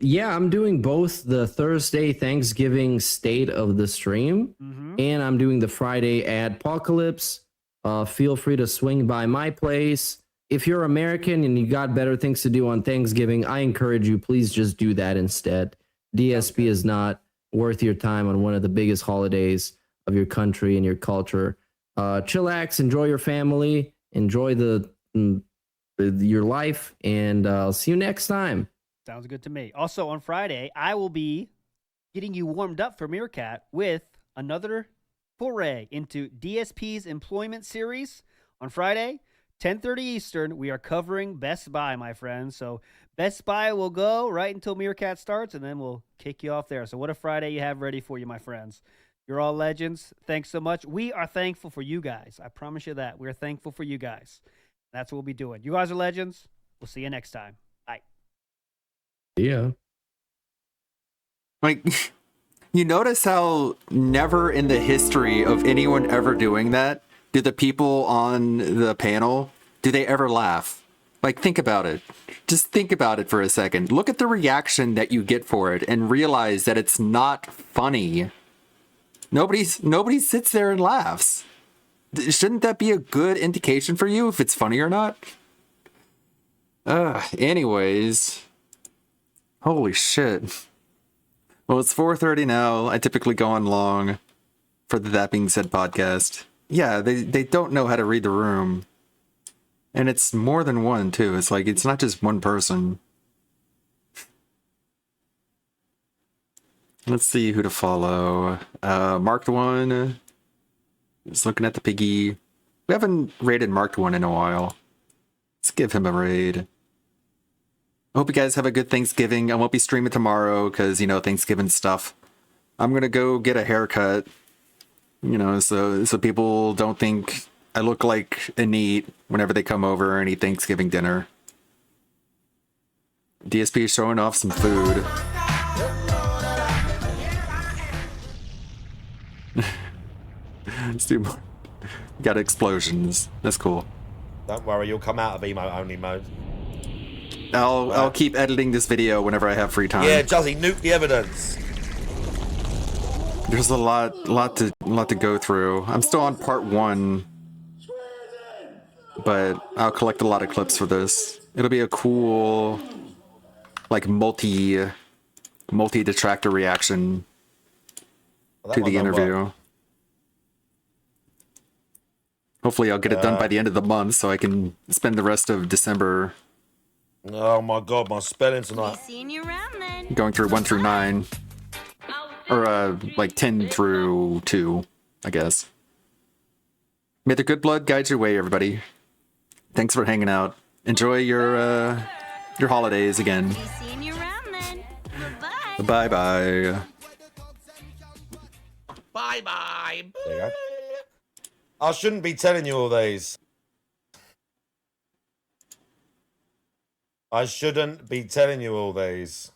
Yeah, I'm doing both the Thursday Thanksgiving state of the stream and I'm doing the Friday Adpocalypse. Feel free to swing by my place. If you're American and you got better things to do on Thanksgiving, I encourage you, please just do that instead. DSP is not worth your time on one of the biggest holidays of your country and your culture. Chillax, enjoy your family, enjoy your life, and I'll see you next time. Sounds good to me. Also, on Friday, I will be getting you warmed up for Meerkat with another foray into DSP's employment series. On Friday, 10:30 Eastern, we are covering Best Buy, my friends. So Best Buy will go right until Meerkat starts, and then we'll kick you off there. So what a Friday you have ready for you, my friends. You're all legends. Thanks so much. We are thankful for you guys. I promise you that. We're thankful for you guys. That's what we'll be doing. You guys are legends. We'll see you next time. Bye. Yeah. Like, you notice how never in the history of anyone ever doing that do the people on the panel, do they ever laugh? Like, think about it. Just think about it for a second. Look at the reaction that you get for it and realize that it's not funny. Nobody sits there and laughs. Shouldn't that be a good indication for you if it's funny or not? Anyways. Holy shit. Well, it's 4:30 now. I typically go on long for the That Being Said podcast. Yeah, they don't know how to read the room. And it's more than one, too. It's like, it's not just one person. Let's see who to follow. Marked One. Just looking at the piggy. We haven't raided Marked One in a while. Let's give him a raid. I hope you guys have a good Thanksgiving. I won't be streaming tomorrow because, Thanksgiving stuff. I'm going to go get a haircut, so people don't think I look like a neat whenever they come over or any Thanksgiving dinner. DSP is showing off some food. Got explosions. That's cool. Don't worry, you'll come out of emote only mode. I'll keep editing this video whenever I have free time. Yeah, Juzzy, nuke the evidence. There's a lot to go through. I'm still on part 1. but I'll collect a lot of clips for this. It'll be a cool, like multi detractor reaction Well, that to one the don't interview. work. Hopefully, I'll get it done by the end of the month so I can spend the rest of December Oh my god, my spelling tonight. going through 1 through 9, or like 10 through 2, I guess. May the good blood guide your way, everybody. Thanks for hanging out. Enjoy your holidays again. Bye bye. Bye-bye. There you go. I shouldn't be telling you all these. I shouldn't be telling you all these.